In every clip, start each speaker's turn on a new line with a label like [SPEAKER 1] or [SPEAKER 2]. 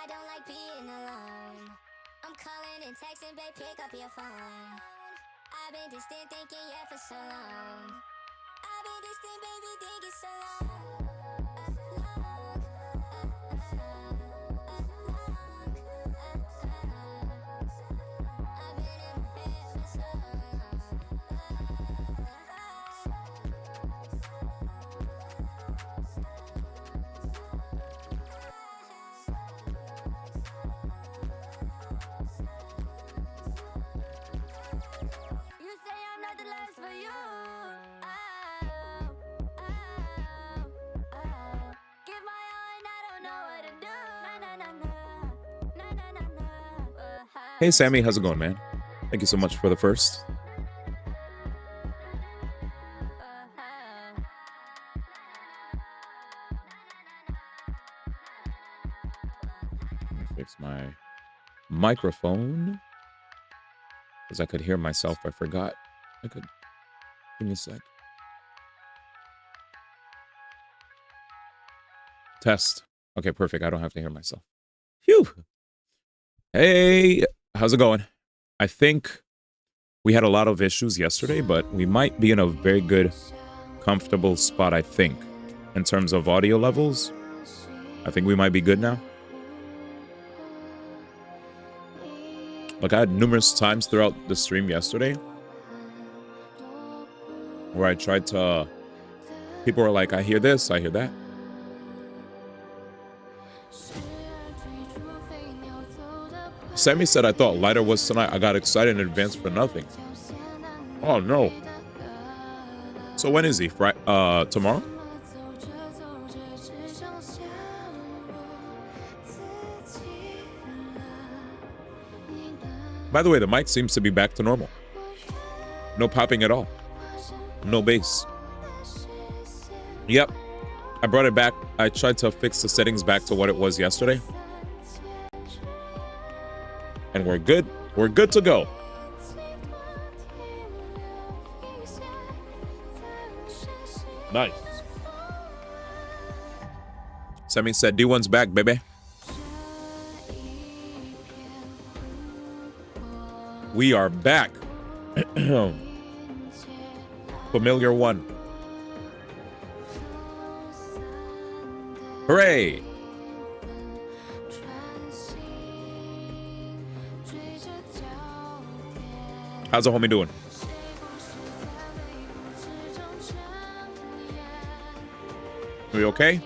[SPEAKER 1] I don't like being alone. I'm calling and texting, babe, pick up your phone. I've been distant thinking, yeah, for so long. I've been distant, baby, thinking so long. I've been in my head for so You say I'm not the last for you. Give my all and I don't know what to do.
[SPEAKER 2] Hey, Sammy, how's it going, man? Thank you so much for the first. Let me fix my microphone because I could hear myself. I forgot. I could. Give me a sec. Test. Okay, perfect. I don't have to hear myself. Phew. Hey, how's it going? I think we had a lot of issues yesterday, but we might be in a very good, comfortable spot, I think. In terms of audio levels, I think we might be good now. Like, I had numerous times throughout the stream yesterday where I tried to... People were like, I hear this, I hear that. Sammy said I thought lighter was tonight. I got excited in advance for nothing. Oh, no. So when is he? Tomorrow? By the way, the mic seems to be back to normal. No popping at all. No bass. Yep. I brought it back. I tried to fix the settings back to what it was yesterday. And we're good. We're good to go. Nice. Sammy said D1's back, baby. We are back. Familiar one. Hooray! How's the homie doing? Are we okay?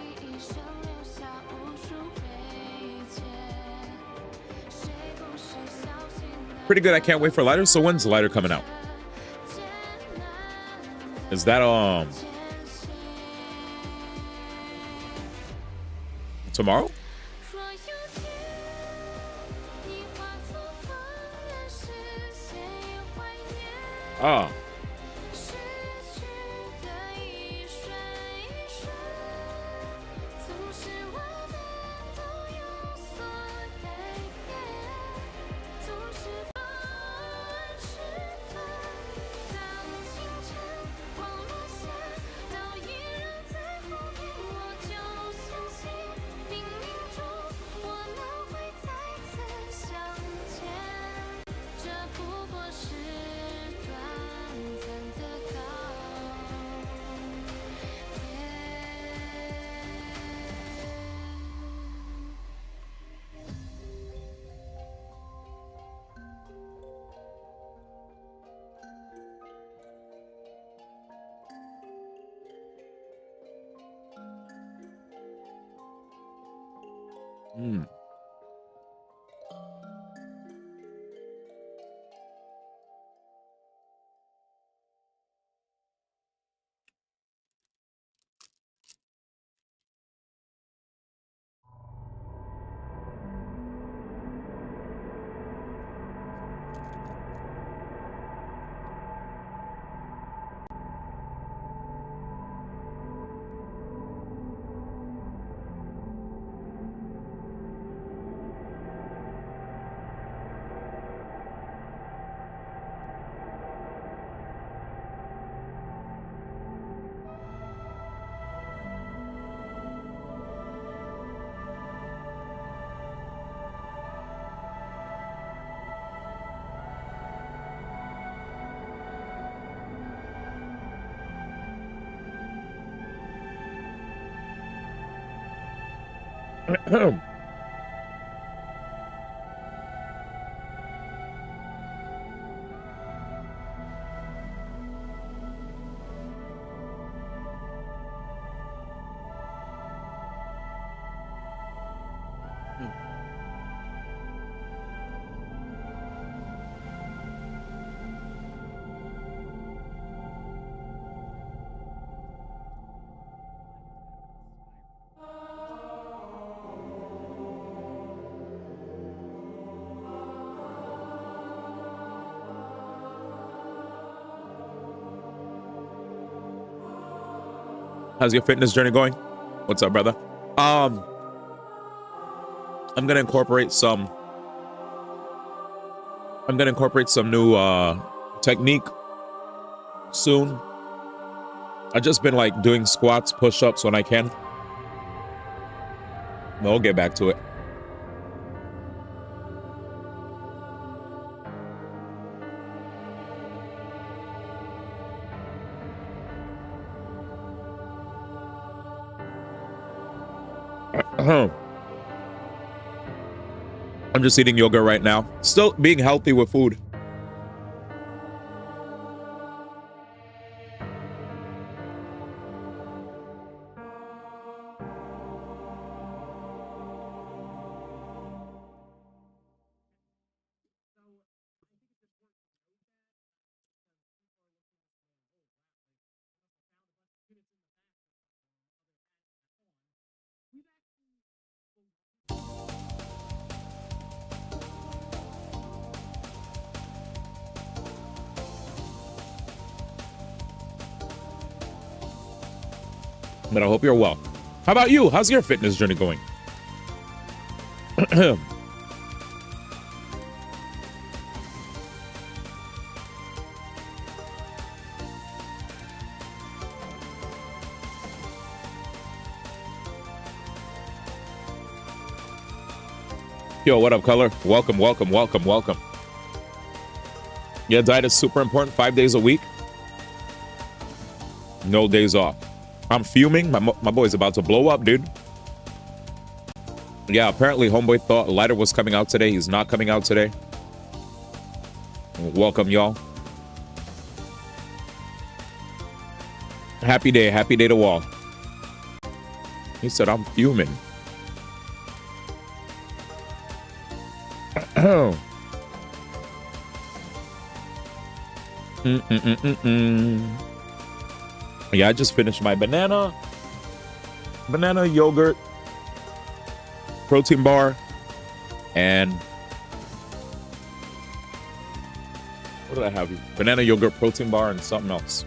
[SPEAKER 2] Pretty good. I can't wait for lighter. So when's lighter coming out? Is that tomorrow? Ah. Hmm. How's your fitness journey going? What's up, brother? I'm gonna incorporate some. I'm gonna incorporate some new technique soon. I've just been like doing squats, push-ups when I can. We'll get back to it. I'm just eating yogurt right now. Still being healthy with food. But I hope you're well. How about you? How's your fitness journey going? Yo, what up, Color? Welcome, welcome, welcome, welcome. Yeah, diet is super important. 5 days a week. No days off. I'm fuming. My boy's about to blow up, dude. Yeah, apparently homeboy thought lighter was coming out today. He's not coming out today. Welcome, y'all. Happy day to all. He said, I'm fuming. Yeah, I just finished my banana yogurt, protein bar, and what did I have? Banana yogurt, protein bar, and something else.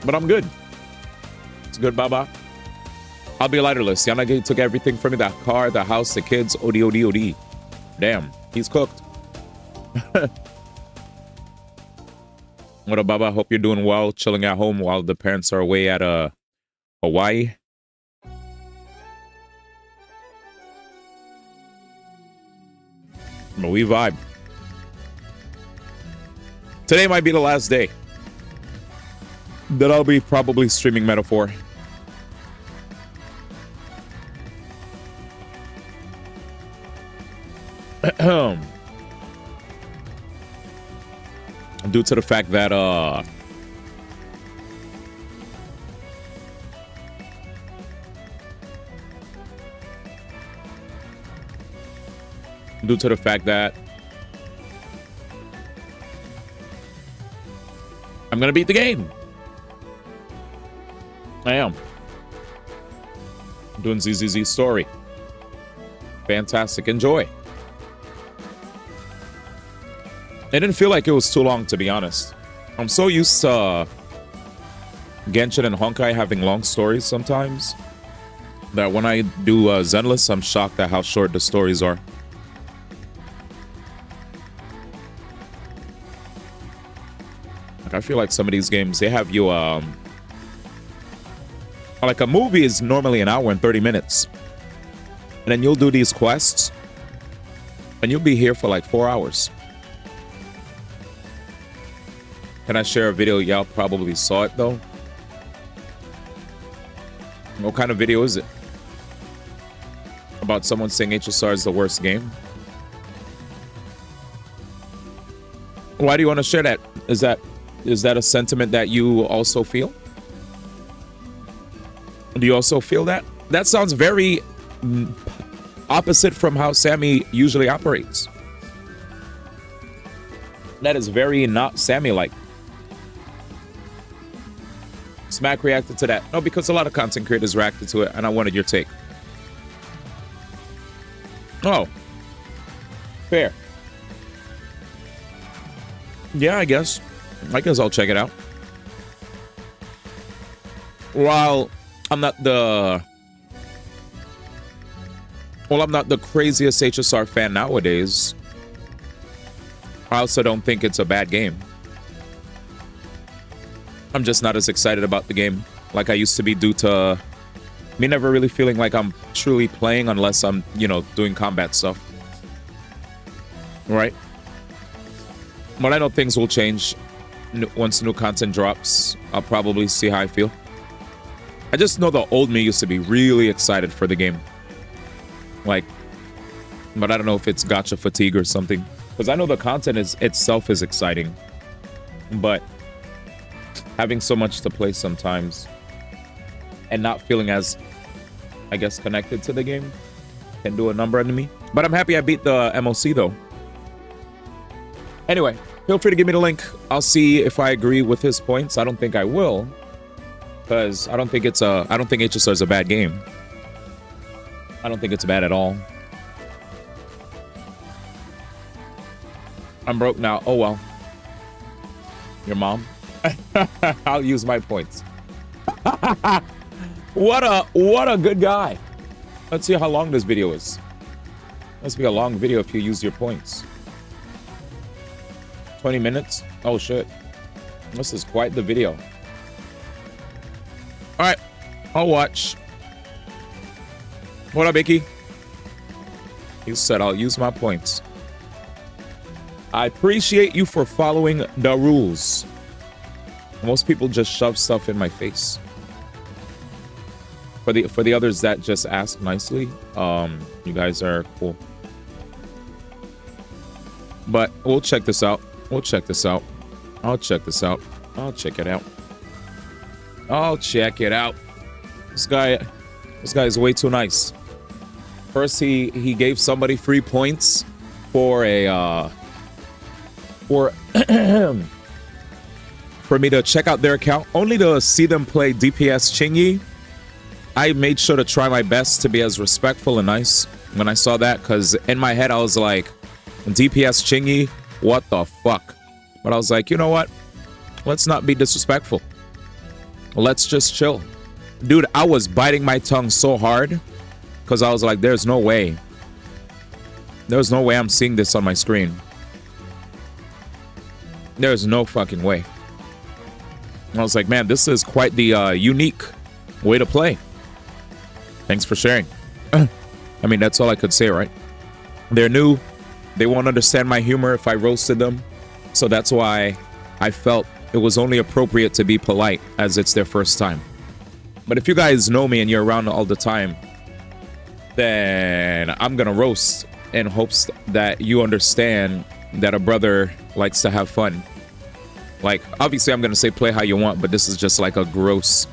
[SPEAKER 2] But I'm good. It's good, Baba. I'll be lighterless. Yanagi took everything from me, that car, the house, the kids, OD. Damn, he's cooked. What up, Baba? Hope you're doing well, chilling at home while the parents are away at Hawaii. We vibe. Today might be the last day that I'll be probably streaming Metaphor. Due to the fact that I'm gonna beat the game. I am. I'm doing ZZZ story. Fantastic. Enjoy. It didn't feel like it was too long, to be honest. I'm so used to Genshin and Honkai having long stories sometimes that when I do Zenless, I'm shocked at how short the stories are. Like, I feel like some of these games, they have you, like a movie is normally an hour and 30 minutes. And then you'll do these quests, and you'll be here for like 4 hours. Can I share a video? Y'all probably saw it, though. What kind of video is it? about someone saying HSR is the worst game. Why do you want to share that? Is that a sentiment that you also feel? Do you also feel that? That sounds very opposite from how Sammy usually operates. That is very not Sammy-like. Smack reacted to that. No, because a lot of content creators reacted to it, and I wanted your take. Oh. Fair. Yeah, I guess I'll check it out. While I'm not the craziest HSR fan nowadays, I also don't think it's a bad game. I'm just not as excited about the game like I used to be due to me never really feeling like I'm truly playing unless I'm, doing combat stuff. Right? But I know things will change once new content drops. I'll probably see how I feel. I just know the old me used to be really excited for the game. But I don't know if it's gacha fatigue or something. Because I know the content itself is exciting. But having so much to play sometimes and not feeling as, I guess, connected to the game can do a number on me. But I'm happy I beat the MOC though. Anyway, feel free to give me the link. I'll see if I agree with his points. I don't think I will. Because I don't think HSR is a bad game. I don't think it's bad at all. I'm broke now. Oh well. Your mom? I'll use my points. What a good guy. Let's see how long this video is. Must be a long video if you use your points. 20 minutes? Oh shit. This is quite the video. Alright. I'll watch. What up, Icky? He said I'll use my points. I appreciate you for following the rules. Most people just shove stuff in my face. For the others that just ask nicely, you guys are cool. But we'll check this out. I'll check this out. I'll check it out. I'll check it out. This guy is way too nice. First, he gave somebody free points for for me to check out their account, only to see them play DPS Chingy. I made sure to try my best to be as respectful and nice when I saw that, because in my head I was like, DPS Chingy, what the fuck? But I was like, you know what? Let's not be disrespectful. Let's just chill. Dude, I was biting my tongue so hard because I was like, there's no way. There's no way I'm seeing this on my screen. There's no fucking way. I was like, man, this is quite the unique way to play. Thanks for sharing. I mean, that's all I could say, right? They're new. They won't understand my humor if I roasted them. So that's why I felt it was only appropriate to be polite, as it's their first time. But if you guys know me and you're around all the time, then I'm gonna roast in hopes that you understand that a brother likes to have fun. Like, obviously I'm gonna say play how you want, but this is just like a gross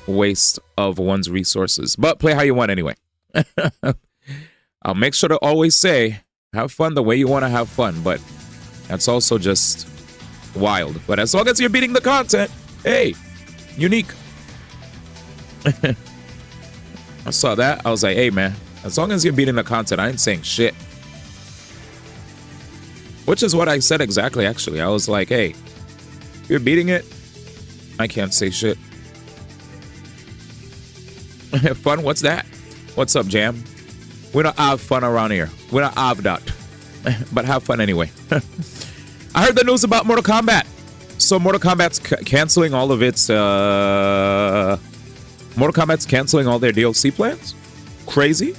[SPEAKER 2] waste of one's resources. But play how you want anyway. I'll make sure to always say, have fun the way you want to have fun, but that's also just wild. But as long as you're beating the content, hey, unique. I saw that. I was like, hey, man, as long as you're beating the content, I ain't saying shit. Which is what I said exactly, actually. I was like, hey, if you're beating it, I can't say shit. Fun? What's that? What's up, Jam? We don't have fun around here. We don't have that. But have fun anyway. I heard the news about Mortal Kombat. So Mortal Kombat's canceling all of its... Mortal Kombat's canceling all their DLC plans? Crazy.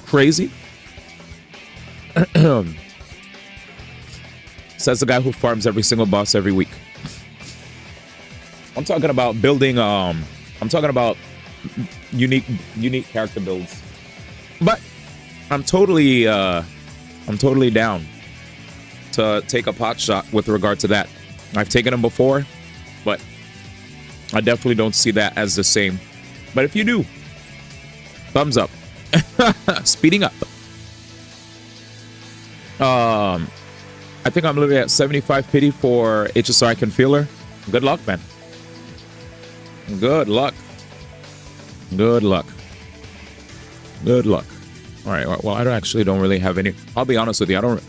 [SPEAKER 2] Crazy. Says the guy who farms every single boss every week. I'm talking about building... I'm talking about unique character builds. But I'm totally down to take a pot shot with regard to that. I've taken them before, but I definitely don't see that as the same. But if you do, thumbs up. Speeding up. I think I'm living at 75 pity for HSR I Can Feel Her. Good luck, man. Good luck. Good luck. Good luck. All right. Well, I don't really have any. I'll be honest with you. I don't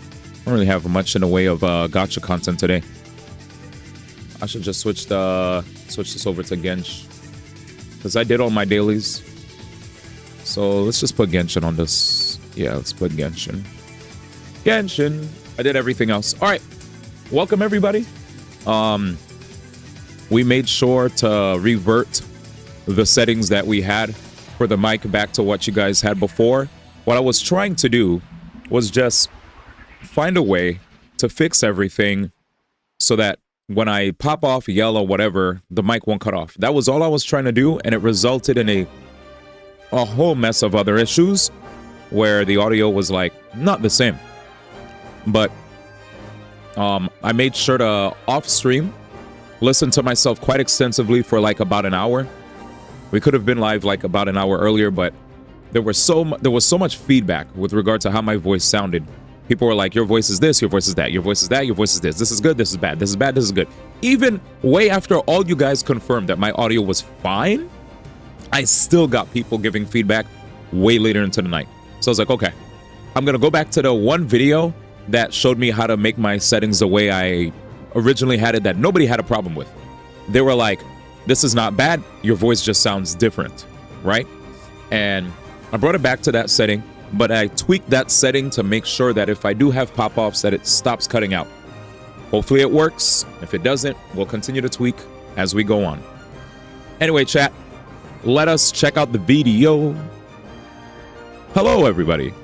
[SPEAKER 2] really have much in the way of gacha content today. I should just switch this over to Gensh, because I did all my dailies. So let's just put Genshin on this. Yeah, let's put Genshin. Genshin. I did everything else. All right. Welcome everybody. We made sure to revert the settings that we had for the mic back to what you guys had before. What I was trying to do was just find a way to fix everything so that when I pop off, yell, or whatever, the mic won't cut off. That was all I was trying to do, and it resulted in a whole mess of other issues where the audio was like not the same. But I made sure to off stream listen to myself quite extensively for like about an hour. We could have been live like about an hour earlier, but there was so much feedback with regard to how my voice sounded. People were like, your voice is this, your voice is that, your voice is that, your voice is this. This is good, this is bad, this is bad, this is good. Even way after all you guys confirmed that my audio was fine, I still got people giving feedback way later into the night. So I was like, okay, I'm gonna go back to the one video that showed me how to make my settings the way I originally had it that nobody had a problem with. They were like, this is not bad, your voice just sounds different, right? And I brought it back to that setting, but I tweaked that setting to make sure that if I do have pop-offs that it stops cutting out. Hopefully it works. If it doesn't, we'll continue to tweak as we go on. Anyway, chat, let us check out the video. Hello, everybody.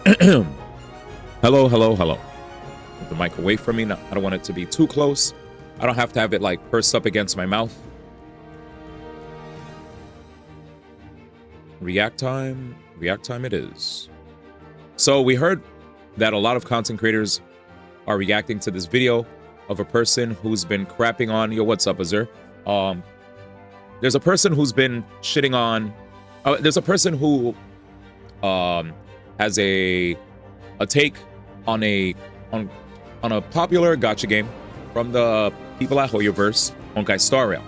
[SPEAKER 2] Hello, hello, hello. Put the mic away from me. No, I don't want it to be too close. I don't have to have it like pursed up against my mouth. React time it is. So we heard that a lot of content creators are reacting to this video of a person who's been crapping on, yo, what's up, Azur? There's a person who's been shitting on, there's a person who has a take on a popular gacha game from the people at Hoyoverse, Honkai Star Rail.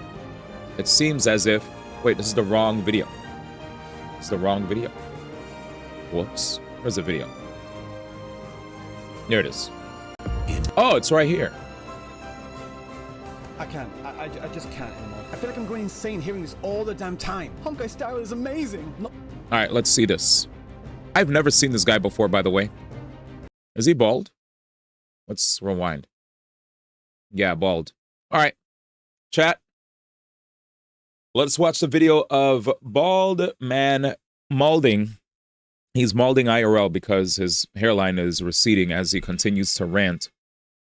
[SPEAKER 2] It seems as if, wait, this is the wrong video. It's the wrong video. Whoops. Where's the video? There it is. Oh, it's right here.
[SPEAKER 3] I can't. I just can't anymore. I feel like I'm going insane hearing this all the damn time. Honkai Star Rail is amazing. No.
[SPEAKER 2] All right, let's see this. I've never seen this guy before, by the way. Is he bald? Let's rewind. Yeah, bald. All right, chat. Let's watch the video of Bald Man Malding. He's malding IRL because his hairline is receding as he continues to rant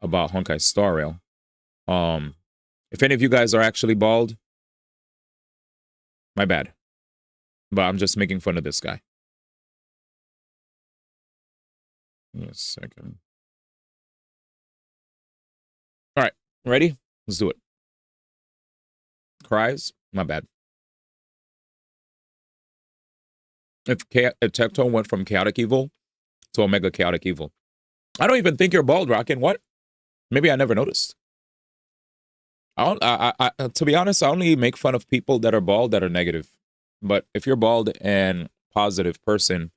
[SPEAKER 2] about Honkai Star Rail. If any of you guys are actually bald, my bad. But I'm just making fun of this guy. Give me a second. All right, ready? Let's do it. Cries? My bad. If Tectone went from chaotic evil to Omega chaotic evil. I don't even think you're bald, Rockin'. What? Maybe I never noticed. To be honest, I only make fun of people that are bald that are negative. But if you're bald and positive person,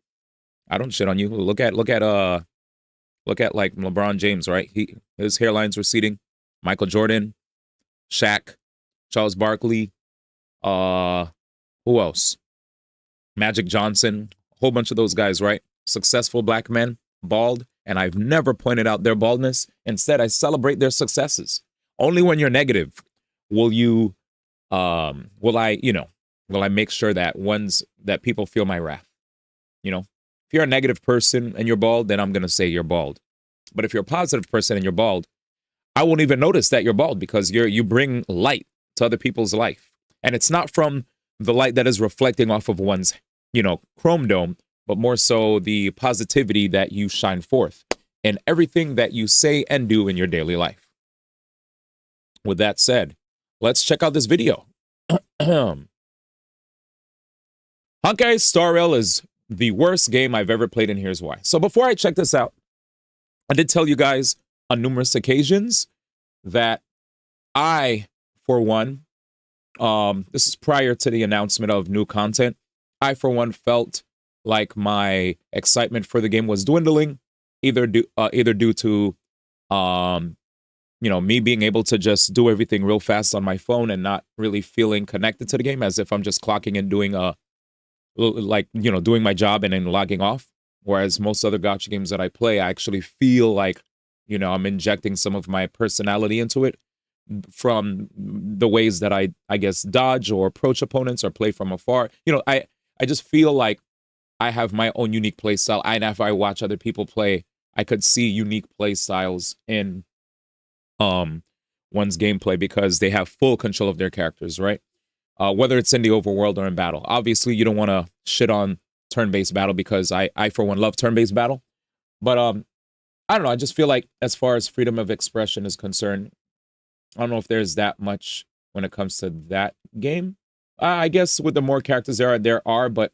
[SPEAKER 2] I don't shit on you. Look at like LeBron James, right? His hairline's receding. Michael Jordan, Shaq, Charles Barkley, who else? Magic Johnson, a whole bunch of those guys, right? Successful black men, bald, and I've never pointed out their baldness. Instead, I celebrate their successes. Only when you're negative will I make sure that people feel my wrath. You know, if you're a negative person and you're bald, then I'm going to say you're bald. But if you're a positive person and you're bald, I won't even notice that you're bald because you bring light to other people's life. And it's not from the light that is reflecting off of one's, chrome dome, but more so the positivity that you shine forth in everything that you say and do in your daily life. With that said, let's check out this video. Honkai Star Rail is the worst game I've ever played, and here's why. So before I check this out, I did tell you guys on numerous occasions that I, for one, this is prior to the announcement of new content, I, for one, felt like my excitement for the game was dwindling, either due to me being able to just do everything real fast on my phone and not really feeling connected to the game, as if I'm just clocking and doing doing my job and then logging off. Whereas most other gacha games that I play, I actually feel like, I'm injecting some of my personality into it from the ways that I guess dodge or approach opponents or play from afar. I just feel like I have my own unique play style. And if I watch other people play, I could see unique play styles in one's gameplay because they have full control of their characters, right? Whether it's in the overworld or in battle. Obviously, you don't want to shit on turn-based battle because I for one love turn-based battle. But I don't know, I just feel like as far as freedom of expression is concerned, I don't know if there's that much when it comes to that game. I guess with the more characters there are, but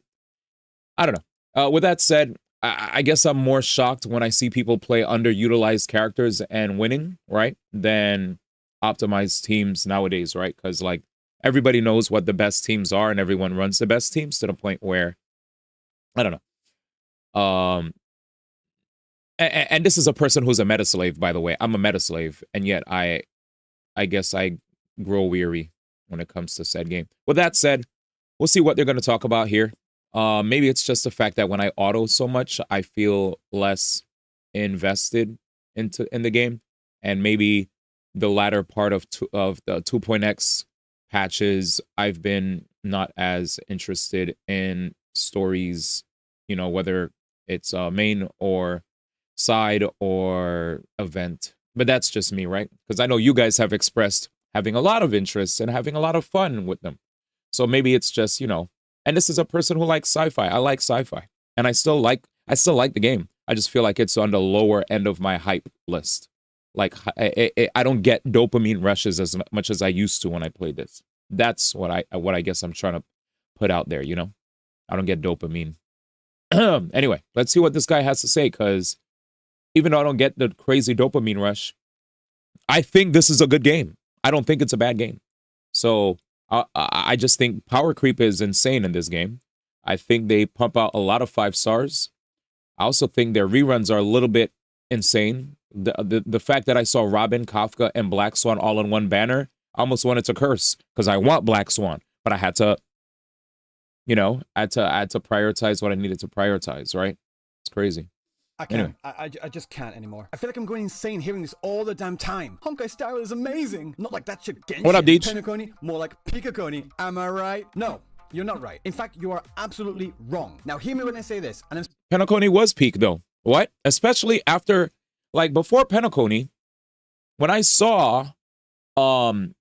[SPEAKER 2] I don't know. With that said, I guess I'm more shocked when I see people play underutilized characters and winning, right, than optimized teams nowadays, right? Because, like, everybody knows what the best teams are and everyone runs the best teams to the point where, I don't know. And this is a person who's a meta slave, by the way. I'm a meta slave, and yet I guess I grow weary when it comes to said game. With that said, we'll see what they're going to talk about here. Maybe it's just the fact that when I auto so much, I feel less invested in the game, and maybe the latter part of the 2.x patches, I've been not as interested in stories, whether it's main or side or event. But that's just me, right? Because I know you guys have expressed having a lot of interest and having a lot of fun with them. So maybe it's just, and this is a person who likes sci-fi. I like sci-fi, and I still like the game. I just feel like it's on the lower end of my hype list. Like, I don't get dopamine rushes as much as I used to when I played this. That's what I guess I'm trying to put out there, I don't get dopamine. Anyway, let's see what this guy has to say, because even though I don't get the crazy dopamine rush, I think this is a good game. I don't think it's a bad game. So I just think power creep is insane in this game. I think they pump out a lot of 5 stars. I also think their reruns are a little bit insane. The fact that I saw Robin, Kafka, and Black Swan all in one banner, I almost wanted to curse because I want Black Swan, but I had to, I had to prioritize what I needed to prioritize, right? It's crazy.
[SPEAKER 3] I can't. Anyway. I just can't anymore. I feel like I'm going insane hearing this all the damn time. Honkai Star Rail is amazing. Not like that shit Genshin.
[SPEAKER 2] What up, Deej?
[SPEAKER 3] Penacony, more like Pikakoni. Am I right? No, you're not right. In fact, you are absolutely wrong. Now hear me when I say this. And
[SPEAKER 2] Penacony was peak though. What? Especially after, like, before Penacony, when I saw Bellabog,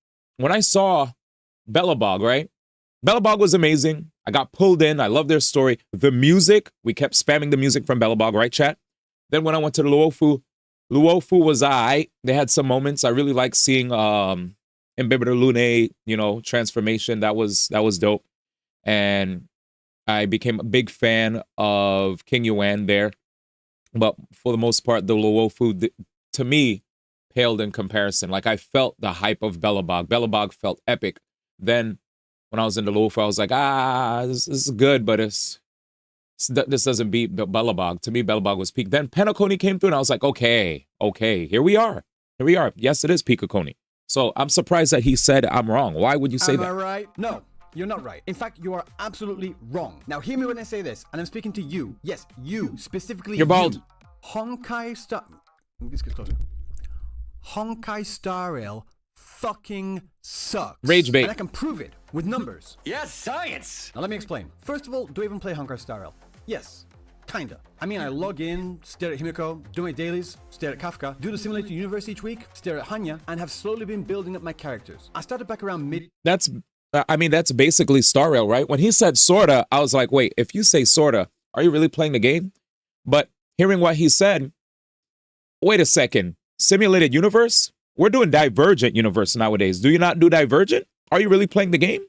[SPEAKER 2] right? Bellabog was amazing. I got pulled in. I love their story. The music, we kept spamming the music from Bellabog, right, chat? Then when I went to the Luofu was aight. They had some moments. I really like seeing Imbibitor Lune, transformation. That was dope. And I became a big fan of King Yuan there. But for the most part, the Luofu, to me, paled in comparison. Like, I felt the hype of Bellabog. Bellabog felt epic. Then when I was in the Luofu, I was like, this is good, but this doesn't beat Bellabog. To me, Bellabog was peak. Then Penacony came through, and I was like, okay, here we are. Yes, it is Pikakoni. So I'm surprised that he said I'm wrong. Why would you say that?
[SPEAKER 3] Am I right? No, you're not right. In fact, you are absolutely wrong. Now hear me when I say this, and I'm speaking to you. Yes, you, specifically
[SPEAKER 2] You're bald.
[SPEAKER 3] You. Honkai Star... This gets closer. Honkai Star Rail fucking sucks.
[SPEAKER 2] Rage bait.
[SPEAKER 3] And I can prove it with numbers.
[SPEAKER 4] Yes, science!
[SPEAKER 3] Now let me explain. First of all, do I even play Honkai Star Rail? Yes. Kinda. I mean, I log in, stare at Himiko, do my dailies, stare at Kafka, do the simulator universe each week, stare at Hanya, and have slowly been building up my characters. I started back around mid...
[SPEAKER 2] That's I mean, that's basically Star Rail, right? When he said sorta, I was like, wait, if you say sorta, are you really playing the game? But hearing what he said, wait a second, simulated universe? We're doing Divergent universe nowadays. Do you not do Divergent? Are you really playing the game?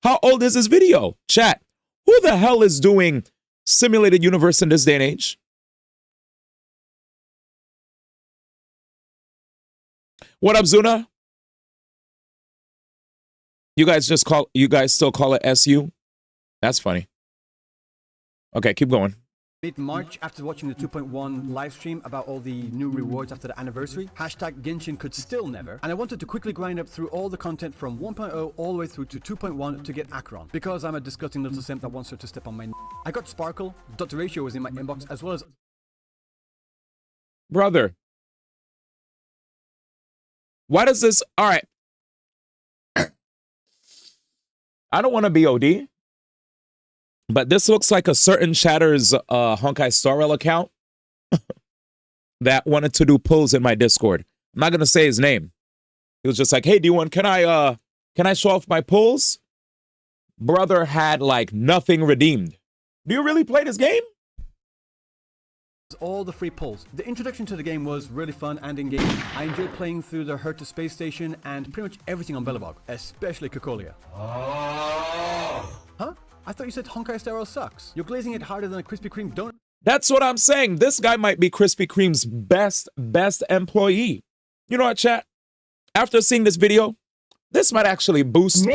[SPEAKER 2] How old is this video? Chat, who the hell is doing simulated universe in this day and age? What up, Zuna? You guys still call it SU? That's funny. Okay, keep going.
[SPEAKER 3] Mid-March, after watching the 2.1 live stream about all the new rewards after the anniversary, hashtag Genshin could still never, and I wanted to quickly grind up through all the content from 1.0 all the way through to 2.1 to get Akron, because I'm a disgusting little simp that wants her to step on my I got Sparkle, Dr. Ratio was in my inbox, as well as...
[SPEAKER 2] Brother. Why does this... All right. I don't want to be OD, but this looks like a certain Chatter's Honkai Star Rail account that wanted to do pulls in my Discord. I'm not gonna say his name. He was just like, "Hey, D1, can I show off my pulls?" Brother had like nothing redeemed. Do you really play this game?
[SPEAKER 3] All the free pulls. The introduction to the game was really fun and engaging. I enjoyed playing through the Herta space station and pretty much everything on Belobog, especially Kokolia. Huh? I thought you said Honkai Star Rail sucks. You're glazing it harder than a Krispy Kreme donut.
[SPEAKER 2] That's what I'm saying. This guy might be Krispy Kreme's best employee. You know what, chat? After seeing this video, this might actually boost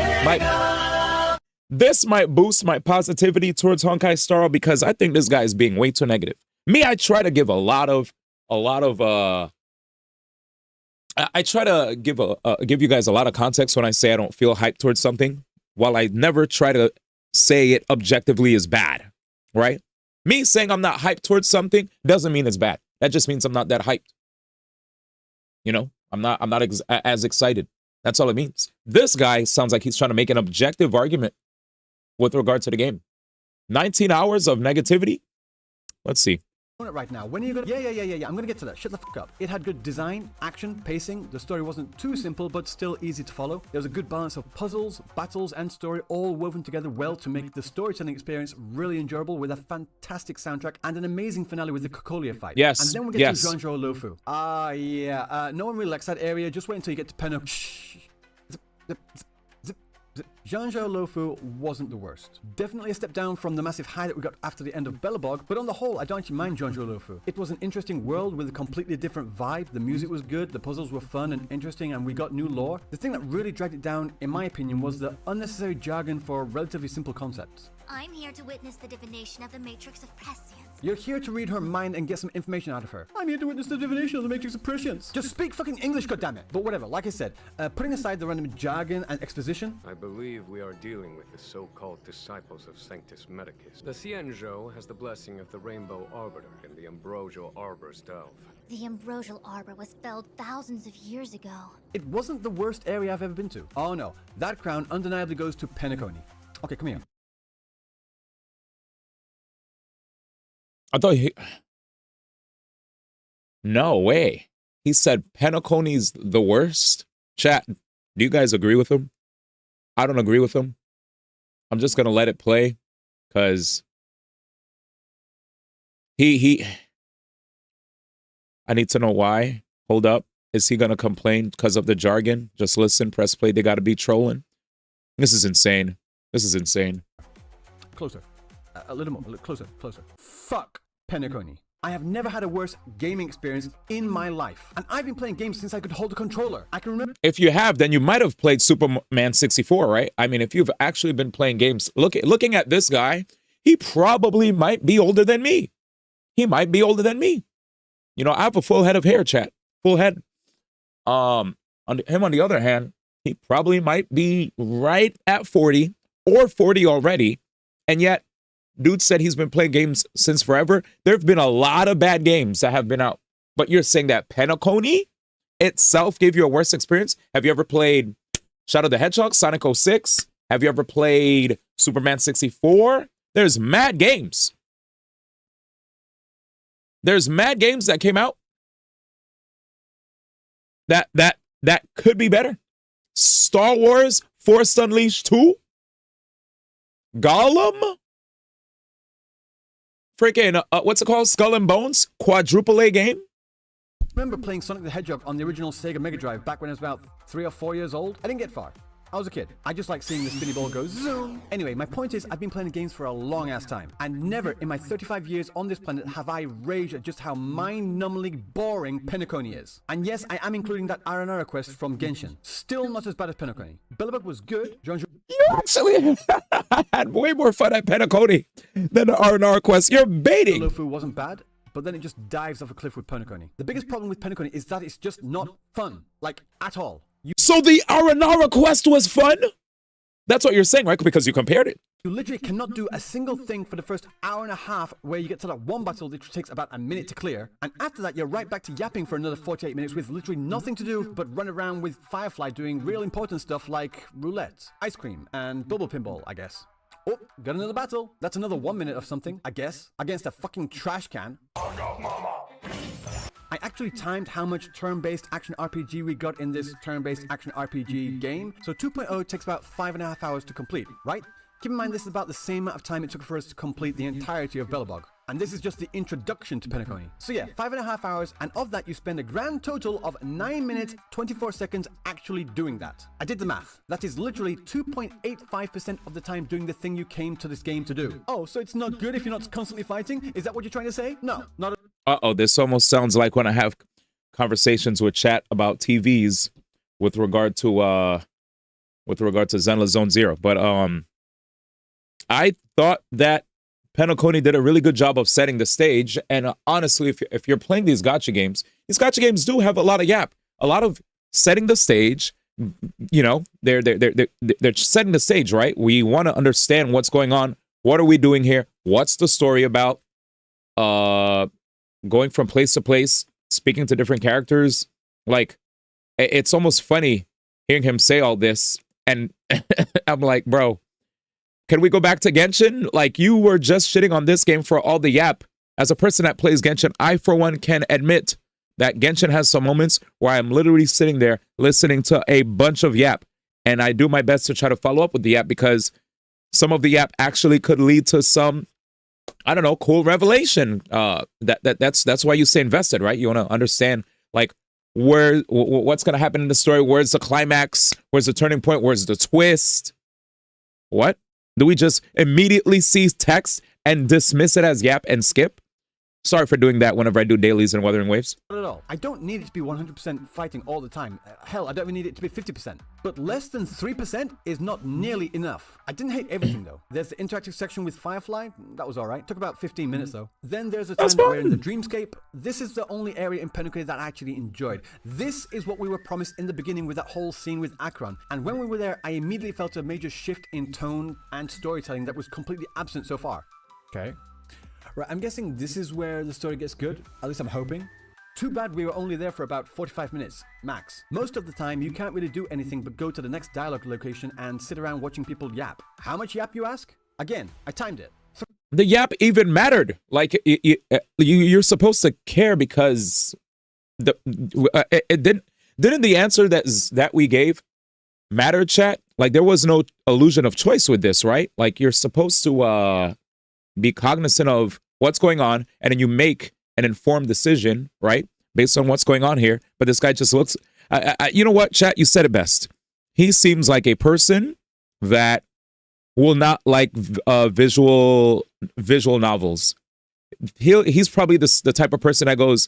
[SPEAKER 2] this might boost my positivity towards Honkai Star Rail because I think this guy is being way too negative. Me, I try to give I try to give you guys a lot of context when I say I don't feel hyped towards something, while I never try to say it objectively is bad, right? Me saying I'm not hyped towards something doesn't mean it's bad. That just means I'm not that hyped. You know, I'm not as excited. That's all it means. This guy sounds like he's trying to make an objective argument with regard to the game. 19 hours of negativity? Let's see.
[SPEAKER 3] Right now, when are you gonna... Yeah, I'm gonna get to that. Shut the fuck up. It had good design, action, pacing. The story wasn't too simple, but still easy to follow. There was a good balance of puzzles, battles, and story all woven together well to make the storytelling experience really enjoyable with a fantastic soundtrack and an amazing finale with the Kokolia fight.
[SPEAKER 2] Yes,
[SPEAKER 3] and then we get to Zhanzhou Luofu. No one really likes that area. Just wait until you get to Penno. Zhanzhou Luofu wasn't the worst. Definitely a step down from the massive high that we got after the end of Belobog, but on the whole, I don't actually mind Zhanzhou Luofu. It was an interesting world with a completely different vibe, the music was good, the puzzles were fun and interesting, and we got new lore. The thing that really dragged it down, in my opinion, was the unnecessary jargon for relatively simple concepts.
[SPEAKER 4] I'm here to witness the divination of the Matrix of Prescience.
[SPEAKER 3] You're here to read her mind and get some information out of her. I'm here to witness the divination of the Matrix of Prescience. Just speak fucking English, goddammit. But whatever, like I said, putting aside the random jargon and exposition,
[SPEAKER 5] I believe we are dealing with the so-called disciples of Sanctus Medicus. The Xianzhou has the blessing of the Rainbow Arbiter and the Ambrosial Arbor's Delve.
[SPEAKER 4] The Ambrosial Arbor was felled thousands of years ago.
[SPEAKER 3] it wasn't the worst area I've ever been to. Oh no, that crown undeniably goes to Penacony. Okay, come here.
[SPEAKER 2] I thought he... No way. He said Penacony's the worst? Chat, do you guys agree with him? I don't agree with him. I'm just going to let it play because he... I need to know why. Hold up. Is he going to complain because of the jargon? Just listen, press play. They got to be trolling. This is insane. This is insane.
[SPEAKER 3] Closer. A little more. Closer. Fuck Penacony. I have never had a worse gaming experience in my life. And I've been playing games since I could hold a controller. I can remember...
[SPEAKER 2] If you have, then you might have played Superman 64, right? I mean, if you've actually been playing games... Looking at this guy, he probably might be older than me. He might be older than me. You know, I have a full head of hair, chat. Full head. On the other hand, he probably might be right at 40 or 40 already. And yet, dude said he's been playing games since forever. There have been a lot of bad games that have been out. But you're saying that Penacony itself gave you a worse experience? Have you ever played Shadow the Hedgehog, Sonic 06? Have you ever played Superman 64? There's mad games. There's mad games that came out that could be better. Star Wars Force Unleashed 2? Gollum? Freaking, what's it called? Skull and Bones? Quadruple A game?
[SPEAKER 3] Remember playing Sonic the Hedgehog on the original Sega Mega Drive back when I was about 3 or 4 years old? I didn't get far. I was a kid. I just like seeing the spinny ball go zoom. Anyway, my point is I've been playing games for a long ass time, and never in my 35 years on this planet have I raged at just how mind-numbingly boring Penacony is. And yes, I am including that R&R quest from Genshin. Still not as bad as Penacony. Bellabug was good.
[SPEAKER 2] You actually had way more fun at Penacony than the R&R quest. You're baiting.
[SPEAKER 3] Lofu wasn't bad, but then it just dives off a cliff with Penacony. The biggest problem with Penacony is that it's just not fun. Like, at all.
[SPEAKER 2] So the Aranara quest was fun? That's what you're saying, right? Because you compared it.
[SPEAKER 3] You literally cannot do a single thing for the first hour and a half where you get to that one battle which takes about a minute to clear. And after that, you're right back to yapping for another 48 minutes with literally nothing to do but run around with Firefly doing real important stuff like roulette, ice cream, and bubble pinball, I guess. Oh, got another battle. That's another 1 minute of something, I guess, against a fucking trash can. I actually timed how much turn-based action RPG we got in this turn-based action RPG game. So 2.0 takes about 5.5 hours to complete, right? Keep in mind this is about the same amount of time it took for us to complete the entirety of Bellabog. And this is just the introduction to Penacony. So yeah, 5.5 hours, and of that you spend a grand total of 9 minutes, 24 seconds actually doing that. I did the math. That is literally 2.85% of the time doing the thing you came to this game to do. Oh, so it's not good if you're not constantly fighting? Is that what you're trying to say? No, not at
[SPEAKER 2] Uh-oh, this almost sounds like when I have conversations with chat about TVs with regard to Zenless Zone Zero. But I thought that Penacony did a really good job of setting the stage. And honestly, if you're playing these gacha games do have a lot of yap, a lot of setting the stage. You know, they're setting the stage, right? We want to understand what's going on. What are we doing here? What's the story about? Going from place to place, speaking to different characters. Like, it's almost funny hearing him say all this. And I'm like, bro, can we go back to Genshin? Like, you were just shitting on this game for all the yap. As a person that plays Genshin, I, for one, can admit that Genshin has some moments where I'm literally sitting there listening to a bunch of yap. And I do my best to try to follow up with the yap because some of the yap actually could lead to some, I don't know, cool revelation. That's why you stay invested, right? You want to understand, like, what's going to happen in the story. Where's the climax? Where's the turning point? Where's the twist? What? Do we just immediately see text and dismiss it as yap and skip? Sorry for doing that whenever I do dailies and Wuthering Waves.
[SPEAKER 3] Not at all. I don't need it to be 100% fighting all the time. Hell, I don't even need it to be 50%. But less than 3% is not nearly enough. I didn't hate everything though. There's the interactive section with Firefly. That was alright. Took about 15 minutes though. Then there's a time where in the Dreamscape, this is the only area in Penacony that I actually enjoyed. This is what we were promised in the beginning with that whole scene with Akron. And when we were there, I immediately felt a major shift in tone and storytelling that was completely absent so far. Okay. Right, I'm guessing this is where the story gets good. At least I'm hoping. Too bad we were only there for about 45 minutes, max. Most of the time, you can't really do anything but go to the next dialogue location and sit around watching people yap. How much yap, you ask? Again, I timed it.
[SPEAKER 2] The yap even mattered. Like, you're supposed to care because it didn't the answer that we gave matter, chat? Like, there was no illusion of choice with this, right? Like, you're supposed to be cognizant of what's going on, and then you make an informed decision, right, based on what's going on here. But this guy just looks, you know what, chat, you said it best. He seems like a person that will not like visual novels. He's probably the type of person that goes,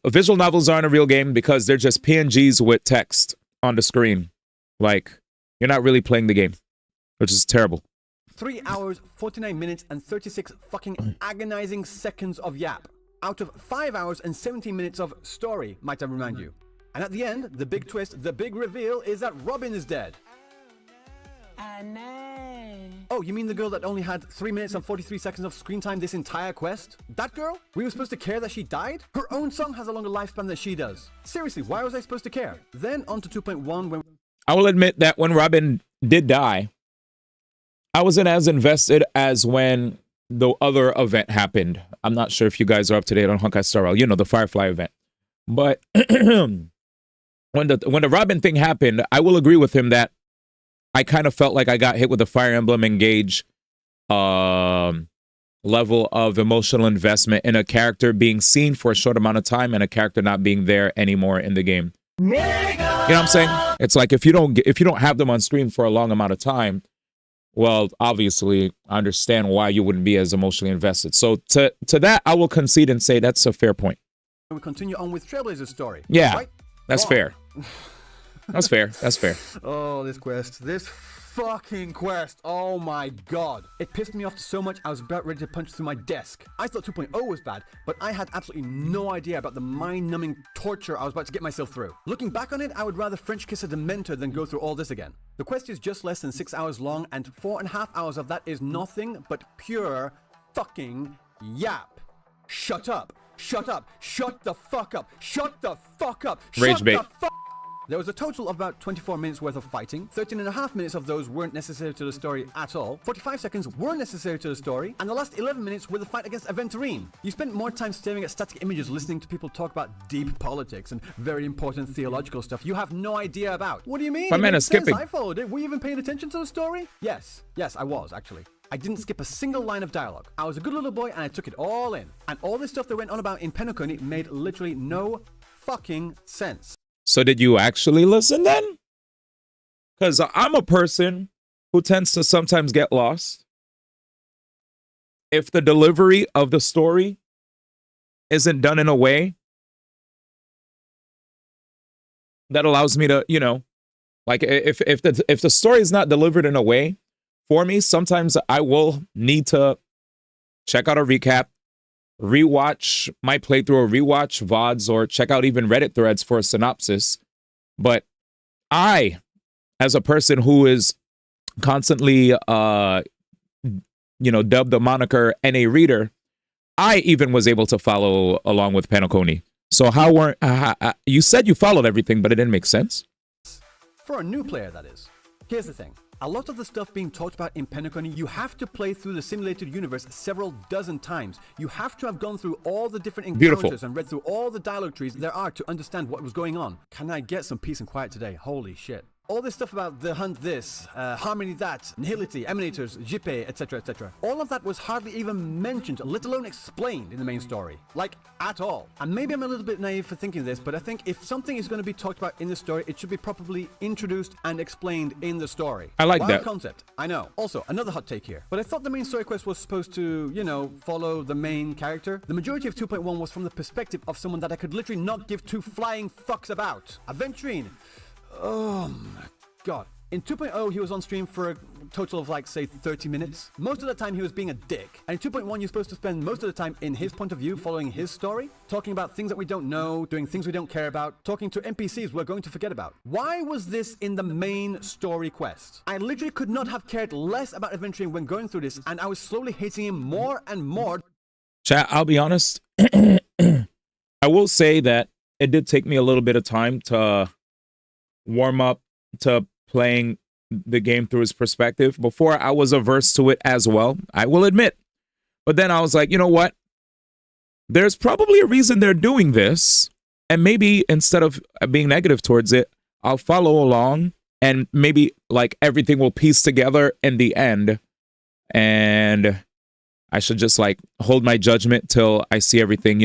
[SPEAKER 2] visual novels aren't a real game because they're just PNGs with text on the screen. Like, you're not really playing the game, which is terrible.
[SPEAKER 3] 3 hours, 49 minutes, and 36 fucking agonizing seconds of yap. Out of 5 hours and 17 minutes of story, might I remind you. And at the end, the big twist, the big reveal is that Robin is dead. Oh, you mean the girl that only had 3 minutes and 43 seconds of screen time this entire quest? That girl? We were supposed to care that she died? Her own song has a longer lifespan than she does. Seriously, why was I supposed to care? Then on to 2.1 when...
[SPEAKER 2] I will admit that when Robin did die, I wasn't as invested as when the other event happened. I'm not sure if you guys are up to date on Honkai Star Rail, you know, the Firefly event. But when the Robin thing happened, I will agree with him that I kind of felt like I got hit with a Fire Emblem Engage level of emotional investment in a character being seen for a short amount of time and a character not being there anymore in the game. You know what I'm saying? It's like if you don't have them on screen for a long amount of time, well, obviously, I understand why you wouldn't be as emotionally invested. So to that, I will concede and say that's a fair point.
[SPEAKER 3] We continue on with Trailblazer's story.
[SPEAKER 2] Yeah,
[SPEAKER 3] right?
[SPEAKER 2] that's fair. That's fair. That's fair.
[SPEAKER 3] Oh, this fucking quest. Oh my god. It pissed me off so much I was about ready to punch through my desk. I thought 2.0 was bad, but I had absolutely no idea about the mind-numbing torture I was about to get myself through. Looking back on it, I would rather French kiss a Dementor than go through all this again. The quest is just less than 6 hours long, and 4.5 hours of that is nothing but pure fucking yap. Shut up. Shut up. Shut the fuck up. Shut the fuck up.
[SPEAKER 2] Rage
[SPEAKER 3] Shut
[SPEAKER 2] bait.
[SPEAKER 3] the fuck. There was a total of about 24 minutes worth of fighting. 13.5 minutes of those weren't necessary to the story at all. 45 seconds were necessary to the story. And the last 11 minutes were the fight against Aventurine. You spent more time staring at static images listening to people talk about deep politics and very important theological stuff you have no idea about. What do you mean?
[SPEAKER 2] My man
[SPEAKER 3] It
[SPEAKER 2] is
[SPEAKER 3] makes sense.
[SPEAKER 2] skipping.
[SPEAKER 3] I followed it. Were you even paying attention to the story? Yes, I was actually. I didn't skip a single line of dialogue. I was a good little boy and I took it all in. And all this stuff that went on about in Penacony made literally no fucking sense.
[SPEAKER 2] So did you actually listen then? Because I'm a person who tends to sometimes get lost. If the delivery of the story isn't done in a way that allows me to, like if the story is not delivered in a way for me, sometimes I will need to check out a recap, rewatch my playthrough, or rewatch VODs, or check out even Reddit threads for a synopsis. But I, as a person who is constantly, dubbed the moniker NA reader, I even was able to follow along with Penacony. So how weren't you said you followed everything, but it didn't make sense?
[SPEAKER 3] For a new player, that is. Here's the thing. A lot of the stuff being talked about in Penacony, you have to play through the simulated universe several dozen times. You have to have gone through all the different encounters and read through all the dialogue trees there are to understand what was going on. Can I get some peace and quiet today? Holy shit. All this stuff about the hunt this, harmony that, nihility, emanators, jipe, etc., etc. All of that was hardly even mentioned, let alone explained in the main story. Like, at all. And maybe I'm a little bit naive for thinking this, but I think if something is going to be talked about in the story, it should be properly introduced and explained in the story.
[SPEAKER 2] I like
[SPEAKER 3] Wild
[SPEAKER 2] that
[SPEAKER 3] concept, I know. Also, another hot take here. But I thought the main story quest was supposed to, follow the main character. The majority of 2.1 was from the perspective of someone that I could literally not give two flying fucks about. Aventurine. Oh my god. In 2.0, he was on stream for a total of like, say, 30 minutes. Most of the time, he was being a dick. And in 2.1, you're supposed to spend most of the time in his point of view, following his story, talking about things that we don't know, doing things we don't care about, talking to NPCs we're going to forget about. Why was this in the main story quest? I literally could not have cared less about Aventurine when going through this, and I was slowly hating him more and more.
[SPEAKER 2] Chat, I'll be honest. I will say that it did take me a little bit of time to warm up to playing the game through his perspective. Before, I was averse to it as well, I will admit. But then I was like, you know what? There's probably a reason they're doing this. And maybe instead of being negative towards it, I'll follow along and maybe like everything will piece together in the end. And I should just like hold my judgment till I see everything,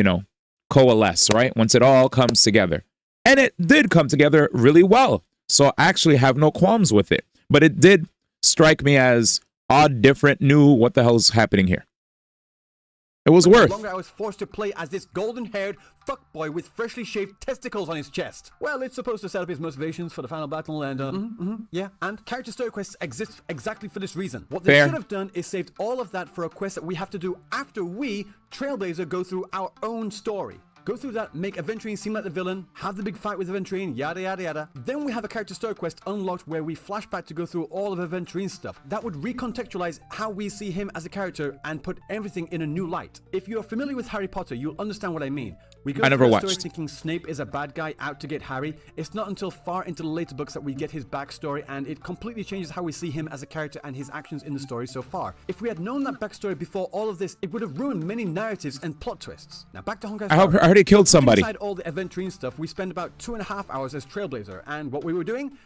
[SPEAKER 2] coalesce, right? Once it all comes together. And it did come together really well. So I actually have no qualms with it. But it did strike me as odd, different, new. What the hell's happening here? It was worth.
[SPEAKER 3] No longer I was forced to play as this golden-haired fuckboy with freshly shaved testicles on his chest. Well, it's supposed to set up his motivations for the final battle and, yeah. And character story quests exist exactly for this reason. What they should have done is saved all of that for a quest that we have to do after we, Trailblazer, go through our own story. Go through that, make Aventurine seem like the villain, have the big fight with Aventurine, yada yada yada. Then we have a character story quest unlocked where we flash back to go through all of Aventurine's stuff. That would recontextualize how we see him as a character and put everything in a new light. If you are familiar with Harry Potter, you'll understand what I mean. We go through the story thinking Snape is a bad guy out to get Harry. It's not until far into the later books that we get his backstory, and it completely changes how we see him as a character and his actions in the story so far. If we had known that backstory before all of this, it would have ruined many narratives and plot twists. Now back to Honkai's
[SPEAKER 2] I heard he killed somebody.
[SPEAKER 3] Inside all the Aventurine stuff, we spent about 2.5 hours as Trailblazer, and what we were doing?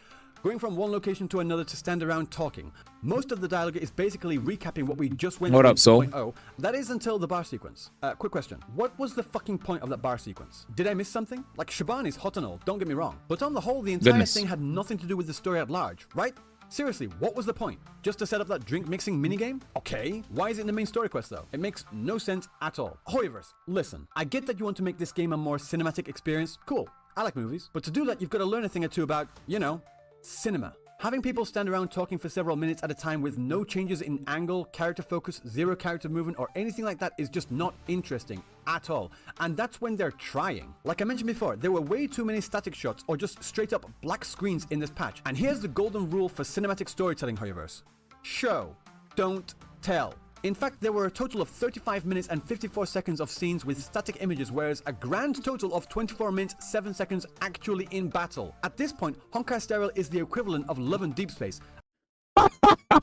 [SPEAKER 3] going from one location to another to stand around talking. Most of the dialogue is basically recapping what we just went
[SPEAKER 2] What
[SPEAKER 3] through
[SPEAKER 2] up, Soul?
[SPEAKER 3] in 2.0. That is until the bar sequence. Quick question. What was the fucking point of that bar sequence? Did I miss something? Like, Shaban is hot and all, don't get me wrong. But on the whole, the entire thing had nothing to do with the story at large, right? Seriously, what was the point? Just to set up that drink mixing minigame? Okay, why is it in the main story quest though? It makes no sense at all. However, listen, I get that you want to make this game a more cinematic experience. Cool, I like movies. But to do that, you've got to learn a thing or two about, you know, cinema. Having people stand around talking for several minutes at a time with no changes in angle, character focus, zero character movement, or anything like that is just not interesting at all. And that's when they're trying. Like I mentioned before, there were way too many static shots or just straight up black screens in this patch. And here's the golden rule for cinematic storytelling, Hoyoverse. Show, don't tell. In fact, there were a total of 35 minutes and 54 seconds of scenes with static images, whereas a grand total of 24 minutes, 7 seconds actually in battle. At this point, Honkai Star Rail is the equivalent of Love and Deep Space.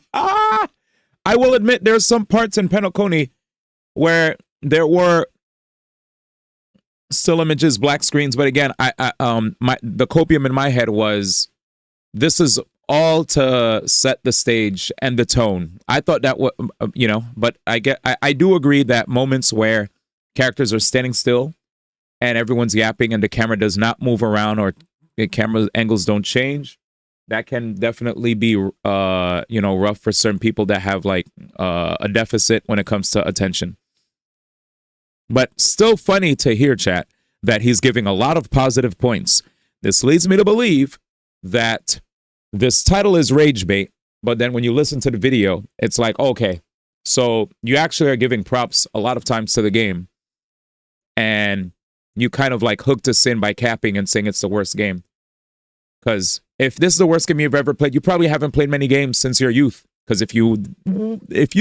[SPEAKER 2] I will admit there's some parts in Penacony where there were still images, black screens, but again, the copium in my head was this is all to set the stage and the tone. I thought that was, you know, but I do agree that moments where characters are standing still and everyone's yapping and the camera does not move around or the camera angles don't change, that can definitely be, you know, rough for certain people that have like a deficit when it comes to attention. But still funny to hear, chat, that he's giving a lot of positive points. This leads me to believe that this title is rage bait, but then when you listen to the video, it's like, okay, so you actually are giving props a lot of times to the game, and you kind of like hooked us in by capping and saying it's the worst game. Because if this is the worst game you've ever played, you probably haven't played many games since your youth. Because if you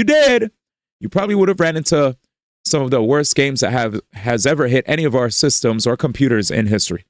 [SPEAKER 2] did, you probably would have ran into some of the worst games that has ever hit any of our systems or computers in history.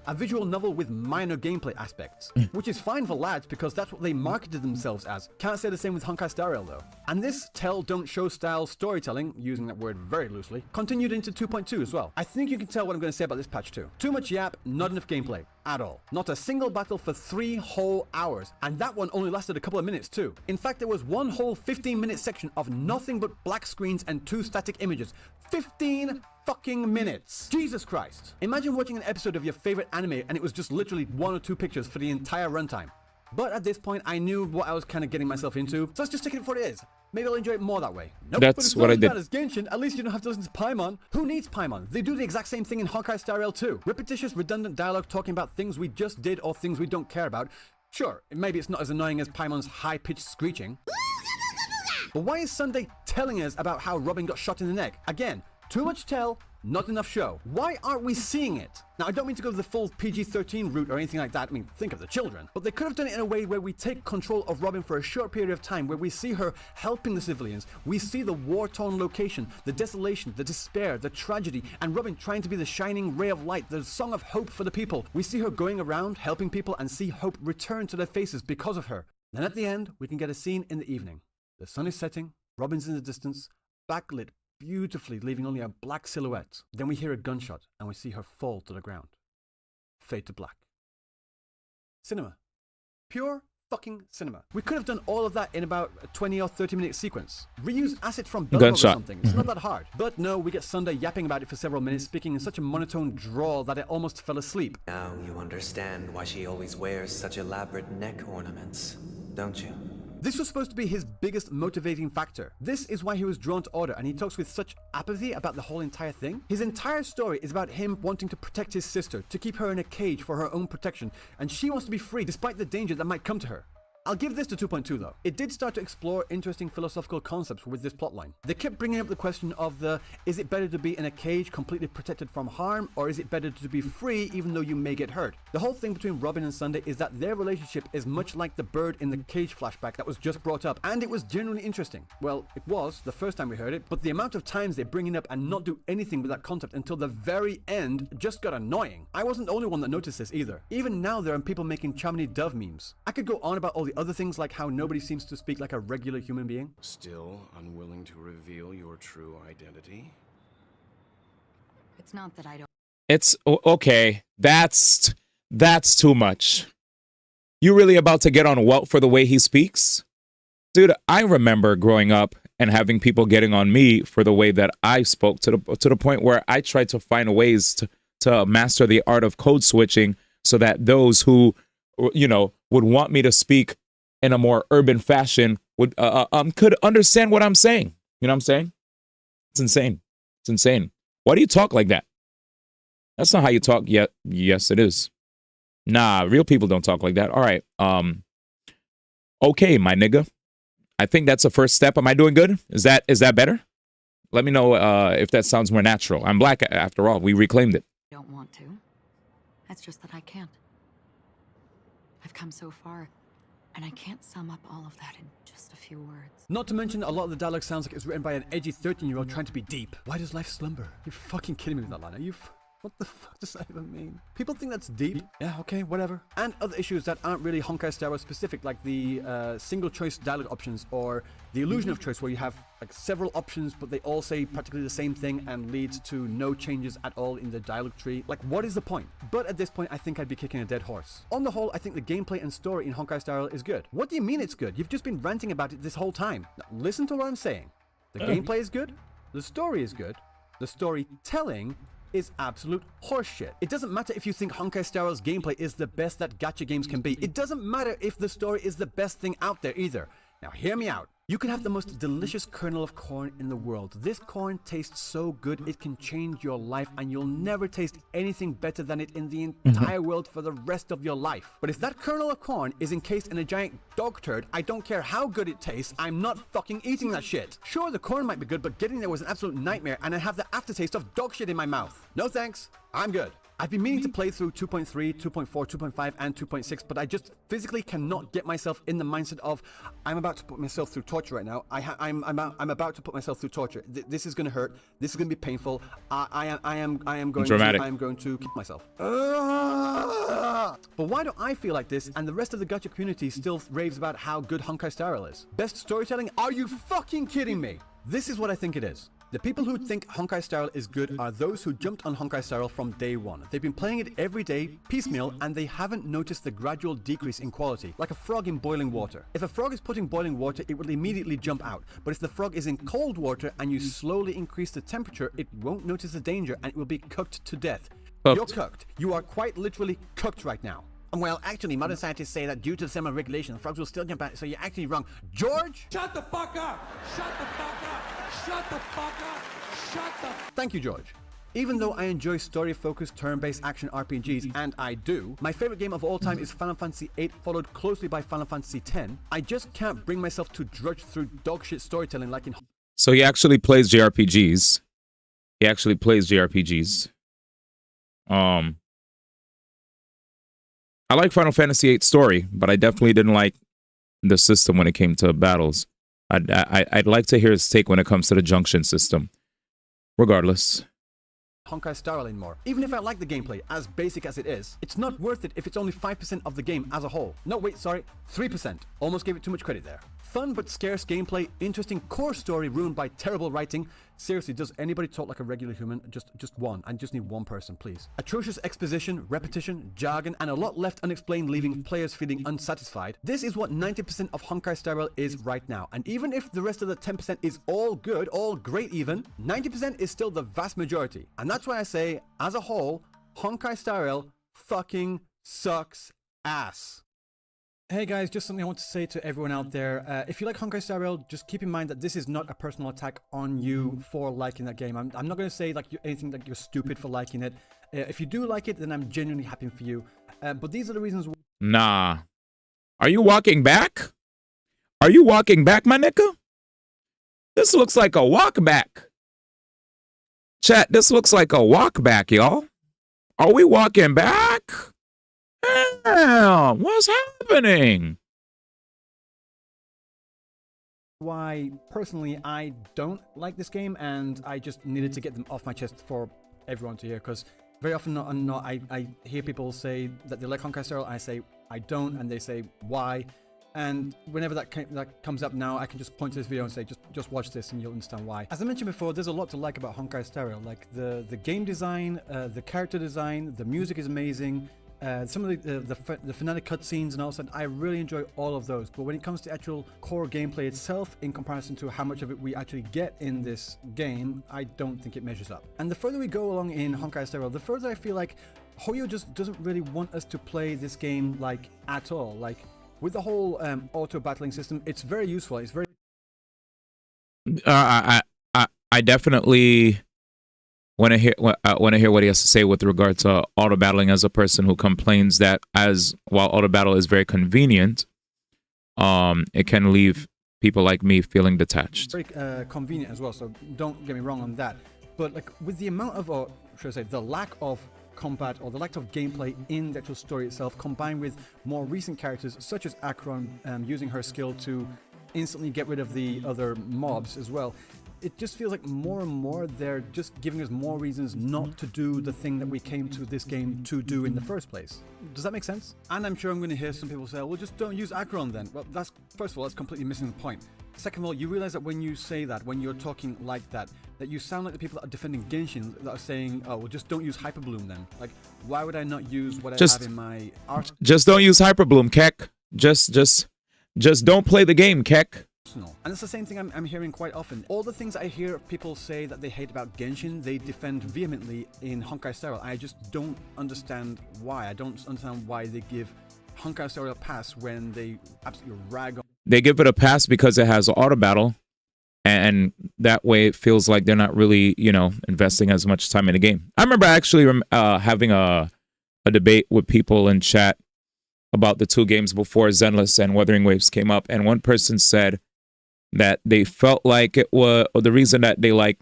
[SPEAKER 3] A visual novel with minor gameplay aspects, which is fine for lads because that's what they marketed themselves as. Can't say the same with Honkai Star Rail though. And this tell, don't show style storytelling, using that word very loosely, continued into 2.2 as well. I think you can tell what I'm going to say about this patch too. Too much yap, not enough gameplay. At all. Not a single battle for 3 whole hours. And that one only lasted a couple of minutes too. In fact, there was one whole 15-minute section of nothing but black screens and 2 static images. 15 fucking minutes. Jesus Christ. Imagine watching an episode of your favorite anime and it was just literally 1 or 2 pictures for the entire runtime. But at this point, I knew what I was kind of getting myself into, so let's just take it for what it is. Maybe I'll enjoy it more that way. Nope,
[SPEAKER 2] That's
[SPEAKER 3] but it's
[SPEAKER 2] what
[SPEAKER 3] not
[SPEAKER 2] I
[SPEAKER 3] as
[SPEAKER 2] did.
[SPEAKER 3] bad as Genshin. At least you don't have to listen to Paimon. Who needs Paimon? They do the exact same thing in Honkai Star Rail too. Repetitious, redundant dialogue talking about things we just did or things we don't care about. Sure, maybe it's not as annoying as Paimon's high-pitched screeching. But why is Sunday telling us about how Robin got shot in the neck? Again, too much tell, not enough show. Why aren't we seeing it? Now, I don't mean to go the full PG-13 route or anything like that. I mean, think of the children. But they could have done it in a way where we take control of Robin for a short period of time, where we see her helping the civilians. We see the war-torn location, the desolation, the despair, the tragedy, and Robin trying to be the shining ray of light, the song of hope for the people. We see her going around, helping people, and see hope return to their faces because of her. Then at the end, we can get a scene in the evening. The sun is setting, Robin's in the distance, backlit beautifully, leaving only a black silhouette. Then we hear a gunshot and we see her fall to the ground. Fade to black. Cinema. Pure fucking cinema. We could have done all of that in about a 20 or 30 minute sequence. Reuse asset from Belmont or something. It's not that hard. But no, we get Sunday yapping about it for several minutes, speaking in such a monotone drawl that I almost fell asleep.
[SPEAKER 6] Now you understand why she always wears such elaborate neck ornaments, don't you?
[SPEAKER 3] This was supposed to be his biggest motivating factor. This is why he was drawn to Order, and he talks with such apathy about the whole entire thing. His entire story is about him wanting to protect his sister, to keep her in a cage for her own protection, and she wants to be free despite the danger that might come to her. I'll give this to 2.2 though. It did start to explore interesting philosophical concepts with this plotline. They kept bringing up the question of is it better to be in a cage completely protected from harm, or is it better to be free even though you may get hurt? The whole thing between Robin and Sunday is that their relationship is much like the bird in the cage flashback that was just brought up, and it was genuinely interesting. Well, it was the first time we heard it, but the amount of times they bring it up and not do anything with that concept until the very end just got annoying. I wasn't the only one that noticed this either. Even now there are people making Chamini Dove memes. I could go on about all the other things like how nobody seems to speak like a regular human being.
[SPEAKER 5] Still unwilling to reveal your true identity?
[SPEAKER 4] It's not that I don't.
[SPEAKER 2] It's okay. That's too much. You really about to get on Welt for the way he speaks? Dude, I remember growing up and having people getting on me for the way that I spoke to the point where I tried to find ways to master the art of code switching so that those who, you know, would want me to speak in a more urban fashion would could understand what I'm saying. You know what I'm saying? It's insane. It's insane. Why do you talk like that? That's not how you talk yet. Yes, it is. Nah, real people don't talk like that. All right. Okay, my nigga. I think that's a first step. Am I doing good? Is that better? Let me know if that sounds more natural. I'm black after all. We reclaimed it.
[SPEAKER 7] Don't want to. It's just that I can't. I've come so far, and I can't sum up all of that in just a few words.
[SPEAKER 3] Not to mention, a lot of the dialogue sounds like it's written by an edgy 13-year-old trying to be deep. Why does life slumber? You're fucking kidding me with that line. Are you what the fuck does that even mean? People think that's deep. Yeah, okay, whatever. And other issues that aren't really Honkai Star Rail specific, like the single choice dialogue options or the illusion of choice, where you have like several options, but they all say practically the same thing and leads to no changes at all in the dialogue tree. Like, what is the point? But at this point, I think I'd be kicking a dead horse. On the whole, I think the gameplay and story in Honkai Star Rail is good. What do you mean it's good? You've just been ranting about it this whole time. Now, listen to what I'm saying. The gameplay is good. The story is good. The storytelling is absolute horseshit. It doesn't matter if you think Honkai Star Rail's gameplay is the best that gacha games can be. It doesn't matter if the story is the best thing out there either. Now hear me out. You could have the most delicious kernel of corn in the world. This corn tastes so good it can change your life, and you'll never taste anything better than it in the entire world for the rest of your life. But if that kernel of corn is encased in a giant dog turd, I don't care how good it tastes, I'm not fucking eating that shit. Sure, the corn might be good, but getting there was an absolute nightmare, and I have the aftertaste of dog shit in my mouth. No thanks, I'm good. I've been meaning to play through 2.3, 2.4, 2.5, and 2.6, but I just physically cannot get myself in the mindset of I'm about to put myself through torture right now. I'm about to put myself through torture. This is going to hurt. This is going to be painful. I am going to kill myself. But why do I feel like this and the rest of the gacha community still raves about how good Honkai Star Rail is? Best storytelling? Are you fucking kidding me? This is what I think it is. The people who think Honkai Star Rail is good are those who jumped on Honkai Star Rail from day one. They've been playing it every day, piecemeal, and they haven't noticed the gradual decrease in quality, like a frog in boiling water. If a frog is put in boiling water, it will immediately jump out. But if the frog is in cold water and you slowly increase the temperature, it won't notice the danger and it will be cooked to death. You're cooked. You are quite literally cooked right now. Well, actually, modern scientists say that due to the similar regulation, frogs will still jump out, so you're actually wrong. George?
[SPEAKER 8] Shut the fuck up! Shut the fuck up! Shut the fuck up! Shut the...
[SPEAKER 3] Thank you, George. Even though I enjoy story-focused turn-based action RPGs, and I do, my favorite game of all time is Final Fantasy VIII, followed closely by Final Fantasy X. I just can't bring myself to drudge through dogshit storytelling like in...
[SPEAKER 2] So he actually plays JRPGs. He actually plays JRPGs. I like Final Fantasy VIII story, but I definitely didn't like the system when it came to battles. I'd like to hear his take when it comes to the junction system. Regardless.
[SPEAKER 3] Honkai Star Rail anymore. Even if I like the gameplay, as basic as it is, it's not worth it if it's only 5% of the game as a whole. No, wait, sorry, 3%. Almost gave it too much credit there. Fun but scarce gameplay, interesting core story ruined by terrible writing. Seriously, does anybody talk like a regular human? Just one. I just need one person, please. Atrocious exposition, repetition, jargon, and a lot left unexplained, leaving players feeling unsatisfied. This is what 90% of Honkai Star Rail is right now. And even if the rest of the 10% is all good, all great even, 90% is still the vast majority. And that's why I say, as a whole, Honkai Star Rail fucking sucks ass. Hey guys, just something I want to say to everyone out there. If you like Honkai Star Rail, just keep in mind that this is not a personal attack on you for liking that game. I'm not going to say like anything like you're stupid for liking it. If you do like it, then I'm genuinely happy for you. But these are the reasons.
[SPEAKER 2] Nah. Are you walking back? Are you walking back, my nigga? This looks like a walk back. Chat, this looks like a walk back, y'all. Are we walking back? Damn, what's happening?
[SPEAKER 3] Why, personally, I don't like this game, and I just needed to get them off my chest for everyone to hear, because very often I hear people say that they like Honkai Star Rail, I say I don't, and they say why. And whenever that comes up now, I can just point to this video and say, just watch this and you'll understand why. As I mentioned before, there's a lot to like about Honkai Star Rail. Like the game design, the character design, the music is amazing. Some of the Fnatic cutscenes and all that, I really enjoy all of those. But when it comes to actual core gameplay itself, in comparison to how much of it we actually get in this game, I don't think it measures up. And the further we go along in Honkai Star Rail, the further I feel like Hoyo just doesn't really want us to play this game like at all. Like with the whole auto battling system, it's very useful. It's very
[SPEAKER 2] I definitely want to hear what he has to say with regard to auto battling, as a person who complains that while auto battle is very convenient, it can leave people like me feeling detached.
[SPEAKER 3] very convenient as well, so don't get me wrong on that. But like with the amount of, or should I say, the lack of combat or the lack of gameplay in the actual story itself, combined with more recent characters such as Akron using her skill to instantly get rid of the other mobs as well, it just feels like more and more they're just giving us more reasons not to do the thing that we came to this game to do in the first place. Does that make sense? And I'm sure I'm going to hear some people say, well, just don't use Akron then. Well, that's, first of all, that's completely missing the point. Second of all, you realize that when you say that, when you're talking like that you sound like the people that are defending Genshin that are saying, oh, well, just don't use Hyperbloom then. Like, why would I not use what I have in my art?
[SPEAKER 2] Just don't use Hyperbloom, Keck. Just don't play the game, Keck.
[SPEAKER 3] And it's the same thing I'm hearing quite often. All the things that I hear people say that they hate about Genshin, they defend vehemently in Honkai Star Rail. I just don't understand why. I don't understand why they give Honkai Star Rail a pass when they absolutely rag on.
[SPEAKER 2] They give it a pass because it has auto battle, and that way it feels like they're not really, investing as much time in the game. I remember actually having a debate with people in chat about the two games before Zenless and Wuthering Waves came up, and one person said that they felt like it was, or the reason that they like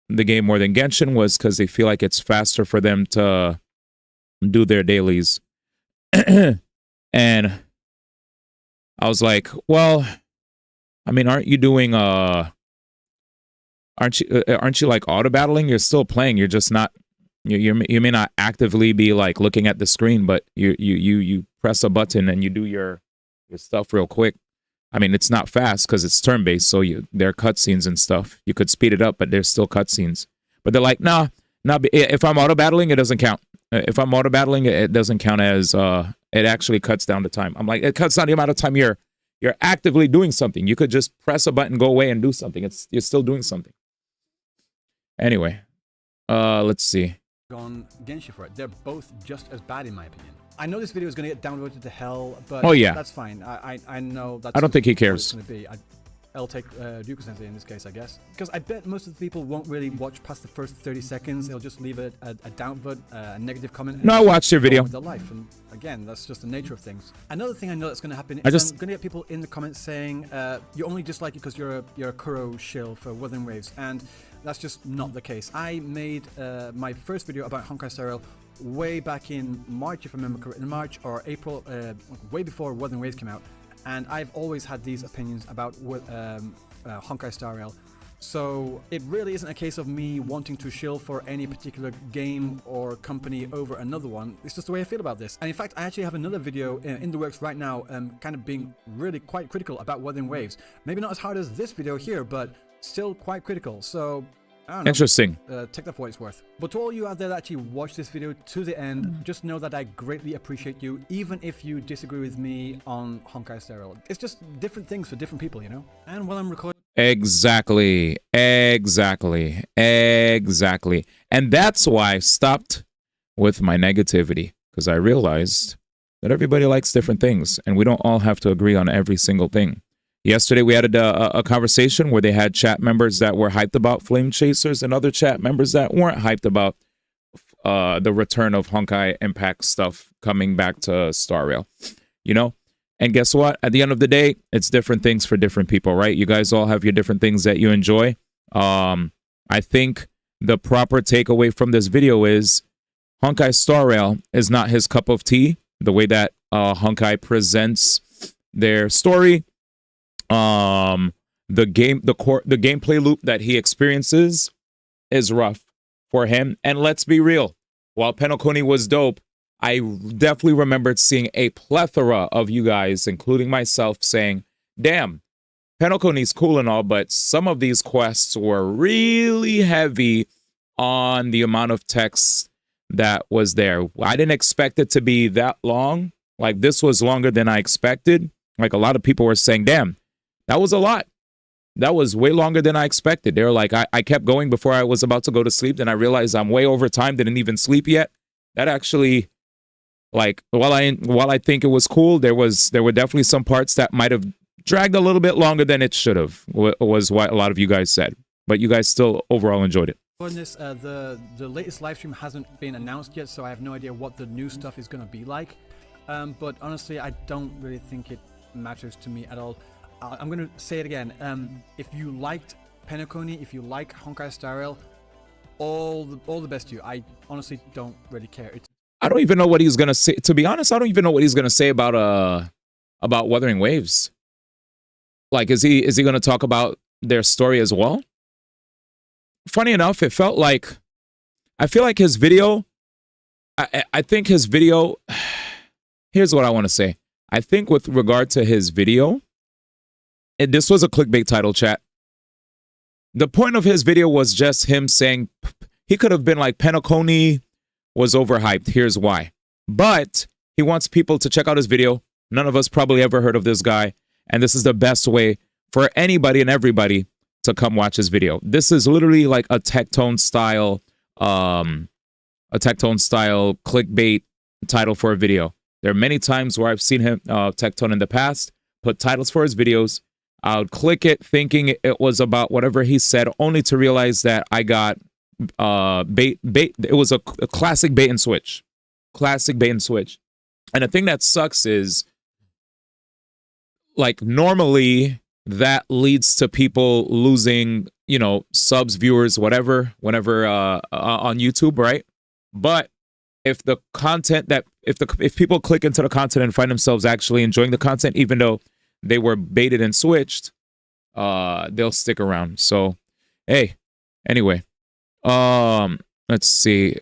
[SPEAKER 2] the game more than Genshin was because they feel like it's faster for them to do their dailies. And I was like, well, I mean, aren't you like auto battling? You're still playing. You're just not. You may not actively be like looking at the screen, but you press a button and you do your stuff real quick. I mean, it's not fast because it's turn-based, so there are cutscenes and stuff. You could speed it up, but there's still cutscenes. But they're like, nah, if I'm auto-battling, it doesn't count. If I'm auto-battling, it doesn't count as, it actually cuts down the time. I'm like, it cuts down the amount of time you're actively doing something. You could just press a button, go away, and do something. You're still doing something. Anyway, let's see.
[SPEAKER 3] On Genshin for it. They're both just as bad in my opinion. I know this video is going to get downvoted to hell, but that's fine. I know that's.
[SPEAKER 2] I don't think he cares.
[SPEAKER 3] It's going to be. I'll take Ryuko Sensei in this case, I guess, because I bet most of the people won't really watch past the first 30 seconds. They'll just leave it a downvote, a negative comment.
[SPEAKER 2] No, I watched your video.
[SPEAKER 3] With their life, and again, that's just the nature of things. Another thing I know that's going to happen is I'm going to get people in the comments saying you only dislike it because you're a Kuro shill for Wuthering Waves, and that's just not the case. I made my first video about Honkai Star Rail way back in March, if I remember correctly, in March or April, way before Wuthering Waves came out, and I've always had these opinions about Honkai Star Rail. So it really isn't a case of me wanting to shill for any particular game or company over another one. It's just the way I feel about this. And in fact, I actually have another video in the works right now, kind of being really quite critical about Wuthering Waves. Maybe not as hard as this video here, but still quite critical. So I don't know.
[SPEAKER 2] Interesting.
[SPEAKER 3] Take that for what it's worth. But to all you out there that actually watch this video to the end, just know that I greatly appreciate you, even if you disagree with me on Honkai Star Rail. It's just different things for different people, And while I'm recording...
[SPEAKER 2] Exactly. And that's why I stopped with my negativity, because I realized that everybody likes different things, and we don't all have to agree on every single thing. Yesterday, we had a conversation where they had chat members that were hyped about Flame Chasers and other chat members that weren't hyped about the return of Honkai Impact stuff coming back to Star Rail, And guess what? At the end of the day, it's different things for different people, right? You guys all have your different things that you enjoy. I think the proper takeaway from this video is Honkai Star Rail is not his cup of tea. The way that Honkai presents their story, the gameplay loop that he experiences is rough for him. And let's be real, while Penokuni was dope, I definitely remembered seeing a plethora of you guys, including myself, saying, damn, Penokuni's cool and all, but some of these quests were really heavy on the amount of text that was there. I didn't expect it to be that long. Like, this was longer than I expected. Like, a lot of people were saying, damn, that was a lot. That was way longer than I expected. They were like, I kept going before I was about to go to sleep. Then I realized I'm way over time, didn't even sleep yet. That actually, like, while I think it was cool, there were definitely some parts that might have dragged a little bit longer than it should have, was what a lot of you guys said. But you guys still overall enjoyed it.
[SPEAKER 3] On this, the latest live stream hasn't been announced yet, so I have no idea what the new stuff is going to be like. But honestly, I don't really think it matters to me at all. I'm going to say it again. If you liked Penacony, if you like Honkai Star Rail, all the best to you. I honestly don't really care.
[SPEAKER 2] I don't even know what he's going to say. To be honest, I don't even know what he's going to say about Wuthering Waves. Like, is he going to talk about their story as well? Funny enough, it felt like, I feel like his video, I think his video, here's what I want to say. I think with regard to his video, this was a clickbait title, chat. The point of his video was just him saying, he could have been like, Penacony was overhyped. Here's why. But he wants people to check out his video. None of us probably ever heard of this guy. And this is the best way for anybody and everybody to come watch his video. This is literally like a Tectone style clickbait title for a video. There are many times where I've seen him, Tectone in the past, put titles for his videos. I would click it thinking it was about whatever he said, only to realize that I got bait. It was a classic bait and switch. Classic bait and switch. And the thing that sucks is, like, normally that leads to people losing, you know, subs, viewers, whatever, whenever on YouTube, right? But if the content that if people click into the content and find themselves actually enjoying the content, even though they were baited and switched, they'll stick around. So, hey, anyway, let's see.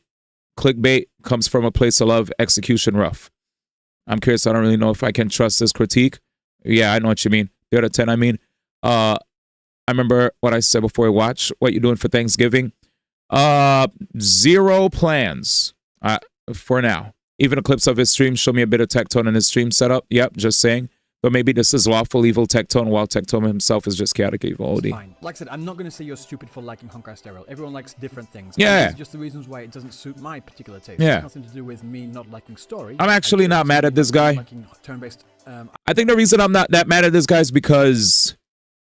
[SPEAKER 2] Clickbait comes from a place of love, execution rough. I'm curious. I don't really know if I can trust this critique. Yeah, I know what you mean. The other 10, I mean. I remember what I said before we watch. What you doing for Thanksgiving? Zero plans for now. Even a clips of his stream show me a bit of Tectone in his stream setup. Yep, just saying. But maybe this is lawful evil Tectone, while Tectone himself is just chaotic evil.
[SPEAKER 3] Fine. Like I said, I'm not going to say you're stupid for liking Honkai Star Rail. Everyone likes different things.
[SPEAKER 2] Yeah.
[SPEAKER 3] It's just the reasons why it doesn't suit my particular taste.
[SPEAKER 2] Yeah.
[SPEAKER 3] It's nothing to do with me not liking story.
[SPEAKER 2] I'm actually not mad at this guy.
[SPEAKER 3] Liking turn-based.
[SPEAKER 2] I think the reason I'm not that mad at this guy is because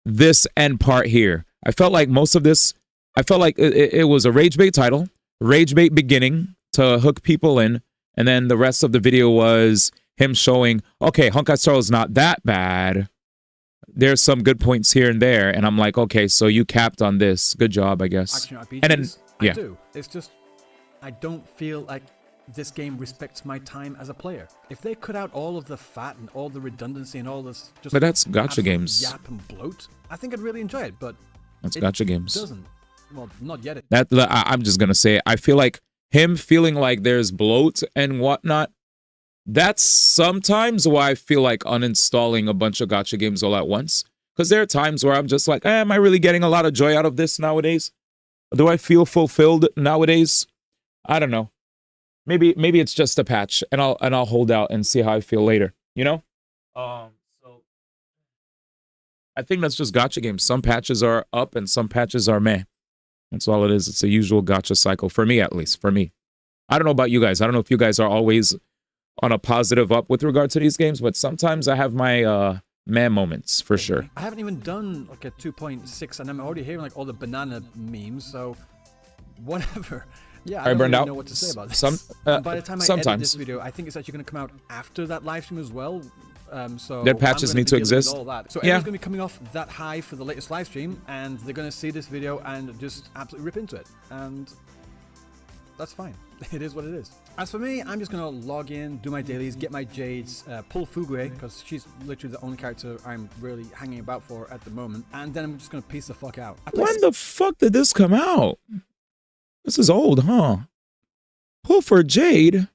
[SPEAKER 2] this end part here. I felt like most of this, I felt like it was a rage bait title, rage bait beginning to hook people in, and then the rest of the video was him showing, okay, Honkai Star Rail is not that bad. There's some good points here and there, and I'm like, okay, so you capped on this. Good job, I guess.
[SPEAKER 3] Action RPGs,
[SPEAKER 2] and then, yeah.
[SPEAKER 3] I do. It's just, I don't feel like this game respects my time as a player. If they cut out all of the fat and all the redundancy and all this, just
[SPEAKER 2] but that's gacha games.
[SPEAKER 3] Yap and bloat, I think I'd really enjoy it. But
[SPEAKER 2] that's gacha games.
[SPEAKER 3] Doesn't. Well, not yet.
[SPEAKER 2] I'm just gonna say, I feel like him feeling like there's bloat and whatnot. That's sometimes why I feel like uninstalling a bunch of gacha games all at once. Because there are times where I'm just like, am I really getting a lot of joy out of this nowadays? Do I feel fulfilled nowadays? I don't know. Maybe it's just a patch, and I'll hold out and see how I feel later. You know? So I think that's just gacha games. Some patches are up and some patches are meh. That's all it is. It's a usual gacha cycle for me, at least for me. I don't know about you guys. I don't know if you guys are always on a positive up with regard to these games, but sometimes I have my meh moments for sure.
[SPEAKER 3] I haven't even done like a 2.6, and I'm already hearing like all the banana memes. So whatever. Yeah, I don't really know what to say about this. By the time I edit this video, I think it's actually going to come out after that live stream as well. So
[SPEAKER 2] their patches need to exist.
[SPEAKER 3] All that. So everyone's going to be coming off that high for the latest live stream, and they're going to see this video and just absolutely rip into it. And that's fine. It is what it is. As for me, I'm just going to log in, do my dailies, get my Jades, pull Fugue, because she's literally the only character I'm really hanging about for at the moment. And then I'm just going to peace the fuck out.
[SPEAKER 2] When the fuck did this come out? This is old, huh? Pull for Jade?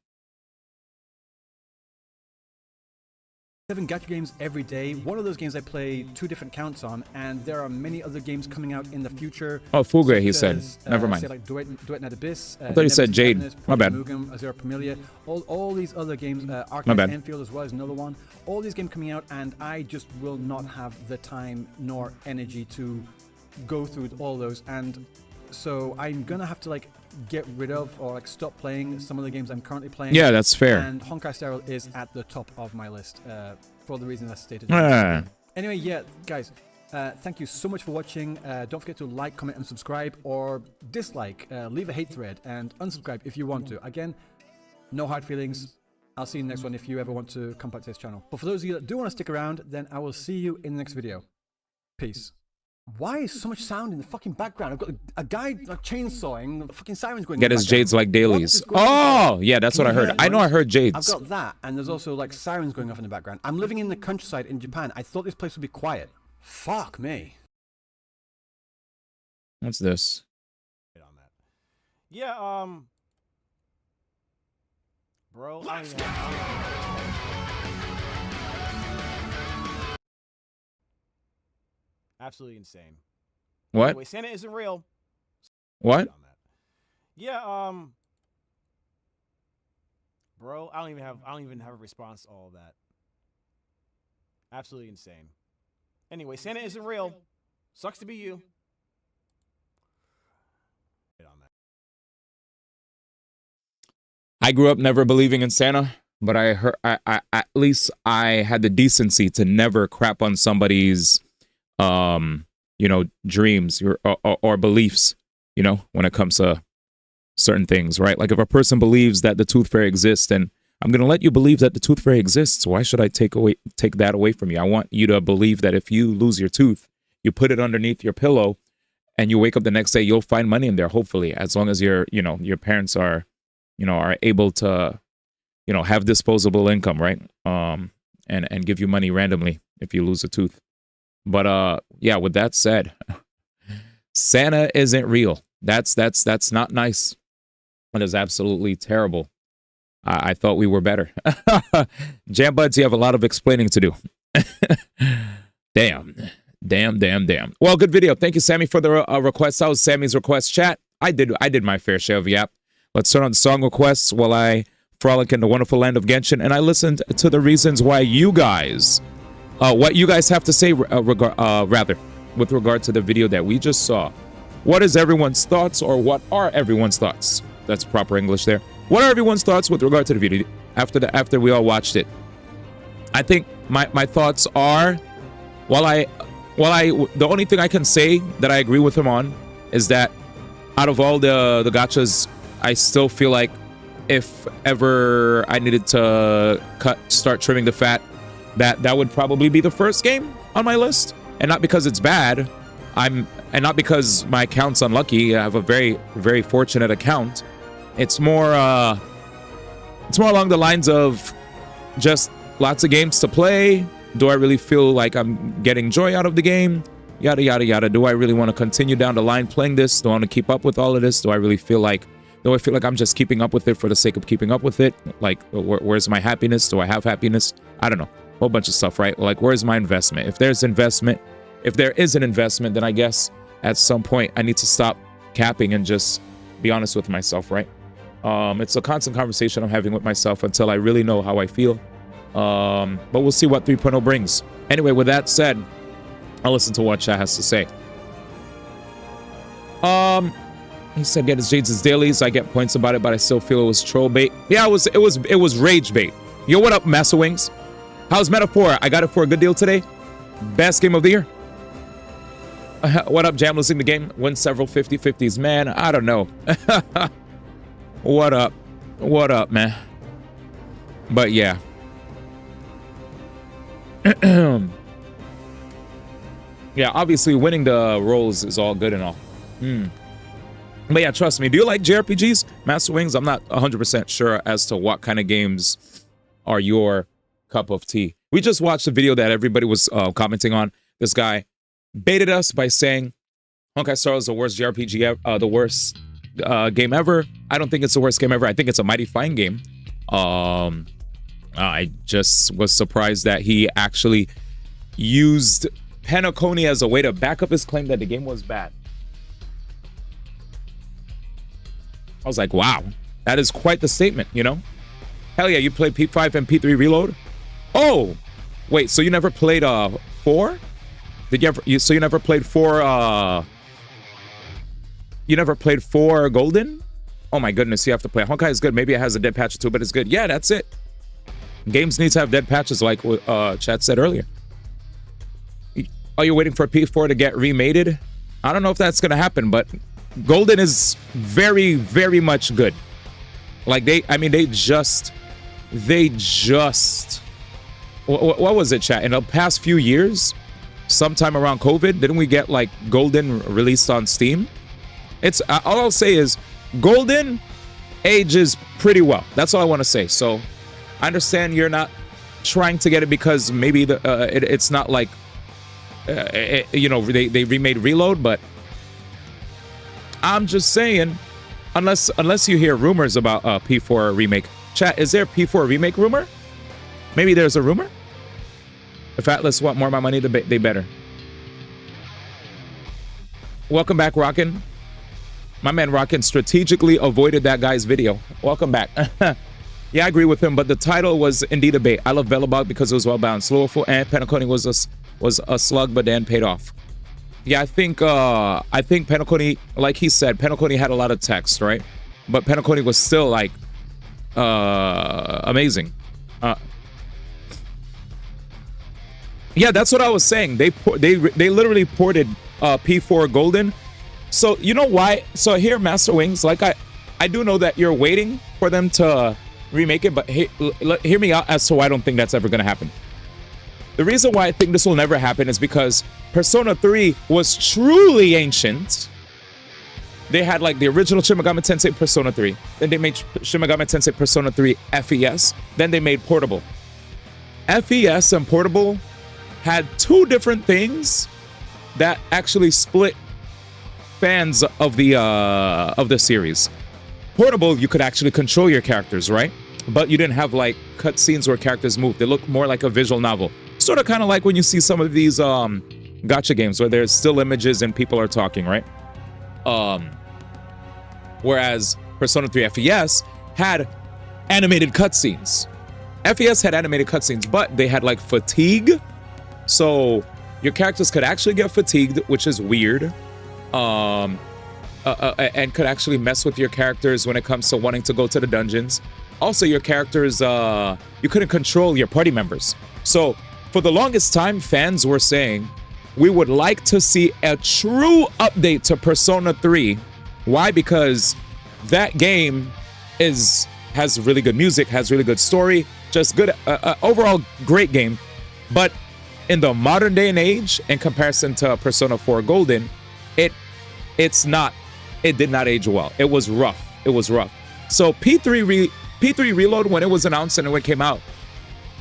[SPEAKER 3] 7 gacha games every day. One of those games I play 2 different counts on, and there are many other games coming out in the future.
[SPEAKER 2] Oh, Fugue, he
[SPEAKER 3] such
[SPEAKER 2] said.
[SPEAKER 3] as,
[SPEAKER 2] Never mind.
[SPEAKER 3] say like Duet Net Abyss.
[SPEAKER 2] I thought you said Jade. My bad.
[SPEAKER 3] Mugam, Azure Familia. All these other games.
[SPEAKER 2] My
[SPEAKER 3] Arcade
[SPEAKER 2] bad.
[SPEAKER 3] Enfield as well is another one. All these games coming out, and I just will not have the time nor energy to go through all those. And so I'm gonna have to like get rid of or like stop playing some of the games I'm currently playing.
[SPEAKER 2] Yeah, that's fair.
[SPEAKER 3] And Honkai Star Rail is at the top of my list for the reasons I stated.
[SPEAKER 2] Ah.
[SPEAKER 3] Anyway, yeah, guys, thank you so much for watching. Don't forget to like, comment, and subscribe, or dislike, leave a hate thread, and unsubscribe if you want to. Again, no hard feelings. I'll see you in the next one if you ever want to come back to this channel. But for those of you that do want to stick around, then I will see you in the next video. Peace. Why is so much sound in the fucking background? I've got a guy chainsawing, the fucking sirens going.
[SPEAKER 2] Get his Jades like dailies. Oh, yeah, that's what I heard. I know I heard
[SPEAKER 3] I've
[SPEAKER 2] Jades.
[SPEAKER 3] got that, and there's also like sirens going off in the background. I'm living in the countryside in Japan. I thought this place would be quiet. Fuck me.
[SPEAKER 2] What's this?
[SPEAKER 9] Yeah, bro. Absolutely insane.
[SPEAKER 2] What?
[SPEAKER 9] Anyway, Santa isn't real.
[SPEAKER 2] What?
[SPEAKER 9] Yeah, bro, I don't even have a response to all of that. Absolutely insane. Anyway, Santa isn't real. Sucks to be you.
[SPEAKER 2] I grew up never believing in Santa, but I heard I at least I had the decency to never crap on somebody's dreams or beliefs, when it comes to certain things, right? Like if a person believes that the tooth fairy exists, and I'm going to let you believe that the tooth fairy exists. Why should I take that away from you? I want you to believe that if you lose your tooth, you put it underneath your pillow and you wake up the next day, you'll find money in there, hopefully, as long as your parents are able to, have disposable income, right? And give you money randomly if you lose a tooth. But yeah, with that said, Santa isn't real. That's not nice. That is absolutely terrible. I thought we were better. Jam Buds, you have a lot of explaining to do. Damn. Well, good video. Thank you, Sammy, for the request. That was Sammy's request. Chat, I did my fair share of yap. Let's turn on song requests while I frolic in the wonderful land of Genshin, and I listened to the reasons why you guys, what you guys have to say, rather, with regard to the video that we just saw. What is everyone's thoughts, or what are everyone's thoughts? That's proper English there. What are everyone's thoughts with regard to the video after we all watched it? I think my thoughts are, the only thing I can say that I agree with him on is that out of all the gachas, I still feel like if ever I needed to start trimming the fat, that would probably be the first game on my list. And not because it's bad, and not because my account's unlucky. I have a very, very fortunate account. It's more along the lines of just lots of games to play. Do I really feel like I'm getting joy out of the game? Yada, yada, yada. Do I really want to continue down the line playing this? Do I want to keep up with all of this? Do I feel like I'm just keeping up with it for the sake of keeping up with it? Like, where's my happiness? Do I have happiness? I don't know. A whole bunch of stuff, right? Like, where's my investment? If there is an investment, then I guess at some point I need to stop capping and just be honest with myself, right? It's a constant conversation I'm having with myself until I really know how I feel. But we'll see what 3.0 brings. Anyway, with that said, I'll listen to what chat has to say. He said get his Jades' dailies. I get points about it, but I still feel it was troll bait. Yeah, it was rage bait. Yo, what up, Massa Wings? How's Metaphor? I got it for a good deal today. Best game of the year. What up, Jam? Listening to the game. Win several 50-50s. Man, I don't know. What up? What up, man? But yeah. Yeah, obviously winning the roles is all good and all. But yeah, trust me. Do you like JRPGs? Master Wings? I'm not 100% sure as to what kind of games are your cup of tea. We just watched a video that everybody was commenting on. This guy baited us by saying Honkai Star is the worst JRPG, the worst game ever. I don't think it's the worst game ever. I think it's a mighty fine game. I just was surprised that he actually used Penacony as a way to back up his claim that the game was bad. I was like, wow, that is quite the statement, you know? Hell yeah, you played P5 and P3 Reload? Oh, wait, so you never played 4? Did you ever, so you never played 4, you never played 4 Golden? Oh my goodness, you have to play. Honkai is good. Maybe it has a dead patch or two, but it's good. Yeah, that's it. Games need to have dead patches like Chat said earlier. Are you waiting for P4 to get remated? I don't know if that's going to happen, but Golden is very, very much good. Like they just, what was it, chat? In the past few years, sometime around COVID, didn't we get like Golden released on Steam? It's, all I'll say is Golden ages pretty well. That's all I want to say. So I understand you're not trying to get it because maybe it's not like, you know, they remade Reload, but I'm just saying, unless you hear rumors about P4 remake. Chat, is there a P4 remake rumor? Maybe there's a rumor? If Atlas want more of my money, they better. Welcome back, Rockin'. My man Rockin' strategically avoided that guy's video. Welcome back. Yeah, I agree with him, but the title was indeed a bait. I love Velobog because it was well balanced. Slowful and Penacony was a slug, but then paid off. Yeah, I think Penacony, like he said, Penacony had a lot of text, right? But Penacony was still like amazing. Yeah, that's what I was saying. They literally ported P4 Golden. So you know why? So here, Master Wings, like I do know that you're waiting for them to remake it, but hear me out as to why I don't think that's ever going to happen. The reason why I think this will never happen is because Persona 3 was truly ancient. They had like the original Shin Megami Tensei Persona 3. Then they made Shin Megami Tensei Persona 3 FES. Then they made Portable. FES and Portable had two different things that actually split fans of the series. Portable, you could actually control your characters, right? But you didn't have like cutscenes where characters move. They look more like a visual novel. Sort of kind of like when you see some of these gacha games where there's still images and people are talking, right? Whereas Persona 3 FES had animated cutscenes. FES had animated cutscenes, but they had like fatigue. So your characters could actually get fatigued, which is weird. And could actually mess with your characters when it comes to wanting to go to the dungeons. Also, your characters, you couldn't control your party members. So for the longest time, fans were saying, we would like to see a true update to Persona 3. Why? Because that game has really good music, has really good story, just good, overall great game. But in the modern day and age, in comparison to Persona 4 Golden, it did not age well. It was rough. It was rough. So P3 Reload, when it was announced and when it came out,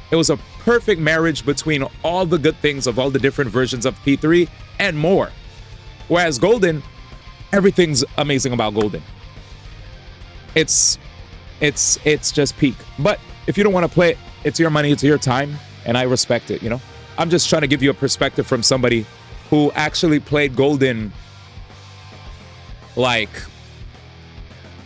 [SPEAKER 2] it was a perfect marriage between all the good things of all the different versions of P3 and more. Whereas Golden, everything's amazing about Golden. It's just peak. But if you don't want to play it, it's your money, it's your time, and I respect it, you know? I'm just trying to give you a perspective from somebody who actually played Golden like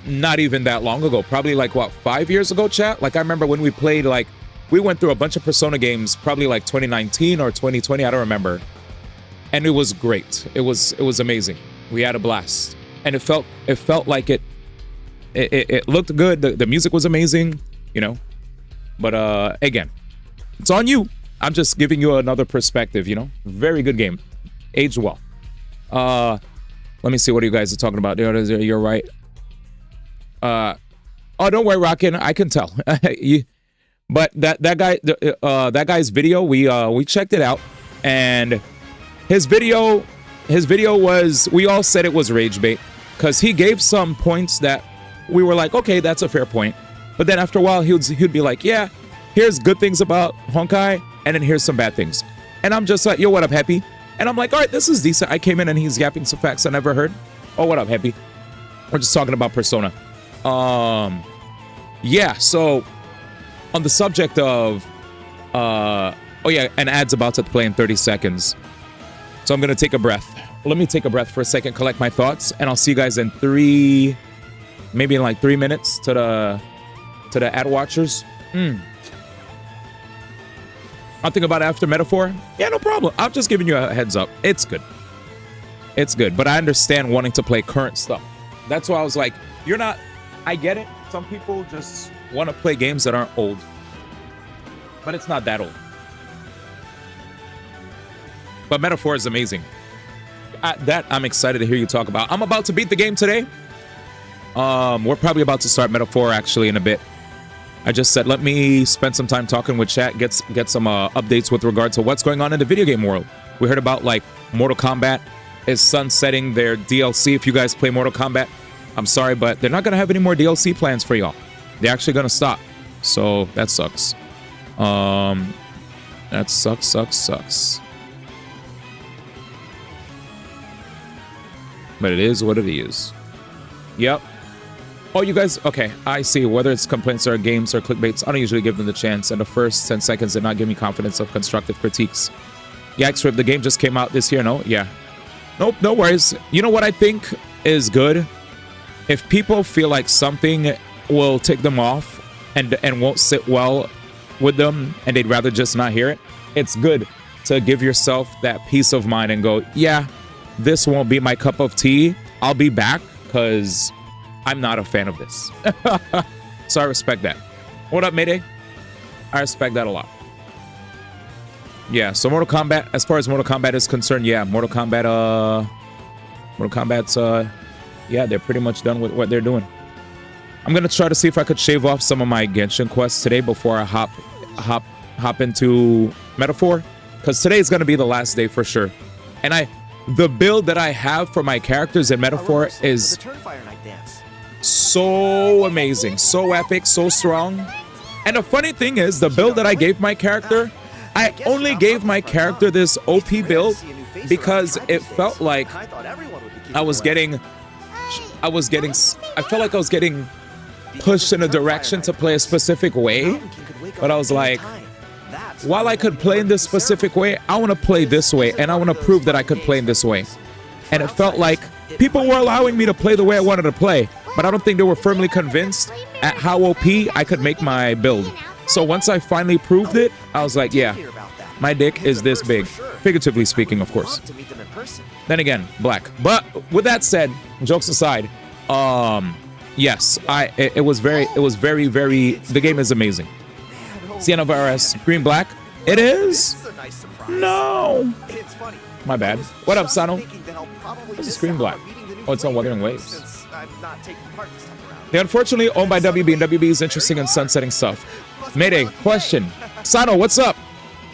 [SPEAKER 2] not even that long ago, probably like what, 5 years ago, chat? Like I remember when we played, like we went through a bunch of Persona games, probably like 2019 or 2020, I don't remember, and it was great. It was amazing. We had a blast, and it felt like it looked good. The music was amazing, you know. But again, it's on you. I'm just giving you another perspective, you know. Very good game, aged well. Let me see what you guys are talking about. You're right. Oh, don't worry, Rockin'. I can tell. But that guy's video, we checked it out, and his video was, we all said it was rage bait because he gave some points that we were like, okay, that's a fair point. But then after a while, he'd be like, yeah, here's good things about Honkai, and then here's some bad things. And I'm just like, yo, what up, Happy? And I'm like, all right, this is decent. I came in and he's yapping some facts I never heard. Oh, what up, Happy? We're just talking about Persona. Yeah, so on the subject of, oh yeah, an ad's about to play in 30 seconds. So I'm gonna take a breath. Let me take a breath for a second, collect my thoughts, and I'll see you guys in maybe in like 3 minutes to the ad watchers. I'll think about it after Metaphor. Yeah, no problem. I'm just giving you a heads up. It's good. It's good, but I understand wanting to play current stuff. That's why I was like, you're not, I get it. Some people just want to play games that aren't old, but it's not that old. But Metaphor is amazing. That I'm excited to hear you talk about. I'm about to beat the game today. We're probably about to start Metaphor actually in a bit. I just said, let me spend some time talking with chat, get some updates with regard to what's going on in the video game world. We heard about like Mortal Kombat is sunsetting their DLC. If you guys play Mortal Kombat, I'm sorry, but they're not going to have any more DLC plans for y'all. They're actually going to stop. So that sucks. That sucks. But it is what it is. Yep. Oh, you guys, okay, I see. Whether it's complaints or games or clickbaits, I don't usually give them the chance, and the first 10 seconds did not give me confidence of constructive critiques. Yikes, Rip, the game just came out this year, no? Yeah. Nope, no worries. You know what I think is good? If people feel like something will take them off and won't sit well with them, and they'd rather just not hear it, it's good to give yourself that peace of mind and go, yeah, this won't be my cup of tea. I'll be back, because I'm not a fan of this. So I respect that. What up, Mayday? I respect that a lot. Yeah, so Mortal Kombat, as far as Mortal Kombat is concerned, yeah, Mortal Kombat's, yeah, they're pretty much done with what they're doing. I'm going to try to see if I could shave off some of my Genshin quests today before I hop into Metaphor, because today is going to be the last day for sure. And the build that I have for my characters in Metaphor is so amazing, so epic, so strong. And the funny thing is, the build that I gave my character, I only gave my character this OP build because it felt like I felt like I was getting pushed in a direction to play a specific way. But I was like, while I could play in this specific way, I want to play this way, and I want to prove that I could play in this way. And it felt like people were allowing me to play the way I wanted to play, but I don't think they were firmly convinced at how OP I could make my build. So once I finally proved it, I was like, yeah, my dick is this big. Figuratively speaking, of course. Then again, black. But with that said, jokes aside, yes, it was very, the game is amazing. Sienna of RS, green black. It is? No. My bad. What up, Sano? What's a screen black? Oh, it's on Wuthering Waves. They unfortunately owned by WB, and WB is interesting in sunsetting stuff. Mayday, question. Sano, what's up?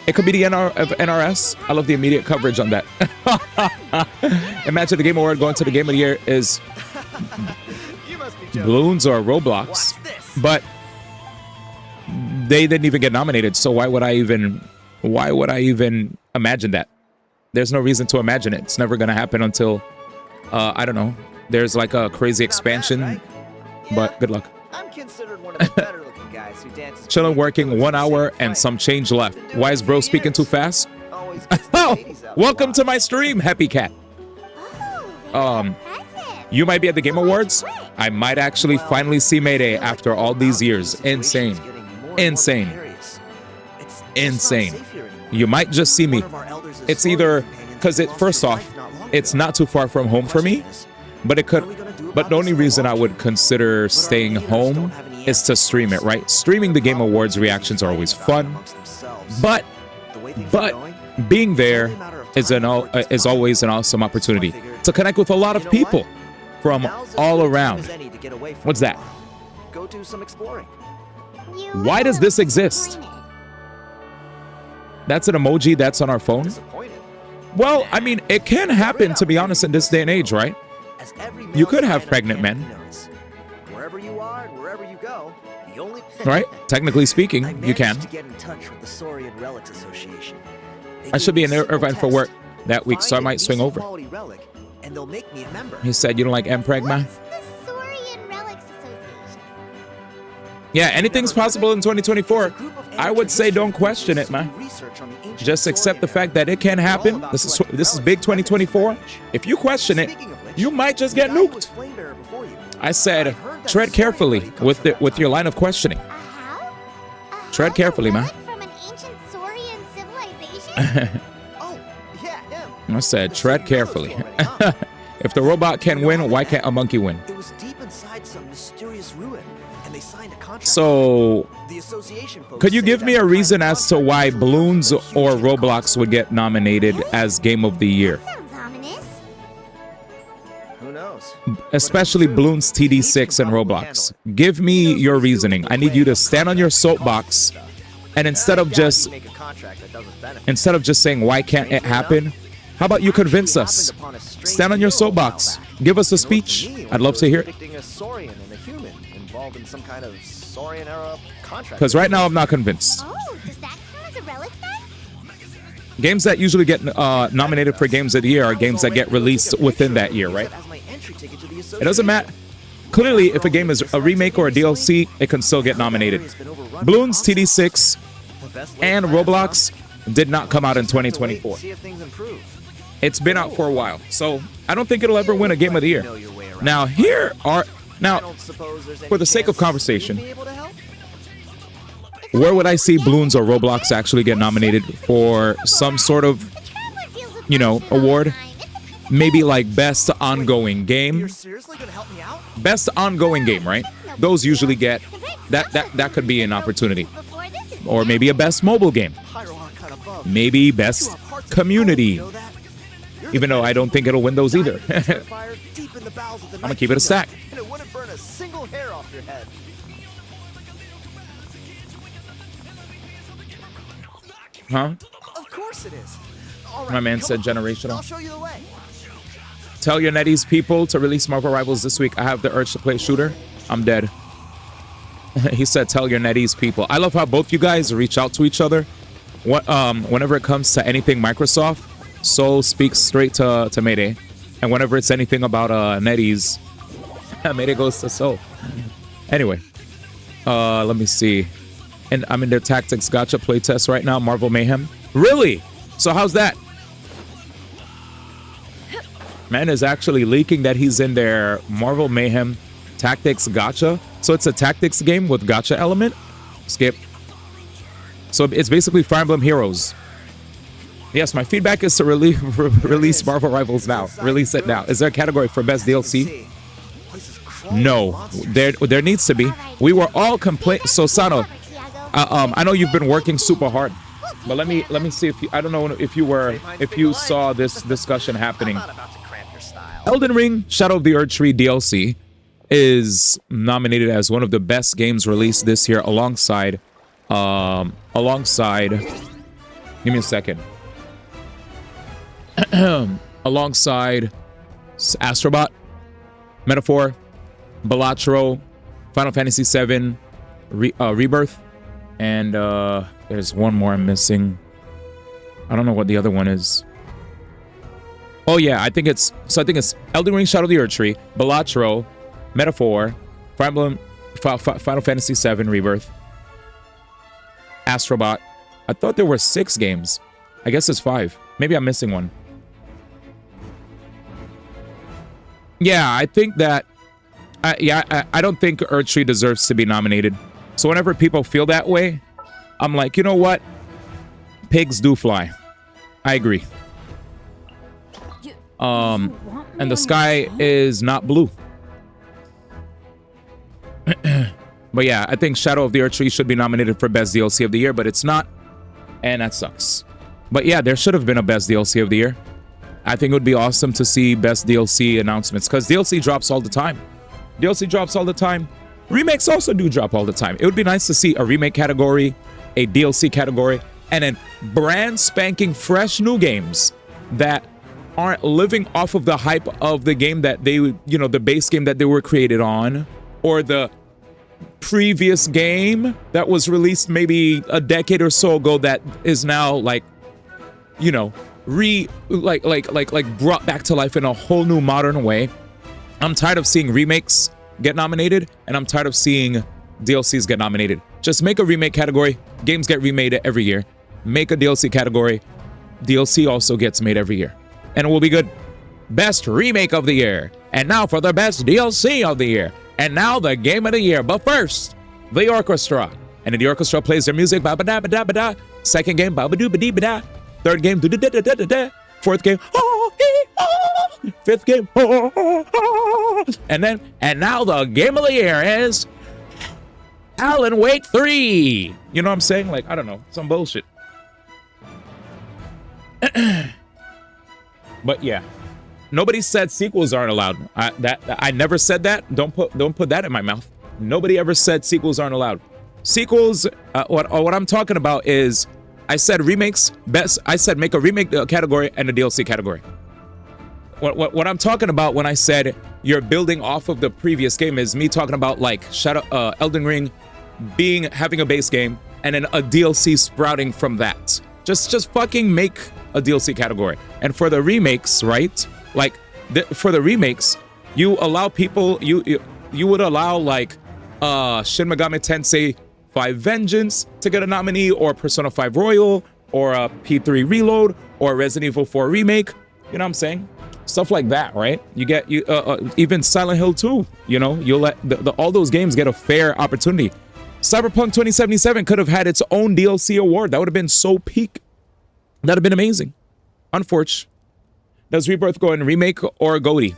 [SPEAKER 2] It could be the NRS. I love the immediate coverage on that. Imagine the Game Award going to the Game of the Year is Bloons or Roblox. But they didn't even get nominated, so why would I even imagine that? There's no reason to imagine it. It's never gonna happen until I don't know, there's like a crazy expansion, but good luck.
[SPEAKER 10] I'm considered one of the better looking guys who dances.
[SPEAKER 2] Chilling, working 1 hour and some change left. Why is bro speaking too fast? Oh, welcome to my stream, Happy Cat. You might be at the Game Awards. I might actually finally see Mayday after all these years. Insane. You might just see me. It's either because first off, it's not too far from home for me, but the only reason I would consider staying home is to stream it, right? Streaming the Game Awards reactions are always fun, but being there is always an awesome opportunity to connect with a lot of people from all around. What's that?
[SPEAKER 10] Go do some exploring.
[SPEAKER 2] Why does this exist? That's an emoji that's on our phone? Well, I mean, it can happen, to be honest, in this day and age, right? You could have pregnant men.
[SPEAKER 10] Wherever you are and wherever you go, the only
[SPEAKER 2] right? Technically speaking, you can.
[SPEAKER 10] to get in touch with the Saurian Relics Association.
[SPEAKER 2] I should be in Irvine for work that week, so I might swing over.
[SPEAKER 10] Relic, and they'll make me a member.
[SPEAKER 2] He said, you don't like Mpreg, man?
[SPEAKER 1] What's the Saurian Relics Association?
[SPEAKER 2] Yeah, anything's possible in 2024. I would say don't question it, man. Just accept the fact that it can happen. This is big 2024. If you question it, you might just get nuked. I said, tread carefully with your line of questioning. Tread carefully, man.
[SPEAKER 4] From an ancient Saurian civilization?
[SPEAKER 10] Oh, yeah, him.
[SPEAKER 2] I said, tread carefully. If the robot can win, why can't a monkey win?
[SPEAKER 10] It was deep inside some mysterious ruin, and they signed a contract.
[SPEAKER 2] So,
[SPEAKER 10] The association folks
[SPEAKER 2] could you
[SPEAKER 10] say
[SPEAKER 2] give
[SPEAKER 10] that
[SPEAKER 2] me a
[SPEAKER 10] the
[SPEAKER 2] reason
[SPEAKER 10] private
[SPEAKER 2] as to why
[SPEAKER 10] contract
[SPEAKER 2] Bloons
[SPEAKER 10] was a
[SPEAKER 2] or
[SPEAKER 10] huge
[SPEAKER 2] Roblox
[SPEAKER 10] cost.
[SPEAKER 2] would get nominated as Game of the Year?
[SPEAKER 4] Sounds ominous.
[SPEAKER 10] Who knows?
[SPEAKER 2] Especially Bloons TD6 and Roblox. Give me your reasoning. I need you to stand on your soapbox and instead of just saying why can't it happen, how about you convince us? Stand on your soapbox. Give us a speech. I'd love to hear it. Because right now I'm not convinced.
[SPEAKER 4] Oh, does that count as a relic then?
[SPEAKER 2] Games that usually get nominated for Games of the Year are games that get released within that year, right? It doesn't matter. Clearly, if a game is a remake or a DLC, it can still get nominated. Bloons TD6 and Roblox did not come out in 2024. It's been out for a while, so I don't think it'll ever win a Game of the Year. Now, for the sake of conversation, where would I see Bloons or Roblox actually get nominated for some sort of, award? Maybe like Best Ongoing Game. Best Ongoing Game, right? Those usually get, that could be an opportunity. Or maybe a Best Mobile Game. Maybe Best Community. Even though I don't think it'll win those either. I'm gonna keep it a stack. Huh?
[SPEAKER 10] Of course it is.
[SPEAKER 2] My man said generational.
[SPEAKER 10] I'll show you the way.
[SPEAKER 2] Tell your NetEase people to release Marvel Rivals this week. I have the urge to play shooter. I'm dead. He said, tell your NetEase people. I love how both you guys reach out to each other. Whenever it comes to anything Microsoft, Soul speaks straight to Mayday. And whenever it's anything about NetEase, Mayday goes to Soul. Anyway, let me see. And I'm in their Tactics Gacha playtest right now, Marvel Mayhem. Really? So how's that? Man is actually leaking that he's in their Marvel Mayhem Tactics Gacha. So it's a tactics game with gacha element. Skip. So it's basically Fire Emblem Heroes. Yes, my feedback is to release Marvel Rivals now. Release it now. Is there a category for best DLC? No, there needs to be. We were all So Sano, I know you've been working super hard, but let me see if I don't know if you saw this discussion happening. Elden Ring Shadow of the Erdtree DLC is nominated as one of the best games released this year alongside give me a second. Alongside Astrobot, Metaphor, Balatro, Final Fantasy VII, Rebirth, and there's one more I'm missing. I don't know what the other one is. Oh yeah, I think it's Elden Ring Shadow of the Erdtree, Balatro, Metaphor, Final Fantasy VII Rebirth, Astrobot. I thought there were 6 games. I guess it's 5. Maybe I'm missing one. Yeah, I think that I don't think Erdtree deserves to be nominated. So whenever people feel that way, I'm like, you know what? Pigs do fly. I agree. And the sky is not blue. But yeah, I think Shadow of the Erdtree should be nominated for Best DLC of the Year, but it's not. And that sucks. But yeah, there should have been a Best DLC of the Year. I think it would be awesome to see Best DLC announcements, because DLC drops all the time. DLC drops all the time. Remakes also do drop all the time. It would be nice to see a remake category, a DLC category, and then brand spanking fresh new games that aren't living off of the hype of the game that they, the base game that they were created on, or the previous game that was released maybe a decade or so ago that is now like, brought back to life in a whole new modern way. I'm tired of seeing remakes get nominated, and I'm tired of seeing DLCs get nominated. Just make a remake category. Games get remade every year. Make a DLC category. DLC also gets made every year. And it will be good. Best remake of the year. And now for the best DLC of the year. And now the game of the year. But first, the orchestra. And then the orchestra plays their music. Ba ba da ba da ba da. Second game. Ba ba doo ba dee ba da. Third game. Do da da da da da. Fourth game. Fifth game. And now the game of the year is Alan Wake 3. You know what I'm saying? Like, I don't know. Some bullshit. But yeah. Nobody said sequels aren't allowed. I never said that. Don't put that in my mouth. Nobody ever said sequels aren't allowed. Sequels, what I'm talking about is, I said remakes best. I said make a remake category and a DLC category. What I'm talking about when I said you're building off of the previous game is me talking about like Elden Ring having a base game and then a DLC sprouting from that. Just fucking make a DLC category. And for the remakes, right? Like for the remakes, you allow people, you would allow like Shin Megami Tensei 5 Vengeance to get a nominee, or Persona 5 Royal, or a P3 Reload, or Resident Evil 4 Remake. You know what I'm saying? Stuff like that, right? You get even Silent Hill 2. You know, you'll let all those games get a fair opportunity. Cyberpunk 2077 could have had its own DLC award. That would have been so peak. That'd have been amazing. Unfortunately. Does Rebirth go in remake or GOTY?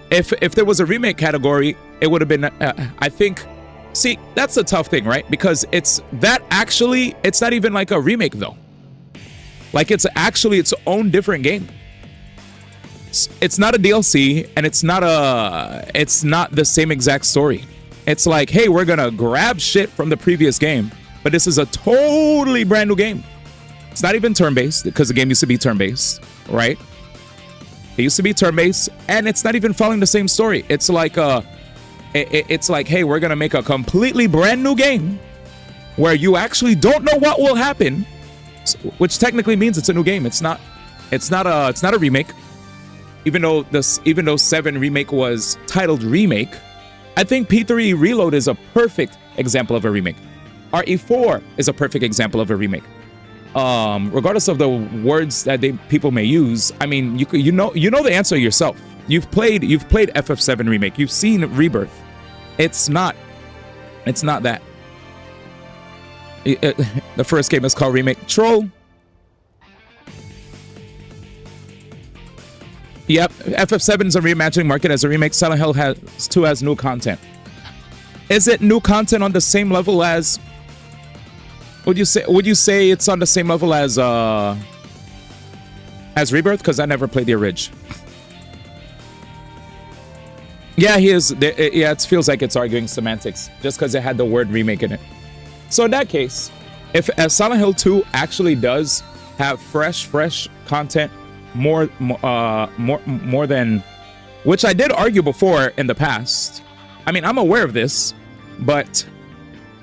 [SPEAKER 2] If there was a remake category, it would have been, I think, see, that's the tough thing, right? Because it's not even like a remake though. Like it's actually its own different game. It's not a DLC, and it's not the same exact story. It's like, hey, we're gonna grab shit from the previous game, but this is a totally brand new game. It's not even turn-based, because the game used to be turn-based, right? It used to be turn-based, and it's not even following the same story. It's like hey, we're gonna make a completely brand new game where you actually don't know what will happen, which technically means it's a new game. It's not a remake. Even though 7 Remake was titled Remake, I think P3 Reload is a perfect example of a remake. RE4 is a perfect example of a remake. Regardless of the words that people may use, I mean, you know the answer yourself. You've played FF7 Remake. You've seen Rebirth. It's not that. The first game is called Remake. Troll. Yep, FF7 is a reimagining market as a remake. Silent Hill 2 has new content. Is it new content on the same level as? Would you say it's on the same level as Rebirth? Because I never played the orig. Yeah, he is. Yeah, it feels like it's arguing semantics just because it had the word remake in it. So in that case, if Silent Hill 2 actually does have fresh content, more than, which I did argue before in the past. I mean, I'm aware of this, but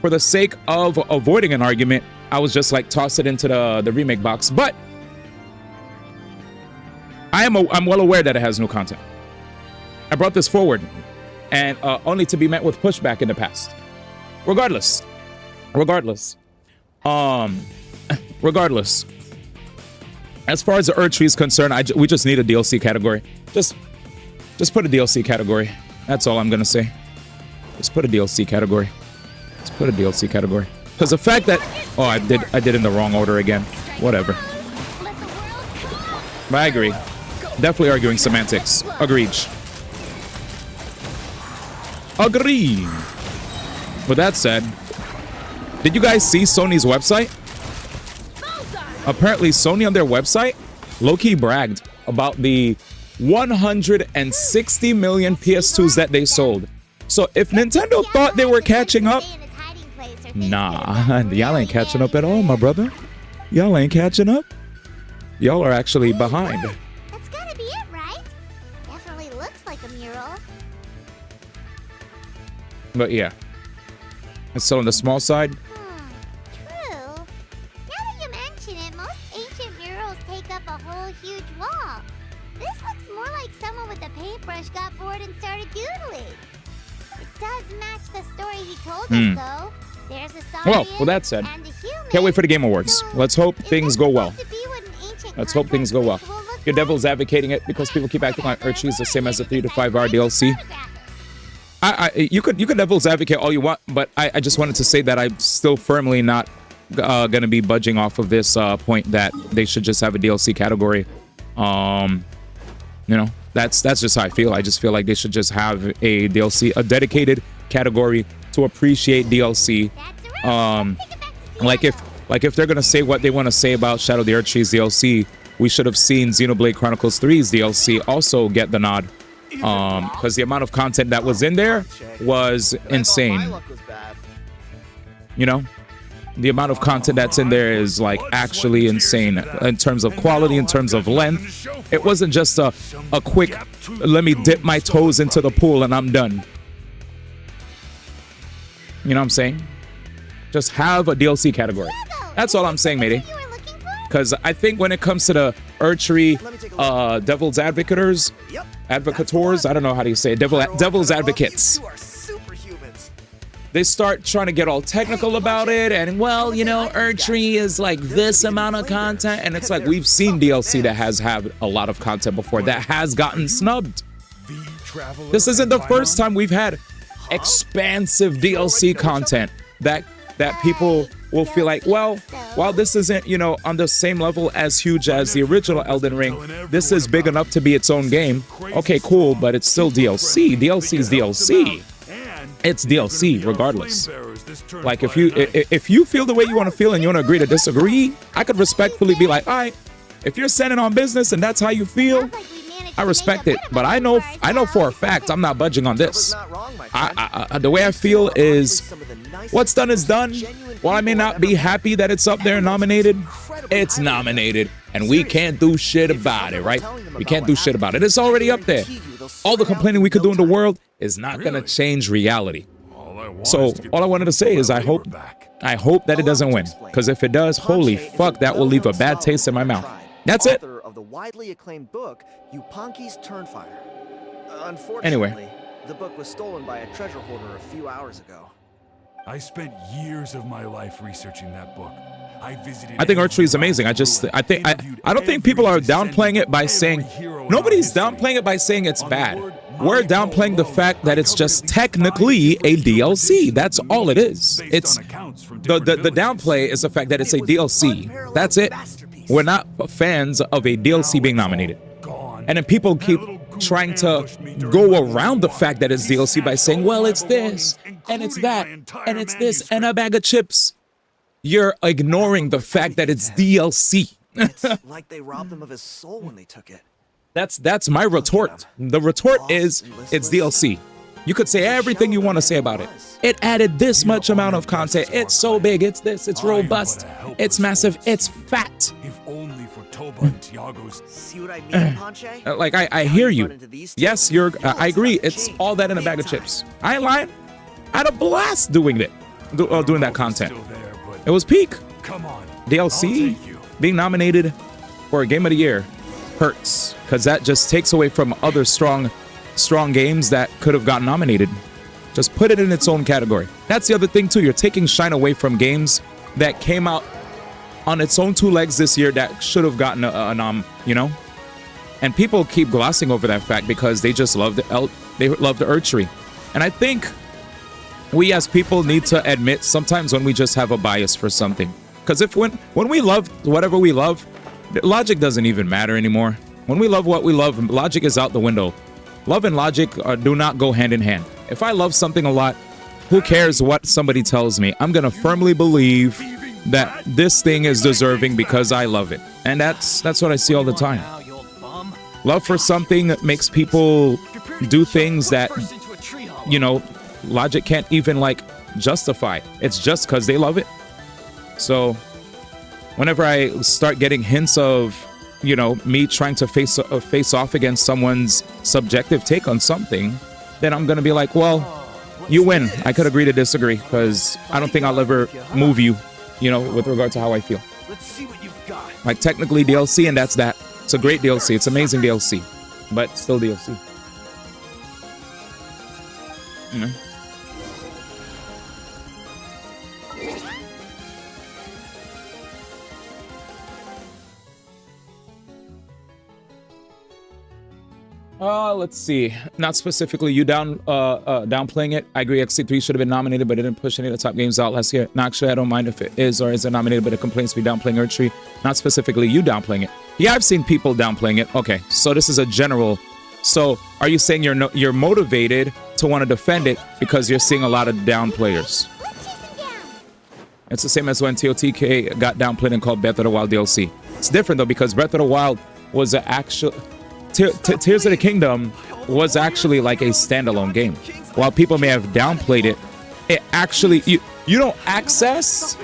[SPEAKER 2] for the sake of avoiding an argument, I was just like toss it into the remake box. But I'm well aware that it has new content. I brought this forward, and only to be met with pushback in the past. Regardless. As far as the Earth Tree is concerned, we just need a DLC category. Just put a DLC category. That's all I'm gonna say. Just put a DLC category. Because the fact that I did in the wrong order again. Whatever. But I agree. Definitely arguing semantics. Agreed. With that said, did you guys see Sony's website? Apparently, Sony on their website low-key bragged about the 160 million PS2s that they sold. So if Nintendo thought they were catching up, nah, y'all ain't catching up at all, my brother. Y'all ain't catching up. Y'all are actually behind.
[SPEAKER 11] That's gotta be it, right? Definitely looks like a mural.
[SPEAKER 2] But yeah, it's still on the small side.
[SPEAKER 11] Huge wall. This looks more like someone with a paintbrush got bored and started doodling. It does match the story he told us, though. There's a
[SPEAKER 2] Well, with that said,
[SPEAKER 11] and a human.
[SPEAKER 2] can't wait for the Game Awards. Let's hope things go well. Let's hope things go well. Your devil's advocating it because people keep acting like Urchi is the same as a 3 to 5 hour DLC. You could devil's advocate all you want, but I just wanted to say that I'm still firmly not gonna be budging off of this point that they should just have a DLC category. You know, that's just how I feel. I just feel like they should just have a DLC, a dedicated category to appreciate DLC. Like if they're gonna say what they want to say about Shadow of the Earthtree DLC, we should have seen Xenoblade Chronicles 3's DLC also get the nod. Because the amount of content that was in there was insane. You know, the amount of content that's in there is like actually insane in terms of quality, in terms of length. It wasn't just a quick, let me dip my toes into the pool and I'm done. You know what I'm saying? Just have a DLC category. That's all I'm saying, matey. Because I think when it comes to the Earthtree devil's advocators, I don't know how do you say it, devil's advocates. They start trying to get all technical about it, and well, you know, Earthtree is like this amount of content, and it's like we've seen DLC that has had a lot of content before that has gotten snubbed. This isn't the first time we've had expansive DLC content that people will feel like, well, while this isn't, you know, on the same level as huge as the original Elden Ring, this is big enough to be its own game. Okay, cool, but it's still DLC. DLC is DLC. It's DLC regardless. Like if you feel the way you want to feel and you want to agree to disagree, I could respectfully be like, all right, if you're standing on business and that's how you feel, I respect it. But I know for a fact I'm not budging on this. The way I feel is what's done is done. While I may not be happy that it's up there and nominated, it's nominated. And we can't do shit about it, right? We can't do shit about it. It's already up there. All the complaining we could do in the world is not going to change reality. So all I wanted to say is I hope that it doesn't win. Because if it does, holy fuck, that will leave a bad taste in my mouth. That's it.
[SPEAKER 10] Of the widely acclaimed book, Yupanqui's Turnfire. Unfortunately,
[SPEAKER 2] anyway,
[SPEAKER 10] the book was stolen by a treasure hoarder a few hours ago.
[SPEAKER 8] I spent years of my life researching that book. I
[SPEAKER 2] think Earthtree is amazing. I don't think people are downplaying it by saying, nobody's downplaying it by saying it's bad. We're downplaying the fact that it's just technically a DLC. That's all it is. It's the downplay is the fact that it's a DLC. That's it. We're not fans of a DLC being nominated. And then people keep trying to go around the fact that it's DLC by saying, well, it's this, and it's that, and it's this, and a bag of chips. You're ignoring the fact that it's DLC.
[SPEAKER 10] It's like they robbed him of his soul when they took it.
[SPEAKER 2] That's my retort. The retort is it's DLC. You could say everything you want to say about it. It added this much amount of content. It's so big. It's this. It's robust. It's massive. It's fat.
[SPEAKER 8] If only for Toba and Tiago's.
[SPEAKER 10] See what I mean, Ponche?
[SPEAKER 2] Like I hear you. Yes, I agree. It's all that in a bag of chips. I ain't lying. I had a blast doing that content. It was peak.
[SPEAKER 8] Come on.
[SPEAKER 2] DLC being nominated for a Game of the Year hurts because that just takes away from other strong games that could have gotten nominated. Just put it in its own category. That's the other thing too. You're taking shine away from games that came out on its own two legs this year that should have gotten a nom, you know? And people keep glossing over that fact because they just love the Earthtree. And I think we as people need to admit sometimes when we just have a bias for something. Because when we love whatever we love, logic doesn't even matter anymore. When we love what we love, logic is out the window. Love and logic do not go hand in hand. If I love something a lot, who cares what somebody tells me? I'm going to firmly believe that this thing is deserving because I love it. And that's what I see all the time. Love for something makes people do things that, you know, logic can't even like justify. It's just because they love it. So whenever I start getting hints of, you know, me trying to face off against someone's subjective take on something, then I'm gonna be like, well, you win. I could agree to disagree because I don't think I'll ever move you, you know, with regard to how I feel.
[SPEAKER 10] Let's see what you've got.
[SPEAKER 2] Like technically DLC, and that's that. It's a great DLC. It's amazing DLC, but still DLC. You know. Let's see. Not specifically you downplaying it. I agree XC3 should have been nominated, but it didn't push any of the top games out last year. No, actually, I don't mind if it is or isn't nominated, but it complains to be downplaying Erdtree. Not specifically you downplaying it. Yeah, I've seen people downplaying it. Okay, so this is a general. So are you saying you're motivated to want to defend it because you're seeing a lot of down players? It's the same as when TOTK got downplayed and called Breath of the Wild DLC. It's different though because Breath of the Wild was an actual... Tears of the Kingdom was actually like a standalone game. While people may have downplayed it, it actually you don't access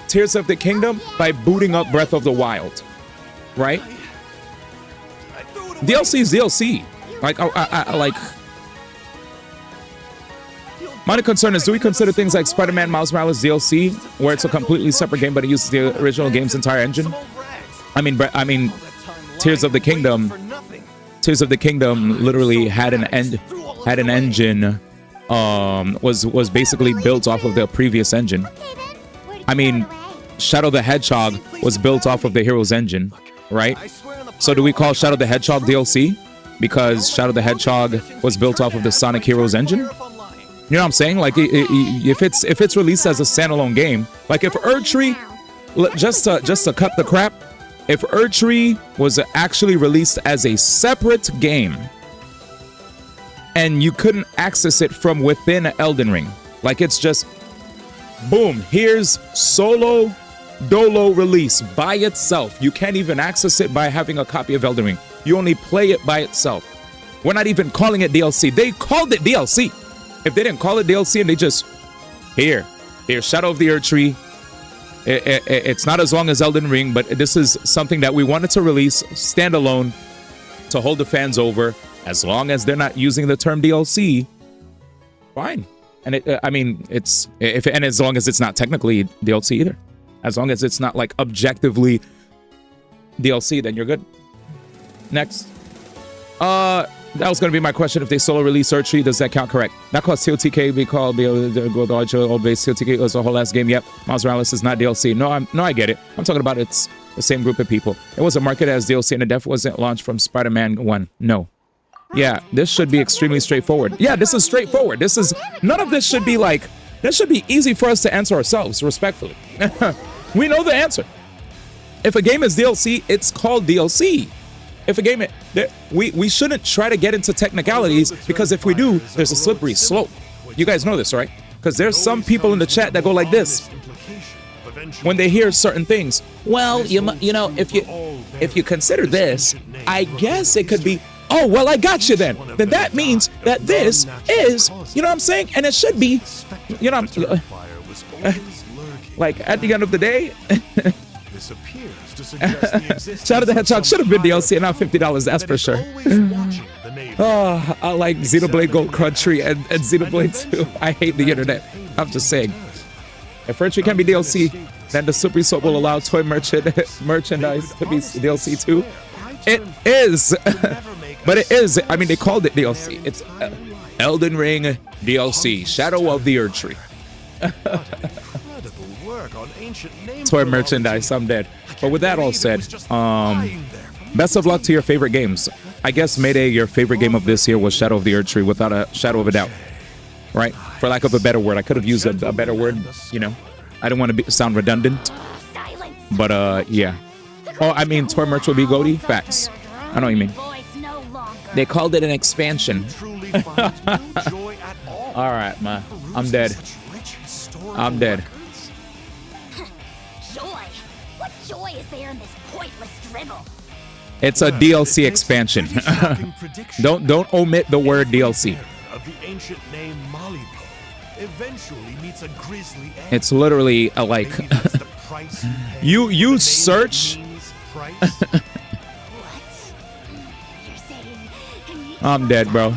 [SPEAKER 2] Tears of the Kingdom by booting up Breath of the Wild, right? DLC is DLC. Like I like. My concern is, do we consider things like Spider-Man Miles Morales DLC, where it's a completely separate game but it uses the original game's entire engine? I mean, Tears of the Kingdom literally had an engine, was basically built off of the previous engine. I mean, Shadow the Hedgehog was built off of the Heroes engine, right? So do we call Shadow the Hedgehog DLC because Shadow the Hedgehog was built off of the Sonic Heroes engine? You know what I'm saying? Like, if it's released as a standalone game, like if Erdtree, just to cut the crap, if Erdtree was actually released as a separate game and you couldn't access it from within Elden Ring, like it's just, boom, here's solo dolo release by itself. You can't even access it by having a copy of Elden Ring. You only play it by itself. We're not even calling it DLC. They called it DLC. If they didn't call it DLC and they just, here's Shadow of the Erdtree. It's not as long as Elden Ring, but this is something that we wanted to release standalone to hold the fans over. As long as they're not using the term DLC, fine. And and as long as it's not technically DLC either, as long as it's not like objectively DLC, then you're good. Next, that was going to be my question. If they solo release Erdtree, does that count? Correct. That caused TOTK be called the old base. TOTK was a whole ass game. Yep. Miles Morales is not DLC. No, I get it. I'm talking about it's the same group of people. It wasn't marketed as DLC and it definitely wasn't launched from Spider-Man 1. No. Yeah, this should be extremely straightforward. Yeah, this is straightforward. None of this should be like, this should be easy for us to answer ourselves, respectfully. We know the answer. If a game is DLC, it's called DLC. If a game, we shouldn't try to get into technicalities because if we do, there's a slippery slope. You guys know this, right? Because there's some people in the chat that go like this when they hear certain things. Well, you know, if you consider this, I guess it could be. Oh, well, I got you then. Then that means that this is, you know what I'm saying? And it should be, you know, like at the end of the day.
[SPEAKER 12] This appears to suggest the existence
[SPEAKER 2] Shadow the Hedgehog should have been DLC and not $50, that's for sure. Oh, I like Xenoblade Gold Country and Xenoblade 2. I hate the internet. I'm just saying. If Erdtree can be DLC, then the Super Soap will allow toy merchandise to be DLC too. It is. But it is. I mean, they called it DLC. It's Elden Ring DLC, Shadow of the Erdtree. Toy merchandise, I'm dead. But with that all said, best of luck to your favorite games. I guess Mayday, your favorite game of this year was Shadow of the Erdtree, without a shadow of a doubt. Right? For lack of a better word. I could have used a better word, you know. I didn't want to sound redundant. But, yeah. Oh, I mean, toy merch will be GOATY? Facts. I know what you mean. They called it an expansion. Alright, man. I'm dead. I'm dead.
[SPEAKER 11] What joy is there in this pointless drivel?
[SPEAKER 2] It's a DLC expansion. Don't omit the word DLC.
[SPEAKER 12] Of the ancient name Malipo eventually meets a grisly end.
[SPEAKER 2] It's literally a like you search. I'm dead, bro.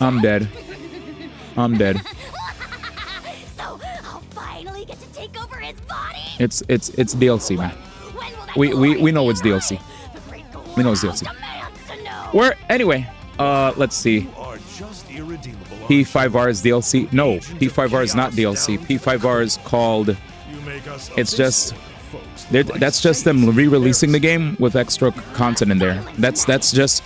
[SPEAKER 2] I'm dead. I'm dead.
[SPEAKER 11] So I'll finally get to take over his body.
[SPEAKER 2] It's DLC, man. We know it's DLC. We know it's DLC. Where anyway, let's see. P5R is DLC. No, P5R is not DLC. P5R is called. It's just That's just them re-releasing the game with extra content in there. That's just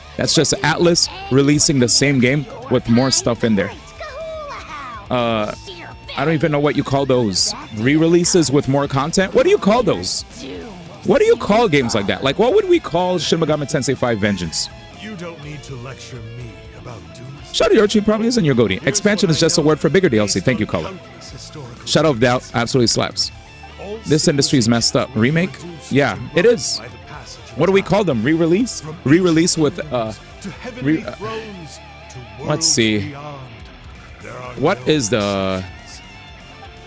[SPEAKER 2] Atlas releasing the same game with more stuff in there. I don't even know what you call those. Re-releases with more content? What do you call those? What do you call games like that? Like, what would we call Shin Megami Tensei 5 Vengeance?
[SPEAKER 12] You don't need to lecture me about
[SPEAKER 2] Shadow Yoshi probably isn't your goatee. Expansion is just a word for bigger DLC. Thank you, Color. Shadow of Doubt absolutely slaps. This industry is messed up. Remake? Yeah, it is. What do we call them? Re-release? Re-release with let's see. What is the...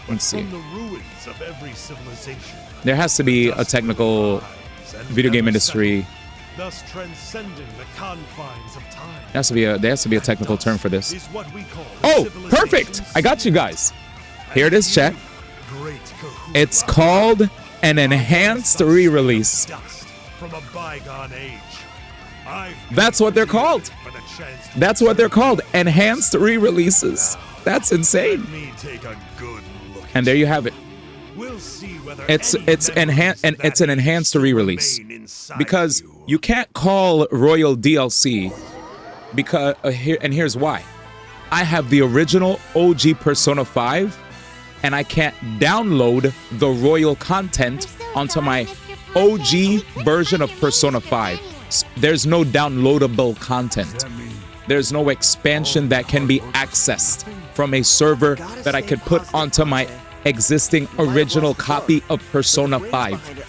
[SPEAKER 2] Let's see. There has to be a technical video game industry.
[SPEAKER 12] Thus transcending the confines of time.
[SPEAKER 2] There has to be a technical term for this. Oh, perfect! I got you guys. Here it is, chat. It's called an enhanced re-release.
[SPEAKER 12] From a bygone age.
[SPEAKER 2] That's what they're called. That's what they're called. Enhanced re-releases. That's insane.
[SPEAKER 12] Let me take a good look.
[SPEAKER 2] And there you have it.
[SPEAKER 12] We'll see whether
[SPEAKER 2] it's an enhanced re-release because you can't call Royal DLC because here's why. I have the original OG Persona 5 and I can't download the Royal content onto my OG version of Persona 5. There's no downloadable content. There's no expansion that can be accessed from a server that I could put onto my existing original copy of Persona 5.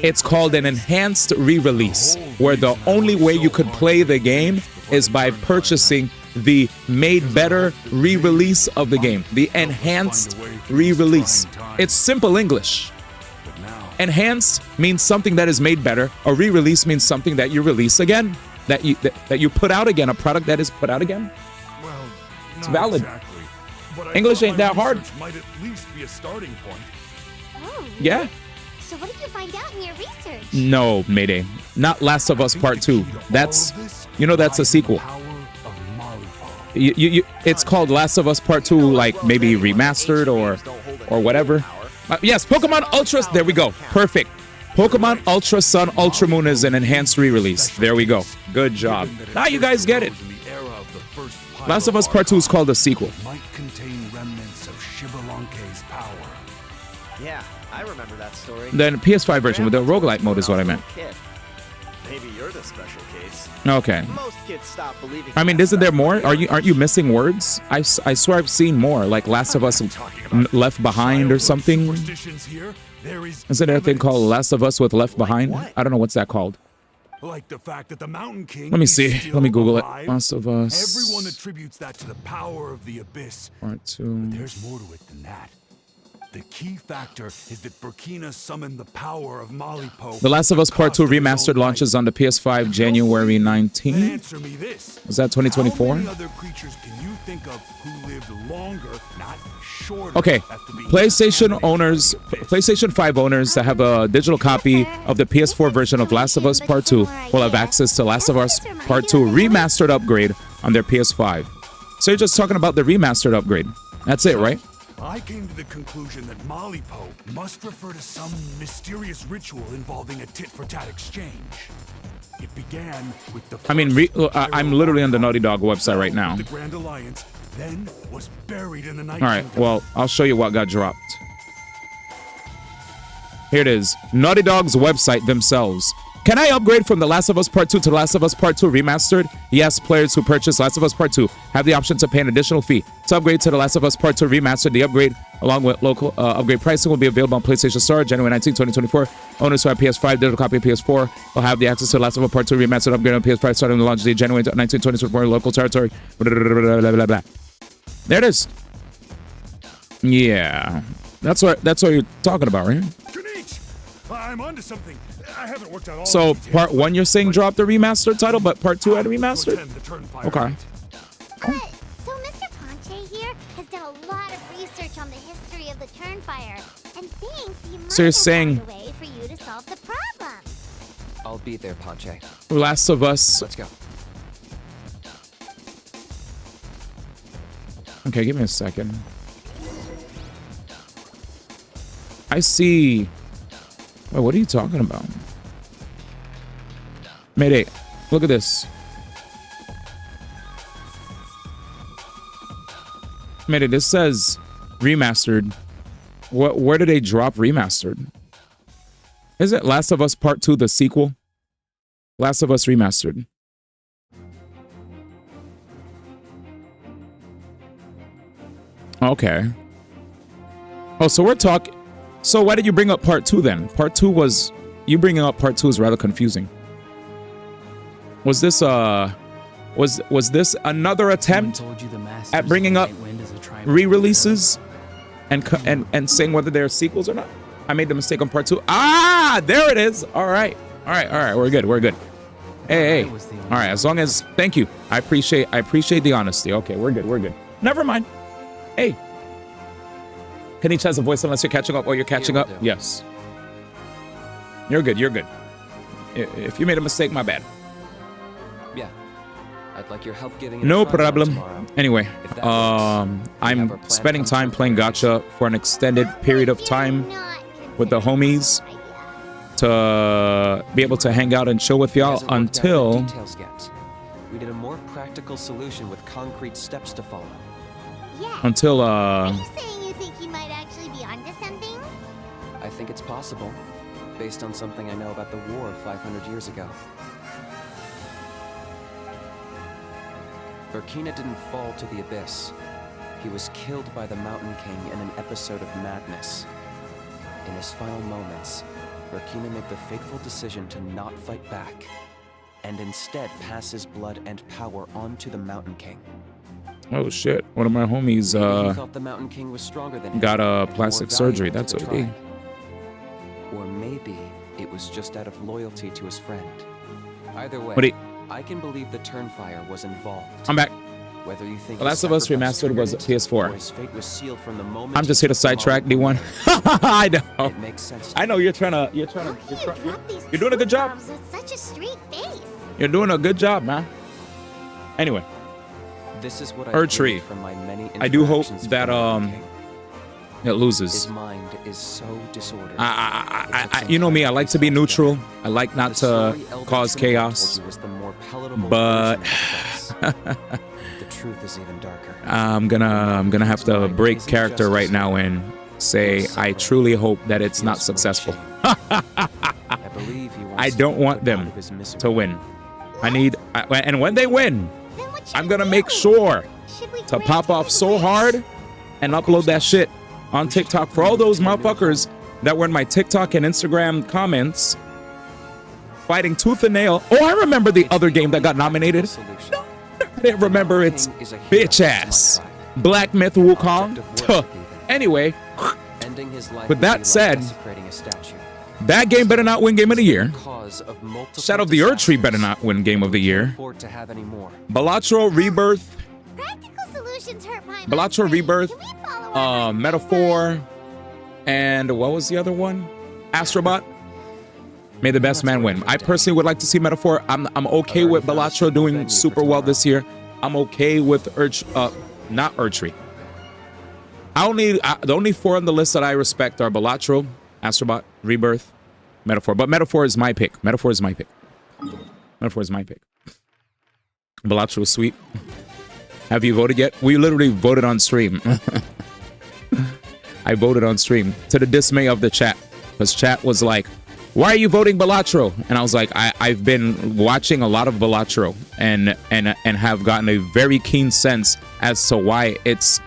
[SPEAKER 2] It's called an enhanced re-release, where the only way you could play the game is by purchasing the made better re-release of the game. The enhanced re-release. It's simple English. Enhanced means something that is made better. A re-release means something that you release again, that you put out again, a product that is put out again.
[SPEAKER 12] Well,
[SPEAKER 2] it's valid.
[SPEAKER 12] Exactly.
[SPEAKER 2] English ain't that hard.
[SPEAKER 12] Might at least be a starting point.
[SPEAKER 11] Oh.
[SPEAKER 2] Yeah.
[SPEAKER 11] So what did you find out in your research?
[SPEAKER 2] No, Mayday. Not Last of Us Part 2. That's, that's a sequel. It's called Last of Us Part 2, like maybe remastered or whatever. Yes, Pokemon Ultra. There we go. Perfect. Pokemon Ultra Sun Ultra Moon is an enhanced re-release. There we go. Good job. Now you guys get it. Last of Us Part 2 is called a sequel.
[SPEAKER 12] Might contain remnants of Shibalanke's power.
[SPEAKER 10] Yeah, I remember that story.
[SPEAKER 2] Then PS5 version with the roguelite mode is what I meant.
[SPEAKER 10] Maybe you're the special case.
[SPEAKER 2] Okay.
[SPEAKER 10] Most kids stop believing.
[SPEAKER 2] I mean, isn't there more? Aren't you missing words? I swear I've seen more, like Last of Us Left Behind or something. Isn't there a thing called Last of Us with Left Behind? I don't know what's that called.
[SPEAKER 12] Like the fact that the Mountain King.
[SPEAKER 2] Let me see. Let me Google it. Last of Us.
[SPEAKER 12] Everyone attributes that to the power of the abyss.
[SPEAKER 2] Part 2.
[SPEAKER 12] But there's more to it than that. The key factor is that Burkina summoned the power of Malipo.
[SPEAKER 2] The Last of Us Part 2 Remastered launches on the PS5 January 19th. Is that 2024?
[SPEAKER 12] How many other creatures can you think of who lived longer, not shorter?
[SPEAKER 2] Okay. PlayStation 5 owners that have a digital copy of the PS4 version of Last of Us Part 2 will have access to Last of Us Part 2 Remastered upgrade on their PS5. So you're just talking about the remastered upgrade. That's it, right?
[SPEAKER 12] I came to the conclusion that Malipo must refer to some mysterious ritual involving a tit-for-tat exchange. It began with the
[SPEAKER 2] I'm literally on the Naughty Dog website right now.
[SPEAKER 12] The Grand Alliance, then was buried in the night.
[SPEAKER 2] All right, well, I'll show you what got dropped. Here it is. Naughty Dog's website themselves. Can I upgrade from The Last of Us Part 2 to The Last of Us Part 2 Remastered? Yes, players who purchase Last of Us Part 2 have the option to pay an additional fee. To upgrade to The Last of Us Part 2 Remastered, the upgrade, along with local upgrade pricing, will be available on PlayStation Store January 19, 2024. Owners who have PS5, digital copy of PS4 will have the access to The Last of Us Part 2 Remastered upgrade on PS5 starting the launch date January 19, 2024 in local territory. Blah, blah, blah, blah, blah. There it is. Yeah. That's what you're talking about, right?
[SPEAKER 12] I'm onto something. I haven't worked out all
[SPEAKER 2] So part 1 you're saying dropped the remastered title, but part 2 had a remastered? Okay.
[SPEAKER 11] So Mr. Ponche here has done a lot of research on the history of the Turnfire and thinks he might have found a way for you to solve the problem.
[SPEAKER 13] I'll be there, Ponche.
[SPEAKER 2] Last of Us.
[SPEAKER 13] Let's go.
[SPEAKER 2] Okay, give me a second. I see. Wait, what are you talking about? Mayday, look at this. Mayday, this says remastered. Where did they drop remastered? Is it Last of Us Part 2, the sequel? Last of Us Remastered. Okay. Oh, so we're talking... So why did you bring up Part 2 then? Part 2 was... You bringing up Part 2 is rather confusing. Was this, Was this another attempt at bringing up re-releases and saying whether they're sequels or not? I made the mistake on Part 2. Ah, there it is. All right. We're good. Hey. All right, as long as... Thank you. I appreciate the honesty. Okay, we're good. Never mind. Hey. Can each has a voice unless you're catching up? Oh, you're catching up? Yes. You're good. If you made a mistake, my bad.
[SPEAKER 13] Yeah. I'd like your help getting
[SPEAKER 2] no problem. Anyway, I'm spending time playing Gacha for an extended period of time with the homies to be able to hang out and chill with y'all until...
[SPEAKER 13] We need a more practical solution with concrete steps to follow.
[SPEAKER 11] Yeah.
[SPEAKER 2] Until
[SPEAKER 11] Are you saying you think he might actually be onto something?
[SPEAKER 13] I think it's possible, based on something I know about the war 500 years ago. Burkina didn't fall to the abyss. He was killed by the Mountain King in an episode of madness. In his final moments, Burkina made the fateful decision to not fight back, and instead pass his blood and power on to the Mountain King.
[SPEAKER 2] Oh shit, one of my homies
[SPEAKER 13] Maybe he thought the Mountain King was stronger than him
[SPEAKER 2] got a
[SPEAKER 13] and
[SPEAKER 2] plastic
[SPEAKER 13] more
[SPEAKER 2] surgery.
[SPEAKER 13] valuable
[SPEAKER 2] That's
[SPEAKER 13] to the
[SPEAKER 2] okay.
[SPEAKER 13] tribe. Or maybe it was just out of loyalty to his friend. Either way, I can believe the Turnfire was involved.
[SPEAKER 2] I'm back.
[SPEAKER 13] Whether you think
[SPEAKER 2] The Last of Us Remastered was PS4.
[SPEAKER 13] his fate was sealed from the moment
[SPEAKER 2] I'm just here to sidetrack D1. I know.
[SPEAKER 13] It makes sense.
[SPEAKER 2] I know you're doing a good job.
[SPEAKER 11] With such a straight face.
[SPEAKER 2] You're doing a good job, man. Anyway,
[SPEAKER 13] This is what
[SPEAKER 2] Erdtree.
[SPEAKER 13] from my many
[SPEAKER 2] I do hope
[SPEAKER 13] interactions with
[SPEAKER 2] that
[SPEAKER 13] the Mountain King.
[SPEAKER 2] it loses.
[SPEAKER 13] His mind is so disordered.
[SPEAKER 2] I you know me, I like to be neutral. I like not to cause chaos. But
[SPEAKER 13] The truth is even darker.
[SPEAKER 2] I'm gonna have to break character right now and say I truly hope that it's not successful. I don't want them to win. And when they win, I'm gonna make sure to pop off so hard and upload that shit on TikTok for all those motherfuckers that were in my TikTok and Instagram comments fighting tooth and nail. Oh, I remember the other game that got nominated. No, I didn't remember its bitch ass. Black Myth Wukong. Anyway, with that said, that game better not win Game of the Year. Shadow of the Erdtree better not win Game of the Year. Balatro Rebirth. Balatro Rebirth. Metaphor. And what was the other one? Astrobot. May the best man win. I personally would like to see Metaphor. I'm okay with Balatro doing super well this year. I'm okay with not Erdtree. The only four on the list that I respect are Balatro, Astrobot, Rebirth, Metaphor. But Metaphor is my pick. Metaphor is my pick. Balatro is sweet. Have you voted yet? We literally voted on stream. I voted on stream to the dismay of the chat. Because chat was like, why are you voting Balatro? And I was like, I've been watching a lot of Balatro and have gotten a very keen sense as to why it's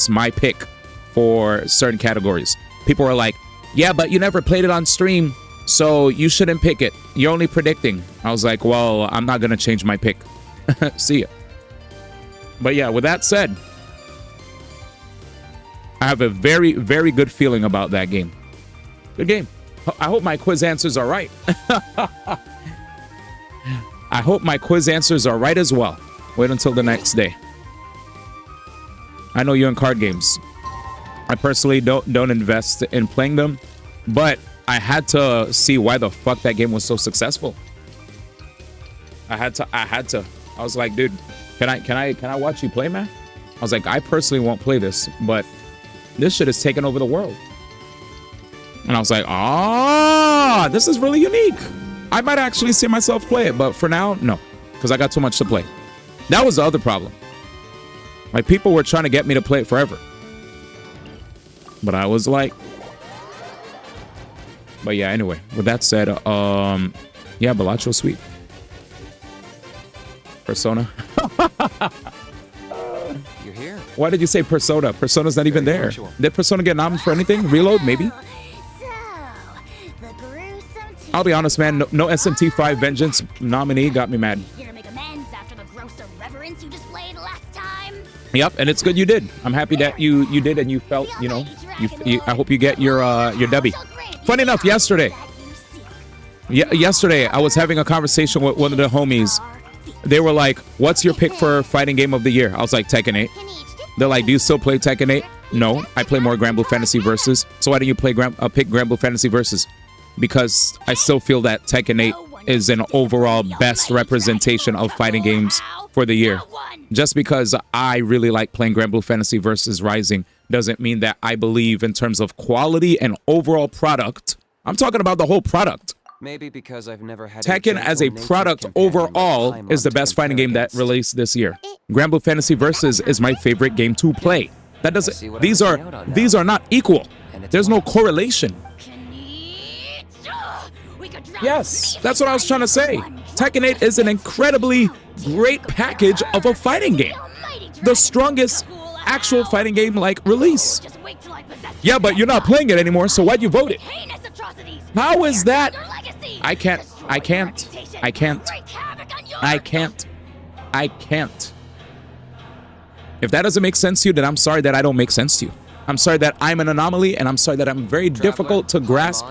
[SPEAKER 2] my pick for certain categories. People were like, yeah, but you never played it on stream, so you shouldn't pick it. You're only predicting. I was like, well, I'm not going to change my pick. See ya. But yeah, with that said, I have a very, very good feeling about that game. Good game. I hope my quiz answers are right. I hope my quiz answers are right as well. Wait until the next day. I know you're in card games. I personally don't invest in playing them, but I had to see why the fuck that game was so successful. I had to. I was like, dude, can I watch you play, man? I was like, I personally won't play this, but this shit is taking over the world. And I was like, ah, this is really unique. I might actually see myself play it, but for now, no, because I got too much to play. That was the other problem. Like, people were trying to get me to play it forever. But I was like... But yeah, anyway, with that said, yeah, Balatro sweet. Persona.
[SPEAKER 13] You're here.
[SPEAKER 2] Why did you say Persona? Persona's not even there.
[SPEAKER 13] Virtual.
[SPEAKER 2] Did Persona get nominated for anything? Reload, maybe? I'll be honest, man. No SMT5 Vengeance nominee got me mad.
[SPEAKER 11] Here to make amends after the gross irreverence you displayed last time.
[SPEAKER 2] Yep, and it's good you did. I'm happy that you did and you felt, you know, I hope you get your W. Funny enough, yesterday I was having a conversation with one of the homies. They were like, what's your pick for fighting game of the year? I was like, Tekken 8. They're like, do you still play Tekken 8? No, I play more Grand Blue Fantasy Versus. So why do you play pick Grand Blue Fantasy Versus? Because I still feel that Tekken 8 is an overall best representation of fighting games for the year. Just because I really like playing Grand Blue Fantasy Versus Rising doesn't mean that I believe in terms of quality and overall product. I'm talking about the whole product.
[SPEAKER 13] Maybe because I've never had
[SPEAKER 2] Tekken as a product overall is the best fighting game that released this year. Grand Blue Fantasy Versus is my favorite game to play. That doesn't. These are not equal. There's no correlation. Yes, that's what I was trying to say. Tekken 8 is an incredibly great package of a fighting game. The strongest actual fighting game like release. Yeah, but you're not playing it anymore, so why'd you vote it? How is that? I can't. If that doesn't make sense to you, then I'm sorry that I don't make sense to you. I'm sorry that I'm an anomaly, and I'm sorry that I'm very difficult to grasp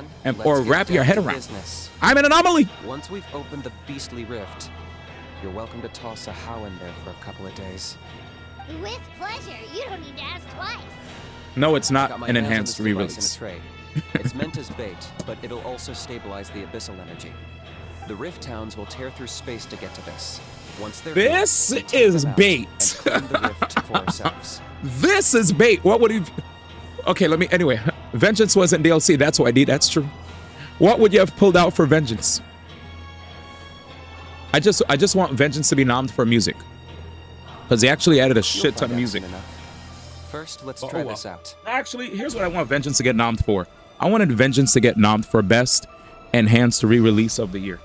[SPEAKER 2] or wrap your head around. I'm an anomaly.
[SPEAKER 13] Once we've opened the beastly rift, you're welcome to toss a how in there for a couple of days.
[SPEAKER 11] With pleasure. You don't need to ask twice.
[SPEAKER 2] No, it's not
[SPEAKER 13] Got my
[SPEAKER 2] an
[SPEAKER 13] hands on
[SPEAKER 2] enhanced
[SPEAKER 13] this device in a
[SPEAKER 2] re-release.
[SPEAKER 13] tray. It's meant as bait, but it'll also stabilize the abyssal energy. The rift towns will tear through space to get to this. Once they're
[SPEAKER 2] This
[SPEAKER 13] here, we take
[SPEAKER 2] is
[SPEAKER 13] them out
[SPEAKER 2] bait.
[SPEAKER 13] and claim the rift for ourselves.
[SPEAKER 2] This is bait. What would you... Okay, let me... Anyway, Vengeance wasn't DLC. That's why I did. That's true. What would you have pulled out for Vengeance? I just want Vengeance to be nommed for music. Because they actually added a shit ton of music.
[SPEAKER 13] First, let's try this out.
[SPEAKER 2] Actually, here's what I want Vengeance to get nommed for. I wanted Vengeance to get nommed for Best Enhanced Re-Release of the Year.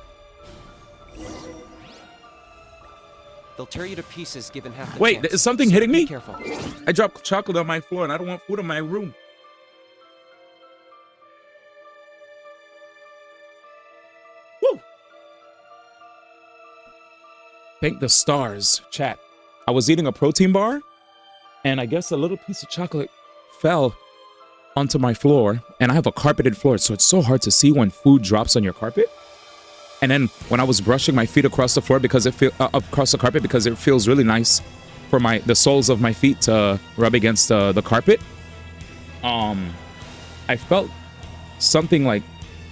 [SPEAKER 13] They'll tear you to pieces given half the
[SPEAKER 2] Wait,
[SPEAKER 13] chance.
[SPEAKER 2] is something hitting me?
[SPEAKER 13] Be careful.
[SPEAKER 2] I dropped chocolate on my floor and I don't want food in my room. Woo! Thank the stars, chat. I was eating a protein bar and I guess a little piece of chocolate fell onto my floor, and I have a carpeted floor, so it's so hard to see when food drops on your carpet. And then when I was brushing my feet across the floor because across the carpet because it feels really nice for the soles of my feet to rub against the carpet. I felt something like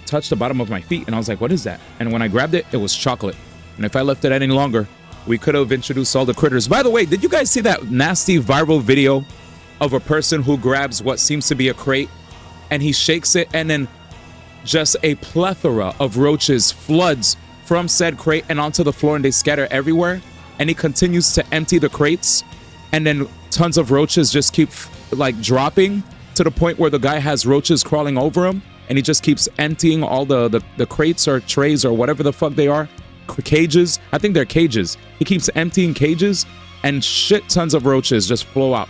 [SPEAKER 2] touch the bottom of my feet, and I was like, "What is that?" And when I grabbed it, it was chocolate. And if I left it any longer, we could have introduced all the critters. By the way, did you guys see that nasty viral video of a person who grabs what seems to be a crate and he shakes it, and then just a plethora of roaches floods from said crate and onto the floor, and they scatter everywhere, and he continues to empty the crates, and then tons of roaches just keep like dropping to the point where the guy has roaches crawling over him, and he just keeps emptying all the crates or trays or whatever the fuck they are, cages. I think they're cages. He keeps emptying cages, and shit tons of roaches just flow out.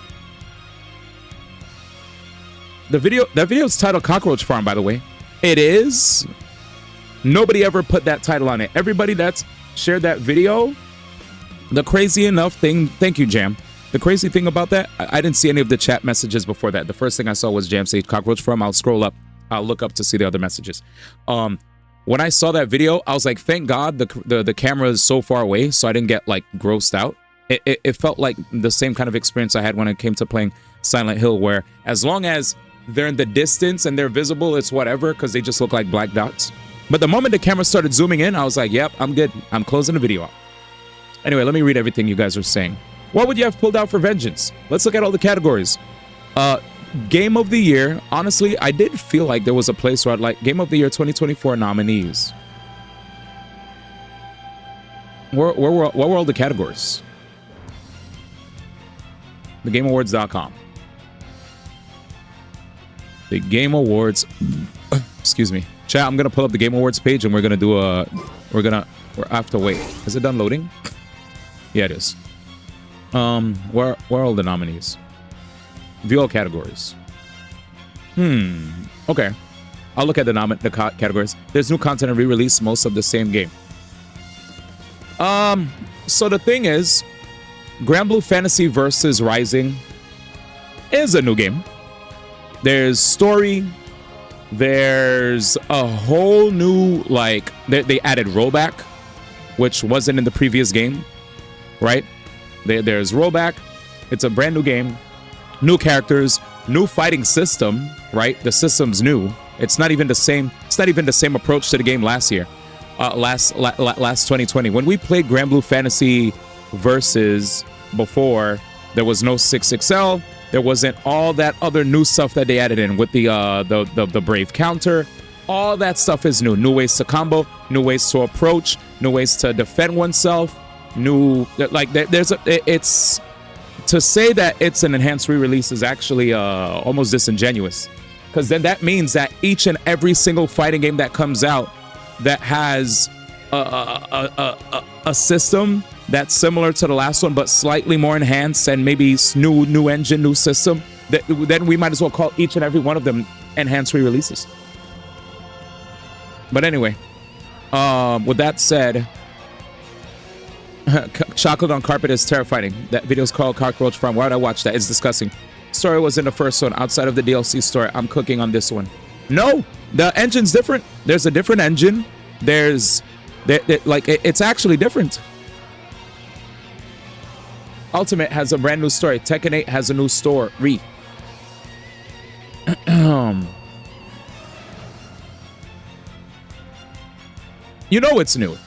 [SPEAKER 2] That video is titled Cockroach Farm, by the way. It is. Nobody ever put that title on it. Everybody that's shared that video, the crazy enough thing, thank you, Jam. The crazy thing about that, I didn't see any of the chat messages before that. The first thing I saw was Jam say Cockroach Farm. I'll scroll up. I'll look up to see the other messages. When I saw that video, I was like, thank God the camera is so far away, so I didn't get like grossed out. It felt like the same kind of experience I had when it came to playing Silent Hill, where as long as they're in the distance and they're visible, it's whatever, because they just look like black dots. But the moment the camera started zooming in, I was like, yep, I'm good. I'm closing the video out. Anyway, let me read everything you guys are saying. What would you have pulled out for Vengeance? Let's look at all the categories. Game of the Year, honestly, I did feel like there was a place where I'd like Game of the Year 2024 nominees. What were all the categories? TheGameAwards.com. The Game Awards. Excuse me. Chat, I'm gonna pull up the Game Awards page and we're gonna do a. I have to wait. Is it done loading? Yeah, it is. Where are all the nominees? View all categories. Okay. I'll look at the categories. There's new content and re-release, most of the same game. So the thing is, Granblue Fantasy versus Rising is a new game. There's story. There's a whole new, like, they added rollback, which wasn't in the previous game, right? There's rollback. It's a brand new game. New characters, new fighting system, right? The system's new. It's not even the same. It's not even the same approach to the game last year, last 2020. When we played Granblue Fantasy versus before, there was no 6XL. There wasn't all that other new stuff that they added in with the Brave counter. All that stuff is new. New ways to combo, new ways to approach, new ways to defend oneself. New, like, it's. To say that it's an enhanced re-release is actually almost disingenuous, because then that means that each and every single fighting game that comes out that has a system that's similar to the last one but slightly more enhanced and maybe new engine, new system, then we might as well call each and every one of them enhanced re-releases. But anyway, with that said, chocolate on carpet is terrifying. That video is called Cockroach Farm. Why would I watch that? It's disgusting. Story was in the first one. Outside of the DLC story, I'm cooking on this one. No, the engine's different. There's a different engine. It's actually different. Ultimate has a brand new story. Tekken 8 has a new story. You know it's new.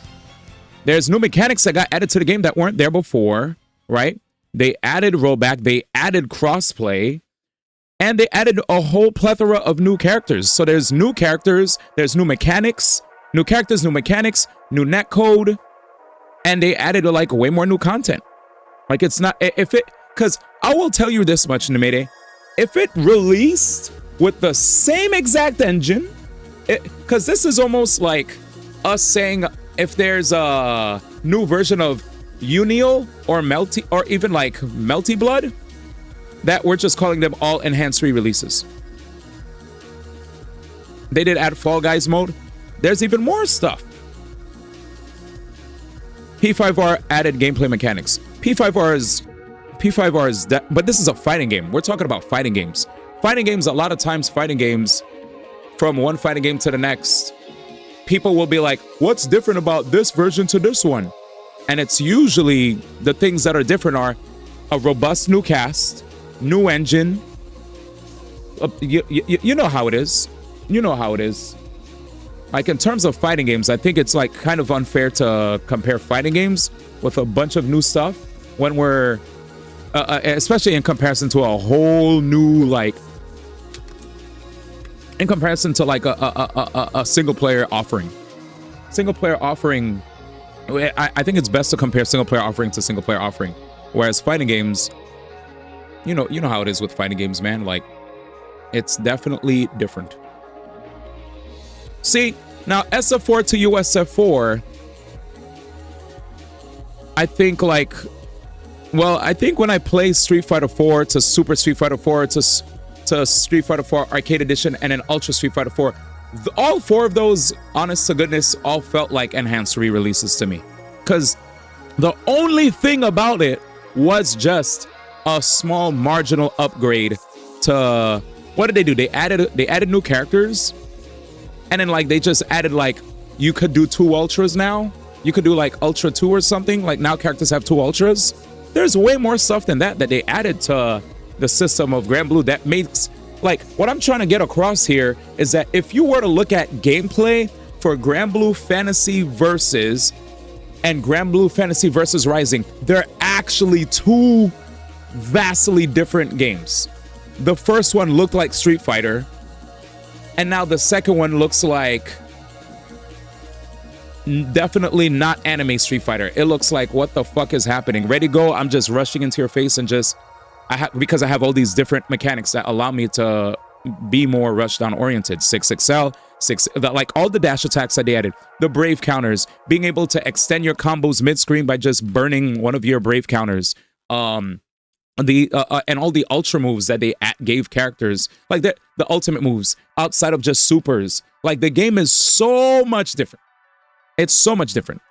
[SPEAKER 2] There's new mechanics that got added to the game that weren't there before, right? They added rollback, they added crossplay, and they added a whole plethora of new characters. So there's new characters, there's new mechanics, new characters, new mechanics, new netcode, and they added like way more new content. Like, it's not, because I will tell you this much, Namede, if it released with the same exact engine, because this is almost like us saying, if there's a new version of Unial or Melty or even like Melty Blood, that we're just calling them all enhanced re-releases. They did add Fall Guys mode. There's even more stuff. P5R added gameplay mechanics. P5R is that, but this is a fighting game. We're talking about fighting games. Fighting games, a lot of times fighting games, from one fighting game to the next, people will be like, what's different about this version to this one? And it's usually the things that are different are a robust new cast, new engine. You know how it is. You know how it is. Like, in terms of fighting games, I think it's like kind of unfair to compare fighting games with a bunch of new stuff when we're, especially in comparison to a whole new, like, in comparison to like a single player offering. Single player offering, I think it's best to compare single player offering to single player offering. Whereas fighting games, you know how it is with fighting games, man. Like, it's definitely different. See, now SF4 to USF4, I think like, well, I think when I play Street Fighter 4 to Super Street Fighter 4 to Street Fighter 4 Arcade Edition and then Ultra Street Fighter 4, all four of those, honest to goodness, all felt like enhanced re-releases to me. Because the only thing about it was just a small marginal upgrade to, what did they do? They added new characters, and then like they just added like, you could do 2 Ultras now. You could do like Ultra 2 or something. Like, now characters have 2 Ultras. There's way more stuff than that they added to the system of Granblue that makes, like, what I'm trying to get across here is that if you were to look at gameplay for Granblue Fantasy Versus and Granblue Fantasy Versus Rising, they're actually 2 vastly different games. the first one looked like Street Fighter, and now the second one looks like definitely not anime Street Fighter. It looks like, what the fuck is happening? Ready, go? I'm just rushing into your face and just because I have all these different mechanics that allow me to be more rushdown oriented. 6XL, like all the dash attacks that they added, the brave counters, being able to extend your combos mid-screen by just burning one of your brave counters, and all the ultra moves that they gave characters, like the ultimate moves outside of just supers. Like, the game is so much different. It's so much different.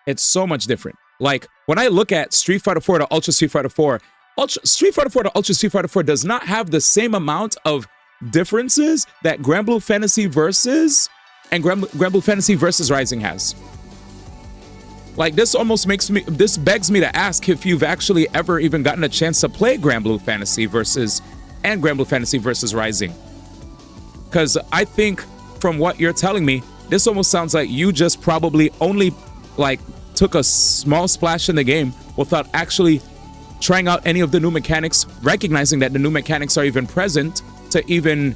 [SPEAKER 2] It's so much different. Like, when I look at Street Fighter 4 to Ultra Street Fighter 4, Street Fighter 4 to Ultra Street Fighter 4 does not have the same amount of differences that Granblue Fantasy Versus and Granblue Fantasy Versus Rising has. Like, this begs me to ask if you've actually ever even gotten a chance to play Granblue Fantasy Versus and Granblue Fantasy Versus Rising. Because I think from what you're telling me, this almost sounds like you just probably only like took a small splash in the game without actually trying out any of the new mechanics, recognizing that the new mechanics are even present to even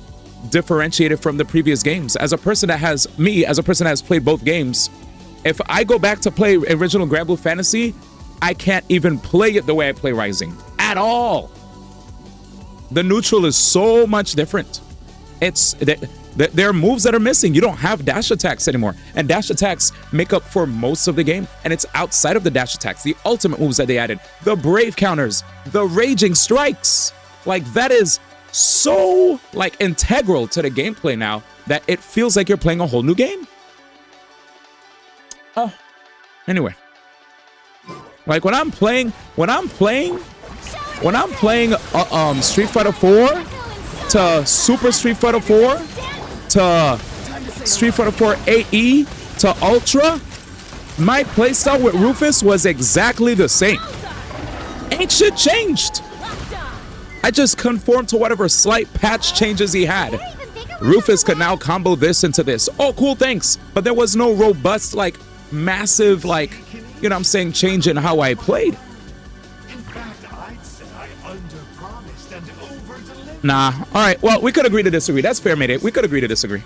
[SPEAKER 2] differentiate it from the previous games. As a person that has played both games, if I go back to play original Granblue Fantasy, I can't even play it the way I play Rising at all. The neutral is so much different. There are moves that are missing. You don't have dash attacks anymore. And dash attacks make up for most of the game. And it's outside of the dash attacks, the ultimate moves that they added, the brave counters, the raging strikes. Like, that is so, like, integral to the gameplay now that it feels like you're playing a whole new game. Anyway. Like, when I'm playing Street Fighter 4 to Super Street Fighter 4 to Street Fighter 4 AE to Ultra, my playstyle with Rufus was exactly the same. Ain't shit changed. I just conformed to whatever slight patch changes he had. Rufus could now combo this into this. Oh, cool, thanks. But there was no robust, like, massive, like, you know what I'm saying, change in how I played. Nah. All right. Well, we could agree to disagree. That's fair, mate. We could agree to disagree.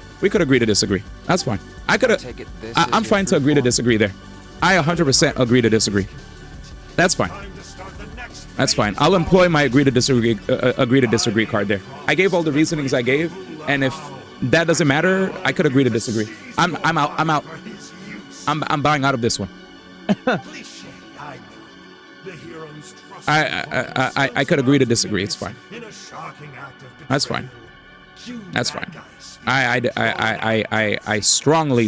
[SPEAKER 2] That's fine. I'm fine to agree to disagree there. I 100% agree to disagree. That's fine. That's fine. I'll employ my agree to disagree card there. I gave all the reasonings I gave, and if that doesn't matter, I could agree to disagree. I'm out. I'm buying out of this one. I could agree to disagree. It's fine. That's fine. I strongly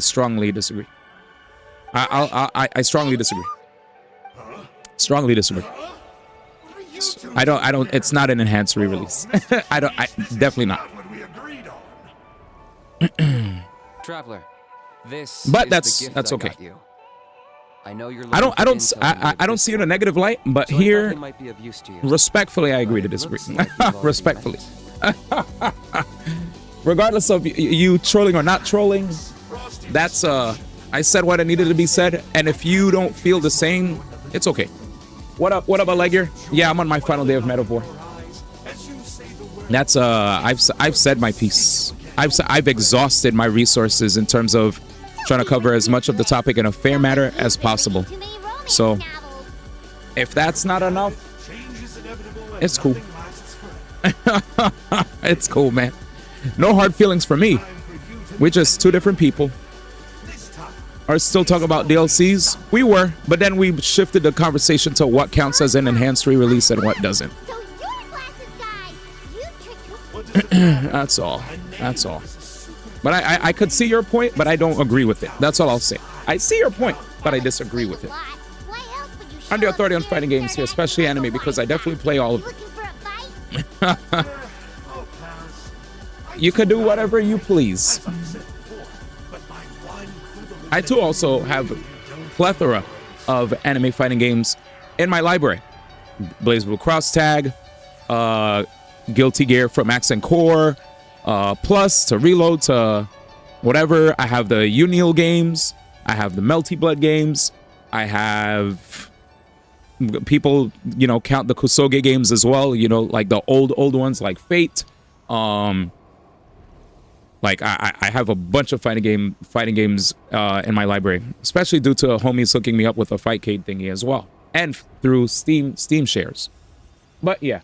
[SPEAKER 2] disagree. I strongly disagree. I don't. It's not an enhanced re-release. I definitely not.
[SPEAKER 13] Traveler, this.
[SPEAKER 2] But that's okay.
[SPEAKER 13] I know you're.
[SPEAKER 2] I don't see it in a negative light, but so here, respectfully, I agree to disagree. Respectfully. Regardless of you trolling or not trolling, that's I said what I needed to be said, and if you don't feel the same, it's okay. What up, Allegier? Yeah, I'm on my final day of Metaphor. That's I've said my piece. I've exhausted my resources in terms of trying to cover as much of the topic in a fair manner as possible. So, if that's not enough, it's cool. It's cool, man. No hard feelings for me. We're just two different people. Are still talking about DLCs? We were, but then we shifted the conversation to what counts as an enhanced re-release and what doesn't. That's all. But I could see your point, but I don't agree with it. That's all I'll say. I see your point, but I disagree with it. I'm the authority on fighting games here, especially anime, because I definitely play all of them. You could do whatever you please. I too also have a plethora of anime fighting games in my library. BlazBlue Cross Tag, Guilty Gear from Accent Core, Plus to Reload to whatever. I have the Unil games. I have the Melty Blood games. I have people, you know, count the Kusoge games as well, you know, like the old ones like Fate. Like I have a bunch of fighting games in my library, especially due to homies hooking me up with a Fightcade thingy as well, and through Steam shares. But yeah,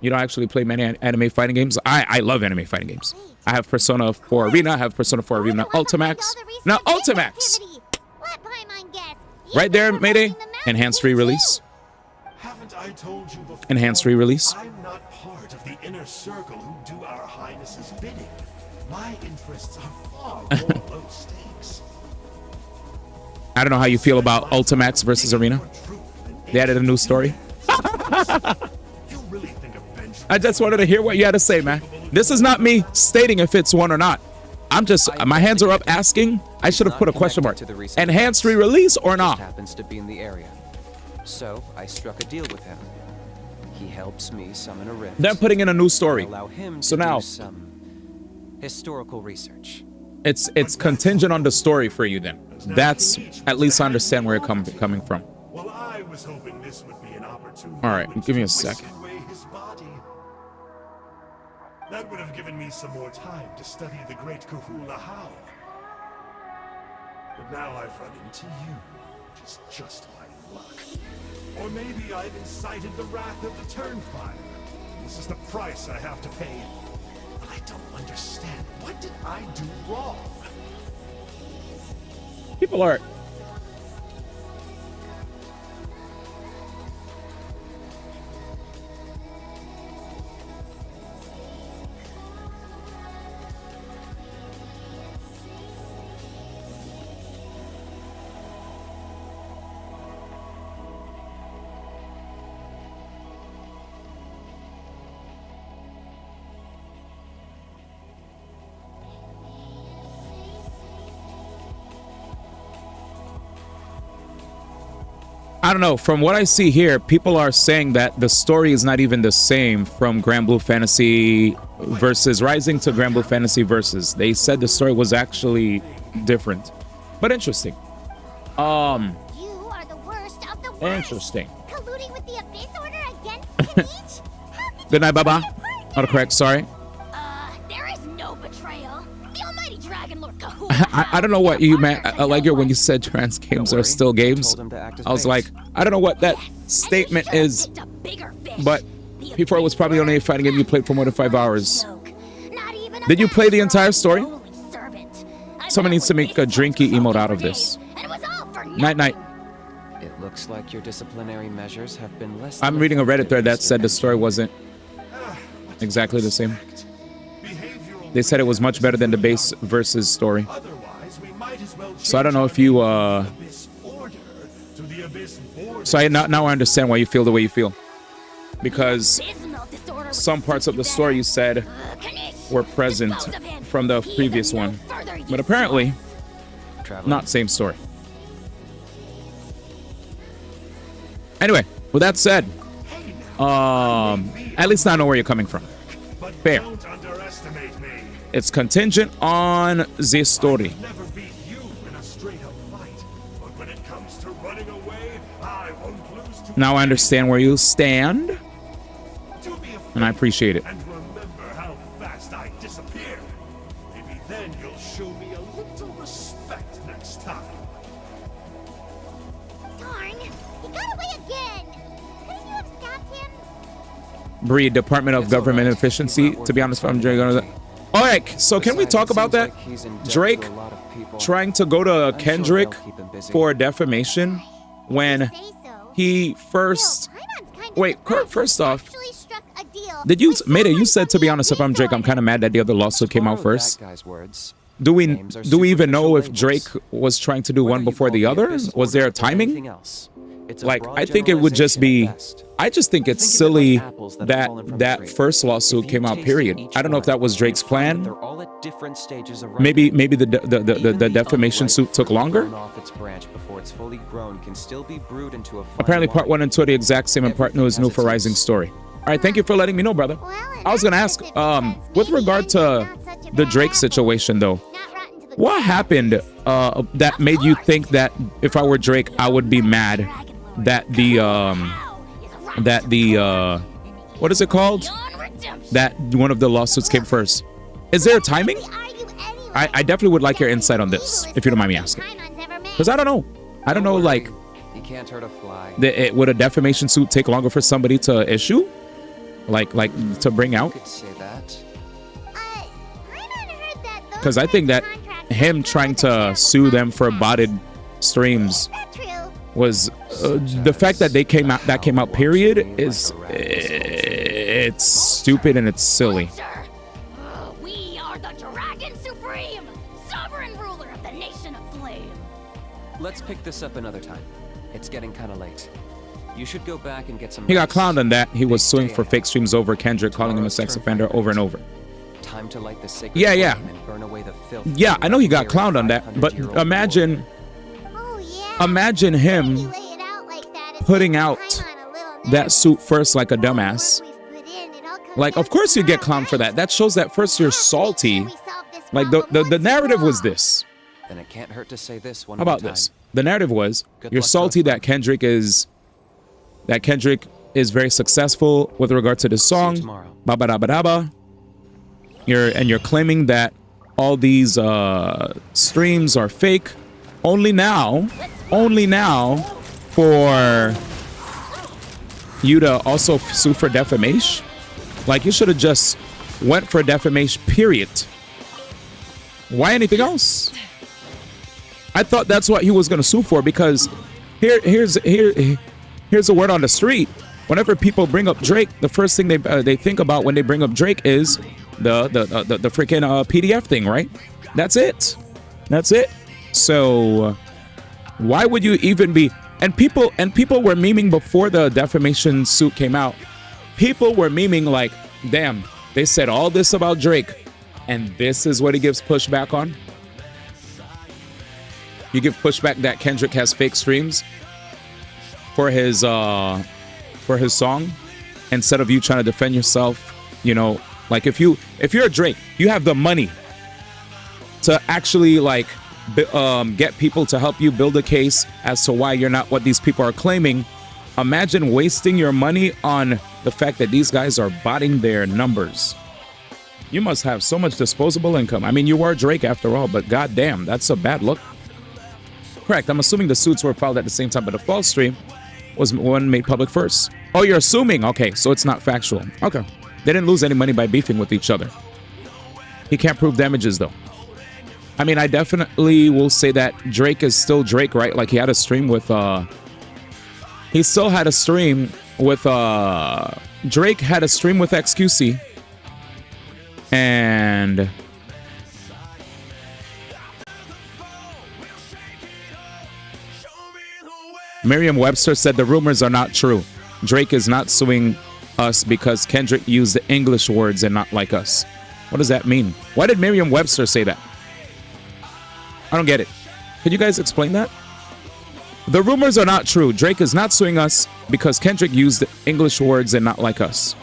[SPEAKER 2] you don't actually play many anime fighting games. I love anime fighting games. I have Persona 4 Arena, I have Persona 4 Arena Ultimax. Now Ultimax! Right there, Mayday. Enhanced re-release.
[SPEAKER 12] Haven't I told you before?
[SPEAKER 2] Enhanced re-release.
[SPEAKER 12] I'm not part of the inner circle who do our highness's bidding. My interests are far more low stakes.
[SPEAKER 2] I don't know how you feel about Ultimax versus Arena. They added a new story. I just wanted to hear what you had to say, man. This is not me stating if it's one or not. I'm just, my hands are up asking. I should have put a question mark. Enhanced re-release or not?
[SPEAKER 13] Happens to be in the area. So I struck a deal with him. He helps me summon a rift.
[SPEAKER 2] They're putting in a new story.
[SPEAKER 13] Allow him
[SPEAKER 2] So
[SPEAKER 13] to
[SPEAKER 2] now
[SPEAKER 13] do some historical research.
[SPEAKER 2] it's contingent on the story for you then. That's, at least I understand where you're coming from.
[SPEAKER 12] Well, I was hoping this would be an opportunity.
[SPEAKER 2] All right, give me a second.
[SPEAKER 12] That would have given me some more time to study the great Kahula How. But now I've run into you, which is just my luck. Or maybe I've incited the wrath of the Turnfire. This is the price I have to pay. But I don't understand. What did I do wrong?
[SPEAKER 2] People are... I don't know. From what I see here, people are saying that the story is not even the same from Grand Blue Fantasy versus Rising to Grand Blue Fantasy versus. They said the story was actually different, but interesting.
[SPEAKER 11] You are the worst of the worst.
[SPEAKER 2] Interesting.
[SPEAKER 11] Colluding with the Abyss Order against Kanich?
[SPEAKER 2] Good night, Baba. Autocorrect. Sorry.
[SPEAKER 11] There is no betrayal. The almighty Dragon Lord Kahula.
[SPEAKER 2] I don't know what you meant. I like it when you said trans games are still games. I was like, I don't know what that statement is. But P4 was probably only a fighting game you played for more than 5 hours. Did you play the entire story? Someone needs to make a drinky emote out of this. Night night.
[SPEAKER 13] It looks like your disciplinary measures have been less.
[SPEAKER 2] I'm reading a Reddit thread that said the story wasn't exactly the same. They said it was much better than the base versus story. So I don't know if you so now I understand why you feel the way you feel. Because some parts of the story you said were present from the previous one. But apparently not same story. Anyway, with that said, at least I know where you're coming from. Fair. It's contingent on the story. Now I understand where you stand, and I appreciate it.
[SPEAKER 12] And remember how fast I disappear. Maybe then you'll show me a little respect next time.
[SPEAKER 11] Darn, he got away again. Couldn't you have stopped him?
[SPEAKER 2] Breed, Department of Government Efficiency. To be honest, I'm Drake. All right, so can we talk about that? Drake trying to go to Kendrick for defamation when he first... Wait, first off, did you... Mayday, you said, to be honest, if I'm Drake, I'm kind of mad that the other lawsuit came out first. Do we even know if Drake was trying to do one before the other? Was there a timing? Like, I think it would just be... I just think it's silly that that first lawsuit came out, period. I don't know if that was Drake's plan. Maybe the defamation suit took longer. Apparently part 1 and 2 are the exact same and part 2 is new for Rising story. All right, thank you for letting me know, brother. I was going to ask, with regard to the Drake situation, though, what happened that made you think that if I were Drake, I would be mad that the what is it called? That one of the lawsuits came first. Is there a timing? I definitely would like your insight on this, if you don't mind me asking. Because I don't know. I don't know, like,
[SPEAKER 13] He can't hurt a fly.
[SPEAKER 2] would a defamation suit take longer for somebody to issue? Like to bring out?
[SPEAKER 13] Could say that.
[SPEAKER 2] Because I think that him trying to sue them for botted streams was the fact that came out period is it's stupid and it's silly.
[SPEAKER 11] We are the Dragon Supreme, sovereign ruler of the nation of flame.
[SPEAKER 13] Let's pick this up another time. It's getting kind of late. You should go back and get some.
[SPEAKER 2] He got clowned on that. He was suing for fake streams over Kendrick, calling him a sex offender over and over.
[SPEAKER 13] Time to light the sacred
[SPEAKER 2] Yeah.
[SPEAKER 13] flame and burn away the filth.
[SPEAKER 2] Yeah, I know he got clowned on that, but imagine him putting out that suit first like a dumbass. Like, of course you get clowned for that. That shows that first you're salty. Like the narrative was this.
[SPEAKER 13] Then it can't hurt to say this one.
[SPEAKER 2] How about this? The narrative was you're salty that Kendrick is very successful with regard to this song. Ba-ba-da-ba-da-ba. You're claiming that all these streams are fake. Only now for you to also sue for defamation. Like, you should have just went for defamation, period. Why anything else? I thought that's what he was going to sue for, because here's a word on the street. Whenever people bring up Drake, the first thing they think about when they bring up Drake is the freaking PDF thing, right? That's it. So why would you even be? And people were memeing before the defamation suit came out. People were memeing like, damn, they said all this about Drake, and this is what he gives pushback on. You give pushback that Kendrick has fake streams for his song, instead of you trying to defend yourself. You know, like if you're a Drake, you have the money to actually like get people to help you build a case as to why you're not what these people are claiming. Imagine wasting your money on the fact that these guys are botting their numbers. You must have so much disposable income. I mean, you are Drake after all, but goddamn, that's a bad look. Correct. I'm assuming the suits were filed at the same time, but the false stream was one made public first. Oh, you're assuming. Okay, so it's not factual. Okay. They didn't lose any money by beefing with each other. He can't prove damages, though. I mean, I definitely will say that Drake is still Drake, right? Like, he had a stream with... He still had a stream with... Drake had a stream with XQC. And... Merriam-Webster said the rumors are not true. Drake is not suing us because Kendrick used the English words and not like us. What does that mean? Why did Merriam-Webster say that? I don't get it. Could you guys explain that? The rumors are not true. Drake is not suing us because Kendrick used the English words and not like us.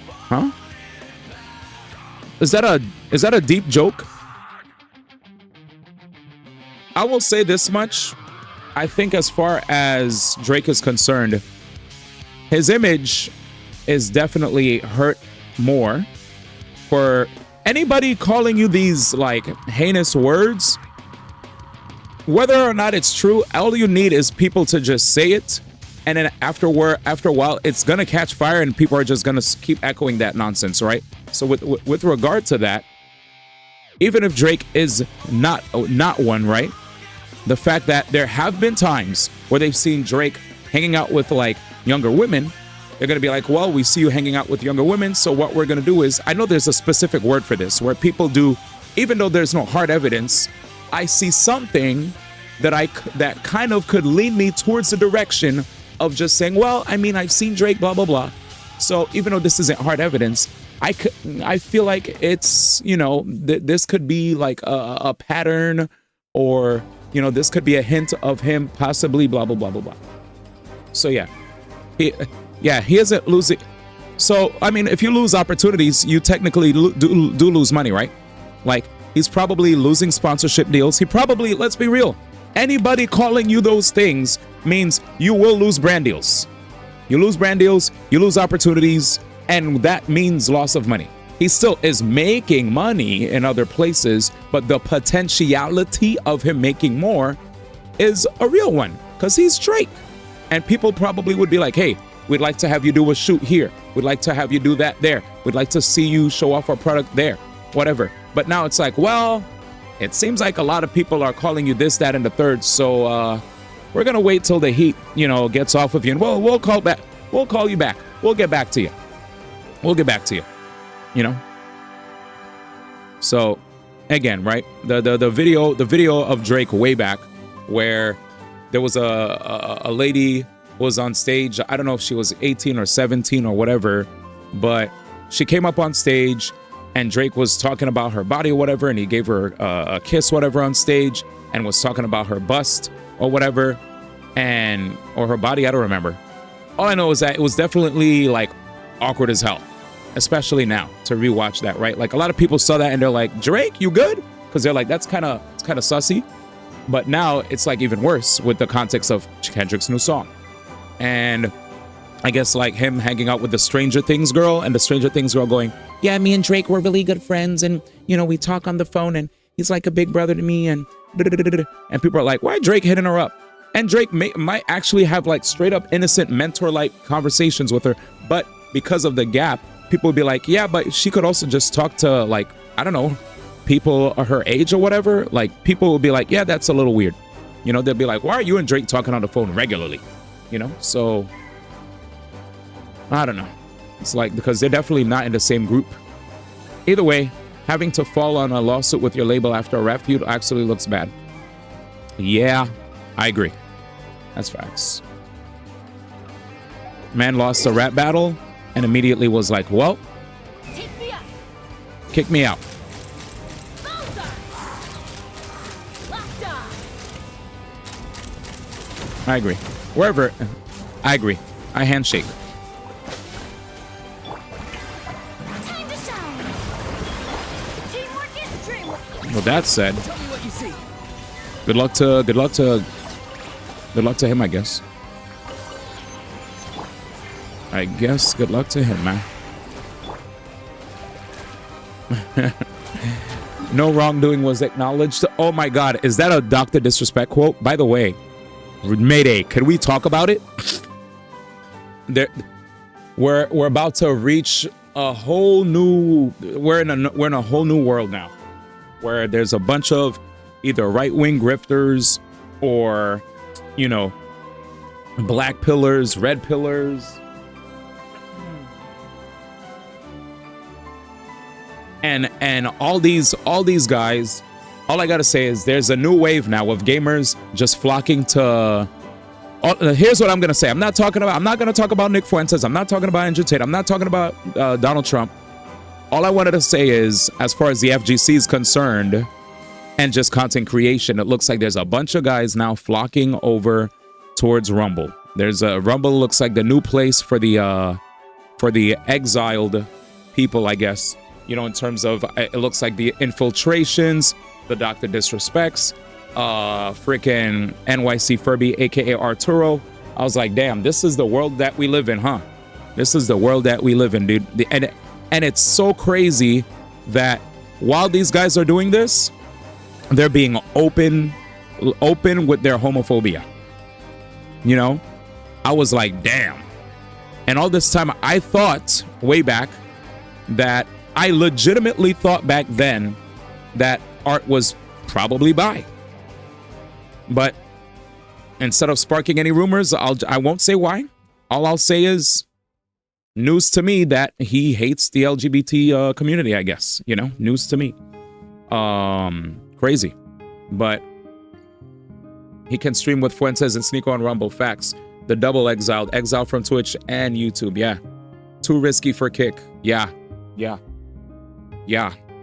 [SPEAKER 2] Huh? Is that a deep joke? I will say this much. I think as far as Drake is concerned, his image is definitely hurt more. For anybody calling you these like heinous words, whether or not it's true, all you need is people to just say it, and then after a while, it's gonna catch fire, and people are just gonna keep echoing that nonsense, right? So with regard to that, even if Drake is not one, right? The fact that there have been times where they've seen Drake hanging out with like younger women, they're going to be like, well, we see you hanging out with younger women. So what we're going to do is, I know there's a specific word for this where people do, even though there's no hard evidence, I see something that kind of could lead me towards the direction of just saying, well, I mean, I've seen Drake, blah, blah, blah. So even though this isn't hard evidence, I feel like it's, you know, this could be like a pattern, or, you know, this could be a hint of him possibly blah, blah, blah, blah, blah. So yeah, he isn't losing. So, I mean, if you lose opportunities, you technically do lose money, right? Like, he's probably losing sponsorship deals. He probably, let's be real, anybody calling you those things means you will lose brand deals. You lose brand deals, you lose opportunities, and that means loss of money. He still is making money in other places, but the potentiality of him making more is a real one because he's Drake. And people probably would be like, hey, we'd like to have you do a shoot here. We'd like to have you do that there. We'd like to see you show off our product there, whatever. But now it's like, well, it seems like a lot of people are calling you this, that, and the third. So we're going to wait till the heat, gets off of you. And we'll call back. We'll call you back. We'll get back to you. We'll get back to you. So again, right? The video of Drake way back where there was a lady was on stage. I don't know if she was 18 or 17 or whatever, but she came up on stage and Drake was talking about her body or whatever, and he gave her a kiss, whatever, on stage, and was talking about her bust or whatever, or her body. I don't remember. All I know is that it was definitely like awkward as hell, especially now to rewatch that, right? Like a lot of people saw that and they're like, Drake, you good? Because they're like, it's kind of sussy. But now it's like even worse with the context of Kendrick's new song. And I guess like him hanging out with the Stranger Things girl, and the Stranger Things girl going, yeah, me and Drake were really good friends, and we talk on the phone, and he's like a big brother to me, and people are like, why Drake hitting her up? And Drake might actually have like straight up innocent mentor-like conversations with her, but because of the gap, people would be like, yeah, but she could also just talk to, like, I don't know, people her age or whatever. Like people would be like, yeah, that's a little weird. They'll be like, why are you and Drake talking on the phone regularly? So I don't know. It's like, because they're definitely not in the same group. Either way, having to fall on a lawsuit with your label after a rap feud actually looks bad. Yeah, I agree. That's facts. Man lost a rap battle and immediately was like, well, kick me out. I agree. Wherever, I agree. I handshake. Well, that said, good luck to him, I guess. Good luck to him, man. No wrongdoing was acknowledged. Oh my God, is that a Dr. Disrespect quote? By the way, Mayday, can we talk about it? We're about to reach a whole new. We're in a whole new world now, where there's a bunch of either right-wing grifters or, black pillars, red pillars, and all these guys. All I gotta say is there's a new wave now of gamers just flocking to. Here's what I'm gonna say. I'm not gonna talk about Nick Fuentes. I'm not talking about Andrew Tate. I'm not talking about Donald Trump. All I wanted to say is, as far as the FGC is concerned, and just content creation, it looks like there's a bunch of guys now flocking over towards Rumble. Rumble looks like the new place for the exiled people, I guess. In terms of, it looks like the infiltrations, the Dr. Disrespects, freaking NYC Furby, aka Arturo. I was like, damn, this is the world that we live in, huh? This is the world that we live in, dude. And it's so crazy that while these guys are doing this, they're being open with their homophobia. I was like, damn. And all this time, I thought way back that I legitimately thought back then that Art was probably bi. But instead of sparking any rumors, I won't say why. All I'll say is news to me that he hates the LGBT community, I guess. News to me. Crazy. But he can stream with Fuentes and sneak on Rumble. Facts. The double exiled from Twitch and YouTube. Yeah. Too risky for Kick. Yeah.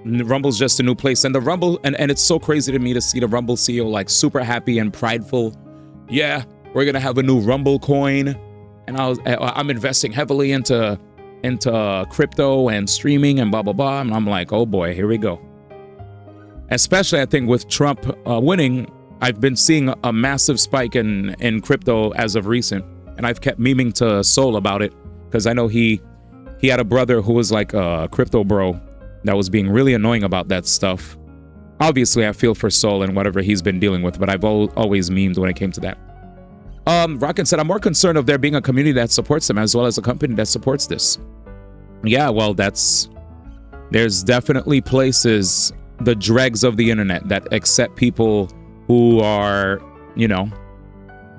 [SPEAKER 2] Rumble's just a new place, and the Rumble, and it's so crazy to me to see the Rumble CEO like super happy and prideful. Yeah, we're gonna have a new Rumble coin, and I'm investing heavily into crypto and streaming and blah blah blah. And I'm like, oh boy, here we go. Especially I think with Trump winning, I've been seeing a massive spike in crypto as of recent, and I've kept memeing to Soul about it because I know he had a brother who was like a crypto bro that was being really annoying about that stuff. Obviously, I feel for Soul and whatever he's been dealing with, but I've always memed when it came to that. Rockin said, I'm more concerned of there being a community that supports them as well as a company that supports this. Yeah, well, there's definitely places, the dregs of the internet, that accept people who are, you know,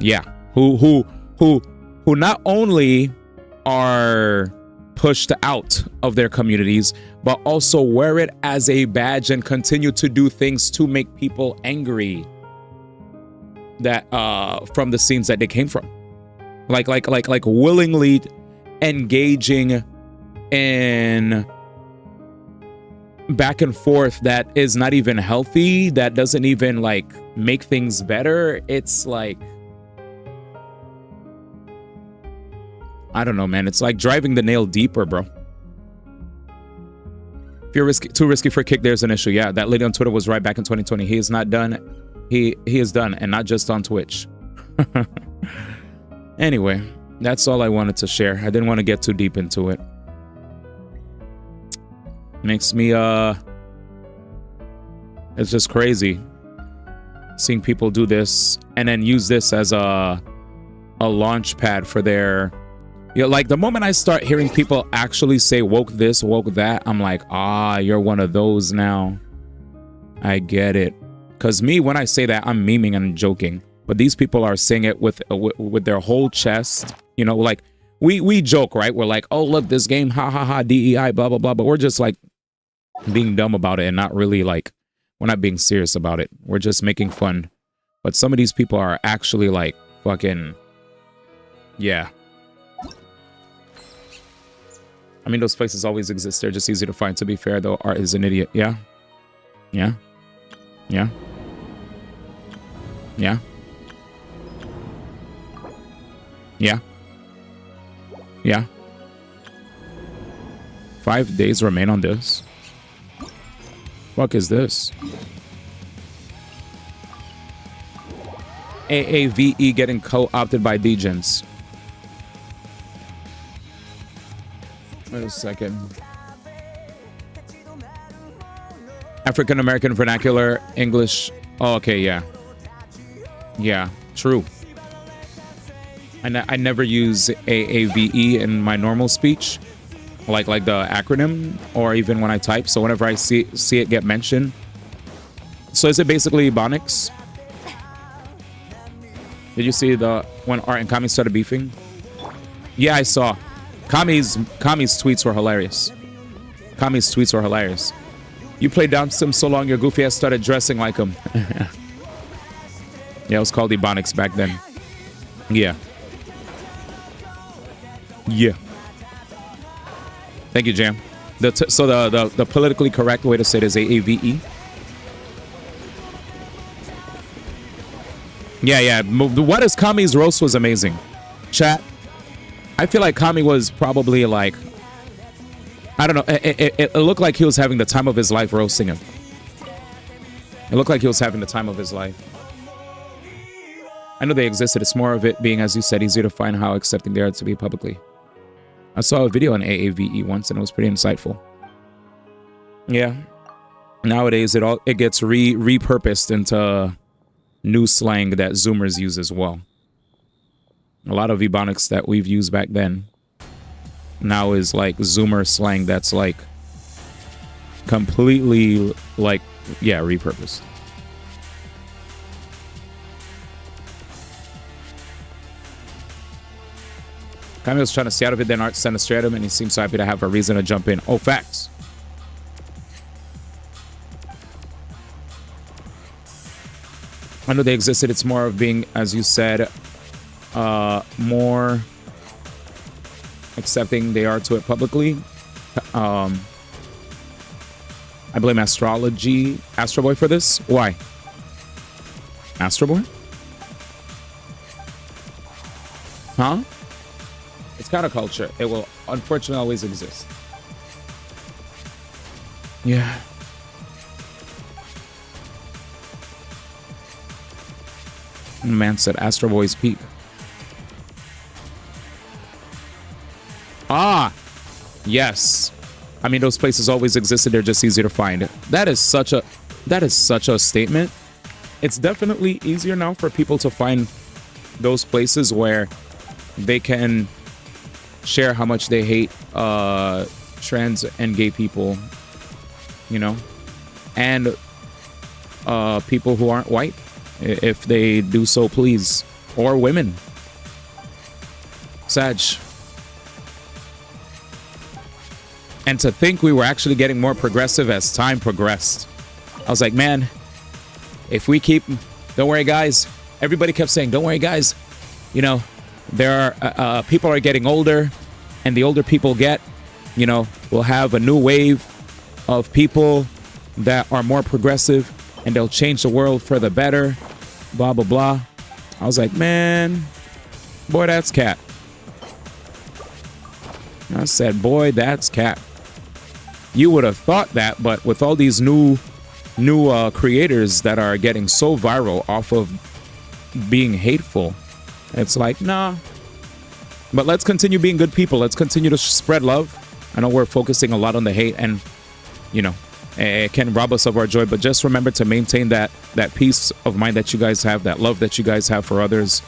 [SPEAKER 2] yeah, who not only are pushed out of their communities, but also wear it as a badge and continue to do things to make people angry that from the scenes that they came from, like willingly engaging in back and forth that is not even healthy, that doesn't even like make things better. It's like, I don't know, man. It's like driving the nail deeper, bro. If you're too risky for a kick, there's an issue. Yeah, that lady on Twitter was right back in 2020. He is not done. He is done, and not just on Twitch. Anyway, that's all I wanted to share. I didn't want to get too deep into it. Makes me it's just crazy seeing people do this and then use this as a launch pad for their, you know, like the moment I start hearing people actually say woke this, woke that, I'm like, ah, you're one of those now. I get it. Because me, when I say that, I'm memeing and joking. But these people are saying it with their whole chest. You know, like, we joke, right? We're like, oh, look, this game, ha, ha, ha, DEI, blah, blah, blah. But we're just, like, being dumb about it and not really, like, we're not being serious about it. We're just making fun. But some of these people are actually, like, fucking, yeah. I mean, those places always exist. They're just easy to find. To be fair, though, Art is an idiot. Yeah. Yeah. Yeah. Yeah. Yeah. Yeah. 5 days remain on this. Fuck is this? AAVE getting co-opted by Degens. Wait a second. African American vernacular English. Oh, okay, yeah. Yeah, true. I never use AAVE in my normal speech, like the acronym, or even when I type. So whenever I see it get mentioned. So is it basically Ebonics? Did you see when Art and Kami started beefing? Yeah, I saw. Kami's tweets were hilarious. Kami's tweets were hilarious. You played Down Sim so long your goofy ass started dressing like him. Yeah, it was called Ebonics back then. Yeah. Yeah. Thank you, Jam. So the politically correct way to say it is AAVE. Yeah. What is Kami's roast was amazing. Chat. I feel like Kami was probably like, I don't know. It looked like he was having the time of his life roasting him. It looked like he was having the time of his life. I know they existed. It's more of it being, as you said, easier to find how accepting they are to be publicly. I saw a video on AAVE once and it was pretty insightful. Yeah. Nowadays it gets repurposed into new slang that Zoomers use as well. A lot of Ebonics that we've used back then now is like Zoomer slang that's like completely like, yeah, repurposed. Kami was trying to stay out of it, then Art sent a straight at him, and he seems so happy to have a reason to jump in. Oh, facts. I know they existed. It's more of being, as you said, more accepting they are to it publicly. I blame Astro Boy for this. Why? Astro Boy? Huh? It's counterculture. It will unfortunately always exist. Yeah. Man said Astro Boy's peak. Ah, yes. I mean, those places always existed. They're just easier to find. That is such a statement. It's definitely easier now for people to find those places where they can share how much they hate trans and gay people, you know, and people who aren't white, if they do so please, or women. Sag. And to think we were actually getting more progressive as time progressed. I was like, man, if we keep, don't worry guys, everybody kept saying, don't worry guys, you know, there are people are getting older, and the older people get, you know, we'll have a new wave of people that are more progressive, and they'll change the world for the better, blah blah blah. I was like, man, boy, that's cap. I said, boy, that's cap. You would have thought that, but with all these new creators that are getting so viral off of being hateful, it's like, nah. But let's continue being good people. Let's continue to spread love. I know we're focusing a lot on the hate, and, you know, it can rob us of our joy, but just remember to maintain that peace of mind that you guys have, that love that you guys have for others.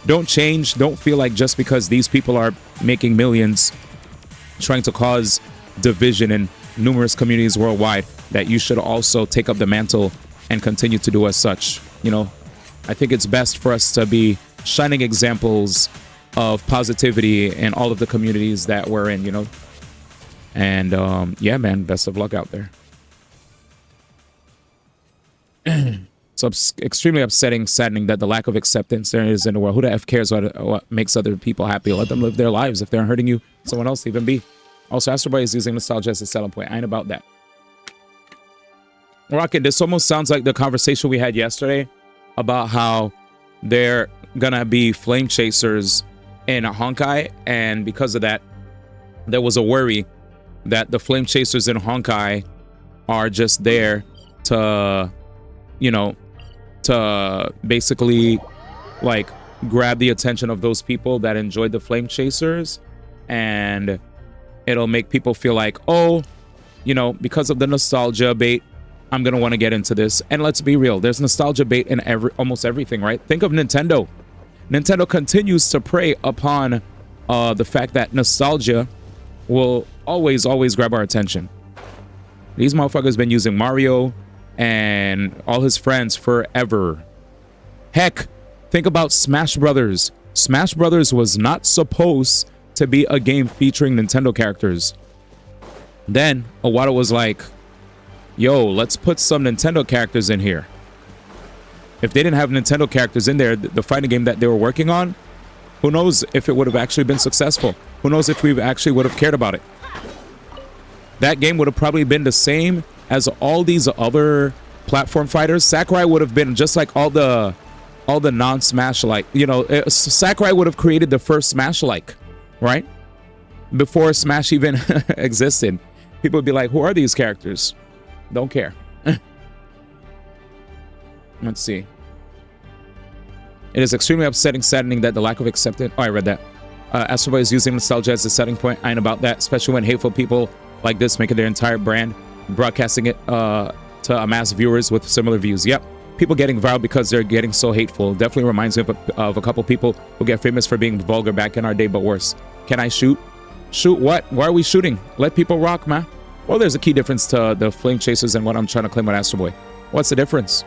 [SPEAKER 2] Don't change. Don't feel like just because these people are making millions, trying to cause division in numerous communities worldwide, that you should also take up the mantle and continue to do as such. You know, I think it's best for us to be shining examples of positivity in all of the communities that we're in, you know. And yeah, man, best of luck out there. It's extremely upsetting, saddening that the lack of acceptance there is in the world. Who the F cares what makes other people happy? Let them live their lives. If they're hurting you, someone else, even be. Also, Astro Boy is using nostalgia as a selling point. I ain't about that. Rocket, this almost sounds like the conversation we had yesterday about how they're gonna be flame chasers in Honkai, and because of that, there was a worry that the flame chasers in Honkai are just there to, you know, to basically like grab the attention of those people that enjoyed the flame chasers, and it'll make people feel like, oh, you know, because of the nostalgia bait, I'm gonna want to get into this. And let's be real, there's nostalgia bait in almost everything, right? Think of Nintendo. Nintendo continues to prey upon the fact that nostalgia will always grab our attention. These motherfuckers been using Mario and all his friends forever. Heck, think about Smash Brothers. Smash Brothers was not supposed to be a game featuring Nintendo characters. Then Iwata was like, yo, let's put some Nintendo characters in here. If they didn't have Nintendo characters in there, the fighting game that they were working on, who knows if it would have actually been successful? Who knows if we actually would have cared about it? That game would have probably been the same as all these other platform fighters. Sakurai would have been just like all the non-Smash-like. You know, Sakurai would have created the first Smash-like, right? Before Smash even existed. People would be like, who are these characters? Don't care. Let's see. It is extremely upsetting, saddening that the lack of acceptance... Oh, I read that. Astro Boy is using nostalgia as a setting point. I ain't about that, especially when hateful people like this make it their entire brand, broadcasting it to amass viewers with similar views. Yep. People getting viral because they're getting so hateful. Definitely reminds me of a couple people who get famous for being vulgar back in our day, but worse. Can I shoot? Shoot what? Why are we shooting? Let people rock, man. Well, there's a key difference to the flame chasers and what I'm trying to claim with Astro Boy. What's the difference?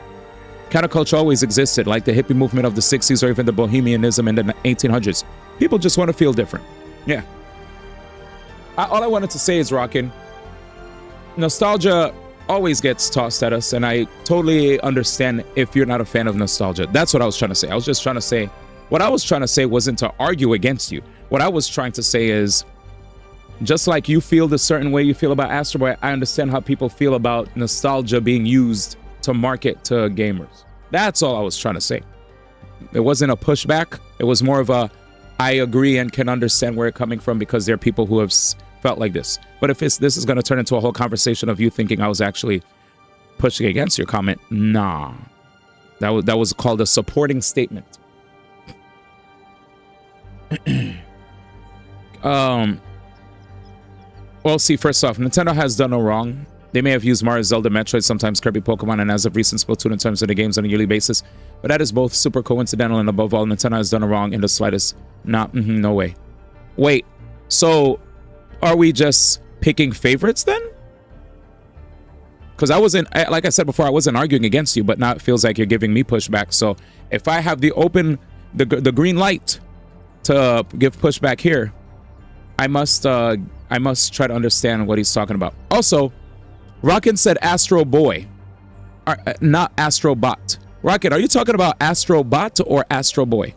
[SPEAKER 2] Counterculture always existed, like the hippie movement of the 60s or even the bohemianism in the 1800s. People just want to feel different. Yeah. All I wanted to say is, Rockin', nostalgia always gets tossed at us, and I totally understand if you're not a fan of nostalgia. That's what I was trying to say. I was just trying to say, what I was trying to say wasn't to argue against you. What I was trying to say is, just like you feel the certain way you feel about Astro Boy, I understand how people feel about nostalgia being used to market to gamers. That's all I was trying to say. It wasn't a pushback. It was more of a, I agree and can understand where it's coming from because there are people who have felt like this. But if this is going to turn into a whole conversation of you thinking I was actually pushing against your comment, nah. That was called a supporting statement. Well, see, first off, Nintendo has done no wrong. They may have used Mario, Zelda, Metroid, sometimes Kirby, Pokemon, and as of recent Splatoon in terms of the games on a yearly basis. But that is both super coincidental and above all, Nintendo has done no wrong in the slightest. No way. Wait, so are we just picking favorites then? Because like I said before, I wasn't arguing against you, but now it feels like you're giving me pushback. So if I have the green light to give pushback here, I must try to understand what he's talking about. Also, Rocket said Astro Boy, not Astro Bot. Rocket, are you talking about Astro Bot or Astro Boy?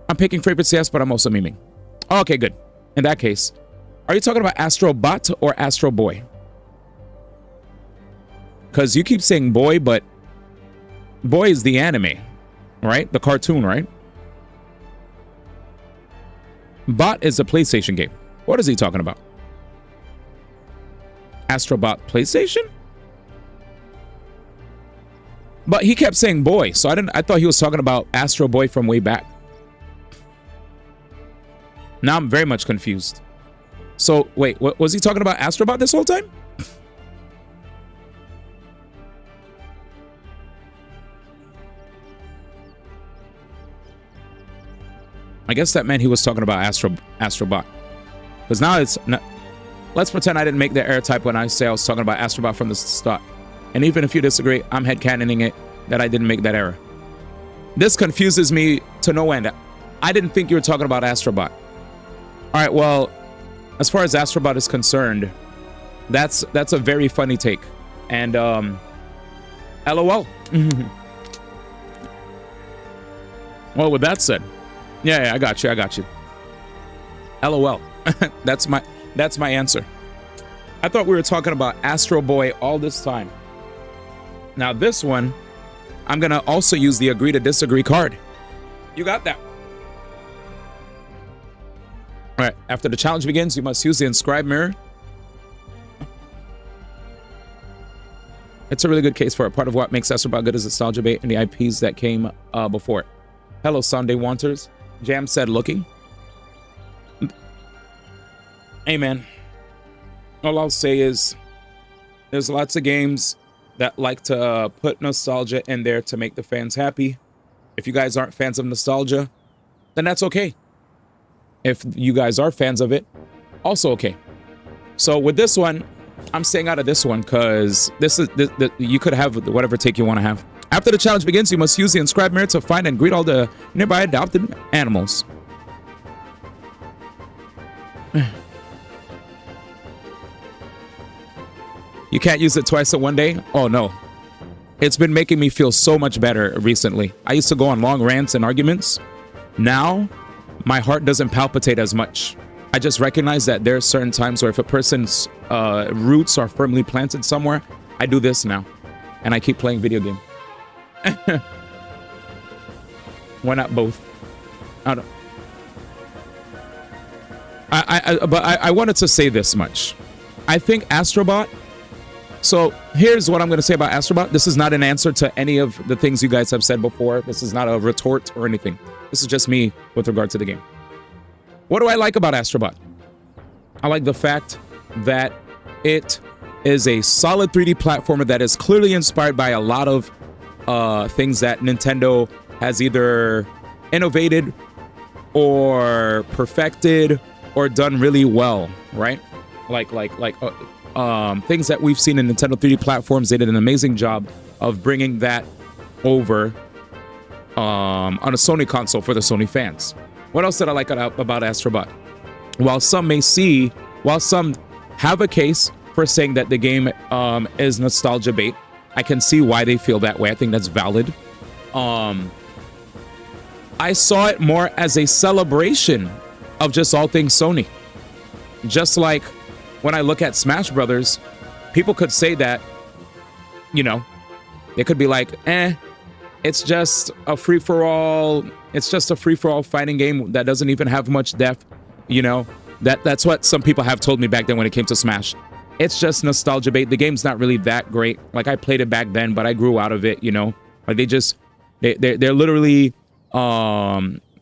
[SPEAKER 2] I'm picking favorites, yes, but I'm also memeing. Oh, okay, good. In that case, are you talking about Astro Bot or Astro Boy? Because you keep saying boy, but boy is the anime, right? The cartoon, right? Bot is a PlayStation game. What is he talking about? Astrobot PlayStation? But he kept saying boy, so I thought he was talking about Astro Boy from way back. Now I'm very much confused. So wait, what was he talking about Astrobot this whole time? I guess that meant he was talking about Astrobot. Because now it's not, let's pretend I didn't make the error type when I say I was talking about Astrobot from the start. And even if you disagree, I'm headcanoning it that I didn't make that error. This confuses me to no end. I didn't think you were talking about Astrobot. All right, well, as far as Astrobot is concerned, that's a very funny take. And LOL. Well, with that said, yeah, I got you. LOL. That's my answer. I thought we were talking about Astro Boy all this time. Now this one, I'm gonna also use the agree to disagree card. You got that. All right, after the challenge begins, you must use the inscribed mirror. It's a really good case for it. Part of what makes Astrobot good is nostalgia bait and the IPs that came before it. Hello, Sunday Wanters. Jam said looking. Hey, man. All I'll say is there's lots of games that like to put nostalgia in there to make the fans happy. If you guys aren't fans of nostalgia, then that's okay. If you guys are fans of it, also okay. So with this one, I'm staying out of this one because you could have whatever take you want to have. After the challenge begins, you must use the inscribed mirror to find and greet all the nearby adopted animals. You can't use it twice in one day? Oh no. It's been making me feel so much better recently. I used to go on long rants and arguments. Now, my heart doesn't palpitate as much. I just recognize that there are certain times where if a person's roots are firmly planted somewhere, I do this now. And I keep playing video game. Why not both? I don't. But I wanted to say this much. I think Astrobot. So here's what I'm going to say about Astrobot. This is not an answer to any of the things you guys have said before. This is not a retort or anything. This is just me with regard to the game. What do I like about Astrobot? I like the fact that it is a solid 3D platformer that is clearly inspired by a lot of things that Nintendo has either innovated or perfected or done really well, right? Like things that we've seen in Nintendo 3D platforms. They did an amazing job of bringing that over on a Sony console for the Sony fans. What else did I like about Astrobot? While some have a case for saying that the game is nostalgia bait, I can see why they feel that way. I think that's valid. I saw it more as a celebration of just all things Sony. Just like when I look at Smash Brothers, people could say that, you know, they could be like, it's just a free-for-all. It's just a free-for-all fighting game that doesn't even have much depth. You know, that's what some people have told me back then when it came to Smash. It's just nostalgia bait. The game's not really that great. Like, I played it back then, but I grew out of it, you know. Like they're literally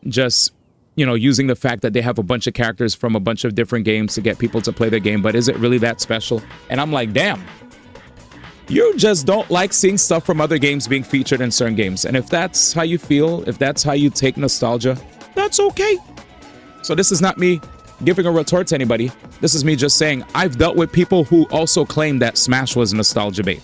[SPEAKER 2] just, you know, using the fact that they have a bunch of characters from a bunch of different games to get people to play their game. But is it really that special? And I'm like, damn, you just don't like seeing stuff from other games being featured in certain games. And if that's how you feel, if that's how you take nostalgia, that's okay. So this is not me giving a retort to anybody. This is me just saying I've dealt with people who also claim that Smash was nostalgia bait.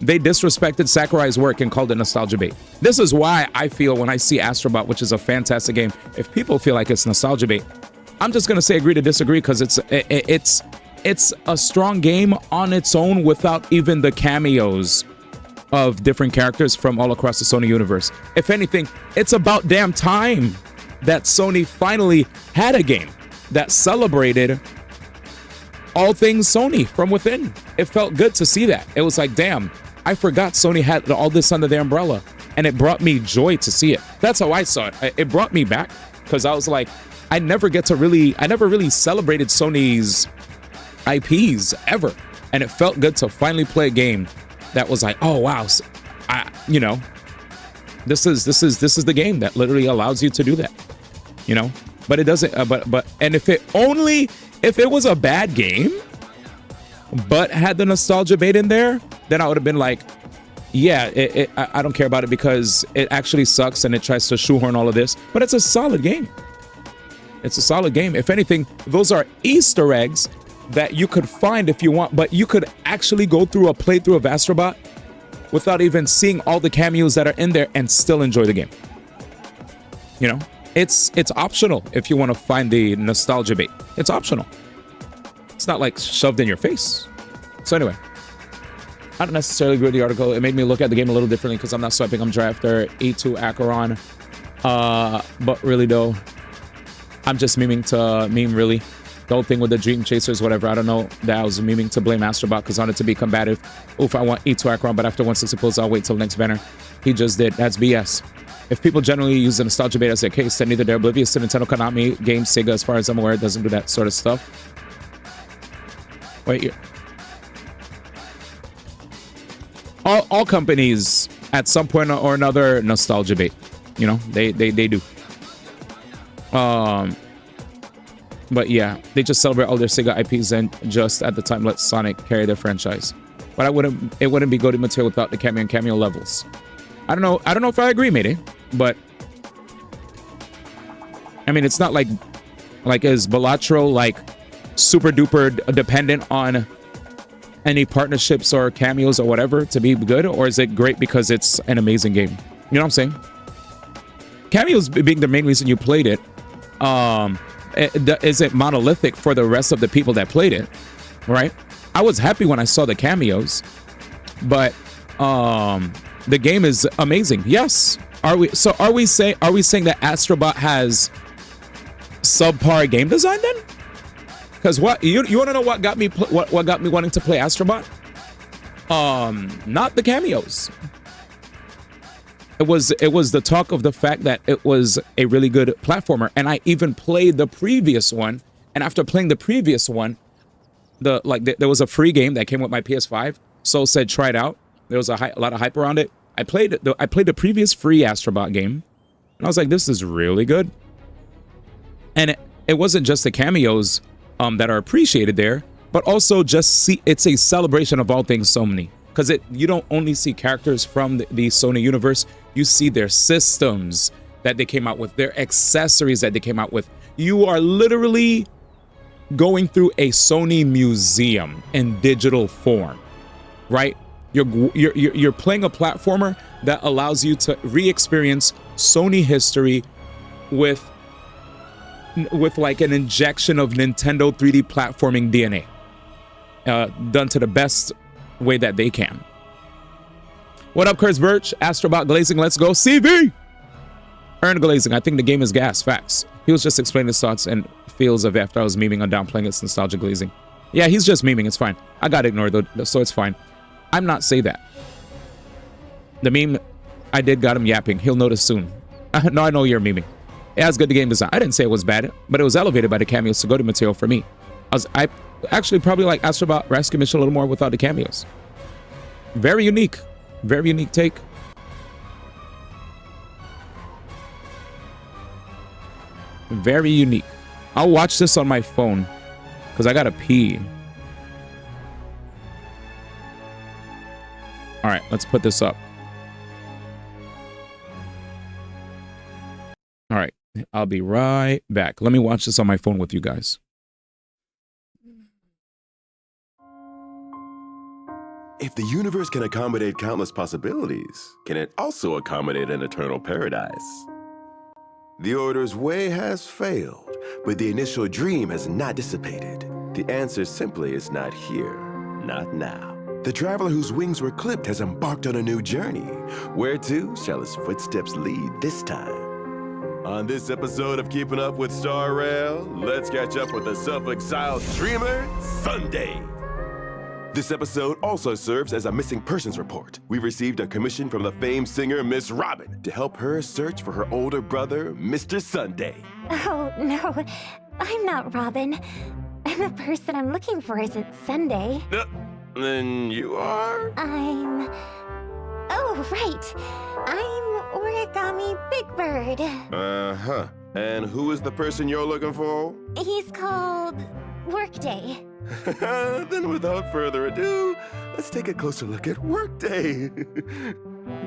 [SPEAKER 2] They disrespected Sakurai's work and called it nostalgia bait. This is why I feel when I see Astrobot, which is a fantastic game, if people feel like it's nostalgia bait, I'm just gonna say agree to disagree, because it's a strong game on its own without even the cameos of different characters from all across the Sony universe. If anything, it's about damn time that Sony finally had a game that celebrated all things Sony from within. It felt good to see that. It was like, damn, I forgot Sony had all this under their umbrella, and it brought me joy to see it. That's how I saw it. It brought me back, because I was like, I never really celebrated Sony's IPs ever, and it felt good to finally play a game that was like, oh wow, you know, this is the game that literally allows you to do that, you know. But it doesn't. And if it was a bad game, but had the nostalgia bait in there, then I would have been like, yeah, I don't care about it, because it actually sucks and it tries to shoehorn all of this. But it's a solid game. It's a solid game. If anything, those are Easter eggs that you could find if you want, but you could actually go through a playthrough of Astrobot without even seeing all the cameos that are in there and still enjoy the game. You know, it's optional if you want to find the nostalgia bait. It's optional. It's not like shoved in your face. So anyway, I don't necessarily agree with the article. It made me look at the game a little differently, because I'm not swiping. I'm drafter E2 Acheron. But really though, I'm just memeing to meme, really. The whole thing with the Dream Chasers, whatever. I don't know that I was memeing to blame Astrobot because I wanted to be combative. Oof, I want E2 Acheron, but after 160 pulls, I'll wait till next banner. He just did. That's BS. If people generally use the nostalgia bait as their case, then either they're oblivious to Nintendo, Konami, Games, Sega, as far as I'm aware, doesn't do that sort of stuff. Wait, all companies at some point or another nostalgia bait. You know, they do. But yeah, they just celebrate all their Sega IPs and just at the time let Sonic carry their franchise. But it wouldn't be goated material without the cameo and cameo levels. I don't know if I agree, matey, but I mean, it's not like is Balatro like super duper dependent on any partnerships or cameos or whatever to be good, or is it great because it's an amazing game? You know what I'm saying? Cameos being the main reason you played it, is it monolithic for the rest of the people that played it, right? I was happy when I saw the cameos, but the game is amazing. Yes. Are we saying that Astrobot has subpar game design then? Because what you want to know what got me what got me wanting to play Astrobot? Not the cameos. It was the talk of the fact that it was a really good platformer, and I even played the previous one. And after playing the previous one, there was a free game that came with my PS5. So said try it out. There was a lot of hype around it. I played the previous free Astrobot game, and I was like, this is really good. And it wasn't just the cameos that are appreciated there, but also it's a celebration of all things Sony. Because you don't only see characters from the Sony universe, you see their systems that they came out with, their accessories that they came out with. You are literally going through a Sony museum in digital form, right? You're playing a platformer that allows you to re-experience Sony history with like an injection of Nintendo 3D platforming DNA, done to the best way that they can. What up, Curse Birch? Astrobot Glazing, let's go. CV! Earn Glazing, I think the game is gas. Facts. He was just explaining his thoughts and feels of after I was memeing on downplaying its nostalgia glazing. Yeah, he's just memeing, it's fine. I got ignored though, so it's fine. I'm not say that. The meme I did got him yapping. He'll notice soon. No, I know you're memeing. It has good game design. I didn't say it was bad, but it was elevated by the cameos to go-to material for me. I actually probably like Astrobot Rescue Mission a little more without the cameos. Very unique take. Very unique. I'll watch this on my phone because I gotta pee. All right, let's put this up. All right, I'll be right back. Let me watch this on my phone with you guys.
[SPEAKER 14] If the universe can accommodate countless possibilities, can it also accommodate an eternal paradise? The Order's way has failed, but the initial dream has not dissipated. The answer simply is not here, not now. The traveler whose wings were clipped has embarked on a new journey. Where to shall his footsteps lead this time? On this episode of Keeping Up with Star Rail, let's catch up with the self-exiled streamer, Sunday. This episode also serves as a missing persons report. We received a commission from the famed singer Miss Robin to help her search for her older brother, Mr. Sunday.
[SPEAKER 11] Oh, no. I'm not Robin. And the person I'm looking for isn't Sunday.
[SPEAKER 14] Then you are?
[SPEAKER 11] Oh, right. I'm Origami Big Bird.
[SPEAKER 14] Uh-huh. And who is the person you're looking for?
[SPEAKER 11] He's called Workday.
[SPEAKER 14] Then without further ado, let's take a closer look at Workday.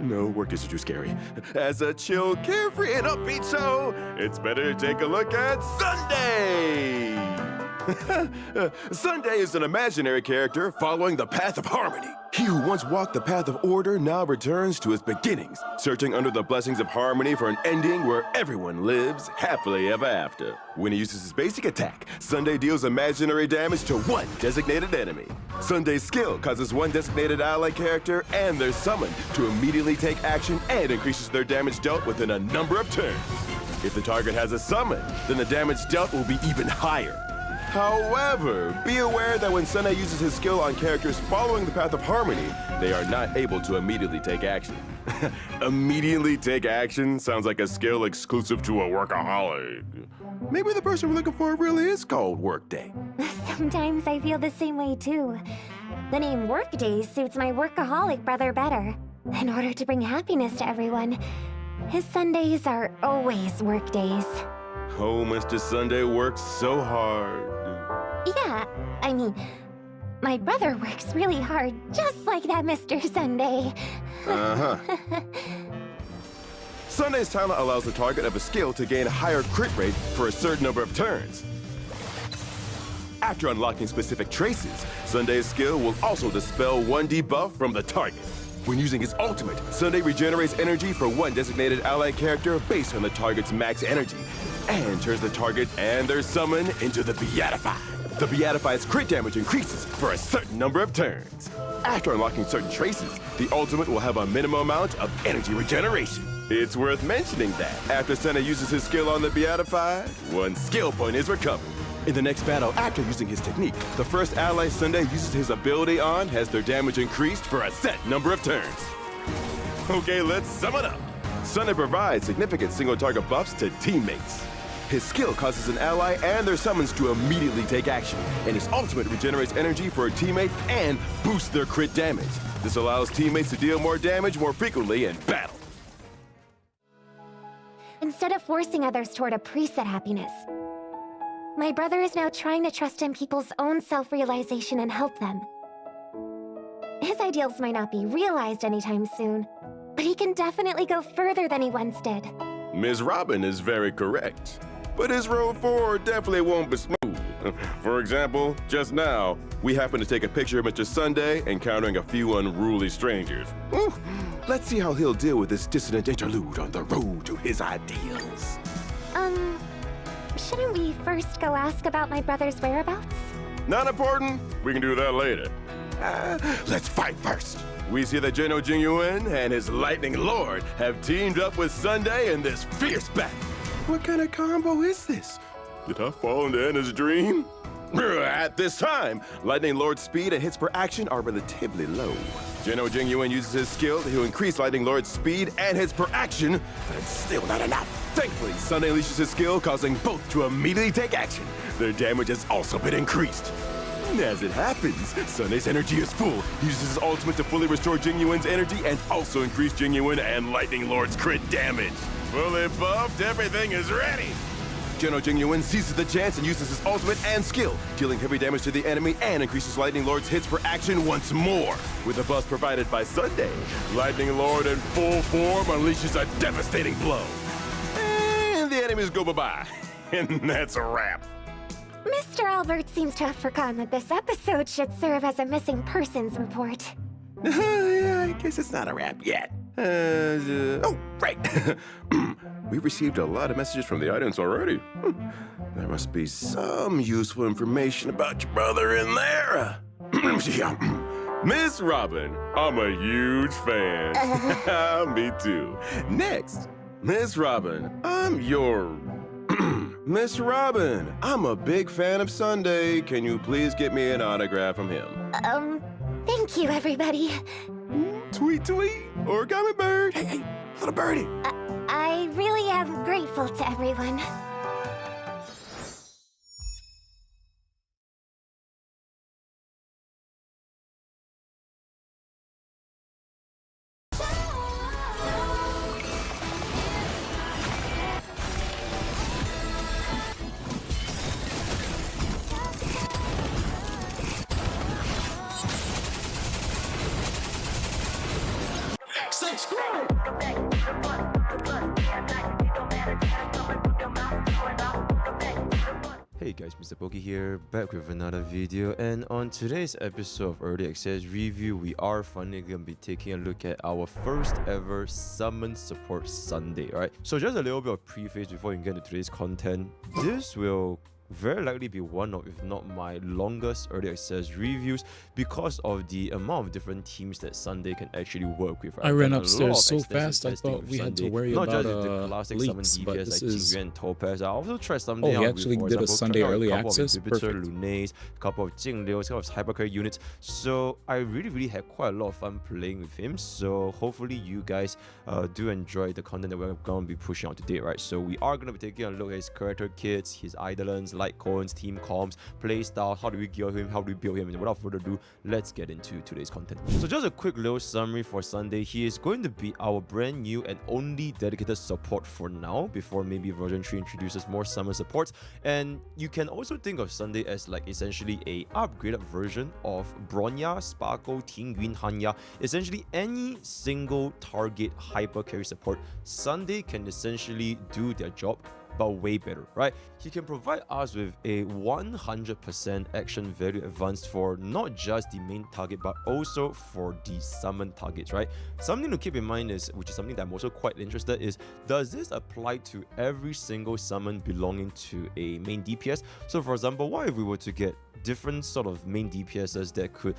[SPEAKER 14] No, Workdays are too scary. As a chill, carefree, and upbeat show, it's better to take a look at Sunday! Sunday is an imaginary character following the path of harmony. He who once walked the path of order now returns to his beginnings, searching under the blessings of harmony for an ending where everyone lives happily ever after. When he uses his basic attack, Sunday deals imaginary damage to one designated enemy. Sunday's skill causes one designated ally character and their summon to immediately take action and increases their damage dealt within a number of turns. If the target has a summon, then the damage dealt will be even higher. However, be aware that when Sunday uses his skill on characters following the path of harmony, they are not able to immediately take action. Immediately take action sounds like a skill exclusive to a workaholic. Maybe the person we're looking for really is called Workday.
[SPEAKER 11] Sometimes I feel the same way too. The name Workday suits my workaholic brother better. In order to bring happiness to everyone, his Sundays are always work days.
[SPEAKER 14] Oh, Mr. Sunday works so hard.
[SPEAKER 11] Yeah, I mean, my brother works really hard, just like that Mr. Sunday.
[SPEAKER 14] Uh-huh. Sunday's talent allows the target of a skill to gain a higher crit rate for a certain number of turns. After unlocking specific traces, Sunday's skill will also dispel one debuff from the target. When using his ultimate, Sunday regenerates energy for one designated ally character based on the target's max energy, and turns the target and their summon into the Beatified. The Beatified's crit damage increases for a certain number of turns. After unlocking certain traces, the ultimate will have a minimum amount of energy regeneration. It's worth mentioning that after Sunday uses his skill on the Beatified, one skill point is recovered. In the next battle, after using his technique, the first ally Sunday uses his ability on has their damage increased for a set number of turns. Okay, let's sum it up. Sunday provides significant single target buffs to teammates. His skill causes an ally and their summons to immediately take action, and his ultimate regenerates energy for a teammate and boosts their crit damage. This allows teammates to deal more damage more frequently in battle.
[SPEAKER 11] Instead of forcing others toward a preset happiness, my brother is now trying to trust in people's own self-realization and help them. His ideals might not be realized anytime soon, but he can definitely go further than he once did.
[SPEAKER 14] Ms. Robin is very correct, but his road forward definitely won't be smooth. For example, just now, we happened to take a picture of Mr. Sunday encountering a few unruly strangers. Let's see how he'll deal with this dissonant interlude on the road to his ideals.
[SPEAKER 11] Shouldn't we first go ask about my brother's whereabouts?
[SPEAKER 14] Not important. We can do that later. Let's fight first. We see that Geno Jingyuan and his Lightning Lord have teamed up with Sunday in this fierce battle. What kind of combo is this? Did I fall into Anna's dream? At this time, Lightning Lord's speed and hits per action are relatively low. Geno Jingyuan uses his skill to increase Lightning Lord's speed and hits per action, but it's still not enough. Thankfully, Sunday unleashes his skill, causing both to immediately take action. Their damage has also been increased. As it happens, Sunday's energy is full. He uses his ultimate to fully restore Jingyuan's energy and also increase Jingyuan and Lightning Lord's crit damage. Fully buffed, everything is ready. General Jingyuan seizes the chance and uses his ultimate and skill, dealing heavy damage to the enemy and increases Lightning Lord's hits per action once more. With a buff provided by Sunday, Lightning Lord in full form unleashes a devastating blow. And the enemies go bye-bye. And that's a wrap.
[SPEAKER 11] Mr. Albert seems to have forgotten that this episode should serve as a missing persons report.
[SPEAKER 14] Yeah, I guess it's not a wrap yet. Oh, right. We received a lot of messages from the audience already. There must be some useful information about your brother in there. Miss Robin, I'm a huge fan. Me too. Next, Miss Robin, I'm your... Miss Robin, I'm a big fan of Sunday. Can you please get me an autograph from him?
[SPEAKER 11] Thank you, everybody.
[SPEAKER 14] Tweet, origami bird. Hey, little birdie.
[SPEAKER 11] I really am grateful to everyone.
[SPEAKER 15] Hey guys, Mr. Pokey here, back with another video, and on today's episode of Early Access Review, we are finally going to be taking a look at our first ever Summon Support Sunday, alright? So just a little bit of preface before we get into today's content. This will very likely be one of, if not my longest early access reviews, because of the amount of different teams that Sunday can actually work with.
[SPEAKER 2] I ran upstairs so fast I thought we had to worry
[SPEAKER 15] not
[SPEAKER 2] about
[SPEAKER 15] just the classic
[SPEAKER 2] leaks,
[SPEAKER 15] summon
[SPEAKER 2] but
[SPEAKER 15] DPS
[SPEAKER 2] this
[SPEAKER 15] like
[SPEAKER 2] is...
[SPEAKER 15] Qingyuan and Topaz. I also tried something
[SPEAKER 2] Oh, he
[SPEAKER 15] out
[SPEAKER 2] actually
[SPEAKER 15] with,
[SPEAKER 2] did a
[SPEAKER 15] example,
[SPEAKER 2] Sunday early
[SPEAKER 15] a couple
[SPEAKER 2] access?
[SPEAKER 15] of Inhibitor,
[SPEAKER 2] Perfect.
[SPEAKER 15] Lunays, a couple of Jinglius, a couple of Hypercarry units. So I really had quite a lot of fun playing with him. So hopefully you guys do enjoy the content that we're going to be pushing out today, right? So we are going to be taking a look at his character kits, his Eidolons, light cones, team comps, play style, how do we gear him, how do we build him, and without further ado, let's get into today's content. So just a quick little summary for Sunday. He is going to be our brand new and only dedicated support for now, before maybe version 3 introduces more summon supports. And you can also think of Sunday as like essentially a upgraded version of Bronya, Sparkle, Tingyun, Hanya. Essentially any single target hyper carry support, Sunday can essentially do their job, but way better, right? He can provide us with a 100% action value advance for not just the main target, but also for the summon targets, right? Something to keep in mind is, which is something that I'm also quite interested is, does this apply to every single summon belonging to a main DPS? So for example, what if we were to get different sort of main DPSs that could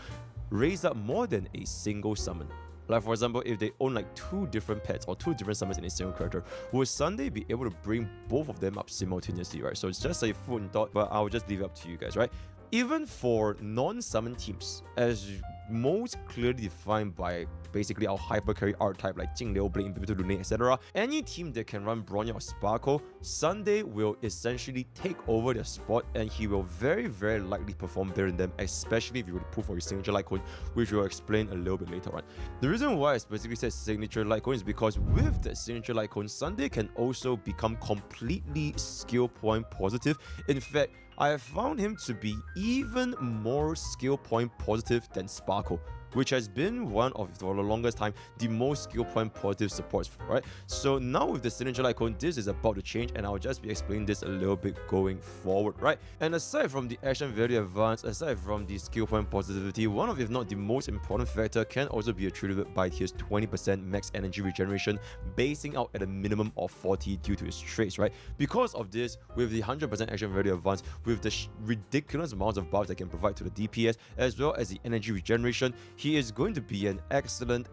[SPEAKER 15] raise up more than a single summon? Like for example, if they own like 2 different pets or 2 different summons in a single character, would Sunday be able to bring both of them up simultaneously, right? So it's just a food and thought, but I'll just leave it up to you guys, right? Even for non-summon teams, as most clearly defined by basically our hypercarry archetype like Jingliu, Blade, Inhibitor, Lune, etc. Any team that can run Bronya or Sparkle, Sunday will essentially take over their spot, and he will very likely perform better than them, especially if you were to pull for his signature light cone, which we'll explain a little bit later on. The reason why I specifically said signature light cone is because with the signature light cone, Sunday can also become completely skill point positive. In fact, I have found him to be even more skill point positive than Sparkle, which has been one of, for the longest time, the most skill point positive supports, right? So now with the signature icon, this is about to change, and I'll just be explaining this a little bit going forward, right? And aside from the action value advance, aside from the skill point positivity, one of, if not the most important factor, can also be attributed by his 20% max energy regeneration, basing out at a minimum of 40 due to his traits, right? Because of this, with the 100% action value advance, with the ridiculous amounts of buffs that can provide to the DPS, as well as the energy regeneration, he is going to be an excellent,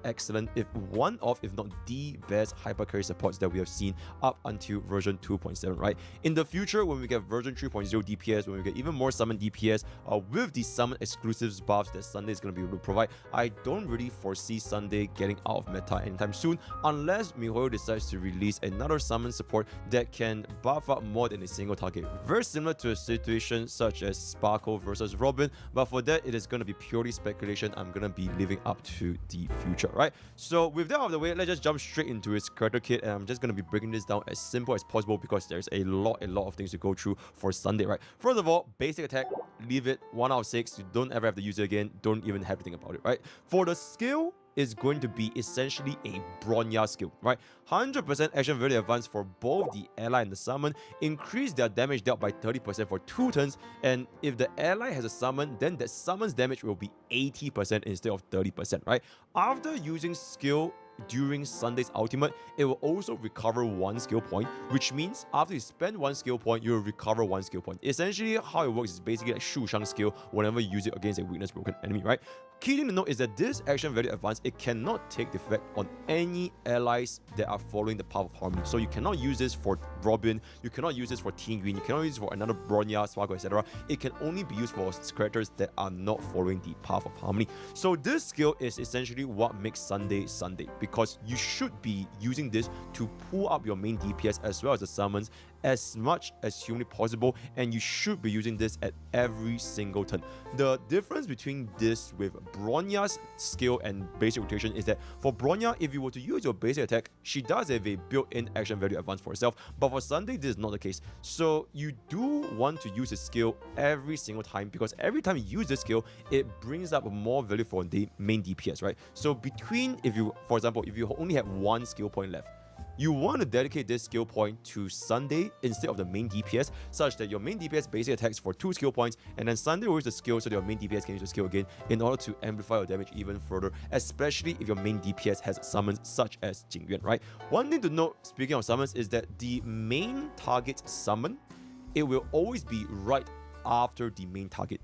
[SPEAKER 15] if one of, if not the best hypercarry supports that we have seen up until version 2.7, right? In the future, when we get version 3.0 DPS, when we get even more summon DPS, with the summon exclusives buffs that Sunday is going to be able to provide, I don't really foresee Sunday getting out of meta anytime soon, unless MiHoYo decides to release another summon support that can buff up more than a single target. Very similar to a situation such as Sparkle versus Robin, but for that, it is going to be purely speculation. I'm going to be living up to the future, right? So with that out of the way, let's just jump straight into his character kit, and I'm just going to be breaking this down as simple as possible because there's a lot of things to go through for Sunday, right? First of all, basic attack, leave it 1 out of 6. You don't ever have to use it again. Don't even have to think about it, right? For the skill, is going to be essentially a Bronya skill, right? 100% action value advance for both the ally and the summon, increase their damage dealt by 30% for 2 turns, and if the ally has a summon, then that summon's damage will be 80% instead of 30%, right? After using skill during Sunday's ultimate, it will also recover 1 skill point, which means after you spend 1 skill point, you will recover 1 skill point. Essentially, how it works is basically like Shu Shang skill whenever you use it against a weakness broken enemy, right? Key thing to note is that this action value advance, it cannot take the effect on any allies that are following the path of harmony. So you cannot use this for Robin, you cannot use this for Teen Green, you cannot use this for another Bronya, Sparkle, etc. It can only be used for characters that are not following the path of harmony. So this skill is essentially what makes Sunday Sunday, because you should be using this to pull up your main DPS as well as the summons as much as humanly possible, and you should be using this at every single turn. The difference between this with Bronya's skill and basic rotation is that for Bronya, if you were to use your basic attack, she does have a built-in action value advance for herself, but for Sunday, this is not the case. So you do want to use the skill every single time, because every time you use this skill, it brings up more value for the main DPS, right? So between, if you, for example, if you only have 1 skill point left, you want to dedicate this skill point to Sunday instead of the main DPS, such that your main DPS basic attacks for 2 skill points, and then Sunday will use the skill so that your main DPS can use the skill again in order to amplify your damage even further, especially if your main DPS has summons such as Jingyuan, right? One thing to note, speaking of summons, is that the main target summon, it will always be right after the main target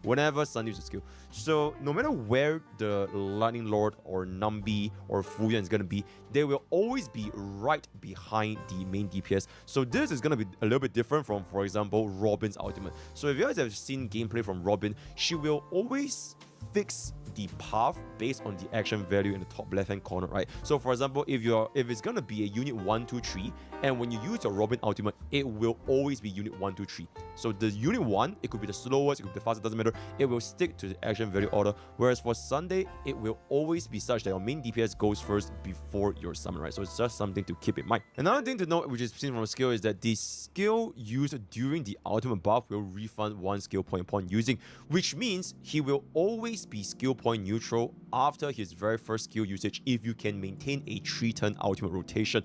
[SPEAKER 15] whenever Sunday uses a skill. So no matter where the Lightning Lord or Nambi or Fuyan is going to be, they will always be right behind the main DPS. So this is going to be a little bit different from, for example, Robin's ultimate. So if you guys have seen gameplay from Robin, she will always fix the path based on the action value in the top left hand corner, right? So for example, if it's gonna be a unit 1, 2, 3, and when you use your Robin ultimate, it will always be unit 1, 2, 3. So the unit 1, it could be the slowest, it could be the fastest, doesn't matter. It will stick to the action value order. Whereas for Sunday, it will always be such that your main DPS goes first before your summon, right? So it's just something to keep in mind. Another thing to note, which is seen from a skill, is that the skill used during the ultimate buff will refund 1 skill point upon using, which means he will always be skill point neutral after his very first skill usage if you can maintain a 3-turn ultimate rotation.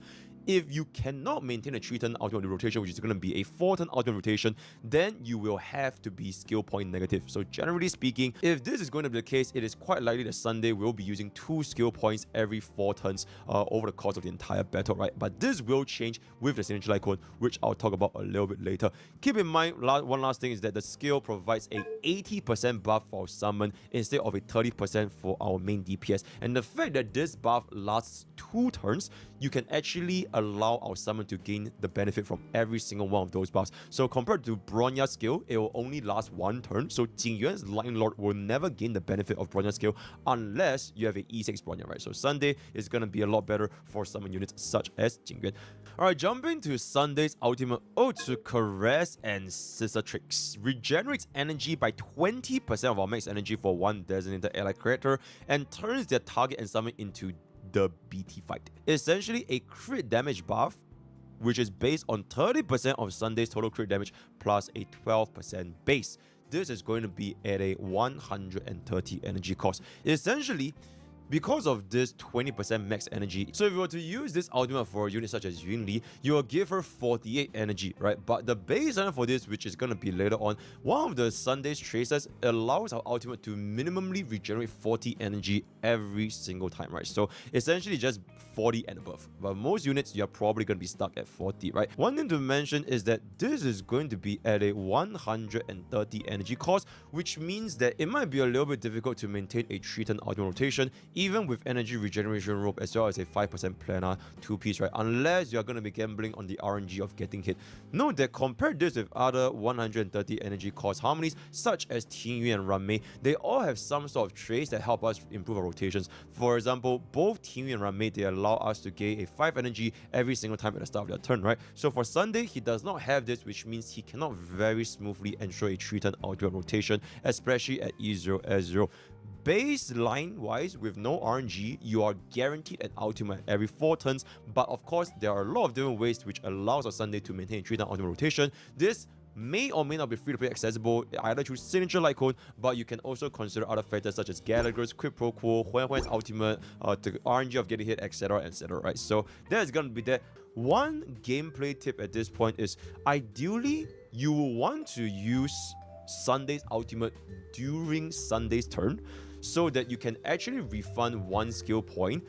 [SPEAKER 15] If you cannot maintain a 3-turn ultimate rotation, which is going to be a 4-turn ultimate rotation, then you will have to be skill point negative. So generally speaking, if this is going to be the case, it is quite likely that Sunday will be using 2 skill points every 4 turns over the course of the entire battle, right? But this will change with the signature icon, which I'll talk about a little bit later. Keep in mind, one last thing is that the skill provides a 80% buff for our summon instead of a 30% for our main DPS. And the fact that this buff lasts 2 turns, you can actually allow our summon to gain the benefit from every single one of those buffs. So compared to Bronya's skill, it will only last 1 turn. So Jingyuan's Lightning Lord will never gain the benefit of Bronya's skill unless you have a E6 Bronya, right? So Sunday is going to be a lot better for summon units such as Jingyuan. Alright, jumping to Sunday's ultimate ode to Caress and Scissor Tricks. Regenerates energy by 20% of our max energy for 1 designated ally character and turns their target and summon into the BT fight. Essentially a crit damage buff, which is based on 30% of Sunday's total crit damage plus a 12% base. This is going to be at a 130 energy cost. Essentially, because of this 20% max energy, so if you were to use this ultimate for a unit such as Yunli, you will give her 48 energy, right? But the baseline for this, which is going to be later on, one of the Sunday's traces allows our ultimate to minimally regenerate 40 energy every single time, right? So essentially just 40 and above. But most units, you're probably going to be stuck at 40, right? One thing to mention is that this is going to be at a 130 energy cost, which means that it might be a little bit difficult to maintain a 3-turn ultimate rotation, even with energy regeneration rope as well as a 5% planar 2-piece, right? Unless you're going to be gambling on the RNG of getting hit. Note that compare this with other 130 energy cost harmonies such as Tingyu and Ranmei, they all have some sort of traits that help us improve our rotations. For example, both Tingyu and Ranmei, they allow us to gain a 5 energy every single time at the start of their turn, right? So for Sunday, he does not have this, which means he cannot very smoothly ensure a 3-turn ultimate rotation, especially at E0, S0. Baseline wise, with no RNG, you are guaranteed an ultimate every 4 turns, but of course there are a lot of different ways which allows a Sunday to maintain 3-turn ultimate rotation. This may or may not be free to play accessible either through signature light cone, but you can also consider other factors such as Gallagher's quid pro quo, Huan's ultimate, the RNG of getting hit, etc, right? So there's gonna be that. One gameplay tip at this point is ideally you will want to use Sunday's ultimate during Sunday's turn so that you can actually refund 1 skill point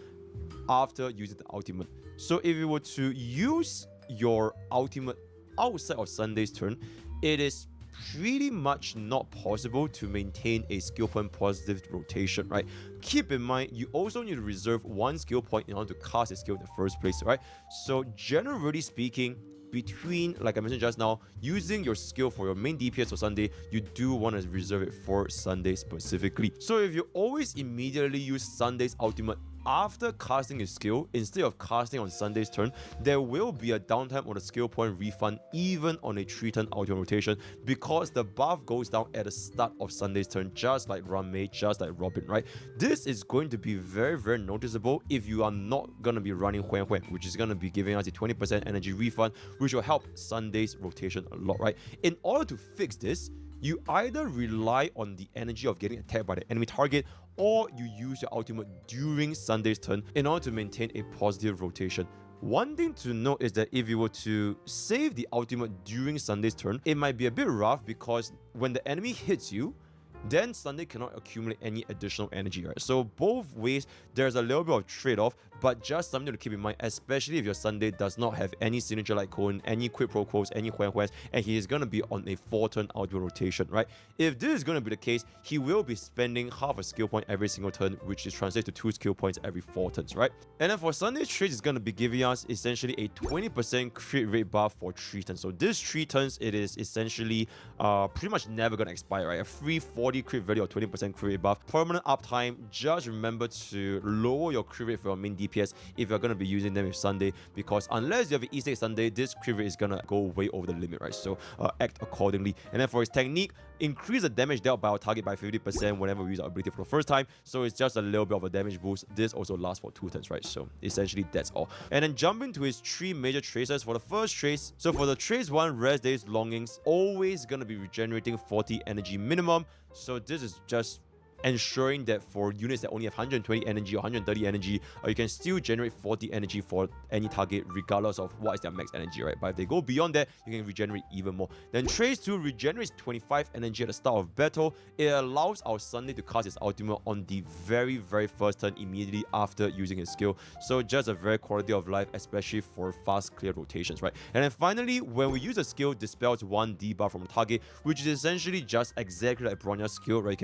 [SPEAKER 15] after using the ultimate. So if you were to use your ultimate outside of Sunday's turn, it is pretty much not possible to maintain a skill point positive rotation, right? Keep in mind, you also need to reserve 1 skill point in order to cast a skill in the first place, right? So generally speaking, between, like I mentioned just now, using your skill for your main DPS for Sunday, you do want to reserve it for Sunday specifically. So if you always immediately use Sunday's ultimate after casting a skill instead of casting on Sunday's turn, there will be a downtime on the skill point refund even on a 3-turn ultimate rotation, because the buff goes down at the start of Sunday's turn, just like Ranmei, just like Robin, right? This is going to be very, very noticeable if you are not going to be running Huan, which is going to be giving us a 20% energy refund, which will help Sunday's rotation a lot, right? In order to fix this, you either rely on the energy of getting attacked by the enemy target, or you use your ultimate during Sunday's turn in order to maintain a positive rotation. One thing to note is that if you were to save the ultimate during Sunday's turn, it might be a bit rough because when the enemy hits you, then Sunday cannot accumulate any additional energy, right? So both ways, there's a little bit of trade-off, but just something to keep in mind, especially if your Sunday does not have any signature light cone, any quid pro quos, any Huans, and he is going to be on a 4-turn ultimate rotation, right? If this is going to be the case, he will be spending half a skill point every single turn, which is translated to 2 skill points every 4 turns, right? And then for Sunday's trades, it's going to be giving us essentially a 20% crit rate buff for 3 turns. So this 3 turns, it is essentially pretty much never going to expire, right? A free 40 crit value or 20% crit rate buff. Permanent uptime, just remember to lower your crit rate for your main DPS if you're going to be using them with Sunday, because unless you have an E-State Sunday, this crit rate is going to go way over the limit, right? So act accordingly. And then for his technique, increase the damage dealt by our target by 50% whenever we use our ability for the first time. So it's just a little bit of a damage boost. This also lasts for 2 turns, right? So essentially that's all. And then jump into his 3 major traces. For the first trace, so for the trace 1, Rest Days Longings, always going to be regenerating 40 energy minimum. So this is just ensuring that for units that only have 120 energy or 130 energy, you can still generate 40 energy for any target regardless of what is their max energy, right? But if they go beyond that, you can regenerate even more. Then Trace 2 regenerates 25 energy at the start of battle. It allows our Sunday to cast his ultimate on the very, very first turn immediately after using his skill. So just a very quality of life, especially for fast clear rotations, right? And then finally, when we use a skill, dispels 1 debuff from the target, which is essentially just exactly like Bronya's skill, right?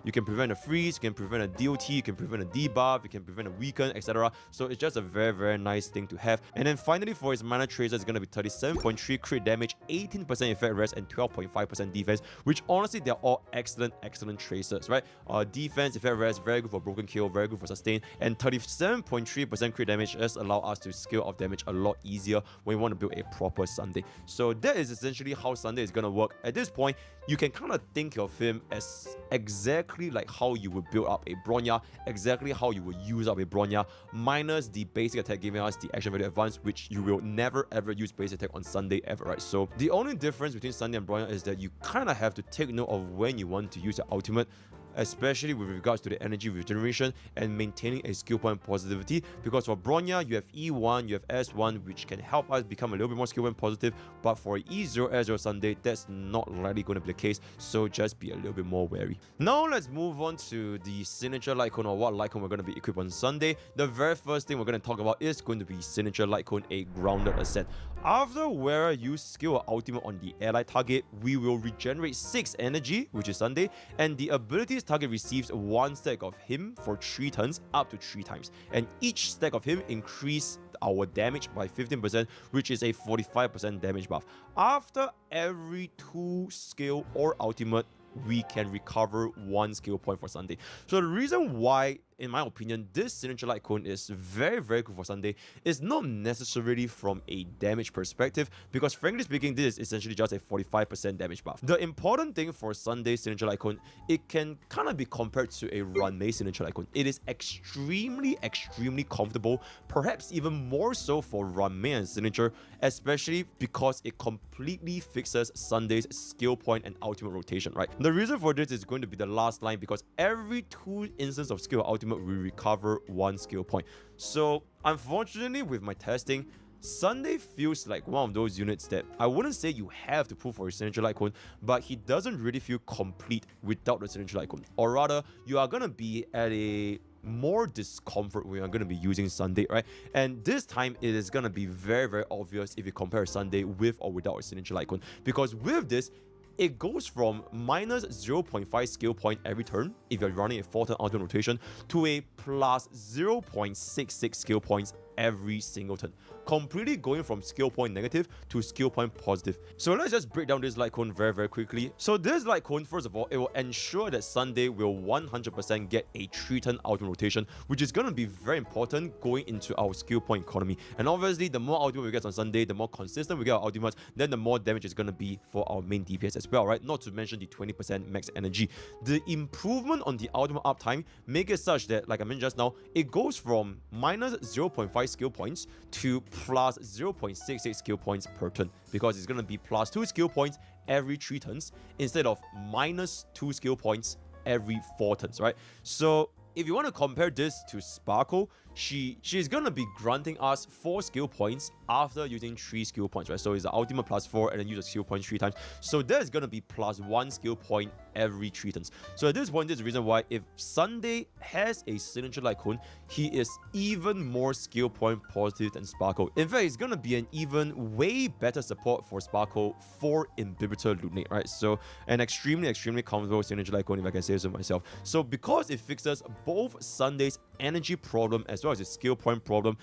[SPEAKER 15] You can prevent a freeze, you can prevent a DOT, you can prevent a debuff, you can prevent a weaken, etc. So it's just a very, very nice thing to have. And then finally, for his mana tracer, it's going to be 37.3 crit damage, 18% effect rest, and 12.5% defense, which honestly, they're all excellent tracers, right? Defense, effect rest, very good for broken kill, very good for sustain, and 37.3% crit damage just allow us to scale off damage a lot easier when we want to build a proper Sunday. So that is essentially how Sunday is going to work. At this point, you can kind of think of him as exactly like how you would build up a Bronya, exactly how you would use up a Bronya, minus the basic attack giving us the action value advance, which you will never ever use basic attack on Sunday ever, right? So the only difference between Sunday and Bronya is that you kind of have to take note of when you want to use your ultimate, especially with regards to the energy regeneration and maintaining a skill point positivity, because for Bronya, you have E1, you have S1, which can help us become a little bit more skill point positive, but for E0, S0 Sunday, that's not likely going to be the case, so just be a little bit more wary. Now let's move on to the signature light cone, or what light cone we're going to be equipped on Sunday. The very first thing we're going to talk about is going to be signature light cone, a grounded ascent. After wearer use skill or ultimate on the allied target, we will regenerate 6 energy, which is Sunday, and the ability's target receives 1 stack of him for 3 turns up to 3 times, and each stack of him increase our damage by 15%, which is a 45% damage buff. After every 2 skill or ultimate, we can recover 1 skill point for Sunday. So the reason why in my opinion, this signature light cone is very, very good for Sunday. It's not necessarily from a damage perspective, because frankly speaking, this is essentially just a 45% damage buff. The important thing for Sunday's signature light cone, it can kind of be compared to a Runmei signature light cone. It is extremely, extremely comfortable, perhaps even more so for Runmei and signature, especially because it completely fixes Sunday's skill point and ultimate rotation, right? The reason for this is going to be the last line, because every 2 instances of skill ultimate will recover 1 skill point. So unfortunately, with my testing, Sunday feels like one of those units that I wouldn't say you have to pull for a signature light cone, but he doesn't really feel complete without the signature light cone. Or rather, you are gonna be at a more discomfort when you're going to be using Sunday, right? And this time it is going to be very, very obvious if you compare Sunday with or without a signature light cone, because with this, it goes from minus 0.5 skill point every turn if you're running a 4-turn ultimate rotation to a plus 0.66 skill points every single turn, completely going from skill point negative to skill point positive. So let's just break down this light cone very, very quickly. So this light cone, first of all, it will ensure that Sunday will 100% get a 3-turn ultimate rotation, which is going to be very important going into our skill point economy. And obviously, the more ultimate we get on Sunday, the more consistent we get our ultimates, then the more damage is going to be for our main DPS as well, right? Not to mention the 20% max energy. The improvement on the ultimate uptime make it such that, like I mentioned just now, it goes from minus 0.5 skill points to plus 0.66 skill points per turn, because it's going to be plus 2 skill points every 3 turns instead of minus 2 skill points every 4 turns, right? So if you want to compare this to Sparkle, she's gonna be granting us 4 skill points after using 3 skill points, right? So it's the ultimate plus 4 and then use a skill point 3 times. So there's gonna be plus 1 skill point every 3 turns. So at this point, this is the reason why if Sunday has a signature light cone, he is even more skill point positive than Sparkle. In fact, it's gonna be an even way better support for Sparkle for Imbibitor Lunate, right? So an extremely, extremely comfortable signature light cone, if I can say so myself. So because it fixes both Sunday's energy problem as well as a skill point problem,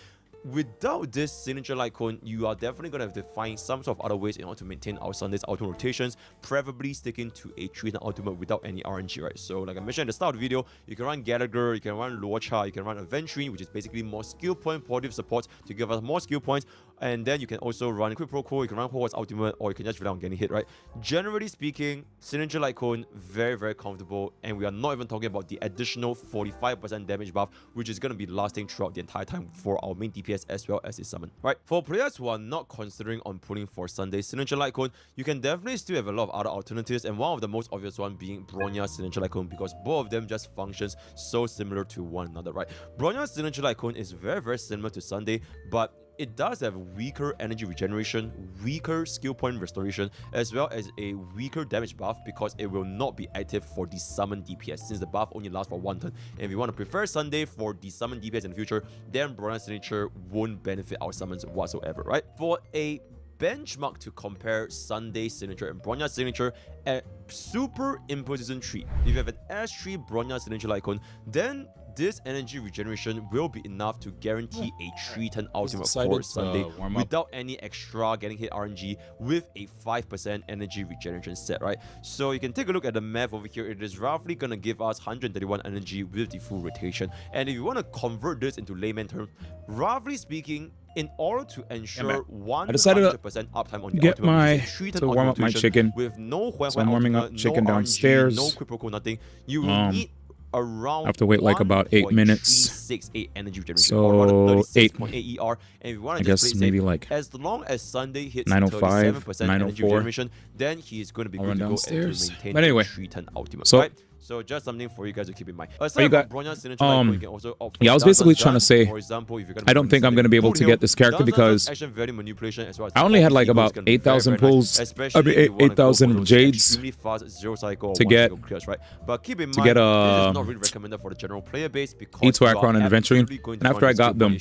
[SPEAKER 15] without this signature light cone, you are definitely going to have to find some sort of other ways in order to maintain our Sunday's ultimate rotations, preferably sticking to a 3-turn ultimate without any RNG, right? So like I mentioned at the start of the video, you can run Gallagher, you can run Luocha, you can run Aventurine, which is basically more skill point positive support to give us more skill points, and then you can also run Quick Pro Core, you can run Hogwarts Ultimate, or you can just rely on getting hit, right? Generally speaking, signature light cone, very, very comfortable, and we are not even talking about the additional 45% damage buff, which is going to be lasting throughout the entire time for our main DPS as well as his summon, right? For players who are not considering on pulling for Sunday's signature light cone, you can definitely still have a lot of other alternatives, and one of the most obvious one being Bronya's signature light cone, because both of them just functions so similar to one another, right? Bronya's signature light cone is very, very similar to Sunday, but it does have weaker energy regeneration, weaker skill point restoration, as well as a weaker damage buff, because it will not be active for the summon DPS, since the buff only lasts for 1 turn. And if you want to prefer Sunday for the summon DPS in the future, then Bronya's signature won't benefit our summons whatsoever, right? For a benchmark to compare Sunday's signature and Bronya's signature at Super Imposition 3, if you have an S3 Bronya's signature light cone, then this energy regeneration will be enough to guarantee a 3-turn ultimate for Sunday without any extra getting hit RNG with a 5% energy regeneration set, right? So you can take a look at the math over here. It is roughly going to give us 131 energy with the full rotation. And if you want to convert this into layman terms, roughly speaking, in order to ensure 100% uptime on the
[SPEAKER 2] get
[SPEAKER 15] ultimate,
[SPEAKER 2] to warm up my chicken.
[SPEAKER 15] With no
[SPEAKER 2] So I'm warming up chicken downstairs.
[SPEAKER 15] No quick pro, nothing. You will need around
[SPEAKER 2] I have to wait like about 8 minutes.
[SPEAKER 15] 1.368 energy regeneration,
[SPEAKER 2] So
[SPEAKER 15] or rather
[SPEAKER 2] 8.
[SPEAKER 15] 36.8 ER. And if you want
[SPEAKER 2] I
[SPEAKER 15] to
[SPEAKER 2] guess maybe like
[SPEAKER 15] as long as Sunday hits
[SPEAKER 2] 905,
[SPEAKER 15] 37% energy
[SPEAKER 2] 904.
[SPEAKER 15] regeneration, then he is going to be
[SPEAKER 2] I'll
[SPEAKER 15] good
[SPEAKER 2] run
[SPEAKER 15] to go and to
[SPEAKER 2] downstairs.
[SPEAKER 15] maintain
[SPEAKER 2] But anyway,
[SPEAKER 15] a 3-turn ultimate,
[SPEAKER 2] so
[SPEAKER 15] right? So just something for you guys to keep in mind.
[SPEAKER 2] you
[SPEAKER 15] Aside
[SPEAKER 2] got,
[SPEAKER 15] from Bronya's signature light cone, you can also opt for
[SPEAKER 2] yeah, I was basically trying to
[SPEAKER 15] Dazan,
[SPEAKER 2] say,
[SPEAKER 15] for example, if you're gonna
[SPEAKER 2] I don't think I'm going to be able to get this character because
[SPEAKER 15] action value manipulation as well as
[SPEAKER 2] I only had like about 8,000 pulls, 8,000 jades to get
[SPEAKER 15] right? But keep in mind,
[SPEAKER 2] to get
[SPEAKER 15] this is not really recommended for the general player base because
[SPEAKER 2] E2 Akron and Aventurine. And after I got them,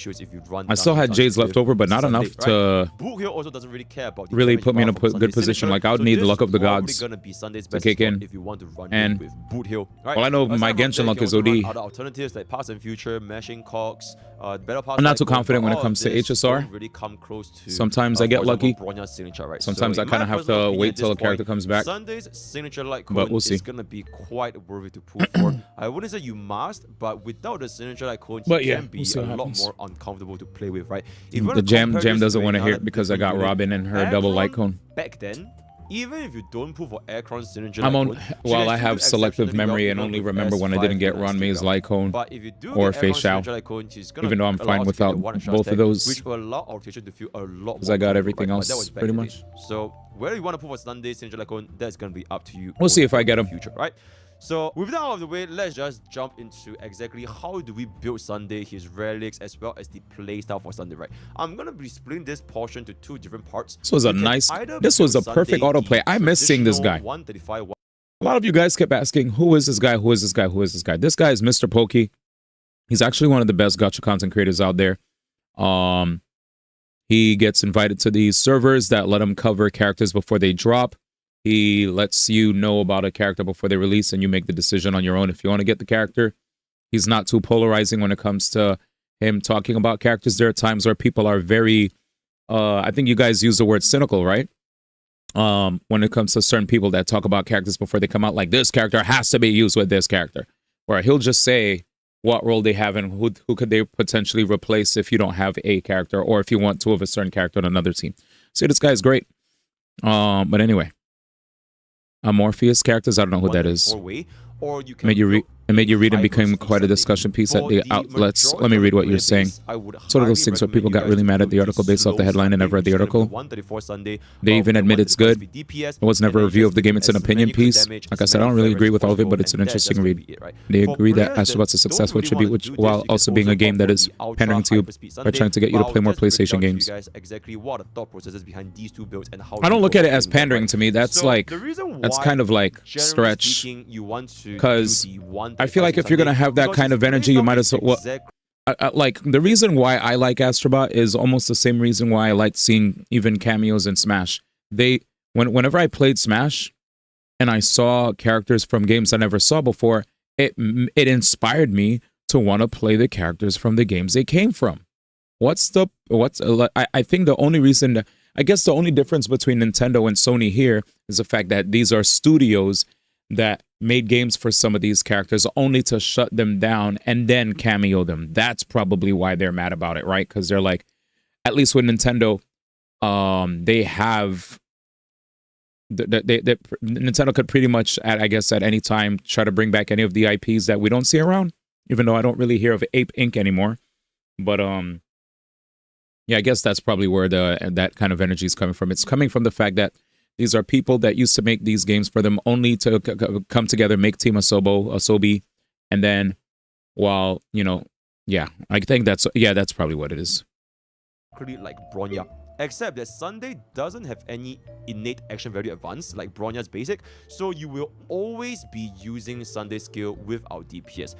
[SPEAKER 2] I still had jades left over, but not enough to
[SPEAKER 15] also doesn't really care about
[SPEAKER 2] really put me in a good position. Like I would need the luck of the gods to kick in.
[SPEAKER 15] if you want to run
[SPEAKER 2] and
[SPEAKER 15] with Boot Hill skill. Right?
[SPEAKER 2] Well, I know my Genshin luck is OD.
[SPEAKER 15] Other alternatives like past and future, mashing cogs, better pass.
[SPEAKER 2] I'm not too confident when it comes to HSR.
[SPEAKER 15] Really come close to,
[SPEAKER 2] sometimes I get lucky.
[SPEAKER 15] Bronya's signature, right?
[SPEAKER 2] Sometimes
[SPEAKER 15] so
[SPEAKER 2] I kind of have to wait till a character comes back.
[SPEAKER 15] Sunday's signature light cone
[SPEAKER 2] but we'll see.
[SPEAKER 15] is gonna be quite worthy to pull for. I wouldn't say you must, but without the signature light cone, he can be a lot more uncomfortable to play with, right? If
[SPEAKER 2] the jam doesn't want to hear it because I got Robin and her double light cone.
[SPEAKER 15] Back then, even if you don't pull for Aircron's signature
[SPEAKER 2] I'm
[SPEAKER 15] light
[SPEAKER 2] on.
[SPEAKER 15] cone,
[SPEAKER 2] Well, I have selective memory and only remember when I didn't get Ranmei's light cone or Fei Xiao. Even though I'm fine without both of those,
[SPEAKER 15] which will allow our teacher to feel a lot.
[SPEAKER 2] Because I got everything else pretty much.
[SPEAKER 15] So where you want to pull for Sunday signature light cone, that's gonna be up to you.
[SPEAKER 2] We'll see if I get him.
[SPEAKER 15] Future, right? So with that out of the way, let's just jump into exactly how do we build Sunday, his relics, as well as the playstyle for Sunday, right? I'm gonna be splitting this portion to two different parts.
[SPEAKER 2] This was a this was a perfect autoplay. I miss seeing this guy. A lot of you guys kept asking, who is this guy? Who is this guy? Who is this guy? This guy is Mr. Pokey. He's actually one of the best gacha content creators out there. He gets invited to these servers that let him cover characters before they drop. He lets you know about a character before they release, and you make the decision on your own if you want to get the character. He's not too polarizing when it comes to him talking about characters. There are times where people are very, I think you guys use the word cynical, right? When it comes to certain people that talk about characters before they come out, like this character has to be used with this character. Or he'll just say what role they have and who could they potentially replace if you don't have a character, or if you want two of a certain character on another team. So this guy is great. But anyway. Morpheus characters, I don't know who that is.
[SPEAKER 15] Or you
[SPEAKER 2] can made you read and became quite a discussion piece at the outlets. Let me read what you're saying. Sort of those things where people got really mad at the article based off the headline and never read the article. They even admit it's good. It was never a review of the game, it's an opinion piece. Like I said, I don't really agree with all of it, but it's an interesting read. They agree that Astrobot's a successful tribute, while also being a game that is pandering to you by trying to get you to play more PlayStation games. I don't look at it as pandering to me. That's like, that's kind of like stretch. Because I feel like if you're going to have that kind of energy, you might as well... like, the reason why I like Astrobot is almost the same reason why I like seeing even cameos in Smash. Whenever I played Smash and I saw characters from games I never saw before, it inspired me to want to play the characters from the games they came from. I think the only reason... I guess the only difference between Nintendo and Sony here is the fact that these are studios that made games for some of these characters only to shut them down and then cameo them. That's probably why they're mad about it, right? Because they're like, at least with Nintendo, they have... Nintendo could pretty much, I guess, at any time, try to bring back any of the IPs that we don't see around, even though I don't really hear of Ape Inc. anymore. But, yeah, I guess that's probably where that kind of energy is coming from. It's coming from the fact that these are people that used to make these games for them only to come together, make Team Asobi, and then, while, you know, yeah, I think that's probably what it is.
[SPEAKER 15] Like Bronya, except that Sunday doesn't have any innate action value advance like Bronya's basic, so you will always be using Sunday's skill without DPS.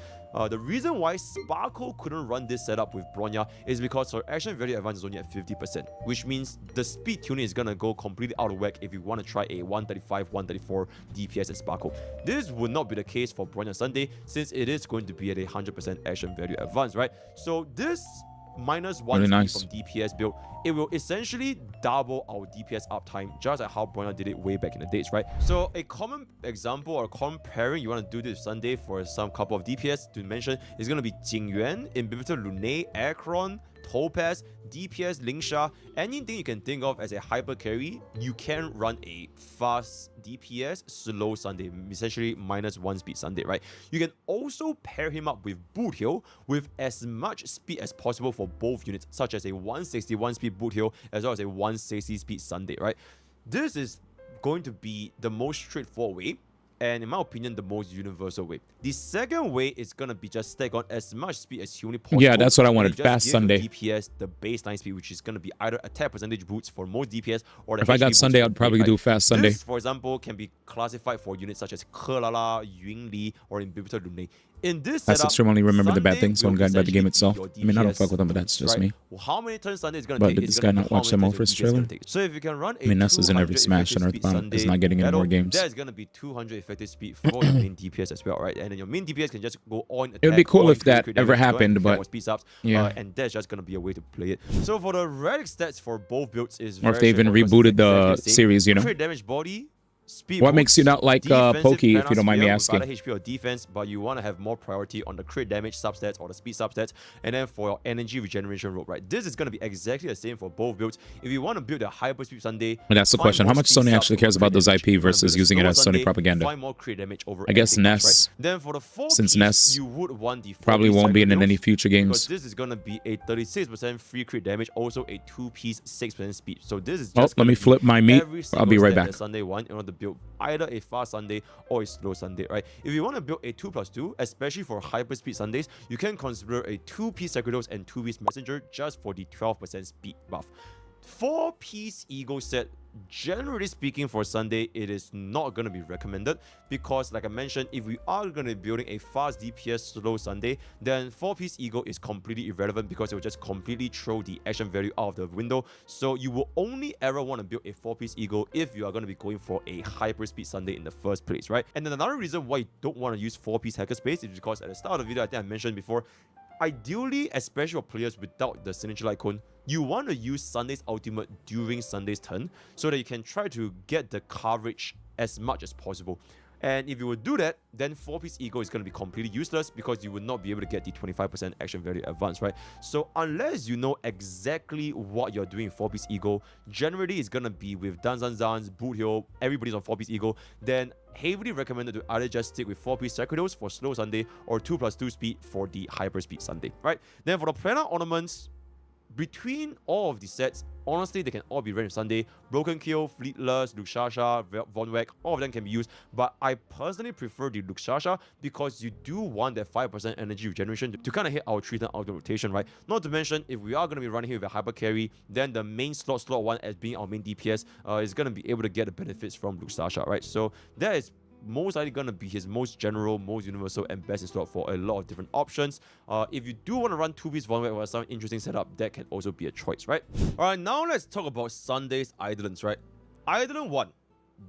[SPEAKER 15] The reason why Sparkle couldn't run this setup with Bronya is because her action value advance is only at 50%, which means the speed tuning is gonna go completely out of whack if you want to try a 135, 134 DPS at Sparkle. This would not be the case for Bronya Sunday, since it is going to be at a 100% action value advance, right? So this minus 1
[SPEAKER 2] really nice.
[SPEAKER 15] From DPS build, it will essentially double our DPS uptime, just like how Bronya did it way back in the days, right? So a common example or common pairing you want to do this Sunday for some couple of DPS to mention is going to be Jingyuan, Imbibitor Lune, Aircron, Topaz, DPS, Lingsha, anything you can think of as a hyper carry, you can run a fast DPS, slow Sunday, essentially minus 1 speed Sunday, right? You can also pair him up with Boot Hill with as much speed as possible for both units, such as a 161 speed Boot Hill as well as a 160 speed Sunday, right? This is going to be the most straightforward way, and in my opinion, the most universal way. The second way is gonna be just stack on as much speed as humanly possible.
[SPEAKER 2] Yeah, that's what I wanted. Fast Sunday.
[SPEAKER 15] DPS, the baseline speed, which is gonna be either attack percentage boosts for most DPS, or the
[SPEAKER 2] if I got Sunday, I'd probably do Fast Sunday.
[SPEAKER 15] This, for example, can be classified for units such as Kelala, Yunli, or Imbibitor Lune. In this
[SPEAKER 2] That's
[SPEAKER 15] setup,
[SPEAKER 2] extremely remember the bad
[SPEAKER 15] Sunday
[SPEAKER 2] things, one
[SPEAKER 15] will
[SPEAKER 2] guide by the game
[SPEAKER 15] essentially
[SPEAKER 2] itself.
[SPEAKER 15] be
[SPEAKER 2] I mean, I don't
[SPEAKER 15] DPS
[SPEAKER 2] fuck with him, but that's just
[SPEAKER 15] right?
[SPEAKER 2] me.
[SPEAKER 15] Well, how many turns Sunday is going to
[SPEAKER 2] But
[SPEAKER 15] take?
[SPEAKER 2] did
[SPEAKER 15] It's
[SPEAKER 2] this
[SPEAKER 15] gonna
[SPEAKER 2] guy
[SPEAKER 15] be
[SPEAKER 2] not
[SPEAKER 15] how
[SPEAKER 2] watch
[SPEAKER 15] many
[SPEAKER 2] them all
[SPEAKER 15] turns
[SPEAKER 2] for his
[SPEAKER 15] your DPS is gonna
[SPEAKER 2] trailer?
[SPEAKER 15] take. So if you can run
[SPEAKER 2] I mean, Ness is in every
[SPEAKER 15] 200
[SPEAKER 2] Smash and
[SPEAKER 15] effective speed
[SPEAKER 2] Earthbound is
[SPEAKER 15] Sunday
[SPEAKER 2] not getting any more
[SPEAKER 15] battle,
[SPEAKER 2] games.
[SPEAKER 15] There's going to be 200 effective speed for your main DPS as well, right? And then your main DPS can just go on attack.
[SPEAKER 2] It would be cool
[SPEAKER 15] or
[SPEAKER 2] if that
[SPEAKER 15] increase crit
[SPEAKER 2] ever
[SPEAKER 15] damage,
[SPEAKER 2] happened, but
[SPEAKER 15] speed ups,
[SPEAKER 2] yeah.
[SPEAKER 15] and that's just going to be a way to play it. So for the relic stats for both builds is
[SPEAKER 2] Or if
[SPEAKER 15] very
[SPEAKER 2] they even
[SPEAKER 15] straightforward because
[SPEAKER 2] rebooted
[SPEAKER 15] it's
[SPEAKER 2] the
[SPEAKER 15] exactly same.
[SPEAKER 2] series, you know.
[SPEAKER 15] Crit damage body. Speed
[SPEAKER 2] What makes you
[SPEAKER 15] boost,
[SPEAKER 2] not like
[SPEAKER 15] defensive
[SPEAKER 2] Pokey, if you don't mind me
[SPEAKER 15] Planosphere
[SPEAKER 2] asking?
[SPEAKER 15] with either HP or defense, but you want to have more priority on the crit damage substats or the speed substats, and then for your energy regeneration rope, right? This is going to be exactly the same for both builds. If you want to build a hyper speed Sunday,
[SPEAKER 2] And that's the
[SPEAKER 15] find
[SPEAKER 2] question. How
[SPEAKER 15] more
[SPEAKER 2] much
[SPEAKER 15] speed
[SPEAKER 2] Sony
[SPEAKER 15] subs
[SPEAKER 2] actually
[SPEAKER 15] over
[SPEAKER 2] cares
[SPEAKER 15] crit
[SPEAKER 2] about those
[SPEAKER 15] damage.
[SPEAKER 2] IP
[SPEAKER 15] If you wanna
[SPEAKER 2] versus
[SPEAKER 15] build a
[SPEAKER 2] using it
[SPEAKER 15] slower
[SPEAKER 2] as Sony
[SPEAKER 15] Sunday,
[SPEAKER 2] propaganda?
[SPEAKER 15] Find more crit damage over
[SPEAKER 2] I guess
[SPEAKER 15] anything else,
[SPEAKER 2] Ness,
[SPEAKER 15] right? Then for the 4
[SPEAKER 2] since
[SPEAKER 15] piece,
[SPEAKER 2] Ness
[SPEAKER 15] you would want the 4
[SPEAKER 2] probably
[SPEAKER 15] piece
[SPEAKER 2] won't be in
[SPEAKER 15] cycle
[SPEAKER 2] any
[SPEAKER 15] deals,
[SPEAKER 2] future
[SPEAKER 15] because
[SPEAKER 2] games.
[SPEAKER 15] this is going to be a 36% free crit damage, also a 2-piece 6% speed. So this is
[SPEAKER 2] Oh,
[SPEAKER 15] just
[SPEAKER 2] let me
[SPEAKER 15] gonna be
[SPEAKER 2] flip my meat.
[SPEAKER 15] every
[SPEAKER 2] I'll be
[SPEAKER 15] single
[SPEAKER 2] right
[SPEAKER 15] stat
[SPEAKER 2] back.
[SPEAKER 15] that Sunday one in order to build either a fast Sunday or a slow Sunday, right? If you want to build a 2+2, especially for hyper speed Sundays, you can consider a 2-piece Sacrados and 2-piece Messenger just for the 12% speed buff. 4-piece Ego set, generally speaking for Sunday, it is not going to be recommended because, like I mentioned, if we are going to be building a fast DPS slow Sunday, then 4-piece Ego is completely irrelevant because it will just completely throw the action value out of the window. So you will only ever want to build a 4-piece Ego if you are going to be going for a hyper speed Sunday in the first place, right? And then another reason why you don't want to use 4-piece hacker space is because at the start of the video, I think I mentioned before, ideally, especially for players without the signature light cone, you want to use Sunday's ultimate during Sunday's turn so that you can try to get the coverage as much as possible. And if you would do that, then 4-piece Ego is going to be completely useless because you would not be able to get the 25% action value advance, right? So unless you know exactly what you're doing in 4-piece Ego, generally it's going to be with Danzan's, Boot Hill, everybody's on 4-piece Ego, then heavily recommended to either just stick with 4-piece Sacrados for slow Sunday or 2+2 speed for the hyper speed Sunday, right? Then for the planar ornaments, between all of the sets, honestly, they can all be random Sunday. Broken Kill, Fleetless, Luxasha, Von Weg, all of them can be used. But I personally prefer the Luxasha because you do want that 5% energy regeneration to kind of hit our 3-turn ultimate rotation, right? Not to mention, if we are going to be running here with a hyper carry, then the main slot one as being our main DPS is going to be able to get the benefits from Luxasha, right? So that is most likely going to be his most general, most universal, and best in slot for a lot of different options. If you do want to run 2-piece Von Weg or some interesting setup, that can also be a choice, right? Alright, now let's talk about Sunday's Eidolons, right? Eidolon 1.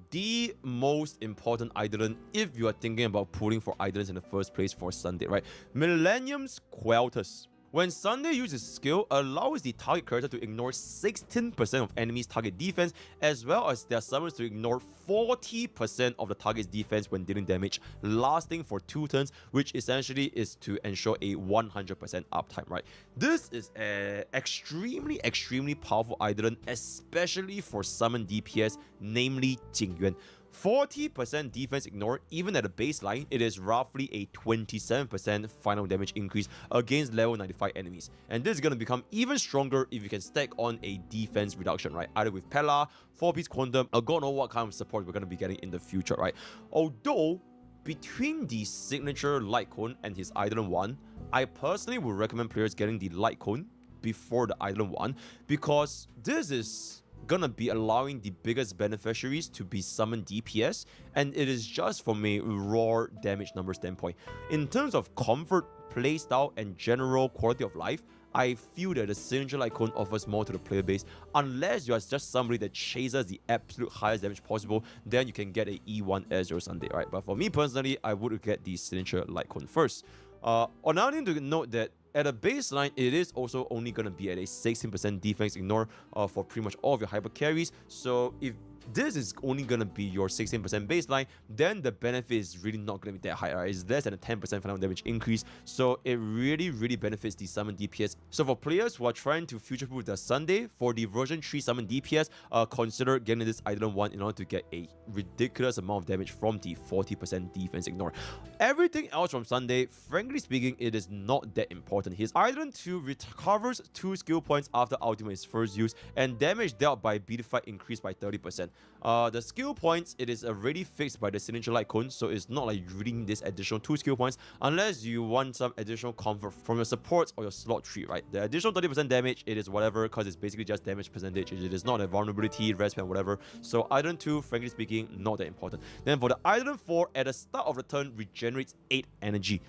[SPEAKER 15] The most important Eidolon if you are thinking about pulling for Eidolons in the first place for Sunday, right? Millennium's Queltus. When Sunday uses skill, allows the target character to ignore 16% of enemies' target defense, as well as their summons to ignore 40% of the target's defense when dealing damage, lasting for 2 turns, which essentially is to ensure a 100% uptime, right? This is an extremely powerful Eidolon, especially for summon DPS, namely Jingyuan. 40% defense ignore, even at the baseline, it is roughly a 27% final damage increase against level 95 enemies. And this is going to become even stronger if you can stack on a defense reduction, right? Either with Pella, 4-piece Quantum, or God knows what kind of support we're going to be getting in the future, right? Although, between the signature Light Cone and his Eidolon 1, I personally would recommend players getting the Light Cone before the Eidolon 1 because this is gonna be allowing the biggest beneficiaries to be summoned DPS, and it is just from a raw damage number standpoint. In terms of comfort, playstyle, and general quality of life, I feel that the signature Light Cone offers more to the player base. Unless you are just somebody that chases the absolute highest damage possible, then you can get a E1 Ezreal Sunday, right? But for me personally, I would get the signature Light Cone first. Another thing to note that at a baseline, it is also only going to be at a 16% defense ignore for pretty much all of your hyper carries. So if this is only going to be your 16% baseline, then the benefit is really not going to be that high, right? It's less than a 10% final damage increase. So it really benefits the summon DPS. So for players who are trying to future-proof their Sunday, for the version 3 summon DPS, consider getting this Eidolon 1 in order to get a ridiculous amount of damage from the 40% defense ignore. Everything else from Sunday, frankly speaking, it is not that important. His Eidolon 2 recovers 2 skill points after ultimate is first used, and damage dealt by Beatified increased by 30%. The skill points, it is already fixed by the signature Light Cone, so it's not like you really need this additional 2 skill points unless you want some additional comfort from your supports or your slot tree, right? The additional 30% damage, it is whatever, because it's basically just damage percentage. It is not a vulnerability, resp, whatever. So Eidolon 2, frankly speaking, not that important. Then for the Eidolon 4, at the start of the turn, regenerates 8 energy.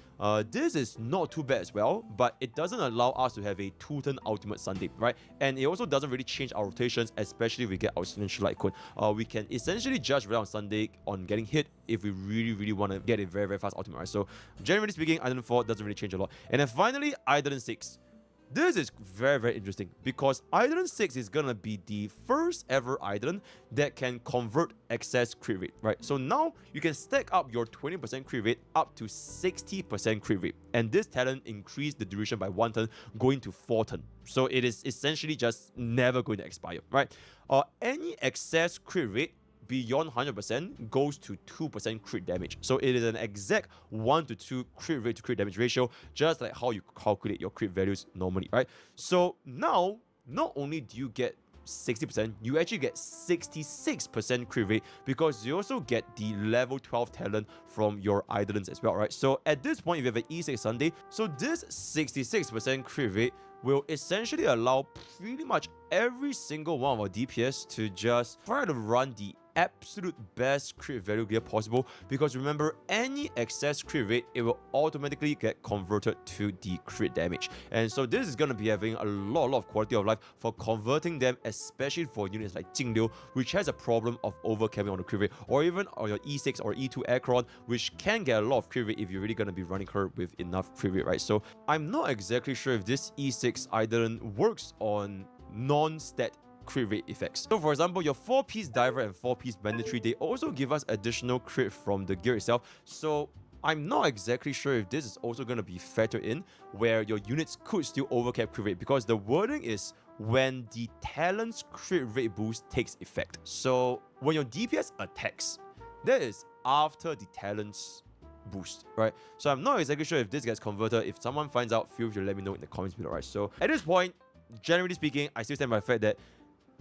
[SPEAKER 15] This is not too bad as well, but it doesn't allow us to have a 2-turn ultimate Sunday, right? And it also doesn't really change our rotations, especially if we get our signature light cone. We can essentially judge right on Sunday on getting hit if we really want to get a very fast ultimate, right? So generally speaking, Eidolon 4 doesn't really change a lot. And then finally, Eidolon 6. This is very interesting because Eidolon 6 is gonna be the first ever Eidolon that can convert excess crit rate, right? So now you can stack up your 20% crit rate up to 60% crit rate, and this talent increased the duration by 1 turn, going to 4 turn. So it is essentially just never going to expire, right? Any excess crit rate beyond 100% goes to 2% crit damage. So it is an exact 1 to 2 crit rate to crit damage ratio, just like how you calculate your crit values normally, right? So now, not only do you get 60%, you actually get 66% crit rate because you also get the level 12 talent from your Eidolons as well, right? So at this point, if you have an E6 Sunday, so this 66% crit rate will essentially allow pretty much every single one of our DPS to just try to run the absolute best crit value gear possible, because remember, any excess crit rate, it will automatically get converted to the crit damage. And so this is going to be having a lot of quality of life for converting them, especially for units like Jingliu, which has a problem of overcapping on the crit rate, or even on your E6 or E2 Acheron, which can get a lot of crit rate if you're really going to be running her with enough crit rate, right? So I'm not exactly sure if this E6 Eidolon works on non-stat crit rate effects. So for example, your 4-piece diver and 4-piece banditry, they also give us additional crit from the gear itself. So I'm not exactly sure if this is also going to be factored in, where your units could still overcap crit rate, because the wording is when the talent's crit rate boost takes effect. So when your DPS attacks, that is after the talent's boost, right? So I'm not exactly sure if this gets converted. If someone finds out, feel free to let me know in the comments below, right? So at this point, generally speaking, I still stand by the fact that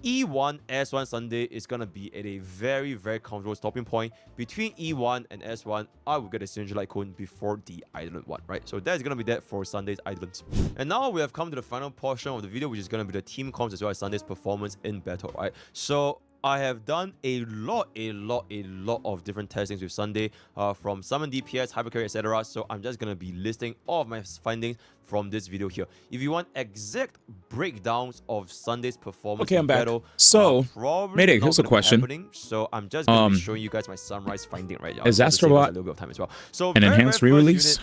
[SPEAKER 15] E1 S1 Sunday is gonna be at a very comfortable stopping point. Between E1 and S1, I will get a Synergy Light Cone before the Eidolon one, right? So that's gonna be that for Sunday's Eidolons. And now we have come to the final portion of the video, which is gonna be the team comps as well as Sunday's performance in battle, right? So I have done a lot of different testings with Sunday, from summon DPS, hypercarry, etc. So I'm just gonna be listing all of my findings from this video here. If you want exact breakdowns of Sunday's performance in battle,
[SPEAKER 2] so Mayday, here's a question.
[SPEAKER 15] So I'm just gonna be showing you guys my summarize finding right now.
[SPEAKER 2] Is Astrobot
[SPEAKER 15] a little bit of time as well. So
[SPEAKER 2] an enhanced re-release?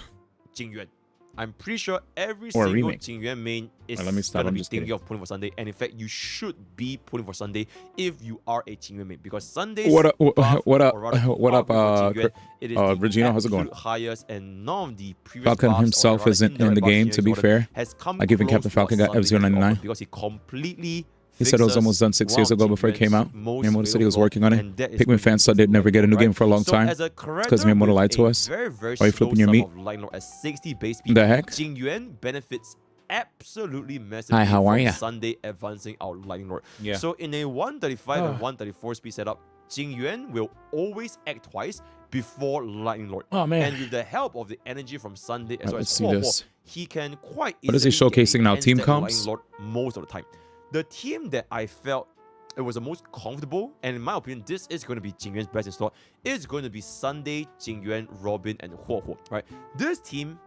[SPEAKER 15] Jingyuan. I'm pretty sure every single Jingyuan main is gonna be thinking of pulling for Sunday, and in fact, you should be pulling for Sunday if you are a Jingyuan main, because Sunday's
[SPEAKER 2] what up, Regina? How's it going?
[SPEAKER 15] Highest, and none of the previous
[SPEAKER 2] Falcon himself isn't in the game, to be fair. Like even Captain Falcon got F099
[SPEAKER 15] because he completely.
[SPEAKER 2] He said it was almost done 6 years ago before it came out. Miyamoto said he was working on it. Pikmin fans said they'd never get a new game for a long time. It's because Miyamoto lied to us. Why are you flipping your meat? The heck?
[SPEAKER 15] Jingyuan benefits absolutely massively.
[SPEAKER 2] Hi, how are ya?
[SPEAKER 15] Sunday advancing our Lightning Lord.
[SPEAKER 2] Yeah.
[SPEAKER 15] So in a 135 and 134 speed setup, Jingyuan will always act twice before Lightning Lord.
[SPEAKER 2] Oh man!
[SPEAKER 15] And with the help of the energy from Sunday as well
[SPEAKER 2] let's
[SPEAKER 15] as
[SPEAKER 2] see this.
[SPEAKER 15] he can quite easily
[SPEAKER 2] What is he showcasing now? Team comps?
[SPEAKER 15] Lightning Lord most of the time. The team that I felt it was the most comfortable, and in my opinion, this is going to be Jingyuan's best in slot, is going to be Sunday, Jingyuan, Robin, and Huo, right? This team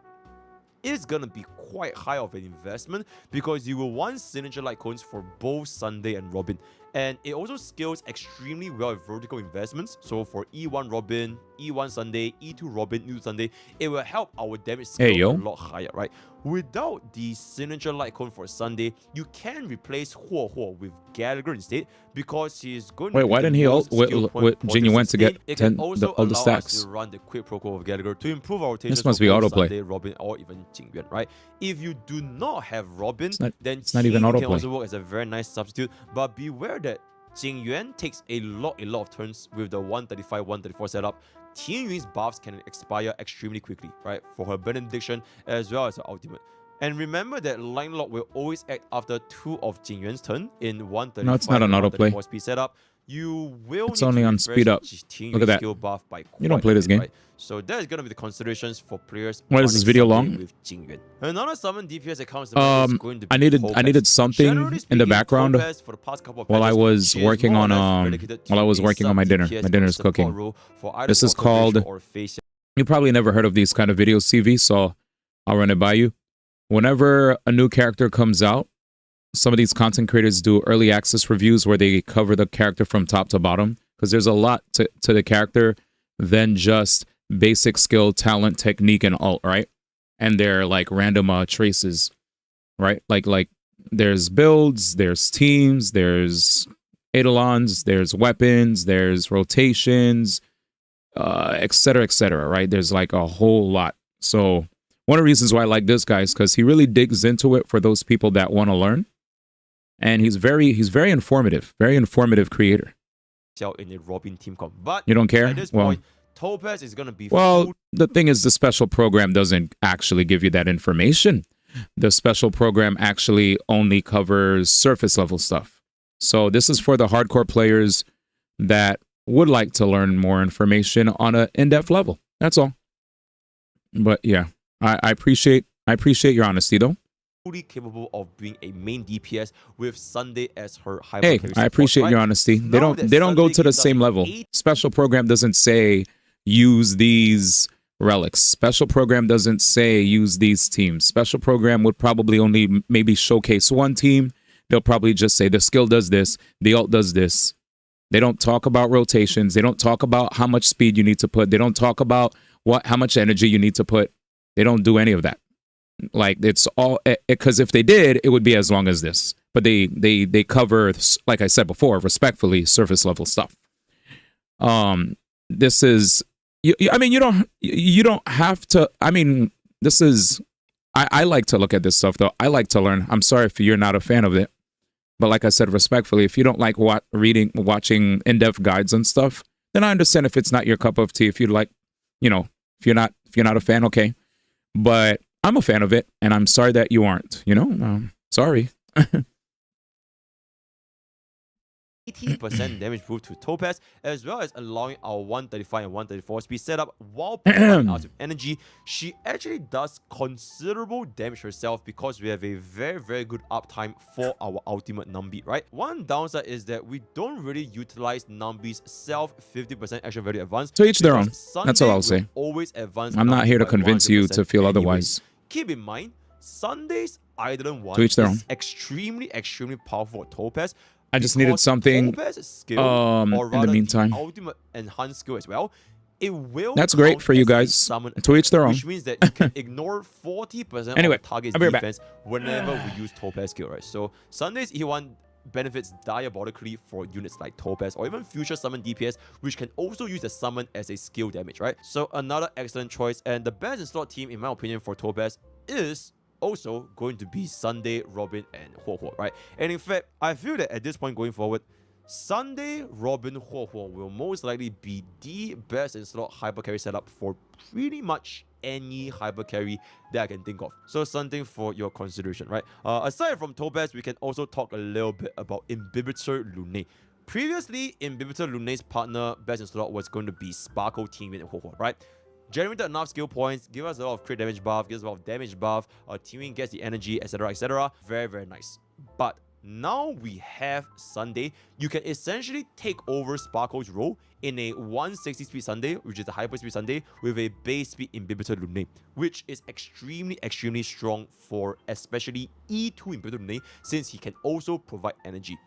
[SPEAKER 15] is going to be quite high of an investment because you will want Signature Light Cones for both Sunday and Robin. And it also scales extremely well with vertical investments. So for E1 Robin, E1 Sunday, E2 Robin, E2 Sunday, it will help our damage scale a lot higher, right? Without the Signature Light Cone for Sunday, you can replace Huo with Gallagher instead, because he's going to
[SPEAKER 2] why didn't he also Jingyuan to get all the stacks?
[SPEAKER 15] To run the quick proco of Gallagher to improve our rotation.
[SPEAKER 2] This must be autoplay.
[SPEAKER 15] Sunday, Robin, or even Jingyuan, right? If you do not have Robin, then
[SPEAKER 2] it's not even autoplay.
[SPEAKER 15] Can also work as a very nice substitute. But beware that Jingyuan takes a lot of turns with the 135, 134 setup. Tianyu's buffs can expire extremely quickly, right? For her benediction as well as her ultimate. And remember that Line Lock will always act after 2 of Jingyuan's turn in 135
[SPEAKER 2] no, it's not an autoplay.
[SPEAKER 15] Speed setup. You will
[SPEAKER 2] it's only on speed up. Look at that.
[SPEAKER 15] Buff by
[SPEAKER 2] you don't play this game.
[SPEAKER 15] Right? So that is going to be the considerations for players.
[SPEAKER 2] Why is this video long?
[SPEAKER 15] With another summon DPS accounts is going to be
[SPEAKER 2] I needed something in the background while I was working on my dinner. My dinner's cooking. This is called. You probably never heard of these kind of videos, CV. So I'll run it by you. Whenever a new character comes out, some of these content creators do early access reviews where they cover the character from top to bottom, because there's a lot to the character than just basic skill, talent, technique, and alt, right? And they're like random traces, right? Like there's builds, there's teams, there's eidolons, there's weapons, there's rotations, et cetera, right? There's like a whole lot. So one of the reasons why I like this guy is because he really digs into it for those people that want to learn. And he's very informative creator.
[SPEAKER 15] In a Robin team comp. But
[SPEAKER 2] you don't care?
[SPEAKER 15] At this point, Topaz is gonna be
[SPEAKER 2] the thing is, the special program doesn't actually give you that information. The special program actually only covers surface level stuff. So this is for the hardcore players that would like to learn more information on an in-depth level. That's all. But yeah, I appreciate your honesty though.
[SPEAKER 15] Fully capable of being a main DPS with Sunday as her hyper
[SPEAKER 2] Hey,
[SPEAKER 15] carry
[SPEAKER 2] I appreciate
[SPEAKER 15] support,
[SPEAKER 2] your
[SPEAKER 15] right?
[SPEAKER 2] honesty. They
[SPEAKER 15] Now
[SPEAKER 2] don't
[SPEAKER 15] that
[SPEAKER 2] go
[SPEAKER 15] Sunday
[SPEAKER 2] to the
[SPEAKER 15] gives us
[SPEAKER 2] same level.
[SPEAKER 15] 8
[SPEAKER 2] Special program doesn't say use these relics. Special program doesn't say use these teams. Special program would probably only maybe showcase one team. They'll probably just say the skill does this, the alt does this. They don't talk about rotations. They don't talk about how much speed you need to put. They don't talk about how much energy you need to put. They don't do any of that. Like, it's all, because if they did, it would be as long as this. But they cover, like I said before, respectfully, surface level stuff. This is, I mean, you don't have to. I mean, this is. I like to look at this stuff though. I like to learn. I'm sorry if you're not a fan of it, but like I said, respectfully, if you don't like watching in-depth guides and stuff, then I understand if it's not your cup of tea. If you like, if you're not a fan, okay. But I'm a fan of it, and I'm sorry that you aren't. Sorry.
[SPEAKER 15] 18% damage boost to Topaz, as well as allowing our 135 and 134 speed setup while providing us with energy. She actually does considerable damage herself because we have a very, very good uptime for our ultimate Numbi, right? One downside is that we don't really utilize Numbi's self 50% action value advance.
[SPEAKER 2] To each their own. That's all I'll say.
[SPEAKER 15] Always advance.
[SPEAKER 2] I'm not here to convince you to feel otherwise.
[SPEAKER 15] Keep in mind, Sunday's Eidolon 1
[SPEAKER 2] To each their own.
[SPEAKER 15] is extremely powerful for Topaz.
[SPEAKER 2] I just needed something in the meantime.
[SPEAKER 15] Ultimate enhanced skill as well. It will
[SPEAKER 2] That's great for you guys. To each their own.
[SPEAKER 15] Which means that you can ignore 40%
[SPEAKER 2] Anyway,
[SPEAKER 15] of the target's
[SPEAKER 2] I'll be right
[SPEAKER 15] defense whenever we use Topaz skill, right? So Sunday's E1 benefits diabolically for units like Topaz or even future summon DPS, which can also use the summon as a skill damage, right? So another excellent choice, and the best in slot team, in my opinion, for Topaz is also going to be Sunday, Robin, and Huo Huo, right? And in fact, I feel that at this point going forward, Sunday, Robin, Huo Huo will most likely be the best in slot hyper carry setup for pretty much any hyper carry that I can think of. So something for your consideration, right? Aside from Topaz, we can also talk a little bit about Imbibitor Lune. Previously, Imbibitor Lune's partner best in slot was going to be Sparkle Team and Huo Huo, right? Generated enough skill points, give us a lot of crit damage buff, gives us a lot of damage buff, teaming gets the energy, etc, etc. Very, very nice. But now we have Sunday. You can essentially take over Sparkle's role in a 160 speed Sunday, which is a hyper speed Sunday, with a base speed Imbibitor Lune, which is extremely strong for especially E2 Imbibitor Lune, since he can also provide energy.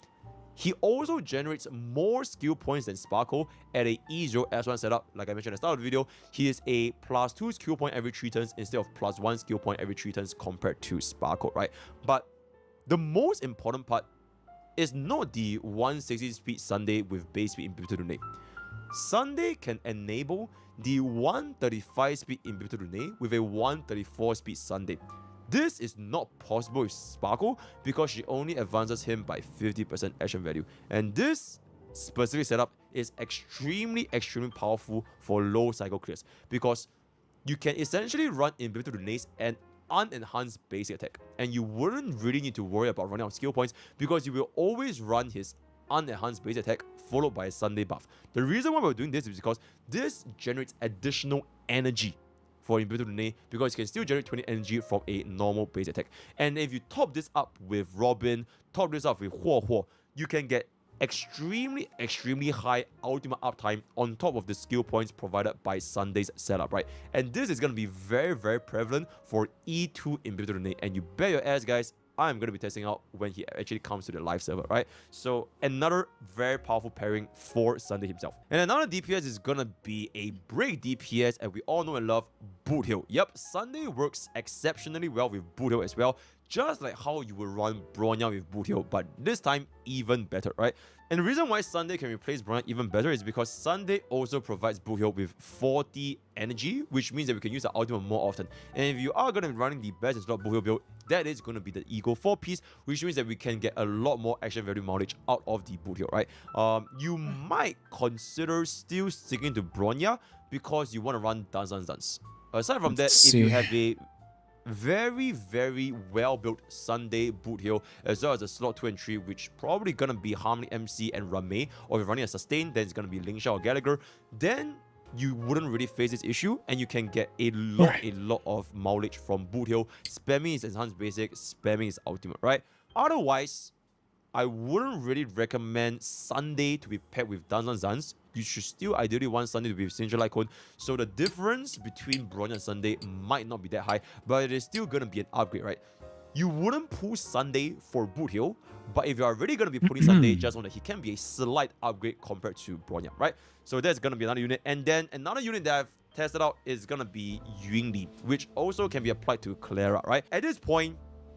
[SPEAKER 15] He also generates more skill points than Sparkle at a E0 S1 setup. Like I mentioned at the start of the video, he is a +2 skill point every 3 turns instead of +1 skill point every 3 turns compared to Sparkle, right? But the most important part is not the 160 speed Sunday with base speed Imbibitor Lune. Sunday can enable the 135 speed Imbibitor Lune with a 134 speed Sunday. This is not possible with Sparkle because she only advances him by 50% action value. And this specific setup is extremely powerful for low cycle clears because you can essentially run Imbibitor Lune's and unenhanced basic attack, and you wouldn't really need to worry about running out of skill points because you will always run his unenhanced basic attack followed by a Sunday buff. The reason why we're doing this is because this generates additional energy for Imbibitor Lune because you can still generate 20 energy from a normal base attack. And if you top this up with Robin, top this up with Huo Huo, you can get extremely high ultimate uptime on top of the skill points provided by Sunday's setup, right? And this is going to be very prevalent for E2 in Build to Donate, and you bet your ass, guys, I'm going to be testing out when he actually comes to the live server, right? So another very powerful pairing for Sunday himself. And another DPS is going to be a break DPS, and we all know and love Boot Hill. Yep, Sunday works exceptionally well with Boot Hill as well, just like how you will run Bronya with Boot Hill, but this time even better, right? And the reason why Sunday can replace Bronya even better is because Sunday also provides Boot Hill with 40 energy, which means that we can use the ultimate more often. And if you are going to be running the best in slot Boot Hill build, that is going to be the Ego 4 piece, which means that we can get a lot more action value mileage out of the Boot Hill, right? You might consider still sticking to Bronya because you want to run Dance. Aside from that, if you have a very well built Sunday Boot Hill, as well as a slot 2 and 3, which probably gonna be Harmony MC and Ramei, or if you're running a sustain, then it's gonna be Lingsha or Gallagher, then you wouldn't really face this issue, and you can get a lot of mileage from Boot Hill, spamming his enhanced basic, spamming his ultimate, right? Otherwise, I wouldn't really recommend Sunday to be paired with Dance. You should still ideally want Sunday to be with Signature Light Cone. So the difference between Bronya and Sunday might not be that high, but it is still going to be an upgrade, right? You wouldn't pull Sunday for Boot Hill, but if you're already going to be putting Sunday, just know that he can be a slight upgrade compared to Bronya, right? So that's going to be another unit. And then another unit that I've tested out is going to be Yunli, which also can be applied to Clara, right? At this point,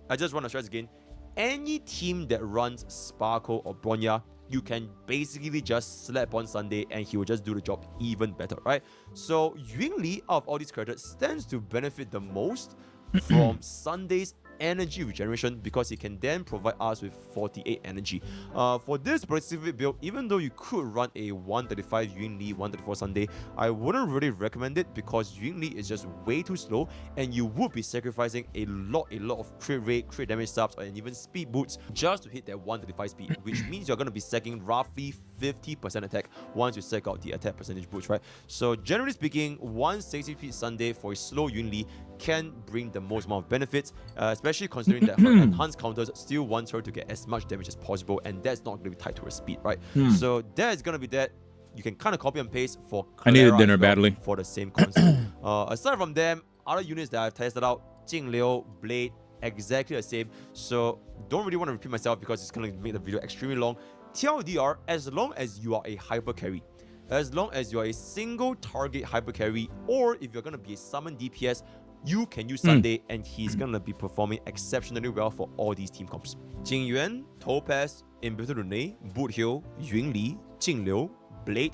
[SPEAKER 15] I just want to stress again, any team that runs Sparkle or Bronya, you can basically just slap on Sunday and he will just do the job even better, right? So Yunli, out of all these characters, stands to benefit the most from Sunday's energy regeneration, because it can then provide us with 48 energy. For this specific build, even though you could run a 135 Yunli, 134 Sunday, I wouldn't really recommend it because Yunli is just way too slow, and you would be sacrificing a lot of crit rate, crit damage subs, and even speed boots just to hit that 135 speed, which means you're going to be sacking roughly 50% attack once you sack out the attack percentage boost, right? So generally speaking, 160 speed Sunday for a slow Yunli can bring the most amount of benefits, especially considering that her enhanced counters still wants her to get as much damage as possible, and that's not going to be tied to her speed, right? So that is going to be that. You can kind of copy and paste for Clara.
[SPEAKER 2] I need a dinner badly
[SPEAKER 15] for the same concept. Aside from them, other units that I've tested out, Jingliu, Blade, exactly the same. So don't really want to repeat myself because it's going to make the video extremely long. TLDR, as long as you are a hyper carry, as long as you are a single target hyper carry, or if you're going to be a summon DPS, you can use Sunday, and he's gonna be performing exceptionally well for all these team comps. Jingyuan, Topaz, Imbued Rune, Boot Hill, Yunli, Jingliu, Blade,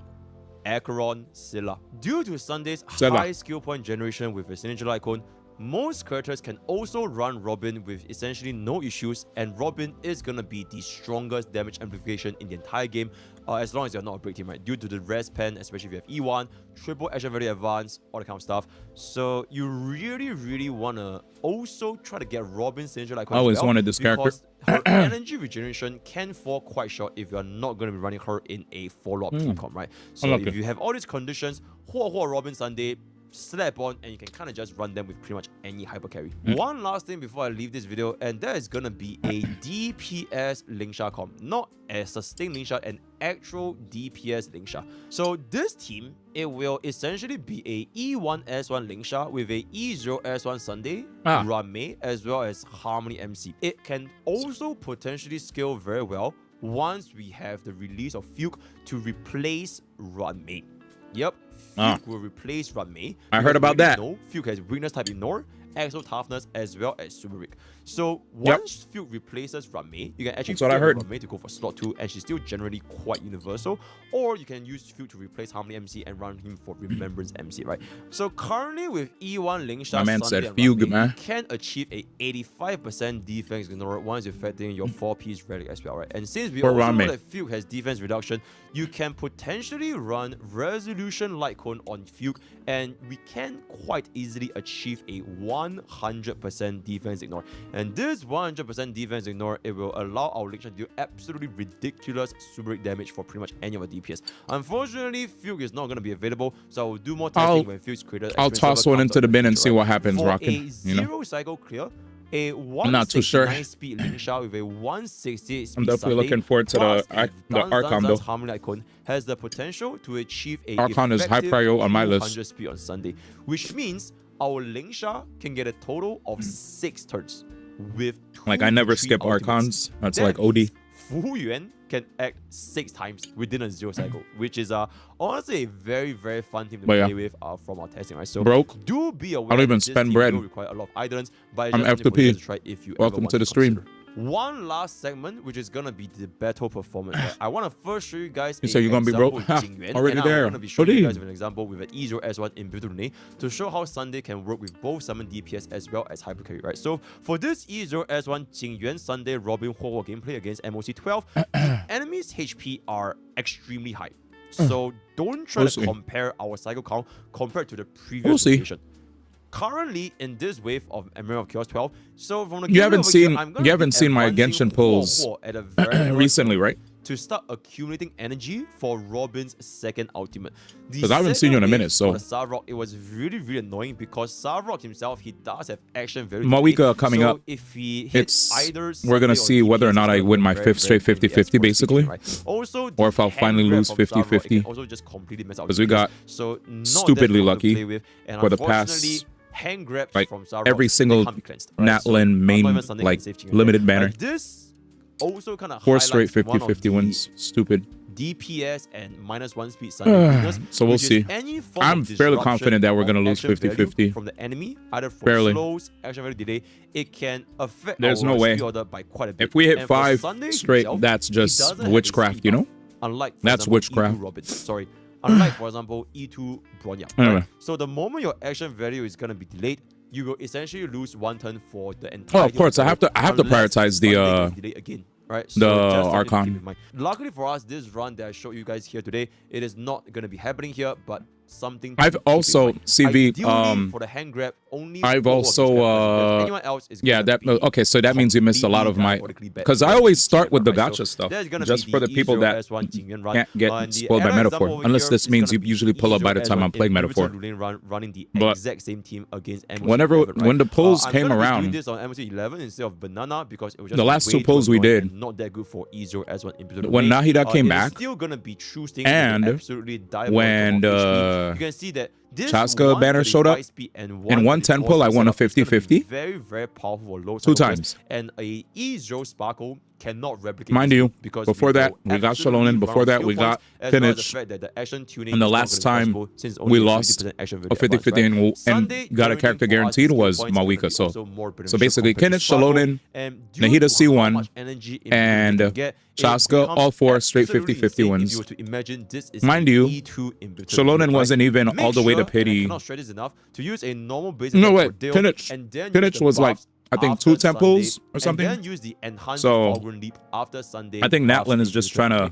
[SPEAKER 15] Acheron, Scylla. Due to Sunday's high skill point generation with a Signature Icon, most characters can also run Robin with essentially no issues, and Robin is gonna be the strongest damage amplification in the entire game, as long as you're not a break team, right? Due to the res pen, especially if you have E1, triple action very advanced, all that kind of stuff. So you really wanna also try to get Robin's Signature Icon.
[SPEAKER 2] I always wanted this character.
[SPEAKER 15] Her energy regeneration can fall quite short if you're not going to be running her in a follow-up team comp, right? So if you have all these conditions, Hua Robin Sunday, slap on, and you can kind of just run them with pretty much any hyper carry. One last thing before I leave this video, and that is gonna be a DPS Lingsha comp, not a sustain Lingsha, an actual DPS Lingsha. So this team, it will essentially be a E1S1 Lingsha with a E0S1 Sunday, Ramei, as well as Harmony MC. It can also potentially scale very well once we have the release of Fuke to replace Ramei. Yep, Fuke will replace Ramei.
[SPEAKER 2] I heard about that.
[SPEAKER 15] Fuke has weakness type Ignore, Exo Toughness, as well as Sumerik. So once Fuke replaces Ramei, you can actually flip Ramei to go for slot 2, and she's still generally quite universal. Or you can use Fuke to replace Harmony MC and run him for Remembrance MC, right? So currently with E1 Lingsha,
[SPEAKER 2] my man
[SPEAKER 15] Sunday
[SPEAKER 2] said Fugue, man.
[SPEAKER 15] you can achieve a 85% defense ignore once you're factoring your 4-piece relic as well, right? And since we also know that Fugue has defense reduction, you can potentially run Resolution Light Cone on Fugue, and we can quite easily achieve a 100% defense ignore. And this 100% defense ignore, it will allow our Lingsha to do absolutely ridiculous super damage for pretty much any of our DPS. Unfortunately, Fugue is not going to be available, so I will do more testing when Fugue's created.
[SPEAKER 2] I'll toss one into the bin and see what happens,
[SPEAKER 15] For
[SPEAKER 2] Rocket.
[SPEAKER 15] a zero cycle clear, a
[SPEAKER 2] not too sure.
[SPEAKER 15] 169 speed Lingsha with a 168 speed
[SPEAKER 2] I'm definitely
[SPEAKER 15] Sunday,
[SPEAKER 2] looking forward to
[SPEAKER 15] plus
[SPEAKER 2] the
[SPEAKER 15] Dance
[SPEAKER 2] Archon,
[SPEAKER 15] Dance
[SPEAKER 2] though.
[SPEAKER 15] Harmony Icon has the potential to achieve a
[SPEAKER 2] Archon is high
[SPEAKER 15] effective
[SPEAKER 2] priority on my
[SPEAKER 15] 200
[SPEAKER 2] list.
[SPEAKER 15] speed on Sunday, which means our Lingsha can get a total of 6 turns with 2
[SPEAKER 2] Like, I never
[SPEAKER 15] to 3
[SPEAKER 2] skip
[SPEAKER 15] ultimates.
[SPEAKER 2] Archons. That's
[SPEAKER 15] That
[SPEAKER 2] like OD.
[SPEAKER 15] means Fu Yuan can act 6 times within a 0 cycle, which is honestly a very, very fun team to
[SPEAKER 2] But yeah.
[SPEAKER 15] play with from our testing, right? So
[SPEAKER 2] Broke.
[SPEAKER 15] do be aware
[SPEAKER 2] I don't even
[SPEAKER 15] that this
[SPEAKER 2] spend
[SPEAKER 15] team
[SPEAKER 2] bread.
[SPEAKER 15] will require a lot of items, but
[SPEAKER 2] I'm
[SPEAKER 15] it's just something for you
[SPEAKER 2] F2P.
[SPEAKER 15] guys to try if you ever
[SPEAKER 2] Welcome
[SPEAKER 15] want
[SPEAKER 2] to the stream.
[SPEAKER 15] consider. One last segment, which is gonna be the battle performance. Right? I want to first show you guys.
[SPEAKER 2] You say you're gonna be broke? Ha, already
[SPEAKER 15] and
[SPEAKER 2] there.
[SPEAKER 15] I'm gonna be showing you
[SPEAKER 2] Hoodie.
[SPEAKER 15] guys with an example with an E0 S1 in Build to show how Sunday can work with both summon DPS as well as hyper carry. Right. So for this E0 S1 Jingyuan Sunday Robin Huo gameplay against MOC 12, the enemy's HP are extremely high. So don't try to compare our cycle count compared to the previous location. Currently in this wave of Emerald of Chaos 12, so from the
[SPEAKER 2] You haven't seen my
[SPEAKER 15] advancing
[SPEAKER 2] Genshin pulls
[SPEAKER 15] Huo at a very
[SPEAKER 2] recently, right?
[SPEAKER 15] To start accumulating energy for Robin's second ultimate.
[SPEAKER 2] Because I haven't seen you in a minute, so.
[SPEAKER 15] For the Sarok, it was really, really annoying because Sarok himself, he does have action very
[SPEAKER 2] Mawika coming
[SPEAKER 15] so
[SPEAKER 2] up.
[SPEAKER 15] If he hits either
[SPEAKER 2] We're gonna see whether or not I win my 5th straight 50-50, basically.
[SPEAKER 15] Also,
[SPEAKER 2] or if I'll finally lose 50-50.
[SPEAKER 15] Also just completely mess up
[SPEAKER 2] because we got
[SPEAKER 15] so
[SPEAKER 2] stupidly lucky for the past,
[SPEAKER 15] hand grabs
[SPEAKER 2] like,
[SPEAKER 15] from Sarok,
[SPEAKER 2] every single Natlin main, like, limited banner.
[SPEAKER 15] This also kind of
[SPEAKER 2] 4 straight 50-50 wins. Stupid.
[SPEAKER 15] DPS and -1 speed Sunday
[SPEAKER 2] so we'll see. I'm fairly confident that we're gonna lose 50-50
[SPEAKER 15] from the enemy, either from
[SPEAKER 2] barely.
[SPEAKER 15] slows, action value delay. It can affect
[SPEAKER 2] There's
[SPEAKER 15] our
[SPEAKER 2] no way.
[SPEAKER 15] speed order by quite a bit.
[SPEAKER 2] If we hit
[SPEAKER 15] And for
[SPEAKER 2] 5
[SPEAKER 15] Sunday
[SPEAKER 2] straight,
[SPEAKER 15] himself,
[SPEAKER 2] that's
[SPEAKER 15] he
[SPEAKER 2] just
[SPEAKER 15] doesn't have a
[SPEAKER 2] witchcraft,
[SPEAKER 15] speed
[SPEAKER 2] you know?
[SPEAKER 15] buff, unlike, for
[SPEAKER 2] That's
[SPEAKER 15] example,
[SPEAKER 2] witchcraft.
[SPEAKER 15] E2 Robin. Sorry. Unlike, for example, E2 Bronya.
[SPEAKER 2] Anyway.
[SPEAKER 15] Right? So the moment your action value is gonna be delayed, you will essentially lose 1 turn for the entire.
[SPEAKER 2] Oh, of course, I have to prioritize the
[SPEAKER 15] again. Right,
[SPEAKER 2] the Archon.
[SPEAKER 15] Luckily for us, this run that I showed you guys here today, it is not going to be happening here, but something.
[SPEAKER 2] I've also CV
[SPEAKER 15] for the hand grab only.
[SPEAKER 2] I've also
[SPEAKER 15] anyone else is
[SPEAKER 2] yeah, that okay, so that means you missed a lot of my, because I always start with the gacha stuff just for the people that can't get spoiled by metaphor, unless this means you usually pull up by the time I'm playing metaphor. But whenever when the polls came around,
[SPEAKER 15] this on MOC 11 instead of banana because it was just
[SPEAKER 2] the last 2 polls we did,
[SPEAKER 15] not that good for E0 as one.
[SPEAKER 2] When Nahida came back,
[SPEAKER 15] still gonna be true
[SPEAKER 2] and when
[SPEAKER 15] you can see that this
[SPEAKER 2] Chaska banner showed up in 110 pull, I won a 50-50.
[SPEAKER 15] Very, very powerful low
[SPEAKER 2] 2 times.
[SPEAKER 15] And a E0 Sparkle cannot replicate.
[SPEAKER 2] Mind you,
[SPEAKER 15] because
[SPEAKER 2] before that we got Shalonen, before that we got Kinich, and the last time we lost a 50-50 and got a character guaranteed was Mawika. So basically Kinich, Shalonen, Nahida C1, and Chaska, all 4 straight 50-50 wins. Mind you, Shalonen wasn't even all the way to pity. No way, Kinich was like, I think 2 temples or something. So I think Natlin is just trying to.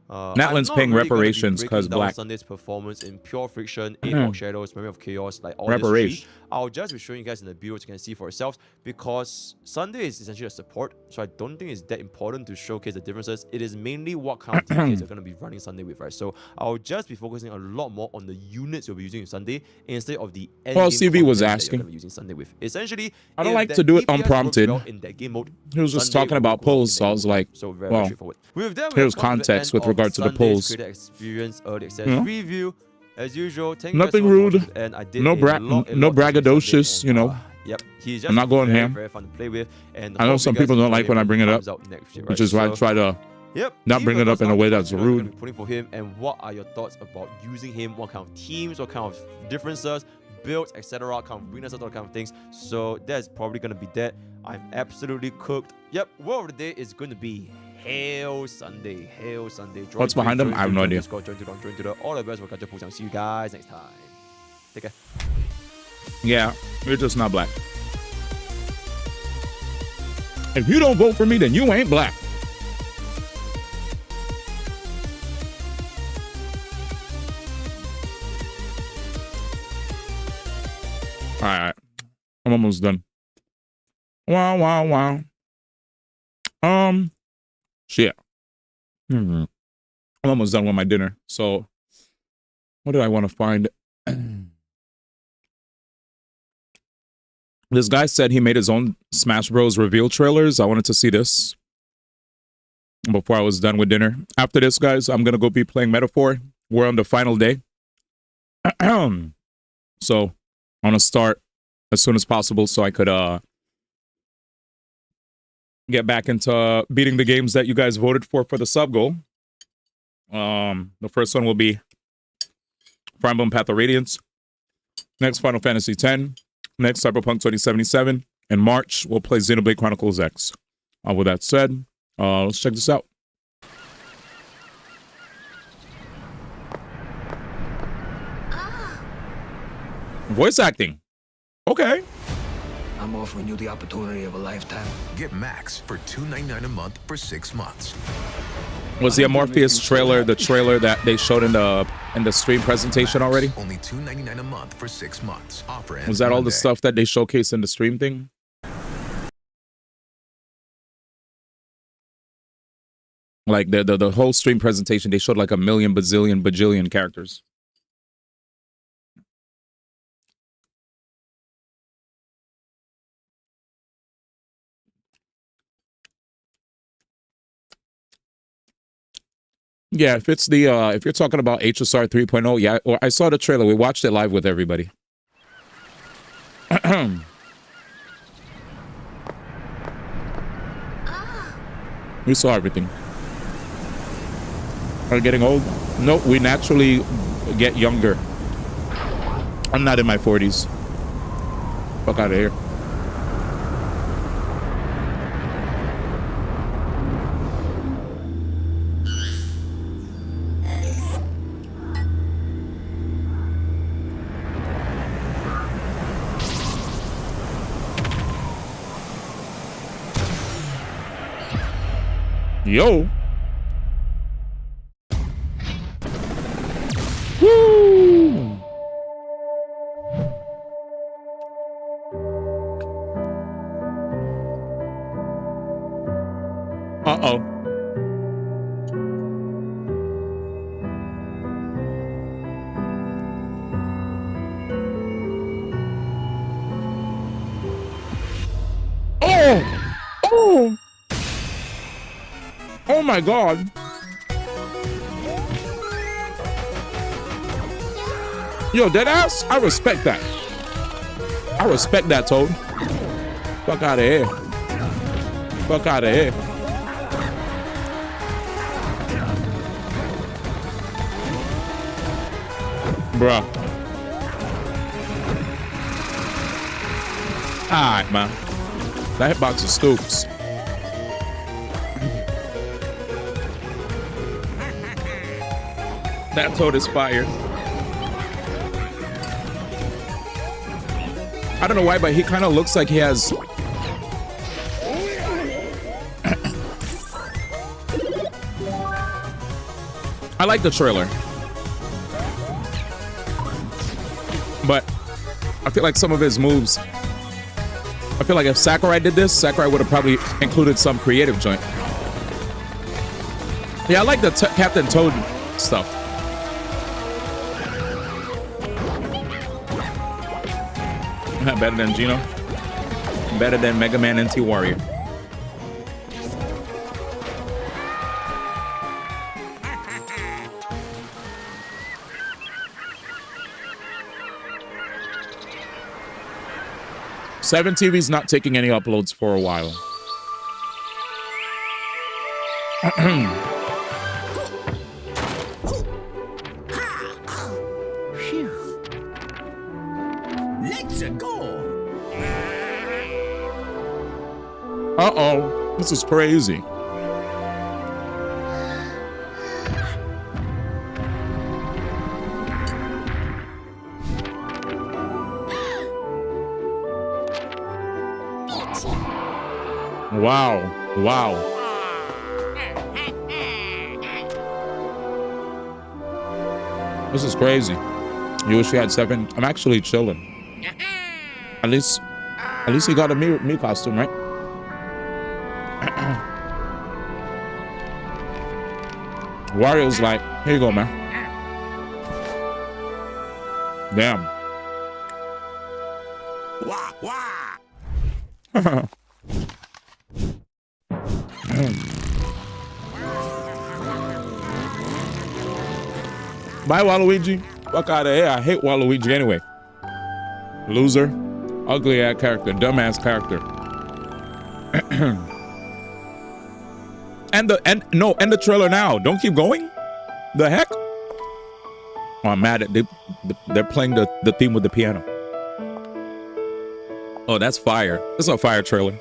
[SPEAKER 2] Natlin's paying reparations because Black.
[SPEAKER 15] Sunday's performance in Pure Friction, 8 Shadows, Memory of Chaos, like all
[SPEAKER 2] Reparation.
[SPEAKER 15] this. I'll just be showing you guys in the build so you can see for yourselves, because Sunday is essentially a support, so I don't think it's that important to showcase the differences. It is mainly what kind of DPS you're going to be running Sunday with, right? So I'll just be focusing a lot more on the units you'll be using Sunday instead of the
[SPEAKER 2] well, CV was asking.
[SPEAKER 15] You're using Sunday with. Essentially,
[SPEAKER 2] I don't like to do it unprompted.
[SPEAKER 15] In that game mode,
[SPEAKER 2] he was just talking about polls, so I was like, well, here's context with regard to the polls.
[SPEAKER 15] Experience early access review. As usual,
[SPEAKER 2] nothing rude, no braggadocious, you know.
[SPEAKER 15] Yep, he's just
[SPEAKER 2] I'm not going ham.
[SPEAKER 15] Very fun to play with, and
[SPEAKER 2] I know some people don't like when I bring it up, which is why I try to not bring it up in a way that's rude.
[SPEAKER 15] Putting for him, and what are your thoughts about using him? What kind of teams? What kind of differences? Builds, etc. Kind of weaknesses, all kind of things. So that's probably gonna be that. I'm absolutely cooked. Yep, word of the day is going to be Hail Sunday. Hail Sunday.
[SPEAKER 2] What's behind them? I have no idea.
[SPEAKER 15] Join to the all the best for Gacha Pools. See you guys next time. Take care.
[SPEAKER 2] Yeah, you're just not Black. If you don't vote for me, then you ain't Black. All right, I'm almost done. Wow. Shit. I'm almost done with my dinner. So, what do I want to find? This guy said he made his own Smash Bros. Reveal trailers. I wanted to see this before I was done with dinner. After this, guys, I'm going to go be playing Metaphor. We're on the final day. So I want to start as soon as possible so I could get back into beating the games that you guys voted for the sub goal. The first one will be Fire Emblem Path of Radiance. Next, Final Fantasy X. Next, Cyberpunk 2077. In March, we'll play Xenoblade Chronicles X. With that said, let's check this out. Voice acting. Okay.
[SPEAKER 16] I'm offering you the opportunity of a lifetime. Get Max for $2.99 a month for 6 months.
[SPEAKER 2] Was the Morpheus trailer the trailer that they showed in the stream presentation already?
[SPEAKER 16] Only $2.99 a month for 6 months. Offer ends
[SPEAKER 2] Was that all the
[SPEAKER 16] Monday.
[SPEAKER 2] stuff that they showcased in the stream thing? Like the whole stream presentation, they showed like a million, bazillion, bajillion characters. Yeah, if it's the if you're talking about HSR 3.0, yeah, or I saw the trailer. We watched it live with everybody. We saw everything. Are we getting old? No, we naturally get younger. I'm not in my 40s. Fuck out of here. Yo. Woo. Uh-oh. Oh. Oh. Oh my God. Yo, deadass, I respect that. I respect that, Toad. Fuck out of here. Fuck out of here. Bruh. Alright, man. That hitbox is scoops. That Toad is fire. I don't know why, but he kind of looks like he has... I like the trailer. But I feel like some of his moves... I feel like if Sakurai did this, Sakurai would have probably included some creative joint. Yeah, I like the Captain Toad stuff. Better than Gino. Better than Mega Man NT Warrior. Seven TV's not taking any uploads for a while.
[SPEAKER 16] Let's go.
[SPEAKER 2] Uh-oh, this is crazy. Wow, wow. This is crazy. You wish you had 7. I'm actually chilling. At least he got a me costume, right? Wario's like, here you go, man. Damn.
[SPEAKER 16] Wah, wah.
[SPEAKER 2] Bye, Waluigi. Fuck out of here. I hate Waluigi anyway. Loser. Ugly ass character. Dumbass character. and the trailer now. Don't keep going. The heck? Oh, I'm mad at they're playing the theme with the piano. Oh, that's fire. That's a fire trailer.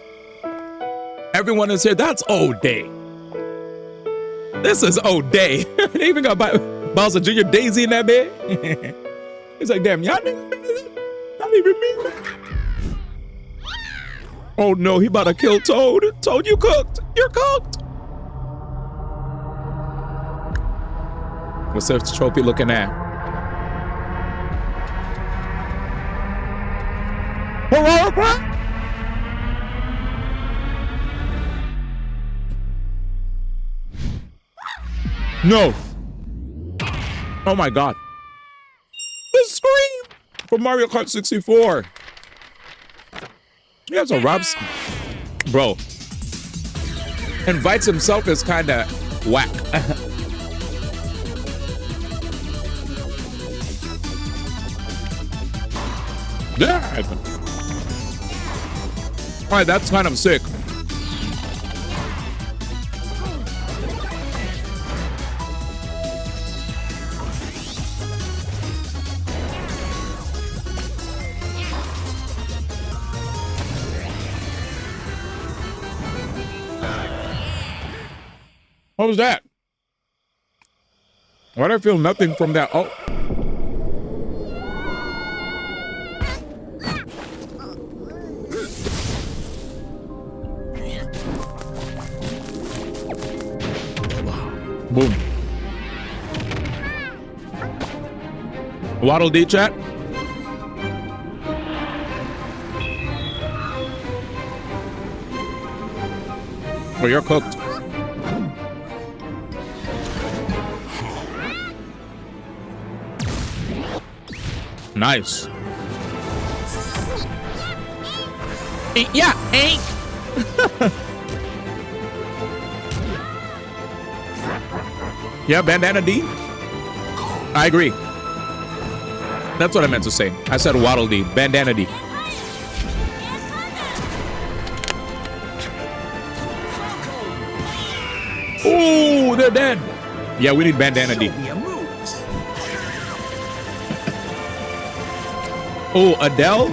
[SPEAKER 2] Everyone is here. That's O'Day. This is O'Day. They even got Bowser Jr. Daisy in that bed. He's like, damn, y'all niggas not even me. Oh no, he about to kill Toad. Toad, you cooked. You're cooked. What's this trophy looking at? No. Oh my god. The scream from Mario Kart 64. He has a Rob's. Bro. Invites himself is kind of whack. Damn. All right, that's kind of sick. What was that? Why do I feel nothing from that? Oh. Boom. Waddle D chat. Oh, you're cooked. Nice. Yeah, ain't. Yeah, Bandana D. I agree. That's what I meant to say. I said Waddle D. Bandana D. Ooh, they're dead. Yeah, we need Bandana D. Oh, Adele?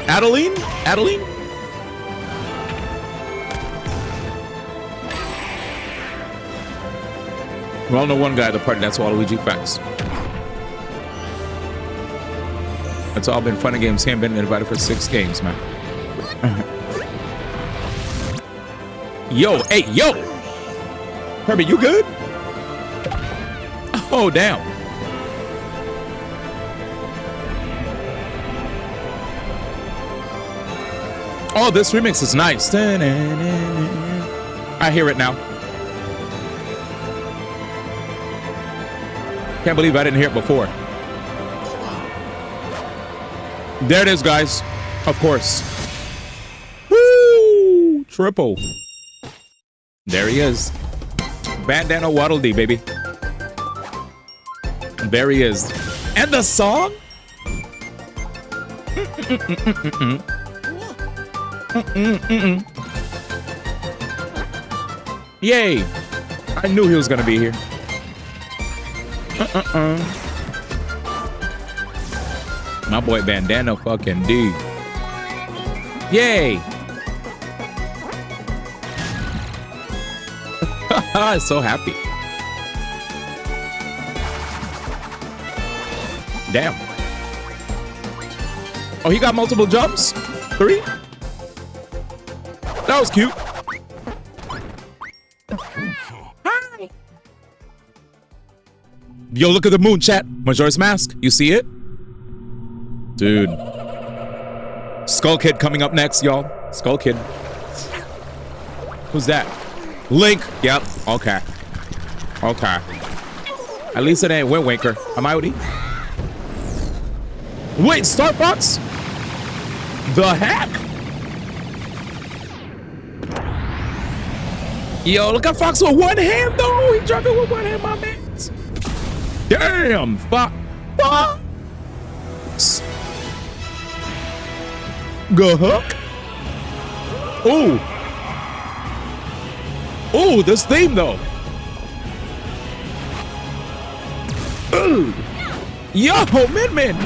[SPEAKER 2] Adeline? Adeline? We all know one guy at the party, that's Waluigi. Facts. It's all been fun and games. He ain't been invited for 6 games, man. Yo, hey, yo! Herbie, you good? Oh, damn. Oh, this remix is nice. I hear it now. Can't believe I didn't hear it before. There it is, guys. Of course. Woo! Triple. There he is. Bandana Waddle Dee, baby. There he is. And the song? Yay! I knew he was gonna be here. My boy Bandana fucking D. Yay! So happy. Damn. Oh, he got multiple jumps? 3? That was cute. Hi. Yo, look at the moon, chat. Majora's Mask. You see it? Dude. Skull Kid coming up next, y'all. Skull Kid. Who's that? Link. Yep. Okay. Okay. At least it ain't Wind Waker. Am I OD? Wait, Star Fox? The heck? Yo, look at Fox with one hand, though. He dropped it with one hand, my man. Damn, Fox. Go hook. Ooh. Ooh, this theme, though. Ooh. Yo, Min.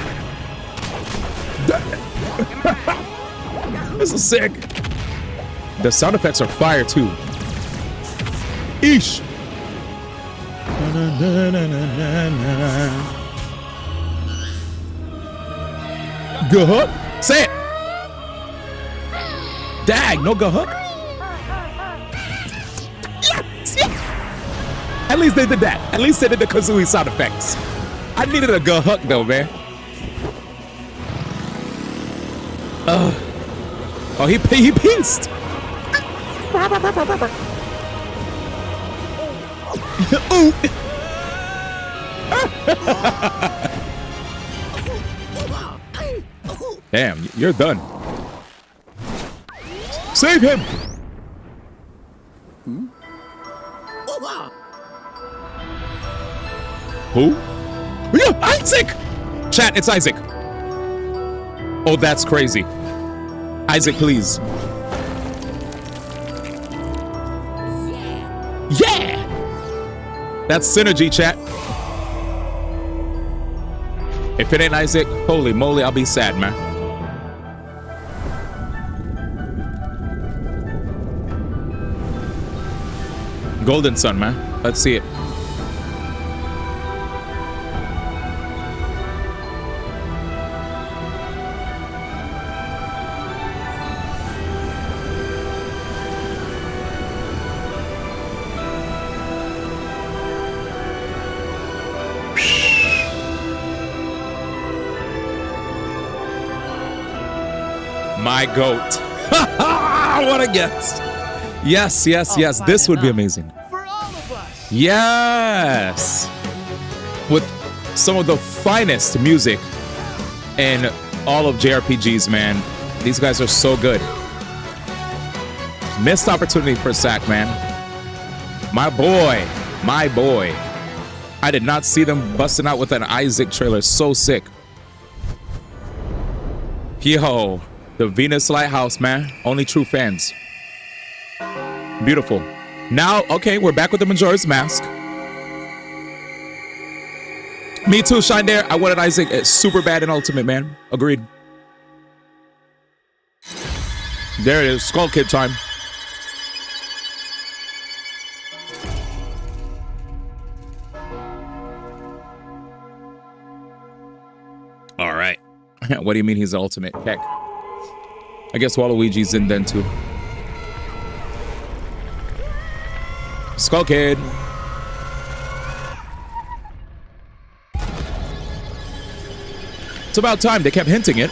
[SPEAKER 2] This is sick. The sound effects are fire, too. Eesh. Go hook. Say it. Dag, no go hook. Yes, yes. At least they did that. At least they did the Kazooie sound effects. I needed a go hook though, man. Oh, he pissed. Ooh. Damn, you're done. Save him! Who? Yeah, Isaac! Chat, it's Isaac. Oh, that's crazy. Isaac, please. Yeah! That's synergy, chat. If it ain't Isaac, holy moly, I'll be sad, man. Golden Sun, man. Let's see it. My goat. What a guess. Yes, yes, yes. This would be amazing.
[SPEAKER 10] For all of us.
[SPEAKER 2] Yes. With some of the finest music in all of JRPGs, man. These guys are so good. Missed opportunity for Sack, man. My boy. My boy. I did not see them busting out with an Isaac trailer. So sick. Yo. The Venus Lighthouse, man. Only true fans. Beautiful. Now, okay, we're back with the Majora's Mask. Me too, Shine Dare. I wanted Isaac super bad in Ultimate, man. Agreed. There it is. Skull Kid time. All right. What do you mean he's the ultimate? Heck. I guess Waluigi's in then too. Skull Kid. It's about time. They kept hinting it.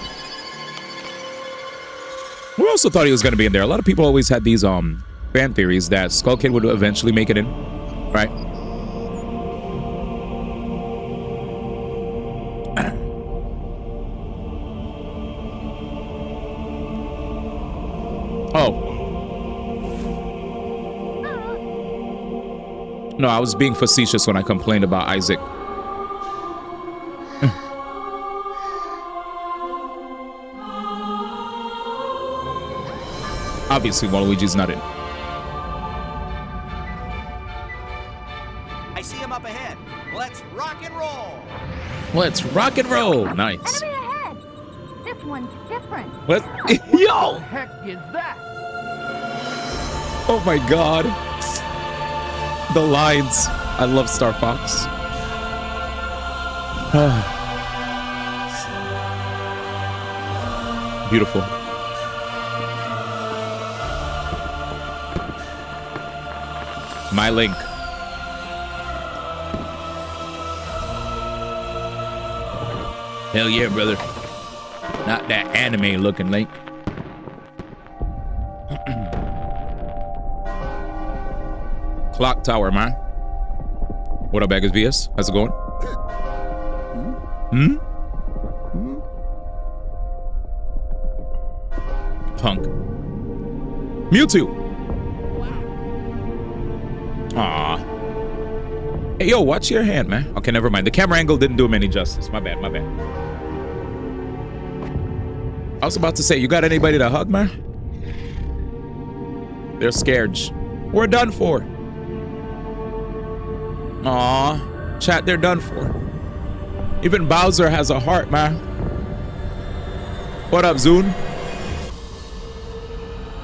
[SPEAKER 2] We also thought he was going to be in there. A lot of people always had these fan theories that Skull Kid would eventually make it in, right? Oh. No, I was being facetious when I complained about Isaac. Obviously, Waluigi's not in.
[SPEAKER 10] I see him up ahead. Let's rock and roll.
[SPEAKER 2] Let's rock and roll. Nice.
[SPEAKER 4] Enemy ahead. This one's different.
[SPEAKER 2] What? Yo!
[SPEAKER 8] What the heck is that?
[SPEAKER 2] Oh my god. The lines. I love Star Fox. Beautiful. My Link. Hell yeah, brother. Not that anime looking Link. Clock Tower, man. What up, Baggers VS? How's it going? Punk. Mewtwo. Aw. Hey, yo, watch your hand, man. Okay, never mind. The camera angle didn't do him any justice. My bad, my bad. I was about to say, you got anybody to hug, man? They're scared. We're done for. Aw. Chat, they're done for. Even Bowser has a heart, man. What up, Zune?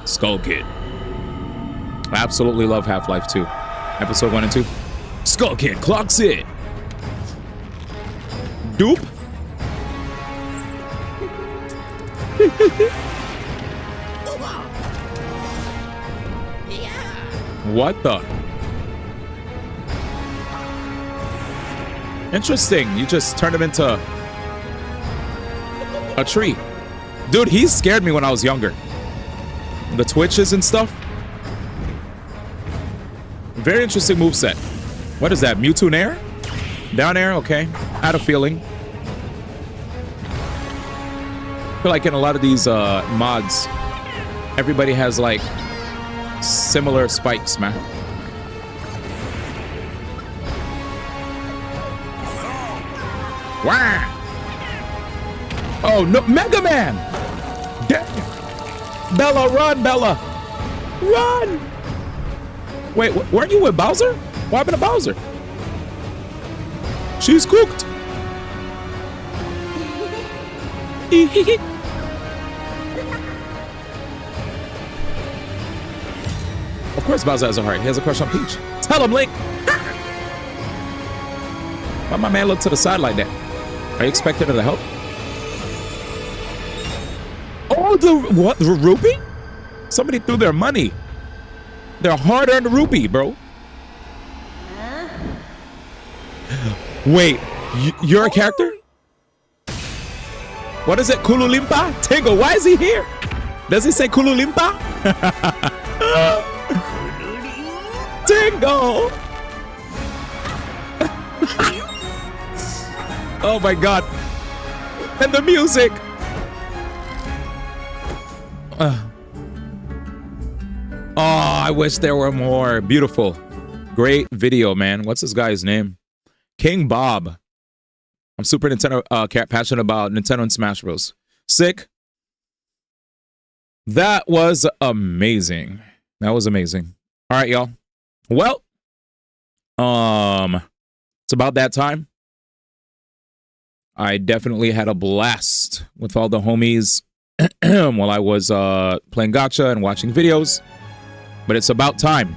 [SPEAKER 2] Skull Kid. I absolutely love Half-Life 2. Episode 1 and 2. Skull Kid clocks it. Doop. What the? Interesting. You just turned him into a tree. Dude, he scared me when I was younger. The twitches and stuff. Very interesting moveset. What is that? Mewtwo Air? Down air? Okay. I had a feeling. I feel like in a lot of these mods, everybody has like similar spikes, man. Wow. Oh, no. Mega Man! Damn. Bella, run, Bella! Run! Wait, weren't you with Bowser? What happened to Bowser? She's cooked. Of course Bowser has a heart. He has a crush on Peach. Tell him, Link. Why my man look to the side like that? Are you expecting her to help? Oh, what? The rupee? Somebody threw their money. Their hard-earned rupee, bro. Wait, you're a character? What is it? Kululimpa? Tingle, why is he here? Does he say Kululimpa? Tingle! Oh my god. And the music. Oh, I wish there were more. Beautiful. Great video, man. What's this guy's name? King Bob. I'm super Nintendo passionate about Nintendo and Smash Bros. Sick. That was amazing. That was amazing. All right, y'all. Well, it's about that time. I definitely had a blast with all the homies while I was playing Gacha and watching videos. But it's about time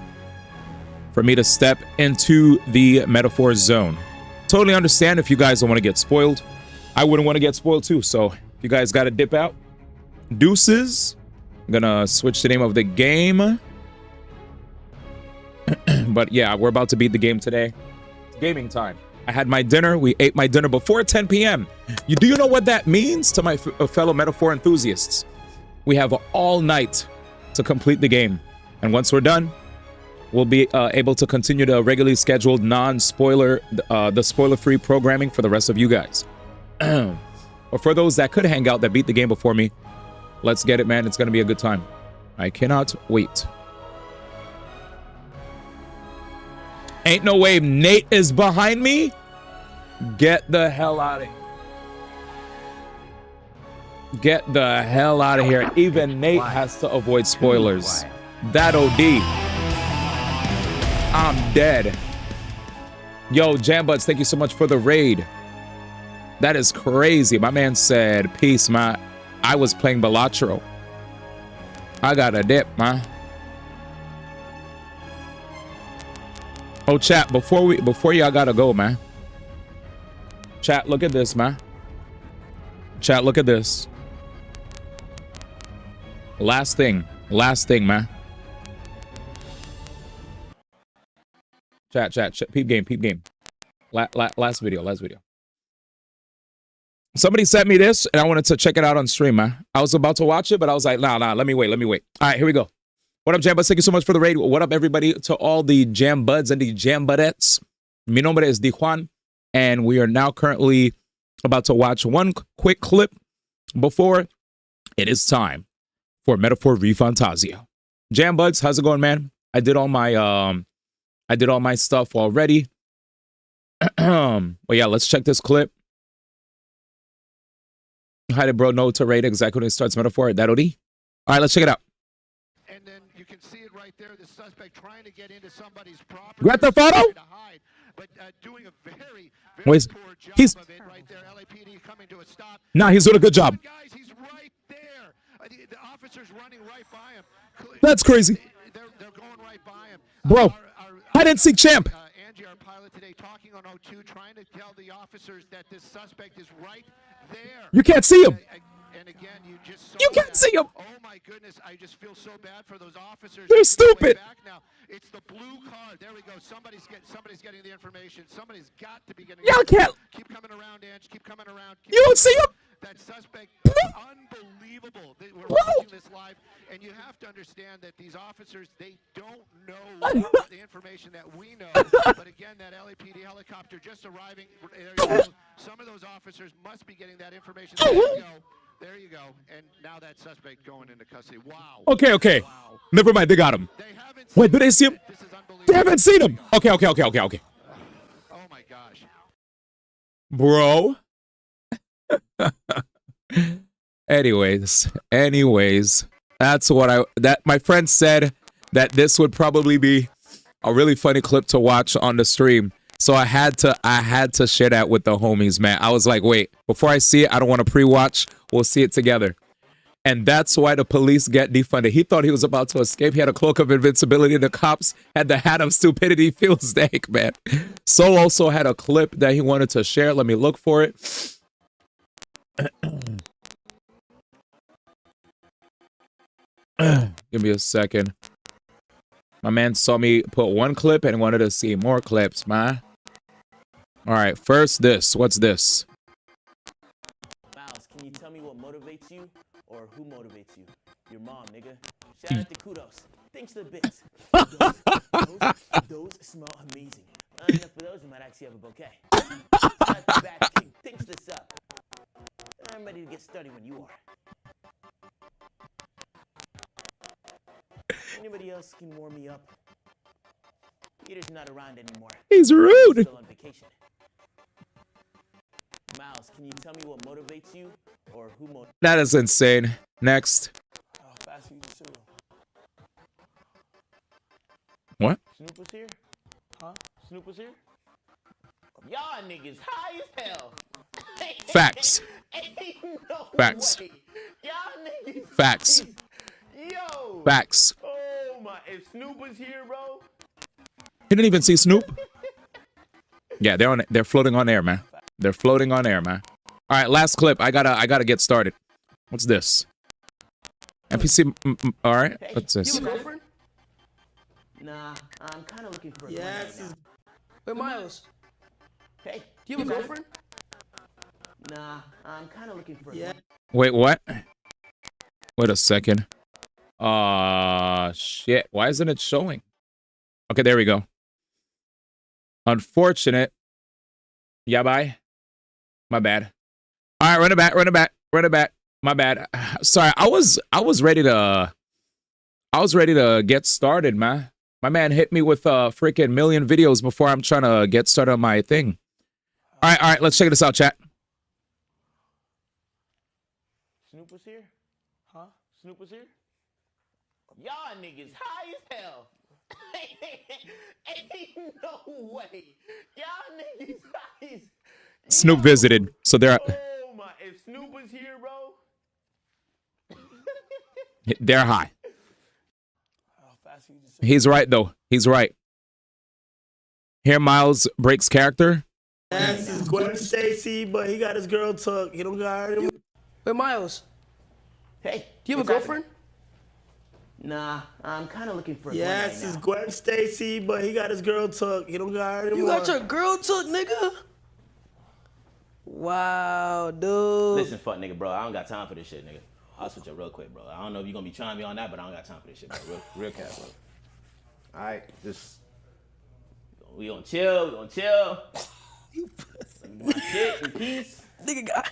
[SPEAKER 2] for me to step into the metaphor zone. Totally understand if you guys don't want to get spoiled. I wouldn't want to get spoiled too. So if you guys got to dip out, deuces. I'm gonna switch the name of the game. But yeah, we're about to beat the game today. It's gaming time. I had my dinner. We ate my dinner before 10 p.m. Do you know what that means to my fellow metaphor enthusiasts? We have all night to complete the game. And once we're done, we'll be able to continue the regularly scheduled non-spoiler, the spoiler-free programming for the rest of you guys. Or for those that could hang out that beat the game before me, let's get it, man. It's going to be a good time. I cannot wait. Ain't no way Nate is behind me? Get the hell out of here. Get the hell out of here. Even Nate has to avoid spoilers. That OD. I'm dead. Yo, Jambuds, thank you so much for the raid. That is crazy. My man said, peace, man. I was playing Balatro. I got a dip, man. Oh, chat, before y'all gotta go, man. Chat, look at this, man. Chat, look at this. Last thing, man. Chat, peep game. Last video. Somebody sent me this, and I wanted to check it out on stream, man. I was about to watch it, but I was like, nah, let me wait. All right, here we go. What up, Jambuds? Thank you so much for the raid. What up, everybody? To all the Jambuds and the Jambudettes. Mi nombre es Di Juan, and we are now currently about to watch one quick clip before it is time for Metaphor Refantasia. Jambuds, how's it going, man? I did all my I did all my stuff already. Well, yeah, let's check this clip. How did bro know to rate exactly when it starts metaphor? That'll be. All right, let's check it out.
[SPEAKER 17] And then you can see it right there, the suspect trying to get into somebody's property.
[SPEAKER 2] Grand Theft Auto?
[SPEAKER 17] But doing a very
[SPEAKER 2] Wait,
[SPEAKER 17] poor job
[SPEAKER 2] he's
[SPEAKER 17] of it right there. LAPD coming to a stop.
[SPEAKER 2] Nah, he's doing a good job.
[SPEAKER 17] Guys, he's right there. The officer's running right by him.
[SPEAKER 2] That's crazy.
[SPEAKER 17] They're going right by him.
[SPEAKER 2] Bro, I didn't see Champ.
[SPEAKER 17] Angie, our pilot today, talking on O2, trying to tell the officers that this suspect is right there.
[SPEAKER 2] You can't see him.
[SPEAKER 17] And again, you just saw
[SPEAKER 2] You can't see him.
[SPEAKER 17] Oh my goodness, I just feel so bad for those officers.
[SPEAKER 2] They're stupid.
[SPEAKER 17] Back now. It's the blue card. There we go. Somebody's getting the information. Somebody's got to be getting.
[SPEAKER 2] Y'all can't.
[SPEAKER 17] Keep coming around, Ange. Keep coming around.
[SPEAKER 2] You don't see him.
[SPEAKER 17] That suspect, unbelievable. We're watching this live, and you have to understand that these officers, they don't know the information that we know. But again, that LAPD helicopter just arriving. There you go. Some of those officers must be getting that information. There you go. There you go. And now that suspect going into custody. Wow.
[SPEAKER 2] Okay.
[SPEAKER 17] Wow.
[SPEAKER 2] Never mind. They got him. Wait, did they see him? They haven't seen him. Okay.
[SPEAKER 17] Oh my gosh.
[SPEAKER 2] Bro. Anyways, that's what my friend said that this would probably be a really funny clip to watch on the stream. So I had to share that with the homies, man. I was like, wait, before I see it, I don't want to pre-watch. We'll see it together. And that's why the police get defunded. He thought he was about to escape. He had a cloak of invincibility. The cops had the hat of stupidity. Feels dank, man. Soul also had a clip that he wanted to share. Let me look for it. Give me a second. My man saw me put one clip and wanted to see more clips, man. All right, first this. What's this?
[SPEAKER 18] Miles, can you tell me what motivates you or who motivates you? Your mom, nigga. Shout out to Kudos. Thanks to the bits. Those smell amazing. Not enough for those, you might actually have a bouquet. Shout out to Bad King. Thanks this up. I'm ready to get started when you are. Anybody else can warm me up? Peter's not around anymore.
[SPEAKER 2] He's rude.
[SPEAKER 18] He's still on vacation. Miles, can you tell me what motivates you or who motivates you?
[SPEAKER 2] That is insane. Next.
[SPEAKER 18] Fast eat cereal.
[SPEAKER 2] What?
[SPEAKER 18] Snoop was here? Huh? Snoop was here? Y'all niggas high as hell.
[SPEAKER 2] Facts.
[SPEAKER 18] Ain't no
[SPEAKER 2] Facts.
[SPEAKER 18] way. Y'all niggas.
[SPEAKER 2] Facts.
[SPEAKER 18] Yo.
[SPEAKER 2] Facts.
[SPEAKER 18] Oh my, if Snoop was here, bro.
[SPEAKER 2] He didn't even see Snoop. Yeah, they're floating on air, man. They're floating on air, man. All right, last clip. I gotta get started. What's this? NPC. All right.
[SPEAKER 18] Hey,
[SPEAKER 2] What's this?
[SPEAKER 18] You have a girlfriend? Nah, I'm kind of looking for a
[SPEAKER 19] Yes.
[SPEAKER 18] girlfriend
[SPEAKER 19] Wait, Miles.
[SPEAKER 18] Hey,
[SPEAKER 19] Do you have a girlfriend?
[SPEAKER 18] Nah, I'm kind of looking for a
[SPEAKER 19] Yeah.
[SPEAKER 2] Wait, what? Wait a second. Shit. Why isn't it showing? Okay, there we go. Unfortunate. Yeah, bye. My bad. All right, run it back. My bad. Sorry, I was ready to get started, man. My man hit me with a freaking million videos before I'm trying to get started on my thing. All right, let's check this out, chat.
[SPEAKER 18] Snoop was here? Huh? Snoop was here? Y'all niggas high as hell. Ain't no way. Y'all niggas high as...
[SPEAKER 2] Snoop visited, so they're
[SPEAKER 18] Oh my, if Snoop was here, bro.
[SPEAKER 2] they're high. He's right though. He's right. Here, Miles breaks character.
[SPEAKER 19] Yes, it's Gwen Stacy, but he got his girl tucked. He don't got her. Wait, Miles.
[SPEAKER 18] Hey,
[SPEAKER 19] Do you have a girlfriend?
[SPEAKER 18] Nah, I'm kind of looking for a
[SPEAKER 19] Yes,
[SPEAKER 18] girl
[SPEAKER 19] it's Gwen Stacy, but he got his girl tucked. He don't got her.
[SPEAKER 18] You got your
[SPEAKER 19] girl tucked, nigga? Wow, dude.
[SPEAKER 18] Listen, fuck nigga, bro. I don't got time for this shit, nigga. I'll switch up real quick, bro. I don't know if you're gonna be trying me on that, but I don't got time for this shit, bro. Real cat, bro. Alright, just we gonna chill.
[SPEAKER 19] You pussy.
[SPEAKER 18] My shit in peace.
[SPEAKER 19] Nigga got.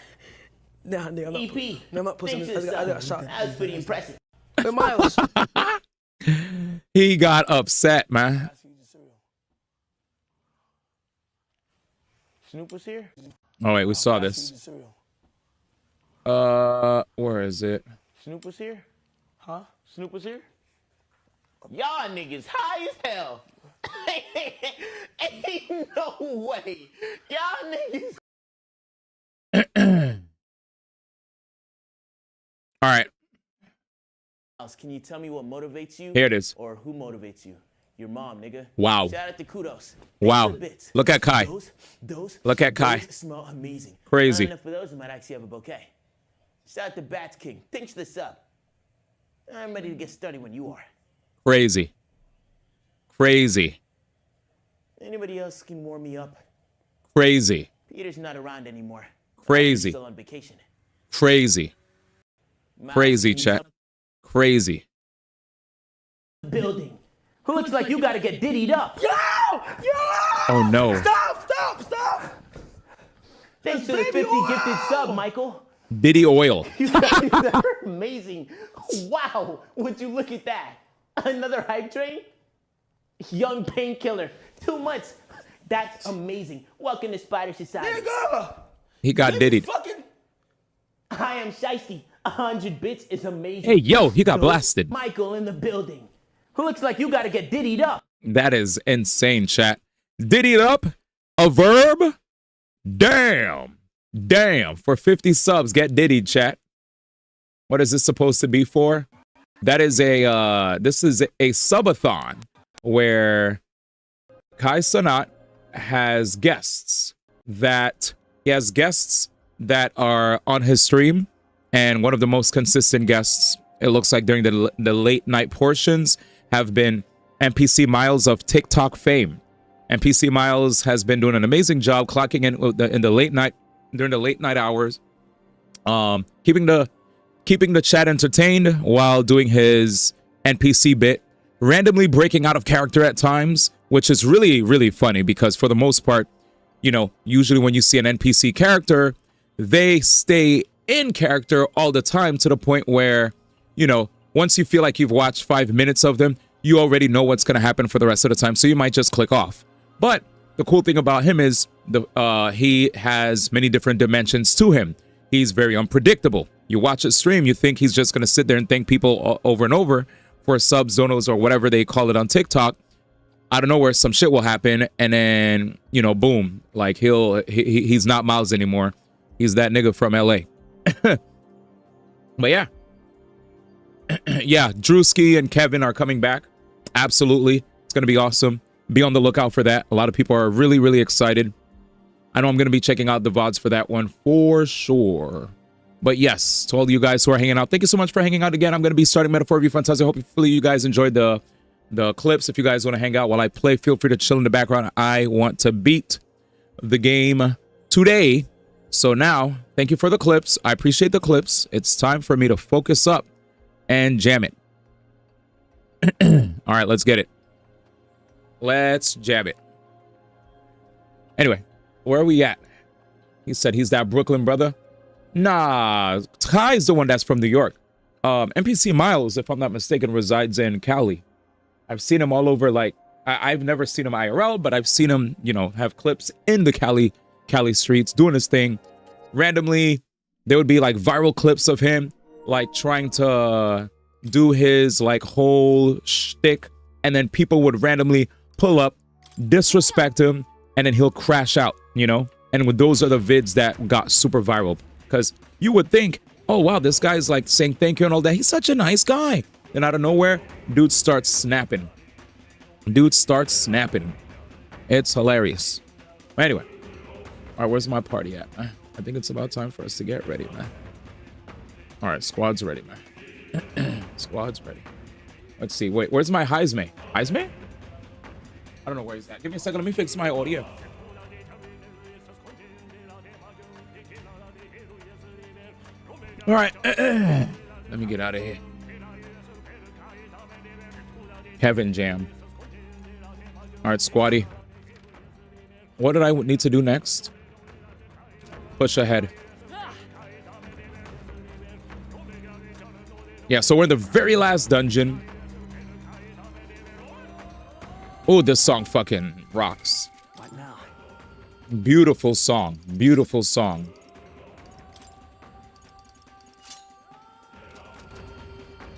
[SPEAKER 19] Nah, nigga, I'm not.
[SPEAKER 18] EP.
[SPEAKER 19] No, I'm not pussy. I got shot.
[SPEAKER 18] That was pretty impressive.
[SPEAKER 19] Wait, Miles.
[SPEAKER 2] He got upset, man.
[SPEAKER 18] Snoop was here?
[SPEAKER 2] Oh wait, we saw this. Where is it?
[SPEAKER 18] Snoop was here? Huh? Snoop was here? Y'all niggas high as hell. Ain't no way. Y'all niggas.
[SPEAKER 2] All right.
[SPEAKER 18] Can you tell me what motivates you?
[SPEAKER 2] Here it is.
[SPEAKER 18] Or who motivates you? Your mom, nigga.
[SPEAKER 2] Wow.
[SPEAKER 18] Shout out to Kudos.
[SPEAKER 2] Wow. Look at Kai. Look at Kai.
[SPEAKER 18] Those smell amazing.
[SPEAKER 2] Crazy.
[SPEAKER 18] Not enough for those who might actually have a bouquet. Shout out to Bats King. Thanks for the sub. I'm ready to get started when you are.
[SPEAKER 2] Crazy. Crazy.
[SPEAKER 18] Anybody else can warm me up?
[SPEAKER 2] Crazy.
[SPEAKER 18] Peter's not around anymore.
[SPEAKER 2] Crazy.
[SPEAKER 18] He's still on vacation.
[SPEAKER 2] Crazy. Crazy, chat. Crazy.
[SPEAKER 18] Building. Who looks like you gotta get diddied up? Yo!
[SPEAKER 2] Oh no.
[SPEAKER 19] Stop!
[SPEAKER 18] Thanks to the 50 gifted sub, Michael.
[SPEAKER 2] Diddy oil.
[SPEAKER 18] You guys are amazing. Wow, would you look at that? Another hype train? Young painkiller. 2 months. That's amazing. Welcome to Spider Society.
[SPEAKER 19] Nigga!
[SPEAKER 2] He got diddied.
[SPEAKER 18] I am Shiesty. 100 bits is amazing.
[SPEAKER 2] Hey, yo, he got blasted.
[SPEAKER 18] Michael in the building. Who looks like you gotta get diddied up?
[SPEAKER 2] That is insane, chat. Diddied up? A verb? Damn. Damn. For 50 subs, get diddied, chat. What is this supposed to be for? That is this is a subathon where Kai Cenat has guests that are on his stream, and one of the most consistent guests, it looks like during the late night portions, have been NPC Miles of TikTok fame. NPC Miles has been doing an amazing job clocking in the late night, during the late night hours, keeping the chat entertained while doing his NPC bit, randomly breaking out of character at times, which is really, really funny because for the most part, you know, usually when you see an NPC character, they stay in character all the time to the point where, you know, once you feel like you've watched 5 minutes of them, you already know what's going to happen for the rest of the time. So you might just click off. But the cool thing about him is he has many different dimensions to him. He's very unpredictable. You watch a stream, you think he's just going to sit there and thank people over and over for subs, donos, or whatever they call it on TikTok. Out of nowhere, some shit will happen. And then, you know, boom, like he's not Miles anymore. He's that nigga from LA. But yeah. Yeah, Drewski and Kevin are coming back. Absolutely. It's going to be awesome. Be on the lookout for that. A lot of people are really, really excited. I know I'm going to be checking out the VODs for that one for sure. But yes, to all of you guys who are hanging out, thank you so much for hanging out again. I'm going to be starting Metaphor Review Fantastic. Hopefully you guys enjoyed the clips. If you guys want to hang out while I play, feel free to chill in the background. I want to beat the game today. So now, thank you for the clips. I appreciate the clips. It's time for me to focus up and jam it. All right, let's get it. Let's jam it. Anyway, where are we at? He said he's that Brooklyn brother. Nah, Kai's the one that's from New York. NPC Miles, if I'm not mistaken, resides in Cali. I've seen him all over, like, I've never seen him IRL, but I've seen him, you know, have clips in the Cali streets doing his thing. Randomly, there would be like viral clips of him, like trying to do his like whole shtick, and then people would randomly pull up, disrespect him, and then he'll crash out, you know? And with those are the vids that got super viral. Because you would think, oh wow, this guy's like saying thank you and all that. He's such a nice guy. Then out of nowhere, dude starts snapping. It's hilarious. Anyway. All right, where's my party at? I think it's about time for us to get ready, man. All right, squad's ready, man. Squad's ready. Let's see. Wait, where's my Heisme? Heisme? I don't know where he's at. Give me a second. Let me fix my audio. All right. Let me get out of here. Kevin Jam. All right, squaddy. What did I need to do next? Push ahead. Yeah, so we're in the very last dungeon. Oh, this song fucking rocks.
[SPEAKER 10] What now?
[SPEAKER 2] Beautiful song. Beautiful song.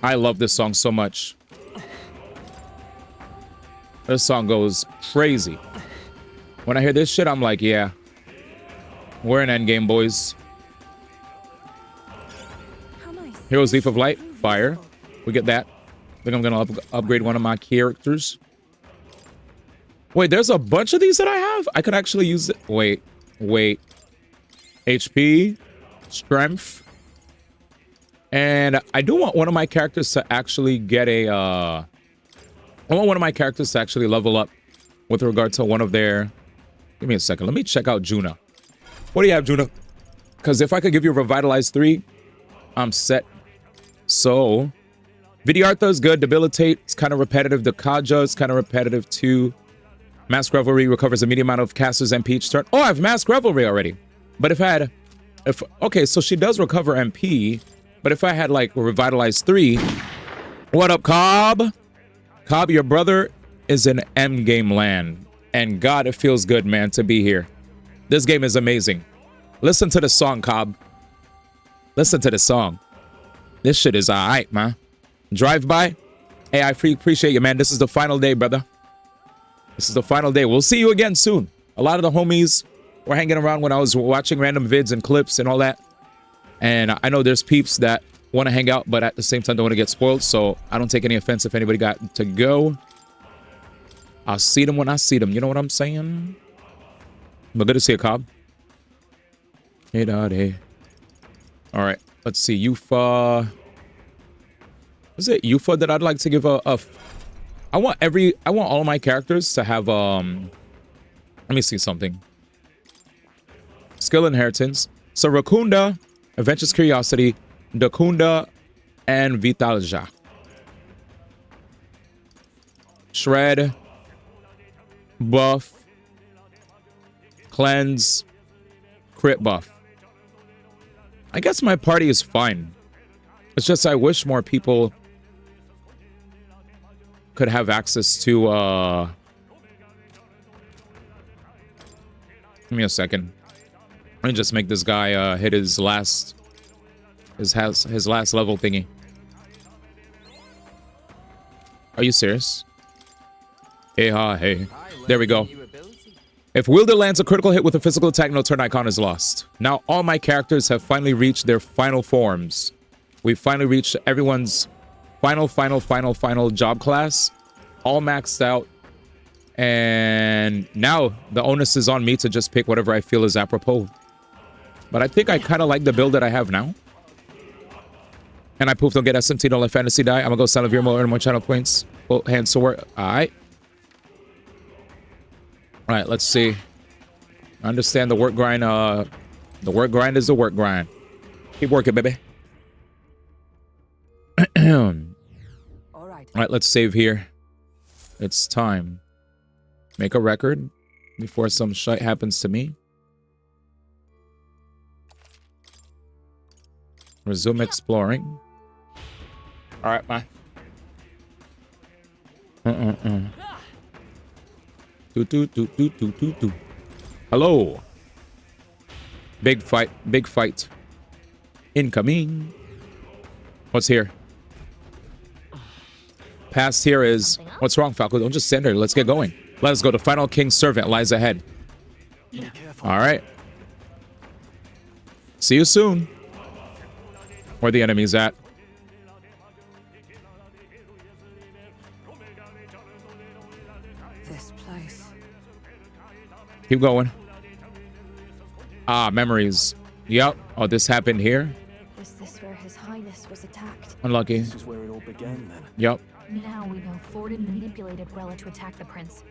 [SPEAKER 2] I love this song so much. This song goes crazy. When I hear this shit, I'm like, yeah. We're in endgame, boys. Heroes Leaf of Light. Fire. We get that. I think I'm going to upgrade one of my characters. Wait, there's a bunch of these that I have? I could actually use it. Wait. HP. Strength. And I do want one of my characters to actually get a... I want one of my characters to actually level up with regard to one of their... Give me a second. Let me check out Juna. What do you have, Juna? Because if I could give you Revitalize 3, I'm set. So, Vidyartha is good. Debilitate, it's kind of repetitive. The Kaja is kind of repetitive too. Mask Revelry recovers a medium amount of casters MP each turn. Oh, I have Mask Revelry already. But okay, so she does recover MP. But if I had like Revitalize 3, what up, Cobb? Cobb, your brother is in endgame land. And God, it feels good, man, to be here. This game is amazing. Listen to the song, Cobb. Listen to the song. This shit is alright, man. Drive-by. Hey, I appreciate you, man. This is the final day, brother. This is the final day. We'll see you again soon. A lot of the homies were hanging around when I was watching random vids and clips and all that. And I know there's peeps that want to hang out, but at the same time don't want to get spoiled. So I don't take any offense if anybody got to go. I'll see them when I see them. You know what I'm saying? But good to see you, Cobb. Hey, daddy. All right. Let's see. Yufa. Is it Yufa that I'd like to give I want all my characters to have, let me see something. Skill Inheritance. So Rakunda, Adventurous Curiosity, Dakunda, and Vitalja. Shred. Buff. Cleanse. Crit buff. I guess my party is fine. It's just I wish more people could have access to give me a second. Let me just make this guy hit his last level thingy. Are you serious? Hey. There we go. If Wielder lands a critical hit with a physical attack, no turn icon is lost. Now all my characters have finally reached their final forms. We've finally reached everyone's final job class. All maxed out. And now the onus is on me to just pick whatever I feel is apropos. But I think I kind of like the build that I have now. And I poof, don't get SMT, don't let fantasy die. I'm gonna go sell a Virmo, earn more channel points. Full hand sword. Alright. Alright, let's see. I understand the work grind. The work grind is the work grind. Keep working, baby. Alright, let's save here. It's time. Make a record before some shit happens to me. Resume exploring. Alright, bye. Hello. Big fight. Incoming. What's here? Past here is... What's wrong, Falco? Don't just stand there. Let's get going. Let's go. The final king's servant lies ahead. Alright. See you soon. Where the enemy's at.
[SPEAKER 7] This place.
[SPEAKER 2] Keep going. Ah, memories. Yep. Oh, this happened here.
[SPEAKER 4] Is this where His Highness was attacked?
[SPEAKER 2] Unlucky.
[SPEAKER 3] This is where it all began, then.
[SPEAKER 2] Yep.
[SPEAKER 4] Now we know Forden manipulated Rella to attack the prince,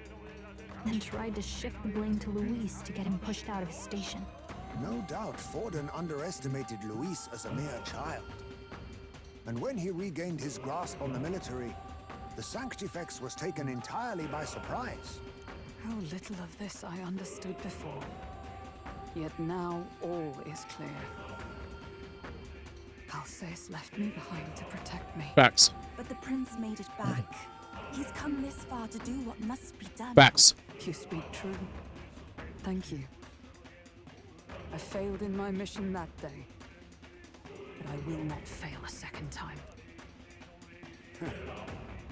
[SPEAKER 4] then tried to shift the blame to Luis to get him pushed out of his station.
[SPEAKER 20] No doubt Forden underestimated Luis as a mere child. And when he regained his grasp on the military, the Sanctifex was taken entirely by surprise.
[SPEAKER 7] How little of this I understood before. Yet now all is clear. Alsace left me behind to protect me.
[SPEAKER 2] Facts.
[SPEAKER 21] But the prince made it back. He's come this far to do what must be done.
[SPEAKER 2] Facts.
[SPEAKER 7] You speak true. Thank you.
[SPEAKER 6] I failed in my mission that day, but I will not fail a second time.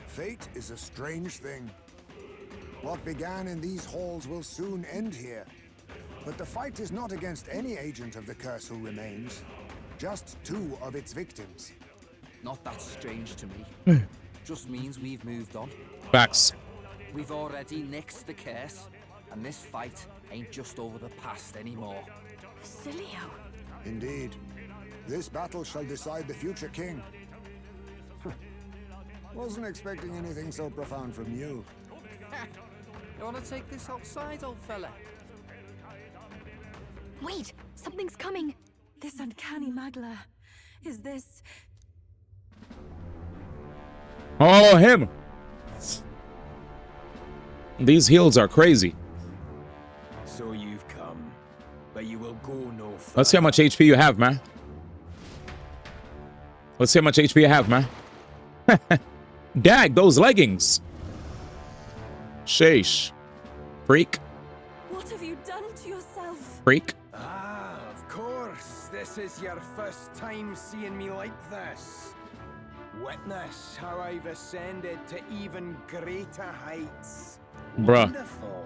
[SPEAKER 20] Fate is a strange thing. What began in these halls will soon end here. But the fight is not against any agent of the curse who remains, just 2 of its victims.
[SPEAKER 22] Not that strange to me. Just means we've moved on.
[SPEAKER 2] Facts.
[SPEAKER 22] We've already nixed the curse, and this fight ain't just over the past anymore.
[SPEAKER 21] Basilio.
[SPEAKER 20] Indeed. This battle shall decide the future king. Wasn't expecting anything so profound from you.
[SPEAKER 22] You wanna take this outside, old fella?
[SPEAKER 21] Wait, something's coming. This uncanny magla. Is this...
[SPEAKER 2] Oh, him. These heals are crazy.
[SPEAKER 23] So you've come, but you will go no further.
[SPEAKER 2] Let's see how much HP you have, man. Let's see how much HP you have, man. Dag, those leggings. Sheesh. Freak.
[SPEAKER 21] What have you done to yourself?
[SPEAKER 2] Freak.
[SPEAKER 23] Ah, of course. This is your first time seeing me like this. Witness how I've ascended to even greater heights.
[SPEAKER 2] Bruh.
[SPEAKER 23] Wonderful,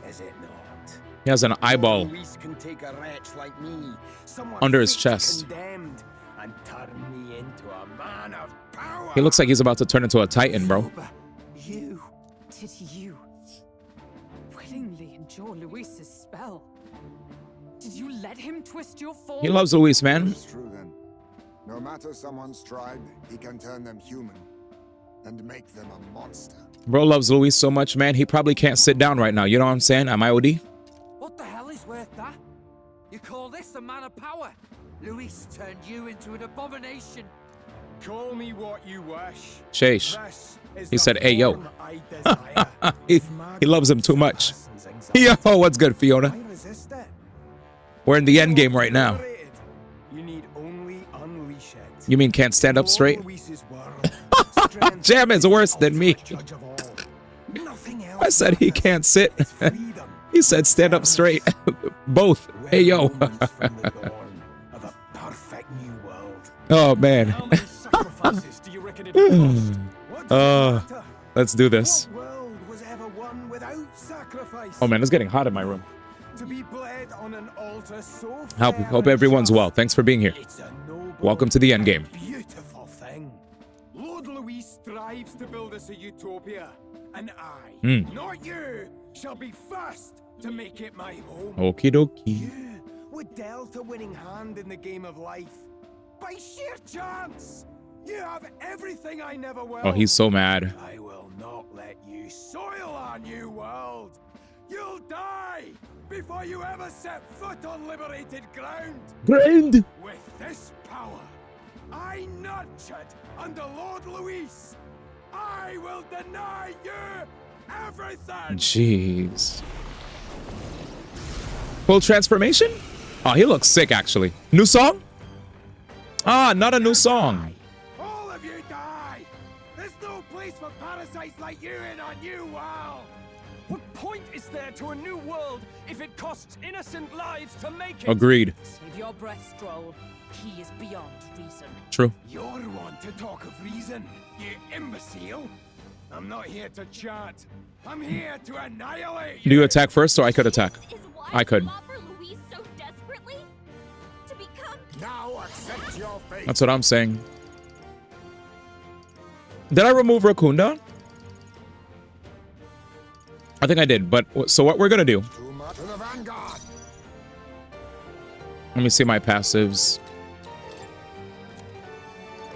[SPEAKER 23] is it not?
[SPEAKER 2] He has an eyeball
[SPEAKER 23] Luis can take a wretch like me, someone
[SPEAKER 2] under his
[SPEAKER 23] fate
[SPEAKER 2] chest.
[SPEAKER 23] condemned, and turn me into a man of power.
[SPEAKER 2] He looks like he's about to turn into a titan, bro.
[SPEAKER 6] You. Did you willingly endure Luis's spell? Did you let him twist your form?
[SPEAKER 2] He loves Luis, man.
[SPEAKER 20] It's true then. No matter someone's tribe, he can turn them human and make them a monster.
[SPEAKER 2] Bro loves Luis so much, man. He probably can't sit down right now. You know what I'm saying? Am I OD?
[SPEAKER 22] What the hell is worth that? You call this a man of power? Luis turned you into an abomination.
[SPEAKER 23] Call me what you wish.
[SPEAKER 2] Sheesh.
[SPEAKER 23] This is
[SPEAKER 2] He
[SPEAKER 23] the
[SPEAKER 2] said, hey, yo.
[SPEAKER 23] form I desire.
[SPEAKER 2] he loves him too much. Yo, what's good, Fiona?
[SPEAKER 23] I resist it.
[SPEAKER 2] We're in the end game right now.
[SPEAKER 23] You need only unleash it.
[SPEAKER 2] You mean can't stand up straight? Jam is worse than me. I said he can't sit. He said stand up straight. Both. Hey, yo. Oh, man. Let's do this. Oh, man, it's getting hot in my room. Hope everyone's well. Thanks for being here. Welcome to the end game.
[SPEAKER 23] Beautiful thing. Lord Luis strives to build us a utopia, and I, not you, shall be first to make it my home.
[SPEAKER 2] Okie dokie.
[SPEAKER 23] You were dealt a winning hand in the game of life. By sheer chance, you have everything I never will.
[SPEAKER 2] Oh, he's so mad.
[SPEAKER 23] I will not let you soil our new world. You'll die before you ever set foot on liberated ground.
[SPEAKER 2] Ground.
[SPEAKER 23] With this power, I nurtured under Lord Luis, I will deny you everything.
[SPEAKER 2] Jeez. Full transformation? Oh, he looks sick, actually. New song? Ah, not a new song.
[SPEAKER 23] All of you die. There's no place for parasites like you in our new world.
[SPEAKER 8] What point is there to a new world if it costs innocent lives to make it?
[SPEAKER 2] Agreed.
[SPEAKER 6] Save your breath, Stroll. He is beyond reason.
[SPEAKER 2] True.
[SPEAKER 23] You're one to talk of reason, you imbecile. I'm not here to chat. I'm here to annihilate you.
[SPEAKER 2] Do you attack first, or I could attack? I could.
[SPEAKER 20] Now accept your fate.
[SPEAKER 2] That's what I'm saying. Did I remove Rakunda? I think I did, but so what we're gonna do. Let me see my passives.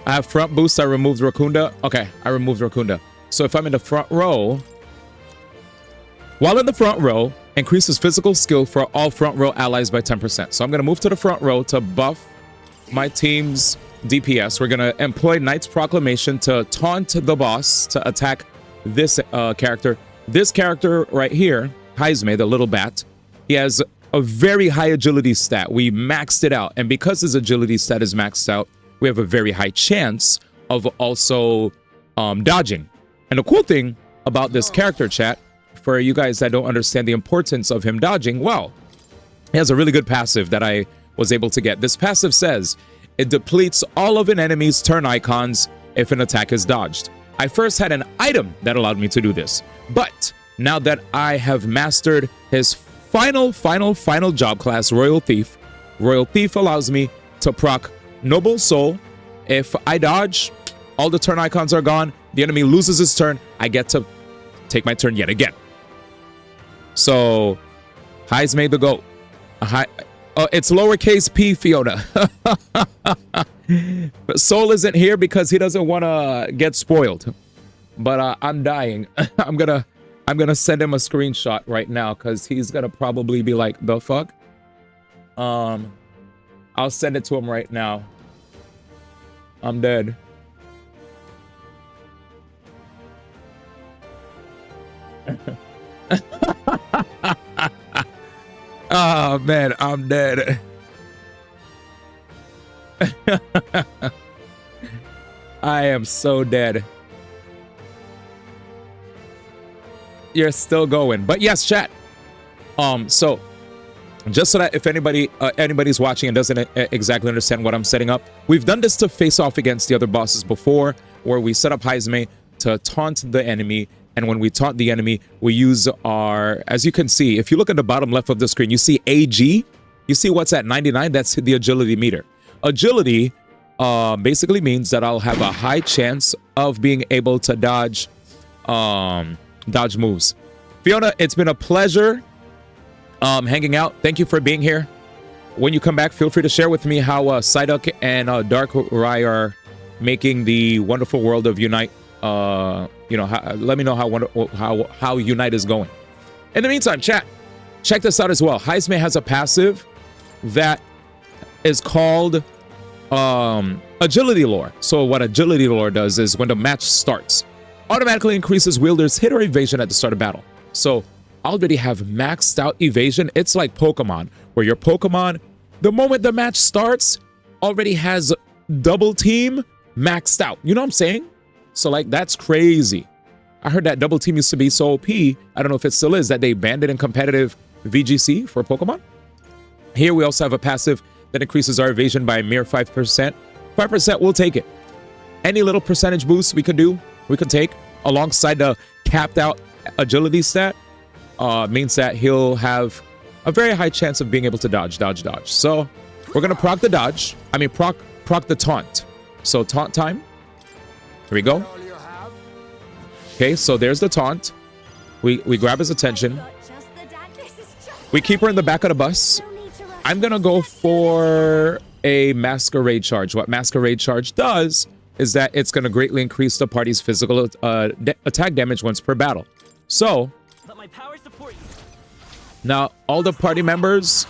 [SPEAKER 2] I have front boost, I removed Rakunda. Okay, I removed Rakunda. So if I'm in the front row, while in the front row, increases physical skill for all front row allies by 10%. So I'm gonna move to the front row to buff my team's DPS. We're gonna employ Knight's Proclamation to taunt the boss to attack this character. This character right here, Heisme, the little bat, he has a very high agility stat. We maxed it out, and because his agility stat is maxed out, we have a very high chance of also dodging. And the cool thing about this character, chat, for you guys that don't understand the importance of him dodging, well, He has a really good passive that I was able to get. This passive says, it depletes all of an enemy's turn icons if an attack is dodged. I first had an item that allowed me to do this, but now that I have mastered his final job class, Royal Thief allows me to proc Noble Soul. If I dodge, all the turn icons are gone. The enemy loses his turn. I get to take my turn yet again. So, High's made the GOAT. It's lowercase p, Fiona. But Soul isn't here because he doesn't want to get spoiled. But I'm dying. I'm gonna send him a screenshot right now because he's gonna probably be like, the fuck? I'll send it to him right now. I'm dead. Oh man, I'm dead. I am so dead. You're still going, but yes, chat. So just so that if anybody's watching and doesn't exactly understand what I'm setting up, we've done this to face off against the other bosses before, where we set up Heizme to taunt the enemy. And when we taunt the enemy, we use our, as you can see, if you look at the bottom left of the screen, you see AG. You see what's at 99? That's the agility meter. Agility basically means that I'll have a high chance of being able to dodge moves. Fiona, it's been a pleasure hanging out. Thank you for being here. When you come back, feel free to share with me how Psyduck and Dark Rai are making the wonderful world of Unite. Let me know how Unite is going. In the meantime, chat, check this out as well. Heizme has a passive that is called Agility Lore. So what Agility Lore does is when the match starts, automatically increases wielder's hit or evasion at the start of battle. So I already have maxed out evasion. It's like Pokemon, where your Pokemon, the moment the match starts, already has double team maxed out. You know what I'm saying? So like, that's crazy. I heard that double team used to be so OP. I don't know if it still is, that they banned it in competitive VGC for Pokemon. Here we also have a passive that increases our evasion by a mere 5%. 5%, we'll take it. Any little percentage boost we could do, we could take alongside the capped out agility stat means that he'll have a very high chance of being able to dodge. So we're gonna proc the dodge. I mean proc the taunt. So taunt time. Here we go. Okay, so there's the taunt. We grab his attention. We keep her in the back of the bus. I'm gonna go for a Masquerade Charge. What Masquerade Charge does is that it's gonna greatly increase the party's physical attack damage once per battle. So now all the party members'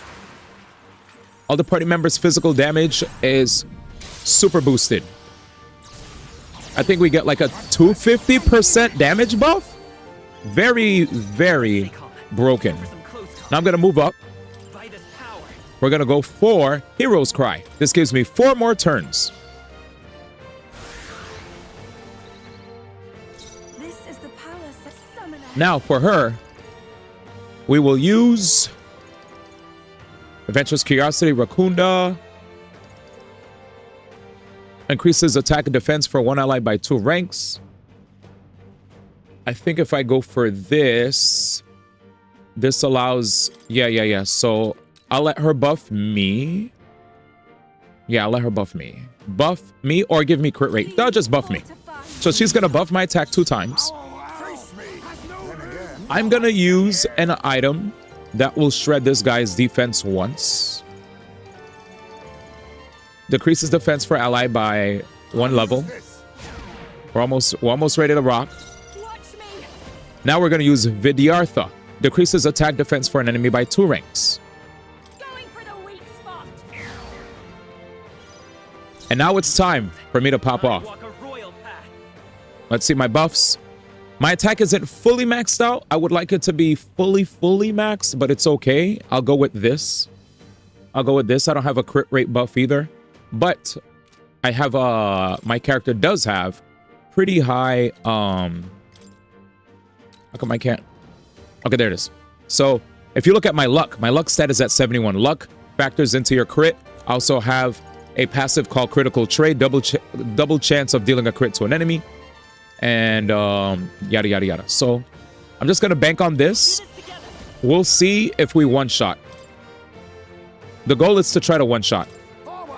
[SPEAKER 2] physical damage is super boosted. I think we get like a 250% damage buff. Very, very broken. Now I'm gonna move up. We're gonna go for Hero's Cry. This gives me 4 more turns.
[SPEAKER 21] This is the palace of Summoner.
[SPEAKER 2] Now for her, we will use Adventurous Curiosity, Rakunda. Increases attack and defense for 1 ally by 2 ranks. I think if I go for this allows, yeah. So I'll let her buff me. Yeah, I'll let her buff me. Buff me or give me crit rate. They'll just buff me. So she's gonna buff my attack 2 times. I'm gonna use an item that will shred this guy's defense once. Decreases defense for ally by 1 level. We're almost ready to rock. Now we're gonna use Vidyartha. Decreases attack defense for an enemy by 2 ranks. And now it's time for me to pop off. Let's see my buffs. My attack isn't fully maxed out. I would like it to be fully maxed, but it's okay. I'll go with this. I don't have a crit rate buff either. But I have my character does have pretty high how come I can't? Okay, there it is. So If you look at my luck stat is at 71. Luck factors into your crit. I also have a passive called Critical Trade, double chance of dealing a crit to an enemy, and yada yada yada. So I'm just gonna bank on this. We'll see if we one-shot. The goal is to try to one-shot,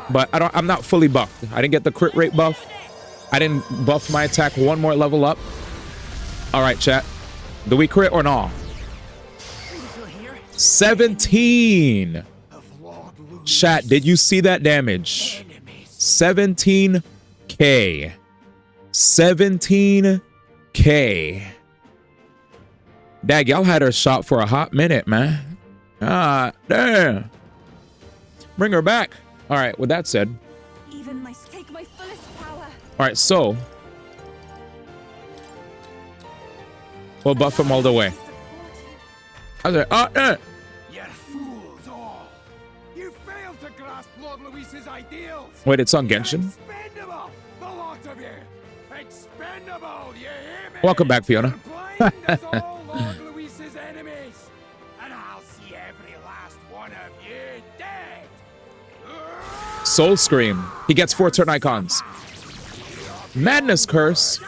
[SPEAKER 2] but I'm not fully buffed. I didn't get the crit rate buff. I didn't buff my attack one more level up. All right, chat. Do we crit or no? 17. Chat, did you see that damage? 17k. 17k. Dag, y'all had her shot for a hot minute, man. Ah, damn. Bring her back. All right, with that said.
[SPEAKER 21] Even take my fullest power.
[SPEAKER 2] All right, so we'll buff him all the way. I was like,
[SPEAKER 23] You're fools all. You failed to grasp Lord Luis's ideals.
[SPEAKER 2] wait, it's on Genshin?
[SPEAKER 23] Expendable, the lot of you. Expendable, you hear me?
[SPEAKER 2] Welcome back, Fiona.
[SPEAKER 23] Blind as all Lord Luis's enemies. And I'll see every last one of you dead.
[SPEAKER 2] Soul Scream. He gets 4 turn icons. Madness Curse.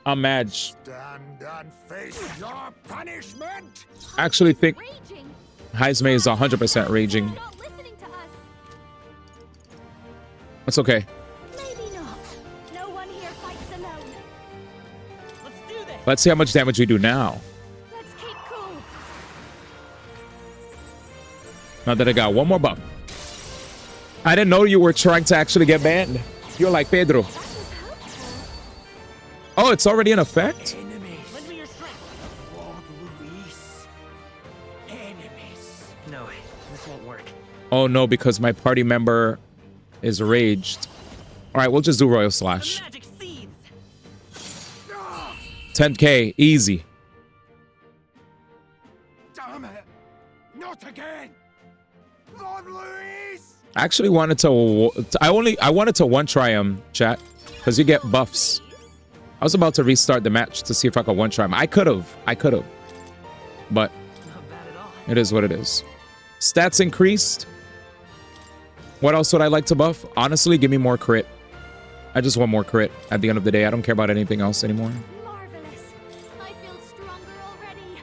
[SPEAKER 2] I'm mad.
[SPEAKER 12] Stand and face your punishment.
[SPEAKER 2] I actually think Heisme is 100% raging. That's okay.
[SPEAKER 21] Maybe not. No one here fights alone. Let's do this.
[SPEAKER 2] Let's see how much damage we do now.
[SPEAKER 21] Let's keep cool.
[SPEAKER 2] Now that I got one more buff. I didn't know you were trying to actually get banned. You're like Pedro. Oh, it's already in effect?
[SPEAKER 10] No, this won't work.
[SPEAKER 2] Oh no, because my party member is raged. All right, we'll just do Royal Slash. 10k, easy.
[SPEAKER 23] Damn it! Not again! Lord Luis!
[SPEAKER 2] I actually wanted to. I wanted to one try him, chat, because you get buffs. I was about to restart the match to see if I could one try him. I could have, but it is what it is. Stats increased. What else would I like to buff? Honestly, give me more crit. I just want more crit at the end of the day. I don't care about anything else anymore.
[SPEAKER 21] Marvelous. I feel stronger already.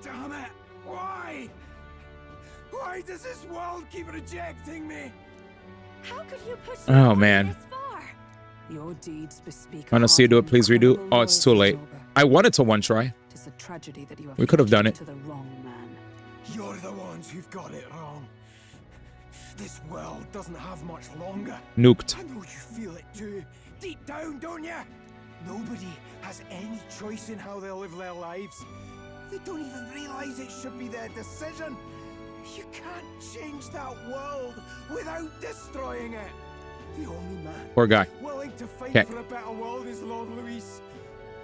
[SPEAKER 23] Damn it! Why? Why does this world keep rejecting me?
[SPEAKER 21] How could you push
[SPEAKER 2] Oh man.
[SPEAKER 6] Your deeds bespeak.
[SPEAKER 2] Want to see you do it? Please redo. Oh, it's too late. I wanted to one try.
[SPEAKER 6] Tis a tragedy that you have
[SPEAKER 2] We could have done it.
[SPEAKER 6] to the wrong man.
[SPEAKER 23] You're the ones who've got it wrong. This world doesn't have much longer.
[SPEAKER 2] Nuked.
[SPEAKER 23] I know you feel it too. Deep down, don't you? Nobody has any choice in how they live their lives. They don't even realize it should be their decision. You can't change that world without destroying it. The only man
[SPEAKER 2] Poor guy.
[SPEAKER 23] willing to fight
[SPEAKER 2] Okay.
[SPEAKER 23] for a better world is Lord Luis.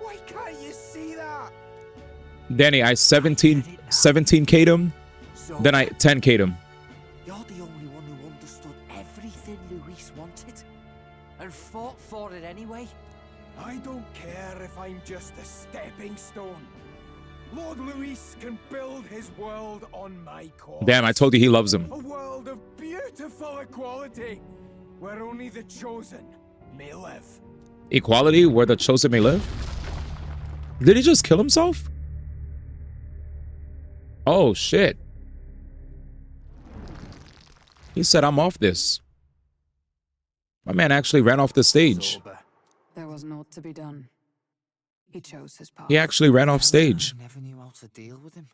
[SPEAKER 23] Why can't you see that?
[SPEAKER 2] Danny, I 17k'd him. Then I 10k'd him.
[SPEAKER 1] You're the only one who understood everything Luis wanted and fought for it anyway.
[SPEAKER 23] I don't care if I'm just a stepping stone. Lord Luis can build his world on my course.
[SPEAKER 2] Damn, I told you he loves him.
[SPEAKER 23] A world of beautiful equality, where only the chosen may live.
[SPEAKER 2] Equality, where the chosen may live? Did he just kill himself? Oh, shit. He said, I'm off this. My man actually ran off the stage.
[SPEAKER 6] There was naught to be done. He chose his path.
[SPEAKER 2] He actually ran off stage.
[SPEAKER 1] I never knew how to deal with him.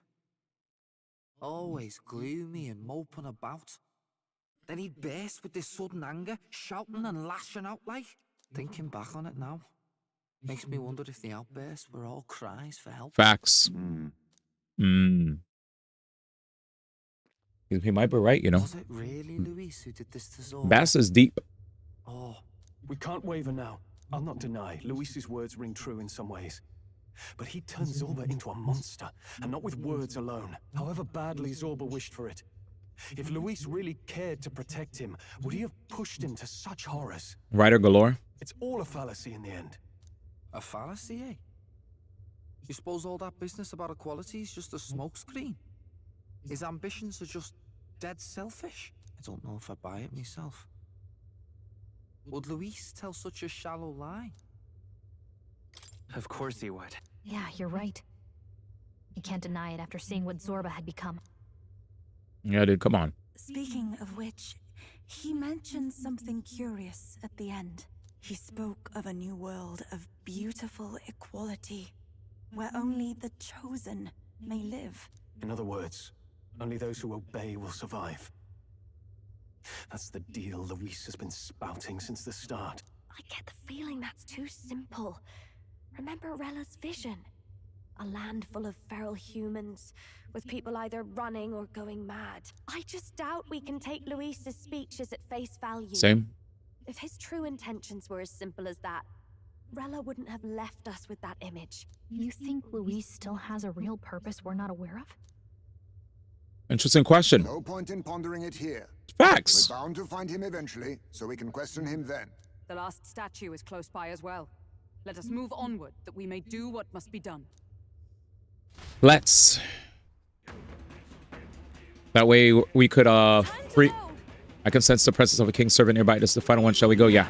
[SPEAKER 1] Always gloomy and moping about. Then he'd burst with this sudden anger, shouting and lashing out like. Thinking back on it now, makes me wonder if the outbursts were all cries for help.
[SPEAKER 2] Facts. He might be right, you know.
[SPEAKER 1] Was it really Luis who did this to Zorba?
[SPEAKER 2] Bass is deep.
[SPEAKER 3] Oh, we can't waver now. I'll not deny, Luis's words ring true in some ways. But he turned Zorba into a monster, and not with words alone. However badly Zorba wished for it,
[SPEAKER 23] If Luis really cared to protect him, would he have pushed him to such horrors?
[SPEAKER 2] Writer galore.
[SPEAKER 23] It's all a fallacy in the end.
[SPEAKER 1] A fallacy, eh? You suppose all that business about equality is just a smokescreen? His ambitions are just dead selfish? I don't know if I buy it myself. Would Luis tell such a shallow lie?
[SPEAKER 5] Of course he would.
[SPEAKER 4] Yeah, you're right. You can't deny it after seeing what Zorba had become.
[SPEAKER 2] Yeah, dude, come on.
[SPEAKER 9] Speaking of which, he mentioned something curious at the end. He spoke of a new world of beautiful equality, where only the chosen may live.
[SPEAKER 23] In other words, only those who obey will survive. That's the deal Luis has been spouting since the start.
[SPEAKER 11] I get the feeling that's too simple. Remember Rella's vision? A land full of feral humans, with people either running or going mad. I just doubt we can take Luis's speeches at face value.
[SPEAKER 2] Same.
[SPEAKER 11] If his true intentions were as simple as that, Rella wouldn't have left us with that image.
[SPEAKER 4] You think Luis still has a real purpose we're not aware of?
[SPEAKER 2] Interesting question.
[SPEAKER 20] No point in pondering it here.
[SPEAKER 2] Facts.
[SPEAKER 20] We're bound to find him eventually, so we can question him then.
[SPEAKER 6] The last statue is close by as well. Let us move onward, that we may do what must be done.
[SPEAKER 2] Let's. That way we could free. I can sense the presence of a king's servant nearby. This is the final one. Shall we go? Yeah.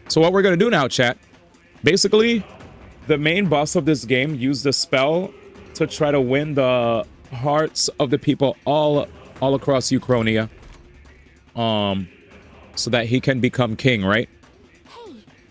[SPEAKER 2] So what we're gonna do now, chat? Basically, the main boss of this game used the spell to try to win the hearts of the people all across Ukrainia. So that he can become king, right?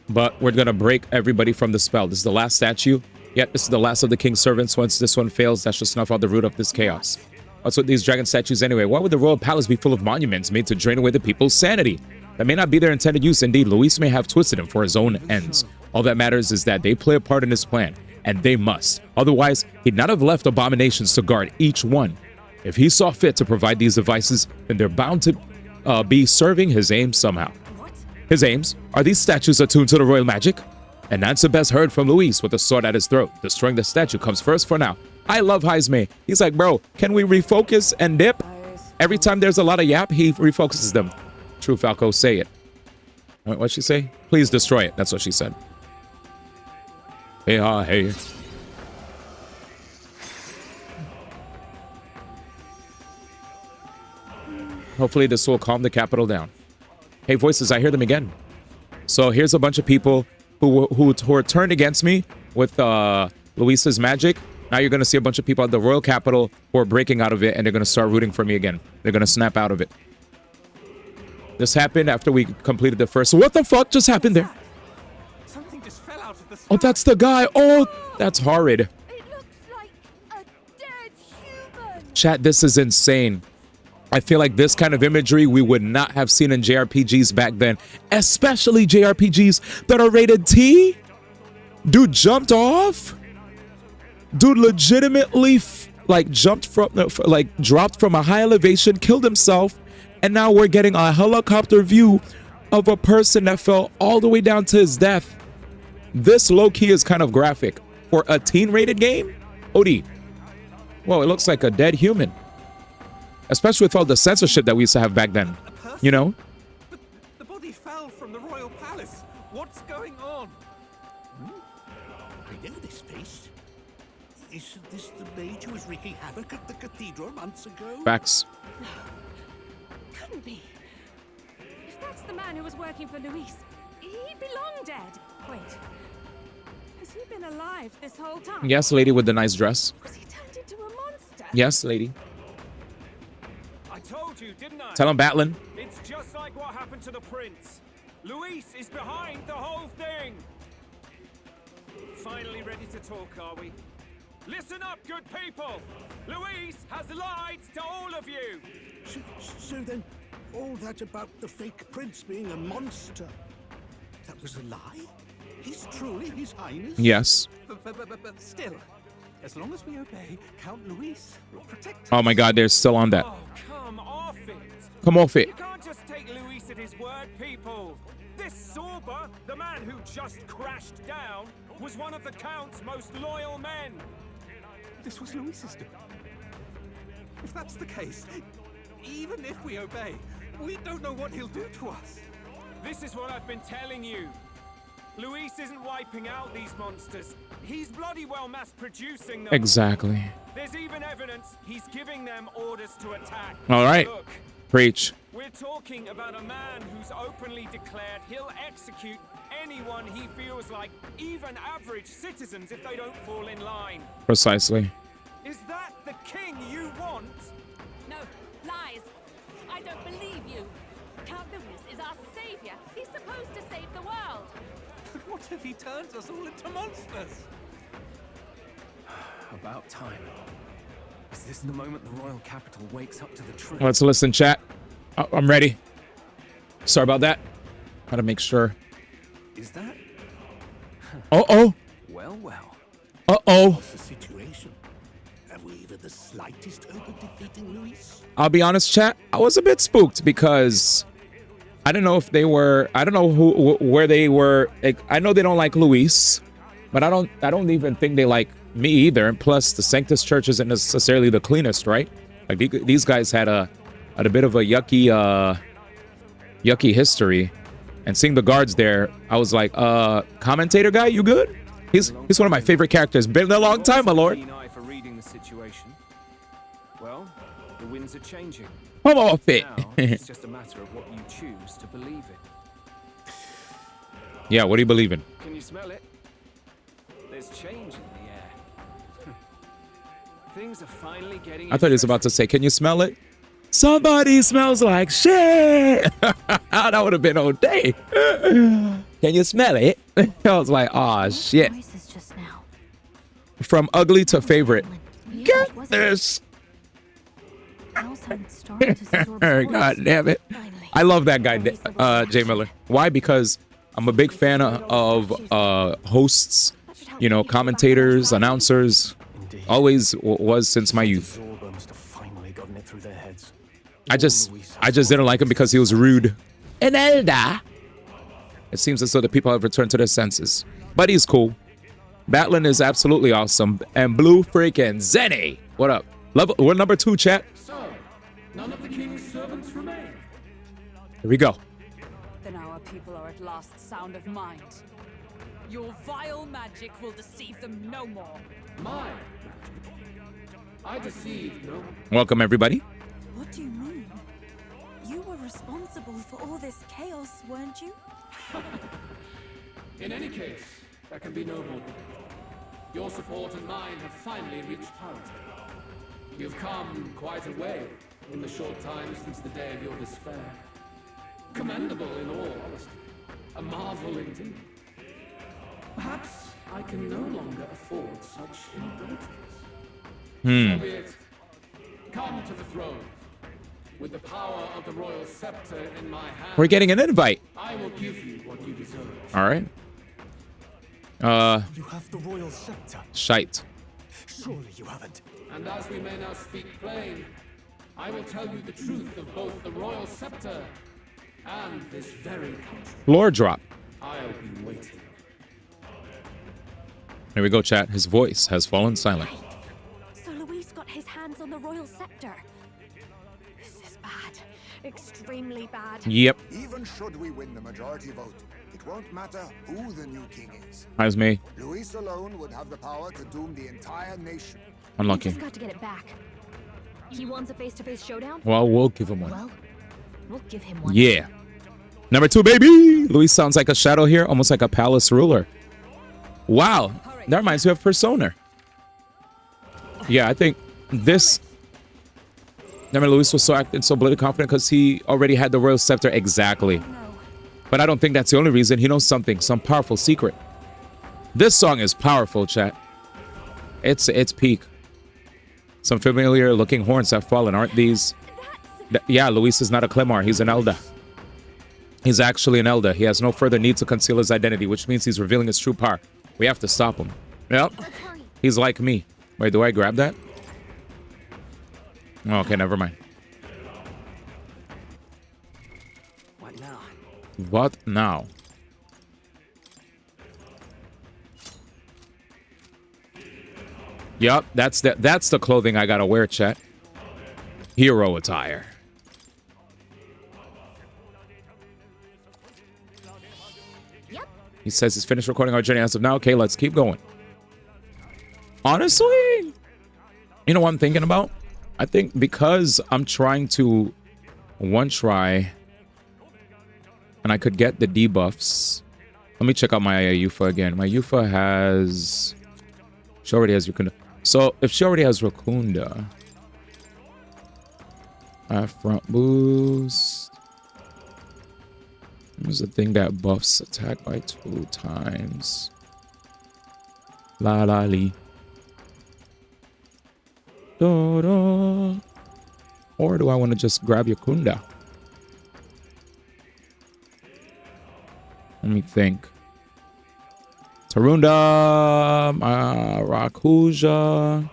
[SPEAKER 2] But we're gonna break everybody from the spell. This is the last statue. Yet this is the last of the king's servants. Once this one fails, that's just snuff out the root of this chaos. What's with these dragon statues anyway? Why would the royal palace be full of monuments made to drain away the people's sanity? That may not be their intended use. Indeed, Luis may have twisted them for his own ends. All that matters is that they play a part in his plan, and they must. Otherwise, he'd not have left abominations to guard each one. If he saw fit to provide these devices, then they're bound to be serving his aims somehow. His aims? Are these statues attuned to the royal magic? And that's the best heard from Luis with a sword at his throat. Destroying the statue comes first for now. I love Heisme. He's like, bro, can we refocus and dip? Every time there's a lot of yap, he refocuses them. True, Falco, say it. What'd she say? Please destroy it. That's what she said. Hey, hey. Hopefully this will calm the capital down. Hey, voices, I hear them again. So here's a bunch of people who are turned against me with Luis's magic. Now you're going to see a bunch of people at the royal capital who are breaking out of it, and they're going to start rooting for me again. They're going to snap out of it. This happened after we completed the first. What the fuck just happened there?
[SPEAKER 8] Something just fell out of the sky.
[SPEAKER 2] Oh, that's the guy. Oh, that's horrid.
[SPEAKER 21] It looks like a dead human.
[SPEAKER 2] Chat, this is insane. I feel like this kind of imagery we would not have seen in JRPGs back then, especially JRPGs that are rated T. Dude jumped off. Dude legitimately dropped from a high elevation, killed himself, and now we're getting a helicopter view of a person that fell all the way down to his death. This low-key is kind of graphic for a teen-rated game. OD. Whoa, it looks like a dead human. Especially with all the censorship that we used to have back then. You know?
[SPEAKER 8] But the body fell from the royal palace. What's going on?
[SPEAKER 12] I know this face. Isn't this the mage who was wreaking havoc at the cathedral months ago?
[SPEAKER 2] Facts.
[SPEAKER 21] Couldn't be. If that's the man who was working for Luis, he'd be long dead. Wait. Has he been alive this whole time?
[SPEAKER 2] Yes, lady with the nice dress.
[SPEAKER 21] Was he turned into a monster?
[SPEAKER 2] Yes, lady.
[SPEAKER 8] I told you, didn't I?
[SPEAKER 2] Tell him, Batlin.
[SPEAKER 8] It's just like what happened to the prince. Luis is behind the whole thing. Finally ready to talk, are we? Listen up, good people. Luis has lied to all of you.
[SPEAKER 12] So then, all that about the fake prince being a monster, that was a lie? He's truly His Highness?
[SPEAKER 2] Yes.
[SPEAKER 8] But still, as long as we obey, Count Luis will protect us.
[SPEAKER 2] Oh my god, they're still on that.
[SPEAKER 8] Oh, come off it.
[SPEAKER 2] Come off it.
[SPEAKER 8] You can't just take Luis at his word, people. This Zorba, the man who just crashed down, was one of the Count's most loyal men.
[SPEAKER 23] This was Luis's doing. If that's the case,
[SPEAKER 8] even if we obey, we don't know what he'll do to us. This is what I've been telling you. Luis isn't wiping out these monsters. He's bloody well mass-producing them.
[SPEAKER 2] Exactly.
[SPEAKER 8] There's even evidence he's giving them orders to attack.
[SPEAKER 2] All right.
[SPEAKER 8] Look,
[SPEAKER 2] Preach.
[SPEAKER 8] we're talking about a man who's openly declared he'll execute anyone he feels like, even average citizens, if they don't fall in line.
[SPEAKER 2] Precisely.
[SPEAKER 8] Is that the king you want?
[SPEAKER 21] No, lies. I don't believe you. Count Luis is our savior. He's supposed to save the world.
[SPEAKER 8] But what if he turns us all into monsters?
[SPEAKER 5] About time. Is this the moment the royal capital wakes up to the truth?
[SPEAKER 2] Let's listen, chat. I'm ready. Sorry about that. Gotta make sure.
[SPEAKER 5] Is that?
[SPEAKER 2] Uh-oh.
[SPEAKER 5] Well, well.
[SPEAKER 2] Uh-oh.
[SPEAKER 12] What's the situation? Have we even the slightest hope of defeating Luis?
[SPEAKER 2] I'll be honest, chat. I was a bit spooked because I don't know if they were. I don't know where they were. I know they don't like Luis, but I don't even think they like me either. And plus, the Sanctus Church isn't necessarily the cleanest, right? Like these guys had a bit of a yucky history. And seeing the guards there, I was like, commentator guy, you good? He's one of my favorite characters. Been a long time, my lord.
[SPEAKER 8] For reading the situation. Well, the winds are changing.
[SPEAKER 2] Come on, fit.
[SPEAKER 8] Now, it's just a matter of what you choose to believe in.
[SPEAKER 2] Yeah, what do you believe in?
[SPEAKER 8] Can you smell it? There's change in the air. Things are finally getting.
[SPEAKER 2] I thought he was about to say, can you smell it? Somebody smells like shit. That would have been all day. Can you smell it? I was like, oh shit. From ugly to favorite. Get this. God damn it. I love that guy, Jay Miller. Why? Because I'm a big fan of hosts, you know, commentators, announcers. Always was since my youth. I just didn't like him because he was rude. And elder. It seems as though the people have returned to their senses. But he's cool. Batlin is absolutely awesome. And Blue freaking Zenny. What up? We're number 2, chat.
[SPEAKER 13] So, none of the king's servants remain.
[SPEAKER 2] Here we go.
[SPEAKER 6] Then our people are at last sound of mind. Your vile magic will deceive them no more.
[SPEAKER 13] My magic. I deceive no one.
[SPEAKER 2] Welcome, everybody.
[SPEAKER 9] What do you mean? You were responsible for all this chaos, weren't you?
[SPEAKER 13] In any case, there can be no more. Your support and mine have finally reached parity. You've come quite a way in the short time since the day of your despair. Commendable in all honesty. A marvel indeed. Perhaps I can no longer afford such indulgence. So be it. Come to the throne. With the power of the royal scepter in my hand,
[SPEAKER 2] We're getting an invite.
[SPEAKER 13] I will give you what you deserve.
[SPEAKER 2] All right.
[SPEAKER 12] You have the royal scepter.
[SPEAKER 2] Shite.
[SPEAKER 12] Surely you haven't.
[SPEAKER 13] And as we may now speak plain, I will tell you the truth of both the royal scepter and this very country.
[SPEAKER 2] Lore drop.
[SPEAKER 13] I'll be waiting.
[SPEAKER 2] Here we go, chat. His voice has fallen silent.
[SPEAKER 21] So Luis got his hands on the royal scepter. This is bad. Extremely bad.
[SPEAKER 2] Yep.
[SPEAKER 20] Even should we win the majority vote, it won't matter who the new king is.
[SPEAKER 2] How's me?
[SPEAKER 20] Luis alone would have the power to doom the entire nation.
[SPEAKER 2] Unlucky.
[SPEAKER 4] We just got to get it back. He wants a face-to-face showdown?
[SPEAKER 2] Well, we'll give him one.
[SPEAKER 4] Well, we'll give him one.
[SPEAKER 2] Yeah. Number 2, baby. Luis sounds like a shadow here, almost like a palace ruler. Wow. That reminds me of Persona. Yeah, I think this... Remember, Luis was so acting so bloody confident because he already had the royal scepter exactly. But I don't think that's the only reason. He knows something, some powerful secret. This song is powerful, chat. It's peak. Some familiar looking horns have fallen, aren't these? Yeah, Luis is not a Clemar, he's an Elder. He's actually an Elder. He has no further need to conceal his identity, which means he's revealing his true power. We have to stop him. Yep. He's like me. Wait, do I grab that? Okay, never mind.
[SPEAKER 5] What now?
[SPEAKER 2] What now? Yup, that's the clothing I gotta wear, chat. Hero attire. He says he's finished recording our journey as of now. Okay, let's keep going. Honestly, you know what I'm thinking about? I think because I'm trying to one try and I could get the debuffs. Let me check out my Yufa again. My Yufa has... She already has Racunda. So if she already has Racunda... front boost. There's a thing that buffs attack by 2 times. La la li. Da, da. Or do I want to just grab Yakunda? Let me think. Tarunda, Maracuja.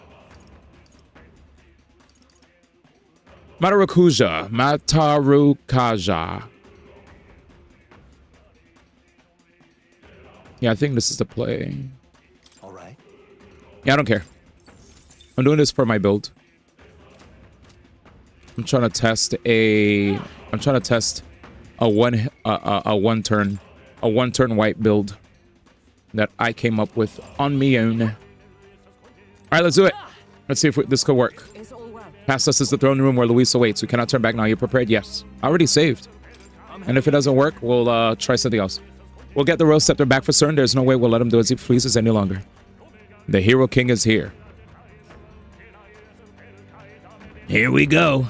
[SPEAKER 2] Matarukaja. Yeah, I think this is the play.
[SPEAKER 22] All right.
[SPEAKER 2] Yeah, I don't care. I'm doing this for my build. I'm trying to test a one turn white build that I came up with on my own. All right, let's do it. Let's see if this could work. Past us is the throne room where Luis awaits. We cannot turn back now. You prepared? Yes. I already saved. And if it doesn't work, we'll try something else. We'll get the Royal Scepter back for certain. There's no way we'll let him do as he pleases any longer. The Hero King is here. Here we go.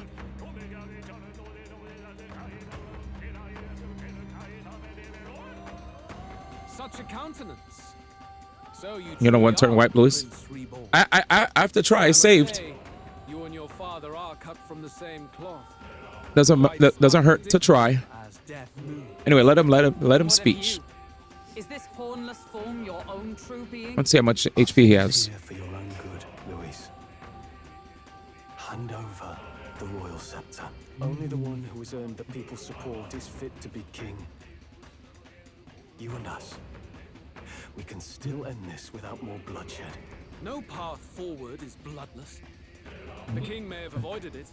[SPEAKER 8] Such a countenance. So
[SPEAKER 2] You know, one turn white, Luis. I have to try. I saved.
[SPEAKER 8] You and your father are cut from the same cloth.
[SPEAKER 2] Doesn't hurt to try. Anyway, let him speech.
[SPEAKER 6] Is this hornless form your own true being?
[SPEAKER 2] Let's see how much HP he has.
[SPEAKER 5] For your own good, Luis. Hand over the royal scepter. Only the one who has earned the people's support is fit to be king. You and us. We can still end this without more bloodshed.
[SPEAKER 8] No path forward is bloodless. The king may have avoided it,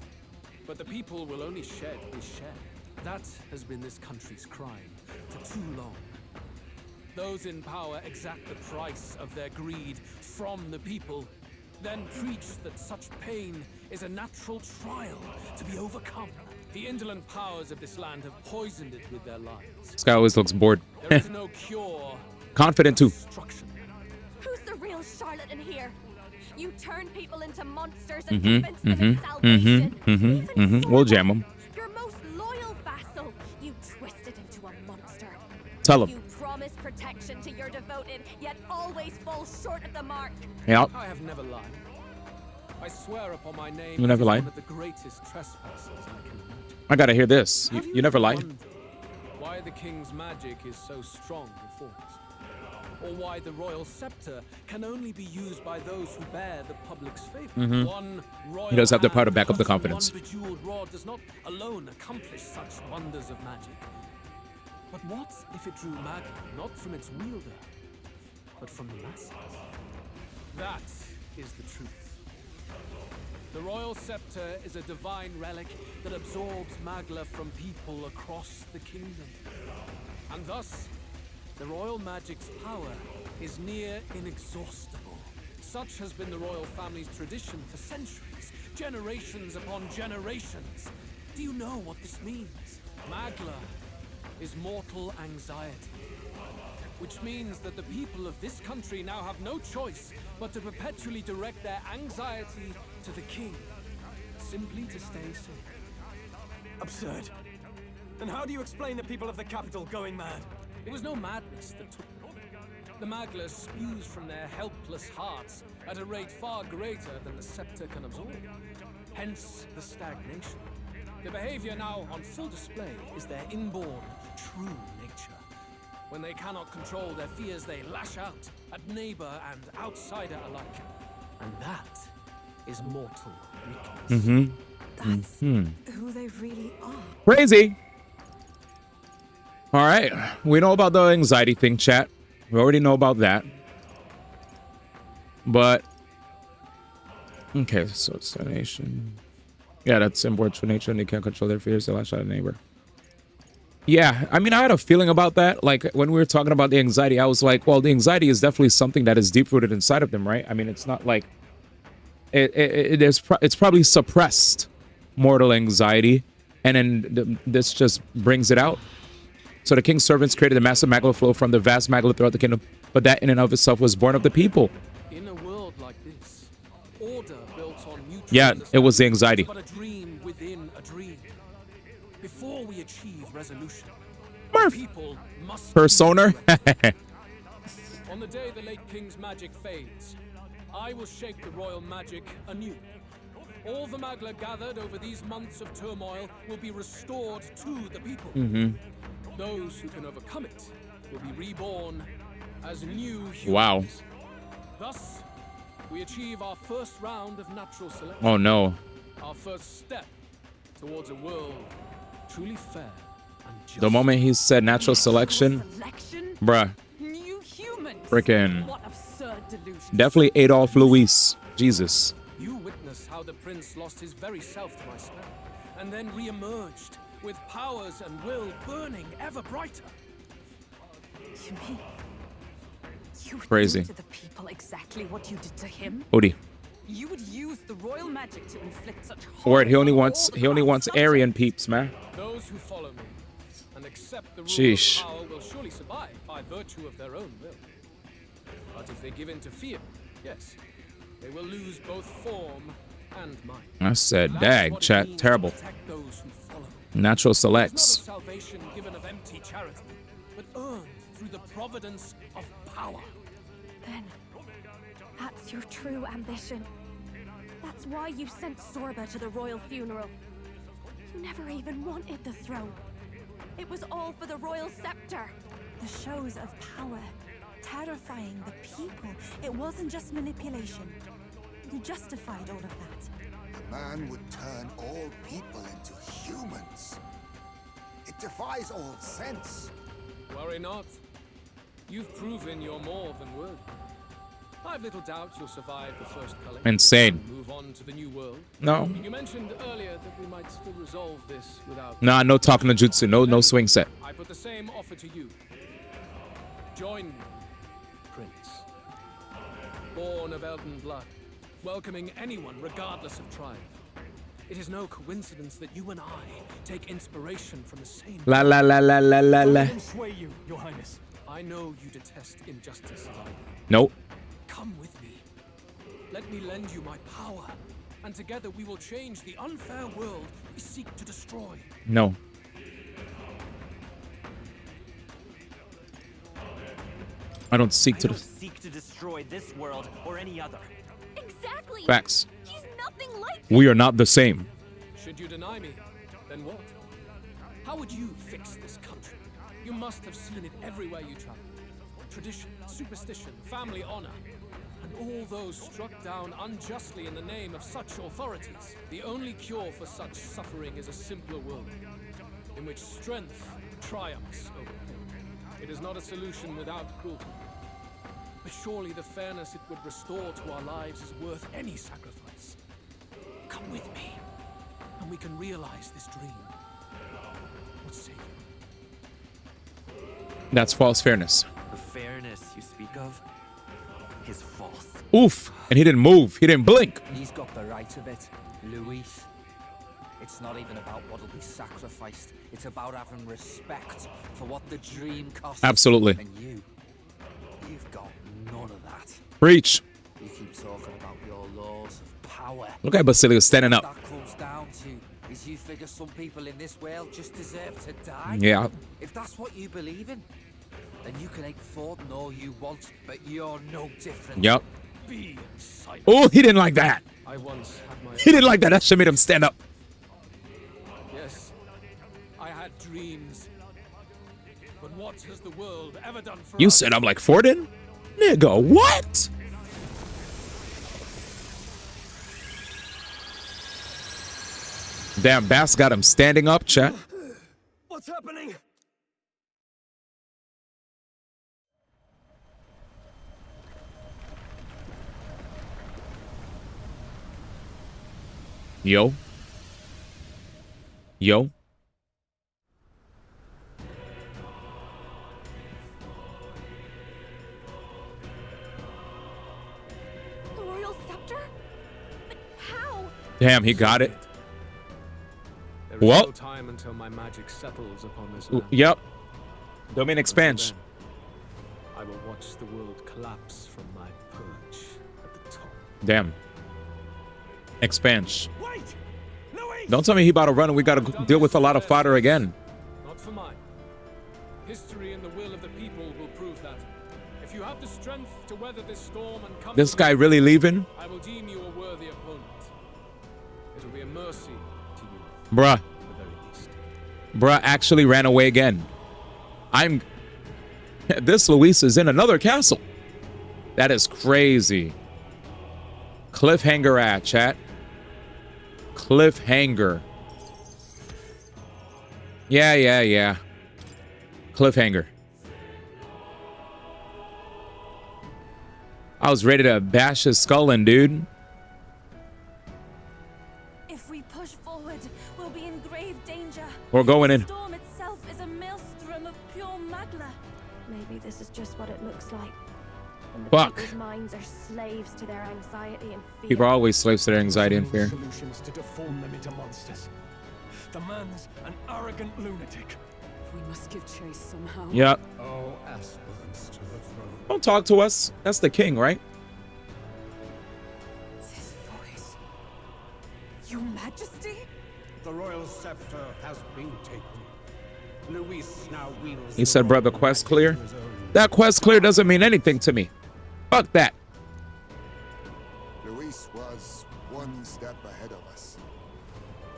[SPEAKER 8] but the people will only shed his share. That has been this country's crime for too long. Those in power exact the price of their greed from the people, then preach that such pain is a natural trial to be overcome. The indolent powers of this land have poisoned it with their lies.
[SPEAKER 2] This guy always looks bored.
[SPEAKER 8] There is no cure.
[SPEAKER 2] Confident too.
[SPEAKER 14] Who's the real Charlotte in here? You turn people into monsters and convince them it's salvation.
[SPEAKER 2] We'll jam him.
[SPEAKER 14] Your most loyal vassal, you twisted into a monster.
[SPEAKER 2] Tell him.
[SPEAKER 14] You promise protection to your devoted, yet always fall short of the mark.
[SPEAKER 2] Yeah.
[SPEAKER 8] I have never lied. I swear upon my name.
[SPEAKER 2] You never lied?
[SPEAKER 8] One of the greatest trespassers I can imagine.
[SPEAKER 2] I gotta hear this. You never lied.
[SPEAKER 8] Why the king's magic is so strong in force, or why the royal scepter can only be used by those who bear the public's favor. One royal
[SPEAKER 2] He does have the power to back up the
[SPEAKER 8] hand
[SPEAKER 2] confidence.
[SPEAKER 8] One bejeweled rod does not alone accomplish such wonders of magic. But what if it drew magic not from its wielder, but from the masses? That is the truth. The royal scepter is a divine relic that absorbs magla from people across the kingdom. And thus, the royal magic's power is near inexhaustible. Such has been the royal family's tradition for centuries, generations upon generations. Do you know what this means? Magla is mortal anxiety, which means that the people of this country now have no choice but to perpetually direct their anxiety to the king, simply to stay safe.
[SPEAKER 23] Absurd. And how do you explain the people of the capital going mad?
[SPEAKER 8] It was no madness that took them. The magla spews from their helpless hearts at a rate far greater than the scepter can absorb. Hence the stagnation. The behavior now on full display is their inborn, true nature. When they cannot control their fears, they lash out at neighbor and outsider alike. And that is mortal weakness.
[SPEAKER 9] That's who they really are.
[SPEAKER 2] Crazy. All right. We know about the anxiety thing, chat. We already know about that. But okay, so it's the nation. Yeah, that's inborn true nature, and they can't control their fears. They lash out at a neighbor. Yeah, I mean, I had a feeling about that. Like, when we were talking about the anxiety, I was like, well, the anxiety is definitely something that is deep-rooted inside of them, right? I mean, it's not like... It's probably suppressed mortal anxiety, and then this just brings it out. So the king's servants created a massive magma flow from the vast magma throughout the kingdom, but that in and of itself was born of the people.
[SPEAKER 8] In a world like this, order built on mutual
[SPEAKER 2] Yeah, it was the anxiety.
[SPEAKER 8] but a dream within a dream. Before we achieve resolution, people must
[SPEAKER 2] Persona?
[SPEAKER 8] On the day the late king's magic fades, I will shake the royal magic anew. All the Magla gathered over these months of turmoil will be restored to the people. Those who can overcome it will be reborn as new humans.
[SPEAKER 2] Wow.
[SPEAKER 8] Thus, we achieve our first round of natural selection.
[SPEAKER 2] Oh, no.
[SPEAKER 8] Our first step towards a world truly fair and just.
[SPEAKER 2] The moment he said natural selection, bruh.
[SPEAKER 6] New humans.
[SPEAKER 2] Frickin'.
[SPEAKER 6] What absurd delusion.
[SPEAKER 2] Definitely Adolf Luis. Jesus.
[SPEAKER 8] You witness how the prince lost his very self to my spell, and then re-emerged with powers and will burning ever brighter.
[SPEAKER 6] You mean you would
[SPEAKER 2] Crazy.
[SPEAKER 6] do to the people exactly what you did to him?
[SPEAKER 2] Odie.
[SPEAKER 6] You would use the royal magic to inflict such
[SPEAKER 2] Word, he only wants Aryan peeps, man.
[SPEAKER 8] Those who follow me and accept the rule
[SPEAKER 2] Sheesh.
[SPEAKER 8] of power will surely survive by virtue of their own will. But if they give in to fear, yes, they will lose both form and mind.
[SPEAKER 2] I said,
[SPEAKER 8] That's
[SPEAKER 2] dag,
[SPEAKER 8] what it
[SPEAKER 2] chat,
[SPEAKER 8] means to
[SPEAKER 2] terrible.
[SPEAKER 8] protect those who follow.
[SPEAKER 2] Natural
[SPEAKER 8] It's
[SPEAKER 2] selects.
[SPEAKER 8] not a salvation given of empty charity, but earned through the providence of power.
[SPEAKER 14] Then, that's your true ambition. That's why you sent Sorba to the royal funeral. You never even wanted the throne. It was all for the royal scepter.
[SPEAKER 9] The shows of power, terrifying the people. It wasn't just manipulation. You justified all of that.
[SPEAKER 20] A man would turn all people into humans. It defies all sense.
[SPEAKER 8] Worry not. You've proven you're more than worthy. I've little doubt you'll survive the first culling.
[SPEAKER 2] Insane.
[SPEAKER 8] And move on to the new world.
[SPEAKER 2] No.
[SPEAKER 8] You mentioned earlier that we might still resolve this without.
[SPEAKER 2] Nah, no talking to jutsu. No swing set.
[SPEAKER 8] I put the same offer to you. Join me, Prince. Born of Elden blood, welcoming anyone regardless of tribe. It is no coincidence that you and I take inspiration from the same.
[SPEAKER 2] La la la la la la la.
[SPEAKER 8] Let him sway you, Your Highness. I know you detest injustice as I do.
[SPEAKER 2] Nope.
[SPEAKER 8] Come with me. Let me lend you my power, and together we will change the unfair world we seek to destroy.
[SPEAKER 2] No. I don't seek to.
[SPEAKER 15] Seek to destroy this world or any other.
[SPEAKER 14] Exactly.
[SPEAKER 2] Facts.
[SPEAKER 14] He's nothing like.
[SPEAKER 2] We are not the same.
[SPEAKER 8] Should you deny me, then what? How would you fix this country? You must have seen it everywhere you travel. Tradition, superstition, family honor, and all those struck down unjustly in the name of such authorities. The only cure for such suffering is a simpler world, in which strength triumphs over pain. It is not a solution without cruelty. But surely the fairness it would restore to our lives is worth any sacrifice. Come with me, and we can realize this dream. What say you?
[SPEAKER 2] That's false fairness.
[SPEAKER 15] The fairness you speak of is false.
[SPEAKER 2] Oof. And he didn't move. He didn't blink.
[SPEAKER 22] He's got the right of it, Luis. It's not even about what'll be sacrificed. It's about having respect for what the dream costs.
[SPEAKER 2] Absolutely.
[SPEAKER 22] And you've got none of that.
[SPEAKER 2] Preach.
[SPEAKER 22] You keep talking about your laws of power.
[SPEAKER 2] Look at Basilius standing
[SPEAKER 22] What
[SPEAKER 2] up.
[SPEAKER 22] that comes down to is you figure some people in this world just deserve to die.
[SPEAKER 2] Yeah.
[SPEAKER 22] If that's what you believe in, then you can hate Forden all you want, but you're no different.
[SPEAKER 2] Yep.
[SPEAKER 8] Be silent.
[SPEAKER 2] Oh, he didn't like that.
[SPEAKER 8] I once had my
[SPEAKER 2] He didn't like that. That should made him stand up.
[SPEAKER 8] Yes, I had dreams. But what has the world ever done for
[SPEAKER 2] You
[SPEAKER 8] us?
[SPEAKER 2] said I'm like Forden? Nigga, what? Damn, Bass got him standing up, chat.
[SPEAKER 23] What's happening?
[SPEAKER 2] Yo. Yo. Damn, he got it.
[SPEAKER 8] There is
[SPEAKER 2] Well.
[SPEAKER 8] no time until my magic settles upon this land.
[SPEAKER 2] Yep. Domain expansion.
[SPEAKER 8] I will watch the world collapse from my perch at the top.
[SPEAKER 2] Damn. Expansion. Don't tell me he about to run and we gotta deal with a lot of fodder again.
[SPEAKER 8] Not for mine. History and the will of the people will prove that. If you have the strength to weather this storm and come
[SPEAKER 2] This
[SPEAKER 8] to
[SPEAKER 2] guy
[SPEAKER 8] me,
[SPEAKER 2] really leaving?
[SPEAKER 8] I will deem you a worthy opponent. It'll be a mercy to you.
[SPEAKER 2] Bruh.
[SPEAKER 8] at the very least.
[SPEAKER 2] Bruh actually ran away again. This Luis is in another castle. That is crazy. Cliffhanger at chat. Cliffhanger. Yeah. Cliffhanger. I was ready to bash his skull in, dude.
[SPEAKER 9] If we push forward, we'll be in grave danger.
[SPEAKER 2] We're going in.
[SPEAKER 9] The storm itself is a maelstrom of pure magma.
[SPEAKER 14] Maybe this is just what it looks like. When the
[SPEAKER 2] Fuck.
[SPEAKER 14] people's minds are slaves to their anxiety and fear.
[SPEAKER 2] People are always slaves to their anxiety and fear.
[SPEAKER 5] Solutions to deform them into monsters. The man's an arrogant lunatic.
[SPEAKER 6] We must give chase somehow.
[SPEAKER 2] Yep.
[SPEAKER 12] All aspirants to the throne.
[SPEAKER 2] Don't talk to us. That's the king, right?
[SPEAKER 6] This voice. Your Majesty?
[SPEAKER 12] The royal scepter has been taken. Luis now wields.
[SPEAKER 2] He said, brother, quest clear. That quest clear doesn't mean anything to me. Fuck that.
[SPEAKER 20] Luis was one step ahead of us.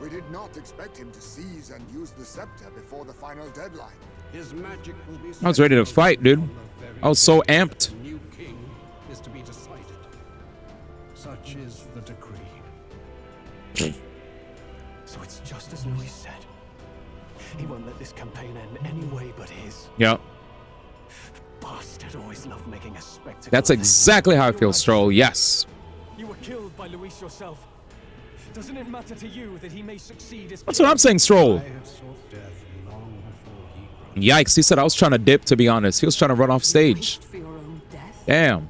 [SPEAKER 20] We did not expect him to seize and use the scepter before the final deadline.
[SPEAKER 12] His magic will be.
[SPEAKER 2] I was ready to fight, dude. I was so amped.
[SPEAKER 12] The new king is to be decided. Such is the decree.
[SPEAKER 5] So it's just as Luis said. He won't let this campaign end any way but his.
[SPEAKER 2] Yep.
[SPEAKER 5] Bastard always loved making a spectacle.
[SPEAKER 2] That's exactly how I feel, Stroll. Yes.
[SPEAKER 5] You were killed by Luis yourself. Doesn't it matter to you that he may succeed as
[SPEAKER 2] That's what I'm saying, Stroll.
[SPEAKER 12] I have sought death long before he.
[SPEAKER 2] Yikes. He said I was trying to dip, to be honest. He was trying to run off stage.
[SPEAKER 6] For your own death?
[SPEAKER 2] Damn.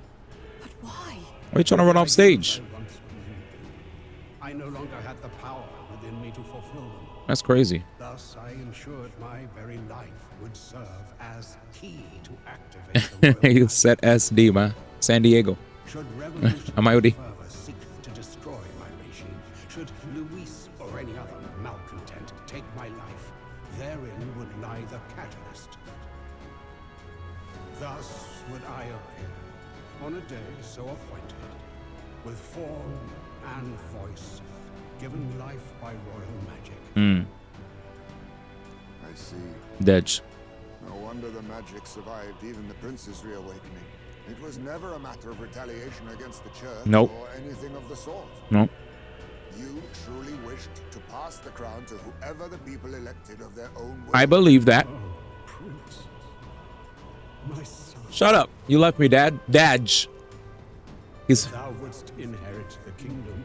[SPEAKER 6] But why?
[SPEAKER 2] Why are you trying to run off stage?
[SPEAKER 12] I no longer had the power within me to fulfill them.
[SPEAKER 2] That's crazy.
[SPEAKER 12] Thus, I ensured my very life would serve as key to activate the royal
[SPEAKER 2] He said SD, man. San Diego.
[SPEAKER 12] Should revolution
[SPEAKER 2] Amayudi.
[SPEAKER 12] further seek to destroy my regime, should Luis or any other malcontent take my life, therein would lie the catalyst. Thus would I appear, on a day so appointed, with form and voice, given life by royal magic.
[SPEAKER 20] I see.
[SPEAKER 2] Dedge.
[SPEAKER 20] No wonder the magic survived even the prince's reawakening. It was never a matter of retaliation against the church
[SPEAKER 2] Nope.
[SPEAKER 20] or anything of the sort.
[SPEAKER 2] Nope.
[SPEAKER 20] You truly wished to pass the crown to whoever the people elected of their own will.
[SPEAKER 2] I believe that.
[SPEAKER 12] Prince, my son,
[SPEAKER 2] Shut up. You left me, Dad. Dadge. He's.
[SPEAKER 12] thou wouldst inherit the kingdom.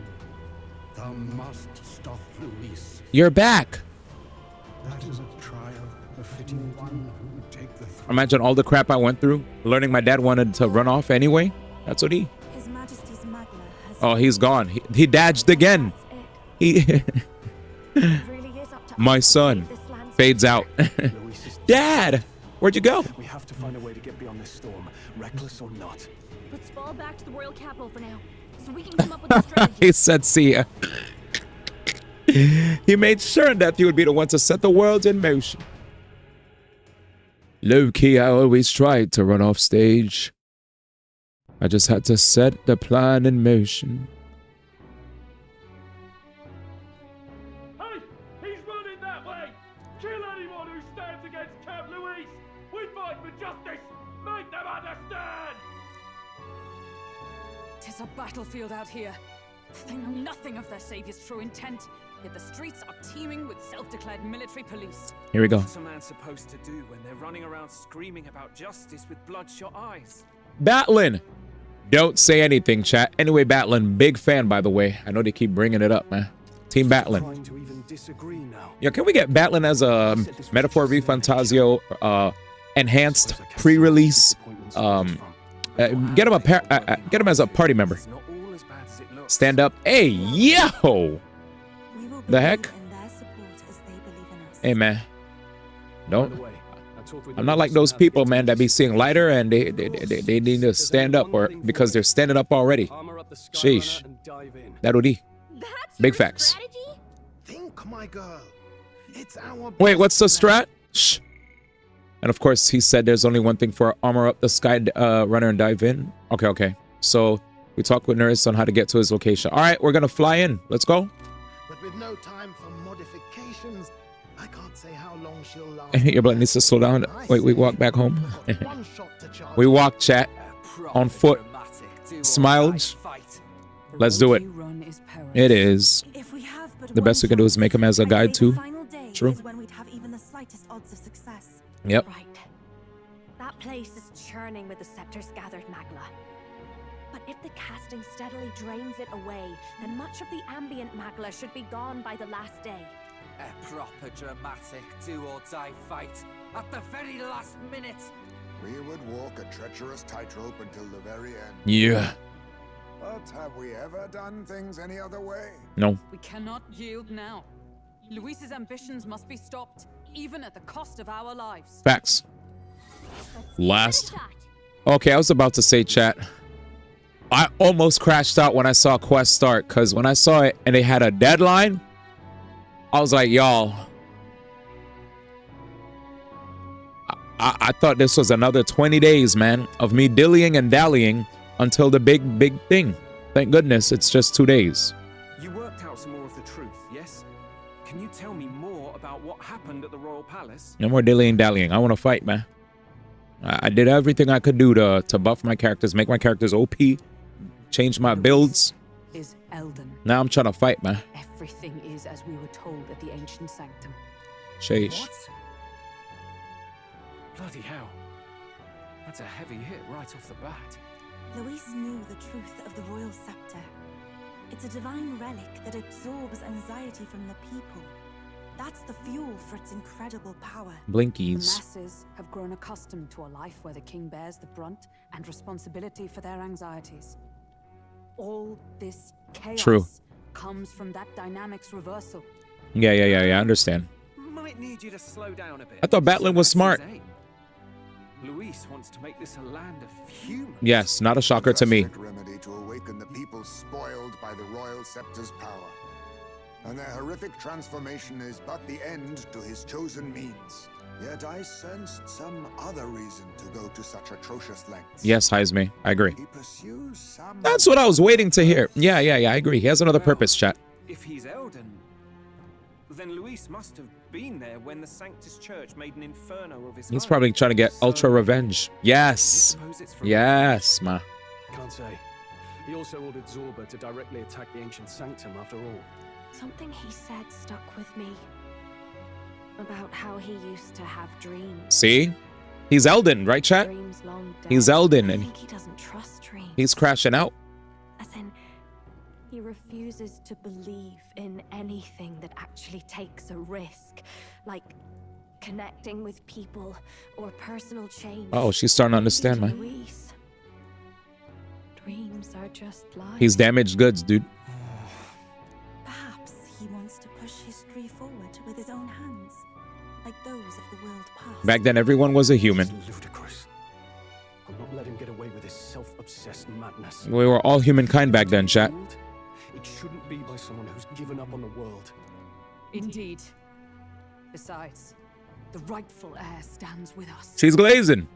[SPEAKER 12] Thou must stop Luis.
[SPEAKER 2] You're back.
[SPEAKER 12] That is a trial befitting one who would take the throne.
[SPEAKER 2] Imagine all the crap I went through. Learning my dad wanted to run off anyway. That's what he.
[SPEAKER 9] His Majesty's Magla has.
[SPEAKER 2] Oh, he's gone. He dodged again. He. My son fades out. Dad, where'd you go?
[SPEAKER 5] We have to find a way to get beyond this storm, reckless or not.
[SPEAKER 14] Let's fall back to the royal capital for now, so we can come up with a strategy.
[SPEAKER 2] He said, see ya. He made sure that he would be the one to set the world in motion. Low key, I always tried to run off stage. I just had to set the plan in motion.
[SPEAKER 16] Hey! He's running that way! Kill anyone who stands against Count Luis! We fight for justice! Make them understand!
[SPEAKER 6] Tis a battlefield out here. They know nothing of their savior's true intent, yet the streets are teeming with self-declared military police.
[SPEAKER 2] Here we go.
[SPEAKER 15] What's a man supposed to do when they're running around screaming about justice with bloodshot eyes?
[SPEAKER 2] Batlin. Don't say anything, chat. Anyway, Batlin, big fan, by the way. I know they keep bringing it up, man. Team Batlin.
[SPEAKER 5] Trying to even disagree now.
[SPEAKER 2] Yeah, can we get Batlin as a Metaphor v Fantasio enhanced pre-release? Get him as a party member. Stand up. Hey, yo! The heck? Hey, man. Don't. I'm not like those people, man, that be seeing lighter and they need to stand up or because they're standing up already. Sheesh. That'll be. Big facts.
[SPEAKER 20] Think, my girl. It's our
[SPEAKER 2] Wait, what's the strat? Shh. And of course, he said there's only one thing for armor up the sky runner and dive in. Okay. So we talked with Nurse on how to get to his location. All right, we're going to fly in. Let's go.
[SPEAKER 20] But with no time for modifications, I can't say how long she'll last.
[SPEAKER 2] Your blood needs to slow down. Wait, we walk back home. We walk, chat. On foot. Smiled. Let's do it. It is. The best we can do is make him as a guide too. True. Yep.
[SPEAKER 14] Right. That place is churning with the scepter's gathered magma. But if the casting steadily drains it away, then much of the ambient magma should be gone by the last day.
[SPEAKER 22] A proper dramatic do-or-die fight at the very last minute.
[SPEAKER 20] We would walk a treacherous tightrope until the very end.
[SPEAKER 2] Yeah.
[SPEAKER 20] But have we ever done things any other way?
[SPEAKER 2] No.
[SPEAKER 6] We cannot yield now. Luis's ambitions must be stopped, even at the cost of our lives.
[SPEAKER 2] Facts. Last. Okay, I was about to say, chat. I almost crashed out when I saw Quest start, because when I saw it and they had a deadline, I was like, y'all. I thought this was another 20 days, man, of me dillying and dallying until the big thing. Thank goodness it's just 2 days.
[SPEAKER 15] You worked out some more of the truth, yes? Can you tell me more about what happened at the Royal Palace?
[SPEAKER 2] No more dillying dallying. I want to fight, man. I did everything I could do to buff my characters, make my characters OP, change my builds.
[SPEAKER 6] Is Elden.
[SPEAKER 2] Now I'm trying to fight, man.
[SPEAKER 6] Everything is as we were told at the ancient sanctum.
[SPEAKER 2] Sheesh.
[SPEAKER 15] What? Bloody hell. That's a heavy hit right off the bat.
[SPEAKER 9] Luis knew the truth of the royal scepter. It's a divine relic that absorbs anxiety from the people. That's the fuel for its incredible power.
[SPEAKER 2] Blinkies.
[SPEAKER 6] The masses have grown accustomed to a life where the king bears the brunt and responsibility for their anxieties. All this chaos comes from that dynamics reversal.
[SPEAKER 2] Yeah, I understand.
[SPEAKER 15] Might need you to slow down a bit.
[SPEAKER 2] I thought Batlin was smart.
[SPEAKER 15] Luis wants to make this a land of humans.
[SPEAKER 2] Yes, not a shocker to me.
[SPEAKER 20] Remedy to awaken the people spoiled by the royal scepter's power. And their horrific transformation is but the end to his chosen means. Yet I sensed some other reason to go to such atrocious lengths.
[SPEAKER 2] Yes, Heisme. I agree.
[SPEAKER 20] He pursues some...
[SPEAKER 2] That's what I was waiting to hear. Yeah, I agree. He has another purpose, chat.
[SPEAKER 15] If he's Elden, then Luis must have been there when the Sanctus Church made an inferno of his
[SPEAKER 2] He's
[SPEAKER 15] home.
[SPEAKER 2] probably trying to get ultra revenge. Yes. Yes, ma.
[SPEAKER 5] Can't say. He also ordered Zorba to directly attack the ancient sanctum after all.
[SPEAKER 14] Something he said stuck with me. About how he used to have dreams.
[SPEAKER 2] See? He's Elden, right, chat?
[SPEAKER 14] Dreams long dead.
[SPEAKER 2] He's Elden,
[SPEAKER 14] I
[SPEAKER 2] and
[SPEAKER 14] think he doesn't trust dreams.
[SPEAKER 2] he's crashing out.
[SPEAKER 14] As in, he refuses to believe in anything that actually takes a risk, like connecting with people or personal change.
[SPEAKER 2] Oh, she's starting to understand, man.
[SPEAKER 14] Luis, dreams are just lies.
[SPEAKER 2] He's damaged goods, dude.
[SPEAKER 9] Perhaps he wants to push history forward with his own hands, like those of the world past.
[SPEAKER 2] Back then, everyone was a human.
[SPEAKER 5] Ludicrous. I'll not let him get away with his self-obsessed madness.
[SPEAKER 2] We were all humankind back then, chat.
[SPEAKER 5] It shouldn't be by someone who's given up on the world.
[SPEAKER 6] Indeed. Besides, the rightful heir stands with us.
[SPEAKER 2] She's glazing.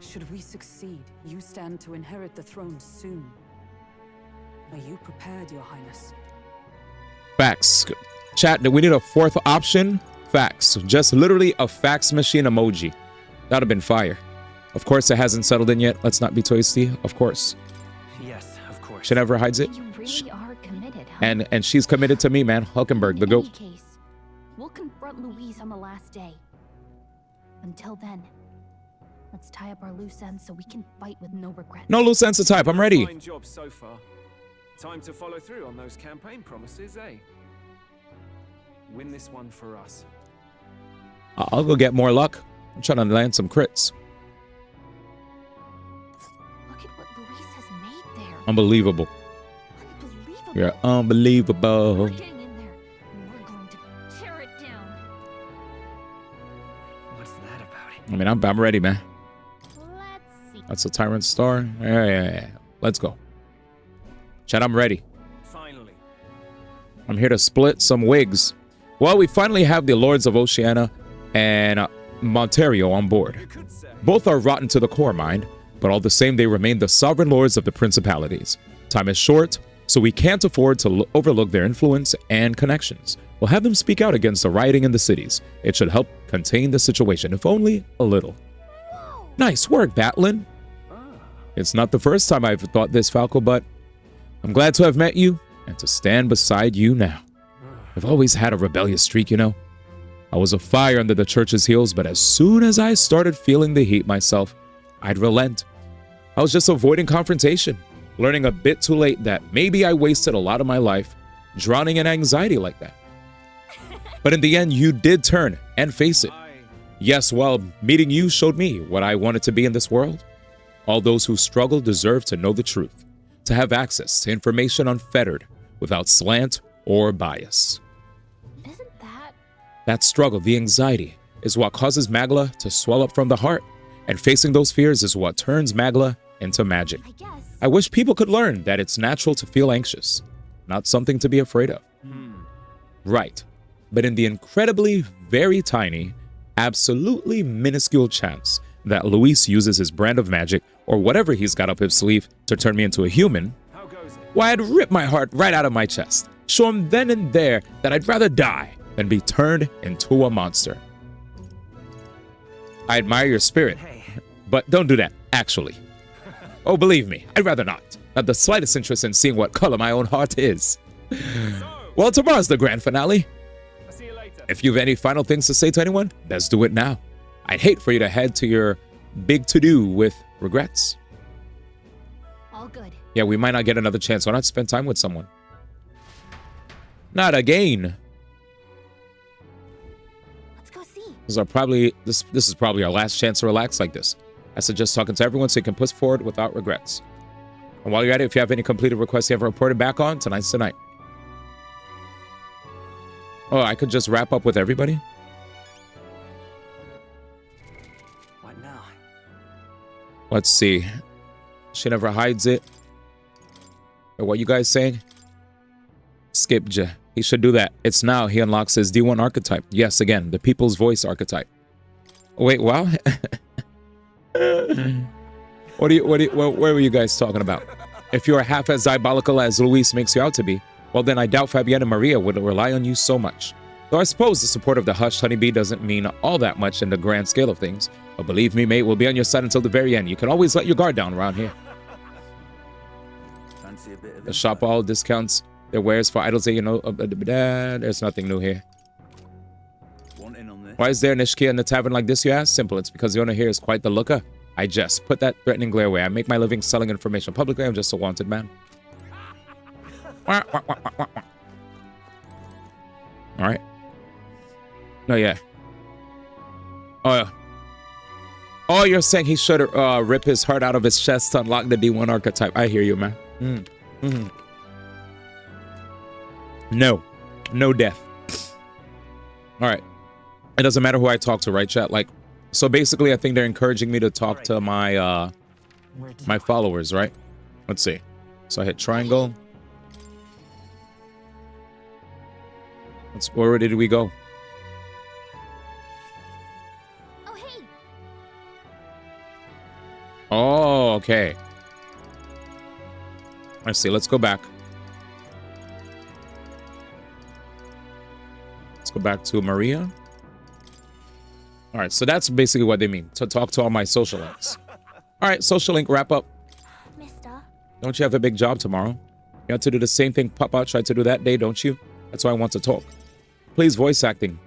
[SPEAKER 6] Should we succeed, you stand to inherit the throne soon. Are you prepared, Your Highness?
[SPEAKER 2] Facts. Chat, we need a fourth option. Facts. Just literally a fax machine emoji. That'd have been fire. Of course, it hasn't settled in yet. Let's not be twisty. Of course.
[SPEAKER 15] Yes, of course.
[SPEAKER 2] She never hides it.
[SPEAKER 4] You really are committed, huh?
[SPEAKER 2] And she's committed to me, man. Hulkenberg, the goat.
[SPEAKER 4] In any case, we'll confront Luis on the last day. Until then, let's tie up our loose ends so we can fight with no regrets.
[SPEAKER 2] No loose ends to type. I'm ready.
[SPEAKER 15] Fine job so far. Time to follow through on those campaign promises, eh? Win this one for us.
[SPEAKER 2] I'll go get more luck. I'm trying to land some crits.
[SPEAKER 4] Look at what Luis has made there.
[SPEAKER 2] Unbelievable.
[SPEAKER 4] Unbelievable.
[SPEAKER 2] You're unbelievable.
[SPEAKER 4] We're getting in there.
[SPEAKER 15] What's that about it?
[SPEAKER 2] I mean, I'm ready, man.
[SPEAKER 4] Let's see.
[SPEAKER 2] That's a Tyrant's Star. Yeah. Let's go. Chat, I'm ready.
[SPEAKER 15] Finally.
[SPEAKER 2] I'm here to split some wigs. Well, we finally have the Lords of Oceania and Monterio on board. Both are rotten to the core, mind, but all the same, they remain the sovereign lords of the principalities. Time is short, so we can't afford to overlook their influence and connections. We'll have them speak out against the rioting in the cities. It should help contain the situation, if only a little. Nice work, Batlin. It's not the first time I've thought this, Falco, but I'm glad to have met you and to stand beside you now. I've always had a rebellious streak, you know. I was a fire under the church's heels, but as soon as I started feeling the heat myself, I'd relent. I was just avoiding confrontation, learning a bit too late that maybe I wasted a lot of my life drowning in anxiety like that. But in the end, you did turn and face it. Yes, well, meeting you showed me what I wanted to be in this world. All those who struggle deserve to know the truth, to have access to information unfettered, without slant or bias. That struggle, the anxiety, is what causes Magla to swell up from the heart, and facing those fears is what turns Magla into magic. I wish people could learn that it's natural to feel anxious, not something to be afraid of. Right, but in the incredibly, very tiny, absolutely minuscule chance that Luis uses his brand of magic, or whatever he's got up his sleeve, to turn me into a human, why, I'd rip my heart right out of my chest, show him then and there that I'd rather die than be turned into a monster. I admire your spirit, but don't do that, actually. Oh, believe me, I'd rather not. Not the slightest interest in seeing what color my own heart is. Well, tomorrow's the grand finale. If you've any final things to say to anyone, let's do it now. I'd hate for you to head to your big to-do with regrets.
[SPEAKER 4] All good.
[SPEAKER 2] Yeah, we might not get another chance. Why not spend time with someone? Not again.
[SPEAKER 4] Let's go see.
[SPEAKER 2] This is probably our last chance to relax like this. I suggest talking to everyone so you can push forward without regrets. And while you're at it, if you have any completed requests you haven't reported back on, tonight's the night. Oh, I could just wrap up with everybody?
[SPEAKER 15] What now?
[SPEAKER 2] Let's see. She never hides it. Or what you guys saying? Skip J. He should do that. It's now he unlocks his D1 archetype. Yes, again, the people's voice archetype. Wait, wow. Where were you guys talking about? If you're half as diabolical as Luis makes you out to be, well then I doubt Fabienne and Maria would rely on you so much. Though I suppose the support of the Hushed Honeybee doesn't mean all that much in the grand scale of things. But believe me, mate, we'll be on your side until the very end. You can always let your guard down around here. The shop all discounts their wares for idols, you know. There's nothing new here. Why is there an Ishkia in the tavern like this, you ask? Simple, it's because the owner here is quite the looker. I jest. Put that threatening glare away. I make my living selling information publicly. I'm just a wanted man. Alright. No, yeah. Oh, yeah. Oh, you're saying he should rip his heart out of his chest to unlock the D1 archetype. I hear you, man. No. No death. Alright. It doesn't matter who I talk to, right, chat? Like, so basically, I think they're encouraging me to talk to my, my followers, right? Let's see. So I hit triangle. Where did we go?
[SPEAKER 4] Oh, hey.
[SPEAKER 2] Oh, okay. Let's see. Let's go back. Let's go back to Maria. All right, so that's basically what they mean, to talk to all my social links. All right, social link wrap up.
[SPEAKER 4] Mister.
[SPEAKER 2] Don't you have a big job tomorrow? You have to do the same thing Papa tried to do that day, don't you? That's why I want to talk. Please, voice acting.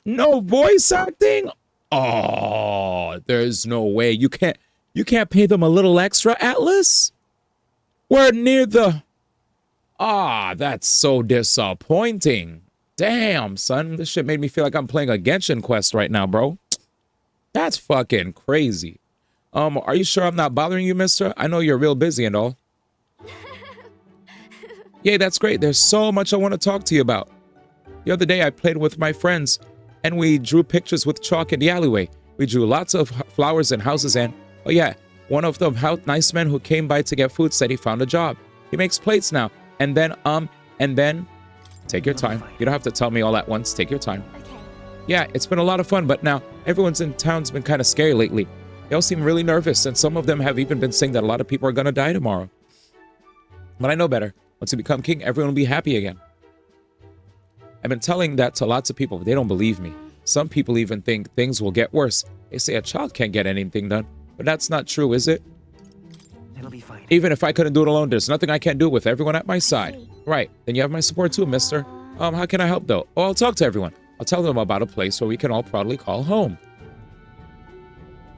[SPEAKER 2] No voice acting? Oh, there's no way. You can't pay them a little extra, Atlas? We're near the... Ah, that's so disappointing. Damn, son. This shit made me feel like I'm playing a Genshin quest right now, bro. That's fucking crazy. Are you sure I'm not bothering you, mister? I know you're real busy and all. Yay, that's great. There's so much I want to talk to you about. The other day I played with my friends and we drew pictures with chalk in the alleyway. We drew lots of flowers and houses and, oh yeah, one of the nice men who came by to get food said he found a job. He makes plates now. And then, take your time. You don't have to tell me all at once. Take your time. Yeah, it's been a lot of fun, but now everyone's in town's been kind of scary lately. They all seem really nervous, and some of them have even been saying that a lot of people are going to die tomorrow. But I know better. Once you become king, everyone will be happy again. I've been telling that to lots of people, but they don't believe me. Some people even think things will get worse. They say a child can't get anything done, but that's not true, is it?
[SPEAKER 10] It'll be fine.
[SPEAKER 2] Even if I couldn't do it alone, there's nothing I can't do with everyone at my side. Right, then you have my support too, mister. How can I help though? Oh, I'll talk to everyone. I'll tell them about a place where we can all proudly call home.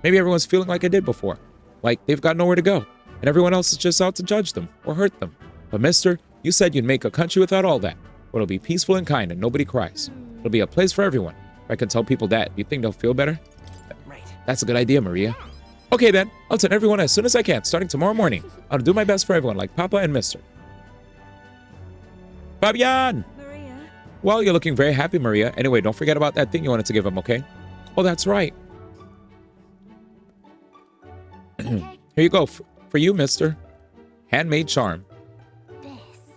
[SPEAKER 2] Maybe everyone's feeling like I did before. Like they've got nowhere to go, and everyone else is just out to judge them or hurt them. But mister, you said you'd make a country without all that, where it'll be peaceful and kind and nobody cries. It'll be a place for everyone. If I can tell people that, do you think they'll feel better?
[SPEAKER 10] Right.
[SPEAKER 2] That's a good idea, Maria. Okay then, I'll tell everyone as soon as I can, starting tomorrow morning. I'll do my best for everyone, like Papa and Mister. Fabian!
[SPEAKER 21] Maria?
[SPEAKER 2] Well, you're looking very happy, Maria. Anyway, don't forget about that thing you wanted to give him, okay? Oh, that's right. Here you go. For you, mister. Handmade charm.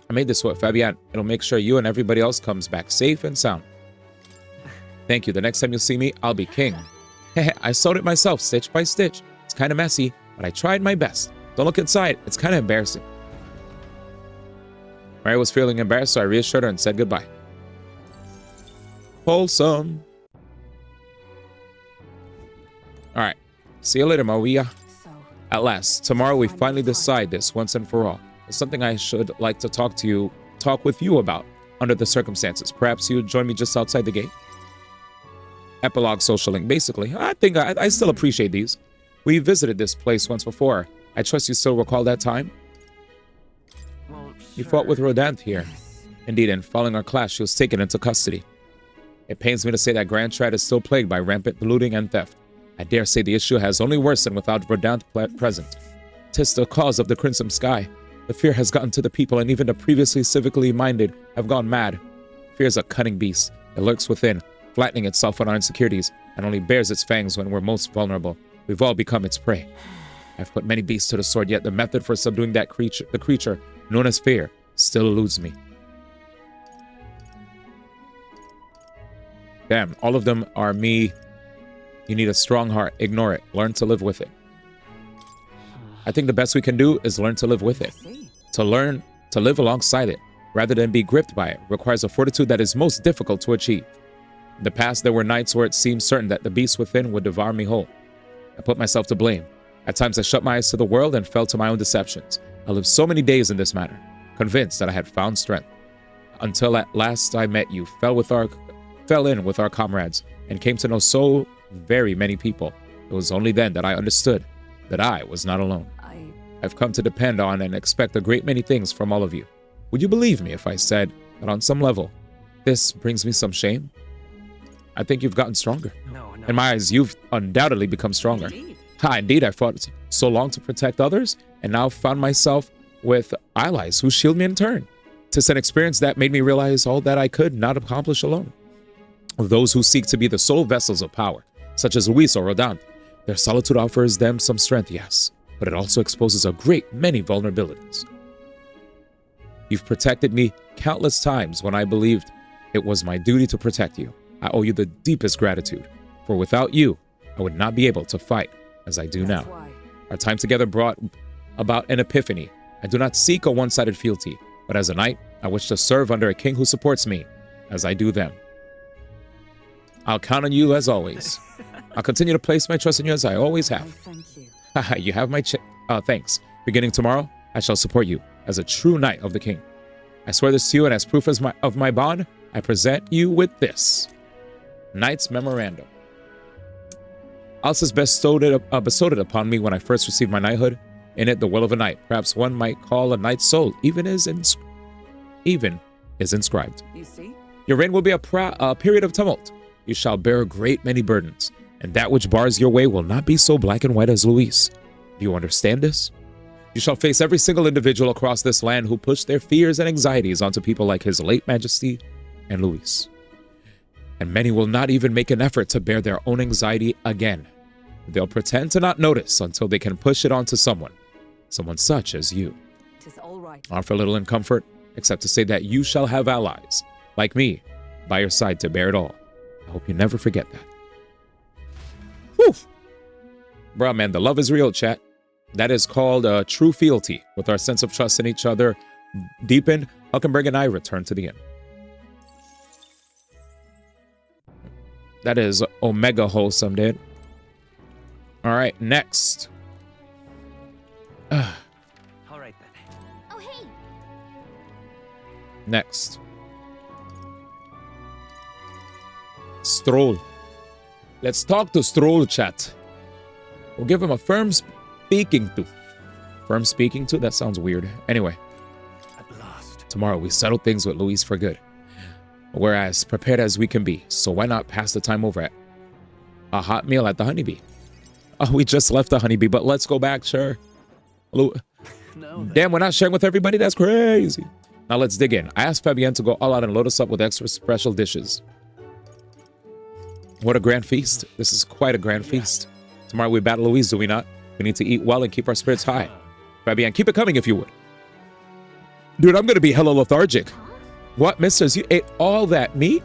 [SPEAKER 2] I made this for Fabian. It'll make sure you and everybody else comes back safe and sound. Thank you. The next time you see me, I'll be king. I sewed it myself, stitch by stitch. It's kind of messy, but I tried my best. Don't look inside. It's kind of embarrassing. Maria was feeling embarrassed, so I reassured her and said goodbye. Wholesome. All right. See you later, Maria. At last, tomorrow we finally decide this once and for all. It's something I should like to talk with you about under the circumstances. Perhaps you'd join me just outside the gate? Epilogue social link. Basically, I think I still appreciate these. We visited this place once before. I trust you still recall that time?
[SPEAKER 10] Well,
[SPEAKER 2] You fought with Rodanth here. Indeed, and following our clash, she was taken into custody. It pains me to say that Grand Strat is still plagued by rampant looting and theft. I dare say the issue has only worsened without Rodanth present. 'Tis the cause of the Crimson Sky. The fear has gotten to the people, and even the previously civically minded have gone mad. Fear is a cunning beast. It lurks within, flattening itself on our insecurities, and only bares its fangs when we're most vulnerable. We've all become its prey. I've put many beasts to the sword, yet the method for subduing the creature known as fear still eludes me. Damn, all of them are me. You need a strong heart. Ignore it. Learn to live with it. I think the best we can do is learn to live with it. To learn to live alongside it, rather than be gripped by it, requires a fortitude that is most difficult to achieve. In the past, there were nights where it seemed certain that the beast within would devour me whole. I put myself to blame. At times, I shut my eyes to the world and fell to my own deceptions. I lived so many days in this manner, convinced that I had found strength. Until at last I met you, fell in with our comrades, and came to know so very many people. It was only then that I understood that I was not alone. I've come to depend on and expect a great many things from all of you. Would you believe me if I said that on some level, this brings me some shame? I think you've gotten stronger.
[SPEAKER 10] No.
[SPEAKER 2] In my eyes, you've undoubtedly become stronger. Indeed, I fought so long to protect others, and now found myself with allies who shield me in turn. 'Tis an experience that made me realize all that I could not accomplish alone. Of those who seek to be the sole vessels of power, such as Luis or Rodan, their solitude offers them some strength, yes, but it also exposes a great many vulnerabilities. You've protected me countless times when I believed it was my duty to protect you. I owe you the deepest gratitude, for without you, I would not be able to fight as I do now. Our time together brought about an epiphany. I do not seek a one-sided fealty, but as a knight, I wish to serve under a king who supports me, as I do them. I'll count on you as always. I'll continue to place my trust in you as I always have.
[SPEAKER 6] Thank you.
[SPEAKER 2] You have my thanks. Beginning tomorrow, I shall support you as a true knight of the king. I swear this to you, and as proof of my bond, I present you with this. Knight's Memorandum. Alsace bestowed it upon me when I first received my knighthood. In it, the will of a knight, perhaps one might call a knight's soul, even is inscribed.
[SPEAKER 6] You see?
[SPEAKER 2] Your reign will be a period of tumult. You shall bear a great many burdens, and that which bars your way will not be so black and white as Luis. Do you understand this? You shall face every single individual across this land who pushed their fears and anxieties onto people like His late Majesty and Luis. and many will not even make an effort to bear their own anxiety again. They'll pretend to not notice until they can push it onto someone such as you.
[SPEAKER 6] 'Tis all right.
[SPEAKER 2] Offer little in comfort, except to say that you shall have allies, like me, by your side to bear it all. I hope you never forget that. Whew! Bruh, man, the love is real, chat. That is called true fealty. With our sense of trust in each other deepened, Hulkenberg and I return to the inn. That is omega wholesome, dude. All right, next.
[SPEAKER 22] All right then.
[SPEAKER 4] Oh, hey.
[SPEAKER 2] Next. Stroll. Let's talk to Stroll, chat. We'll give him a firm speaking to. Firm speaking to? That sounds weird. Anyway.
[SPEAKER 5] At last.
[SPEAKER 2] Tomorrow we settle things with Luis for good. We're as prepared as we can be, so why not pass the time over at a hot meal at the Honeybee? Oh, we just left the Honeybee, but let's go back, sure. Damn, we're not sharing with everybody? That's crazy. Now let's dig in. I asked Fabienne to go all out and load us up with extra special dishes. What a grand feast. This is quite a grand feast. Tomorrow we battle Louise, do we not? We need to eat well and keep our spirits high. Fabienne, keep it coming if you would. Dude, I'm gonna be hella lethargic. What, misters? You ate all that meat?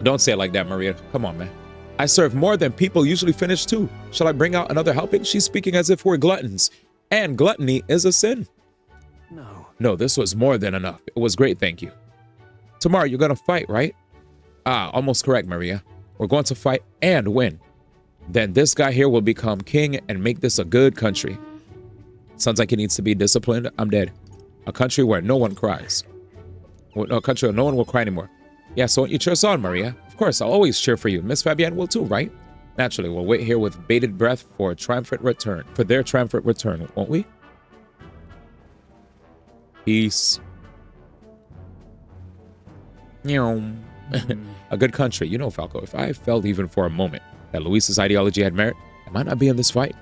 [SPEAKER 2] Don't say it like that, Maria. Come on, man. I serve more than people usually finish too. Shall I bring out another helping? She's speaking as if we're gluttons. And gluttony is a sin. No, this was more than enough. It was great, thank you. Tomorrow you're gonna fight, right? Ah, almost correct, Maria. We're going to fight and win. Then this guy here will become king and make this a good country. Sounds like he needs to be disciplined. I'm dead. A country where no one cries. A country where no one will cry anymore. Yeah, so won't you cheer us on, Maria? Of course, I'll always cheer for you. Miss Fabienne will too, right? Naturally, we'll wait here with bated breath for a triumphant return. For their triumphant return, won't we? Peace. A good country. You know, Falco, if I felt even for a moment that Luis's ideology had merit, I might not be in this fight.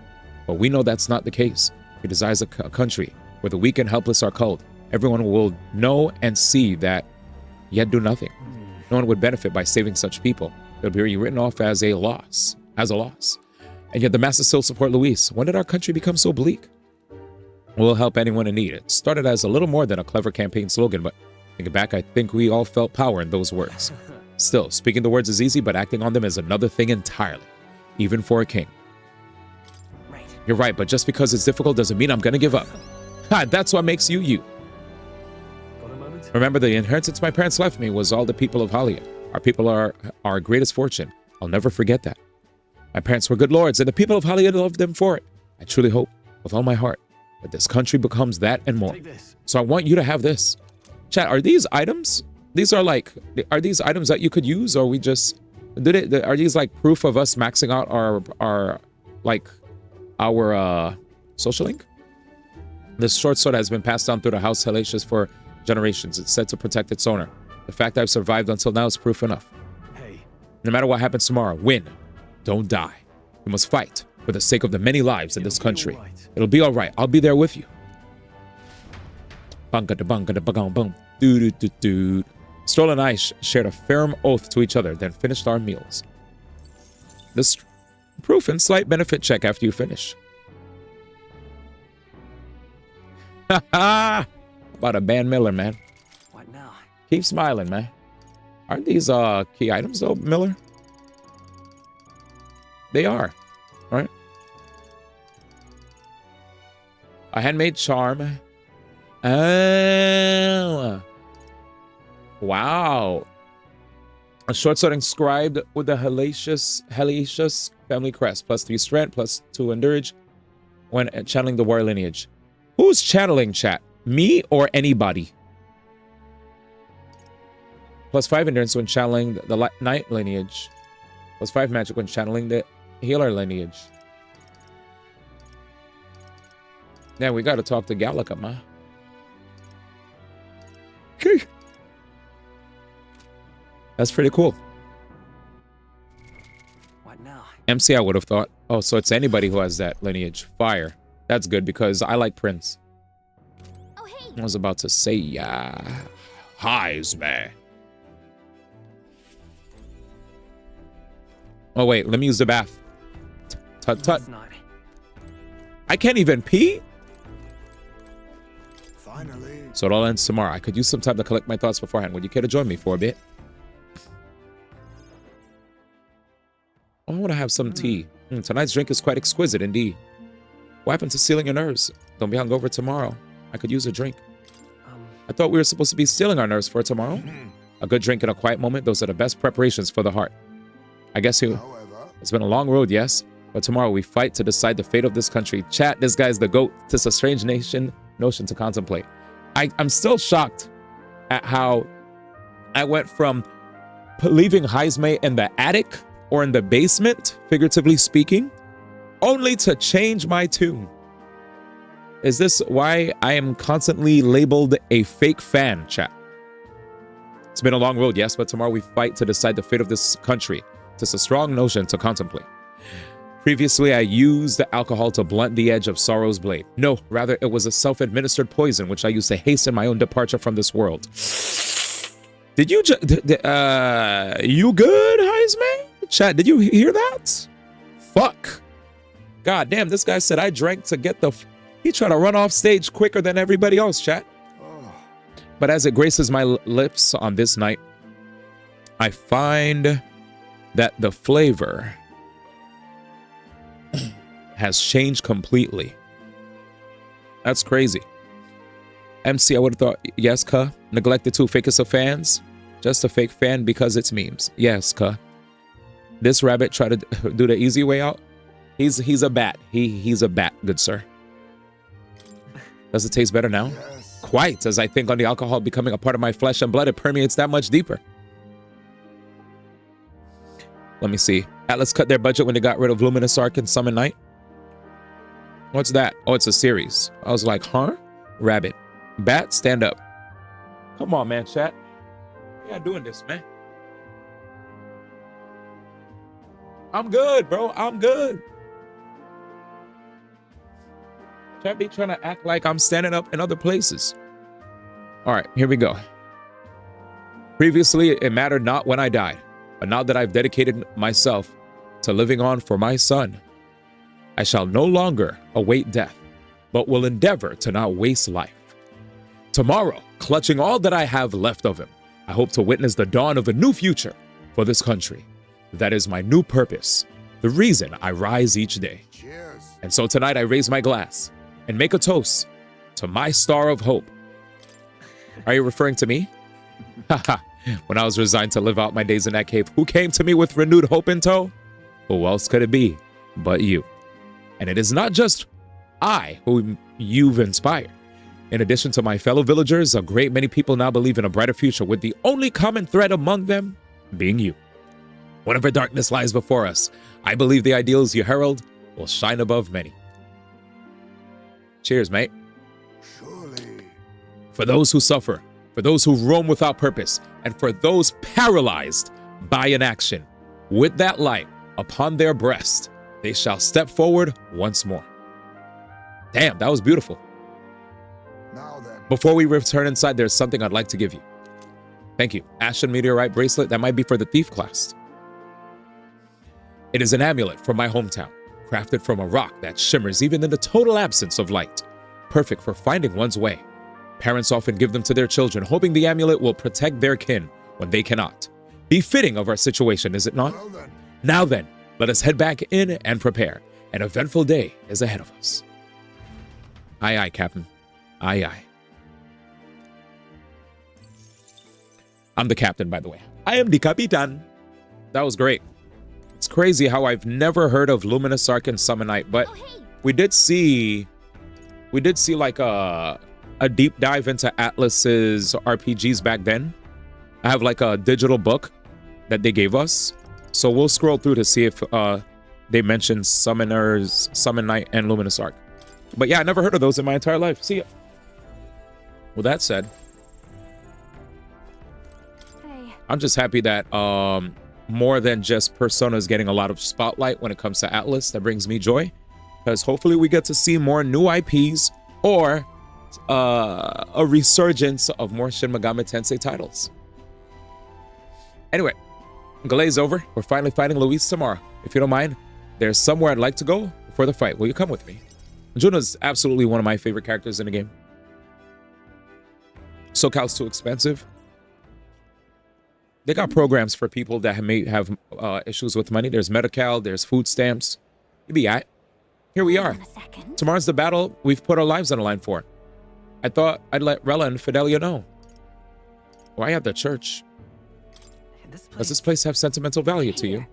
[SPEAKER 2] But we know that's not the case. He desires a country where the weak and helpless are culled. Everyone will know and see that yet do nothing. No one would benefit by saving such people. They'll be written off as a loss. And yet the masses still support Luis. When did our country become so bleak? We'll help anyone in need. It started as a little more than a clever campaign slogan, but thinking back, I think we all felt power in those words. Still, speaking the words is easy, but acting on them is another thing entirely, even for a king. You're right, but just because it's difficult doesn't mean I'm gonna give up. Ha, that's what makes you you. Remember, the inheritance my parents left me was all the people of Halia. Our people are our greatest fortune. I'll never forget that. My parents were good lords, and the people of Halia loved them for it. I truly hope, with all my heart, that this country becomes that and more. So I want you to have this. Chat, are these items? Are these items that you could use, or we just are these like proof of us maxing out our social link? This short sword has been passed down through the house Hellacious for generations. It's said to protect its owner. The fact I've survived until now is proof enough. No matter what happens tomorrow, win. Don't die. We must fight for the sake of the many lives in this country. It'll be all right. I'll be there with you. Stroll and I shared a firm oath to each other, then finished our meals. This proof and slight benefit check after you finish. About a Van Miller, man.
[SPEAKER 22] What now?
[SPEAKER 2] Keep smiling, man. Aren't these key items though, Miller? They are, right? A handmade charm. Oh. Wow. A short sword inscribed with the Hellacious family crest, +3 strength, +2 endurance when channeling the warrior lineage. Who's channeling, chat? Me or anybody? +5 endurance when channeling the knight lineage. +5 magic when channeling the healer lineage. Yeah, we gotta talk to Gallica, ma. That's pretty cool.
[SPEAKER 22] What now?
[SPEAKER 2] MC, I would have thought. Oh, so it's anybody who has that lineage. Fire. That's good because I like Prince.
[SPEAKER 4] Oh, hey.
[SPEAKER 2] I was about to say, highs, man. Oh, wait. Let me use the bath. Tut, tut. I can't even pee?
[SPEAKER 20] Finally.
[SPEAKER 2] So it all ends tomorrow. I could use some time to collect my thoughts beforehand. Would you care to join me for a bit? I want to have some tea. Tonight's drink is quite exquisite indeed. What happened to sealing your nerves? Don't be hungover tomorrow. I could use a drink. I thought we were supposed to be stealing our nerves for tomorrow. A good drink and a quiet moment, those are the best preparations for the heart. I guess it's been a long road, yes, but tomorrow we fight to decide the fate of this country. Chat, this guy's the GOAT. It's a strange notion to contemplate. I'm still shocked at how I went from leaving Heisme in the attic or in the basement, figuratively speaking, only to change my tune. Is this why I am constantly labeled a fake fan, chat? It's been a long road, yes, but tomorrow we fight to decide the fate of this country. It's a strong notion to contemplate. Previously, I used the alcohol to blunt the edge of sorrow's blade. No, rather, it was a self-administered poison which I used to hasten my own departure from this world. Did you you good, Heisman? Chat, did you hear that? Fuck. God damn, this guy said I drank to get the... He tried to run off stage quicker than everybody else, chat. But as it graces my lips on this night, I find that the flavor has changed completely. That's crazy. MC, I would have thought, yes, cuh. Neglected to fakest of fans. Just a fake fan because it's memes. Yes, cuh. This rabbit tried to do the easy way out. He's a bat. He's a bat, good sir. Does it taste better now? Yes. Quite, as I think on the alcohol becoming a part of my flesh and blood, it permeates that much deeper. Let me see. Atlas cut their budget when they got rid of Luminous Arc and Summon Night. What's that? Oh, it's a series. I was like, huh? Rabbit. Bat, stand up. Come on, man, chat. Yeah, doing this, man. I'm good, bro. I'm good. Chat be trying to act like I'm standing up in other places. All right, here we go. Previously, it mattered not when I died, but now that I've dedicated myself to living on for my son, I shall no longer await death, but will endeavor to not waste life. Tomorrow, clutching all that I have left of him, I hope to witness the dawn of a new future for this country. That is my new purpose, the reason I rise each day. Cheers. And so tonight I raise my glass and make a toast to my star of hope. Are you referring to me? Haha. When I was resigned to live out my days in that cave, who came to me with renewed hope in tow? Who else could it be but you? And it is not just I whom you've inspired. In addition to my fellow villagers, a great many people now believe in a brighter future, with the only common thread among them being you. Whatever darkness lies before us, I believe the ideals you herald will shine above many. Cheers, mate.
[SPEAKER 20] Surely.
[SPEAKER 2] For those who suffer, for those who roam without purpose, and for those paralyzed by inaction, with that light upon their breast, they shall step forward once more. Damn, that was beautiful.
[SPEAKER 20] Now then.
[SPEAKER 2] Before we return inside, there's something I'd like to give you. Thank you. Ashen Meteorite bracelet, that might be for the thief class. It is an amulet from my hometown, crafted from a rock that shimmers even in the total absence of light, perfect for finding one's way. Parents often give them to their children, hoping the amulet will protect their kin when they cannot. Befitting of our situation, is it not?
[SPEAKER 20] Well then.
[SPEAKER 2] Now then, let us head back in and prepare. An eventful day is ahead of us. Aye, aye, Captain. Aye, aye. I'm the captain, by the way. I am the Capitan. That was great. It's crazy how I've never heard of Luminous Arc and Summon Night, but we did see like a deep dive into Atlas's RPGs back then. I have like a digital book that they gave us, so we'll scroll through to see if they mentioned Summon Night and Luminous Arc. But yeah, I never heard of those in my entire life. See ya. With that said, I'm just happy that more than just Persona's getting a lot of spotlight when it comes to Atlas. That brings me joy, because hopefully we get to see more new IPs or a resurgence of more Shin Megami Tensei titles. Anyway, Galay's over. We're finally fighting Luis tomorrow. If you don't mind, there's somewhere I'd like to go before the fight. Will you come with me? Juna's absolutely one of my favorite characters in the game. SoCal's too expensive. They got programs for people that may have issues with money. There's Medi-Cal, there's food stamps. You'll be alright. Here we are. Tomorrow's the battle we've put our lives on the line for. I thought I'd let Rella and Fidelia know. Why at the church? Does this place have sentimental value to you?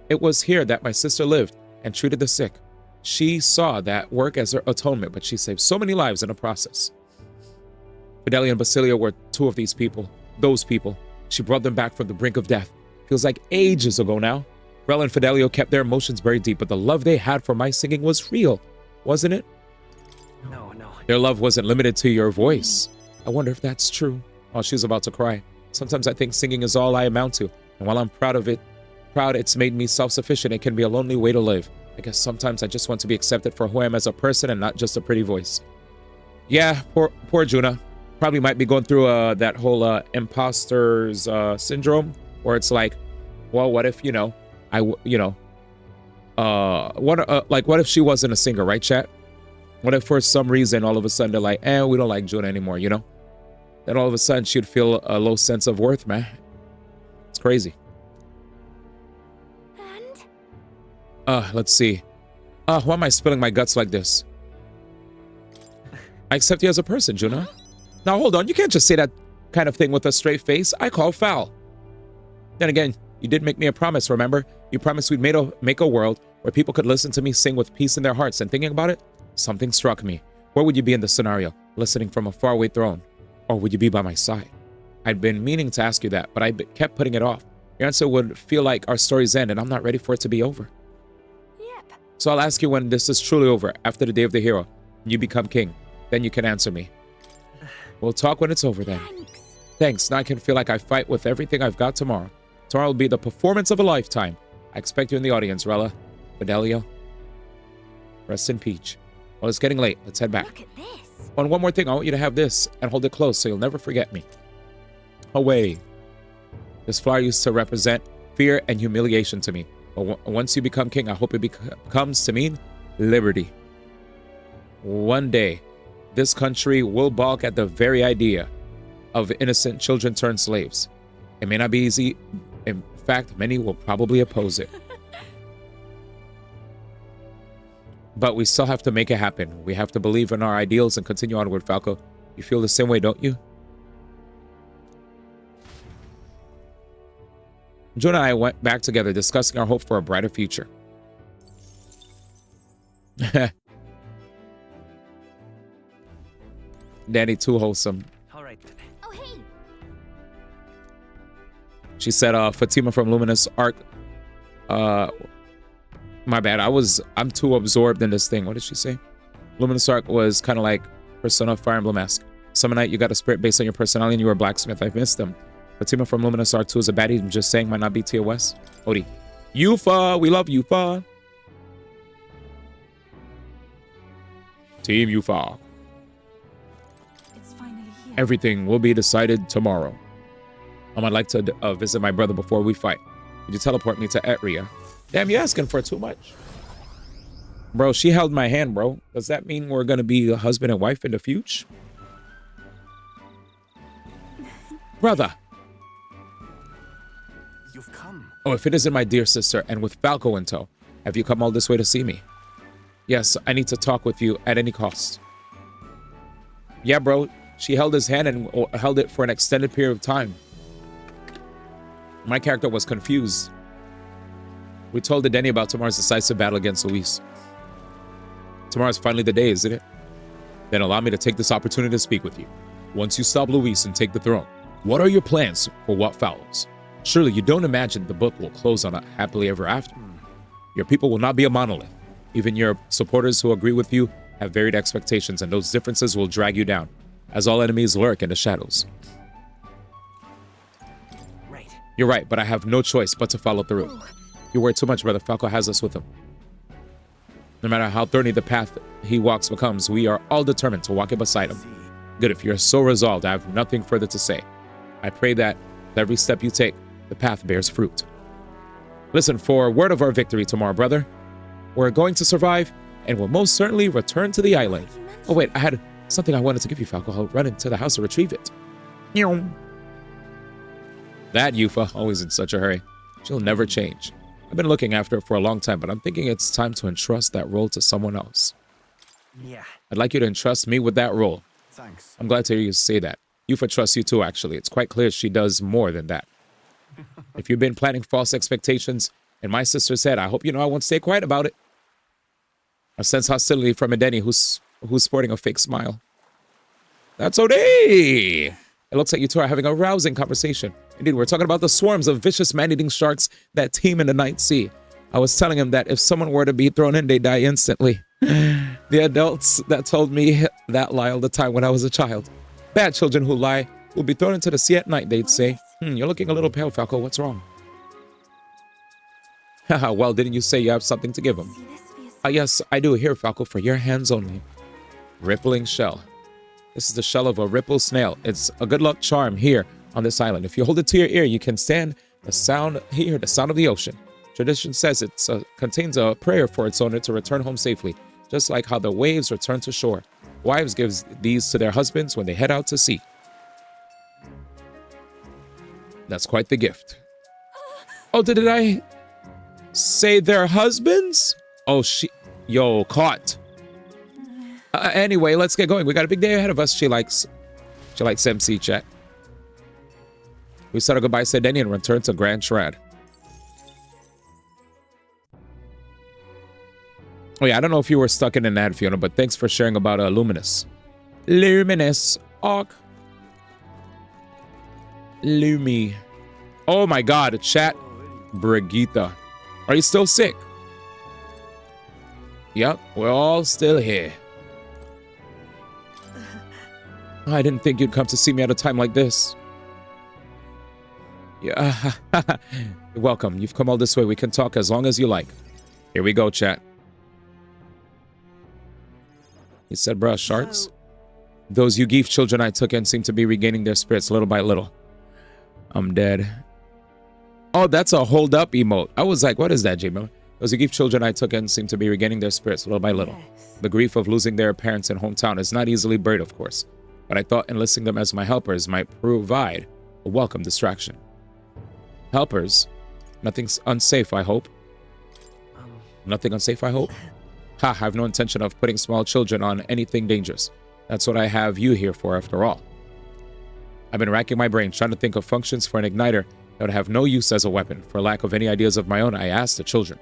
[SPEAKER 2] It was here that my sister lived and treated the sick. She saw that work as her atonement, but she saved so many lives in the process. Fidelia and Basilia were two of these people. Those people. She brought them back from the brink of death. Feels like ages ago now. Rella and Fidelio kept their emotions very deep, but the love they had for my singing was real, wasn't it?
[SPEAKER 15] No.
[SPEAKER 2] Their love wasn't limited to your voice. I wonder if that's true. Oh, she was about to cry. Sometimes I think singing is all I amount to, and while I'm proud it's made me self-sufficient. It can be a lonely way to live. I guess sometimes I just want to be accepted for who I am as a person and not just a pretty voice. Yeah, poor Juna. Probably might be going through that whole imposter's syndrome, where it's like, well, what if, what if she wasn't a singer, right, chat? What if for some reason all of a sudden they're like, we don't like Juna anymore, Then all of a sudden she'd feel a low sense of worth, man. It's crazy. Let's see. Why am I spilling my guts like this? I accept you as a person, Juna. Now hold on, you can't just say that kind of thing with a straight face. I call foul. Then again, you did make me a promise, remember? You promised we'd make a world where people could listen to me sing with peace in their hearts, and thinking about it, something struck me. Where would you be in the scenario? Listening from a faraway throne? Or would you be by my side? I'd been meaning to ask you that, but I kept putting it off. Your answer would feel like our story's end, and I'm not ready for it to be over. Yep. So I'll ask you when this is truly over, after the day of the hero, and you become king. Then you can answer me. We'll talk when it's over then. Thanks. Now I can feel like I fight with everything I've got tomorrow. Tomorrow will be the performance of a lifetime. I expect you in the audience, Rella. Fidelio. Rest in peace. Well, it's getting late. Let's head back. Look at this. Oh, and one more thing. I want you to have this and hold it close so you'll never forget me. Away. This flower used to represent fear and humiliation to me. But once you become king, I hope it becomes to mean liberty. One day, this country will balk at the very idea of innocent children turned slaves. It may not be easy. In fact, many will probably oppose it. But we still have to make it happen. We have to believe in our ideals and continue onward, Falco. You feel the same way, don't you? Juna and I went back together, discussing our hope for a brighter future. Danny, too wholesome.
[SPEAKER 22] All right then.
[SPEAKER 4] Oh, hey.
[SPEAKER 2] She said, Fatima from Luminous Arc. My bad. I'm too absorbed in this thing. What did she say? Luminous Arc was kind of like Persona Fire Emblem-esque. Summonite, you got a spirit based on your personality and you were a blacksmith. I've missed them. Fatima from Luminous Arc 2 is a baddie. I'm just saying, might not be TOS. Odie. Yufa! We love Yufa! Team Yufa. Everything will be decided tomorrow. I'd like to visit my brother before we fight. Would you teleport me to Etria? Damn, you're asking for too much. Bro, she held my hand, bro. Does that mean we're going to be a husband and wife in the future? Brother.
[SPEAKER 15] You've come.
[SPEAKER 2] Oh, if it isn't my dear sister and with Falco in tow, have you come all this way to see me? Yes, I need to talk with you at any cost. Yeah, bro. She held his hand and held it for an extended period of time. My character was confused. We told the Denny about tomorrow's decisive battle against Luis. Tomorrow's finally the day, isn't it? Then allow me to take this opportunity to speak with you. Once you stop Luis and take the throne, what are your plans for what follows? Surely you don't imagine the book will close on a happily ever after. Your people will not be a monolith. Even your supporters who agree with you have varied expectations, and those differences will drag you down, as all enemies lurk in the shadows.
[SPEAKER 15] Right.
[SPEAKER 2] You're right, but I have no choice but to follow through. You worry too much, brother. Falco has us with him. No matter how thorny the path he walks becomes, we are all determined to walk it beside him. Good, if you're so resolved, I have nothing further to say. I pray that with every step you take, the path bears fruit. Listen, for word of our victory tomorrow, brother. We're going to survive, and will most certainly return to the island. Oh wait, I had something I wanted to give you, Falco. I'll run into the house to retrieve it. That Yufa, always in such a hurry. She'll never change. I've been looking after it for a long time, but I'm thinking it's time to entrust that role to someone else.
[SPEAKER 10] Yeah.
[SPEAKER 2] I'd like you to entrust me with that role.
[SPEAKER 10] Thanks.
[SPEAKER 2] I'm glad to hear you say that. Yufa trusts you too, actually. It's quite clear she does more than that. If you've been planting false expectations in my sister's head, I hope you know I won't stay quiet about it. I sense hostility from Edeni, who's sporting a fake smile. That's OD! It looks like you two are having a rousing conversation. Indeed, we're talking about the swarms of vicious man-eating sharks that teem in the night sea. I was telling him that if someone were to be thrown in, they'd die instantly. The adults that told me that lie all the time when I was a child. Bad children who lie will be thrown into the sea at night, they'd say. You're looking a little pale, Falco. What's wrong? Haha, well, didn't you say you have something to give him? Yes, I do. Here, Falco, for your hands only. Rippling shell. This is the shell of a ripple snail. It's a good luck charm here on this island. If you hold it to your ear, you can hear the sound of the ocean. Tradition says it contains a prayer for its owner to return home safely, just like how the waves return to shore. Wives give these to their husbands when they head out to sea. That's quite the gift. Oh, did I say their husbands? Oh, yo, caught. Anyway, let's get going. We got a big day ahead of us. She likes MC chat. We said our goodbyes to Denny and returned to Grand Shrad. Oh yeah, I don't know if you were stuck in an ad, Fiona, but thanks for sharing about Luminous. Luminous. Arc. Lumi. Oh my god, chat. Brigitte. Are you still sick? Yep, we're all still here. I didn't think you'd come to see me at a time like this. Yeah. You're welcome. You've come all this way. We can talk as long as you like. Here we go, chat. He said, bruh, sharks? Those Yugif children I took in seem to be regaining their spirits little by little. I'm dead. Oh, that's a hold up emote. I was like, what is that, J-Miller? Those Yugif children I took in seem to be regaining their spirits little by little. The grief of losing their parents and hometown is not easily buried, of course. But I thought enlisting them as my helpers might provide a welcome distraction. Helpers? Nothing's unsafe, I hope. Nothing unsafe, I hope? Ha, I have no intention of putting small children on anything dangerous. That's what I have you here for, after all. I've been racking my brain, trying to think of functions for an igniter that would have no use as a weapon. For lack of any ideas of my own, I asked the children.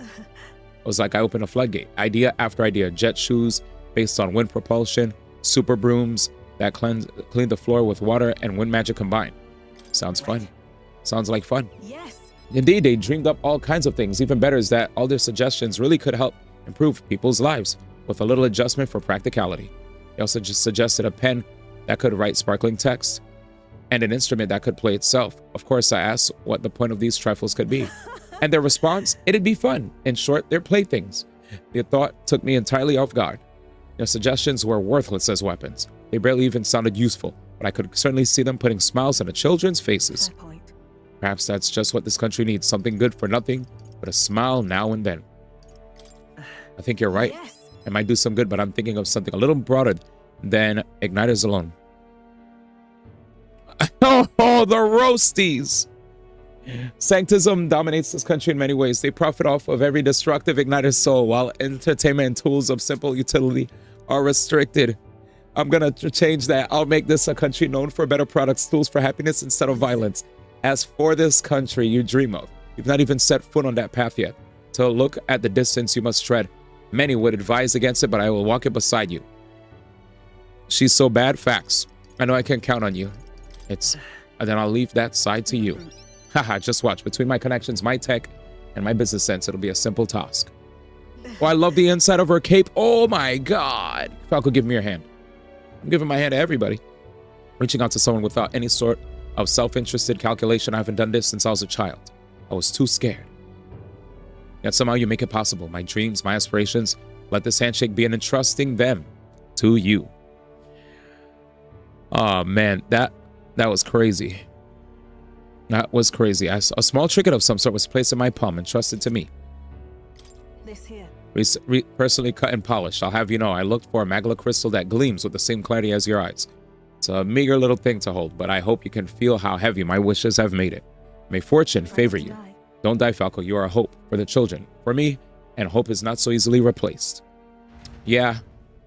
[SPEAKER 2] It was like I opened a floodgate. Idea after idea. Jet shoes based on wind propulsion, super brooms that clean the floor with water and wind magic combined. Sounds fun. Sounds like fun.
[SPEAKER 9] Yes.
[SPEAKER 2] Indeed, they dreamed up all kinds of things. Even better is that all their suggestions really could help improve people's lives with a little adjustment for practicality. They also just suggested a pen that could write sparkling text and an instrument that could play itself. Of course, I asked what the point of these trifles could be. And their response, it'd be fun. In short, they're playthings. The thought took me entirely off guard. Their suggestions were worthless as weapons. They barely even sounded useful, but I could certainly see them putting smiles on the children's faces. Perhaps that's just what this country needs, something good for nothing, but a smile now and then. I think you're right. Yes. It might do some good, but I'm thinking of something a little broader than igniters alone. Oh, the roasties! Sanctism dominates this country in many ways. They profit off of every destructive igniter's soul, while entertainment and tools of simple utility are restricted. I'm gonna change that. I'll make this a country known for better products, tools for happiness instead of violence. As for this country you dream of, you've not even set foot on that path yet. To look at the distance you must tread. Many would advise against it, but I will walk it beside you. She's so bad, facts. I know I can count on you. And then I'll leave that side to you. Haha, just watch. Between my connections, my tech, and my business sense, it'll be a simple task. Oh, I love the inside of her cape. Oh my god. Falco, give me your hand. I'm giving my hand to everybody. Reaching out to someone without any sort of self-interested calculation. I haven't done this since I was a child. I was too scared. Yet somehow you make it possible. My dreams, my aspirations, let this handshake be an entrusting them to you. Oh man, that was crazy. That was crazy. A small trinket of some sort was placed in my palm and trusted to me.
[SPEAKER 9] This here.
[SPEAKER 2] Personally cut and polished. I'll have you know, I looked for a magla crystal that gleams with the same clarity as your eyes. It's a meager little thing to hold, but I hope you can feel how heavy my wishes have made it. May fortune favor you. Don't die, Falco. You are a hope for the children. For me, and hope is not so easily replaced. Yeah,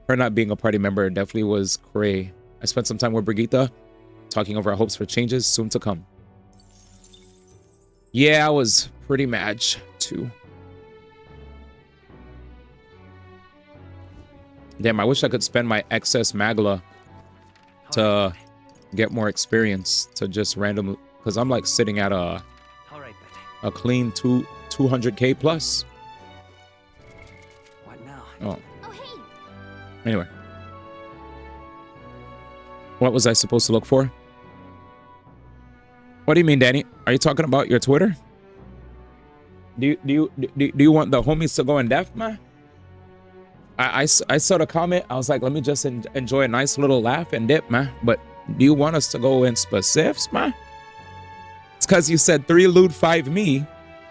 [SPEAKER 2] her not being a party member definitely was cray. I spent some time with Brigitte, talking over our hopes for changes soon to come. Yeah, I was pretty mad, too. Damn, I wish I could spend my excess magla to get more experience to just randomly, because I'm like sitting at a clean 200k plus.
[SPEAKER 22] What now?
[SPEAKER 2] Oh. Anyway. What was I supposed to look for? What do you mean, Danny? Are you talking about your Twitter? Do you want the homies to go in depth, man? I saw the comment. I was like, let me just enjoy a nice little laugh and dip, man. But do you want us to go in specifics, man? It's because you said 3 lewd 5 me,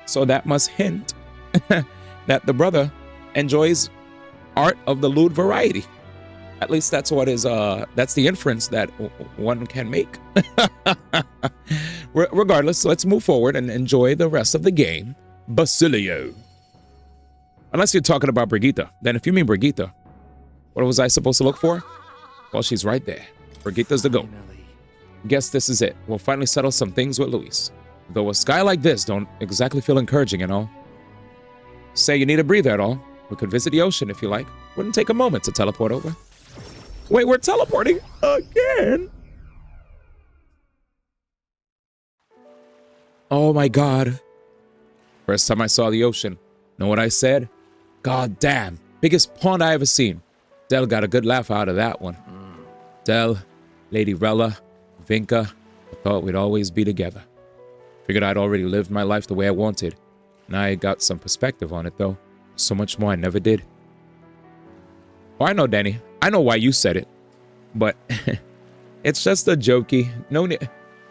[SPEAKER 2] so that must hint that the brother enjoys art of the lewd variety. At least that's what is that's the inference that one can make. Regardless, let's move forward and enjoy the rest of the game. Basilio. Unless you're talking about Brigitte. Then if you mean Brigitte, what was I supposed to look for? Well, she's right there. Brigitte's the goat. Guess this is it. We'll finally settle some things with Luis. Though a sky like this don't exactly feel encouraging and all. Say you need a breather at all. We could visit the ocean if you like. Wouldn't take a moment to teleport over. Wait, we're teleporting again? Oh my god. First time I saw the ocean. Know what I said? God damn. Biggest pond I ever seen. Del got a good laugh out of that one. Del, Lady Rella, Vinka, I thought we'd always be together. Figured I'd already lived my life the way I wanted. And I got some perspective on it though. So much more I never did. Oh, I know, Danny. I know why you said it. But it's just a jokey. No,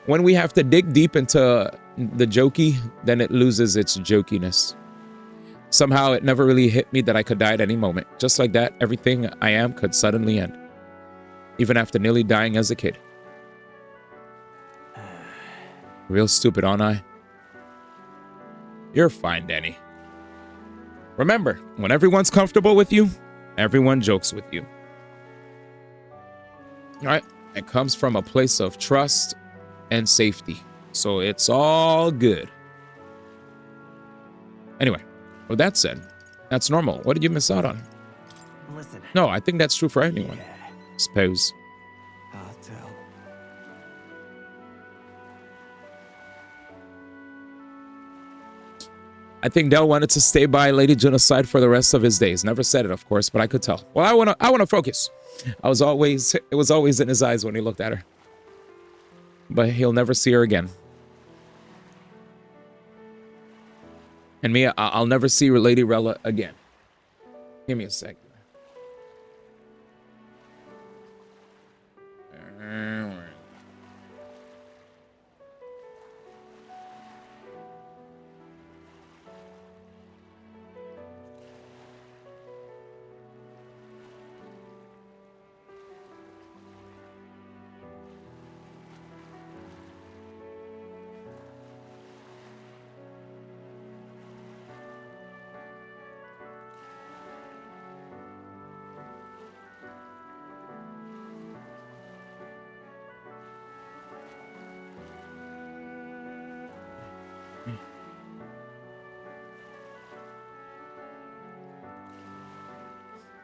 [SPEAKER 2] when we have to dig deep into the jokey, then it loses its jokiness. Somehow it never really hit me that I could die at any moment. Just like that, everything I am could suddenly end. Even after nearly dying as a kid. Real stupid, aren't I? You're fine, Danny. Remember, when everyone's comfortable with you, everyone jokes with you. Alright, it comes from a place of trust and safety. So it's all good. Anyway. With that said, that's normal. What did you miss out on?
[SPEAKER 22] Listen.
[SPEAKER 2] No, I think that's true for anyone. Suppose.
[SPEAKER 22] I'll tell.
[SPEAKER 2] I think Del wanted to stay by Lady Juna's side for the rest of his days. Never said it, of course, but I could tell. Well, I wanna focus. It was always in his eyes when he looked at her. But he'll never see her again. And me, I'll never see Lady Rella again. Give me a sec.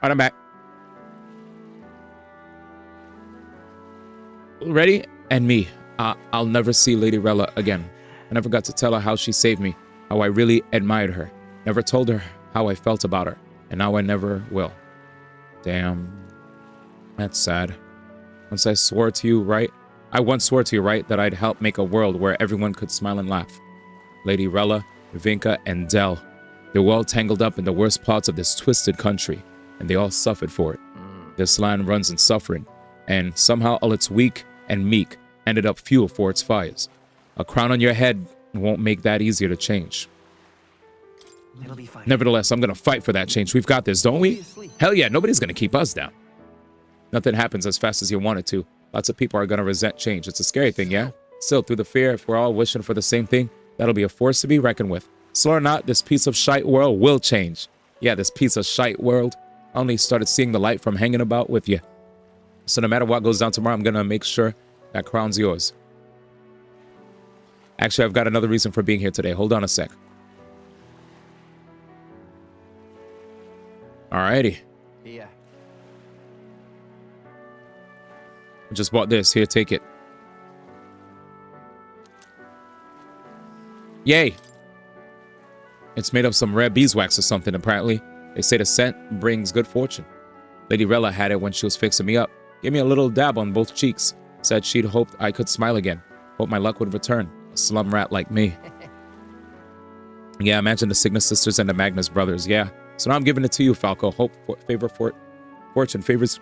[SPEAKER 2] Alright, I'm back. Ready? And me. I'll never see Lady Rella again. I never got to tell her how she saved me, how I really admired her. Never told her how I felt about her, and now I never will. Damn. That's sad. Once I swore to you, right? I once swore to you, right, that I'd help make a world where everyone could smile and laugh. Lady Rella, Vinka, and Del. They were all tangled up in the worst parts of this twisted country, and they all suffered for it. This land runs in suffering, and somehow all its weak and meek ended up fuel for its fires. A crown on your head won't make that easier to change.
[SPEAKER 10] It'll be fine.
[SPEAKER 2] Nevertheless, I'm going to fight for that change. We've got this, don't we? Hell yeah, nobody's going to keep us down. Nothing happens as fast as you want it to. Lots of people are going to resent change. It's a scary thing, yeah? Still, through the fear, if we're all wishing for the same thing, that'll be a force to be reckoned with. Slow or not, this piece of shite world will change. Yeah, this piece of shite world. I only started seeing the light from hanging about with you. So no matter what goes down tomorrow, I'm going to make sure that crown's yours. Actually, I've got another reason for being here today. Hold on a sec. Alrighty.
[SPEAKER 10] Yeah.
[SPEAKER 2] I just bought this. Here, take it. Yay. It's made of some rare beeswax or something, apparently. They say the scent brings good fortune. Lady Rella had it when she was fixing me up. Gave me a little dab on both cheeks. Said she'd hoped I could smile again. Hoped my luck would return. A slum rat like me. Yeah, imagine the Cygnus sisters and the Magnus brothers. Yeah. So now I'm giving it to you, Falco. Hope fortune favors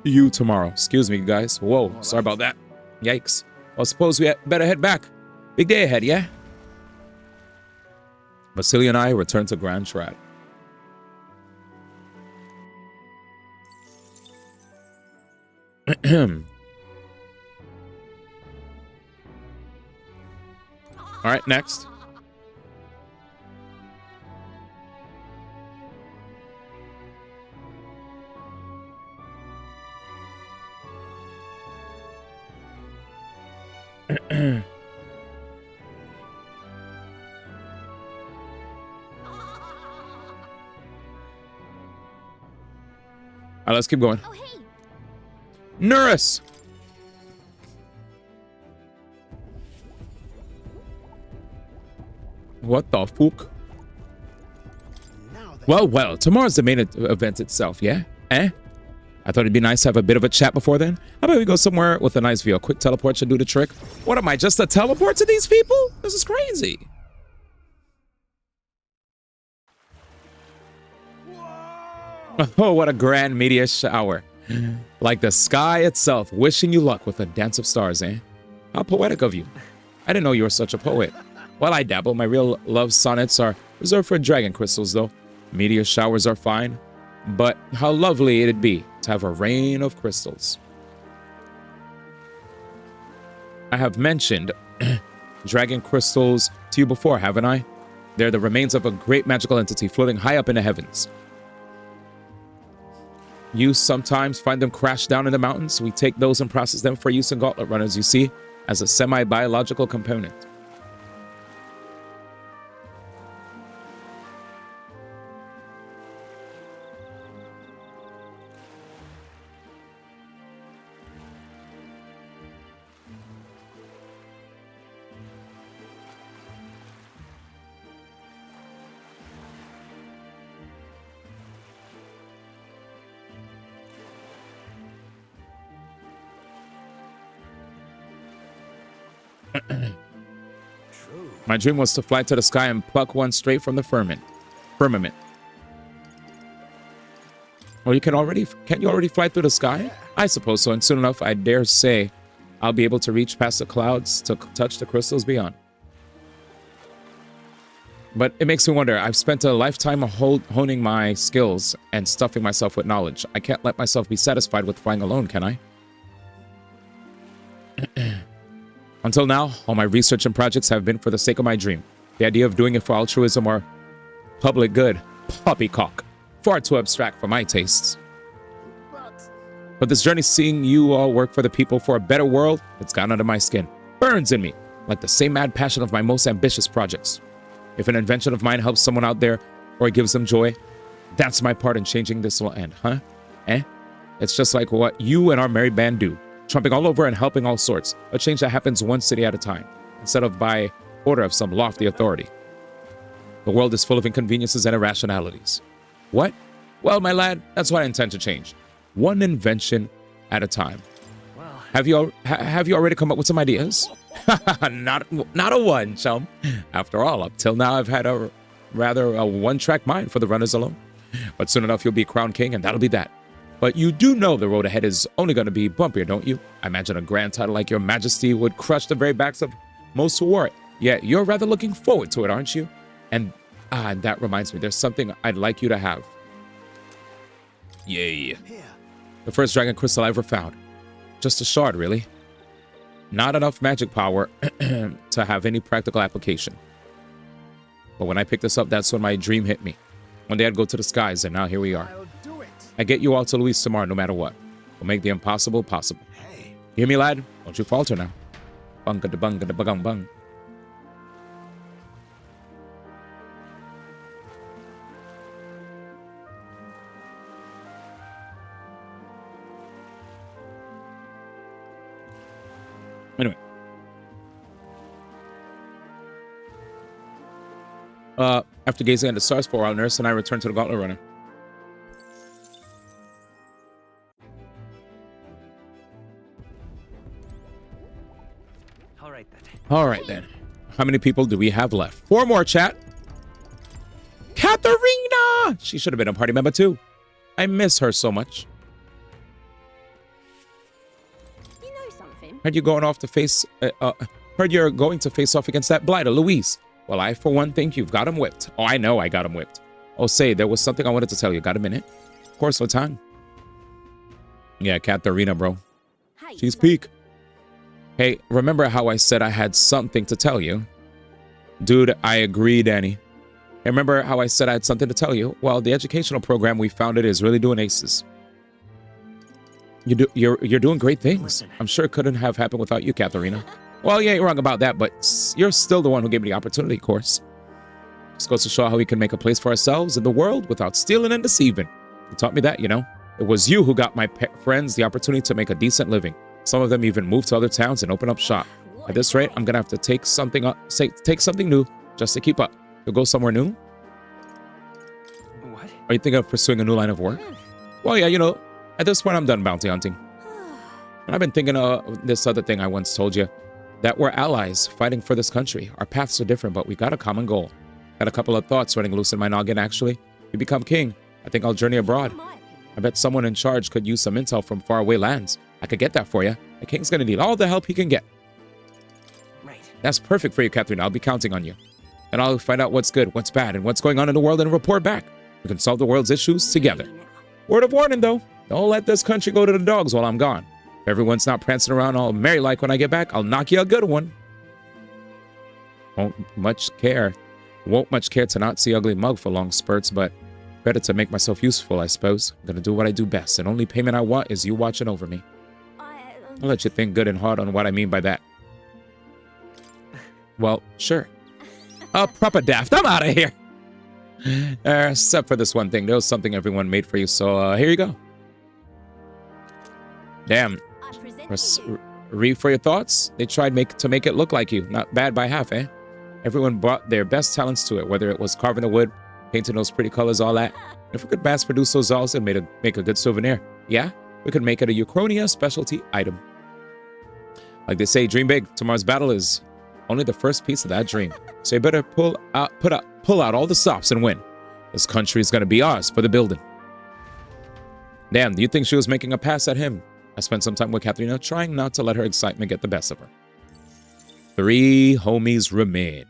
[SPEAKER 2] you tomorrow. Excuse me, guys. Whoa, sorry about that. Yikes. Well, suppose we better head back. Big day ahead, yeah? Vasily and I return to Grand Trad. All right, next. All right, let's keep going. Nurse! What the fuck? Well, tomorrow's the main event itself, yeah? Eh? I thought it'd be nice to have a bit of a chat before then. How about we go somewhere with a nice view? A quick teleport should do the trick. What am I, just a teleport to these people? This is crazy. Oh, what a grand meteor shower. Like the sky itself, wishing you luck with a dance of stars, eh? How poetic of you. I didn't know you were such a poet. Well, I dabble. My real love sonnets are reserved for dragon crystals, though. Meteor showers are fine. But how lovely it'd be to have a rain of crystals. I have mentioned dragon crystals to you before, haven't I? They're the remains of a great magical entity floating high up in the heavens. You sometimes find them crashed down in the mountains. We take those and process them for use in gauntlet runners, you see, as a semi-biological component. My dream was to fly to the sky and pluck one straight from the firmament. Well, can't you already fly through the sky? I suppose so, and soon enough, I dare say, I'll be able to reach past the clouds to touch the crystals beyond. But it makes me wonder, I've spent a lifetime honing my skills and stuffing myself with knowledge. I can't let myself be satisfied with flying alone, can I? Until now, all my research and projects have been for the sake of my dream. The idea of doing it for altruism or public good, poppycock, far too abstract for my tastes. But this journey seeing you all work for the people for a better world, it's gotten under my skin. Burns in me, like the same mad passion of my most ambitious projects. If an invention of mine helps someone out there, or it gives them joy, that's my part in changing this will end, huh? Eh? It's just like what you and our merry band do. Trumping all over and helping all sorts. A change that happens one city at a time, instead of by order of some lofty authority. The world is full of inconveniences and irrationalities. What? Well, my lad, that's what I intend to change. One invention at a time. Well, have you already come up with some ideas? not a one, chum. After all, up till now, I've had a one-track mind for the runners alone. But soon enough, you'll be crowned king, and that'll be that. But you do know the road ahead is only going to be bumpier, don't you? I imagine a grand title like your majesty would crush the very backs of most who wore it. Yeah, you're rather looking forward to it, aren't you? And that reminds me, there's something I'd like you to have. Yay. The first dragon crystal I ever found. Just a shard, really. Not enough magic power to have any practical application. But when I picked this up, that's when my dream hit me. One day I'd go to the skies, and now here we are. I get you all to Luis tomorrow, no matter what. We'll make the impossible possible. You hear me, lad? Don't you falter now. Bunga da bunga da bugung bung. Anyway. After gazing at the stars for a while, Nurse and I returned to the Gauntlet Runner. All right then. How many people do we have left? 4 more, chat. Katharina! She should have been a party member too. I miss her so much.
[SPEAKER 14] You know something?
[SPEAKER 2] Heard you're going to face off against that blighter, Louise. Well, I, for one, think you've got him whipped. Oh, I know I got him whipped. Oh, say, there was something I wanted to tell you. Got a minute? Of course, what time? Yeah, Katharina, bro. She's peak. Hey, remember how I said I had something to tell you? Dude, I agree, Danny. Hey, remember how I said I had something to tell you? Well, the educational program we founded is really doing aces. You're doing great things. I'm sure it couldn't have happened without you, Katharina. Well, you ain't wrong about that, but you're still the one who gave me the opportunity, of course. Just goes to show how we can make a place for ourselves in the world without stealing and deceiving. You taught me that, you know. It was you who got my friends the opportunity to make a decent living. Some of them even moved to other towns and open up shop. At this rate, I'm gonna have to take something new just to keep up. You'll go somewhere new? What? Are you thinking of pursuing a new line of work? Well, yeah, you know, at this point, I'm done bounty hunting. And I've been thinking of this other thing I once told you. That we're allies fighting for this country. Our paths are different, but we got a common goal. Got a couple of thoughts running loose in my noggin, actually. You become king. I think I'll journey abroad. I bet someone in charge could use some intel from faraway lands. I could get that for you. The king's gonna need all the help he can get. Right. That's perfect for you, Catherine. I'll be counting on you. And I'll find out what's good, what's bad, and what's going on in the world and report back. We can solve the world's issues together. Word of warning, though. Don't let this country go to the dogs while I'm gone. If everyone's not prancing around all merry-like when I get back, I'll knock you a good one. Won't much care to not see ugly mug for long spurts, but better to make myself useful, I suppose. I'm gonna do what I do best, and only payment I want is you watching over me. I'll let you think good and hard on what I mean by that. Well, sure. Proper daft. I'm out of here. Except for this one thing. There was something everyone made for you, so here you go. Damn. Read for your thoughts. They tried to make it look like you. Not bad by half, eh? Everyone brought their best talents to it, whether it was carving the wood, painting those pretty colors, all that. If we could mass produce those dolls and make a good souvenir, yeah, we could make it a Uchronia specialty item. Like they say, dream big. Tomorrow's battle is only the first piece of that dream. So you better pull out all the stops and win. This country is gonna be ours for the building. Damn, do you think she was making a pass at him? I spent some time with Katharina trying not to let her excitement get the best of her. 3 homies remain.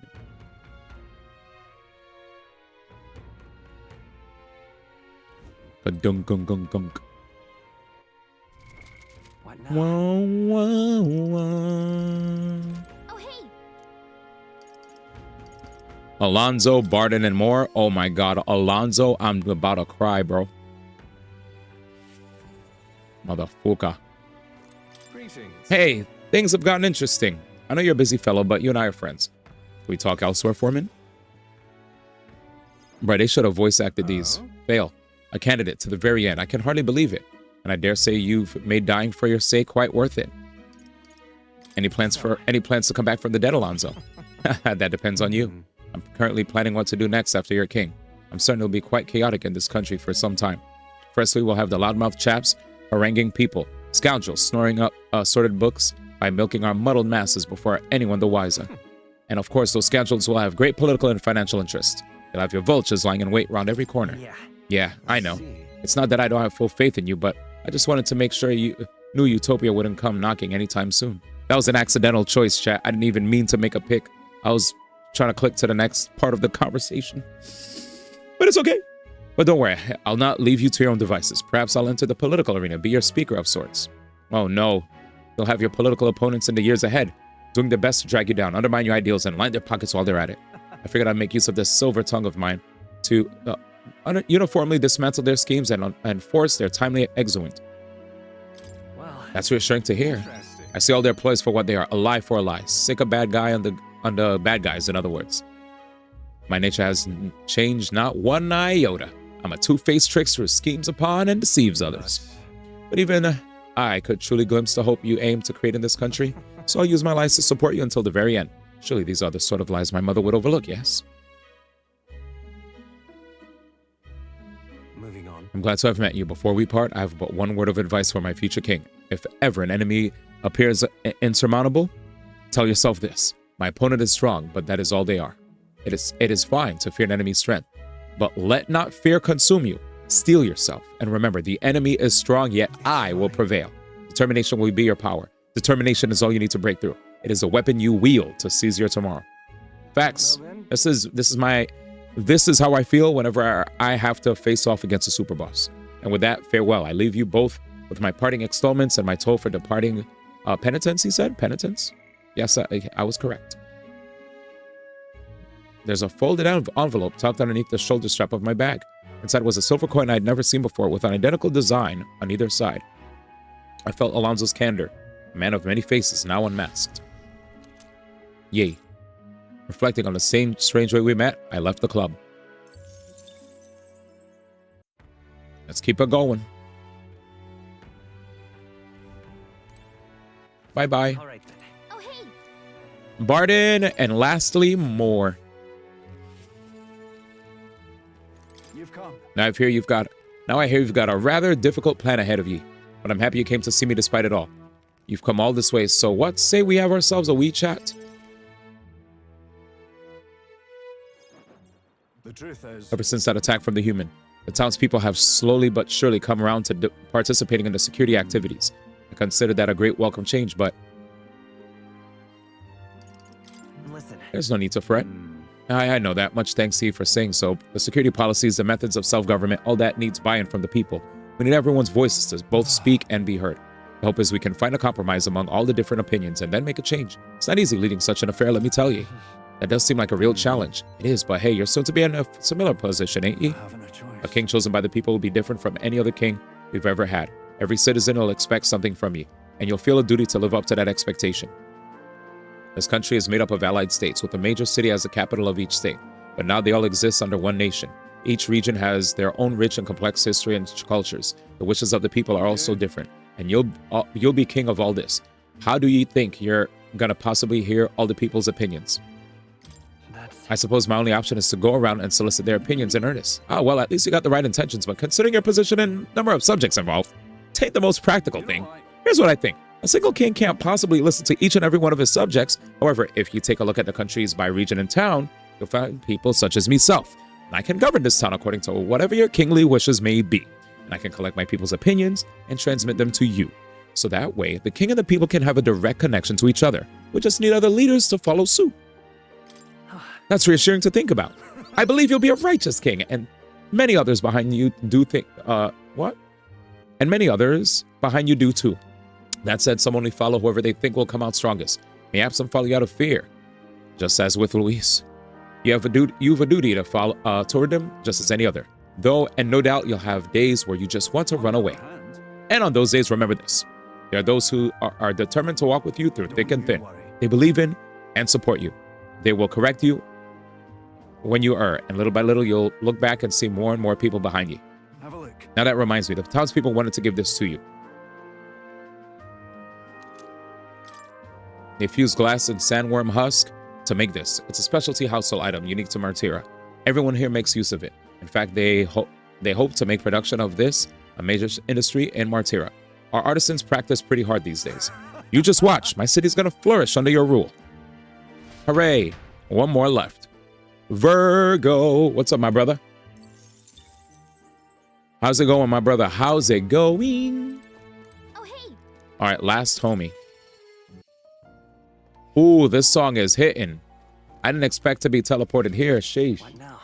[SPEAKER 2] Dunk, gunk, gunk, gunk.
[SPEAKER 22] What
[SPEAKER 2] now?
[SPEAKER 14] Oh, hey.
[SPEAKER 2] Alonzo, Barden, and more. Oh my god, Alonzo, I'm about to cry, bro. Motherfucker.
[SPEAKER 15] Greetings.
[SPEAKER 2] Hey, things have gotten interesting. I know you're a busy fellow, but you and I are friends. Can we talk elsewhere for a minute? Right, they should have voice acted these. Fail. A candidate to the very end. I can hardly believe it. And I dare say you've made dying for your sake quite worth it. Any plans to come back from the dead, Alonzo? That depends on you. I'm currently planning what to do next after you're king. I'm certain it'll be quite chaotic in this country for some time. Firstly, we'll have the loudmouth chaps haranguing people, scoundrels snoring up assorted books by milking our muddled masses before anyone the wiser. And of course, those scoundrels will have great political and financial interest. You'll have your vultures lying in wait around every corner. Yeah, I know. It's not that I don't have full faith in you, but I just wanted to make sure you knew Utopia wouldn't come knocking anytime soon. That was an accidental choice, chat. I didn't even mean to make a pick. I was trying to click to the next part of the conversation. But it's okay. But don't worry, I'll not leave you to your own devices. Perhaps I'll enter the political arena, be your speaker of sorts. Oh no, you'll have your political opponents in the years ahead, doing their best to drag you down, undermine your ideals, and line their pockets while they're at it. I figured I'd make use of this silver tongue of mine to uniformly dismantle their schemes and force their timely exeunt. That's reassuring to hear. I see all their ploys for what they are, a lie for a lie. Sick a bad guy on the bad guys, in other words. My nature has changed not one iota. I'm a two-faced trickster who schemes upon and deceives others. But even I could truly glimpse the hope you aim to create in this country, so I'll use my lies to support you until the very end. Surely these are the sort of lies my mother would overlook, yes?
[SPEAKER 5] Moving on.
[SPEAKER 2] I'm glad to have met you. Before we part, I have but one word of advice for my future king. If ever an enemy appears insurmountable, tell yourself this. My opponent is strong, but that is all they are. It is fine to fear an enemy's strength, but let not fear consume you. Steel yourself, and remember, the enemy is strong, yet I will prevail. Determination will be your power. Determination is all you need to break through. It is a weapon you wield to seize your tomorrow. Facts. This is how I feel whenever I have to face off against a super boss. And with that, farewell. I leave you both with my parting extollments and my toll for departing penitence, he said? Penitence? Yes, I was correct. There's a folded envelope tucked underneath the shoulder strap of my bag. Inside was a silver coin I'd never seen before with an identical design on either side. I felt Alonso's candor, a man of many faces, now unmasked. Yay. Reflecting on the same strange way we met, I left the club. Let's keep it going. Bye-bye.
[SPEAKER 5] All right, then.
[SPEAKER 4] Oh, hey.
[SPEAKER 2] Barden, and lastly, more.
[SPEAKER 5] You've come.
[SPEAKER 2] Now I hear you've got a rather difficult plan ahead of you, but I'm happy you came to see me despite it all. You've come all this way, so what say we have ourselves a wee chat?
[SPEAKER 5] The truth is,
[SPEAKER 2] Ever since that attack from the human, the townspeople have slowly but surely come around to participating in the security activities. I consider that a great welcome change, but
[SPEAKER 10] Listen.
[SPEAKER 2] There's no need to fret. I know that. Much thanks to you for saying so. The security policies, the methods of self-government, all that needs buy-in from the people. We need everyone's voices to both speak and be heard. The hope is we can find a compromise among all the different opinions and then make a change. It's not easy leading such an affair, let me tell you. That does seem like a real challenge. It is, but hey, you're soon to be in a similar position, ain't you? A king chosen by the people will be different from any other king we've ever had. Every citizen will expect something from you, and you'll feel a duty to live up to that expectation. This country is made up of allied states, with a major city as the capital of each state, but now they all exist under one nation. Each region has their own rich and complex history and cultures. The wishes of the people are also different, and you'll be king of all this. How do you think you're gonna possibly hear all the people's opinions? I suppose my only option is to go around and solicit their opinions in earnest. Ah, well, at least you got the right intentions, but considering your position and number of subjects involved, take the most practical thing. Here's what I think. A single king can't possibly listen to each and every one of his subjects. However, if you take a look at the countries by region and town, you'll find people such as myself. And I can govern this town according to whatever your kingly wishes may be. And I can collect my people's opinions and transmit them to you. So that way, the king and the people can have a direct connection to each other. We just need other leaders to follow suit. That's reassuring to think about. I believe you'll be a righteous king, and many others behind you do think, what? And many others behind you do too. That said, some only follow whoever they think will come out strongest. Mayhaps some follow you out of fear. Just as with Luis. You've a duty to follow toward them, just as any other. Though, and no doubt, you'll have days where you just want to run away. And on those days, remember this. There are those who are determined to walk with you through thick and thin. They believe in and support you. They will correct you when you err, and little by little, you'll look back and see more and more people behind you.
[SPEAKER 5] have a look.
[SPEAKER 2] Now that reminds me, the townspeople wanted to give this to you. They fused glass and sandworm husk to make this. It's a specialty household item unique to Martira. Everyone here makes use of it. In fact, they hope to make production of this a major industry in Martira. Our artisans practice pretty hard these days. You just watch. My city's gonna flourish under your rule. Hooray. One more left. Virgo. What's up, my brother? How's it going, my brother? How's it going?
[SPEAKER 4] Oh, hey.
[SPEAKER 2] All right, last homie. Ooh, this song is hitting. I didn't expect to be teleported here. Sheesh.
[SPEAKER 22] What now?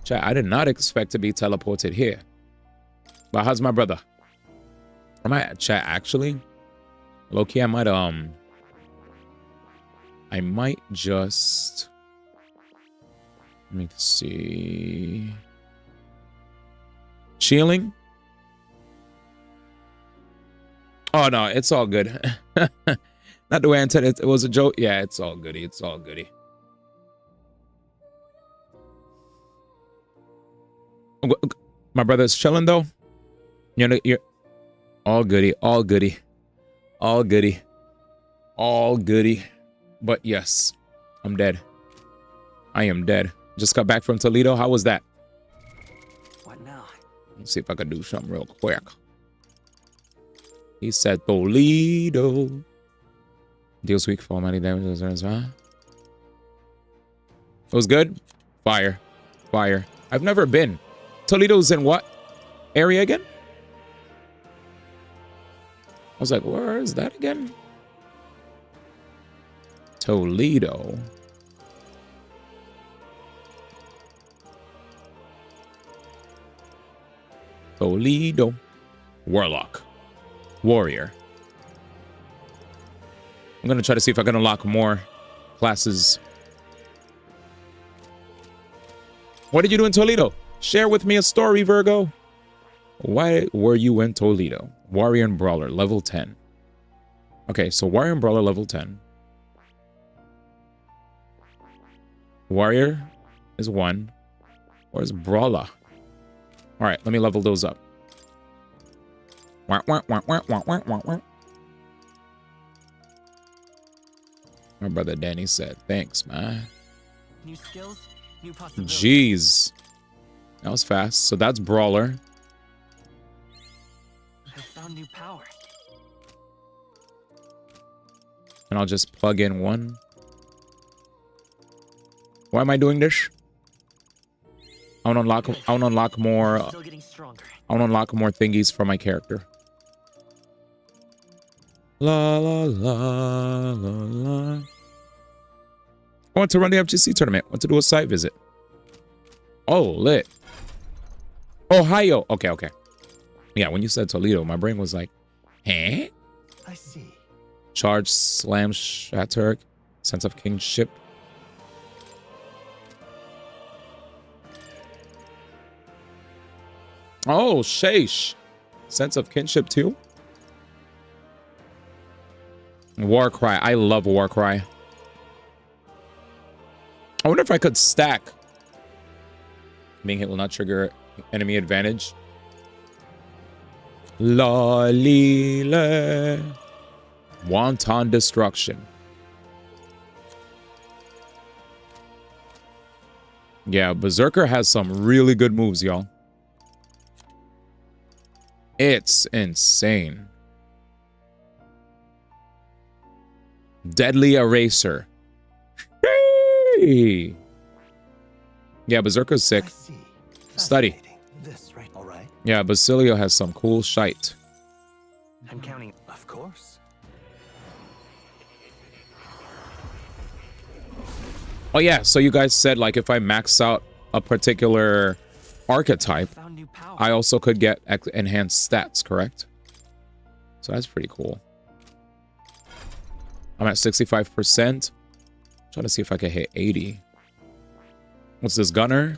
[SPEAKER 2] Chat, I did not expect to be teleported here. But how's my brother? I might chat actually. Low-key, I might just, let me see. Chilling? Oh no, it's all good. Not the way I intended. It was a joke. Yeah, it's all goody. It's all goody. My brother's chilling though. You're all goody, all goody, all goody, all goody. But yes, I'm dead. I am dead. Just got back from Toledo. How was that?
[SPEAKER 22] What now?
[SPEAKER 2] Let's see if I can do something real quick. He said Toledo. Deals weak for many damages. Huh? It was good. Fire. Fire. I've never been. Toledo's in what area again? I was like, where is that again? Toledo. Toledo. Warlock. Warrior. I'm going to try to see if I can unlock more classes. What did you do in Toledo? Share with me a story, Virgo. Why were you in Toledo? Warrior and Brawler, level 10. Okay, so Warrior and Brawler, level 10. Warrior is 1. Where's Brawler? All right, let me level those up. Wah, wah, wah, wah, wah, wah, wah, wah. My brother Danny said, thanks, man.
[SPEAKER 22] New skills, new possibilities.
[SPEAKER 2] Jeez. That was fast. So that's Brawler.
[SPEAKER 22] I found new power.
[SPEAKER 2] And I'll just plug in one. Why am I doing this? I want to unlock more. I want to unlock more thingies for my character. La la la la la. I want to run the FGC tournament. Want to do a site visit. Oh, lit. Ohio. Okay, okay. Yeah, when you said Toledo, my brain was like, huh?
[SPEAKER 5] I see.
[SPEAKER 2] Charge, slam, shatter, sense of kingship. Oh, sheesh. Sense of kinship too? Warcry. I love Warcry. I wonder if I could stack. Being hit will not trigger enemy advantage. La li le. Wanton destruction. Yeah, Berserker has some really good moves, y'all. It's insane. Deadly Eraser. Hey. Yeah, Berserker's sick. Study.
[SPEAKER 5] This, right? All right.
[SPEAKER 2] Yeah, Basilio has some cool shite.
[SPEAKER 22] I'm counting, of course.
[SPEAKER 2] Oh yeah, so you guys said like if I max out a particular archetype, I also could get enhanced stats, correct? So that's pretty cool. I'm at 65%. Trying to see if I can hit 80. What's this, Gunner?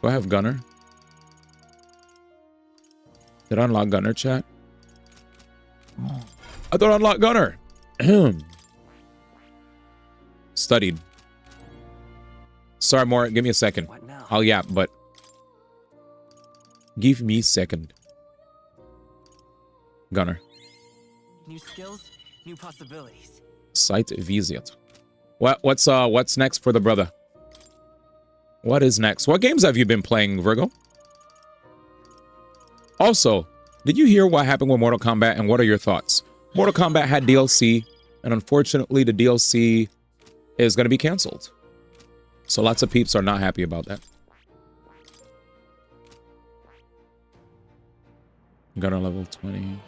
[SPEAKER 2] Do I have Gunner? Did I unlock Gunner, chat? I thought I unlocked Gunner. Studied. Sorry, more. Give me a second. I'll yap, but give me a second. Gunner.
[SPEAKER 22] New skills, new possibilities.
[SPEAKER 2] Sight visit. What's next for the brother? What is next? What games have you been playing, Virgo? Also, did you hear what happened with Mortal Kombat and what are your thoughts? Mortal Kombat had DLC, and unfortunately the DLC is going to be canceled. So lots of peeps are not happy about that. Gunner level 20.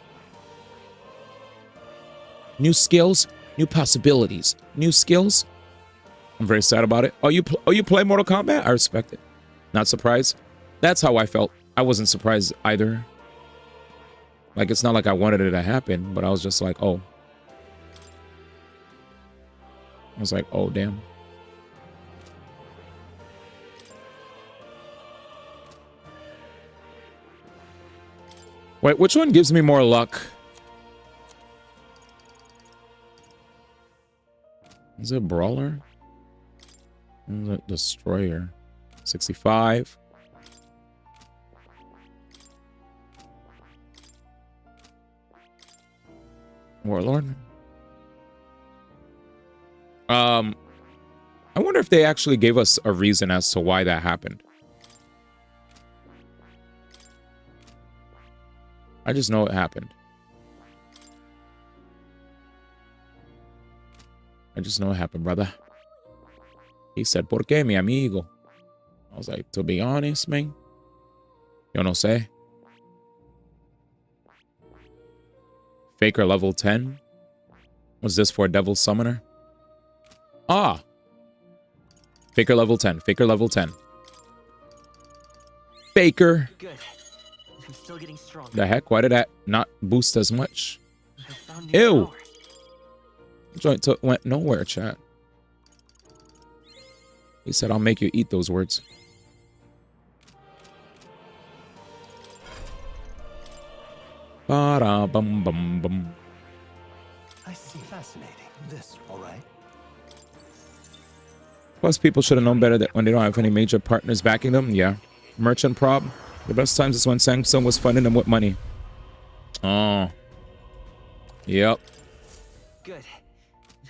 [SPEAKER 2] New skills, new possibilities. New skills. I'm very sad about it. Oh, you play Mortal Kombat? I respect it. Not surprised. That's how I felt. I wasn't surprised either. Like, it's not like I wanted it to happen, but I was just like, oh. I was like, oh, damn. Wait, which one gives me more luck? Is it Brawler? Is it Destroyer? 65. Warlord? I wonder if they actually gave us a reason as to why that happened. I just know it happened. I just know it happened, brother. He said, ¿Por qué, mi amigo? I was like, to be honest, man. Yo no sé. Faker level 10. Was this for a Devil Summoner? Ah. Faker level 10. Faker level 10. Faker.
[SPEAKER 10] Good. I'm still getting strong.
[SPEAKER 2] The heck? Why did that not boost as much? Ew. Joint went nowhere, chat. He said, I'll make you eat those words. Ba-da-bum-bum-bum.
[SPEAKER 5] I see. Fascinating. This, all right?
[SPEAKER 2] Plus, people should have known better that when they don't have any major partners backing them. Yeah. Merchant prob. The best times is when Samsung was funding them with money. Oh. Yep.
[SPEAKER 10] Good.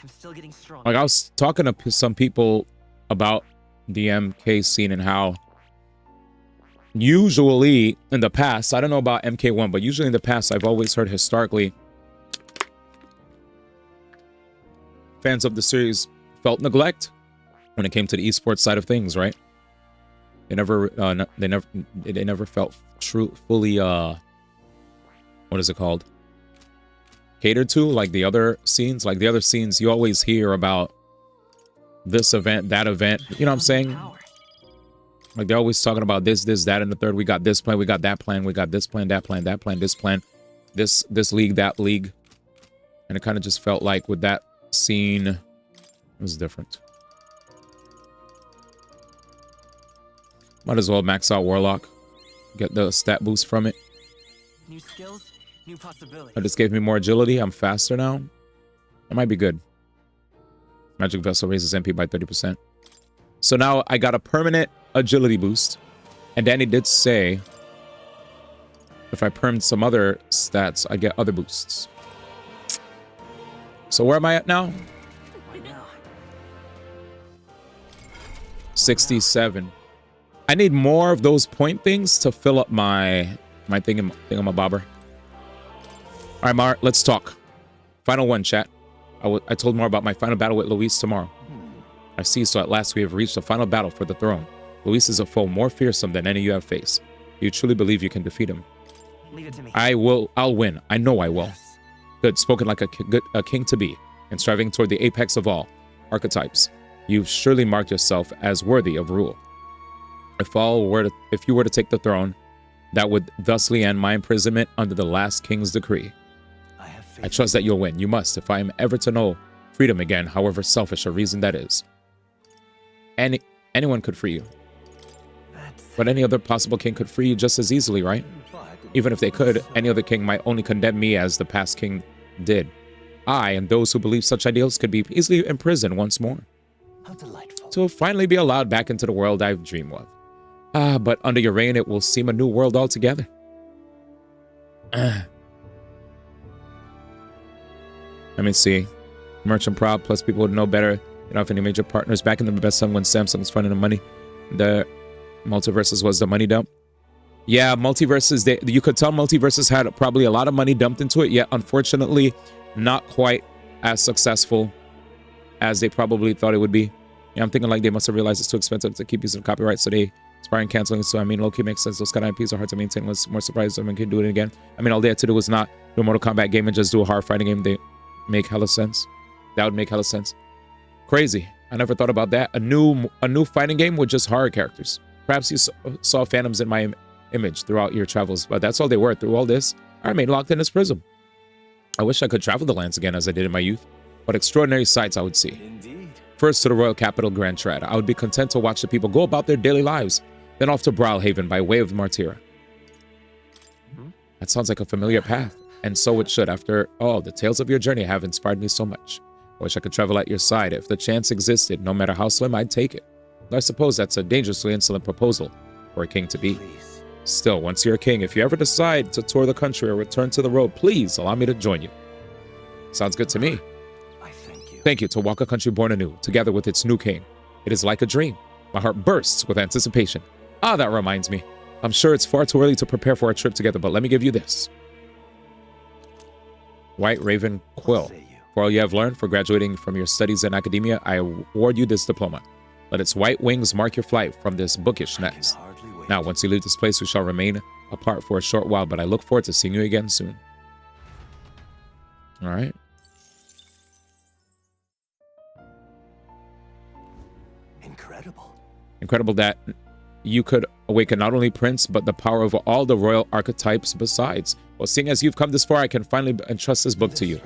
[SPEAKER 10] I'm still getting strong.
[SPEAKER 2] Like, I was talking to some people about the MK scene and how usually in the past, I don't know about MK1, but usually in the past, I've always heard historically fans of the series felt neglect when it came to the esports side of things, right? They never felt fully what is it called? Catered to, like the other scenes. Like the other scenes, you always hear about this event, that event. You know what I'm saying? Like they're always talking about this, that, and the third. We got this plan, we got that plan, we got this plan, that plan, that plan, this plan, this league, that league. And it kind of just felt like with that scene, it was different. Might as well max out Warlock. Get the stat boost from it.
[SPEAKER 10] New skills, new possibilities.
[SPEAKER 2] It just gave me more agility. I'm faster now. That might be good. Magic Vessel raises MP by 30%. So now I got a permanent agility boost. And Danny did say if I permed some other stats, I get other boosts. So where am I at now? 67. I need more of those point things to fill up my thingamabobber. All right, Mar, let's talk. Final one, chat. I told more about my final battle with Luis tomorrow. I see, so at last we have reached the final battle for the throne. Luis is a foe more fearsome than any you have faced. Do you truly believe you can defeat him?
[SPEAKER 10] Leave it to me.
[SPEAKER 2] I'll win. I know I will. Good, spoken like a king to be, and striving toward the apex of all archetypes. You've surely marked yourself as worthy of rule. If you were to take the throne, that would thusly end my imprisonment under the last king's decree. I trust that you'll win. You must, if I am ever to know freedom again, however selfish a reason that is. Anyone could free you. But any other possible king could free you just as easily, right? Even if they could, any other king might only condemn me as the past king did. I and those who believe such ideals could be easily imprisoned once more.
[SPEAKER 5] How delightful.
[SPEAKER 2] To finally be allowed back into the world I've dreamed of. But under your reign, it will seem a new world altogether. Let me see. Merchant proud, plus people would know better. You don't have any major partners backing them. The best time when Samsung's funding the money. The Multiverses was the money dump. Yeah, Multiverses, you could tell Multiverses had probably a lot of money dumped into it, yet unfortunately not quite as successful as they probably thought it would be. Yeah, I'm thinking like they must have realized it's too expensive to keep using copyright, so they inspiring canceling. So I mean, low-key makes sense. Those kind of IPs are hard to maintain. Was more surprised someone could do it again. I mean, all they had to do was not do a Mortal Kombat game and just do a horror fighting game. They make hella sense. That would make hella sense. Crazy. I never thought about that. A new fighting game with just horror characters. Perhaps you saw phantoms in my image throughout your travels, but that's all they were. Through all this, I remained locked in this prism. I wish I could travel the lands again as I did in my youth. What extraordinary sights I would see.
[SPEAKER 5] Indeed.
[SPEAKER 2] First to the royal capital, Grand Trad. I would be content to watch the people go about their daily lives. Then off to Brawlhaven by way of Martira. That sounds like a familiar path. And so it should. After all, the tales of your journey have inspired me so much. I wish I could travel at your side. If the chance existed, no matter how slim, I'd take it. I suppose that's a dangerously insolent proposal for a king to be.
[SPEAKER 5] Please.
[SPEAKER 2] Still, once you're a king, if you ever decide to tour the country or return to the road, please allow me to join you. Sounds good to me.
[SPEAKER 5] I thank you.
[SPEAKER 2] Thank you to walk a country born anew, together with its new king. It is like a dream. My heart bursts with anticipation. Ah, that reminds me. I'm sure it's far too early to prepare for our trip together, but let me give you this. White Raven Quill. For all you have learned, for graduating from your studies in academia, I award you this diploma. Let its white wings mark your flight from this bookish nest. Now, once you leave this place, we shall remain apart for a short while, but I look forward to seeing you again soon. All right.
[SPEAKER 5] Incredible.
[SPEAKER 2] Incredible that you could awaken not only Prince, but the power of all the royal archetypes besides. Well, seeing as you've come this far, I can finally entrust this book to you.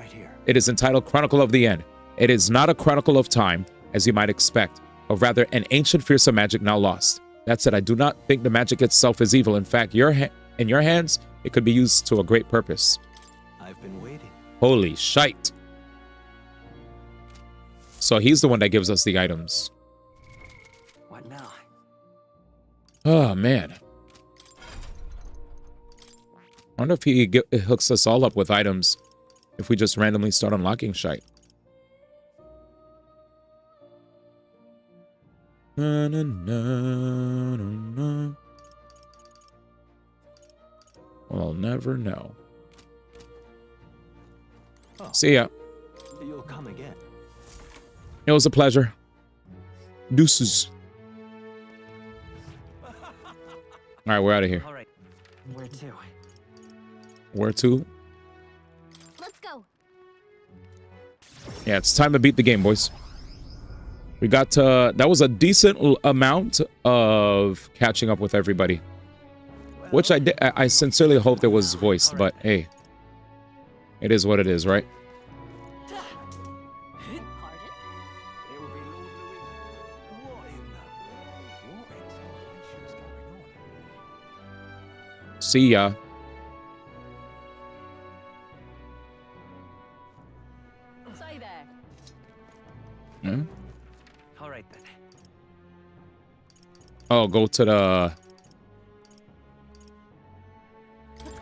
[SPEAKER 2] It is entitled Chronicle of the End. It is not a chronicle of time, as you might expect, but rather an ancient fearsome magic now lost. That said, I do not think the magic itself is evil. In fact, in your hands, it could be used to a great purpose.
[SPEAKER 5] I've been waiting.
[SPEAKER 2] Holy shite. So he's the one that gives us the items.
[SPEAKER 5] What now?
[SPEAKER 2] Oh, man. I wonder if he hooks us all up with items if we just randomly start unlocking shite. Na, na, na, na, na. We'll never know.
[SPEAKER 5] Oh,
[SPEAKER 2] see ya.
[SPEAKER 5] You'll come again.
[SPEAKER 2] It was a pleasure. Deuces. All right, we're out of here.
[SPEAKER 22] All right. Where to?
[SPEAKER 2] Where to?
[SPEAKER 4] Let's go.
[SPEAKER 2] Yeah, it's time to beat the game, boys. We got that was a decent amount of catching up with everybody, which I sincerely hoped it was voiced, but hey, it is what it is, right? See ya.
[SPEAKER 22] Say there.
[SPEAKER 2] Hmm?
[SPEAKER 22] All right then.
[SPEAKER 2] Oh, go to the.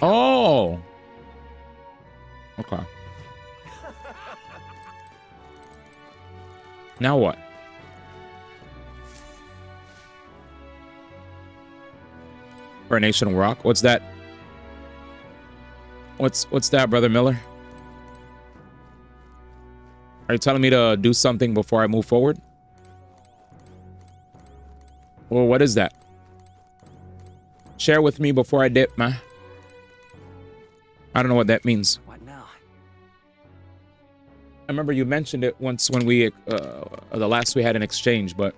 [SPEAKER 2] Oh. Okay. Now what? Coronation Rock. What's that? What's that, Brother Miller? Are you telling me to do something before I move forward? Well, what is that? Share with me before I dip, man. I don't know what that means.
[SPEAKER 22] What now?
[SPEAKER 2] I remember you mentioned it once when we, the last we had an exchange, but.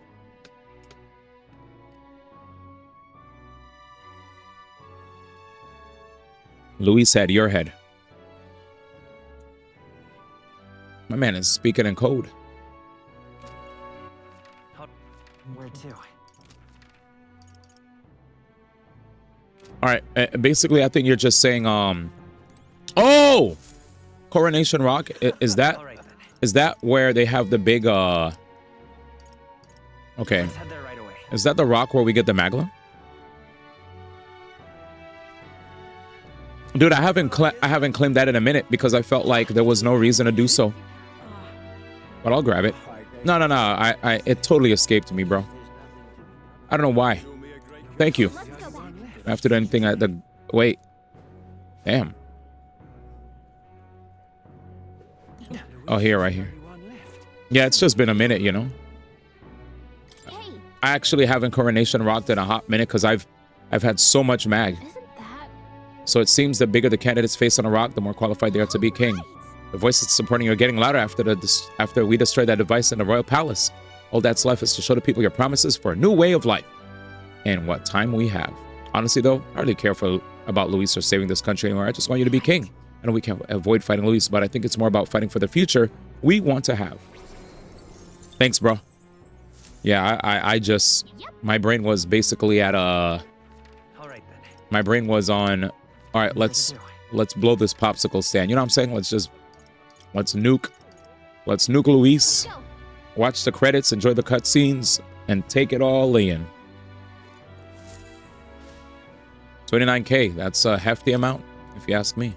[SPEAKER 2] Luis had your head. My man is speaking in code.
[SPEAKER 22] Where to?
[SPEAKER 2] All right. Basically, I think you're just saying, oh, Coronation Rock. Is that where they have the big, okay.
[SPEAKER 22] Let's head there right away.
[SPEAKER 2] Is that the rock where we get the Magla? Dude, I haven't claimed that in a minute because I felt like there was no reason to do so. But I'll grab it. No. It totally escaped me, bro. I don't know why. Thank you. I have to do anything at the... Wait. Damn. Oh, here, right here. Yeah, it's just been a minute, you know? I actually haven't Coronation Rocked in a hot minute because I've had so much mag. So it seems the bigger the candidates face on a rock, the more qualified they are to be king. The voices supporting you are getting louder after we destroyed that device in the royal palace. All that's left is to show the people your promises for a new way of life. And what time we have. Honestly, though, I hardly care about Luis or saving this country anymore. I just want you to be king. I know we can avoid fighting Luis, but I think it's more about fighting for the future we want to have. Thanks, bro. Yeah, I just... My brain was basically at a... My brain was on... All right, let's blow this popsicle stand. You know what I'm saying? Let's nuke Luis. Watch the credits, enjoy the cutscenes, and take it all in. 29K, that's a hefty amount, if you ask me.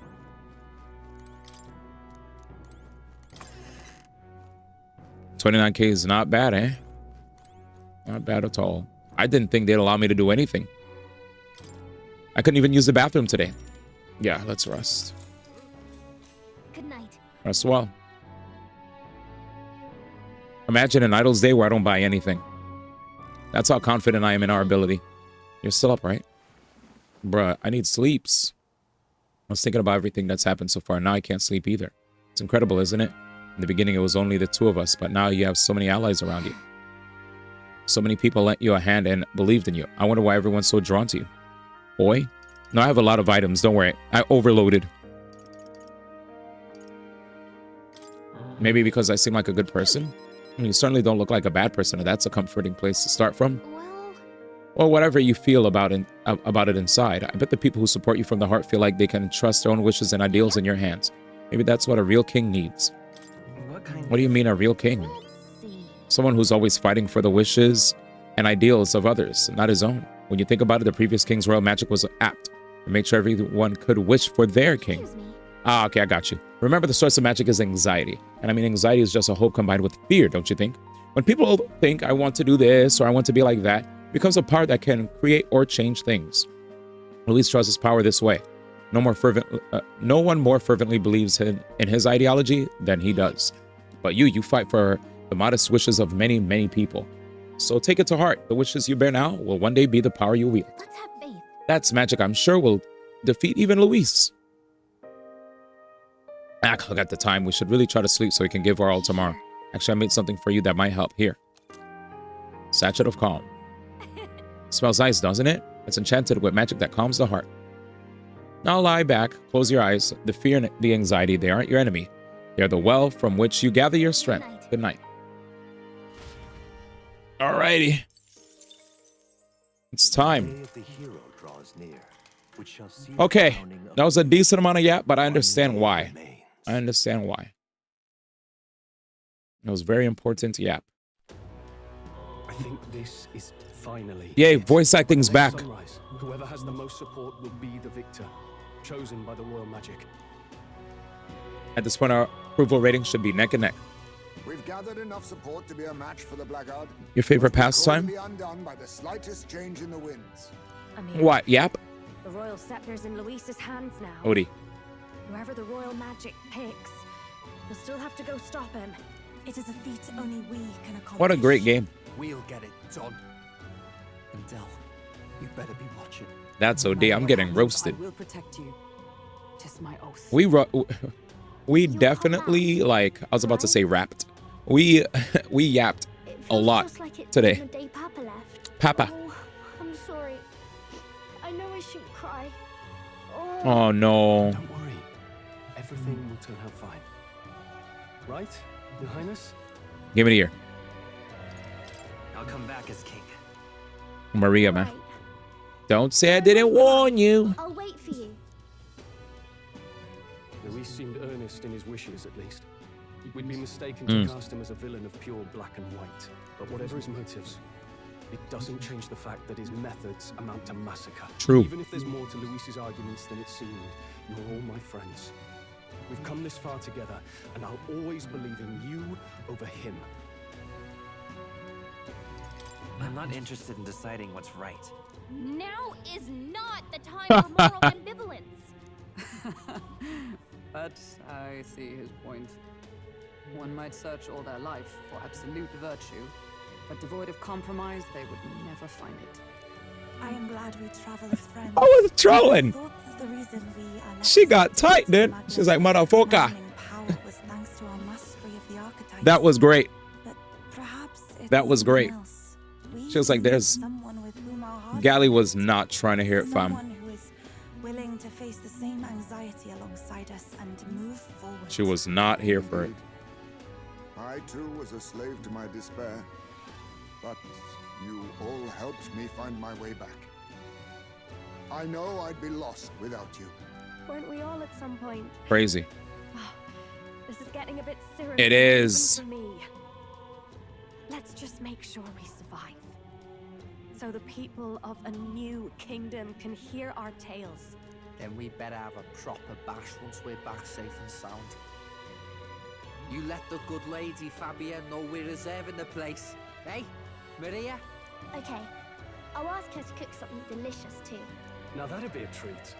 [SPEAKER 2] $29K is not bad, eh? Not bad at all. I didn't think they'd allow me to do anything. I couldn't even use the bathroom today. Yeah, let's rest.
[SPEAKER 11] Good night.
[SPEAKER 2] Rest well. Imagine an idle's day where I don't buy anything. That's how confident I am in our ability. You're still up, right? Bruh, I need sleeps. I was thinking about everything that's happened so far. Now I can't sleep either. It's incredible, isn't it? In the beginning, it was only the two of us, but now you have so many allies around you. So many people lent you a hand and believed in you. I wonder why everyone's so drawn to you. Boy? No, I have a lot of items. Don't worry. I overloaded. Maybe because I seem like a good person? You certainly don't look like a bad person, and that's a comforting place to start from. Well, whatever you feel about it inside, I bet the people who support you from the heart feel like they can trust their own wishes and ideals in your hands. Maybe that's what a real king needs. What do you mean a real king? Someone who's always fighting for the wishes and ideals of others, not his own. When you think about it, the previous king's royal magic was apt to make sure everyone could wish for their king. Ah, okay, I got you. Remember, the source of magic is anxiety. And I mean, anxiety is just a hope combined with fear, don't you think? When people think, I want to do this or I want to be like that, it becomes a power that can create or change things. Luis trusts his power this way. No one more fervently believes in his ideology than he does. But you fight for the modest wishes of many, many people. So take it to heart. The wishes you bear now will one day be the power you wield.
[SPEAKER 11] Let's have faith.
[SPEAKER 2] That's magic I'm sure will defeat even Luis. Look at the time. We should really try to sleep so we can give our all tomorrow. Actually, I made something for you that might help. Here. Sachet of Calm. Smells nice, doesn't it? It's enchanted with magic that calms the heart. Now lie back, close your eyes. The fear and the anxiety, they aren't your enemy. They are the well from which you gather your strength. Good night. Alrighty. It's time. Okay, that was a decent amount of yap, but I understand why. I understand why. It was very important yap.
[SPEAKER 5] I think this is finally.
[SPEAKER 2] Yay, voice acting's back.
[SPEAKER 5] Sunrise. Whoever has the most support will be the victor, chosen by the royal magic.
[SPEAKER 2] At this point, our approval rating should be neck and neck.
[SPEAKER 20] We've gathered enough support to be a match for the Blackguard.
[SPEAKER 2] Your favorite pastime?
[SPEAKER 20] Be undone by the slightest change in the winds.
[SPEAKER 2] What? Yap?
[SPEAKER 14] The royal scepter's in Luis's hands now.
[SPEAKER 2] Odie.
[SPEAKER 14] Whoever the royal magic picks, we'll still have to go stop him.
[SPEAKER 9] It is a feat only we can accomplish.
[SPEAKER 2] What a great game.
[SPEAKER 22] We'll get it done. And Del, you better be watching.
[SPEAKER 2] That's OD. I'm getting roasted.
[SPEAKER 6] I will protect you. Tis my oath.
[SPEAKER 2] We definitely, like, I was about to say rapped. We yapped a lot today.
[SPEAKER 11] The day Papa left.
[SPEAKER 2] Papa.
[SPEAKER 11] Oh, I'm sorry. I know I shouldn't cry.
[SPEAKER 2] Oh no.
[SPEAKER 5] Don't worry. Everything will turn out fine. Right, Your Highness?
[SPEAKER 2] Give it here.
[SPEAKER 22] I'll come back as king.
[SPEAKER 2] Maria, man. Don't say I didn't warn you.
[SPEAKER 11] I'll wait for you.
[SPEAKER 5] Luis seemed earnest in his wishes, at least. We'd be mistaken to cast him as a villain of pure black and white. But whatever his motives, it doesn't change the fact that his methods amount to massacre.
[SPEAKER 2] True.
[SPEAKER 5] Even if there's more to Luis's arguments than it seemed, you're all my friends. We've come this far together, and I'll always believe in you over him.
[SPEAKER 22] I'm not interested in deciding what's right.
[SPEAKER 4] Now is not the time for moral ambivalence.
[SPEAKER 6] But I see his point. One might search all their life for absolute virtue, but devoid of compromise, they would never find it.
[SPEAKER 9] I am glad we travel as friends.
[SPEAKER 2] I was trolling.
[SPEAKER 9] I thought that the reason we are left
[SPEAKER 2] She got tight, dude. She's like, motherfucker.
[SPEAKER 9] power was
[SPEAKER 2] That was great.
[SPEAKER 9] Perhaps
[SPEAKER 2] That was great. She was like, there's...
[SPEAKER 9] someone with whom our hearts
[SPEAKER 2] Gally was not trying to hear it, fam.
[SPEAKER 9] someone who is willing to face the same anxiety alongside us and move forward.
[SPEAKER 2] She was not here for it.
[SPEAKER 20] I too was a slave to my despair, but you all helped me find my way back. I know I'd be lost without you.
[SPEAKER 14] Weren't we all at some point?
[SPEAKER 2] Crazy.
[SPEAKER 14] This is getting a bit serious.
[SPEAKER 2] It is.
[SPEAKER 14] Even for me. Let's just make sure we survive. So the people of a new kingdom can hear our tales.
[SPEAKER 1] Then we better have a proper bash once we're back safe and sound. You let the good lady Fabia know we're reserving the place. Hey, Maria?
[SPEAKER 4] Okay. I'll ask her to cook something delicious too.
[SPEAKER 5] Now that'd be a treat.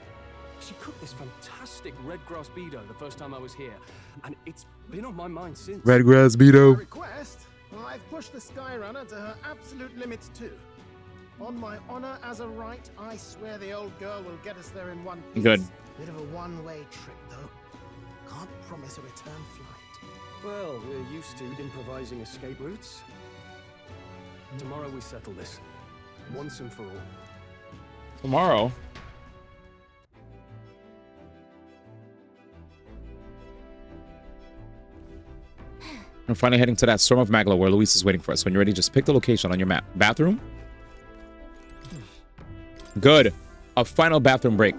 [SPEAKER 5] She cooked this fantastic red grass bedo the first time I was here, and it's been on my mind since.
[SPEAKER 2] Red grass bedo.
[SPEAKER 17] Request? I've pushed the Skyrunner to her absolute limits too. On my honor as a right, I swear the old girl will get us there in one piece.
[SPEAKER 2] Good.
[SPEAKER 17] Bit of a one-way trip though. Can't promise a return flight.
[SPEAKER 5] Well, we're used to improvising escape routes. Tomorrow we settle this, once and for all.
[SPEAKER 2] Tomorrow? We're finally heading to that storm of Magla where Luis is waiting for us. When you're ready, just pick the location on your map. Bathroom? Good. A final bathroom break.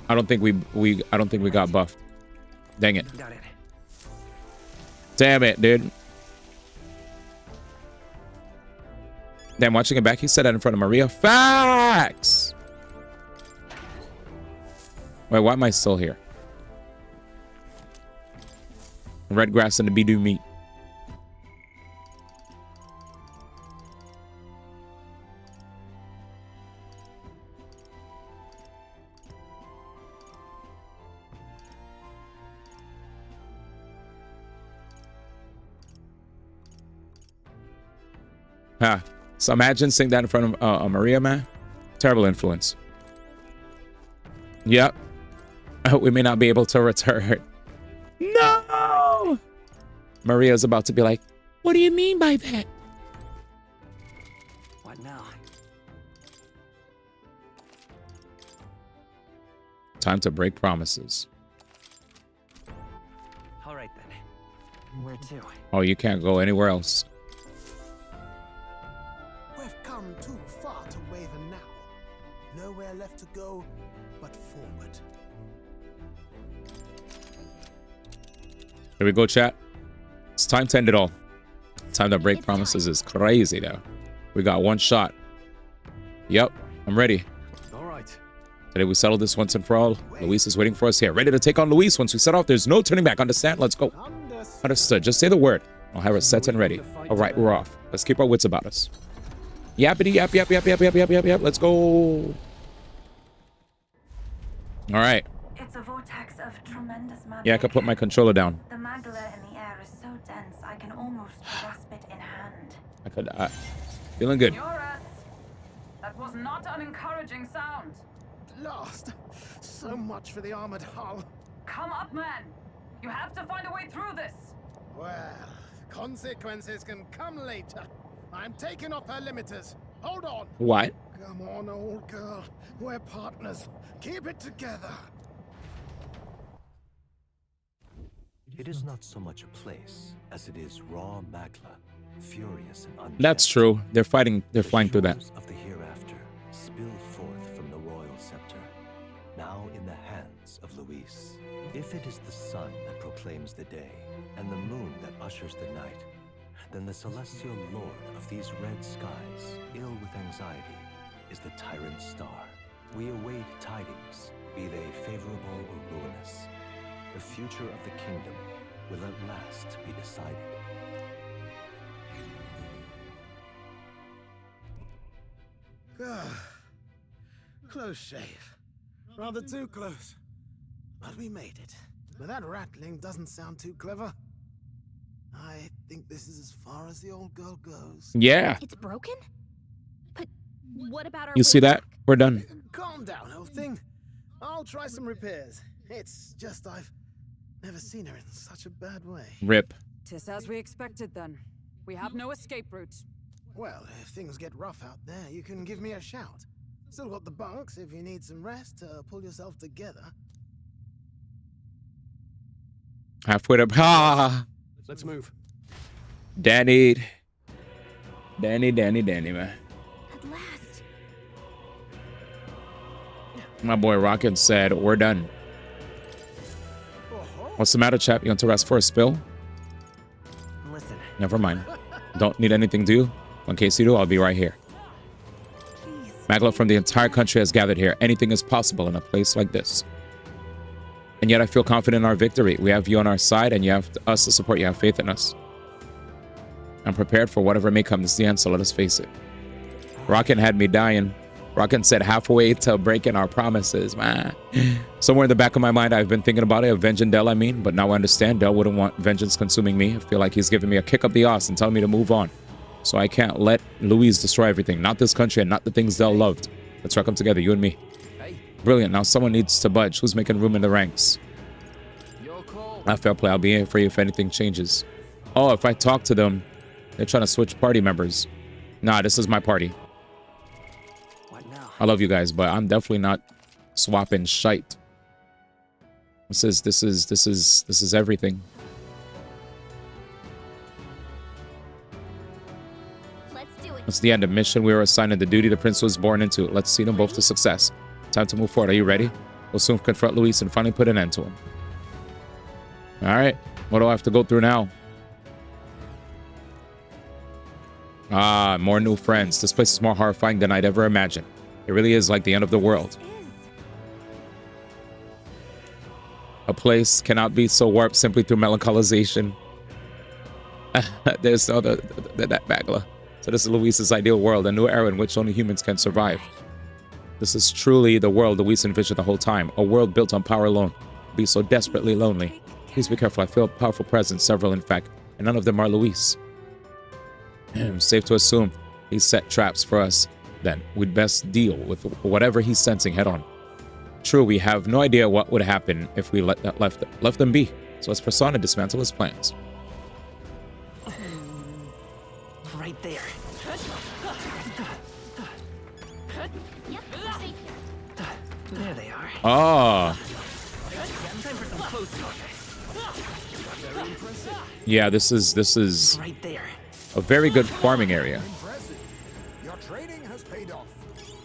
[SPEAKER 2] I don't think we got buffed. Dang it.
[SPEAKER 15] Got it.
[SPEAKER 2] Damn it, dude. Damn, watching it back, he said that in front of Maria. Facts! Wait, why am I still here? Red grass and the Bidu meat. Ha. So imagine saying that in front of Maria, man. Terrible influence. Yep. We may not be able to return. No! Maria's about to be like, what do you mean by that?
[SPEAKER 15] What now?
[SPEAKER 2] Time to break promises.
[SPEAKER 15] All right then. Where to?
[SPEAKER 2] Oh, you can't go anywhere else.
[SPEAKER 17] We've come too far to waver now. Nowhere left to go but forward.
[SPEAKER 2] Here we go, chat. It's time to end it all. Time to break promises is crazy, though. We got one shot. Yep, I'm ready.
[SPEAKER 5] All right.
[SPEAKER 2] Today we settle this once and for all. Luis is waiting for us here. Ready to take on Luis. Once we set off, there's no turning back. Understand? Let's go. Understood. Just say the word. I'll have her set and ready. All right, we're off. Let's keep our wits about us. Yappity yap yap yap yap yap yap yap yap. Let's go. All right.
[SPEAKER 9] It's a vortex of tremendous magic.
[SPEAKER 2] Yeah, I could put my controller down.
[SPEAKER 9] The magla in the air is so dense, I can almost grasp it in hand.
[SPEAKER 2] I could. Feeling good.
[SPEAKER 6] That was not an encouraging sound.
[SPEAKER 17] Lost. So much for the armored hull.
[SPEAKER 6] Come up, man. You have to find a way through this.
[SPEAKER 17] Well, consequences can come later. I'm taking off her limiters. Hold on.
[SPEAKER 2] What?
[SPEAKER 17] Come on, old girl. We're partners. Keep it together.
[SPEAKER 18] It is not so much a place as it is raw magla, furious and unchecked.
[SPEAKER 2] That's true. They're fighting. They're flying through that.
[SPEAKER 18] Of the hereafter spill forth from the royal scepter, now in the hands of Luis. If it is the sun that proclaims the day, and the moon that ushers the night, then the celestial lord of these red skies, ill with anxiety, is the tyrant star. We await tidings, be they favorable or ruinous. The future of the kingdom will at last be decided.
[SPEAKER 17] Close shave. Rather too close. But we made it. But that rattling doesn't sound too clever. I think this is as far as the old girl goes.
[SPEAKER 2] Yeah.
[SPEAKER 14] It's broken? But what about our
[SPEAKER 2] You see that? We're done.
[SPEAKER 17] Calm down, old thing. I'll try some repairs. It's just I've Never seen her in such a bad way.
[SPEAKER 2] Rip.
[SPEAKER 6] Tis as we expected then. We have no escape route.
[SPEAKER 17] Well, if things get rough out there, you can give me a shout. Still got the bunks if you need some rest to pull yourself together.
[SPEAKER 2] Halfway to... Ha!
[SPEAKER 15] Let's move.
[SPEAKER 2] Danny, man.
[SPEAKER 4] At last.
[SPEAKER 2] My boy Rocket said, we're done. What's the matter, chap? You want to rest for a spill?
[SPEAKER 10] Listen.
[SPEAKER 2] Never mind. Don't need anything to do. In case you do, I'll be right here. Magla from the entire country has gathered here. Anything is possible in a place like this. And yet I feel confident in our victory. We have you on our side, and you have us to support you. Have faith in us. I'm prepared for whatever may come. This is the end, so let us face it. Rockin' had me dying. Rockin' said halfway to breaking our promises, man. Somewhere in the back of my mind, I've been thinking about it, avenging Del, I mean, but now I understand Del wouldn't want vengeance consuming me. I feel like he's giving me a kick up the ass and telling me to move on. So I can't let Louise destroy everything. Not this country and not the things Del loved. Let's rock them together, you and me. Brilliant. Now someone needs to budge. Who's making room in the ranks? Fair play. I'll be here for you if anything changes. Oh, if I talk to them, they're trying to switch party members. Nah, this is my party. I love you guys, but I'm definitely not swapping shite. This is everything. It's the end of mission. We were assigned the duty the prince was born into. Let's see them both to success. Time to move forward. Are you ready? We'll soon confront Luis and finally put an end to him. All right. What do I have to go through now? Ah, more new friends. This place is more horrifying than I'd ever imagined. It really is like the end of the world. A place cannot be so warped simply through melancholization. There's no that Bagla. So this is Luis's ideal world, a new era in which only humans can survive. This is truly the world Luis envisioned the whole time. A world built on power alone. Be so desperately lonely. Please be careful. I feel a powerful presence, several in fact, and none of them are Luis. Safe to assume he set traps for us. Then we'd best deal with whatever he's sensing head on. True, we have no idea what would happen if we left them be. So let's press on and dismantle his plans.
[SPEAKER 10] Right there. There they are.
[SPEAKER 2] Oh.
[SPEAKER 10] Time for some close
[SPEAKER 2] Yeah, this is
[SPEAKER 10] right there.
[SPEAKER 2] a very good farming area.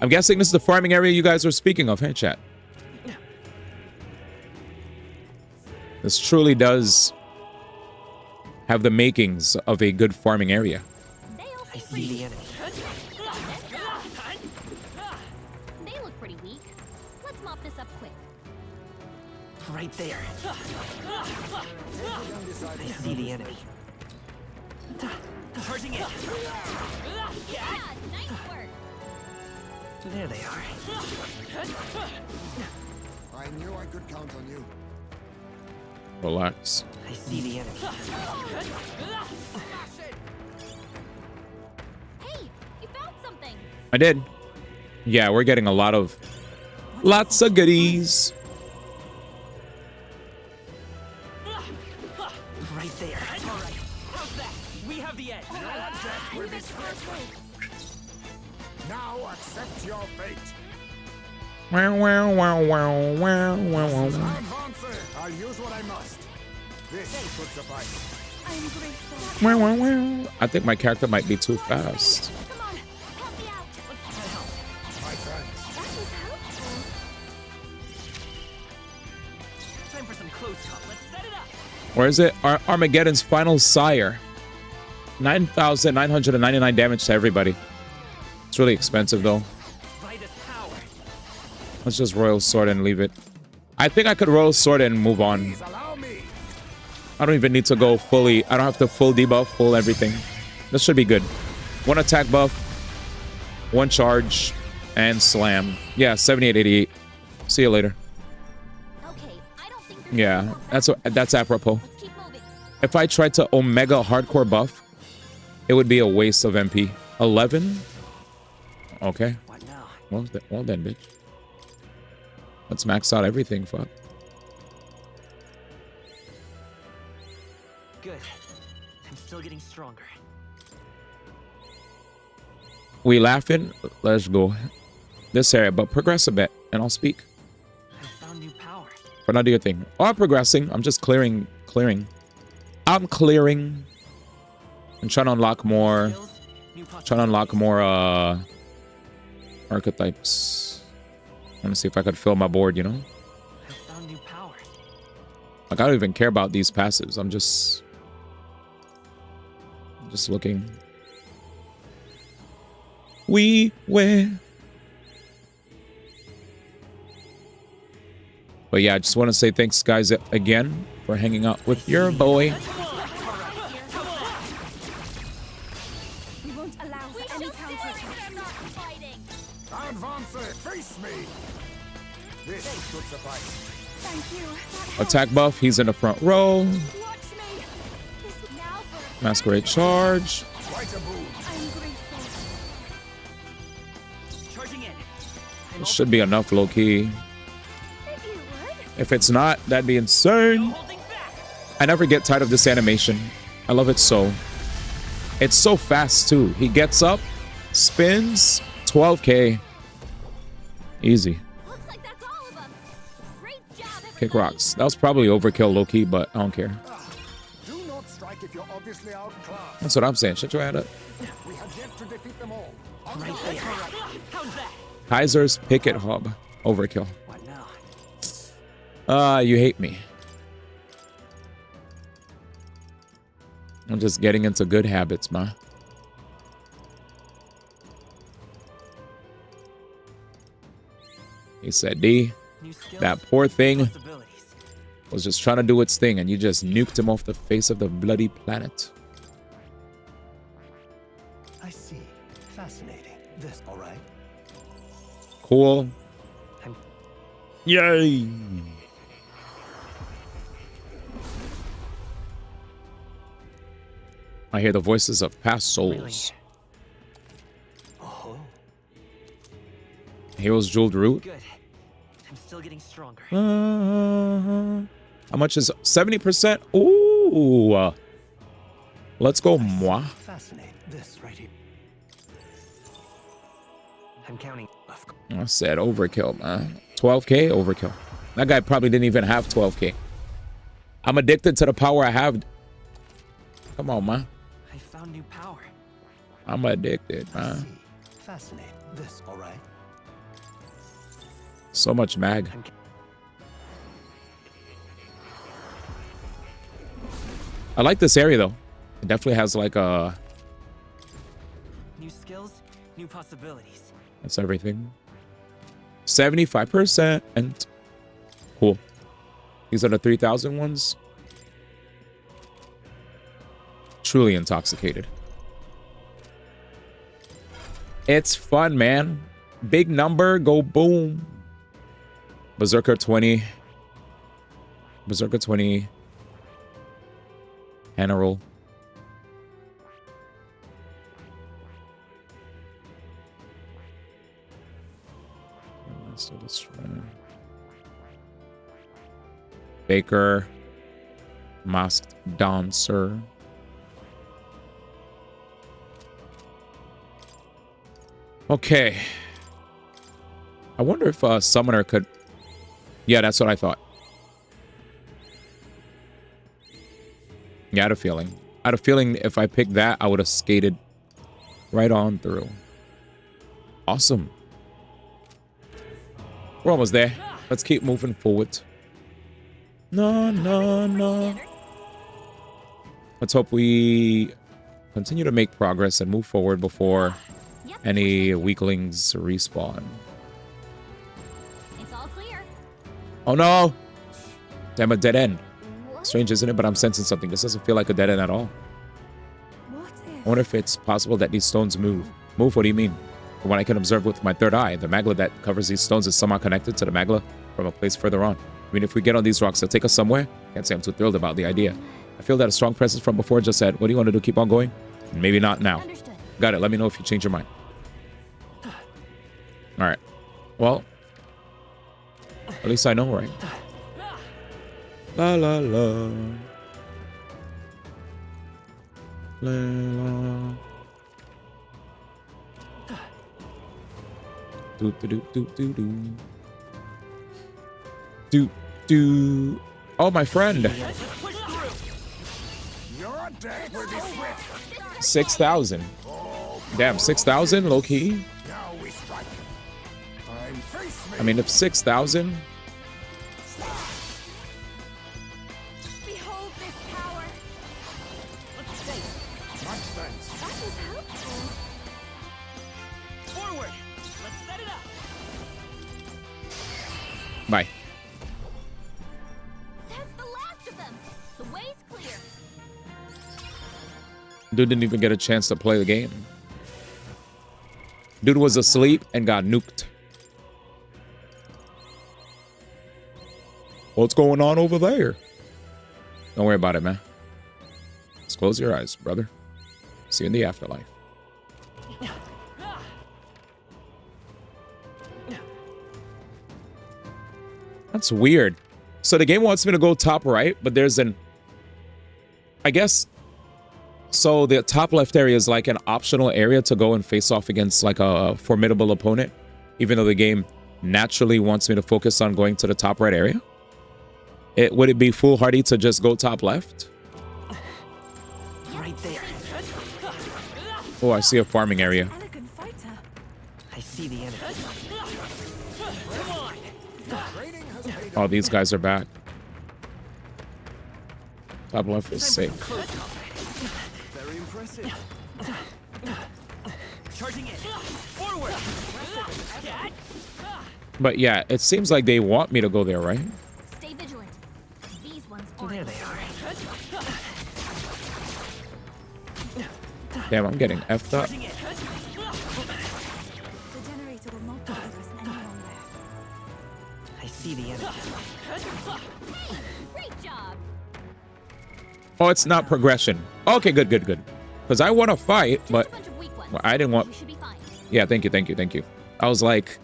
[SPEAKER 2] I'm guessing this is the farming area you guys are speaking of, hey chat? This truly does have the makings of a good farming area.
[SPEAKER 10] I see the enemy.
[SPEAKER 4] They look pretty weak. Let's mop this up quick.
[SPEAKER 10] Right there. I see the enemy. Charging in.
[SPEAKER 4] Yeah, nice work.
[SPEAKER 10] There they are.
[SPEAKER 20] I knew I could count on you.
[SPEAKER 2] Relax.
[SPEAKER 10] I see the enemy.
[SPEAKER 4] Hey, you found something.
[SPEAKER 2] I did. Yeah, we're getting lots of goodies.
[SPEAKER 10] Right there.
[SPEAKER 15] All right. How's that? We have the edge.
[SPEAKER 12] Now accept your fate.
[SPEAKER 2] Wow, wow, wow, wow, wow, wow, wow.
[SPEAKER 12] I'll use what I must. This should suffice.
[SPEAKER 14] I'm grateful.
[SPEAKER 2] Wow, wow, wow. I think my character might be too fast.
[SPEAKER 14] Come on, help me out.
[SPEAKER 12] My friends.
[SPEAKER 14] That was helpful.
[SPEAKER 10] Time for some close call. Let's set it up.
[SPEAKER 2] Where is it? Armageddon's final sire. 9,999 damage to everybody. It's really expensive though. Let's just Royal Sword and leave it. I think I could Royal Sword and move on. I don't even need to go fully. I don't have to full debuff, full everything. This should be good. 1 attack buff, 1 charge, and slam. Yeah, 7888. See you later. Yeah, that's apropos. If I tried to Omega Hardcore buff, it would be a waste of MP. 11? Okay. Well then, bitch. Let's max out everything, fuck.
[SPEAKER 3] Good. I'm still getting stronger.
[SPEAKER 2] We laughing? Let's go. This area, but progress a bit, and I'll speak.
[SPEAKER 3] I found new power.
[SPEAKER 2] But not do your thing. Oh, I'm progressing. I'm just clearing. I'm clearing. I'm trying to unlock more. Trying to unlock more archetypes. I want to see if I could fill my board, you know?
[SPEAKER 3] I found new power.
[SPEAKER 2] Like, I don't even care about these passives. I'm just looking. We win. But yeah, I just want to say thanks, guys, again for hanging out with your boy.
[SPEAKER 21] We won't allow for any counterattacks.
[SPEAKER 12] Advance, face me. This should suffice.
[SPEAKER 21] Thank you.
[SPEAKER 2] Attack buff, he's in the front row.
[SPEAKER 21] Watch me. Now for
[SPEAKER 2] Masquerade charge.
[SPEAKER 12] Quite a boon.
[SPEAKER 21] I'm grateful.
[SPEAKER 3] Charging in.
[SPEAKER 2] It should be enough, low key. If it's not, that'd be insane. I never get tired of this animation. I love it so. It's so fast too. He gets up, spins, 12k. Easy. Kick rocks. That was probably overkill low-key, but I don't care.
[SPEAKER 12] Do not strike if you're obviously outclassed.
[SPEAKER 2] That's what I'm saying. Shut your head up.
[SPEAKER 12] We have yet to defeat them all.
[SPEAKER 3] Right there. How's that?
[SPEAKER 2] Kaiser's Picket Hub. Overkill.
[SPEAKER 3] What now?
[SPEAKER 2] You hate me. I'm just getting into good habits, ma. He said, D, that poor thing was just trying to do its thing, and you just nuked him off the face of the bloody planet.
[SPEAKER 18] I see. Fascinating. This, all right?
[SPEAKER 2] Cool. Yay! I hear the voices of past souls.
[SPEAKER 3] Oh.
[SPEAKER 2] Hero's Jeweled Root.
[SPEAKER 3] Good. I'm still getting stronger.
[SPEAKER 2] How much is 70%? Ooh. Let's go, moi.
[SPEAKER 18] Fascinating. This right here.
[SPEAKER 3] I'm counting.
[SPEAKER 2] I said overkill, man. 12k overkill. That guy probably didn't even have 12k. I'm addicted to the power I have. Come on, man.
[SPEAKER 3] I found new power.
[SPEAKER 2] I'm addicted, man.
[SPEAKER 18] Fascinating. This, all right?
[SPEAKER 2] So much mag. I like this area though. It definitely has like a.
[SPEAKER 3] New skills, new possibilities.
[SPEAKER 2] That's everything. 75%. And cool. These are the 3,000 ones. Truly intoxicated. It's fun, man. Big number, go boom. Berserker 20. Berserker 20. Hannah roll. Baker. Masked Dancer. Okay. I wonder if a summoner could... Yeah, that's what I thought. Yeah, I had a feeling. I had a feeling if I picked that, I would have skated right on through. Awesome. We're almost there. Let's keep moving forward. No, no, no. Let's hope we continue to make progress and move forward before any weaklings respawn.
[SPEAKER 4] It's all clear.
[SPEAKER 2] Oh no! Damn, a dead end. Strange, isn't it? But I'm sensing something. This doesn't feel like a dead end at all. I wonder if it's possible that these stones move. Move? What do you mean? From what I can observe with my third eye, the magla that covers these stones is somehow connected to the magla from a place further on. I mean, if we get on these rocks, they'll take us somewhere. Can't say I'm too thrilled about the idea. I feel that a strong presence from before just said, what do you want to do? Keep on going? Maybe not now. Got it. Let me know if you change your mind. Alright. Well, at least I know, right? La la la. Do do do do do do. Do do. Oh, my friend.
[SPEAKER 12] Your death will be swift.
[SPEAKER 2] 6,000. Damn, 6,000, low key.
[SPEAKER 12] Now we strike. Face me.
[SPEAKER 2] I mean, if 6,000.
[SPEAKER 14] Behold this power. Let's see.
[SPEAKER 12] Much thanks.
[SPEAKER 14] That was helpful.
[SPEAKER 3] Forward. Let's set it up.
[SPEAKER 2] Bye.
[SPEAKER 4] That's the last of them. The way's clear.
[SPEAKER 2] Dude didn't even get a chance to play the game. Dude was asleep and got nuked. What's going on over there? Don't worry about it, man. Just close your eyes, brother. See you in the afterlife. That's weird. So the game wants me to go top right, but there's an... I guess... So the top left area is like an optional area to go and face off against like a formidable opponent, even though the game naturally wants me to focus on going to the top right area. Would it be foolhardy to just go top left?
[SPEAKER 3] Right there.
[SPEAKER 2] Oh, I see a farming area.
[SPEAKER 3] I see the enemy.
[SPEAKER 2] Oh, these guys are back. Top left is safe.
[SPEAKER 3] Very impressive. Charging it. Forward.
[SPEAKER 2] But yeah, it seems like they want me to go there, right?
[SPEAKER 4] Stay vigilant. These ones
[SPEAKER 3] There they are.
[SPEAKER 2] Damn, I'm getting effed up.
[SPEAKER 9] The generator will not bother us any longer.
[SPEAKER 3] I see the enemy.
[SPEAKER 4] Great job.
[SPEAKER 2] Oh, it's not progression. Okay, good, good, good. Because I want to fight, but well, I didn't want... Yeah, thank you, thank you, thank you. I was like,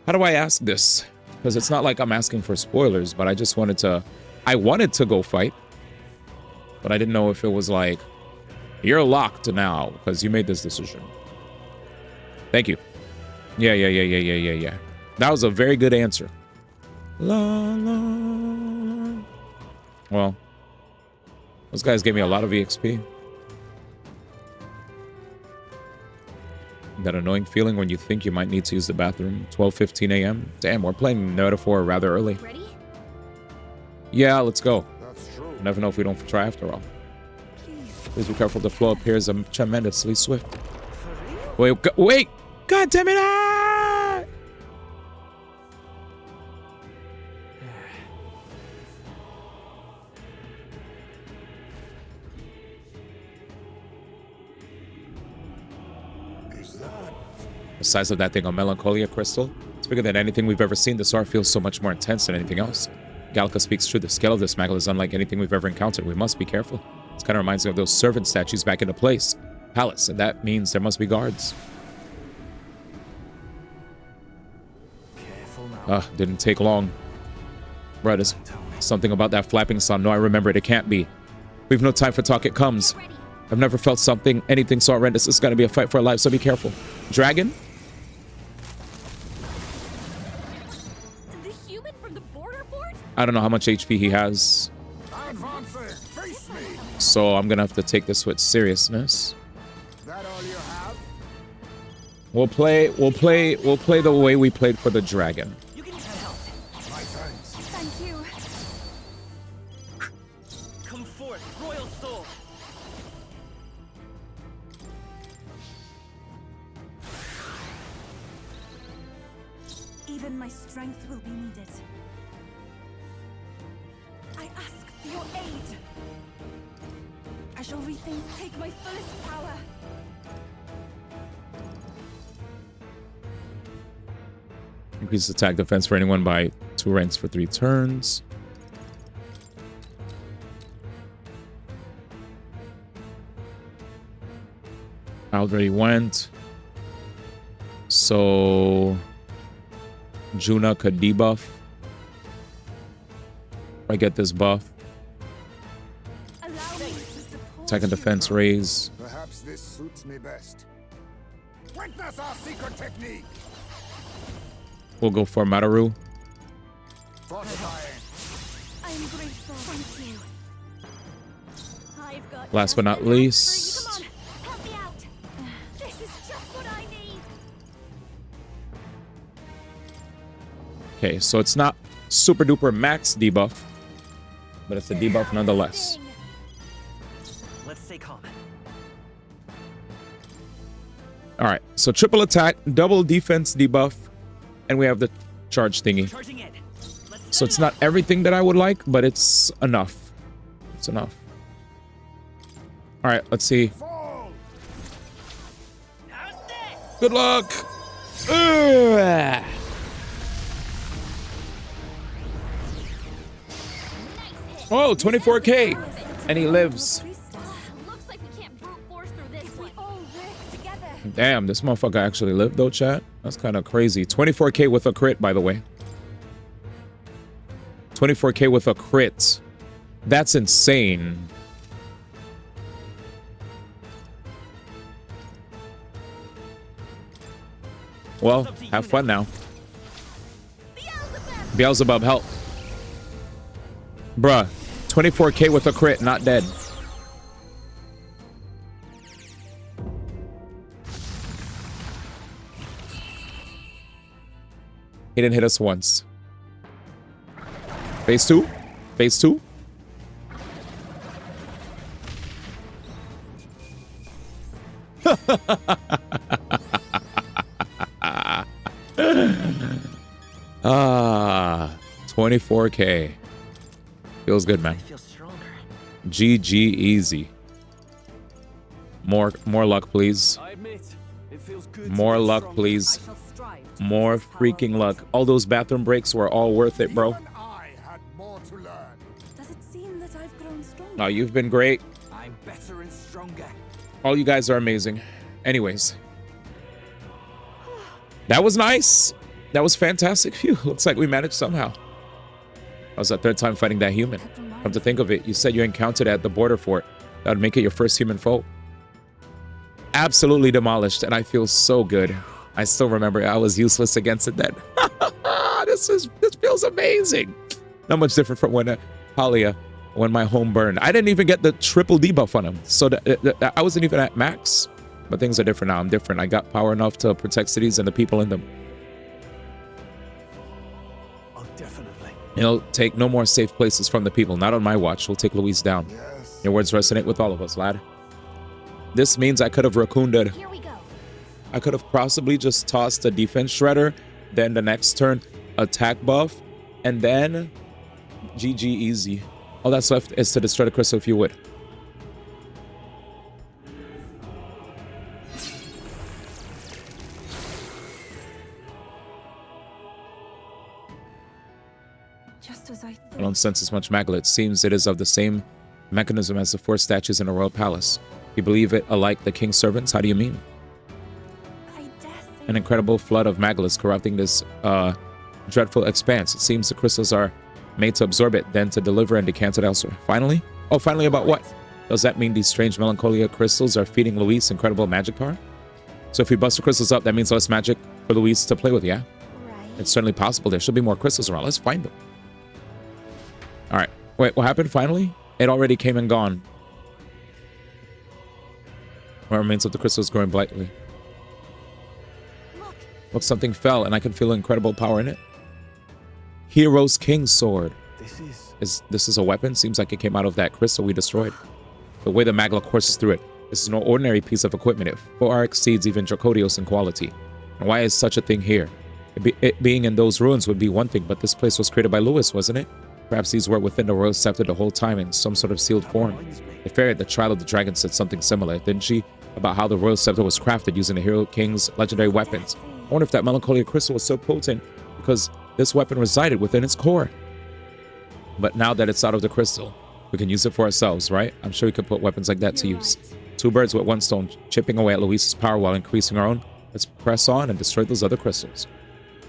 [SPEAKER 2] how do I ask this? Because it's not like I'm asking for spoilers, but I just wanted to... I wanted to go fight, but I didn't know if it was like, you're locked now because you made this decision. Thank you. Yeah. That was a very good answer. La, la, la. Well, those guys gave me a lot of EXP. That annoying feeling when you think you might need to use the bathroom. 12:15 a.m. Damn, we're playing Metaphor rather early.
[SPEAKER 4] Ready?
[SPEAKER 2] Yeah, let's go.
[SPEAKER 12] That's true.
[SPEAKER 2] Never know if we don't try after all. Please be careful. The flow appears tremendously swift. Wait! God damn it! Ah! The size of that thing, a melancholia crystal. It's bigger than anything we've ever seen. This art feels so much more intense than anything else. Gallica speaks true. The scale of this magma is unlike anything we've ever encountered. We must be careful. This kind of reminds me of those servant statues back in the palace, and that means there must be guards. Didn't take long. Right, there's something about that flapping sound. No, I remember it. It can't be. We've no time for talk. It comes. I've never felt anything so horrendous. It's going to be a fight for our lives, so be careful. Dragon?
[SPEAKER 14] The human from the border fort?
[SPEAKER 2] I don't know how much HP he has. So I'm going to have to take this with seriousness.
[SPEAKER 12] That all you have?
[SPEAKER 2] We'll play the way we played for the dragon.
[SPEAKER 14] Thank you.
[SPEAKER 3] Come forth, royal soul.
[SPEAKER 9] Even my strength will be needed. I ask for your aid. I shall take my fullest power.
[SPEAKER 2] Increase attack defense for anyone by 2 ranks for 3 turns. I already went. So Juna could debuff. If I get this buff. Attack and defense raise.
[SPEAKER 20] suits me best. Witness our secret technique.
[SPEAKER 2] We'll go for Mataru.
[SPEAKER 14] I'm grateful. Thank you. I've got
[SPEAKER 2] Last but not least,
[SPEAKER 14] Come on, help me out. This is just what I need.
[SPEAKER 2] okay, so it's not super duper max debuff, but it's a debuff nonetheless.
[SPEAKER 3] Let's stay calm.
[SPEAKER 2] All right, so triple attack, double defense debuff, and we have the charge thingy. So it's not everything that I would like, but it's enough. It's enough. All right, let's see. Good luck. Ugh. Oh, 24k, and he lives.
[SPEAKER 14] Looks like we can't brute force through this. If we all work together.
[SPEAKER 2] Damn, this motherfucker actually lived though, chat. That's kind of crazy. 24k with a crit, by the way. 24k with a crit. That's insane. Well, have fun now. Beelzebub, help. Bruh, 24k with a crit, not dead. He didn't hit us once. Phase 2? Phase 2? Ah, 24k. Feels good, man. GG easy. More luck, please. More luck, please. More freaking luck. All those bathroom breaks were all worth it, bro.
[SPEAKER 9] Does it seem that I've grown stronger?
[SPEAKER 2] No, you've been great.
[SPEAKER 22] I'm better and stronger.
[SPEAKER 2] All you guys are amazing. Anyways. That was nice. That was fantastic. Phew, looks like we managed somehow. That was our third time fighting that human. Come to think of it, you said you encountered at the border fort. That would make it your first human foe. Absolutely demolished, and I feel so good. I still remember I was useless against it then. This feels amazing. Not much different from when Halia, when my home burned. I didn't even get the triple debuff on him, so I wasn't even at max. But things are different now. I'm different. I got power enough to protect cities and the people in them.
[SPEAKER 5] Oh, definitely.
[SPEAKER 2] You'll take no more safe places from the people. Not on my watch. We'll take Luis down. Yes. Your words resonate with all of us, lad. This means I could have raccooned.
[SPEAKER 14] Here we go.
[SPEAKER 2] I could have possibly just tossed a defense shredder, then the next turn attack buff, and then GG easy. All that's left is to destroy the crystal if you would.
[SPEAKER 9] Just as I thought.
[SPEAKER 2] I don't sense as much maglet. It seems it is of the same mechanism as the 4 statues in the royal palace. You believe it alike the king's servants? How do you mean? An incredible flood of maglet corrupting this dreadful expanse. It seems the crystals are made to absorb it, then to deliver and decant it elsewhere. Finally? Oh, finally about what? Does that mean these strange melancholia crystals are feeding Luis incredible magic power? So if we bust the crystals up, that means less magic for Luis to play with, yeah? Right. It's certainly possible. There should be more crystals around. Let's find them. All right. Wait, what happened finally? It already came and gone. What remains of the crystals growing brightly? Look, something fell, and I can feel incredible power in it. Hero's King's Sword. This is a weapon? Seems like it came out of that crystal we destroyed. The way the magla courses through it. This is no ordinary piece of equipment. It far exceeds even Dracodios in quality. And why is such a thing here? It being in those ruins would be one thing, but this place was created by Lewis, wasn't it? Perhaps these were within the royal scepter the whole time in some sort of sealed form. The fairy at the trial of the dragon said something similar, didn't she? About how the royal scepter was crafted using the hero king's legendary weapons. I wonder if that melancholia crystal was so potent because this weapon resided within its core. But now that it's out of the crystal, we can use it for ourselves, right? I'm sure we could put weapons like that to use. 2 birds with 1 stone, chipping away at Luis's power while increasing our own. Let's press on and destroy those other crystals.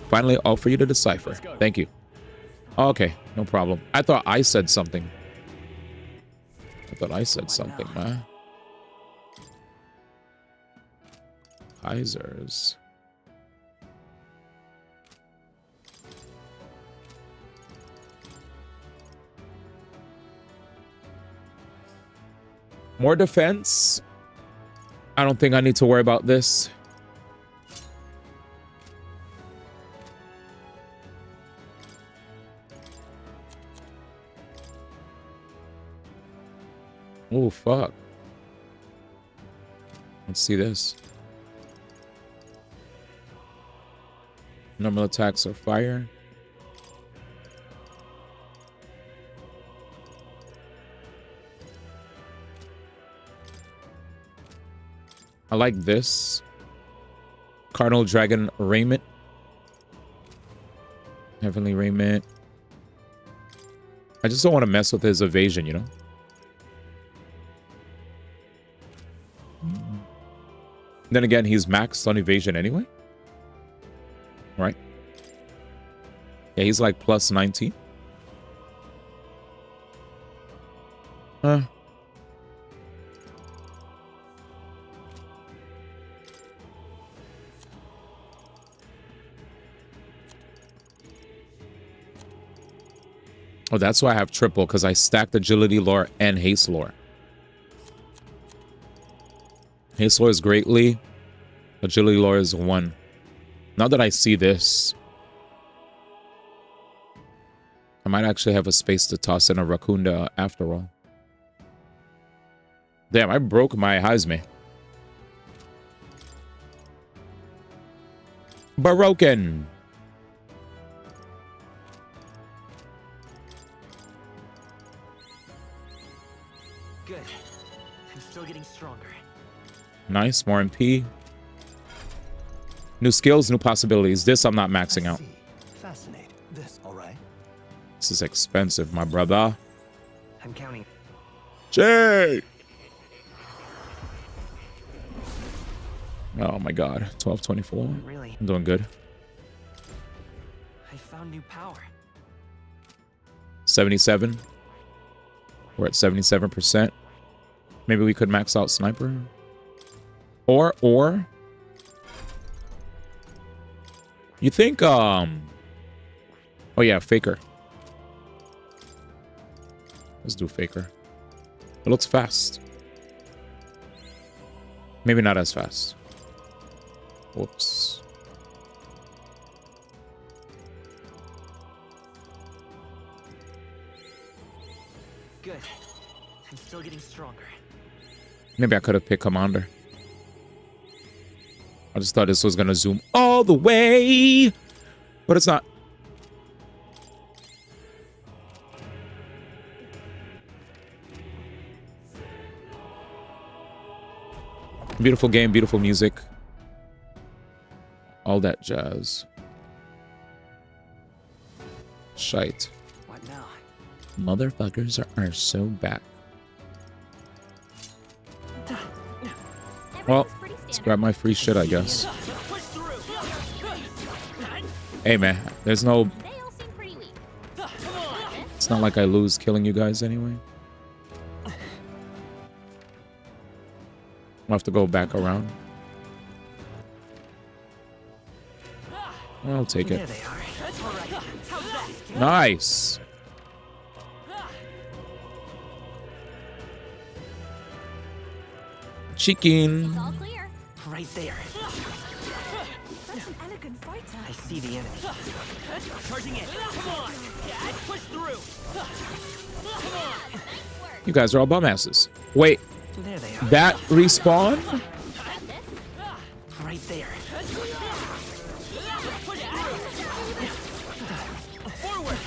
[SPEAKER 2] Finally, all for you to decipher. Thank you. Okay, no problem. I thought I said something. Man. Advisors. More defense. I don't think I need to worry about this. Oh, fuck. Let's see this. Normal attacks are fire. I like this. Cardinal Dragon Raiment. Heavenly Raiment. I just don't want to mess with his evasion, you know? Then again, he's maxed on evasion anyway. Right? Yeah, he's like plus 19. Oh, that's why I have triple, because I stacked agility lore and haste lore. Haste lore is greatly. Agility lore is 1. Now that I see this, I might actually have a space to toss in a Rakunda after all. Damn, I broke my Hazme. Broken.
[SPEAKER 3] Good. I'm still getting stronger.
[SPEAKER 2] Nice, more MP. New skills, new possibilities. This I'm not maxing out.
[SPEAKER 3] Fascinating. This, all right?
[SPEAKER 2] This is expensive, my brother.
[SPEAKER 3] I'm counting.
[SPEAKER 2] Jay! Oh my god. 1224.
[SPEAKER 3] Really?
[SPEAKER 2] I'm doing good.
[SPEAKER 3] I found new power.
[SPEAKER 2] 77. We're at 77%. Maybe we could max out sniper. Or you think oh yeah, faker. Let's do faker. It looks fast. Maybe not as fast. Whoops.
[SPEAKER 3] Good. I'm still getting stronger.
[SPEAKER 2] Maybe I could have picked commander. I just thought this was gonna zoom all the way, but it's not. Beautiful game, beautiful music. All that jazz. Shite.
[SPEAKER 3] What now?
[SPEAKER 2] Motherfuckers are so back. Well, let's grab my free shit, I guess. Hey, man, there's no... It's not like I lose killing you guys anyway. I'll have to go back around. I'll take it. Nice. Chicken.
[SPEAKER 3] It's all clear. Right there.
[SPEAKER 9] Such an elegant fighter.
[SPEAKER 3] I see the enemy. Charging in. Come on. Yeah, push through. Come on.
[SPEAKER 2] You guys are all bum asses. Wait.
[SPEAKER 3] There they are.
[SPEAKER 2] That respawn?
[SPEAKER 3] Right there. Forward.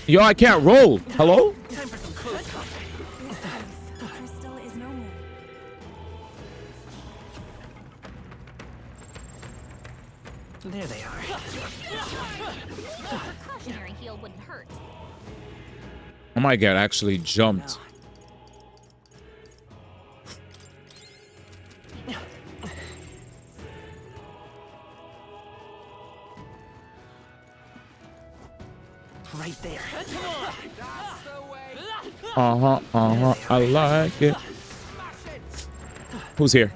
[SPEAKER 2] Yo, I can't roll. Hello?
[SPEAKER 3] Time for some close combat.
[SPEAKER 9] The crystal is no more.
[SPEAKER 3] There they are.
[SPEAKER 4] A precautionary heal wouldn't hurt.
[SPEAKER 2] Oh my god, I actually jumped.
[SPEAKER 3] Right there.
[SPEAKER 2] I like it. Who's here?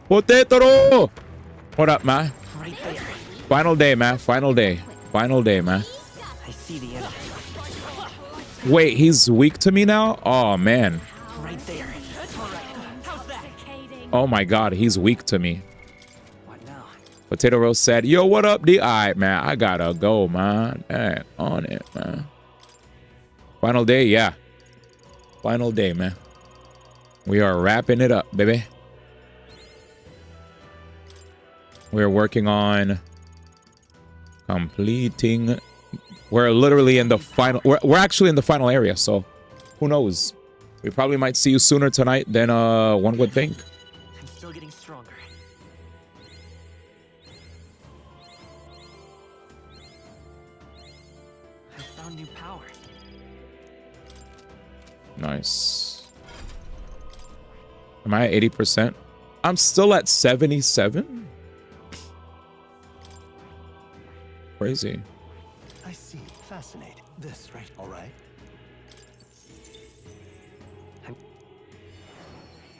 [SPEAKER 2] Potato! What up, man?
[SPEAKER 3] Right there.
[SPEAKER 2] Final day, man. Final day. Final day, man.
[SPEAKER 3] I see the enemy.
[SPEAKER 2] Wait, he's weak to me now? Oh, man.
[SPEAKER 3] Right there. How's that?
[SPEAKER 2] Oh, my God. He's weak to me. Potato Rose said, yo, what up, D? All right, man. I gotta go, man. Dang, on it, man. Final day, yeah. Final day, man. We are wrapping it up, baby. We're working on completing. We're literally in the final. We're actually in the final area, so who knows? We probably might see you sooner tonight than one would think.
[SPEAKER 3] I'm still getting stronger. I found new power.
[SPEAKER 2] Nice. Am I at 80%? I'm still at 77. Crazy.
[SPEAKER 18] I see. Fascinating. This, right? All right.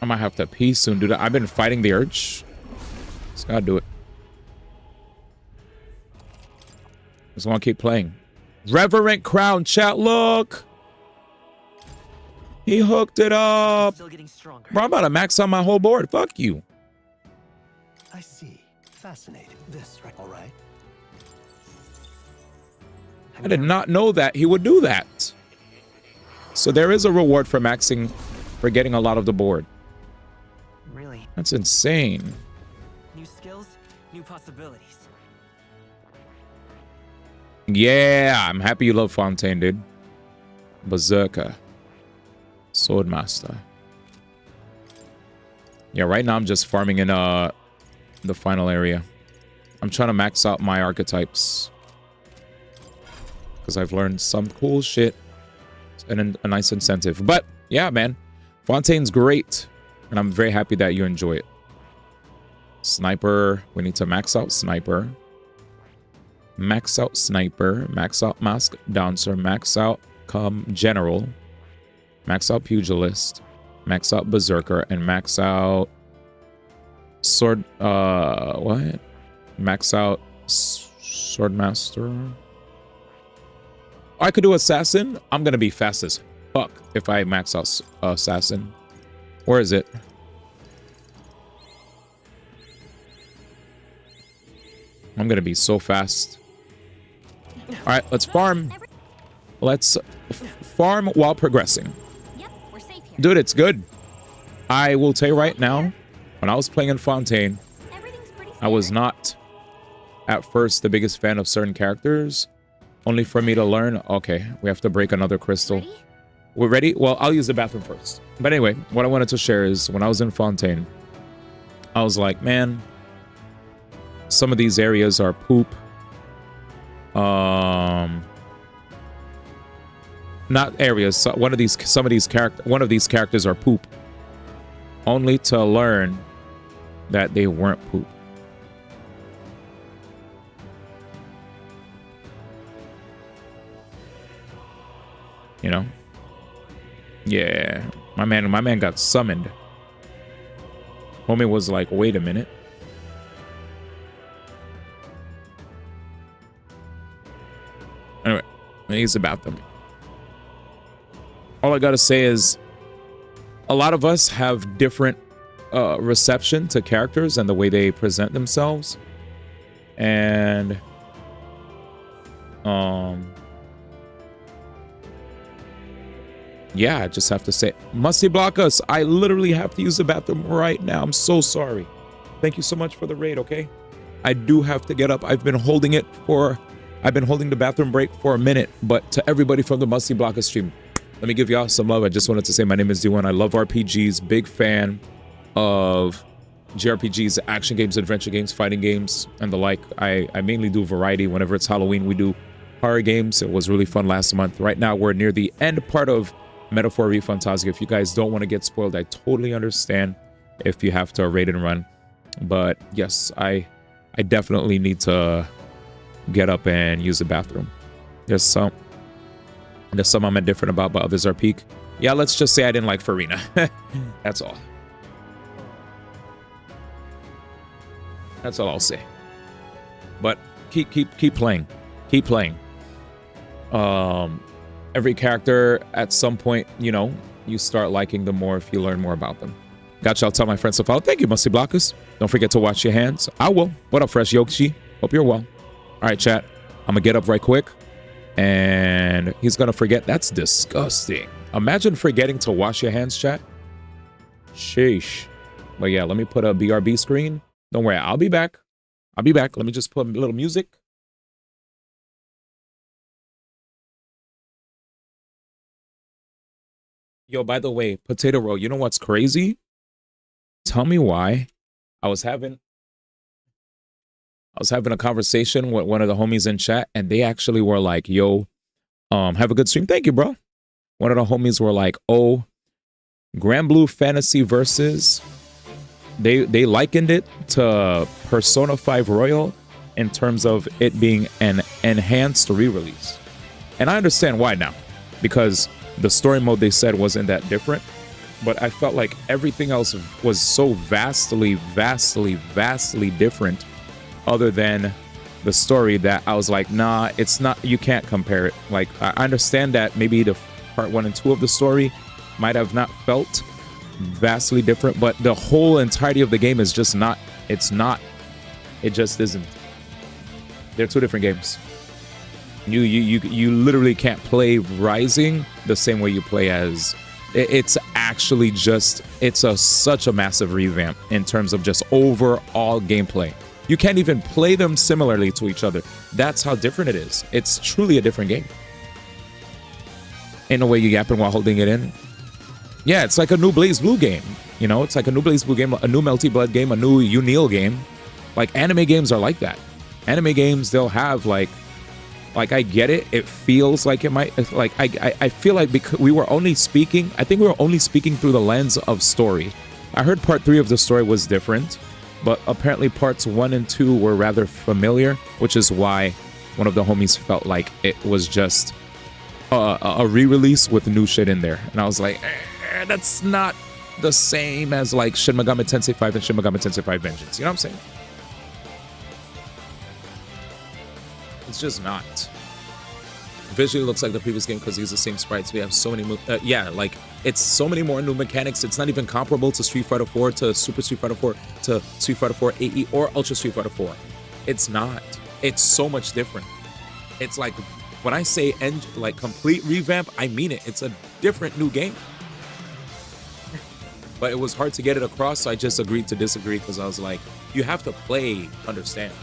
[SPEAKER 2] I might have to pee soon, dude. I've been fighting the urge. Just gotta do it. Just want to keep playing. Reverent Crown, chat, look. He hooked it up.
[SPEAKER 3] Still getting stronger.
[SPEAKER 2] Bro, I'm about to max out my whole board. Fuck you.
[SPEAKER 18] I see. Fascinating. This, right? All right.
[SPEAKER 2] I did not know that he would do that. So there is a reward for maxing, for getting a lot of the board.
[SPEAKER 3] Really?
[SPEAKER 2] That's insane.
[SPEAKER 3] New skills, new possibilities.
[SPEAKER 2] Yeah, I'm happy you love Fontaine, dude. Berserker. Swordmaster. Yeah, right now I'm just farming in the final area. I'm trying to max out my archetypes. Because I've learned some cool shit. And a nice incentive. But, yeah, man. Fontaine's great. And I'm very happy that you enjoy it. Sniper. We need to max out Sniper. Max out Sniper. Max out Mask Dancer. Max out General. Max out Pugilist. Max out Berserker. And max out... Sword... What? Max out Swordmaster. I could do Assassin. I'm gonna be fast as fuck if I max out Assassin. Where is it? I'm gonna be so fast. All right, let's farm. Let's farm while progressing. Dude, it's good. I will tell you right now, when I was playing in Fontaine, I was not at first the biggest fan of certain characters. Only for me to learn. Okay, we have to break another crystal. We're ready? Well, I'll use the bathroom first. But anyway, what I wanted to share is when I was in Fontaine, I was like, man, some of these areas are poop. Not areas. Some of these characters are poop. Only to learn that they weren't poop. You know? Yeah. My man got summoned. Homie was like, wait a minute. Anyway, he's about them. All I gotta say is a lot of us have different reception to characters and the way they present themselves. And yeah, I just have to say, Musty block us. I literally have to use the bathroom right now. I'm so sorry. Thank you so much for the raid, okay? I do have to get up. I've been holding the bathroom break for a minute, but to everybody from the Musty block us stream, let me give y'all some love. I just wanted to say my name is D1. I love RPGs, big fan of JRPGs, action games, adventure games, fighting games, and the like. I mainly do variety. Whenever it's Halloween, we do horror games. It was really fun last month. Right now, we're near the end part of Metaphor v Fantasia. If you guys don't want to get spoiled, I totally understand if you have to raid and run. But yes, I definitely need to get up and use the bathroom. There's some I'm indifferent about, but others are peak. Yeah, let's just say I didn't like Farina. That's all. That's all I'll say. But keep playing. Keep playing. Every character at some point, you know, you start liking them more if you learn more about them. Gotcha. I'll tell my friends to follow. Thank you, Musty Blockers. Don't forget to wash your hands. I will. What up, Fresh Yoshi? Hope you're well. All right, chat. I'm gonna get up right quick. And he's gonna forget. That's disgusting. Imagine forgetting to wash your hands, chat. Sheesh. But yeah, let me put a BRB screen. Don't worry, I'll be back. I'll be back. Let me just put a little music. Yo, by the way, Potato Roll, you know what's crazy? Tell me why. I was having a conversation with one of the homies in chat, and they actually were like, yo, have a good stream. Thank you, bro. One of the homies were like, oh, Grand Blue Fantasy Versus, they likened it to Persona 5 Royal in terms of it being an enhanced re-release. And I understand why now, because the story mode they said wasn't that different, but I felt like everything else was so vastly different other than the story that I was like, nah, it's not, you can't compare it. Like, I understand that maybe the part 1 and 2 of the story might have not felt vastly different, but the whole entirety of the game is just not, it just isn't. They're two different games. You literally can't play Rising the same way you play as, it's actually just, it's such a massive revamp in terms of just overall gameplay. You can't even play them similarly to each other. That's how different it is. It's truly a different game. In a way you yapping while holding it in. Yeah, it's like a new Blaze Blue game. You know, it's like a new Blaze Blue game, a new Melty Blood game, a new Unil game. Like, anime games are like that. Anime games, they'll have like I get it. It feels like it might, like, I feel like because we were only speaking, I think we were only speaking through the lens of story. I heard part 3 of the story was different, but apparently parts 1 and 2 were rather familiar, which is why one of the homies felt like it was just a re-release with new shit in there. And I was like, that's not the same as like Shin Megami Tensei 5 and Shin Megami Tensei 5 Vengeance. You know what I'm saying? It's just not. Visually looks like the previous game because these are the same sprites. We have so many, yeah, like it's so many more new mechanics. It's not even comparable to Street Fighter 4, to Super Street Fighter 4, to Street Fighter 4 AE or Ultra Street Fighter 4. It's not. It's so much different. It's like when I say like complete revamp, I mean it. It's a different new game. But it was hard to get it across, so I just agreed to disagree because I was like, you have to play, understand.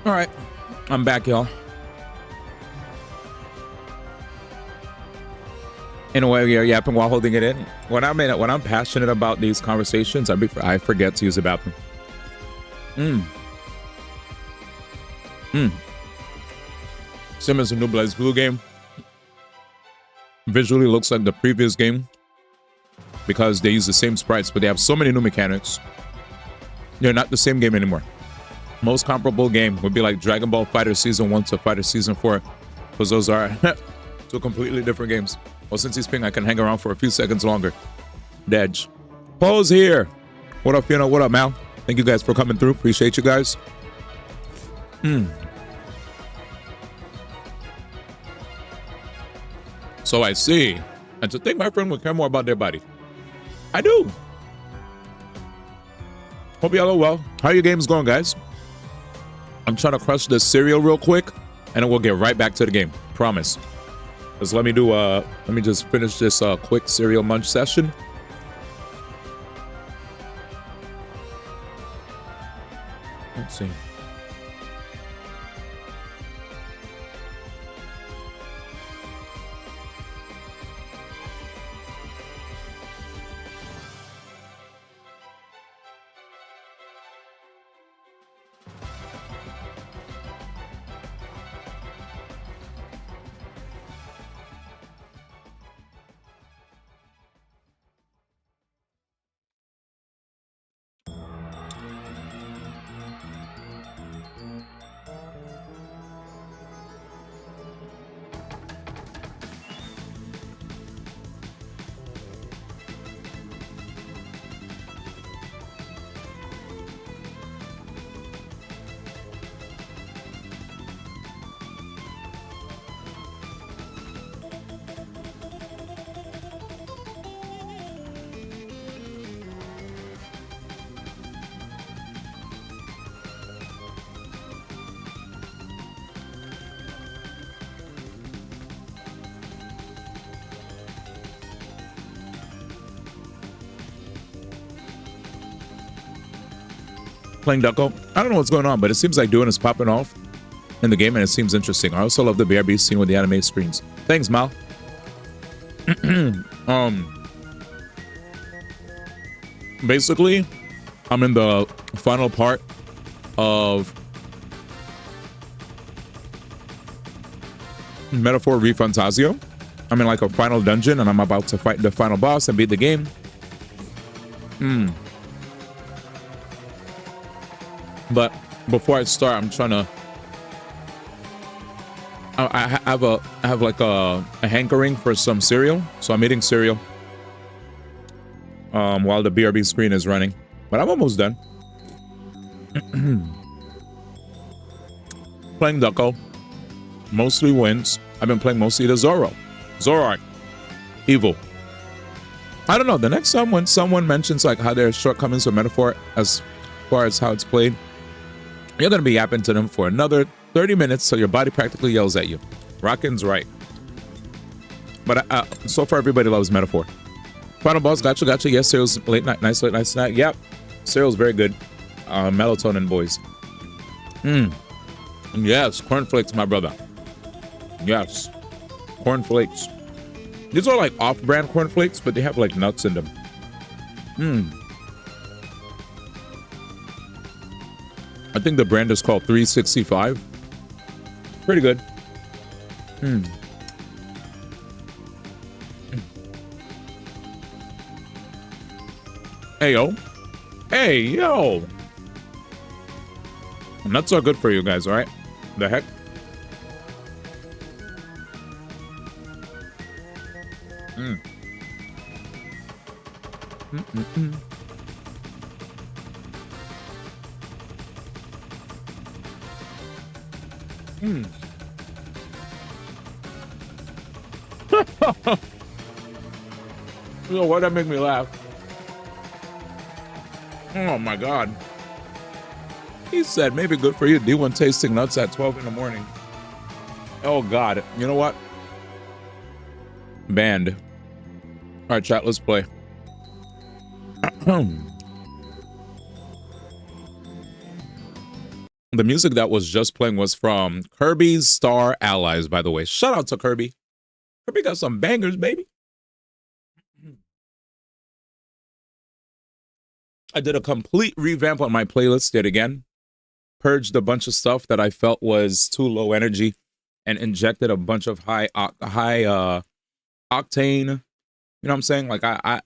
[SPEAKER 2] All right, I'm back, y'all. In a way, you're yapping while holding it in. When I'm passionate about these conversations, I forget to use the bathroom. Same as the new Blaze Blue game. Visually looks like the previous game because they use the same sprites, but they have so many new mechanics. They're not the same game anymore. Most comparable game would be like Dragon Ball Fighter Season 1 to Fighter Season 4, because those are two completely different games. Well, since he's ping, I can hang around for a few seconds longer. Dedge. Pose here. What up, Fiona? What up, Mal? Thank you guys for coming through. Appreciate you guys. So I see. And to think my friend would care more about their body. I do. Hope y'all are well. How are your games going, guys? I'm trying to crush this cereal real quick, and then we'll get right back to the game. Promise. Just let me just finish this quick cereal munch session. Let's see. Playing Ducko. I don't know what's going on, but it seems like Doing is popping off in the game, and it seems interesting. I also love the BRB scene with the anime screens. Thanks, Mal. Basically, I'm in the final part of Metaphor ReFantazio. I'm in like a final dungeon, and I'm about to fight the final boss and beat the game. But before I start, I'm trying to. I have like a hankering for some cereal, so I'm eating cereal while the BRB screen is running. But I'm almost done. Playing Ducko. Mostly wins. I've been playing mostly the Zoroark. Evil. I don't know. The next time when someone mentions like how there's shortcomings with Metaphor as far as how it's played, you're going to be yapping to them for another 30 minutes so your body practically yells at you. Rockin's right. But so far, everybody loves Metaphor. Final boss, gotcha. Yes, cereal's late night snack. Yep, cereal's very good. Melatonin, boys. Yes, cornflakes, my brother. Yes, cornflakes. These are like off-brand cornflakes, but they have like nuts in them. I think the brand is called 365. Pretty good. Hey, yo. Hey, yo. Nuts are good for you guys, all right? The heck? You know what? That make me laugh. Oh my God. He said, maybe good for you. D1 tasting nuts at 12 in the morning. Oh God. You know what? Banned. All right, chat, let's play. The music that was just playing was from Kirby's Star Allies, by the way. Shout out to Kirby. Kirby got some bangers, baby. I did a complete revamp on my playlist yet again. Purged a bunch of stuff that I felt was too low energy and injected a bunch of high octane. You know what I'm saying? Like I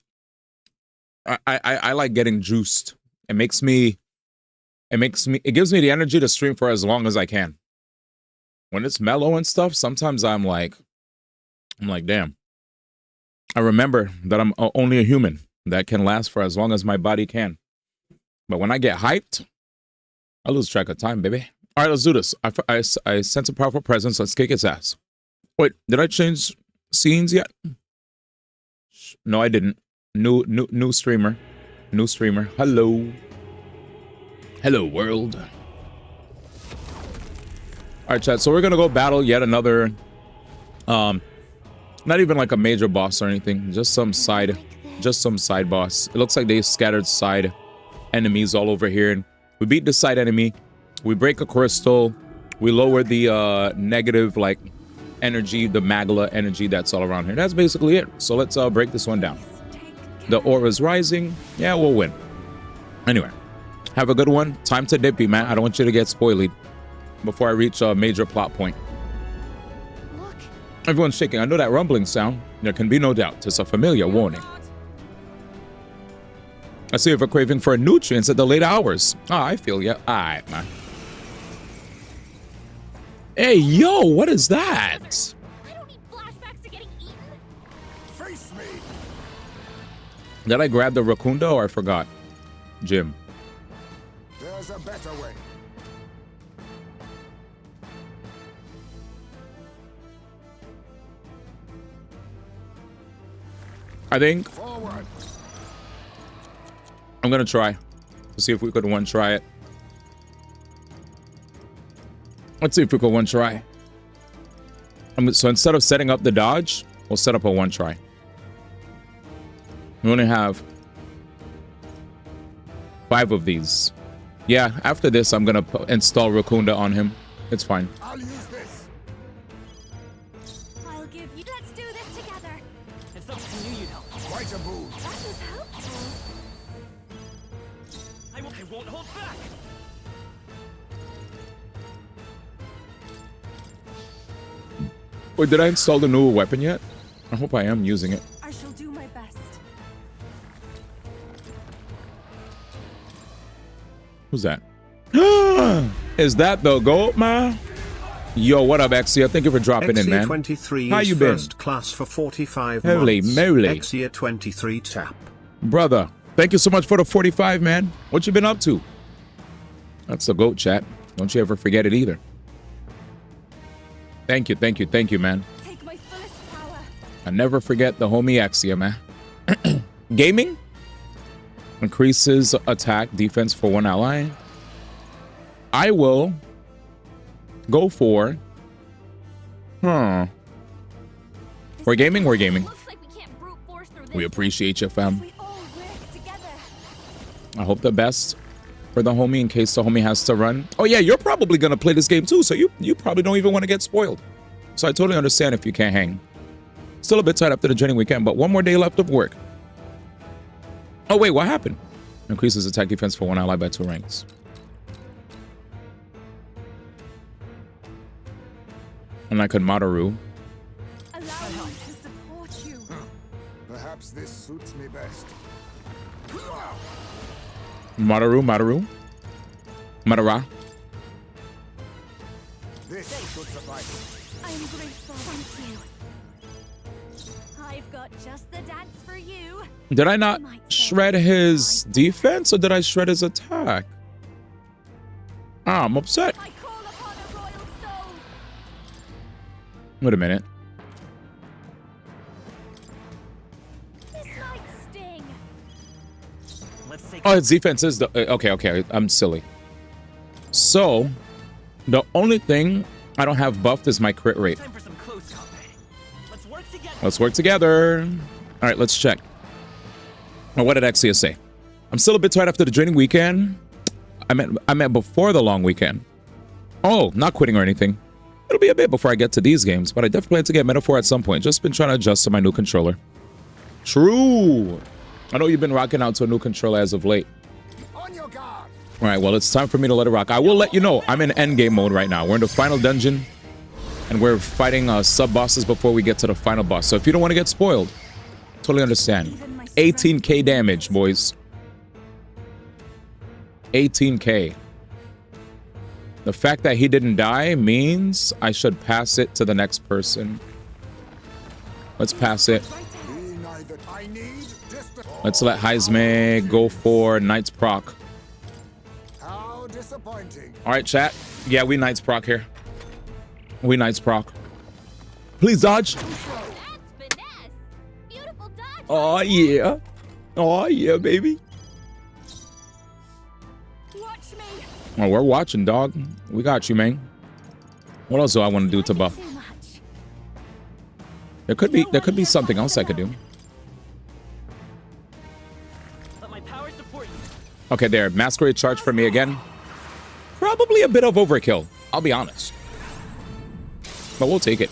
[SPEAKER 2] like getting juiced. It gives me the energy to stream for as long as I can. When it's mellow and stuff, sometimes I'm like, damn. I remember that I'm only a human that can last for as long as my body can. But when I get hyped, I lose track of time, baby. All right, let's do this. I sense a powerful presence. Let's kick its ass. Wait, did I change scenes yet? No, I didn't. New streamer. New streamer. Hello. Hello, world. All right, chat. So we're gonna go battle yet another. Not even like a major boss or anything. Just some side boss. It looks like they scattered side enemies all over here. And we beat the side enemy. We break a crystal. We lower the negative like energy, the Magla energy that's all around here. That's basically it. So let's break this one down. The aura's rising. Yeah, we'll win. Anyway, have a good one. Time to dippy, man. I don't want you to get spoiled before I reach a major plot point.
[SPEAKER 14] Look.
[SPEAKER 2] Everyone's shaking. I know that rumbling sound. There can be no doubt. It's a familiar warning. I see if we're craving for nutrients at the late hours. Ah, I feel ya. All right, man. Hey, yo, what is that?
[SPEAKER 14] I don't need flashbacks to getting eaten.
[SPEAKER 12] Face me.
[SPEAKER 2] Did I grab the Rakunda or I forgot? Jim.
[SPEAKER 20] There's a better way.
[SPEAKER 2] I think
[SPEAKER 20] Forward.
[SPEAKER 2] I'm gonna try to see if we could one try it. Let's see if we could one try. So instead of setting up the dodge, we'll set up a one try. We only have 5 of these. Yeah, after this, I'm gonna install Rakunda on him. It's fine.
[SPEAKER 12] I'll use this.
[SPEAKER 14] I'll give you. Let's do this together.
[SPEAKER 3] It's up to you, you know.
[SPEAKER 12] Quite a move.
[SPEAKER 14] That was helpful.
[SPEAKER 3] I won't hold back.
[SPEAKER 2] Wait, did I install the new weapon yet? I hope I am using it.
[SPEAKER 9] I shall do my best.
[SPEAKER 2] Who's that? Is that the goat, man? Yo, what up, Exia? Thank you for dropping in, man.
[SPEAKER 7] 23
[SPEAKER 2] How you been?
[SPEAKER 7] First class for 45
[SPEAKER 2] Holy
[SPEAKER 7] months.
[SPEAKER 2] moly.
[SPEAKER 7] Exia 23 tap.
[SPEAKER 2] Brother, thank you so much for the 45, man. What you been up to? That's the goat, chat. Don't you ever forget it either. Thank you, man.
[SPEAKER 14] Take my fullest power.
[SPEAKER 2] I never forget the homie Exia, man. Gaming? Increases attack defense for one ally. I will go for... We're gaming? We're gaming.
[SPEAKER 14] Looks like we can't brute force through this.
[SPEAKER 2] We appreciate you, fam.
[SPEAKER 14] We all work together.
[SPEAKER 2] I hope the best for the homie in case the homie has to run. Oh yeah, you're probably gonna play this game too, so you probably don't even want to get spoiled. So I totally understand if you can't hang. Still a bit tight after the training weekend, but one more day left of work. Oh wait, what happened? Increases attack defense for one ally by 2 ranks. And I could Mataru.
[SPEAKER 9] Allow me to support you.
[SPEAKER 20] Perhaps this suits me best.
[SPEAKER 2] Mataru. Matara.
[SPEAKER 20] This should suffice.
[SPEAKER 14] I'm grateful. Thank you. I've got just the dance for you.
[SPEAKER 2] Did I not shred his defense or did I shred his attack? Ah, I'm upset.
[SPEAKER 14] I call upon a royal soul.
[SPEAKER 2] Wait a minute.
[SPEAKER 14] This might sting.
[SPEAKER 3] Let's take
[SPEAKER 2] Oh, his defense is the... Okay. I'm silly. So, the only thing I don't have buffed is my crit rate.
[SPEAKER 3] time for some close combat. Let's work together.
[SPEAKER 2] Let's work together. All right, let's check. Now, what did Exia say? I'm still a bit tired after the training weekend. I meant before the long weekend. Oh, not quitting or anything. It'll be a bit before I get to these games, but I definitely plan to get Metaphor at some point. Just been trying to adjust to my new controller. True. I know you've been rocking out to a new controller as of late. All right, well, it's time for me to let it rock. I will let you know I'm in endgame mode right now. We're in the final dungeon, and we're fighting sub-bosses before we get to the final boss. So if you don't want to get spoiled, totally understand. 18k damage, boys. 18k. The fact that he didn't die means I should pass it to the next person. Let's pass it. Let's let Heisme go for Knight's proc. All right, chat. Yeah, we Knight's proc here. We Knight's proc. Please dodge. Oh, yeah. Oh, yeah, baby. Well, we're watching, dog. We got you, man. What else do I want to do to buff? There could be something else I could do. Okay, there. Masquerade charge for me again. Probably a bit of overkill, I'll be honest. But we'll take it.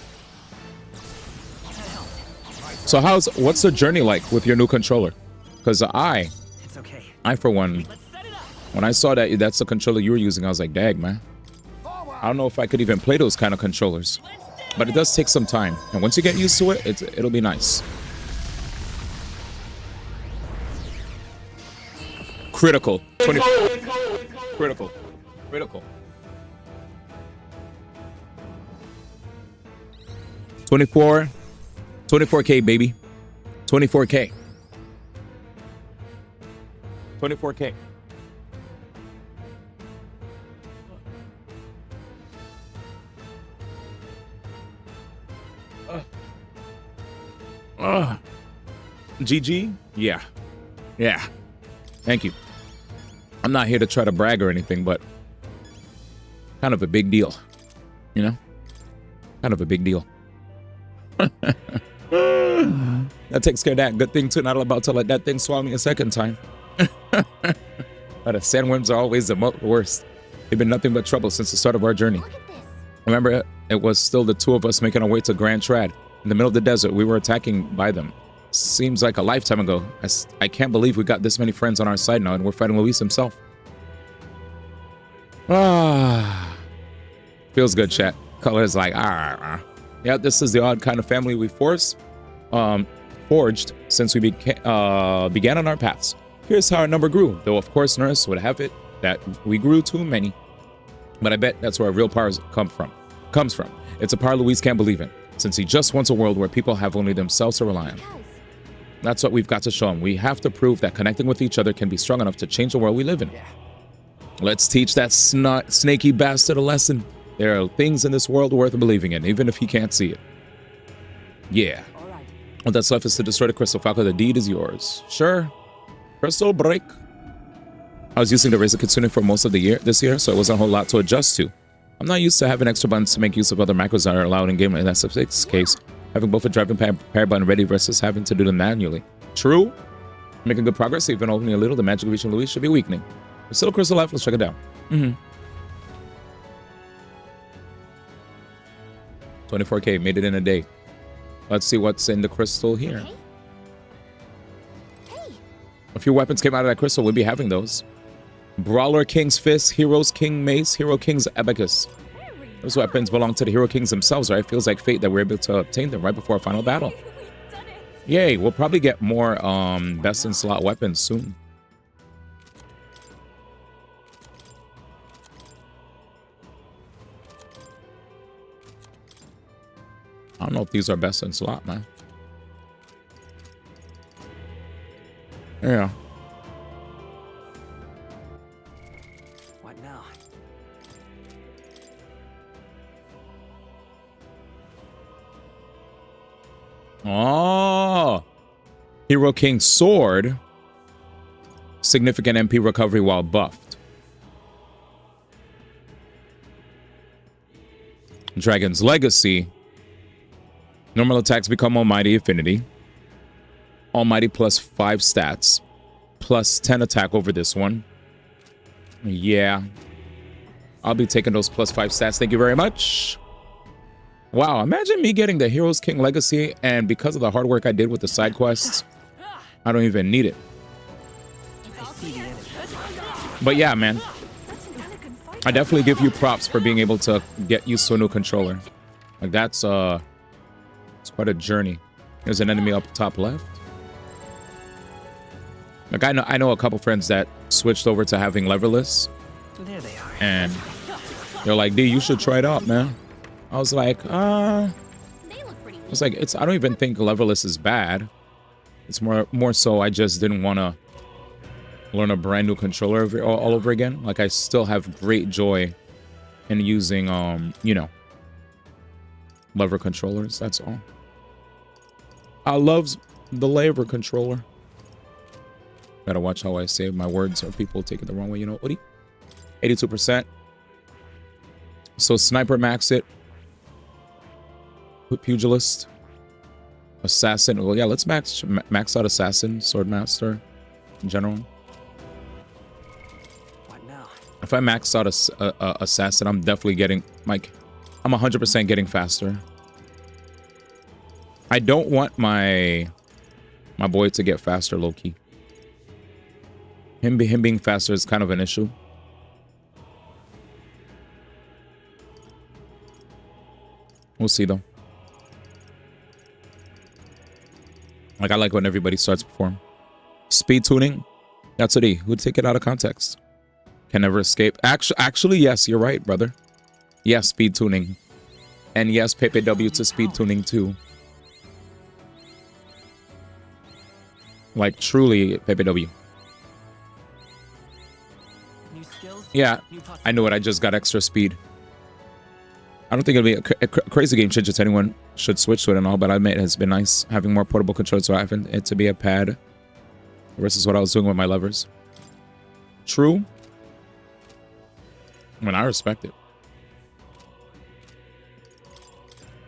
[SPEAKER 2] So what's the journey like with your new controller? Because I for one, when I saw that that's the controller you were using, I was like, dang, man. I don't know if I could even play those kind of controllers. But it does take some time. And once you get used to it, it'll be nice. Critical. 20. Critical. Critical. 24k, baby. 24k. 24k. GG? Yeah. Yeah. Thank you. I'm not here to try to brag or anything, but kind of a big deal. You know? Kind of a big deal. That takes care of that. Good thing, too. Not about to let that thing swallow me a second time. But the sandworms are always the worst. They've been nothing but trouble since the start of our journey. Remember, it was still the two of us making our way to Grand Trad. In the middle of the desert, we were attacking by them. Seems like a lifetime ago. I can't believe we got this many friends on our side now, and we're fighting Luis himself. Ah, feels good, chat. Color is like, yeah, this is the odd kind of family we forged since we began on our paths. Here's how our number grew, though of course Nurse would have it that we grew too many. But I bet that's where our real power comes from. It's a power Luis can't believe in, since he just wants a world where people have only themselves to rely on. That's what we've got to show him. We have to prove that connecting with each other can be strong enough to change the world we live in. Let's teach that snaky bastard a lesson. There are things in this world worth believing in, even if he can't see it. Yeah. What that's left is to destroy the crystal. Falco, the deed is yours. Sure. Crystal break. I was using the Razor Kitsune for most of this year, so it wasn't a whole lot to adjust to. I'm not used to having extra buttons to make use of other macros that are allowed in game, and that's the case. Having both a driving pair button ready versus having to do them manually. True. Making good progress, even opening a little, the magic reaching Luis should be weakening. There's still a crystal left, let's check it out. 24k, made it in a day. Let's see what's in the crystal here. A few weapons came out of that crystal, we'll be having those. Brawler King's Fist, Hero's King Mace, Hero King's Abacus. Those weapons belong to the Hero Kings themselves, right? It feels like fate that we're able to obtain them right before our final battle. Yay, we'll probably get more best in slot weapons soon. I don't know if these are best in slot, man. Yeah.
[SPEAKER 22] What now?
[SPEAKER 2] Oh. Hero King Sword. Significant MP recovery while buffed. Dragon's Legacy. Normal attacks become Almighty Affinity. Almighty plus 5 stats. Plus 10 attack over this one. Yeah. I'll be taking those +5 stats. Thank you very much. Wow, imagine me getting the Heroes King Legacy, and because of the hard work I did with the side quests, I don't even need it. But yeah, man. I definitely give you props for being able to get used to a new controller. Like, that's it's quite a journey. There's an enemy up top left. Like, I know a couple friends that switched over to having leverless.
[SPEAKER 22] There they are.
[SPEAKER 2] And they're like, D, you should try it out, man. I was like, I don't even think leverless is bad. It's more so I just didn't want to learn a brand new controller all over again. Like, I still have great joy in using, you know, lever controllers. That's all. I love the lever controller. Gotta watch how I say my words or people take it the wrong way, you know, Woody? 82%. So sniper max it. Put pugilist. Assassin. Well, yeah, let's max out assassin, swordmaster in general.
[SPEAKER 22] What now?
[SPEAKER 2] If I max out assassin, I'm definitely getting like I'm 100% getting faster. I don't want my boy to get faster, low key. Him being faster is kind of an issue. We'll see though. Like, I like when everybody starts perform. Speed tuning. That's what he would take it out of context. Can never escape. Actually, yes, you're right, brother. Yes, speed tuning. And yes, PPW to speed tuning too. Like, truly, PPW. Yeah, I knew it. I just got extra speed. I don't think it'll be a crazy game. Should just anyone should switch to it and all, but I admit it has been nice having more portable controls, so I haven't it to be a pad versus what I was doing with my levers. True. I mean, I respect it.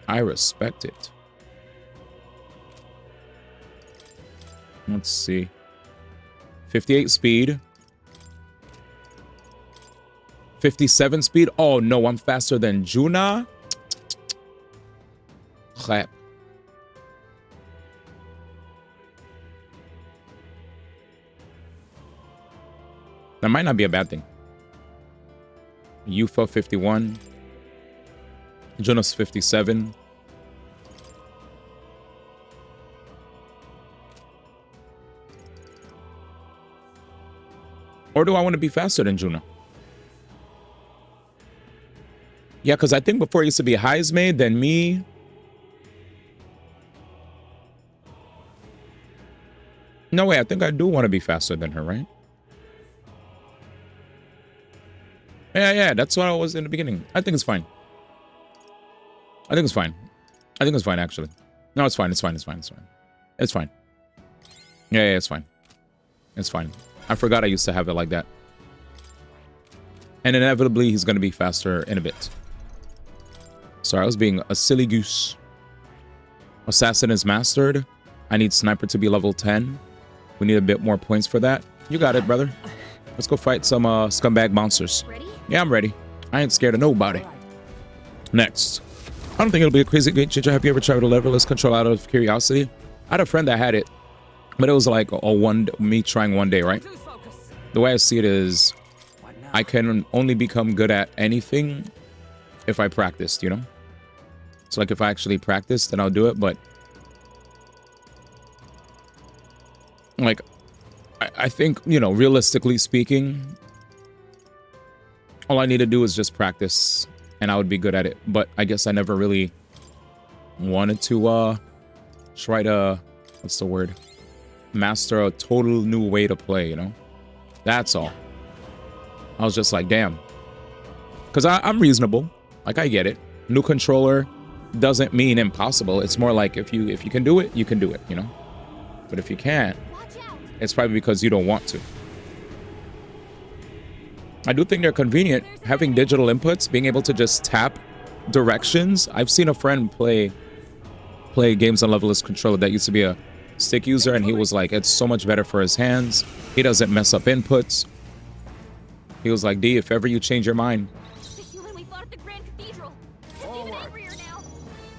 [SPEAKER 2] I respect it. Let's see. 58 speed. 57 speed. Oh no, I'm faster than Juna. Crap. That might not be a bad thing. Yufa 51. Juna's 57. Or do I want to be faster than Juna? Yeah, because I think before it used to be Heismade, then me. No way, I think I do want to be faster than her, right? Yeah, that's what I was in the beginning. I think it's fine. I think it's fine. I think it's fine, actually. No, it's fine, it's fine, it's fine, it's fine. It's fine. Yeah, it's fine. It's fine. I forgot I used to have it like that. And inevitably, he's going to be faster in a bit. Sorry, I was being a silly goose. Assassin is mastered. I need Sniper to be level 10. We need a bit more points for that. You got it, brother. Let's go fight some scumbag monsters. Ready? Yeah, I'm ready. I ain't scared of nobody. Next. I don't think it'll be a crazy game. Ginger, have you ever tried a leverless control out of curiosity? I had a friend that had it, but it was like me trying one day, right? The way I see it is I can only become good at anything if I practiced, you know? So like if I actually practice, then I'll do it, but like I think, you know, realistically speaking, all I need to do is just practice and I would be good at it. But I guess I never really wanted to try to, what's the word? Master a total new way to play, you know? That's all. I was just like, damn. Because I'm reasonable. Like, I get it. New controller doesn't mean impossible. It's more like if you can do it, you can do it, you know? But if you can't, it's probably because you don't want to. I do think they're convenient. Having digital inputs, being able to just tap directions. I've seen a friend play games on leverless controller that used to be a stick user, and he was like, it's so much better for his hands. He doesn't mess up inputs. He was like, D, if ever you change your mind,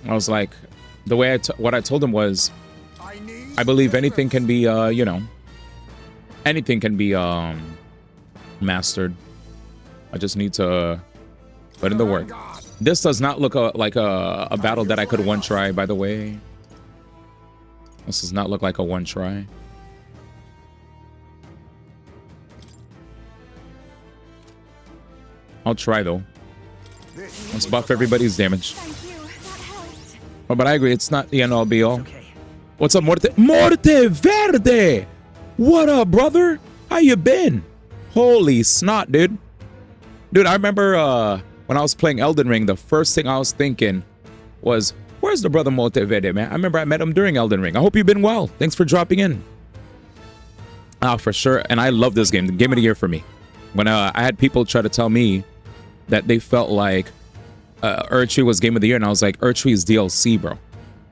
[SPEAKER 2] I was like, the way what I told him was, I believe anything can be, you know, anything can be mastered. I just need to put in the work. This does not look like a battle that I could one try, by the way. This does not look like a one try. I'll try though. Let's buff everybody's damage. Oh, but I agree, it's not the end all be all. What's up, Morte Verde? What up, brother? How you been? Holy snot, dude. Dude, I remember when I was playing Elden Ring, the first thing I was thinking was, where's the brother Morte Verde, man? I remember I met him during Elden Ring. I hope you've been well. Thanks for dropping in. For sure. And I love this game. The game of the year for me. When I had people try to tell me that they felt like Erdtree was game of the year, and I was like, Erdtree is DLC, bro.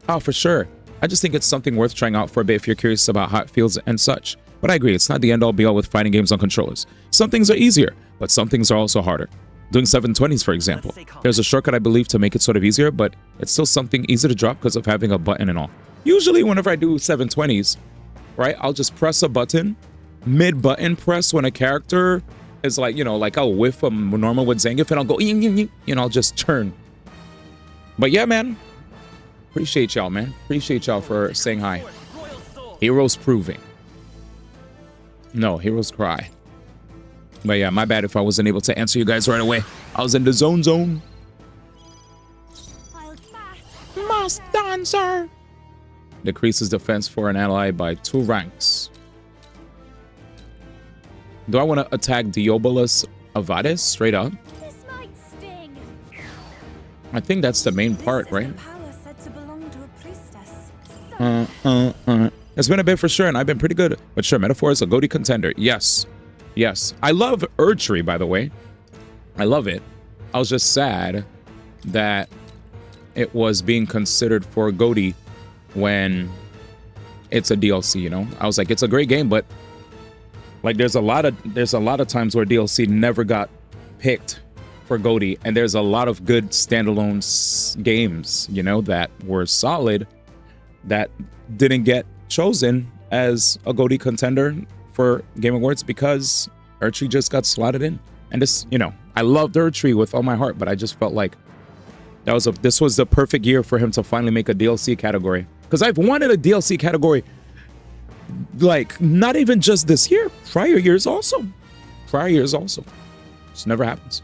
[SPEAKER 2] Oh, for sure. I just think it's something worth trying out for a bit if you're curious about how it feels and such. But I agree, it's not the end-all be-all with fighting games on controllers. Some things are easier, but some things are also harder. Doing 720s, for example. There's a shortcut, I believe, to make it sort of easier, but it's still something easy to drop because of having a button and all. Usually, whenever I do 720s, right, I'll just press a button, mid-button press when a character is like, you know, like I'll whiff a normal with Zangief and I'll go, and I'll just turn. But yeah, man. Appreciate y'all, man. Appreciate y'all for saying hi. Heroes proving. No, heroes cry. But yeah, my bad if I wasn't able to answer you guys right away. I was in the zone. Must dancer. Decreases defense for an ally by 2 ranks. Do I want to attack Diobolus Avades straight up? I think that's the main part, right? It's been a bit for sure, and I've been pretty good. But sure, Metaphor is a GOTY contender. Yes. Yes. I love Erdtree, by the way. I love it. I was just sad that it was being considered for GOTY when it's a DLC, you know? I was like, it's a great game, but like there's a lot of times where DLC never got picked for GOTY, and there's a lot of good standalone games, you know, that were solid that didn't get chosen as a GOTY contender for Game Awards because Erdtree just got slotted in. And this, you know, I loved Erdtree with all my heart, but I just felt like this was the perfect year for him to finally make a DLC category. Because I've wanted a DLC category, like, not even just this year, prior years also. Just never happens.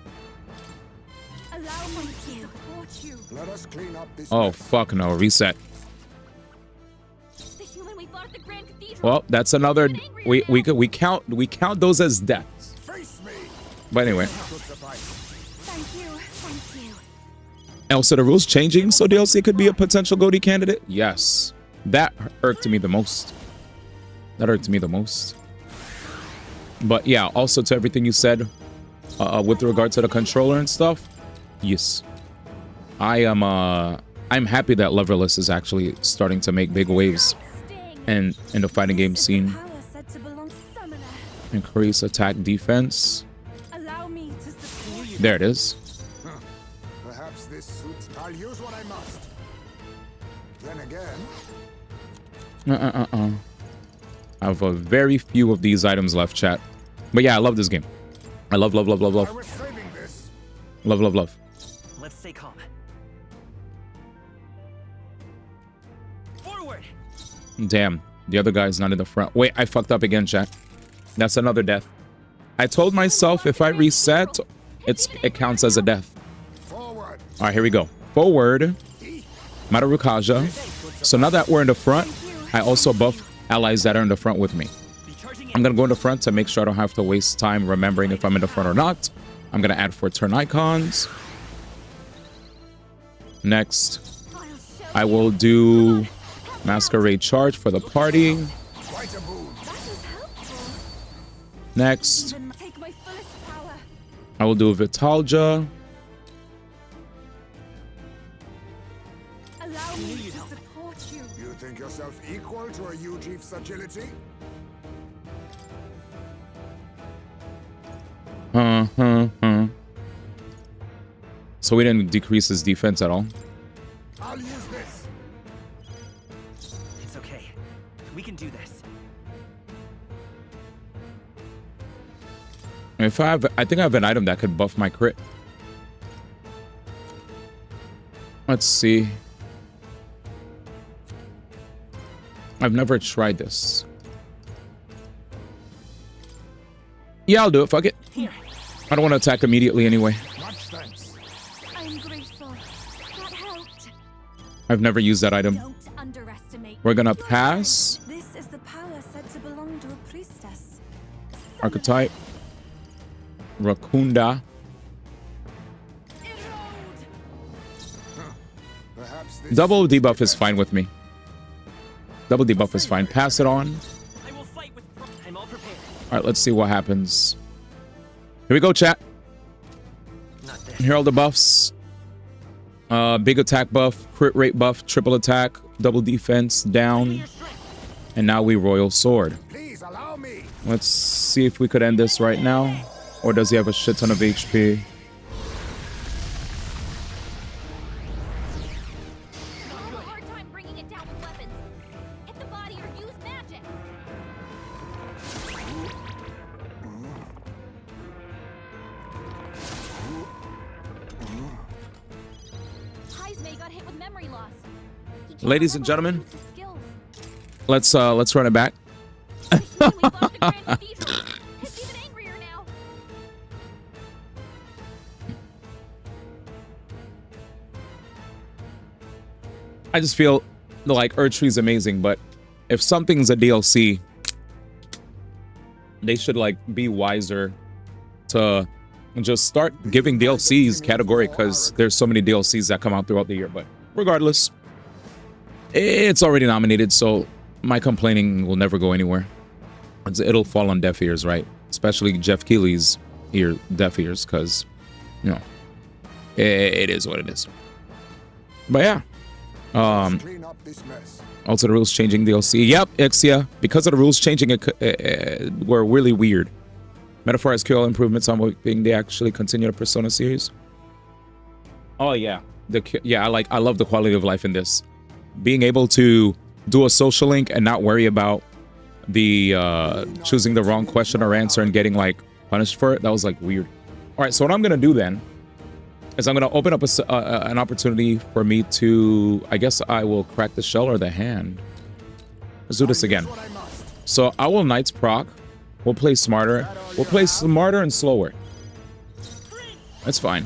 [SPEAKER 2] Oh, fuck no, reset. Well, that's another, we count those as deaths. But anyway. Also, the rules changing so DLC could be a potential GOTY candidate? Yes. That irked me the most. But yeah, also to everything you said with regard to the controller and stuff, yes. I'm happy that Leverless is actually starting to make big waves in the fighting game scene. Increase attack defense. There it is.
[SPEAKER 20] Perhaps this suits. I'll use what I must. Then again.
[SPEAKER 2] I have a very few of these items left, chat. But yeah, I love this game. I love. Love.
[SPEAKER 3] Let's stay calm. Forward.
[SPEAKER 2] Damn, the other guy's not in the front. Wait, I fucked up again, chat. That's another death. I told myself if I reset, it counts as a death. All right, here we go. Forward. Matarukaja. So now that we're in the front, I also buff allies that are in the front with me. I'm going to go in the front to make sure I don't have to waste time remembering if I'm in the front or not. I'm going to add 4 turn icons. Next, I will do Masquerade Charge for the party. Next, I will do Vitalja.
[SPEAKER 20] You think yourself equal to a Ujief's agility?
[SPEAKER 2] So we didn't decrease his defense at all.
[SPEAKER 17] I'll use this.
[SPEAKER 3] It's okay. We can do this.
[SPEAKER 2] If I think I have an item that could buff my crit. Let's see. I've never tried this. Yeah, I'll do it. Fuck it.
[SPEAKER 3] Here.
[SPEAKER 2] I don't want to attack immediately anyway.
[SPEAKER 17] Much thanks.
[SPEAKER 14] I'm grateful. That helped.
[SPEAKER 2] I've never used that item.
[SPEAKER 14] Don't underestimate.
[SPEAKER 2] We're gonna pass.
[SPEAKER 9] This is the power said to belong to a priestess.
[SPEAKER 2] Archetype. Rakunda. Double debuff is fine with me. Double debuff is fine. Pass it on.
[SPEAKER 3] I will fight with. I'm all prepared.
[SPEAKER 2] All right, let's see what happens. Here we go, chat. Here are all the buffs. Big attack buff, crit rate buff, triple attack, double defense, down. And now we royal sword.
[SPEAKER 17] Please allow me.
[SPEAKER 2] Let's see if we could end this right now. Or does he have a shit ton of HP? Ladies and gentlemen, let's run it back. I just feel like Erdtree is amazing, but if something's a DLC, they should like be wiser to just start giving DLCs category, because there's so many DLCs that come out throughout the year. But regardless, it's already nominated, so my complaining will never go anywhere. It'll fall on deaf ears, right? Especially Jeff Keighley's deaf ears, because, you know, it is what it is. But yeah. Also, the rules changing DLC. Yep, Ixia. Because of the rules changing, it were really weird. Metaphor SQL improvements on hoping they actually continue the Persona series. Oh yeah, I love the quality of life in this. Being able to do a social link and not worry about the choosing the wrong question or answer and getting like punished for it. That was like weird. All right, so what I'm gonna do then is I'm gonna open up an opportunity for me to, I guess I will crack the shell or the hand. Let's do this again. So I will Knights proc. We'll play smarter. We'll play smarter and slower. That's fine.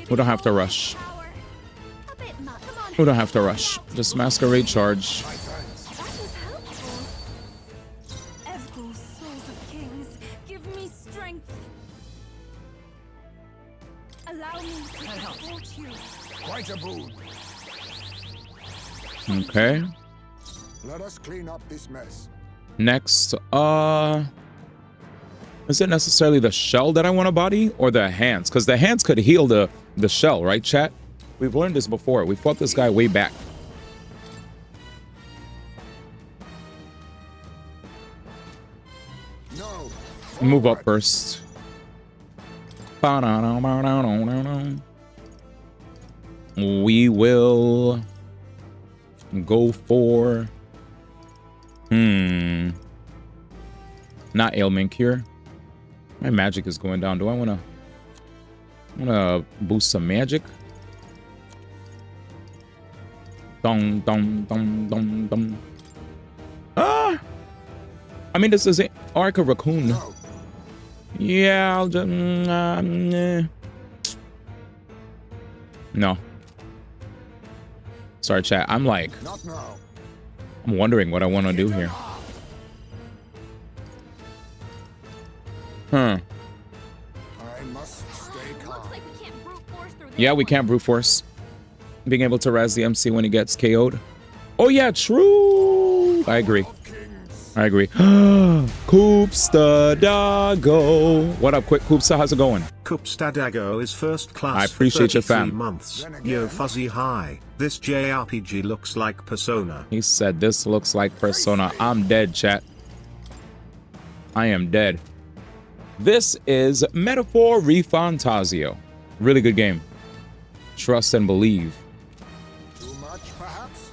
[SPEAKER 2] We don't have to rush. We don't have to rush. Just Masquerade charge.
[SPEAKER 17] Quite a boon.
[SPEAKER 2] Okay.
[SPEAKER 17] Let us clean up this mess.
[SPEAKER 2] Next, is it necessarily the shell that I want to body or the hands? Because the hands could heal the shell, right, chat? We've learned this before. We fought this guy way back.
[SPEAKER 17] No.
[SPEAKER 2] Move up first. We will go for not ailment cure. My magic is going down. Do I want to boost some magic? Dong dong dong dong dong. Ah! I mean, this is an Arc of Raccoon.
[SPEAKER 17] No.
[SPEAKER 2] Yeah, I'll just no. Sorry, chat. I'm like,
[SPEAKER 17] Not now.
[SPEAKER 2] I'm wondering what I want to do here. Huh.
[SPEAKER 17] I must stay calm.
[SPEAKER 2] Yeah, we can't brute force. Being able to razz the MC when he gets KO'd. Oh yeah, true. I agree. I agree. Koopsta Dago. What up, quick Koopsta? How's it going?
[SPEAKER 7] Koopsta Dago is first class.
[SPEAKER 2] I appreciate your fam.
[SPEAKER 7] 33 months. Yo, Fuzzy, hi. This JRPG looks like Persona.
[SPEAKER 2] He said this looks like Persona. I'm dead, chat. I am dead. This is Metaphor Refantasio. Really good game. Trust and believe.
[SPEAKER 20] Too much, perhaps?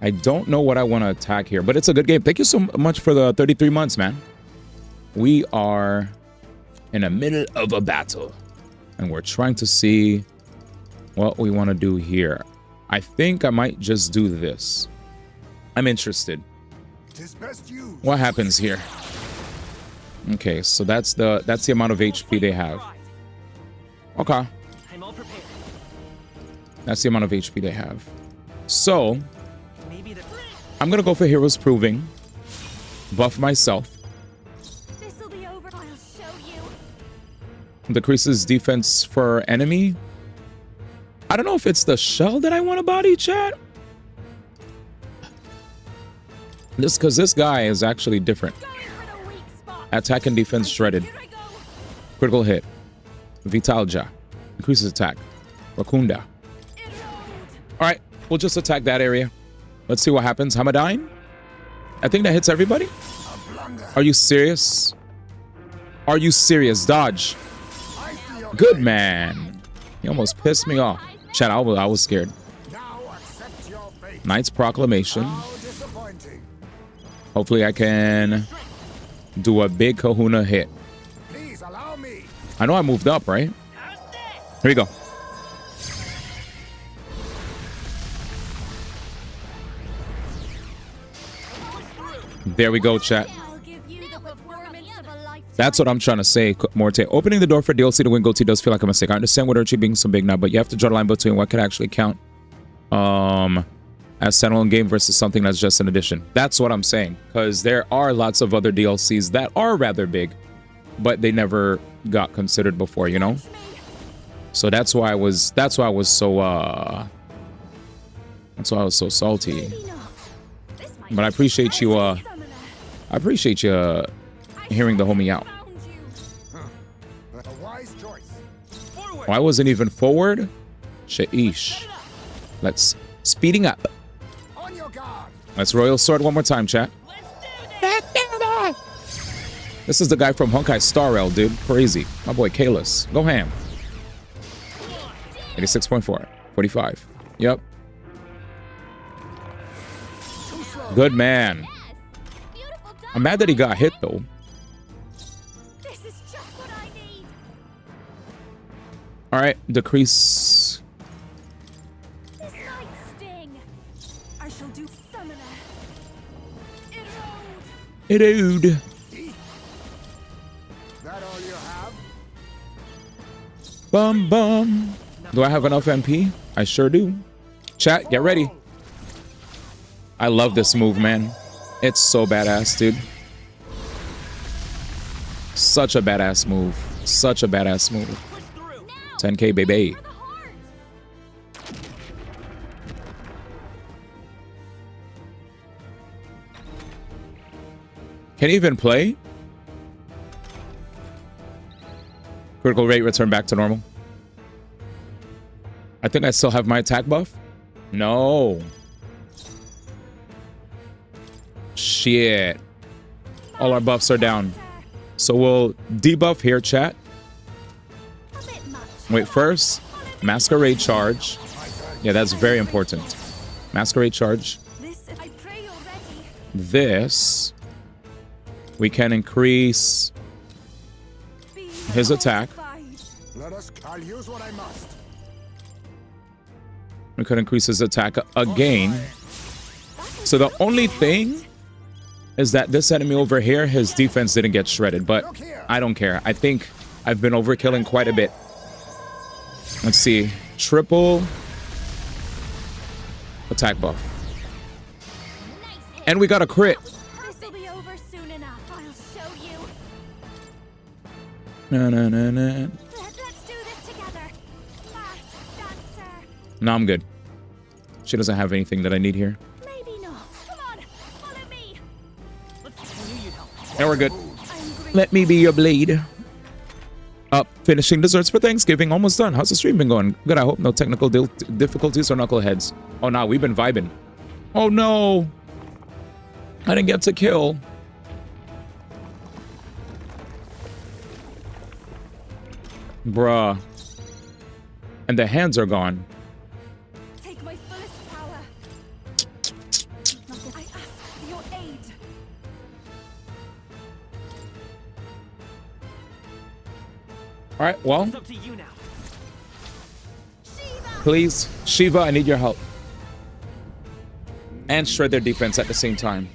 [SPEAKER 2] I don't know what I want to attack here, but it's a good game. Thank you so much for the 33 months, man. We are in the middle of a battle, and we're trying to see what we want to do here. I think I might just do this. I'm interested. What happens here? Okay, so that's the amount of HP they have. Okay. That's the amount of HP they have. So I'm gonna go for Heroes Proving. Buff myself.
[SPEAKER 14] This'll be over. I'll show you.
[SPEAKER 2] Decreases defense for enemy. I don't know if it's the shell that I want to body, chat. Because this guy is actually different. Attack and defense shredded. Critical hit. Vitalja. Increases attack. Rakunda. Alright, we'll just attack that area. Let's see what happens. Hamadine? I think that hits everybody. Are you serious? Are you serious? Dodge. Good man. He almost pissed me off. Chat, I was scared. Knight's Proclamation. Hopefully I can do a big kahuna hit. I know I moved up, right? Here we go. There we go, chat. That's what I'm trying to say, Morte. Opening the door for DLC to win GOTY does feel like a mistake. I understand what Urchi being so big now, but you have to draw the line between what could actually count as standalone game versus something that's just an addition. That's what I'm saying, because there are lots of other DLCs that are rather big, but they never got considered before, you know? So that's why I was so salty. But I appreciate you hearing the homie out. Oh, I wasn't even forward. Sheesh. Let's speeding up. Let's Royal Sword one more time, chat. This is the guy from Honkai Star Rail, dude. Crazy. My boy Kalis. Go ham. 86.4. 45. Yep. Good man. I'm mad that he got hit, though. All right, decrease. Erode. Bum bum. Do I have enough MP? I sure do. Chat, get ready. I love this move, man. It's so badass, dude. Such a badass move. Such a badass move. 10K, baby. Can he even play? Critical rate return back to normal. I think I still have my attack buff. No. Shit. All our buffs are down. So we'll debuff here, chat. Wait, first, Masquerade Charge. Yeah, that's very important. Masquerade Charge. This. We can increase his attack.
[SPEAKER 20] I'll use what I must.
[SPEAKER 2] We could increase his attack again. So the only thing is that this enemy over here, his defense didn't get shredded, but I don't care. I think I've been overkilling quite a bit. Let's see. Triple attack buff. And we got a crit.
[SPEAKER 14] This'll be over soon enough. I'll show you.
[SPEAKER 2] No.
[SPEAKER 14] Let's do this together. Fast dancer.
[SPEAKER 2] No, I'm good. She doesn't have anything that I need here.
[SPEAKER 14] Maybe not. Come on, follow me.
[SPEAKER 2] And we're good. Let me be your blade. Up, finishing desserts for Thanksgiving. Almost done. How's the stream been going? Good, I hope. No technical difficulties or knuckleheads. Oh, no, we've been vibing. Oh, no. I didn't get to kill. Bruh. And the hands are gone.
[SPEAKER 14] Take my fullest power. I ask for your aid.
[SPEAKER 2] All right, well.
[SPEAKER 3] It's up to you now.
[SPEAKER 2] Please, Shiva, I need your help. And shred their defense at the same time.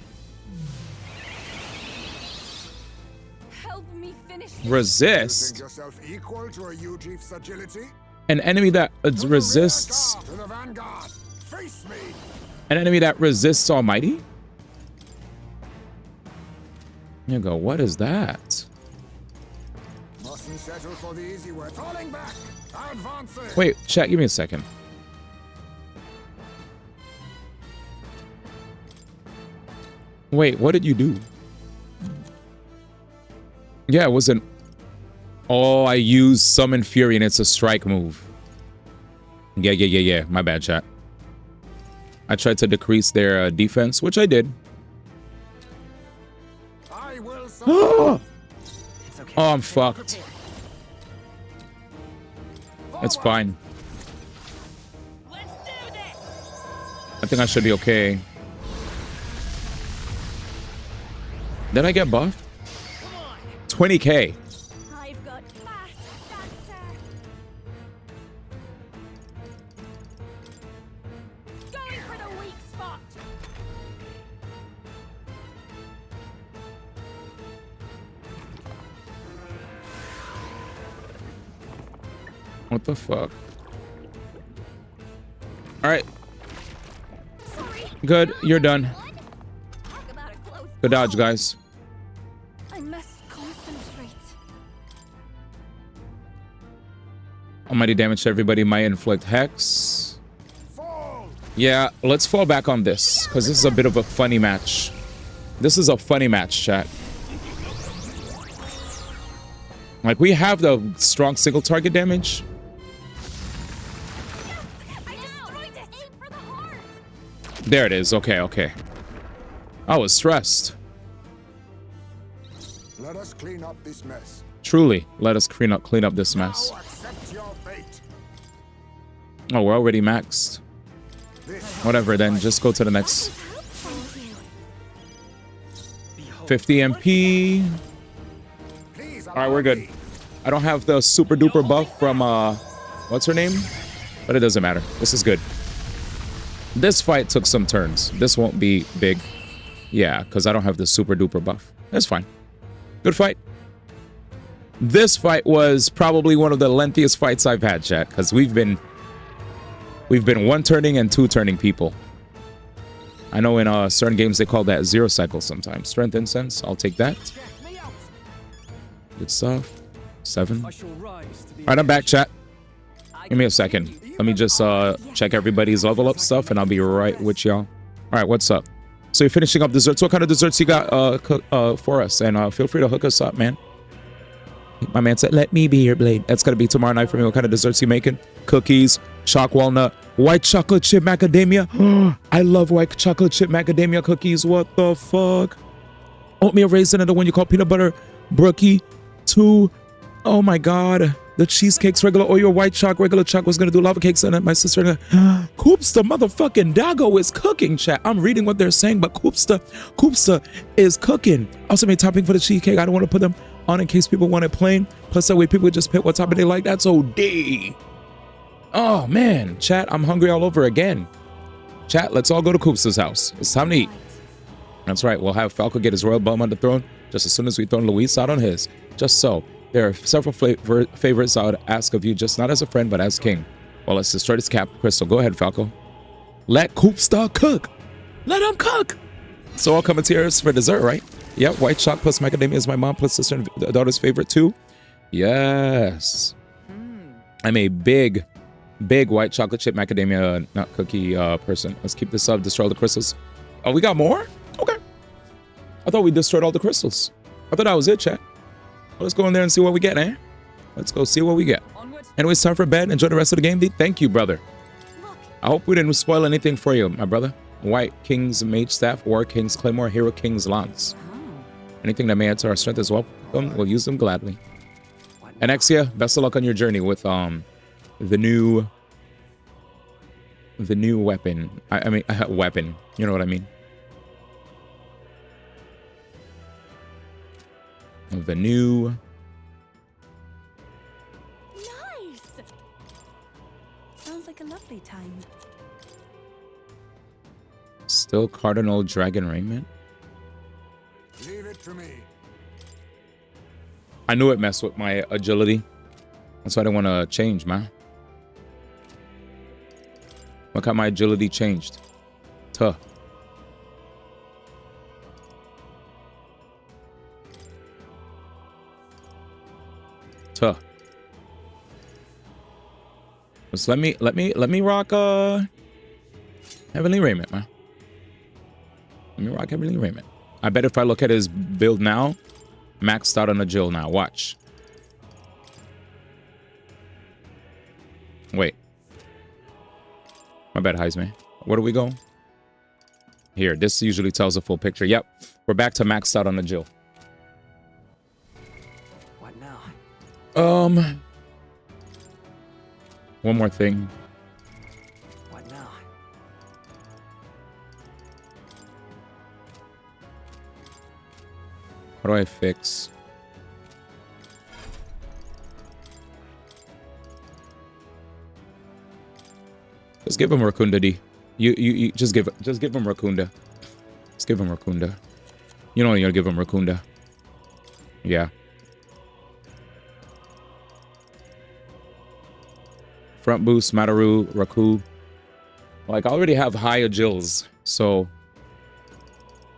[SPEAKER 14] Help me finish.
[SPEAKER 2] Resist?
[SPEAKER 20] yourself equal to a Ujief's agility?
[SPEAKER 2] An enemy that resists...
[SPEAKER 20] To the vanguard. Face me.
[SPEAKER 2] An enemy that resists Almighty? You go, what is that?
[SPEAKER 20] Mustn't settle for the easy way. Falling back. Advancing.
[SPEAKER 2] Wait, chat, give me a second. Wait, what did you do? Yeah, it wasn't... Oh, I used Summon Fury and it's a strike move. Yeah. My bad, chat. I tried to decrease their defense, which I did. Oh, I'm fucked. It's fine. I think I should be okay. Did I get buffed? 20k.
[SPEAKER 14] I've got fast dancer. Going for the weak spot.
[SPEAKER 2] What the fuck? Alright. Good, you're done. Good dodge, guys.
[SPEAKER 14] I must concentrate.
[SPEAKER 2] Almighty damage to everybody might inflict hex. Yeah, let's fall back on this, because this is a bit of a funny match. This is a funny match, chat. Like, we have the strong single target damage. There it is. Okay. I was stressed.
[SPEAKER 20] Let us clean up this mess.
[SPEAKER 2] Truly, let us clean up this mess. Oh, we're already maxed. Whatever, then just go to the next. 50 MP. All right, we're good. I don't have the super duper buff from what's her name, but it doesn't matter. This is good. This fight took some turns. This won't be big. Yeah, because I don't have the super duper buff. That's fine. Good fight. This fight was probably one of the lengthiest fights I've had, chat, because we've been one turning and two turning people. I know in certain games they call that zero cycle sometimes. Strength Incense, I'll take that. Good stuff. 7. All right, I'm back, chat. Give me a second. Let me just check everybody's level up stuff, and I'll be right with y'all. All right, what's up? So you're finishing up desserts. What kind of desserts you got for us? And feel free to hook us up, man. My man said, let me be your blade. That's going to be tomorrow night for me. What kind of desserts you making? Cookies, chalk walnut, white chocolate chip macadamia. I love white chocolate chip macadamia cookies. What the fuck? Oatmeal raisin and the one you call peanut butter brookie. 2. Oh my God. The cheesecakes, regular Oreo, white chalk, regular chalk was going to do lava cakes. And my sister, Koopsta motherfucking Dago is cooking, chat. I'm reading what they're saying, but Koopsta is cooking. Also made topping for the cheesecake. I don't want to put them on in case people want it plain. Plus that way people just pick what topping they like. That's OD. Oh man, chat, I'm hungry all over again. Chat, let's all go to Koopsta's house. It's time to eat. That's right, we'll have Falco get his royal bum on the throne just as soon as we throw Luis out on his. Just so. There are several favorites I would ask of you, just not as a friend, but as king. Well, let's destroy this cap. Crystal, go ahead, Falco. Let Koopsta cook. Let him cook. So all coming tiers for dessert, right? Yep, white chalk plus macadamia is my mom plus sister and daughter's favorite too. Yes. I'm a big white chocolate chip macadamia nut cookie person. Let's keep this up. Destroy all the crystals. Oh, we got more? Okay. I thought we destroyed all the crystals. I thought that was it, chat. Well, let's go in there and see what we get, eh? Let's go see what we get. Anyways, time for bed. Enjoy the rest of the game. Thank you, brother. I hope we didn't spoil anything for you, my brother. White King's Mage Staff, War King's Claymore, Hero King's Lance. Anything that may add to our strength as well, we'll use them gladly. Anexia, best of luck on your journey with the new weapon. I mean weapon. You know what I mean? The new.
[SPEAKER 9] Nice. Sounds like a lovely time.
[SPEAKER 2] Still Cardinal Dragon Raiment.
[SPEAKER 20] Leave it to me.
[SPEAKER 2] I knew it messed with my agility. That's why I didn't want to change, man. Look how my agility changed. Tuh. Tuh. Just let me rock Heavenly Raiment, man. Let me rock Heavenly Raiment. I bet if I look at his build now, maxed out on a Jill now. Watch. Wait. My bad, Heisman. Where do we go? Here. This usually tells a full picture. Yep. We're back to maxed out on the Jill.
[SPEAKER 22] What now?
[SPEAKER 2] One more thing.
[SPEAKER 22] What now?
[SPEAKER 2] What do I fix? Just give him Rakunda D. You just give him Rakunda. Just give him Rakunda. You know you're gonna give him Rakunda. Yeah. Front boost, Mataru, Raku. Like I already have high agils, so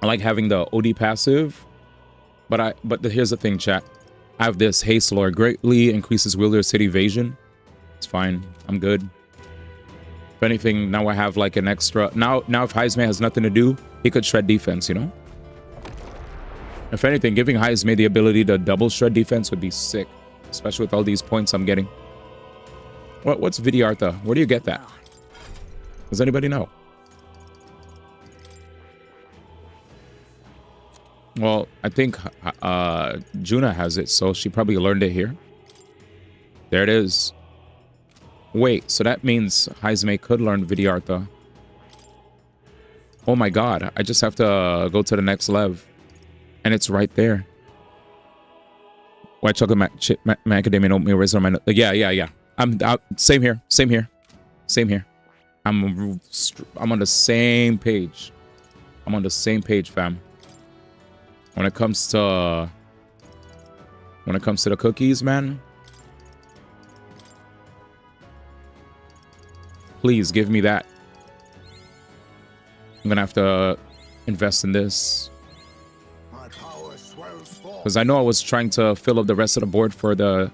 [SPEAKER 2] I like having the OD passive. But here's the thing, chat. I have this haste lore, greatly increases wielder's hit evasion. It's fine. I'm good. If anything, now I have like an extra. Now if Heisman has nothing to do, he could shred defense, you know? If anything, giving Heisman the ability to double shred defense would be sick. Especially with all these points I'm getting. What's Vidyartha? Where do you get that? Does anybody know? Well, I think Juna has it, so she probably learned it here. There it is. Wait, so that means Heisman could learn Vidyartha. Oh my god, I just have to go to the next level. And it's right there. White chocolate macadamia oatmeal raisin on my... Yeah. I'm same here. I'm on the same page. I'm on the same page, fam. When it comes to the cookies, man, please give me that. I'm gonna have to invest in this because I know I was trying to fill up the rest of the board for the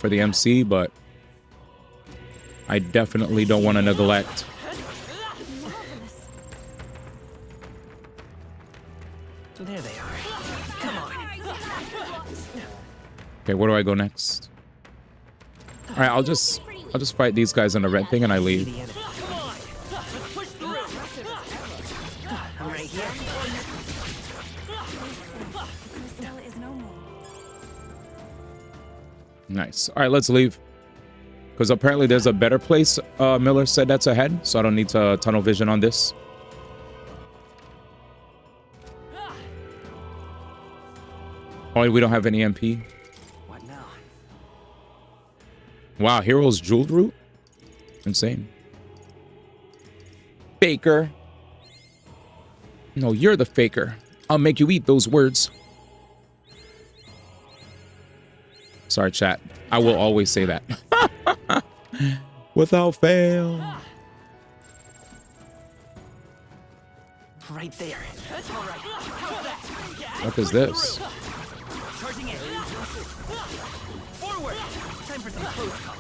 [SPEAKER 2] MC, but I definitely don't want to neglect.
[SPEAKER 22] There they are. Come on.
[SPEAKER 2] Okay, where do I go next? All right, I'll just fight these guys on the red thing and I leave.
[SPEAKER 22] I'm right here.
[SPEAKER 2] Nice. All right, let's leave. Because apparently there's a better place, Miller said, that's ahead. So I don't need to tunnel vision on this. Oh, we don't have any MP.
[SPEAKER 22] What now?
[SPEAKER 2] Wow, Hero's Jeweled Root? Insane. Faker. No, you're the faker. I'll make you eat those words. Sorry, chat. I will always say that. Without fail.
[SPEAKER 22] Right there. That's all right.
[SPEAKER 2] What is this?
[SPEAKER 3] Charging in. Forward. Time for some close call.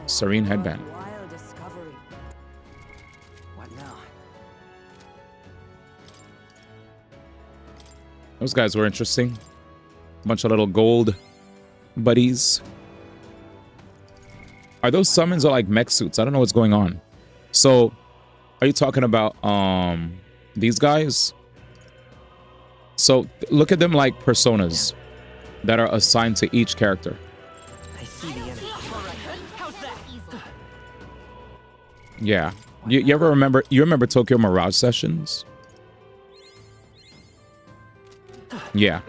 [SPEAKER 2] Serene headband.
[SPEAKER 6] Wild discovery.
[SPEAKER 22] What now?
[SPEAKER 2] Those guys were interesting. A bunch of little gold buddies. Are those summons or like mech suits? I don't know what's going on. So, are you talking about these guys? So look at them like personas that are assigned to each character.
[SPEAKER 22] I see the enemy.
[SPEAKER 2] Yeah. You ever remember, you remember Tokyo Mirage Sessions? Yeah.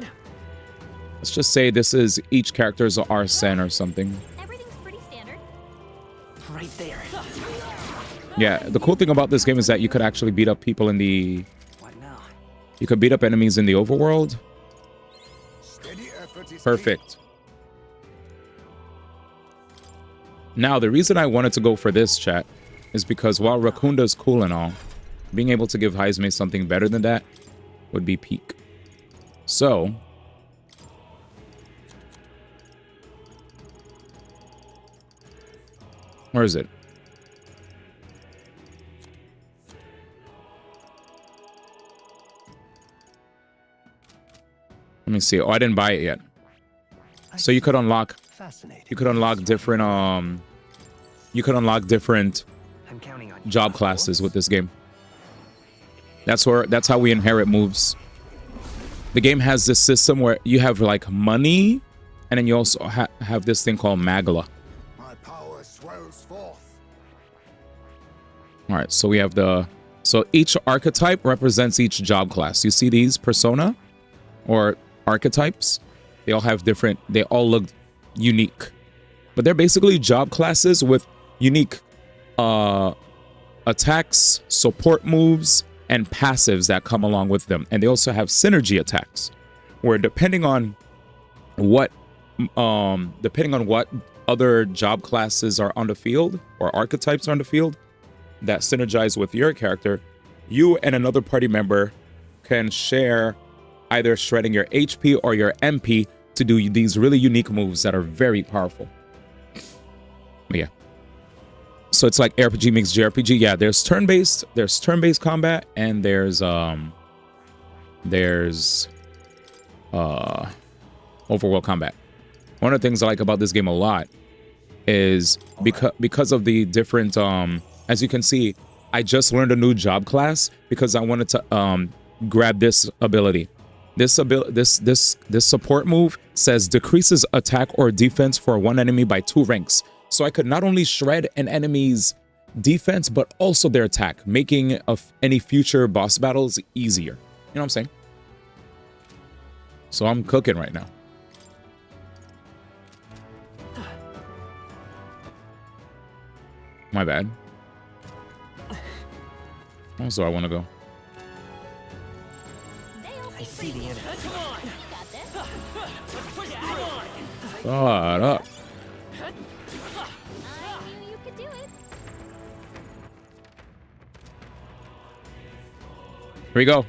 [SPEAKER 2] Let's just say this is each character's Arsene or something.
[SPEAKER 4] Everything's pretty standard.
[SPEAKER 22] Right there.
[SPEAKER 2] Yeah, the cool thing about this game is that you could actually beat up people in the...
[SPEAKER 22] What now?
[SPEAKER 2] You could beat up enemies in the overworld. Perfect. Now, the reason I wanted to go for this, chat, is because while Rakunda's cool and all, being able to give Haizme something better than that would be peak. So... Where is it? Let me see. Oh, I didn't buy it yet. So you could unlock different you could unlock different job classes with this game. That's how we inherit moves. The game has this system where you have like money, and then you also have this thing called Magla. All right, so we have so each archetype represents each job class. You see these persona or archetypes? They all have different, they all look unique. But they're basically job classes with unique attacks, support moves, and passives that come along with them. And they also have synergy attacks, where depending on what other job classes are on the field or archetypes are on the field that synergize with your character, you and another party member can share either shredding your HP or your MP to do these really unique moves that are very powerful. But yeah. So it's like RPG meets JRPG. Yeah, there's turn-based combat, and there's overworld combat. One of the things I like about this game a lot is because of the different as you can see, I just learned a new job class because I wanted to grab this ability. This support move says decreases attack or defense for one enemy by 2 ranks. So I could not only shred an enemy's defense, but also their attack, making any future boss battles easier. You know what I'm saying? So I'm cooking right now. My bad. Also, I want to go.
[SPEAKER 22] I see the enemy.
[SPEAKER 2] Shut up. Here we go.
[SPEAKER 4] What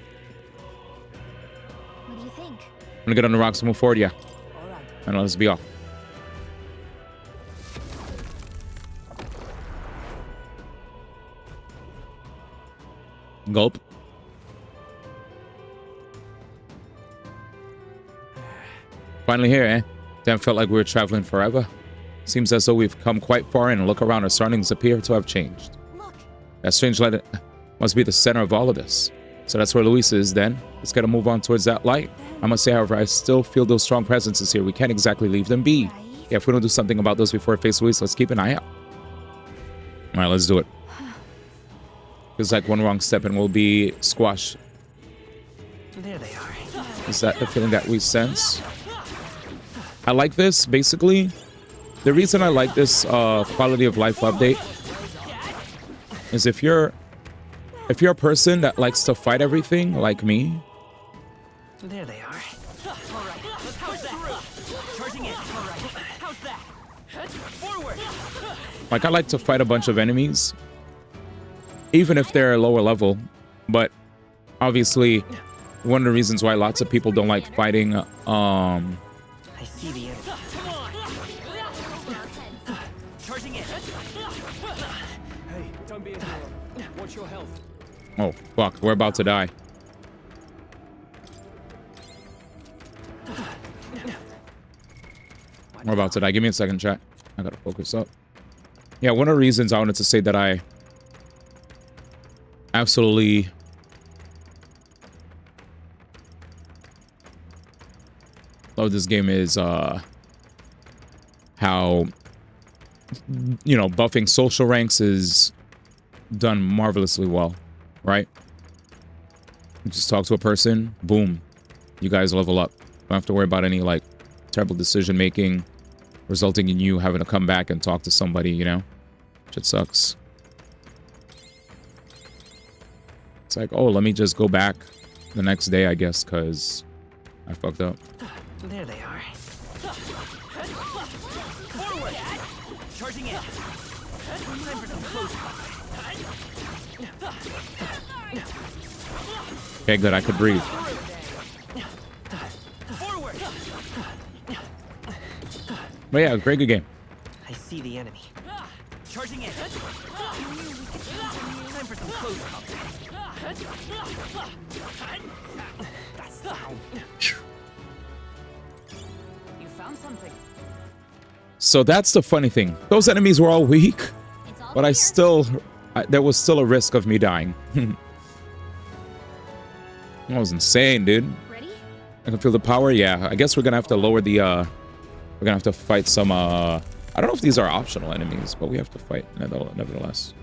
[SPEAKER 4] do you think?
[SPEAKER 2] I'm gonna get on the rocks and move forward, yeah. And let's be off. Gulp. Finally here, eh? Damn, felt like we were traveling forever. Seems as though we've come quite far and look around, our surroundings appear to have changed. That strange light must be the center of all of this. So that's where Luis is then. Let's gotta move on towards that light. I must say, however, I still feel those strong presences here. We can't exactly leave them be. Yeah, if we don't do something about those before we face Luis, let's keep an eye out. All right, let's do it. Feels like one wrong step and we'll be squashed.
[SPEAKER 22] There they are.
[SPEAKER 2] Is that the feeling that we sense? I like this, basically. The reason I like this quality of life update is if you're a person that likes to fight everything, like me.
[SPEAKER 22] There they are.
[SPEAKER 2] Like, I like to fight a bunch of enemies, even if they're lower level. But obviously, one of the reasons why lots of people don't like fighting
[SPEAKER 22] I see the enemy.
[SPEAKER 3] Charging in.
[SPEAKER 8] Hey, don't be a hero. Watch your health.
[SPEAKER 2] Oh, fuck. We're about to die. We're about to die. Give me a second, chat. I gotta focus up. Yeah, one of the reasons I wanted to say that I absolutely of this game is how, you know, buffing social ranks is done marvelously well, right? You just talk to a person, boom, you guys level up. Don't have to worry about any like terrible decision making resulting in you having to come back and talk to somebody, you know? Shit sucks. It's like, oh, let me just go back the next day, I guess, because I fucked up.
[SPEAKER 3] There they are. Forward! Charging in. Time for some close combat.
[SPEAKER 2] Okay, good. I could breathe.
[SPEAKER 3] Forward!
[SPEAKER 2] But yeah, great good game.
[SPEAKER 3] I see the enemy. Charging in. Time for some close combat. That's down.
[SPEAKER 6] You found something.
[SPEAKER 2] So that's the funny thing. Those enemies were all weak, but there was still a risk of me dying. That was insane, dude.
[SPEAKER 4] Ready?
[SPEAKER 2] I can feel the power. Yeah, I guess we're gonna have to lower the, we're gonna have to fight some, I don't know if these are optional enemies, but we have to fight nevertheless.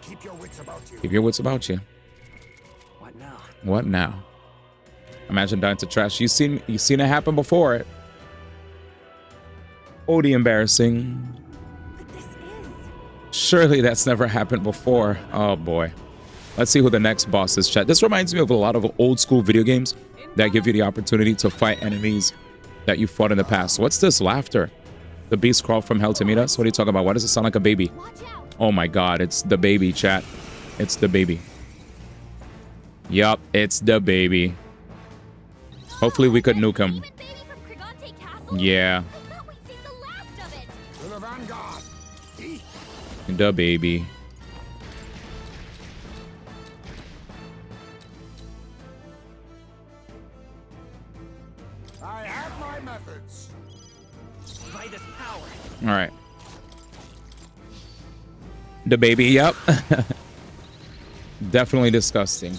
[SPEAKER 20] Keep your wits about you.
[SPEAKER 2] Keep your wits about you.
[SPEAKER 3] What now?
[SPEAKER 2] What now? Imagine dying to trash. You've seen it happen before. Oh, the embarrassing. Surely that's never happened before. Oh boy. Let's see who the next boss is, chat. This reminds me of a lot of old school video games that give you the opportunity to fight enemies that you fought in the past. What's this laughter? The beast crawled from hell to meet us? What are you talking about? Why does it sound like a baby? Oh my god, it's the baby, chat. It's the baby. Yup, it's the baby. Hopefully we could nuke him. Yeah. The baby.
[SPEAKER 20] I have my methods.
[SPEAKER 3] By this power.
[SPEAKER 2] All right. The baby, yep. Definitely disgusting.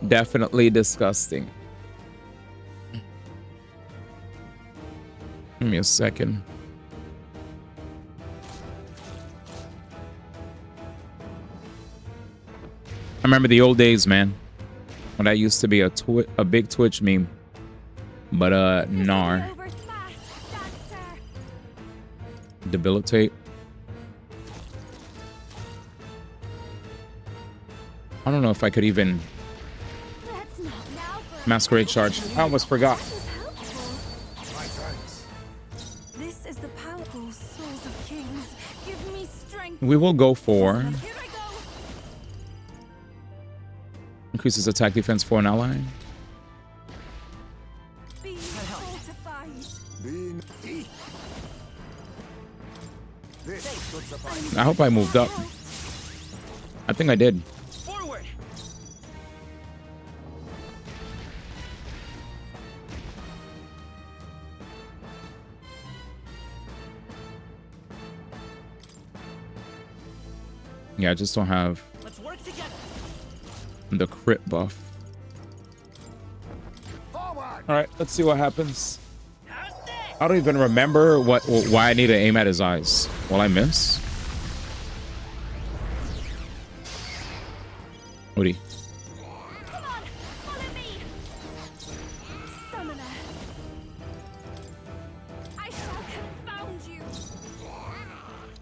[SPEAKER 2] Definitely disgusting. Give me a second. I remember the old days, man, when that used to be a big Twitch meme. But nar. Debilitate. I don't know if I could even masquerade charge. I almost forgot.
[SPEAKER 9] This is the powerful souls of kings. Give me strength.
[SPEAKER 2] We will go for increases attack defense for an ally.
[SPEAKER 9] Be fortified.
[SPEAKER 2] I hope I moved up. I think I did.
[SPEAKER 3] Forward.
[SPEAKER 2] Yeah, I just don't have the crit buff. Alright, let's see what happens. I don't even remember why I need to aim at his eyes. Will I miss? Woody.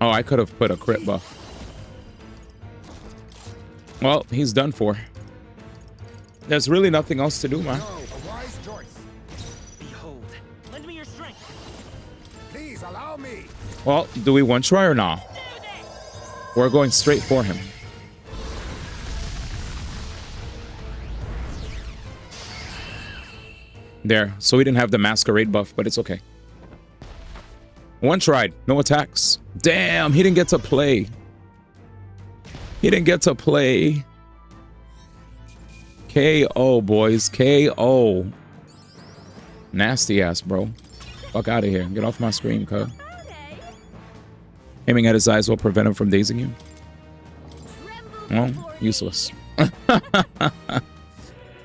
[SPEAKER 2] Oh, I could have put a crit buff. Well, he's done for. There's really nothing else to do, man.
[SPEAKER 3] Behold. Lend me your strength.
[SPEAKER 20] Please allow me.
[SPEAKER 2] Well, do we one try or not? We're going straight for him. There. So we didn't have the masquerade buff, but it's okay. One tried. No attacks. Damn, he didn't get to play. He didn't get to play. KO, boys. KO. Nasty ass, bro. Fuck out of here. Get off my screen, cuz. Aiming at his eyes will prevent him from dazing you. Well, useless.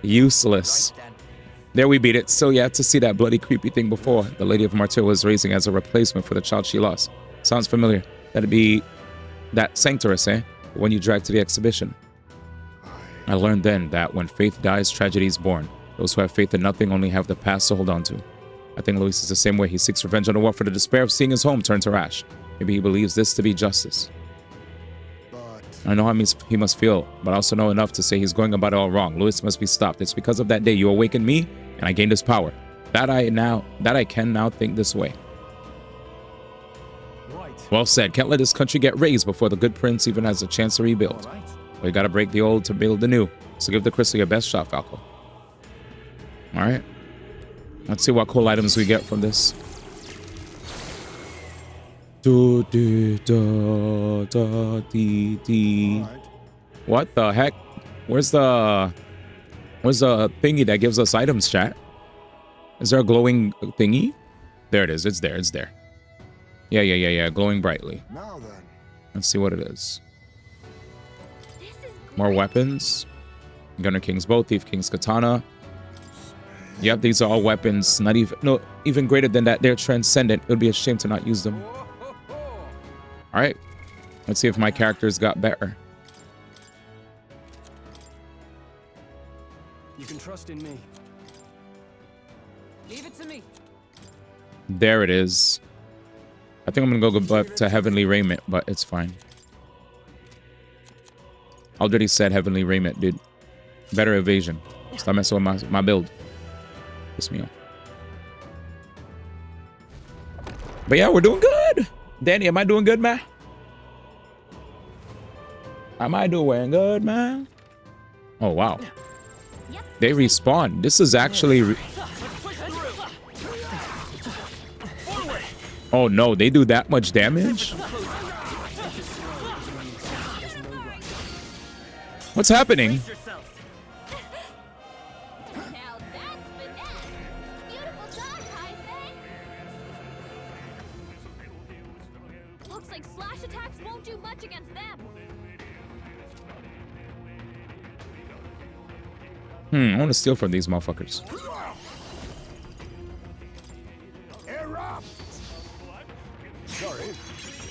[SPEAKER 2] Useless. There we beat it. Still yet to see that bloody creepy thing before. The Lady of Martyr was raising as a replacement for the child she lost. Sounds familiar. That'd be that Sanctorus, eh? The one you dragged to the exhibition. I learned then that when faith dies, tragedy is born. Those who have faith in nothing only have the past to hold on to. I think Luis is the same way. He seeks revenge on the world for the despair of seeing his home turn to ash. Maybe he believes this to be justice. I know how he must feel, but I also know enough to say he's going about it all wrong. Luis must be stopped. It's because of that day you awakened me, and I gained his power. That I can now think this way. Well said. Can't let this country get raised before the good prince even has a chance to rebuild. We gotta break the old to build the new. So give the crystal your best shot, Falco. Alright. Let's see what cool items we get from this. What the heck? Where's the thingy that gives us items, chat? Is there a glowing thingy? There it is. It's there. It's there. Yeah. Glowing brightly.
[SPEAKER 20] Now then.
[SPEAKER 2] Let's see what it is. More weapons. Gunner King's bow, Thief King's katana. Yep, these are all weapons. Not even greater than that. They're transcendent. It would be a shame to not use them. All right. Let's see if my characters got better.
[SPEAKER 5] You can trust in me.
[SPEAKER 6] Leave it to me.
[SPEAKER 2] There it is. I think I'm gonna go back to Heavenly Raiment, but it's fine. Already said Heavenly Raiment, dude. Better evasion. Stop messing with my build. Piss me off. But yeah, we're doing good. Danny, am I doing good, man? Am I doing good, man? Oh, wow. They respawn. This is actually... Oh, no. They do that much damage? What's happening?
[SPEAKER 4] Looks like slash attacks won't do much against them.
[SPEAKER 2] I want to steal from these motherfuckers.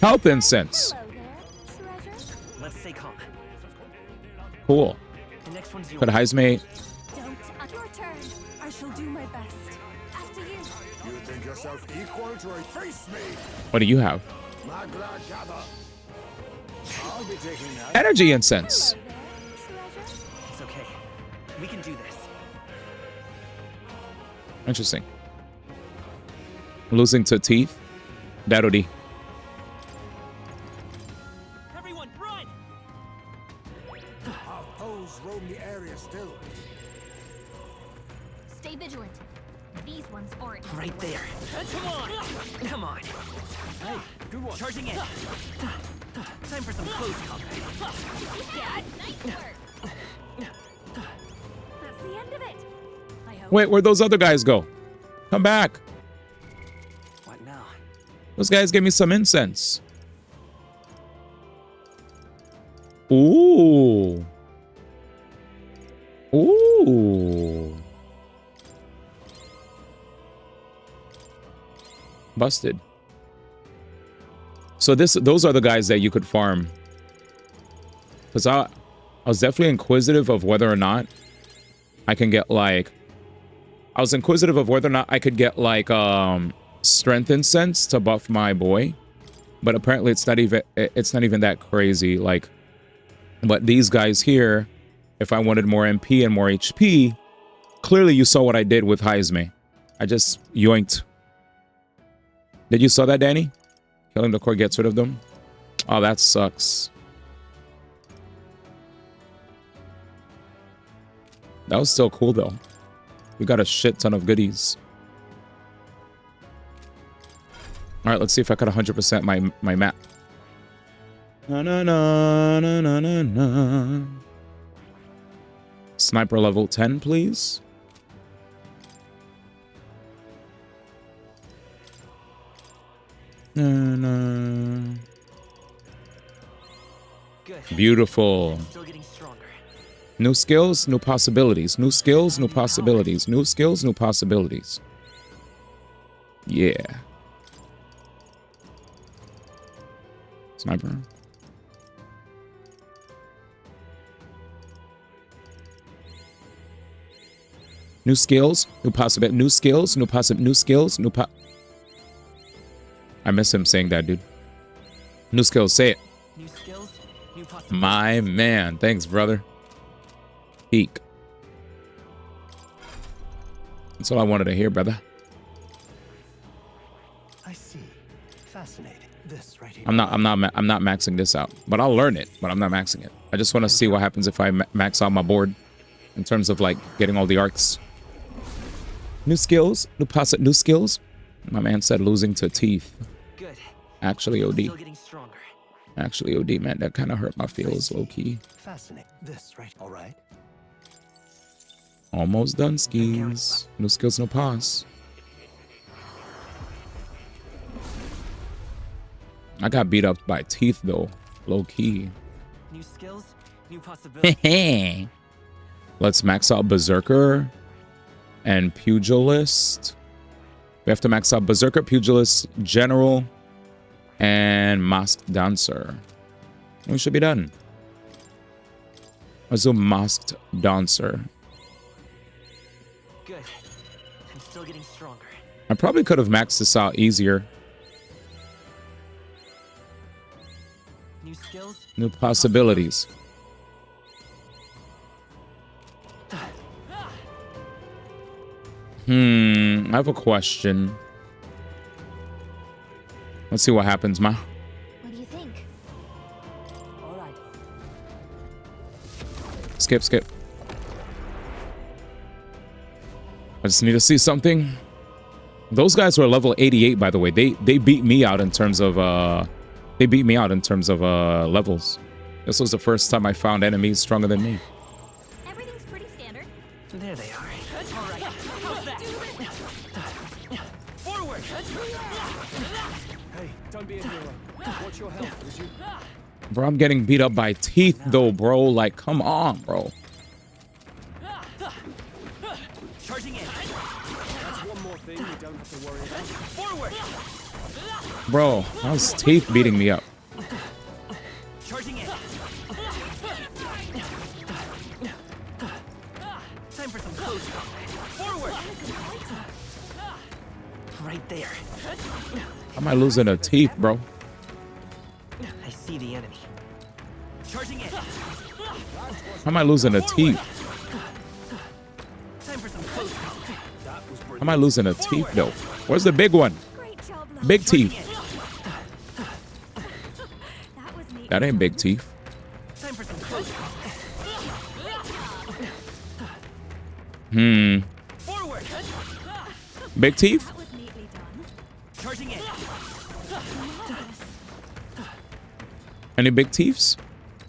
[SPEAKER 2] Health incense.
[SPEAKER 3] Let's stay calm.
[SPEAKER 2] Cool.
[SPEAKER 3] The next one's yours.
[SPEAKER 2] Could Heisme...
[SPEAKER 14] Your turn. I shall do my best. After you.
[SPEAKER 20] You think yourself equal to face me?
[SPEAKER 2] What do you have?
[SPEAKER 20] I'll be taking that.
[SPEAKER 2] Energy incense.
[SPEAKER 3] It's okay. We can do this.
[SPEAKER 2] Interesting. Losing to teeth. That'll be.
[SPEAKER 3] Everyone, run!
[SPEAKER 20] Our foes roam the area still.
[SPEAKER 4] Stay vigilant. These ones aren't.
[SPEAKER 3] Right there. Come on! Come on! Hey, good one. Charging in. Time for some close combat.
[SPEAKER 4] Yeah, nice work.
[SPEAKER 14] That's the end of it. I hope.
[SPEAKER 2] Wait, where'd those other guys go? Come back.
[SPEAKER 3] What now?
[SPEAKER 2] Those guys gave me some incense. Ooh. Ooh. Busted. So those are the guys that you could farm. Because I was definitely inquisitive of whether or not I can get like... I was inquisitive of whether or not I could get like strength incense to buff my boy. But apparently it's not even that crazy. Like, but these guys here, if I wanted more MP and more HP, clearly you saw what I did with Heisme. I just yoinked. Did you saw that, Danny? Killing the core gets rid of them. Oh, that sucks. That was still cool, though. We got a shit ton of goodies. All right, let's see if I could 100% my map. Na na na na na na na. Sniper level 10, please.
[SPEAKER 3] Good.
[SPEAKER 2] Beautiful.
[SPEAKER 3] Still getting stronger.
[SPEAKER 2] New skills, new possibilities. New skills, new possibilities. New skills, new possibilities. Yeah. Sniper. New skills, new possibility. New skills, new new skills, new I miss him saying that, dude. New skills, say it.
[SPEAKER 3] New skills, new possibilities.
[SPEAKER 2] My man. Thanks, brother. Peak. That's all I wanted to hear, brother.
[SPEAKER 18] I see. Fascinating. This right here.
[SPEAKER 2] I'm not maxing this out, but I'll learn it, but I'm not maxing it. I just want to see what happens if I max out my board in terms of like getting all the arcs. New skills, new skills. My man said losing to teeth.
[SPEAKER 3] Good.
[SPEAKER 2] Actually, OD.
[SPEAKER 3] Still getting stronger.
[SPEAKER 2] Actually, OD, man, that kind of hurt my feels, low key.
[SPEAKER 18] Fascinating. This right. All right.
[SPEAKER 2] Almost done, skis. No skills, no pause. I got beat up by teeth though, low key.
[SPEAKER 3] New skills, new possibilities.
[SPEAKER 2] Let's max out Berserker and Pugilist. We have to max out Berserker, Pugilist, General, and Masked Dancer. We should be done. Let's do Masked Dancer.
[SPEAKER 3] Good. I'm still getting stronger.
[SPEAKER 2] I probably could have maxed this out easier.
[SPEAKER 3] New skills,
[SPEAKER 2] new possibilities. I have a question. Let's see what happens, ma.
[SPEAKER 11] What do you think?
[SPEAKER 6] All right.
[SPEAKER 2] Skip. I just need to see something. Those guys were level 88, by the way. They beat me out in terms of levels. This was the first time I found enemies stronger than me.
[SPEAKER 14] Everything's pretty standard.
[SPEAKER 3] There they are. All right. How's that? Forward.
[SPEAKER 8] Hey, don't be a hero. Watch your health, would you?
[SPEAKER 2] Bro, I'm getting beat up by teeth though, bro. Like, come on, bro.
[SPEAKER 3] Charging in.
[SPEAKER 8] That's one more thing you don't have to worry about.
[SPEAKER 3] Forward.
[SPEAKER 2] Bro, how's teeth beating me up?
[SPEAKER 3] Charging in. Time for some close combat. Forward. Right there.
[SPEAKER 2] How am I losing a teeth, bro?
[SPEAKER 3] I see the enemy. Charging in.
[SPEAKER 2] How am I losing a teeth?
[SPEAKER 3] Time for some close combat.
[SPEAKER 2] How am I losing a teeth though? Where's the big one? Big teeth. That ain't big teeth.
[SPEAKER 3] Time for some close combat. Forward.
[SPEAKER 2] Big teeth?
[SPEAKER 3] Charging in.
[SPEAKER 2] Any big teeths?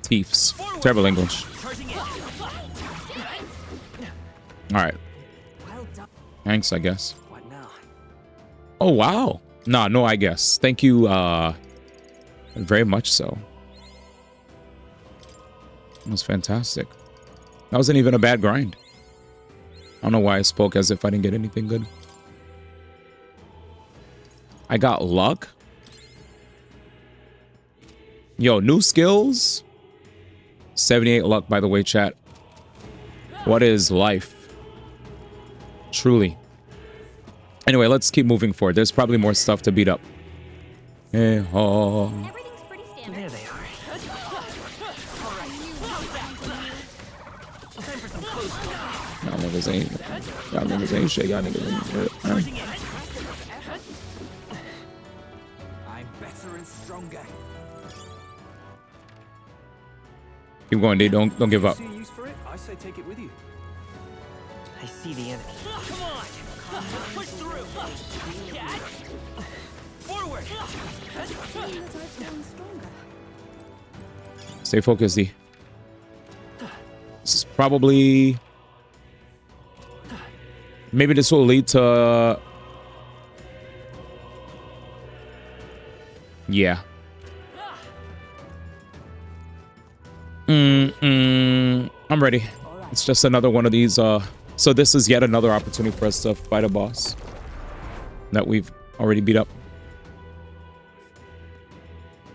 [SPEAKER 2] Teeths. Terrible English.
[SPEAKER 3] Charging in.
[SPEAKER 2] Alright. Thanks, I guess.
[SPEAKER 3] What now?
[SPEAKER 2] Oh, wow. No, I guess. Thank you, very much so. That was fantastic. That wasn't even a bad grind. I don't know why I spoke as if I didn't get anything good. I got luck. Yo, new skills. 78 luck, by the way, chat. What is life? Truly. Anyway, let's keep moving forward. There's probably more stuff to beat up. Hey, oh.
[SPEAKER 3] There they are. Time for some close combat.
[SPEAKER 2] Y'all niggas ain't shit. Y'all niggas ain't shit.
[SPEAKER 3] Charging in. I'm better and stronger.
[SPEAKER 2] Keep going, D. Don't give up.
[SPEAKER 8] See a use for it? I say take it with you.
[SPEAKER 3] I see the enemy. Come on. Push through. Catch. Forward.
[SPEAKER 2] Stay focused, D. This is probably... Maybe this will lead to... Yeah. I'm I'm ready. It's just another one of these. So this is yet another opportunity for us to fight a boss that we've already beat up.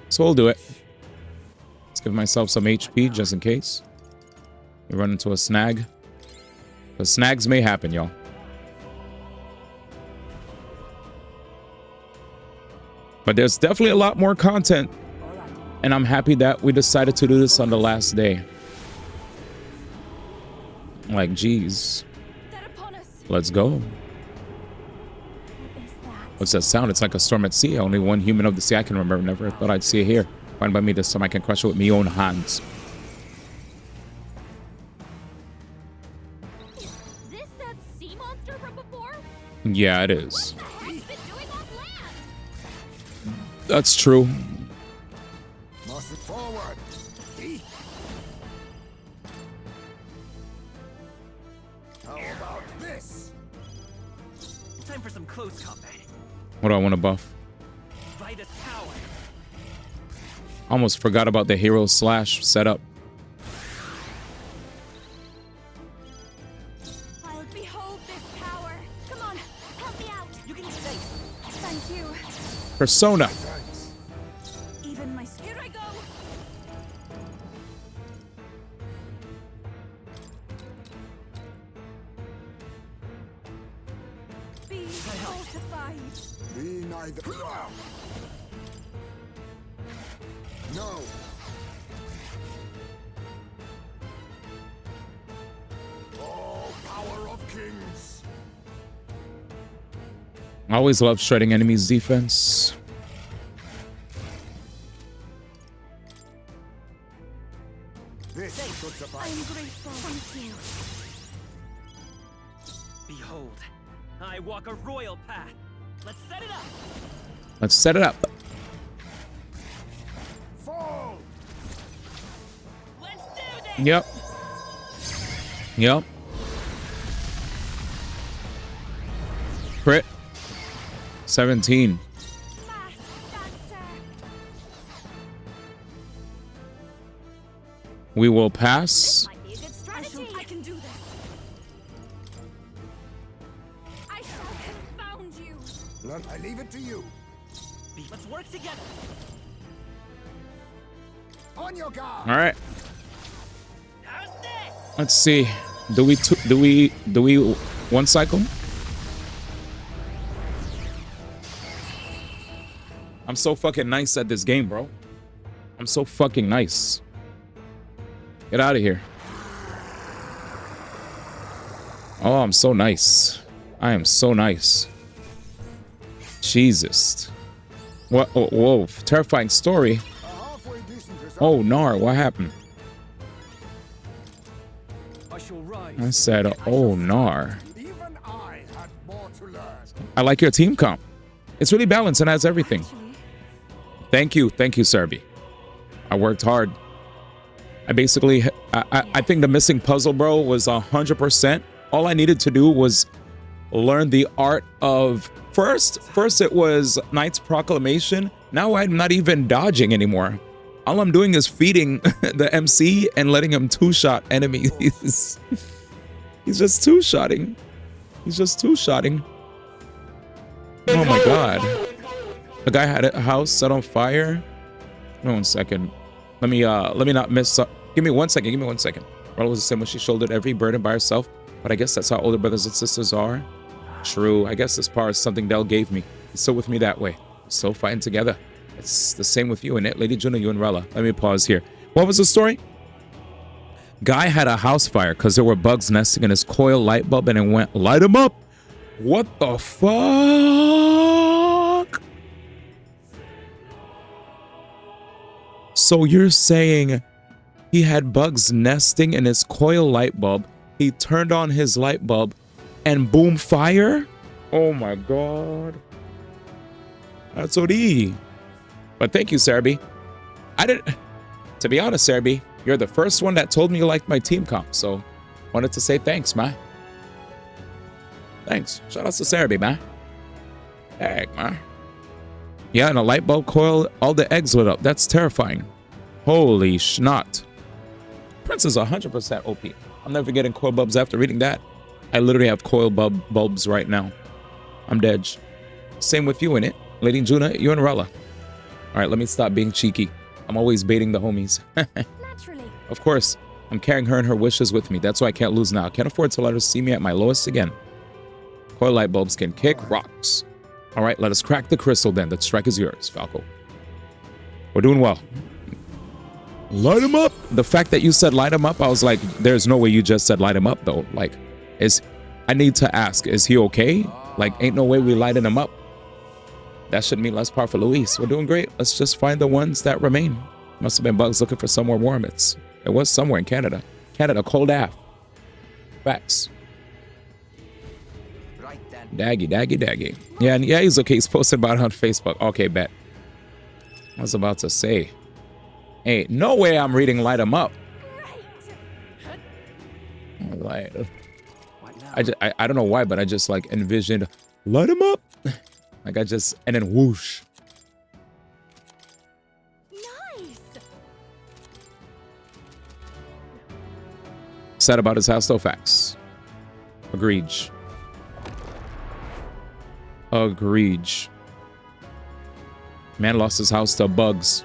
[SPEAKER 2] So we'll do it. Let's give myself some HP just in case. We run into a snag. The snags may happen, y'all. But there's definitely a lot more content. And I'm happy that we decided to do this on the last day. Like, geez. Let's go. What's that sound? It's like a storm at sea. Only one human of the sea I can remember. Never thought I'd see it here. Fine by me this time I can crush it with my own hands.
[SPEAKER 4] Is this that sea monster from before?
[SPEAKER 2] Yeah, it is. That's true.
[SPEAKER 20] Must forward.
[SPEAKER 3] How about this? Time for some close combat.
[SPEAKER 2] What do I want to buff?
[SPEAKER 3] Vitus power.
[SPEAKER 2] Almost forgot about the hero slash setup.
[SPEAKER 14] I'll behold this power. Come on, help me out. You can stay. Thank you.
[SPEAKER 2] Persona.
[SPEAKER 14] Even my here I go. Be fortified.
[SPEAKER 20] Be neither. No. All power of kings.
[SPEAKER 2] I always love shredding enemies' defense.
[SPEAKER 20] This should suffice.
[SPEAKER 14] I'm grateful. Thank you.
[SPEAKER 3] Behold, I walk a royal path. Let's set it up.
[SPEAKER 2] Let's set it up.
[SPEAKER 20] Fall.
[SPEAKER 3] Let's do this.
[SPEAKER 2] Yep. Yep. Crit. 17. We will pass.
[SPEAKER 14] I can do this. I shall confound you.
[SPEAKER 20] I leave it to you.
[SPEAKER 3] Let's work together.
[SPEAKER 20] On your guard.
[SPEAKER 2] All right. Let's see. Do we one cycle? I'm so fucking nice at this game, bro. I'm so fucking nice. Get out of here. Oh, I'm so nice. I am so nice. Jesus. What? Oh, whoa. Terrifying story. Oh, Nar, what happened? I said, oh, Nar. I like your team comp. It's really balanced and has everything. Thank you, Serby. I worked hard. I basically, I think the missing puzzle, bro, was 100%. All I needed to do was learn the art of, first it was Knight's Proclamation. Now I'm not even dodging anymore. All I'm doing is feeding the MC and letting him two-shot enemies. He's just two-shotting. He's just two-shotting. Oh my god. The guy had a house set on fire. Give me 1 second. Let me not miss. Give me 1 second. Give me 1 second. Rella was the same when she shouldered every burden by herself, but I guess that's how older brothers and sisters are. True. I guess this power is something Del gave me. He's still with me that way. We're still fighting together. It's the same with you and it, Lady Juno, you and Rella. Let me pause here. What was the story? Guy had a house fire because there were bugs nesting in his coil light bulb and it went, light him up. What the fuck? So you're saying he had bugs nesting in his coil light bulb. He turned on his light bulb and boom, fire? Oh my god. That's OD. But thank you, Serby. To be honest, Serby, you're the first one that told me you liked my team comp, so wanted to say thanks, man. Thanks. Shout out to Serby, man. Heck, man. Yeah, and a light bulb coil, all the eggs lit up. That's terrifying. Holy schnot. Prince is 100% OP. I'm never getting coil bulbs after reading that. I literally have coil bulbs right now. I'm dead. Same with you in it. Lady Juna, you and Rella. All right, let me stop being cheeky. I'm always baiting the homies.
[SPEAKER 14] Naturally.
[SPEAKER 2] Of course, I'm carrying her and her wishes with me. That's why I can't lose now. Can't afford to let her see me at my lowest again. Coil light bulbs can kick rocks. All right, let us crack the crystal then. The strike is yours, Falco. We're doing well. Light him up. The fact that you said light him up, I was like, there's no way you just said light him up though. Like, I need to ask, is he okay? Like, ain't no way we lighting him up. That should mean less power for Luis. We're doing great. Let's just find the ones that remain. Must have been bugs looking for somewhere warm. It was somewhere in Canada. Canada, cold af. Facts.
[SPEAKER 22] Right then.
[SPEAKER 2] Daggy. Yeah, he's okay. He's posted about it on Facebook. Okay, bet. I was about to say. Hey, no way I'm reading light him up. Like, I don't know why, but I just like envisioned light him up. Like and then whoosh.
[SPEAKER 14] Nice.
[SPEAKER 2] Sad about his house though, facts. Agreed. Man lost his house to bugs.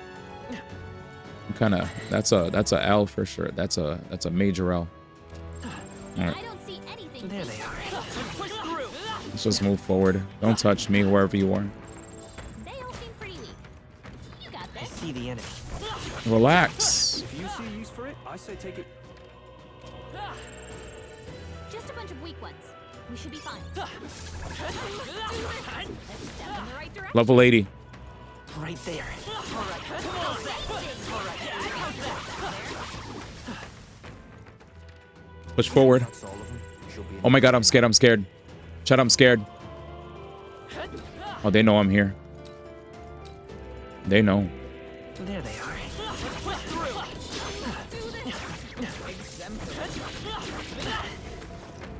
[SPEAKER 2] Kinda, that's a L for sure. That's a major L. All right.
[SPEAKER 3] There they are. Push through.
[SPEAKER 2] Let's just move forward. Don't touch me wherever you are.
[SPEAKER 3] I see the enemy.
[SPEAKER 2] Relax.
[SPEAKER 15] If you see use for it, I say take it.
[SPEAKER 4] Just a bunch of weak ones. We should be fine.
[SPEAKER 2] Level 80.
[SPEAKER 3] Right there.
[SPEAKER 2] Push forward. Oh my god, I'm scared. Chat, I'm scared. Oh, they know I'm here. They know.
[SPEAKER 3] There they are.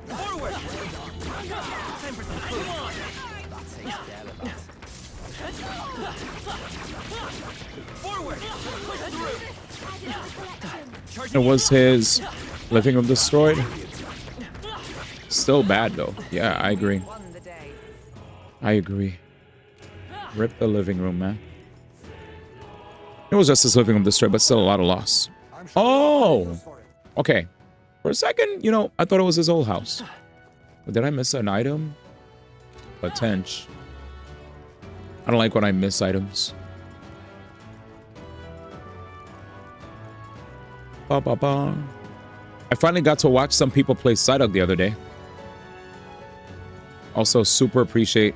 [SPEAKER 3] Forward. Time for some forward.
[SPEAKER 2] It was his living room destroyed. Still bad though. Yeah, I agree. Rip the living room, man. It was just his living room destroyed, but still a lot of loss. Oh! Okay. For a second, you know, I thought it was his old house. But did I miss an item? A tench. I don't like when I miss items. Ba ba ba. I finally got to watch some people play Psyduck the other day. Also, super appreciate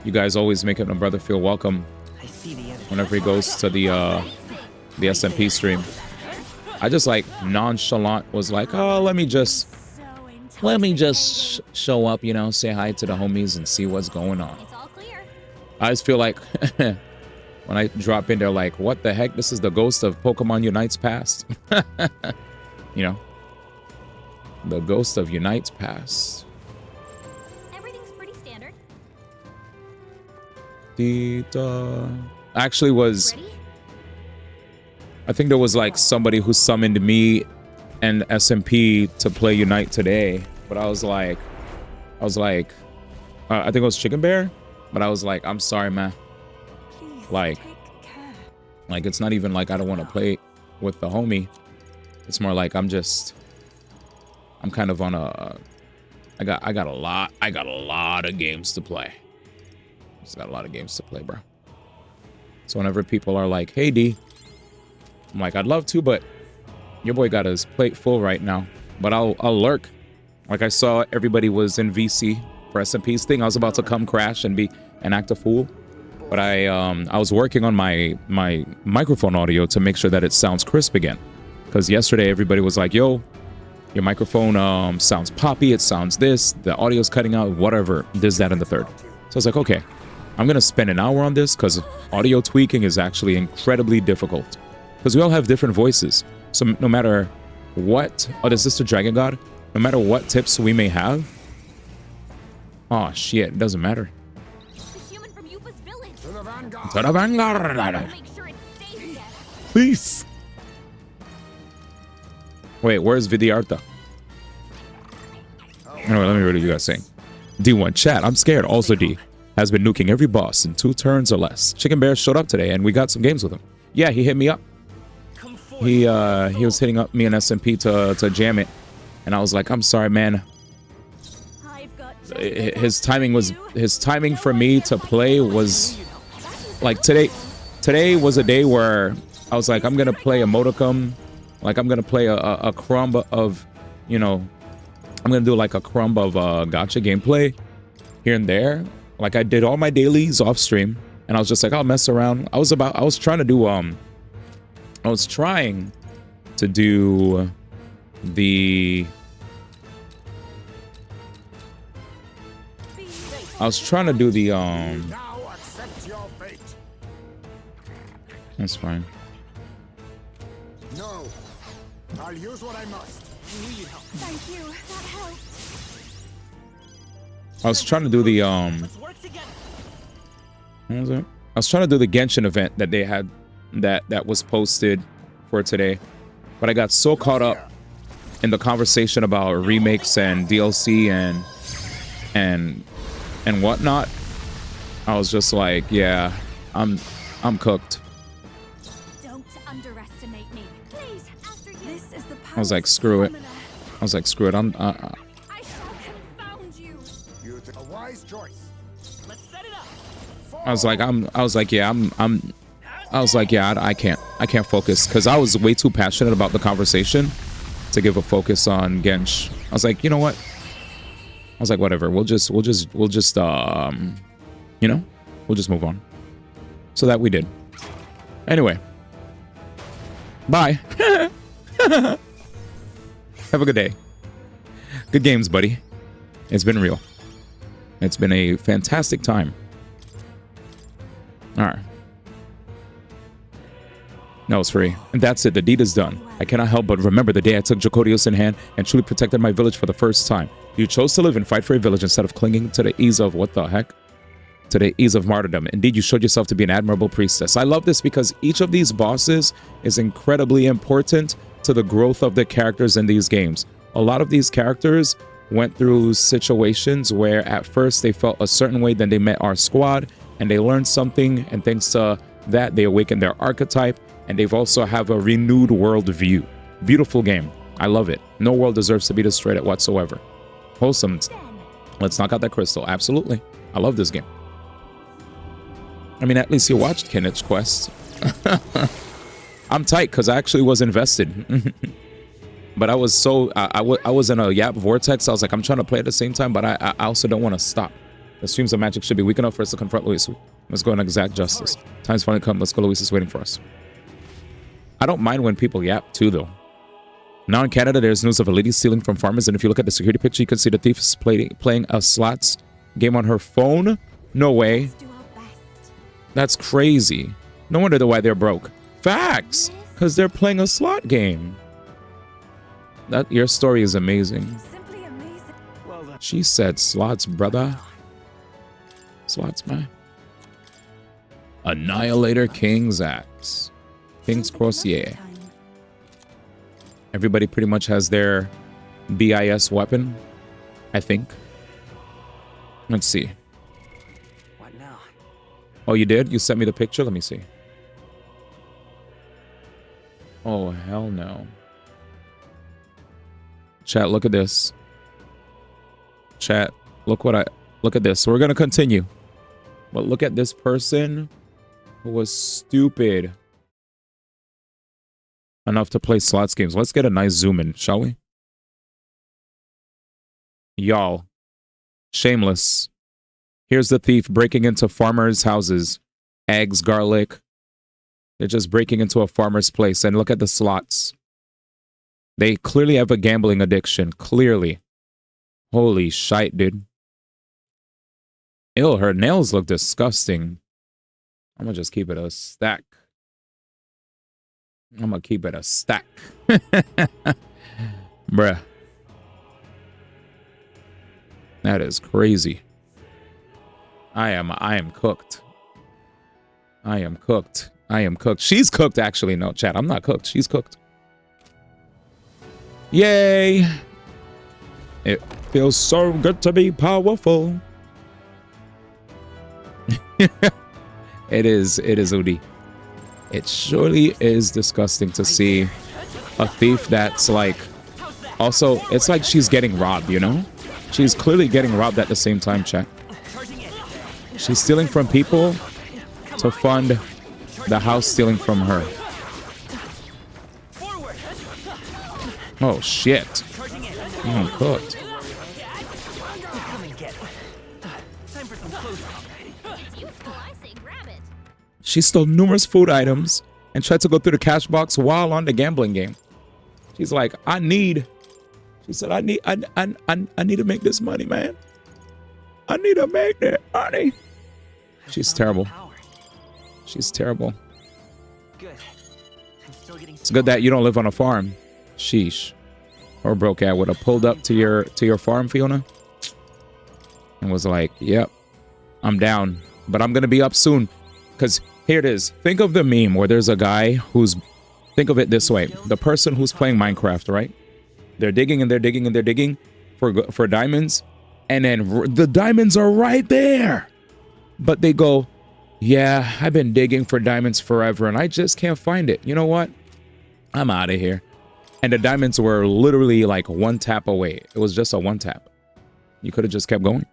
[SPEAKER 2] you guys always making my brother feel welcome whenever he goes to the SMP stream. I just like nonchalant was like, oh, let me just show up, you know, say hi to the homies and see what's going on. I just feel like when I drop in, they're like, what the heck? This is the ghost of Pokemon Unite's past. You know, the ghost of Unite's past.
[SPEAKER 4] Everything's pretty standard.
[SPEAKER 2] Actually was, I think there was like somebody who summoned me and SMP to play Unite today, but I was like, I think it was Chicken Bear, but I was like, I'm sorry, man. Like it's not even like I don't want to play with the homie. It's more like I'm kind of on a, I got a lot of games to play. Just got a lot of games to play, bro. So whenever people are like, hey D, I'm like, I'd love to, but your boy got his plate full right now. But I'll lurk. Like I saw everybody was in VC for SMP's thing. I was about to come crash and act a fool. But I was working on my microphone audio to make sure that it sounds crisp again. Because yesterday everybody was like, yo, your microphone sounds poppy, it sounds this, the audio's cutting out, whatever, this, that, and the third. So I was like, okay, I'm gonna spend an hour on this because audio tweaking is actually incredibly difficult. Because we all have different voices. So no matter what, oh, is this the Dragon God? No matter what tips we may have, oh shit, it doesn't matter. To the vanguard! Please! Wait, where's Vidyartha? Anyway, let me read what you guys saying. D1 chat, I'm scared. Also D has been nuking every boss in 2 turns or less. Chicken Bear showed up today and we got some games with him. Yeah, he hit me up. He was hitting up me and SMP to jam it. And I was like, I'm sorry, man. His timing for me to play was like today was a day where I was like, I'm gonna play a modicum, like I'm gonna play a crumb of, you know, I'm gonna do like a crumb of gacha gameplay here and there. Like I did all my dailies off stream and I was just like, I'll mess around. I was trying to do the that's fine.
[SPEAKER 20] No. I'll use what I must.
[SPEAKER 14] Thank you. That helped.
[SPEAKER 2] I was trying to do the what was it? I was trying to do the Genshin event that they had that was posted for today. But I got so caught up in the conversation about remakes and DLC and whatnot. I was just like, yeah, I'm cooked.
[SPEAKER 14] Don't underestimate me. Please, after you. This is the
[SPEAKER 2] I was like, screw it. I was like, screw it.
[SPEAKER 14] I shall confound you.
[SPEAKER 20] A wise choice.
[SPEAKER 14] Let's set it up.
[SPEAKER 2] I was like, yeah, I can't focus because I was way too passionate about the conversation to give a focus on Gensh. I was like, you know what? I was like, whatever. We'll just you know, we'll just move on. So that we did. Anyway. Bye. Have a good day. Good games, buddy. It's been real. It's been a fantastic time. All right. No, it's free. And that's it. The deed is done. I cannot help but remember the day I took Dracodios in hand and truly protected my village for the first time. You chose to live and fight for your village instead of clinging to the ease of what the heck? To the ease of martyrdom. Indeed, you showed yourself to be an admirable priestess. I love this because each of these bosses is incredibly important to the growth of the characters in these games. A lot of these characters went through situations where at first they felt a certain way, then they met our squad and they learned something, and thanks to that they awakened their archetype, and they've also have a renewed world view. Beautiful game. I love it. No world deserves to be destroyed whatsoever. Wholesome. Let's knock out that crystal. Absolutely. I love this game. I mean, at least you watched Kenneth's Quest. I'm tight because I actually was invested. But I was so... I was in a Yap vortex. I was like, I'm trying to play at the same time, but I also don't want to stop. The streams of magic should be weak enough for us to confront Luis. Let's go and exact justice. Time's finally come. Let's go. Luis is waiting for us. I don't mind when people yap too, though. Now in Canada, there's news of a lady stealing from farmers, and if you look at the security picture, you can see the thief is playing a slots game on her phone. No way. That's crazy. No wonder why they're broke. Facts! Because they're playing a slot game. Your story is amazing. She said slots, brother. Slots, man. Annihilator King's Axe. King's Crosier. Everybody pretty much has their BIS weapon, I think. Let's see.
[SPEAKER 22] What now?
[SPEAKER 2] Oh, you did? You sent me the picture? Let me see. Oh, hell no. Chat, look at this. Chat, look at this. We're gonna continue. But look at this person who was stupid enough to play slots games. Let's get a nice zoom in, shall we? Y'all. Shameless. Here's the thief breaking into farmers' houses. Eggs, garlic. They're just breaking into a farmer's place. And look at the slots. They clearly have a gambling addiction. Clearly. Holy shite, dude. Ew, her nails look disgusting. I'm gonna just keep it a stack. I'm gonna keep it a stack. Bruh. That is crazy. I am cooked. I am cooked. I am cooked. She's cooked, actually. No, chat, I'm not cooked. She's cooked. Yay! It feels so good to be powerful. It is Udi. It surely is disgusting to see a thief that's like, also, it's like she's getting robbed, you know? She's clearly getting robbed at the same time, chat. She's stealing from people to fund the house stealing from her. Oh, shit. Oh, cooked. She stole numerous food items and tried to go through the cash box while on the gambling game. She's like, she said, I need to make this money, man. I need to make that money. She's terrible. She's terrible. It's good that you don't live on a farm. Sheesh. Or broke out would have pulled up to your farm, Fiona, and was like, yep, I'm down, but I'm gonna be up soon. Because here it is. Think of the meme where there's a guy who's, think of it this way. The person who's playing Minecraft, right? They're digging and they're digging and they're digging for diamonds. And then the diamonds are right there. But they go, yeah, I've been digging for diamonds forever and I just can't find it. You know what? I'm out of here. And the diamonds were literally like one tap away. It was just a one tap. You could have just kept going.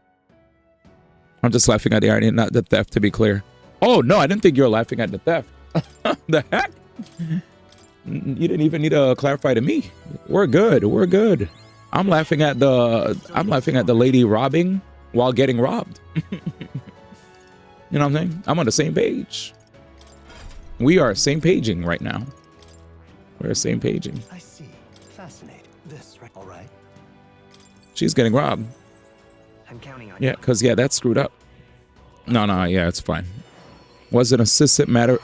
[SPEAKER 2] I'm just laughing at the irony, not the theft, to be clear. Oh, no, I didn't think you were laughing at the theft. The heck? You didn't even need to clarify to me. We're good. We're good. I'm laughing at the lady robbing while getting robbed. You know what I'm saying? I'm on the same page. We are same paging right now. We're same paging.
[SPEAKER 18] I see. Fascinating. This, right? All right.
[SPEAKER 2] She's getting robbed.
[SPEAKER 22] I'm counting on
[SPEAKER 2] Yeah, because, yeah, that's screwed up. No, yeah, it's fine. Was an assistant matter.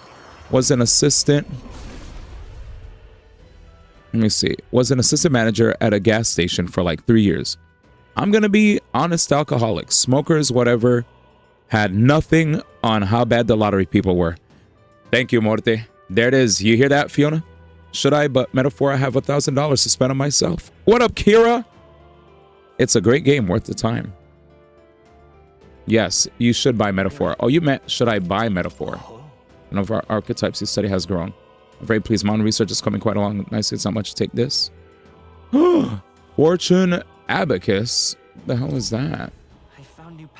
[SPEAKER 2] Was an assistant. Let me see. Was an assistant manager at a gas station for like 3 years. I'm going to be honest alcoholics, smokers, whatever. Had nothing on how bad the lottery people were. Thank you, Morte. There it is. You hear that, Fiona? Should I? But Metaphor, I have $1,000 to spend on myself. What up, Kira? It's a great game, worth the time. Yes, you should buy Metaphor. Oh, you meant, should I buy Metaphor? One of our archetypes you study has grown. I'm very pleased. Mountain research is coming quite along nicely. It's not much to take this. Fortune Abacus. The hell is that?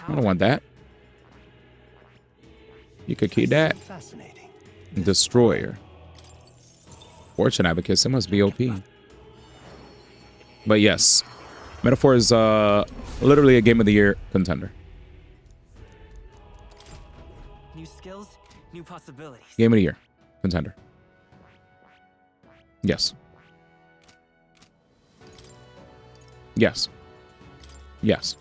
[SPEAKER 2] I don't want that. You could key that. Destroyer. Fortune Abacus. It must be OP. But yes, Metaphor is literally a Game of the Year contender.
[SPEAKER 3] New skills, new possibilities.
[SPEAKER 2] Game of the Year contender. Yes. Yes. Yes.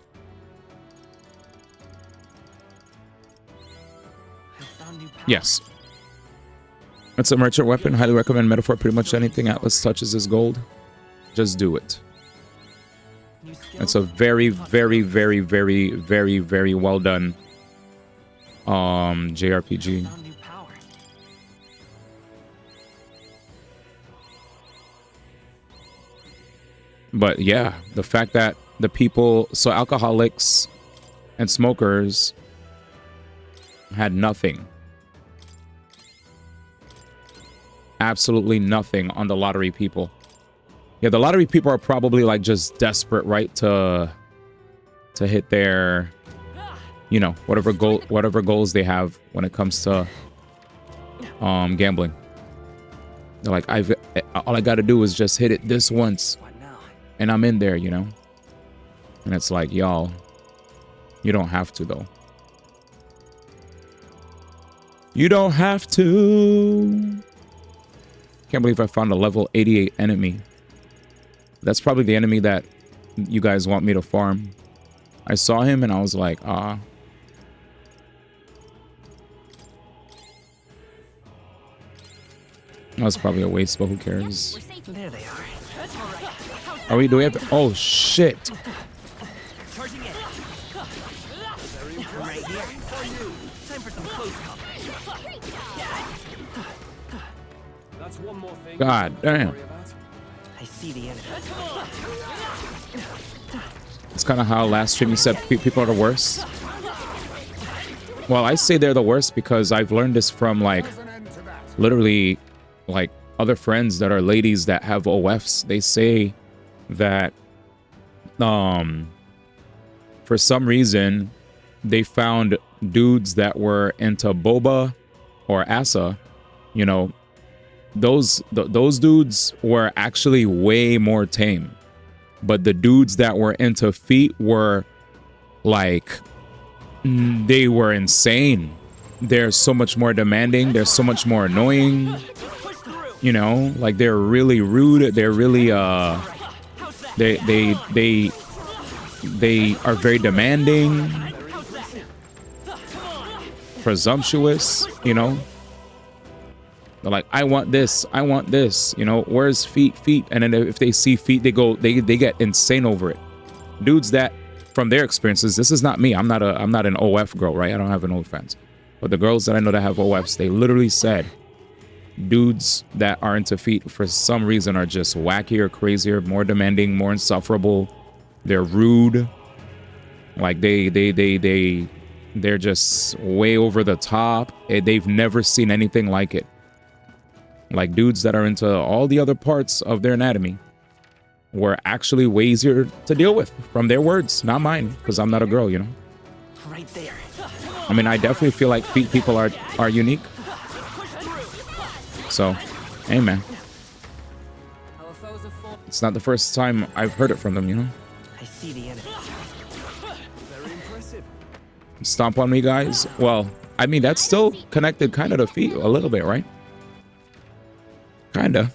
[SPEAKER 2] Yes. It's a merchant weapon. Highly recommend Metaphor. Pretty much anything Atlas touches is gold. Just do it. It's a very, very, very, very, very, very well done JRPG. But yeah, the fact that the people, so alcoholics and smokers had nothing. Absolutely nothing on the lottery people. Yeah, the lottery people are probably like just desperate, right? To hit their, you know, whatever goals they have when it comes to gambling. They're like, all I got to do is just hit it this once. And I'm in there, you know? And it's like, y'all, you don't have to, though. You don't have to. Can't believe I found a level 88 enemy. That's probably the enemy that you guys want me to farm. I saw him and I was like, ah. That was probably a waste, but who cares?
[SPEAKER 3] There they are.
[SPEAKER 2] Do we have to, oh shit.
[SPEAKER 3] Charging in. Right here. Time for some close combat.
[SPEAKER 8] That's one more thing.
[SPEAKER 2] God damn.
[SPEAKER 3] I see the enemy.
[SPEAKER 2] It's kind of how last stream you said people are the worst. Well, I say they're the worst because I've learned this from like literally like other friends that are ladies that have OFs. They say that for some reason they found dudes that were into boba or asa, you know, those dudes were actually way more tame. But the dudes that were into feet were like, they were insane. They're so much more demanding. They're so much more annoying. You know, like they're really rude. They're really they are very demanding, presumptuous, you know. They're like, I want this, you know, where's feet? And then if they see feet, they get insane over it. Dudes that, from their experiences, this is not me. I'm not an OF girl, right? I don't have an OnlyFans. But the girls that I know that have OFs, they literally said dudes that are into feet for some reason are just wackier, crazier, more demanding, more insufferable. They're rude. Like they're just way over the top. They've never seen anything like it. Like dudes that are into all the other parts of their anatomy were actually way easier to deal with, from their words, not mine, because I'm not a girl, you know.
[SPEAKER 3] Right there.
[SPEAKER 2] I mean, I definitely feel like feet people are unique. So, hey man, it's not the first time I've heard it from them, you know.
[SPEAKER 3] I see the enemy.
[SPEAKER 15] Very impressive.
[SPEAKER 2] Stomp on me, guys. Well, I mean, that's still connected kind of to feet a little bit, right? Kinda.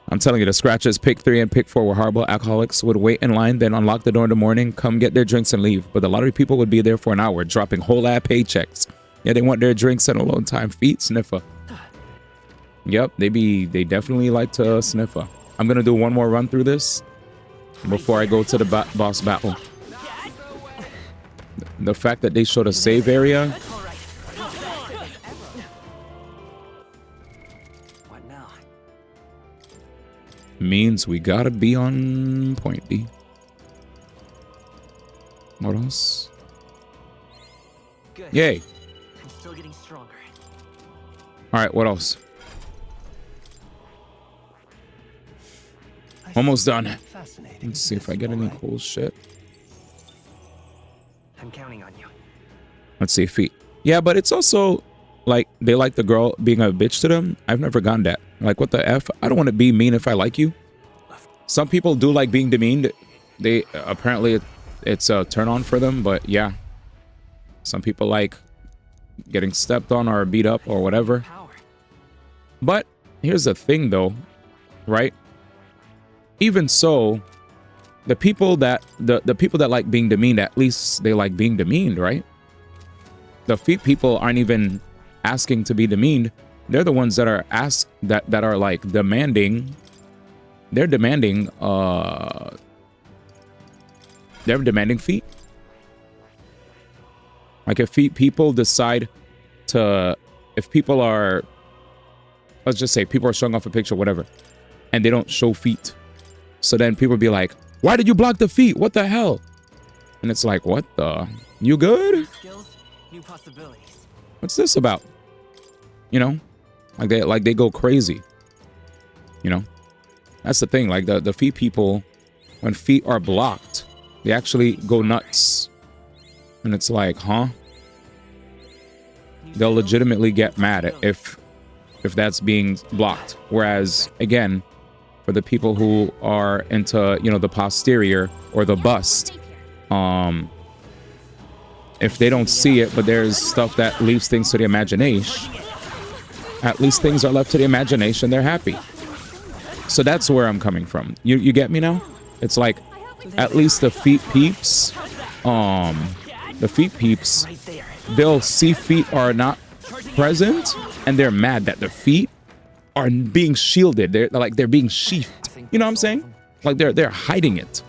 [SPEAKER 2] I'm telling you, the scratches, pick 3 and pick 4 were horrible. Alcoholics would wait in line, then unlock the door in the morning, come get their drinks and leave. But the lottery people would be there for an hour, dropping whole ass paychecks. Yeah, they want their drinks and alone time. Feet sniffer. Yep, they definitely like to sniffer. I'm gonna do one more run through this before I go to the boss battle. The fact that they showed a save area. Means we gotta be on point, D. What else?
[SPEAKER 3] Good.
[SPEAKER 2] Yay.
[SPEAKER 3] I'm still getting stronger.
[SPEAKER 2] Alright, what else? Almost done. Let's see if I get any cool shit.
[SPEAKER 3] I'm counting on you.
[SPEAKER 2] Let's see, feet. Yeah, but it's also like they like the girl being a bitch to them. I've never gotten that. Like, what the F? I don't want to be mean if I like you. Some people do like being demeaned. They apparently it's a turn on for them, but yeah. Some people like getting stepped on or beat up or whatever. But here's the thing though, right? Even so, the people that the people that like being demeaned, at least they like being demeaned, right? The feet people aren't even asking to be demeaned. They're the ones that are that are like demanding. They're demanding feet. Like if feet people decide to, if people are, let's just say people are showing off a picture, whatever, and they don't show feet. So then people be like, why did you block the feet? What the hell? And it's like, what the? You good?
[SPEAKER 3] Skills, new possibilities.
[SPEAKER 2] What's this about? You know? Like they go crazy. You know? That's the thing. Like the feet people, when feet are blocked, they actually go nuts. And it's like, huh? They'll legitimately get mad if that's being blocked. Whereas, again, for the people who are into, you know, the posterior or the bust, if they don't see it, but there's stuff that leaves things to the imagination, at least things are left to the imagination, they're happy. So that's where I'm coming from. You get me now? It's like, at least the feet peeps, they'll see feet are not present, and they're mad that the feet are being shielded. They're being sheathed. You know what I'm saying? Like they're hiding it.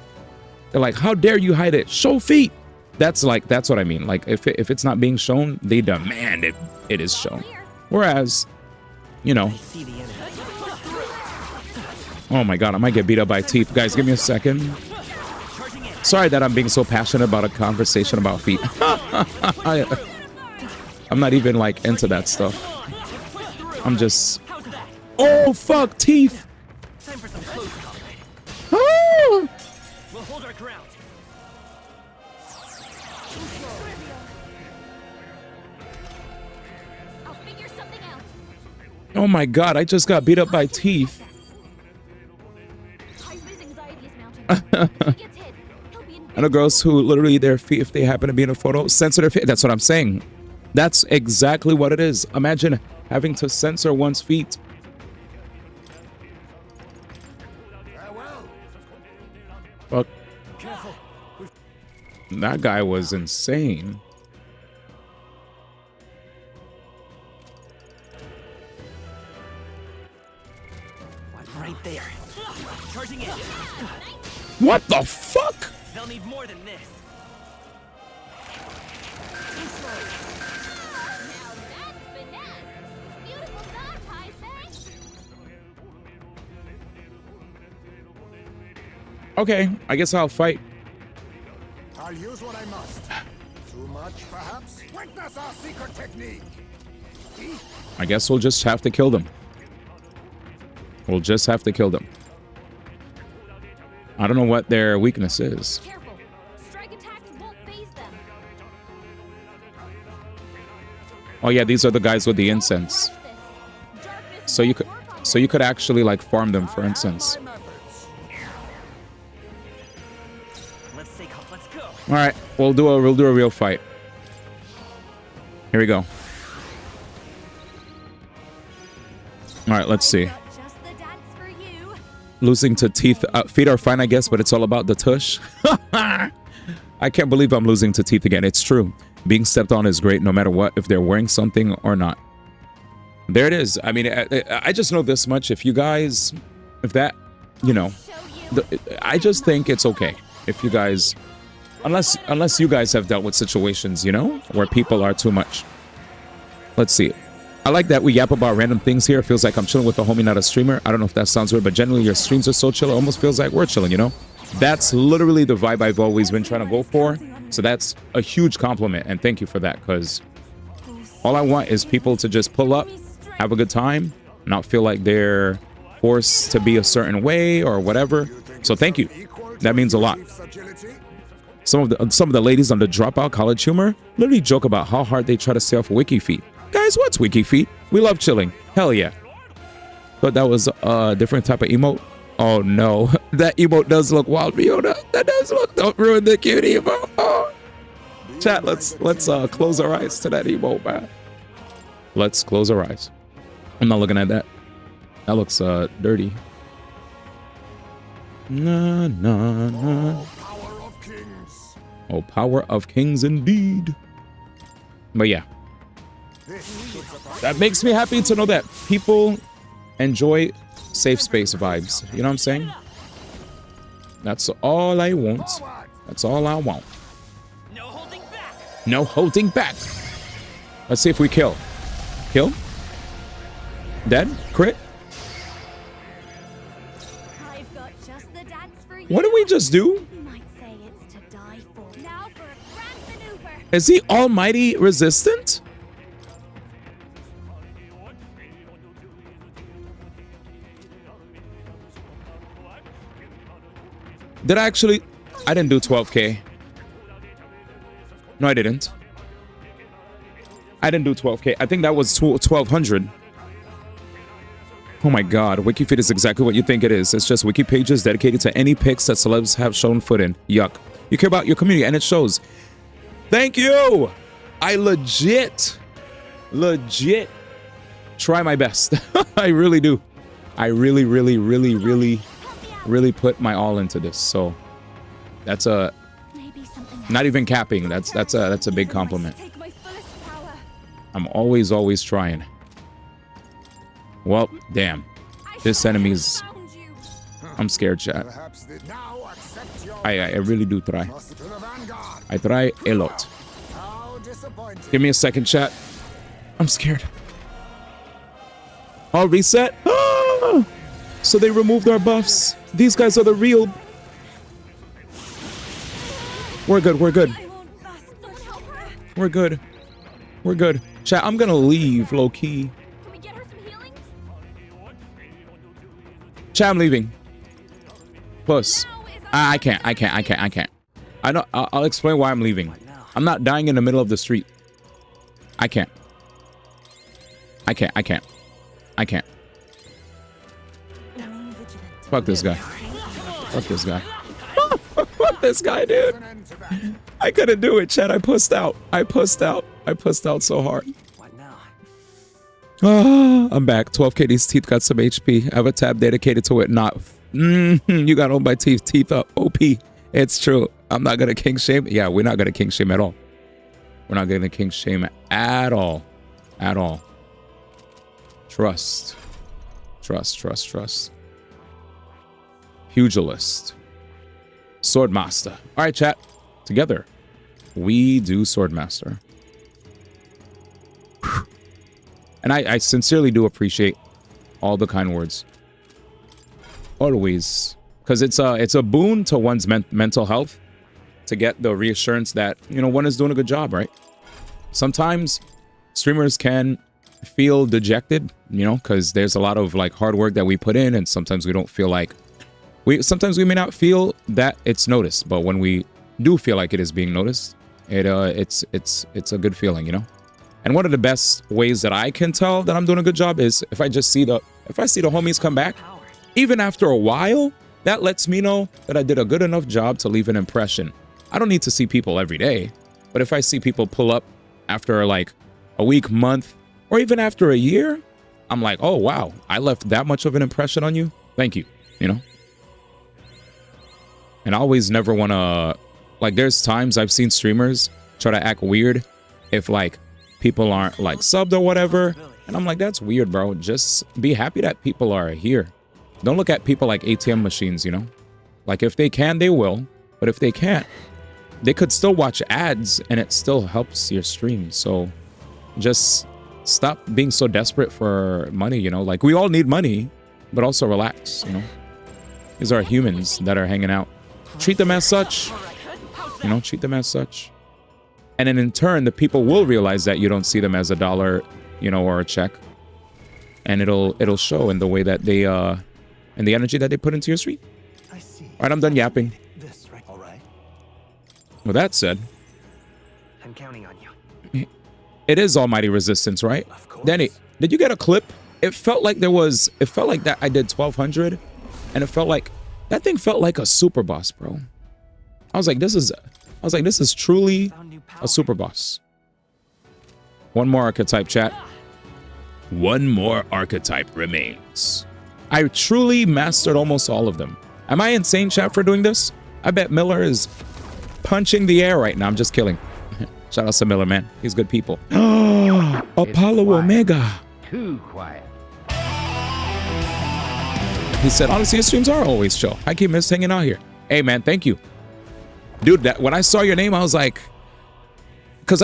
[SPEAKER 2] They're like, how dare you hide it? Show feet. That's what I mean. Like if it's not being shown, they demand it is shown. Whereas, you know, Oh my god, I might get beat up by teeth. Guys, give me a second. Sorry that I'm being so passionate about a conversation about feet. I'm not even like into that stuff. I'm just... Oh, fuck, teeth!
[SPEAKER 3] Time for some close combat.
[SPEAKER 2] Oh!
[SPEAKER 3] We'll hold our ground.
[SPEAKER 4] I'll figure something out.
[SPEAKER 2] Oh my god, I just got beat up by teeth. I know girls who literally their feet, if they happen to be in a photo, censor their feet. That's what I'm saying. That's exactly what it is. Imagine having to censor one's feet. Fuck. That guy was insane.
[SPEAKER 3] Right there. Charging in.
[SPEAKER 2] What the fuck?
[SPEAKER 3] They'll need more than this.
[SPEAKER 2] Okay, I guess I'll fight.
[SPEAKER 20] I'll use what I must. Too much, perhaps? Witness our secret technique.
[SPEAKER 2] I guess we'll just have to kill them. We'll just have to kill them. I don't know what their weakness is.
[SPEAKER 4] Careful. Strike attacks won't phase them.
[SPEAKER 2] Oh yeah, these are the guys with the incense. So you could actually like farm them, for instance.
[SPEAKER 3] Let's go.
[SPEAKER 2] All right, we'll do a real fight. Here we go. All right, let's see. Losing to teeth. Feet are fine, I guess, but it's all about the tush. I can't believe I'm losing to teeth again. It's true. Being stepped on is great no matter what, if they're wearing something or not. There it is. I mean, I just know this much. If you guys, if that, you know, I just think it's okay. If you guys, unless you guys have dealt with situations, you know, where people are too much. Let's see. I like that we yap about random things here. It feels like I'm chilling with a homie, not a streamer. I don't know if that sounds weird, but generally your streams are so chill. It almost feels like we're chilling, you know? That's literally the vibe I've always been trying to go for. So that's a huge compliment, and thank you for that, because all I want is people to just pull up, have a good time, not feel like they're forced to be a certain way or whatever. So thank you. That means a lot. Some of the ladies on the Dropout College Humor literally joke about how hard they try to stay off Wiki Feet. Guys, what's Wiki Feet? We love chilling. Hell yeah. But that was a different type of emote. Oh no, that emote does look wild, Fiona. That does look. Don't ruin the cute emote. Oh. Chat, let's close our eyes to that emote, man. Let's close our eyes. I'm not looking at that. That looks dirty. Nah, nah, nah. Oh, power of kings indeed. But yeah. That makes me happy to know that people enjoy safe space vibes. You know what I'm saying? That's all I want. That's all I want. No holding back. No holding back. Let's see if we kill. Kill? Dead? Crit?
[SPEAKER 14] I've got just the dance for you.
[SPEAKER 2] What did we just do?
[SPEAKER 14] You might say it's to die for. Now for a grand maneuver.
[SPEAKER 2] Is he almighty resistant? Did I actually? I didn't do 12K. No, I didn't. I didn't do 12K. I think that was 1200. Oh my god, WikiFeed is exactly what you think it is. It's just wiki pages dedicated to any pics that celebs have shown foot in. Yuck. You care about your community and it shows. Thank you! I legit try my best. I really do. I really put my all into this. So that's a not even capping. That's a big compliment. I'm always trying. Well, damn. This enemy's... I'm scared, chat. I really do try. I try a lot. Give me a second, chat. I'm scared. Oh, reset? Ah! So they removed our buffs. These guys are the real. We're good. We're good. We're good. We're good. Chat, I'm gonna leave low key. Chat, I'm leaving. Plus, I can't. I know. I'll explain why I'm leaving. I'm not dying in the middle of the street. I can't. Fuck this guy. Fuck this guy. Fuck this guy, dude. I couldn't do it, Chad. I pussed out. I pussed out so hard. I'm back. 12k. These teeth got some HP. I have a tab dedicated to it. Not. You got owned by teeth. Teeth up. OP. It's true. I'm not gonna king shame. Yeah, we're not gonna king shame at all. We're not gonna king shame at all. At all. Trust. Pugilist. Swordmaster. All right, chat. Together, we do Swordmaster. And I sincerely do appreciate all the kind words. Always. Because it's a boon to one's mental health to get the reassurance that, you know, one is doing a good job, right? Sometimes streamers can feel dejected, you know, because there's a lot of like hard work that we put in, and sometimes we don't feel like sometimes we may not feel that it's noticed, but when we do feel like it is being noticed, it's a good feeling, you know. And one of the best ways that I can tell that I'm doing a good job is if I see the homies come back, even after a while, that lets me know that I did a good enough job to leave an impression. I don't need to see people every day, but if I see people pull up after like a week, month, or even after a year, I'm like, oh wow, I left that much of an impression on you. Thank you, you know. And I always never want to, like, there's times I've seen streamers try to act weird if like people aren't like subbed or whatever, and I'm like, that's weird, bro. Just be happy that people are here. Don't look at people like ATM machines, you know. Like, if they can, they will, but if they can't, they could still watch ads and it still helps your stream. So just stop being so desperate for money, you know. Like, we all need money, but also relax, you know. These are humans that are hanging out. Treat them as such, you know, treat them as such. And then in turn, the people will realize that you don't see them as a dollar, you know, or a check. And it'll show in the way that they, and the energy that they put into your stream. All right, I'm done yapping.
[SPEAKER 18] All right.
[SPEAKER 2] With that said,
[SPEAKER 22] I'm counting on you.
[SPEAKER 2] It is almighty resistance, right? Danny, did you get a clip? It felt like that I did 1200, and it felt like that thing felt like a super boss, bro. I was like, this is truly a super boss. One more archetype, chat. One more archetype remains. I truly mastered almost all of them. Am I insane, chat, for doing this? I bet Miller is punching the air right now. I'm just kidding. Shout out to Miller, man. He's good people. Apollo Omega.
[SPEAKER 13] Too quiet.
[SPEAKER 2] He said, honestly, his streams are always chill. I keep miss hanging out here. Hey, man, thank you. Dude, when I saw your name, I was like, because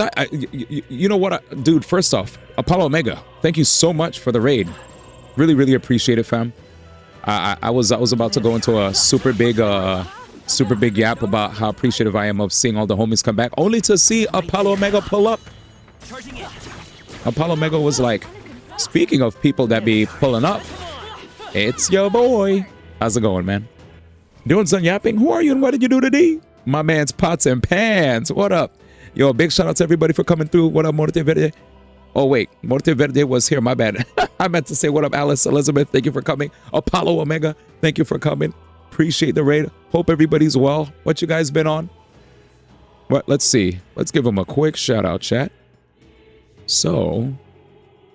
[SPEAKER 2] you know what, dude, first off, Apollo Omega, thank you so much for the raid. Really, really appreciate it, fam. I was about to go into a super big yap about how appreciative I am of seeing all the homies come back, only to see Apollo Omega pull up. Apollo Omega was like, speaking of people that be pulling up, it's your boy. How's it going, man? Doing some yapping? Who are you and what did you do today? My man's Pots and Pans. What up? Yo, big shout out to everybody for coming through. What up, Morte Verde? Oh, wait. Morte Verde was here. My bad. I meant to say what up, Alice Elizabeth. Thank you for coming. Apollo Omega, thank you for coming. Appreciate the raid. Hope everybody's well. What you guys been on? What? Let's see. Let's give them a quick shout out, chat. So,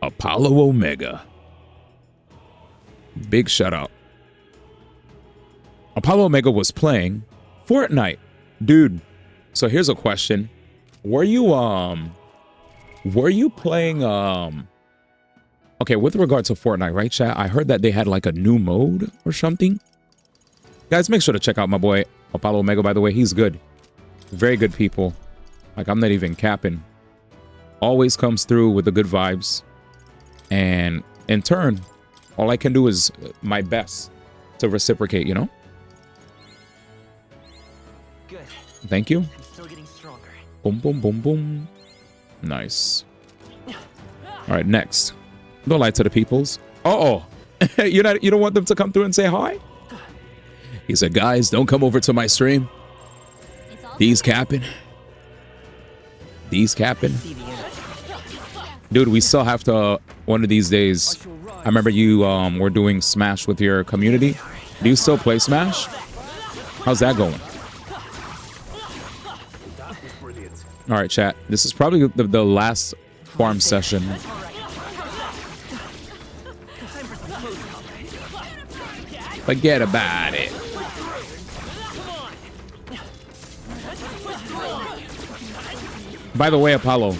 [SPEAKER 2] Apollo Omega. Big shout out. Apollo Omega was playing Fortnite. Dude, so here's a question. Were you playing okay, with regard to Fortnite, right, chat? I heard that they had like a new mode or something. Guys, make sure to check out my boy Apollo Omega, by the way. He's good. Very good people. Like, I'm not even capping. Always comes through with the good vibes. And in turn, all I can do is my best to reciprocate, you know?
[SPEAKER 3] Good.
[SPEAKER 2] Thank you.
[SPEAKER 3] I'm still getting stronger.
[SPEAKER 2] Boom, boom, boom, boom. Nice. All right, next. Don't lie to the peoples. Uh-oh. You don't want them to come through and say hi? He said, guys, don't come over to my stream. These capping. These capping. Dude, we still have to, one of these days, I remember you were doing Smash with your community. Do you still play Smash? How's that going? All right, chat. This is probably the last farm session. Forget about it. By the way, Apollo,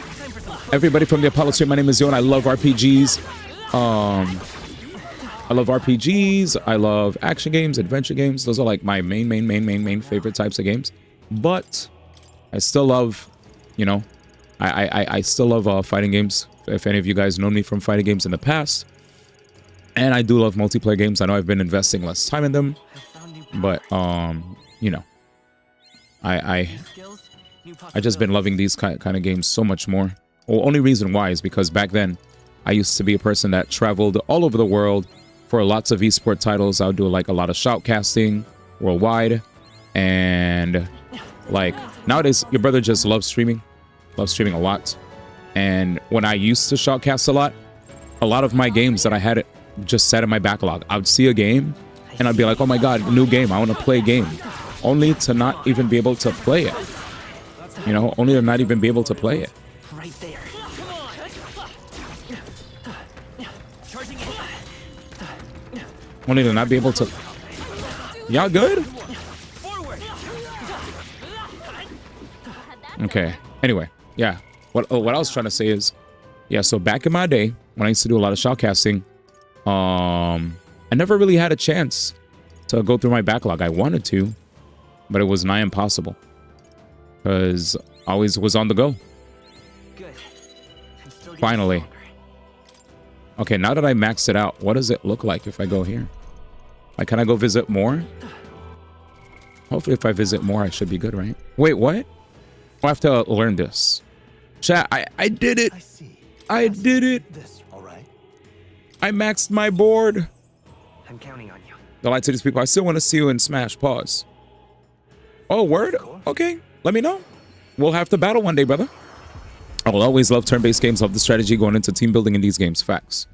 [SPEAKER 2] everybody from the Apollo stream, my name is Yo, and I love RPGs. I love RPGs. I love action games, adventure games. Those are like my main favorite types of games. But I still love, you know, I still love fighting games. If any of you guys know me from fighting games in the past. And I do love multiplayer games. I know I've been investing less time in them. But, you know, I just been loving these kind of games so much more. Well, only reason why is because back then I used to be a person that traveled all over the world for lots of esport titles. I would do like a lot of shoutcasting worldwide. And like nowadays, your brother just loves streaming a lot. And when I used to shoutcast a lot of my games that I had just sat in my backlog. I would see a game and I'd be like, oh my God, new game. I want to play a game. Only to not even be able to play it. You know, only to not even be able to play it.
[SPEAKER 3] Right there. Charging in.
[SPEAKER 2] Only to not be able to. Y'all good? Okay. Anyway, yeah. What I was trying to say is, yeah, so back in my day, when I used to do a lot of shoutcasting, I never really had a chance to go through my backlog. I wanted to, but it was nigh impossible. Because I always was on the go. Finally. Okay, now that I maxed it out, what does it look like if I go here? Like, can I go visit more? Hopefully if I visit more, I should be good, right? Wait, what? I have to learn this. Chat, I did it. I did it. I maxed my board.
[SPEAKER 3] I'm counting on you.
[SPEAKER 2] Don't lie to these people. I still want to see you in Smash. Pause. Oh, word? Okay. Let me know. We'll have to battle one day, brother. I will always love turn-based games. Love the strategy going into team building in these games. Facts.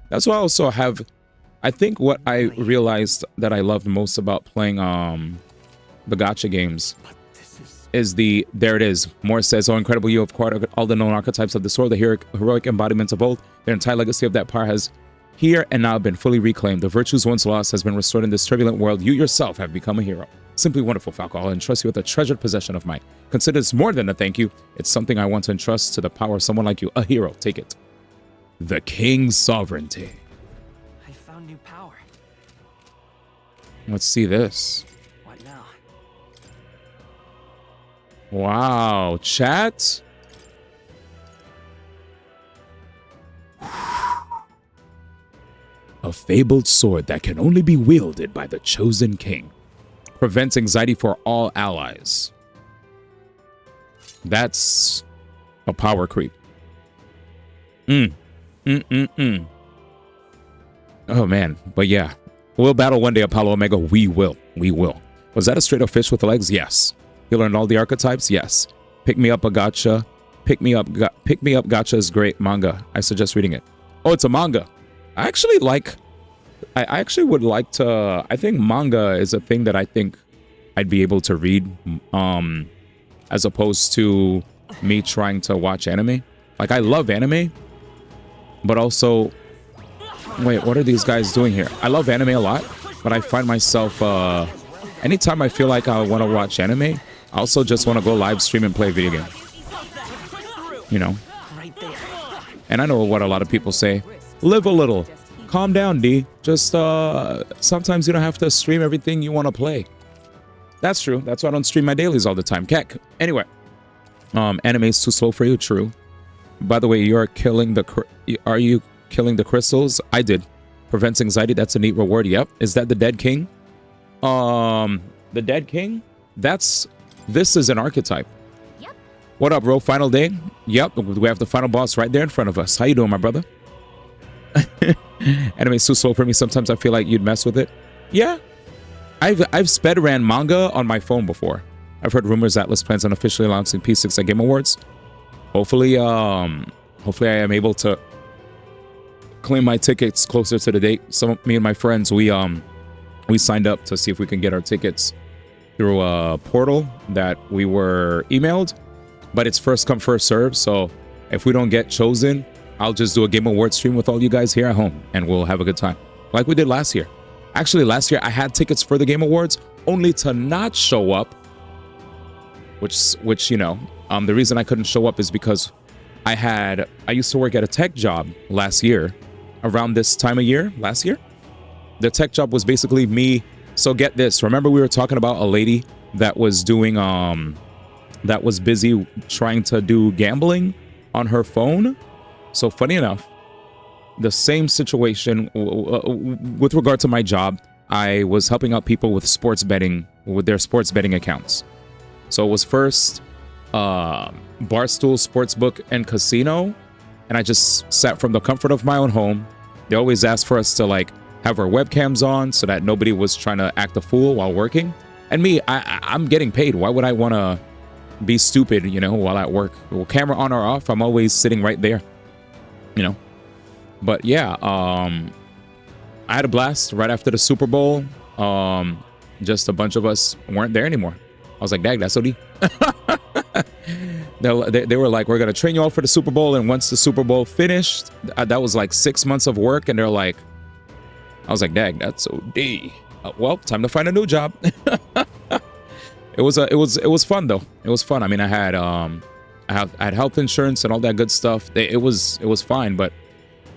[SPEAKER 2] That's why I also have... I think what I realized that I loved most about playing the Gacha games is the... There it is. Moore says, oh, incredible. You have acquired all the known archetypes of the sword, the heroic embodiments of both. Their entire legacy of that power has here and now been fully reclaimed. The virtues once lost has been restored in this turbulent world. You yourself have become a hero. Simply wonderful, Falco. I'll entrust you with a treasured possession of mine. Consider this more than a thank you. It's something I want to entrust to the power of someone like you. A hero. Take it. The King's sovereignty.
[SPEAKER 3] I found new power.
[SPEAKER 2] Let's see this.
[SPEAKER 3] What now?
[SPEAKER 2] Wow. Chat. A fabled sword that can only be wielded by the chosen king. Prevents anxiety for all allies. That's a power creep. Oh man, but yeah. We'll battle one day, Apollo Omega. We will. We will. Was that a straight up fish with legs? Yes. You learned all the archetypes? Yes. Pick me up a gacha. Pick me up gacha is great manga. I suggest reading it. Oh, it's a manga. I actually would like to. I think manga is a thing that I think I'd be able to read, as opposed to me trying to watch anime. Like, I love anime, but also, wait, what are these guys doing here? I love anime a lot, but I find myself, anytime I feel like I want to watch anime, I also just want to go live stream and play a video game. You know? And I know what a lot of people say. Live a little. Calm down, D. Just, sometimes you don't have to stream everything you want to play. That's true. That's why I don't stream my dailies all the time. Keck. Anyway. Anime is too slow for you. True. By the way, are you killing the crystals? I did. Prevents anxiety. That's a neat reward. Yep. Is that the dead king? The Dead King. This is an archetype. Yep. What up, bro? Final day? Yep. We have the final boss right there in front of us. How you doing, my brother? Anime's too slow for me. Sometimes I feel like you'd mess with it. Yeah. I've sped ran manga on my phone before. I've heard rumors Atlas plans on officially announcing P6 at Game Awards. Hopefully I am able to claim my tickets closer to the date. Me and my friends, we signed up to see if we can get our tickets through a portal that we were emailed, but it's first come first serve. So if we don't get chosen, I'll just do a Game Awards stream with all you guys here at home and we'll have a good time like we did last year. Actually, last year I had tickets for the Game Awards only to not show up, which you know, the reason I couldn't show up is because I used to work at a tech job last year around this time of year last year. The tech job was basically me. So get this, remember we were talking about a lady that was doing that was busy trying to do gambling on her phone? So funny enough, the same situation with regard to my job, I was helping out people with sports betting, with their sports betting accounts. So it was first Barstool Sportsbook and Casino, and I just sat from the comfort of my own home. They always asked for us to like have our webcams on so that nobody was trying to act a fool while working. And me, I'm getting paid. Why would I want to be stupid, you know, while at work? Well, camera on or off, I'm always sitting right there, you know. But yeah, I had a blast right after the Super Bowl. Just a bunch of us weren't there anymore. I was like, dang, that's OD. They were like, we're going to train you all for the Super Bowl. And once the Super Bowl finished, that was like 6 months of work. And they're like, I was like, dang, that's OD. Well, time to find a new job. It was fun though. It was fun. I mean, I had health insurance and all that good stuff. It was fine, but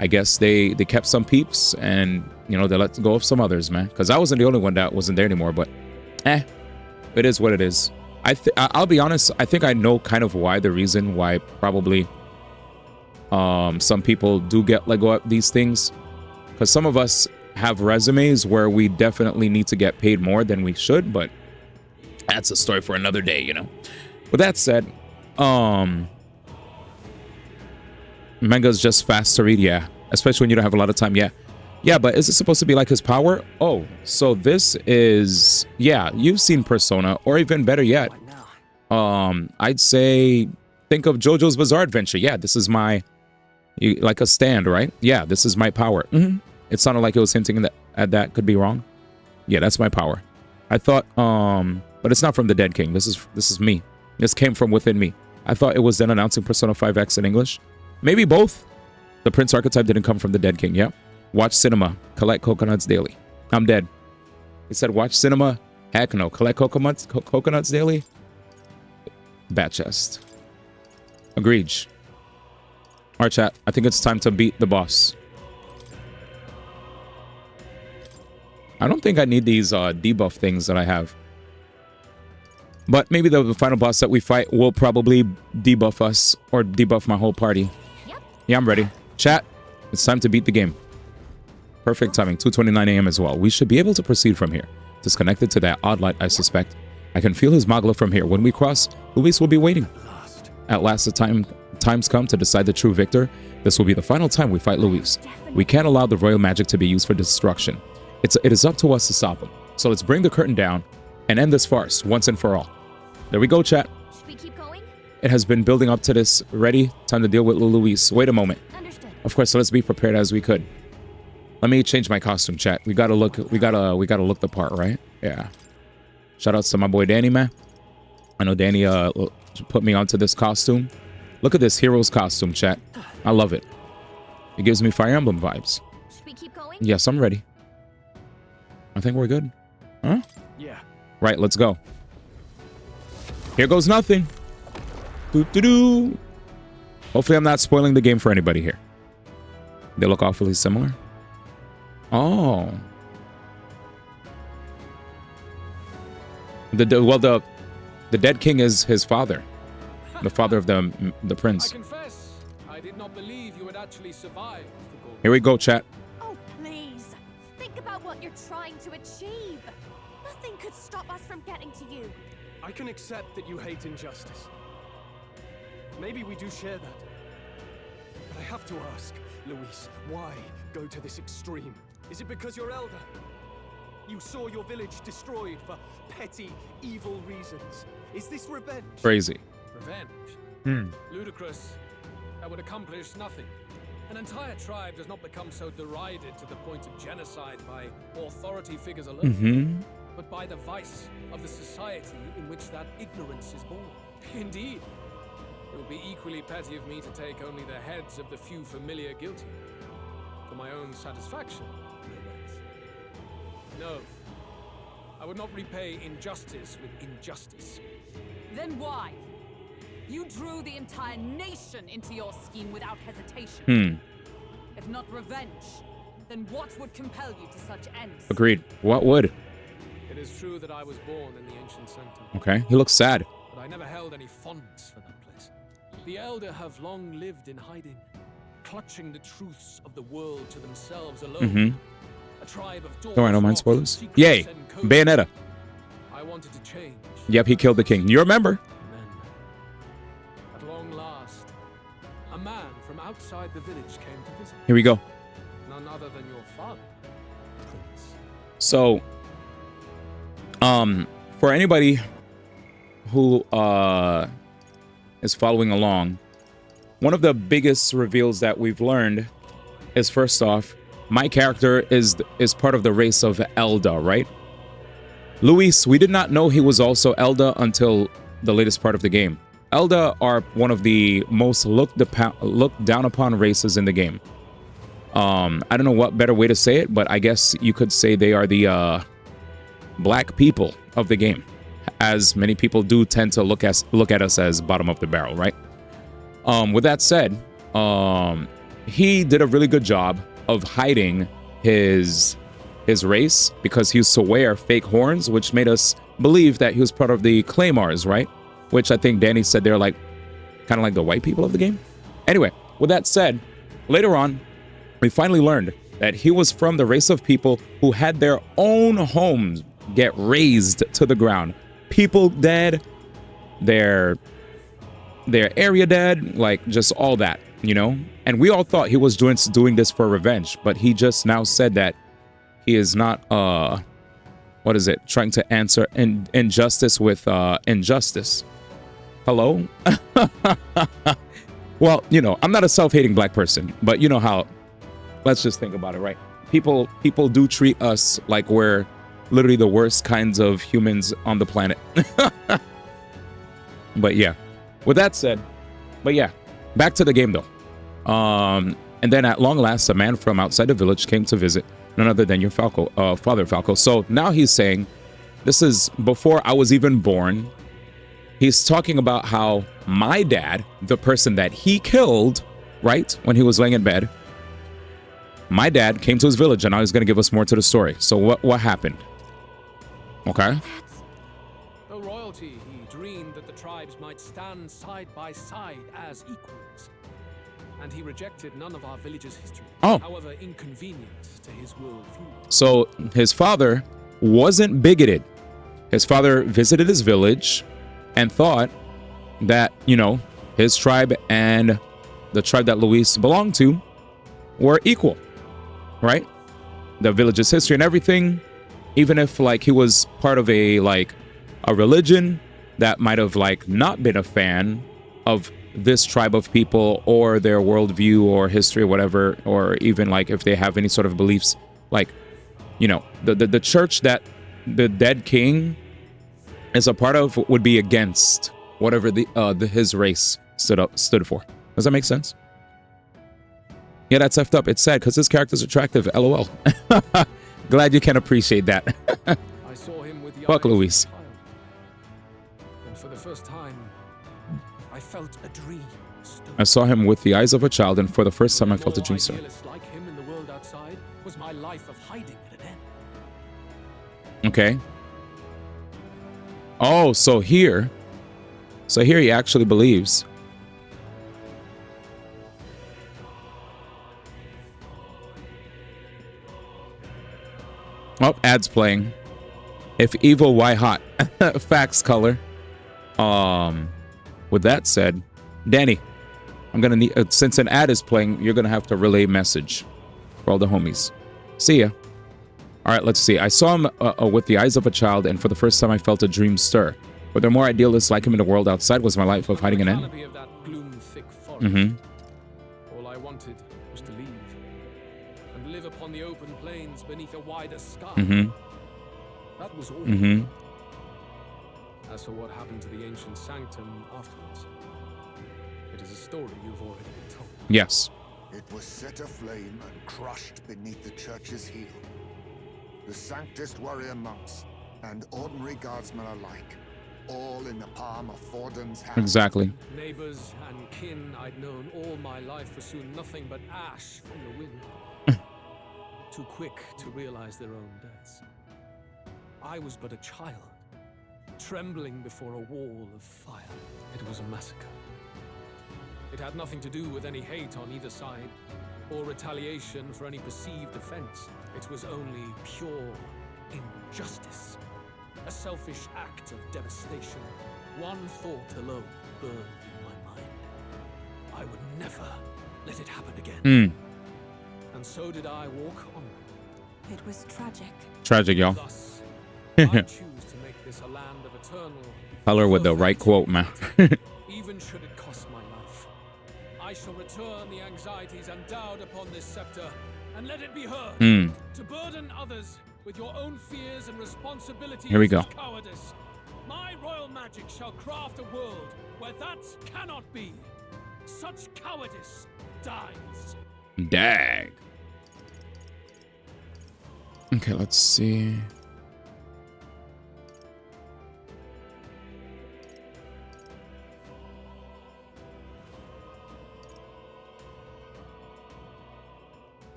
[SPEAKER 2] I guess they kept some peeps and, you know, they let go of some others, man. Because I wasn't the only one that wasn't there anymore, but it is what it is. I'll be honest, I think I know kind of why, the reason why probably some people do get let go of these things. Because some of us have resumes where we definitely need to get paid more than we should, but that's a story for another day, you know. With that said, manga's just fast to read, yeah. Especially when you don't have a lot of time, yeah. Yeah, but is it supposed to be like his power? Oh, so this is, yeah, you've seen Persona, or even better yet, I'd say, think of JoJo's Bizarre Adventure. Yeah, this is my, like a stand, right? Yeah, this is my power. It sounded like it was hinting at that. Could be wrong. Yeah, that's my power. I thought, but it's not from the Dead King. This is me. This came from within me. I thought it was then announcing Persona 5X in English. Maybe both. The Prince archetype didn't come from the Dead King. Yeah. Watch cinema. Collect coconuts daily. I'm dead. He said, watch cinema. Heck no. Collect coconuts daily. Bat chest. Agreed. All right, chat. I think it's time to beat the boss. I don't think I need these debuff things that I have. But maybe the final boss that we fight will probably debuff us or debuff my whole party. Yep. Yeah, I'm ready. Chat, it's time to beat the game. Perfect timing, 2:29 a.m. as well. We should be able to proceed from here. Disconnected to that odd light, I suspect. I can feel his magla from here. When we cross, Luis will be waiting. At last, the time's come to decide the true victor. This will be the final time we fight Luis. We can't allow the royal magic to be used for destruction. It is up to us to stop him. So let's bring the curtain down and end this farce once and for all. There we go, chat.
[SPEAKER 4] Should we keep going?
[SPEAKER 2] It has been building up to this. Ready? Time to deal with Luis. Wait a moment.
[SPEAKER 4] Understood.
[SPEAKER 2] Of course, so let's be prepared as we could. Let me change my costume, chat. We gotta look the part, right? Yeah. Shout outs to my boy Danny, man. I know Danny put me onto this costume. Look at this hero's costume, chat. I love it. It gives me Fire Emblem vibes.
[SPEAKER 4] Should we keep going?
[SPEAKER 2] Yes, I'm ready. I think we're good. Huh?
[SPEAKER 5] Yeah.
[SPEAKER 2] Right, let's go. Here goes nothing. Doo-doo-doo. Hopefully I'm not spoiling the game for anybody here. They look awfully similar. Oh. The Dead King is his father. The father of the prince.
[SPEAKER 8] I confess, I did not believe you would actually survive.
[SPEAKER 2] Here we go, chat.
[SPEAKER 14] Oh, please. Think about what you're trying to achieve. Nothing could stop us from getting to you.
[SPEAKER 8] I can accept that you hate injustice. Maybe we do share that. But I have to ask, Luis, why go to this extreme? Is it because you're elder? You saw your village destroyed for petty, evil reasons. Is this revenge?
[SPEAKER 2] Crazy.
[SPEAKER 8] Revenge? Ludicrous. That would accomplish nothing. An entire tribe does not become so derided to the point of genocide by authority figures alone, but by the vice of the society in which that ignorance is born. Indeed. It would be equally petty of me to take only the heads of the few familiar guilty. For my own satisfaction, no less. No. I would not repay injustice with injustice.
[SPEAKER 6] Then why? You drew the entire nation into your scheme without hesitation. If not revenge, then what would compel you to such ends?
[SPEAKER 2] Agreed. What would?
[SPEAKER 8] It is true that I was born in the ancient center.
[SPEAKER 2] Okay. He looks sad.
[SPEAKER 8] But I never held any fondness for that place. The elder have long lived in hiding, clutching the truths of the world to themselves alone. A tribe of doors.
[SPEAKER 2] Oh, I don't mind spoilers. Yay. Bayonetta.
[SPEAKER 8] I wanted to change.
[SPEAKER 2] Yep, he killed the king. You remember?
[SPEAKER 8] At long last, a man from outside the village came to visit.
[SPEAKER 2] Here we go.
[SPEAKER 8] None other than your father. Please.
[SPEAKER 2] So, for anybody who is following along, one of the biggest reveals that we've learned is, first off, my character is part of the race of Elda, right? Luis, we did not know he was also Elda until the latest part of the game. Elda are one of the most looked down upon races in the game. I don't know what better way to say it, but I guess you could say they are the black people of the game, as many people do tend to look at us as bottom of the barrel, right? With that said, he did a really good job of hiding his race because he used to wear fake horns, which made us believe that he was part of the Claymores, right? Which I think Danny said they're like kind of like the white people of the game. Anyway, with that said, later on, we finally learned that he was from the race of people who had their own homes get razed to the ground. People dead, their area dead, like just all that, you know? And we all thought he was doing this for revenge, but he just now said that he is not, what is it? Trying to answer injustice with injustice. Hello? Well, you know, I'm not a self-hating black person, but you know how, let's just think about it, right? People do treat us like we're literally the worst kinds of humans on the planet. But yeah, with that said, but yeah, back to the game though. And then at long last, a man from outside the village came to visit, none other than your father Falco. So now he's saying, this is before I was even born. He's talking about how my dad, the person that he killed, right, when he was laying in bed, my dad came to his village, and now he's going to give us more to the story. So what happened? Okay.
[SPEAKER 8] Though royalty, he dreamed that the tribes might stand side by side as equals. And he rejected none of our village's history, however inconvenient to his worldview.
[SPEAKER 2] So his father wasn't bigoted. His father visited his village and thought that, you know, his tribe and the tribe that Luis belonged to were equal, right? The village's history and everything, even if like he was part of a religion that might have like not been a fan of this tribe of people or their worldview or history or whatever, or even like if they have any sort of beliefs, like, you know, the church that the dead king is a part of would be against whatever his race stood for. Does that make sense? Yeah, that's effed up. It's sad because his character's attractive. LOL. Glad you can appreciate that.
[SPEAKER 8] I saw him with the
[SPEAKER 2] Fuck Luis.
[SPEAKER 8] And for the first time, I felt a dream.
[SPEAKER 2] I saw him with the eyes of a child, and for the first time I felt a dream stir.
[SPEAKER 8] Like him in the world outside was my life of hiding at an end.
[SPEAKER 2] Okay. Oh, so here he actually believes. Oh, ads playing. If evil, why hot? Facts, color. With that said, Danny, I'm gonna need, since an ad is playing, you're gonna have to relay message for all the homies. See ya. All right, let's see. I saw him with the eyes of a child, and for the first time I felt a dream stir. Were there more idealists like him in the world outside? Was my life of hiding an end?
[SPEAKER 8] Of that gloom-thick forest. All I wanted was to leave and live upon the open plains beneath a wider sky. That was all. As for what happened to the ancient sanctum afterwards, it is a story you've already been told.
[SPEAKER 2] Yes.
[SPEAKER 20] It was set aflame and crushed beneath the church's heel. The Sanctist warrior monks and ordinary guardsmen alike, all in the palm of Forden's hand.
[SPEAKER 2] Exactly.
[SPEAKER 8] Neighbors and kin I'd known all my life were soon nothing but ash from the wind. Too quick to realize their own deaths. I was but a child, trembling before a wall of fire. It was a massacre. It had nothing to do with any hate on either side, or retaliation for any perceived offense. It was only pure injustice. A selfish act of devastation. One thought alone burned in my mind. I would never let it happen again. And so did I walk on.
[SPEAKER 9] It was tragic.
[SPEAKER 2] Tragic, y'all.
[SPEAKER 8] Thus, I choose to make this a land of eternal.
[SPEAKER 2] Color with the right quote, man.
[SPEAKER 8] Even should it cost my life, I shall return the anxieties endowed upon this scepter, and let it be heard to burden others with your own fears and responsibilities.
[SPEAKER 2] Here we go.
[SPEAKER 8] Cowardice. My royal magic shall craft a world where that cannot be. Such cowardice dies.
[SPEAKER 2] Dag. Okay, let's see.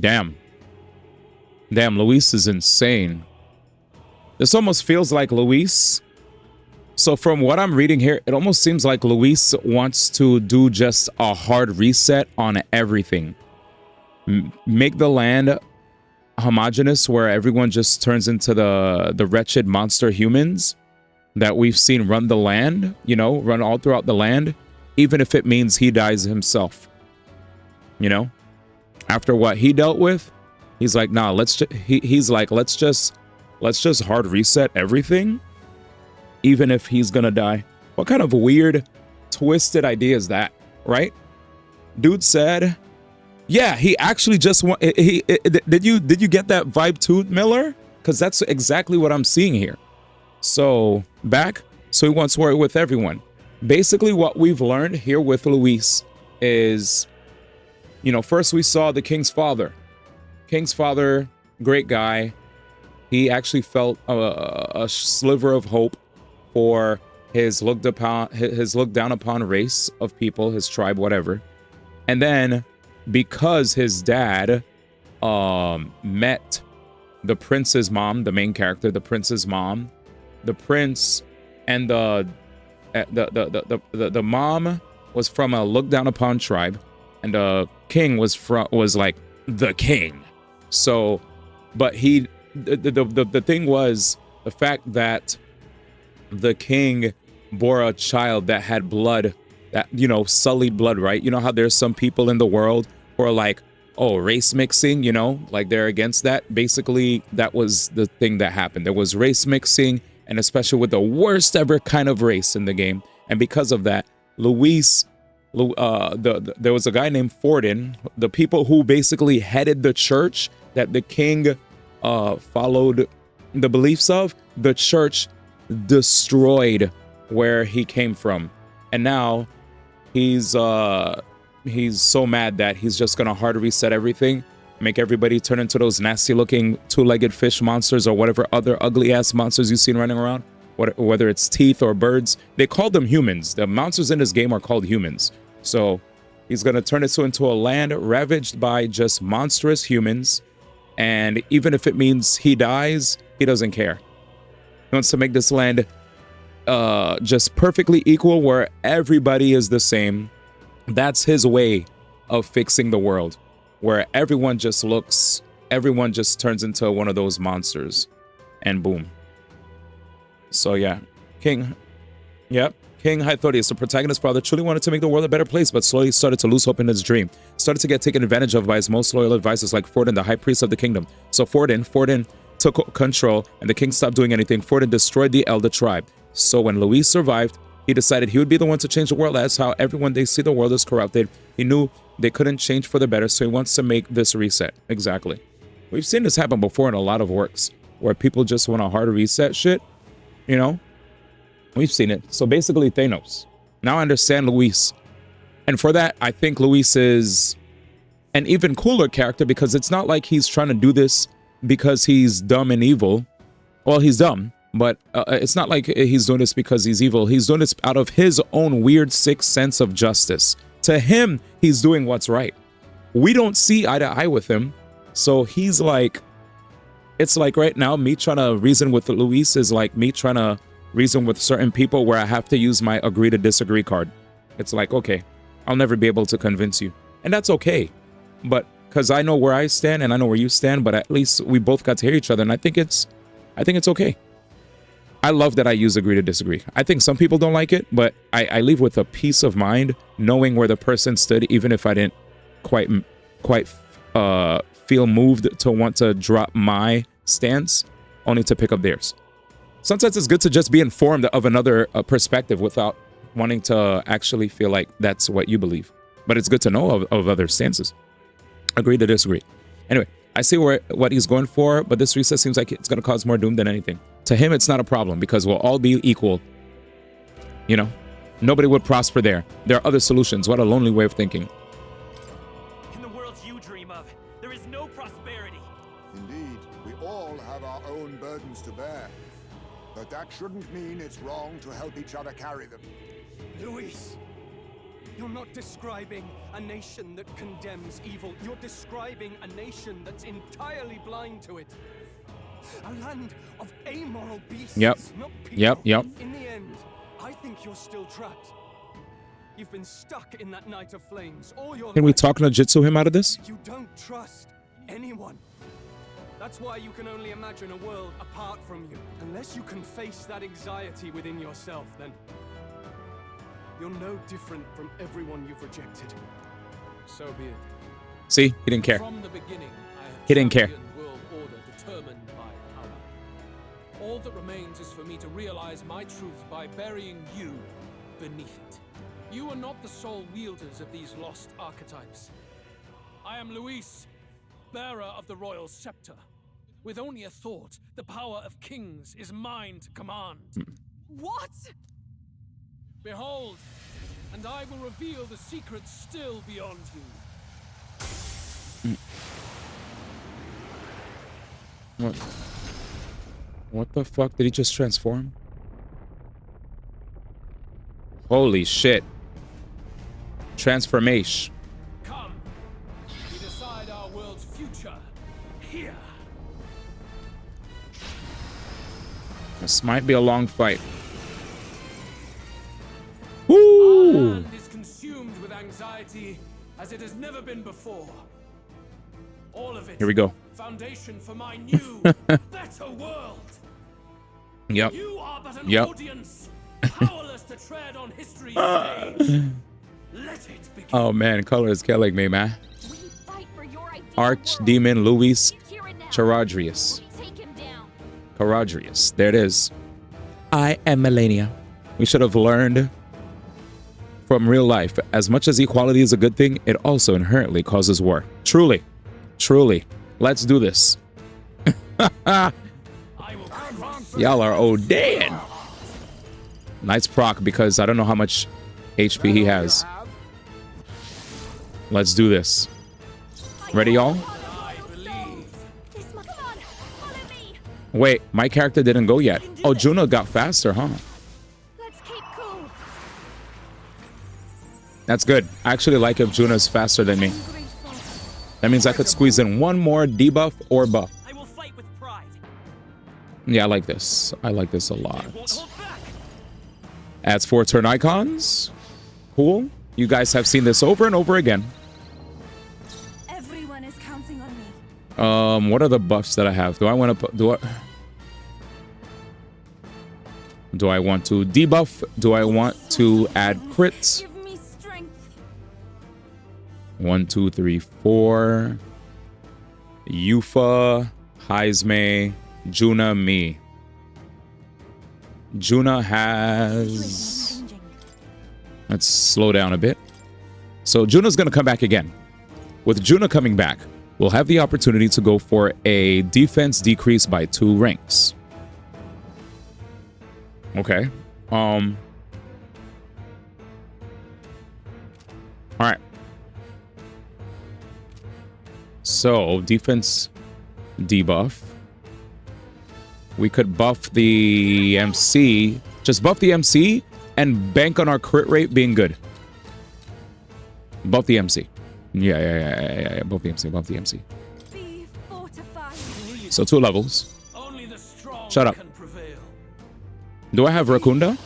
[SPEAKER 2] Damn. Damn, Luis is insane. This almost feels like Luis. So from what I'm reading here, it almost seems like Luis wants to do just a hard reset on everything. Make the land homogenous where everyone just turns into the wretched monster humans that we've seen run the land, you know, run all throughout the land, even if it means he dies himself. You know? After what he dealt with, he's like, nah, let's just hard reset everything, even if he's gonna die. What kind of weird, twisted idea is that, right? Dude said, yeah, he actually just want. Did you get that vibe too, Miller? Because that's exactly what I'm seeing here. So so he wants to work with everyone. Basically, what we've learned here with Luis is, you know, first we saw the king's father. King's father, great guy. He actually felt a sliver of hope for his looked down upon race of people, his tribe, whatever. And then because his dad met the prince's mom, the main character, the prince's mom, the prince and the mom was from a looked down upon tribe, and the king was like the king. So, but the thing was the fact that the king bore a child that had blood, that, you know, sullied blood, right? You know how there's some people in the world who are like, oh, race mixing, you know, like they're against that. Basically, that was the thing that happened. There was race mixing, and especially with the worst ever kind of race in the game. And because of that, Luis, there was a guy named Forden, the people who basically headed the church that the king followed the beliefs of, the church destroyed where he came from. And now he's so mad that he's just gonna hard reset everything, make everybody turn into those nasty looking two-legged fish monsters or whatever other ugly ass monsters you've seen running around, whether it's teeth or birds. They call them humans. The monsters in this game are called humans. So he's gonna turn it into a land ravaged by just monstrous humans, and even if it means he dies, he doesn't care. He wants to make this land just perfectly equal, where everybody is the same. That's his way of fixing the world, where everyone just turns into one of those monsters, and boom. So yeah, King. Yep. King Hythodius, the protagonist's father, truly wanted to make the world a better place, but slowly started to lose hope in his dream. Started to get taken advantage of by his most loyal advisors like Forden, the high priest of the kingdom. So Forden took control, and the king stopped doing anything. Forden destroyed the Elder tribe. So when Luis survived, he decided he would be the one to change the world. That's how everyone they see the world is corrupted. He knew they couldn't change for the better, so he wants to make this reset. Exactly. We've seen this happen before in a lot of works, where people just want a hard reset shit, you know? We've seen it. So basically Thanos. Now I understand Luis. And for that, I think Luis is an even cooler character, because it's not like he's trying to do this because he's dumb and evil. Well, he's dumb, but it's not like he's doing this because he's evil. He's doing this out of his own weird, sick sense of justice. To him, he's doing what's right. We don't see eye to eye with him. So he's like, it's like right now, me trying to reason with Luis is like me trying to reason with certain people where I have to use my agree to disagree card. It's like, okay, I'll never be able to convince you. And that's okay. But because I know where I stand and I know where you stand, but at least we both got to hear each other. And I think it's okay. I love that I use agree to disagree. I think some people don't like it, but I leave with a peace of mind knowing where the person stood, even if I didn't quite feel moved to want to drop my stance, only to pick up theirs. Sometimes it's good to just be informed of another perspective without wanting to actually feel like that's what you believe. But it's good to know of other stances. Agree to disagree. Anyway, I see what he's going for, but this reset seems like it's going to cause more doom than anything. To him, it's not a problem because we'll all be equal. You know, nobody would prosper there. There are other solutions. What a lonely way of thinking.
[SPEAKER 3] In the worlds you dream of, there is no prosperity.
[SPEAKER 20] Indeed, we all have our own burdens to bear. But that shouldn't mean it's wrong to help each other carry them.
[SPEAKER 8] Luis, you're not describing a nation that condemns evil. You're describing a nation that's entirely blind to it. A land of amoral beasts,
[SPEAKER 2] Yep.
[SPEAKER 8] not people.
[SPEAKER 2] Yep.
[SPEAKER 8] In the end, I think you're still trapped. You've been stuck in that night of flames all your
[SPEAKER 2] Can we
[SPEAKER 8] life.
[SPEAKER 2] talk no jitsu him out of this?
[SPEAKER 8] You don't trust anyone. That's why you can only imagine a world apart from you. Unless you can face that anxiety within yourself, then you're no different from everyone you've rejected. So be it.
[SPEAKER 2] See, he didn't care.
[SPEAKER 8] From the beginning, I have
[SPEAKER 2] He didn't care.
[SPEAKER 8] championed world order determined by power. All that remains is for me to realize my truth by burying you beneath it. You are not the sole wielders of these lost archetypes. I am Luis, bearer of the royal scepter. With only a thought, the power of kings is mine to command.
[SPEAKER 21] What?
[SPEAKER 8] Behold, and I will reveal the secrets still beyond you.
[SPEAKER 2] What the fuck? Did he just transform? Holy shit. Transformation.
[SPEAKER 8] Come, we decide our world's future here.
[SPEAKER 2] This might be a long fight. Woo!
[SPEAKER 8] Land is consumed with anxiety as it has never been before. All of it.
[SPEAKER 2] Here we go.
[SPEAKER 8] Foundation for my new, better world.
[SPEAKER 2] Yep.
[SPEAKER 8] You are but an
[SPEAKER 2] Yep.
[SPEAKER 8] audience, powerless to tread on history's stage. Let it begin.
[SPEAKER 2] Oh man, color is killing me, man. Archdemon Luis Charadrius. Charadrius. There it is. I am Melania. We should have learned from real life. As much as equality is a good thing, it also inherently causes war. Truly. Truly. Let's do this. Y'all are dead. Nice proc because I don't know how much HP he has. Let's do this. Ready, y'all? Wait, my character didn't go yet. Oh, Juno got faster, huh? That's good. I actually like if Juno's faster than me. That means I could squeeze in one more debuff or buff.
[SPEAKER 3] I will fight with pride.
[SPEAKER 2] Yeah, I like this. I like this a lot. Adds 4 turn icons. Cool. You guys have seen this over and over again.
[SPEAKER 9] Everyone is counting on me.
[SPEAKER 2] What are the buffs that I have? Do I want to put... Do I want to debuff? Do I want to add crits? 1, 2, 3, 4. Yufa, Heisme, Juna, me. Juna has... Let's slow down a bit. So Juna's going to come back again. With Juna coming back, we'll have the opportunity to go for a defense decrease by 2 ranks. Okay. All right. So, defense debuff. We could buff the MC. Just buff the MC and bank on our crit rate being good. Buff the MC. Yeah. Buff the MC, buff the MC. So 2 levels. Shut up. Do I have Rakunda?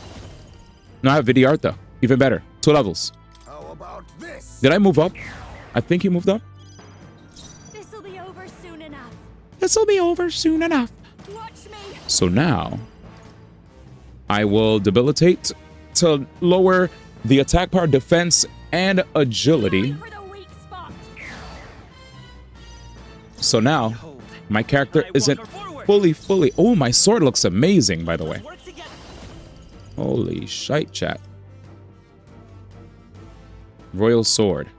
[SPEAKER 2] No, I have Vidyartha. Even better. 2 levels.
[SPEAKER 20] How about this?
[SPEAKER 2] Did I move up? I think he moved up.
[SPEAKER 14] This'll be over soon enough.
[SPEAKER 2] This'll be over soon enough.
[SPEAKER 14] Watch me.
[SPEAKER 2] So now, I will debilitate to lower the attack power, defense, and agility. So now, my character isn't fully... Oh, my sword looks amazing, by the way. Holy shite, chat. Royal sword.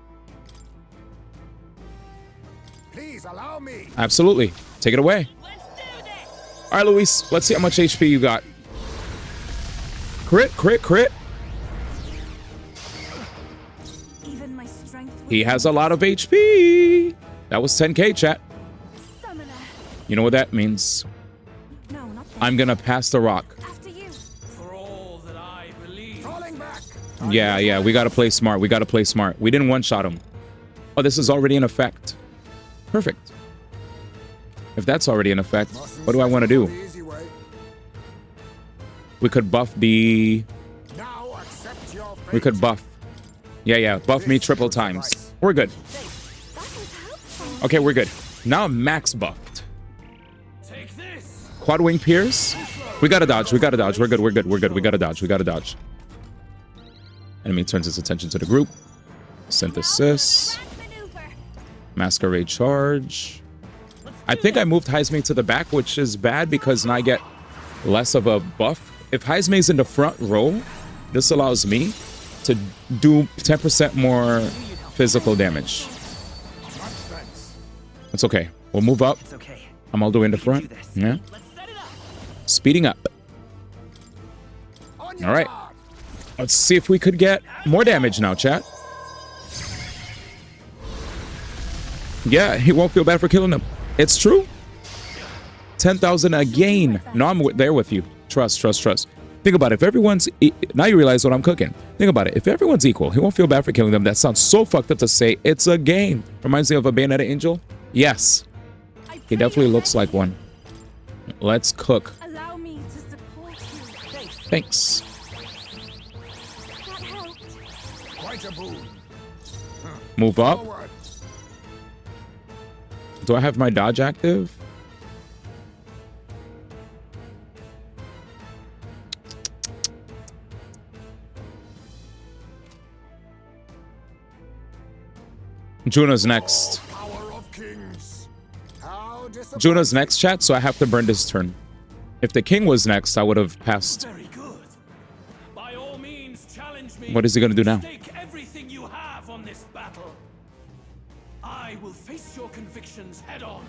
[SPEAKER 20] Please allow me.
[SPEAKER 2] Absolutely. Take it away. All right, Luis. Let's see how much HP you got. Crit.
[SPEAKER 9] Even my strength.
[SPEAKER 2] He has a lot of HP. That was 10k, chat. You know what that means?
[SPEAKER 9] No, not
[SPEAKER 2] I'm gonna pass the rock. Yeah, we gotta play smart. We didn't one-shot him. Oh, this is already in effect. Perfect. If that's already in effect, what do I want to do? We could buff the... We could buff. Yeah, buff me triple times. We're good. Okay, we're good. Now I'm max buffed. Quad wing pierce. We gotta dodge. We're good. We gotta dodge. Enemy turns his attention to the group. Synthesis. Masquerade charge. I think I moved Heisme to the back, which is bad because now I get less of a buff. If Heisme's in the front row, this allows me to do 10% more physical damage. It's okay. We'll move up. I'm all the way in the front. Yeah. Speeding up. All right. Let's see if we could get more damage now, chat. Yeah, he won't feel bad for killing him. It's true. 10,000 again. No, I'm there with you. Trust. Think about it. If everyone's... Now you realize what I'm cooking. Think about it. If everyone's equal, he won't feel bad for killing them. That sounds so fucked up to say. It's a game. Reminds me of a Bayonetta angel. Yes. He definitely looks like one. Let's cook.
[SPEAKER 9] Allow me to support you.
[SPEAKER 2] Thanks.
[SPEAKER 9] That helped.
[SPEAKER 20] Quite a boon.
[SPEAKER 2] Move up. Do I have my dodge active? Juno's next. Juno's next, chat, so I have to burn this turn. If the king was next, I would have passed.
[SPEAKER 16] Very good. By all means, challenge me.
[SPEAKER 2] What is he gonna do now?
[SPEAKER 16] Stake everything you have on this battle. I will face your convictions head on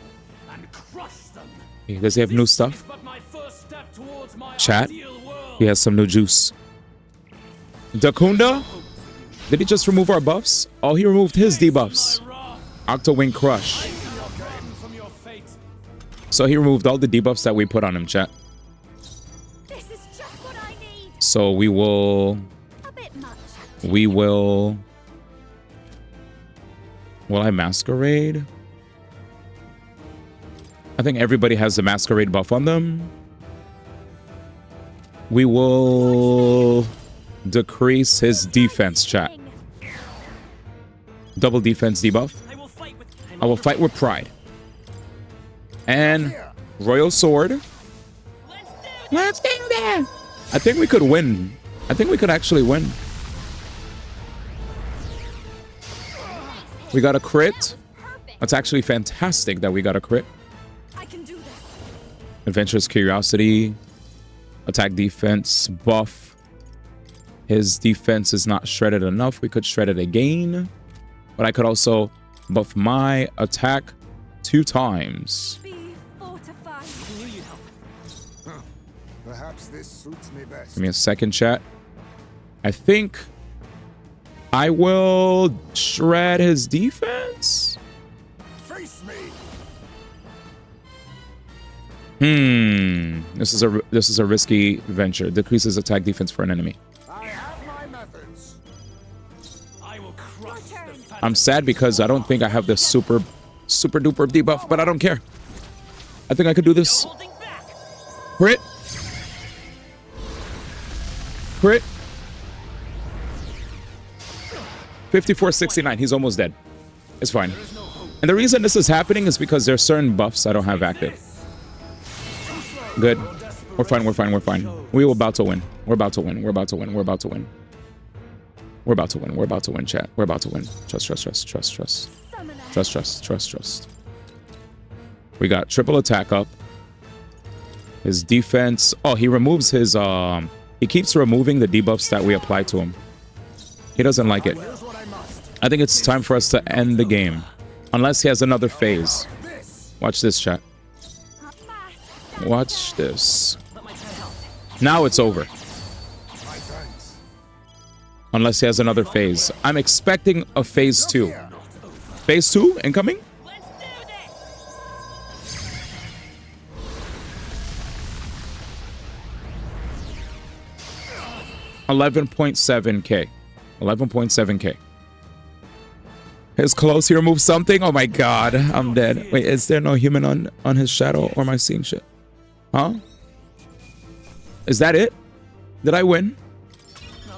[SPEAKER 16] and crush them.
[SPEAKER 2] Does he have new stuff?
[SPEAKER 16] But my first step towards my
[SPEAKER 2] Chat,
[SPEAKER 16] ideal world.
[SPEAKER 2] he has some new juice. Dakunda? Did he just remove our buffs? Oh, he removed his debuffs. Octowing Crush. So he removed all the debuffs that we put on him, chat.
[SPEAKER 14] This is just what I need.
[SPEAKER 2] So we will... Will I Masquerade? I think everybody has a Masquerade buff on them. We will decrease his defense, chat. Double defense debuff. I will fight with pride. And Royal Sword. Let's do that. I think we could win. I think we could actually win. We got a crit. That's actually fantastic that we got a crit. Adventurous Curiosity. Attack defense buff. His defense is not shredded enough. We could shred it again. But I could also buff my attack 2 times.
[SPEAKER 20] Perhaps this suits me best.
[SPEAKER 2] Give me a second, chat. I think I will shred his defense.
[SPEAKER 20] Face me.
[SPEAKER 2] This is a risky venture. Decreases attack defense for an enemy.
[SPEAKER 20] I have my methods.
[SPEAKER 2] I'm sad because I don't think I have the super duper debuff, but I don't care. I think I could do this. Crit. Crit. 5469. He's almost dead. It's fine. And the reason this is happening is because there's certain buffs I don't have active. Good. We're fine, we're fine, we're fine. We're about to win. We're about to win. We're about to win. We're about to win. We're about to win. We're about to win, chat. We're about to win. Trust, trust, trust, trust, trust. Trust, trust, trust, trust. We got triple attack up. His defense. Oh, he removes his he keeps removing the debuffs that we apply to him. He doesn't like it. I think it's time for us to end the game. Unless he has another phase. Watch this, chat. Watch this. Now it's over. Unless he has another phase. I'm expecting a phase 2. Phase 2 incoming? $11.7K. 11.7K. His close, he removed something? Oh my god, I'm dead. Wait, is there no human on his shadow, or am I seeing shit? Huh? Is that it? Did I win?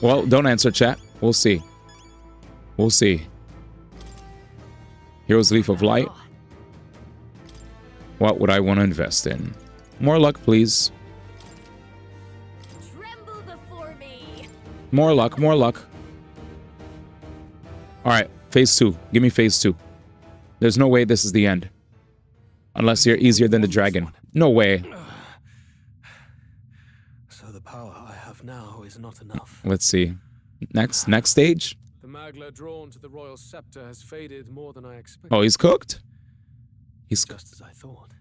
[SPEAKER 2] Well, don't answer, chat. We'll see. We'll see. Hero's Leaf of Light. What would I want to invest in? More luck, please. More luck, more luck. Alright, phase 2. Give me phase 2. There's no way this is the end. Unless you're easier than the dragon. No way.
[SPEAKER 8] So the power I have now is not enough.
[SPEAKER 2] Let's see. Next stage?
[SPEAKER 8] The magler drawn to the royal scepter has faded more than I expected.
[SPEAKER 2] Oh, he's cooked? He's
[SPEAKER 8] just as I thought.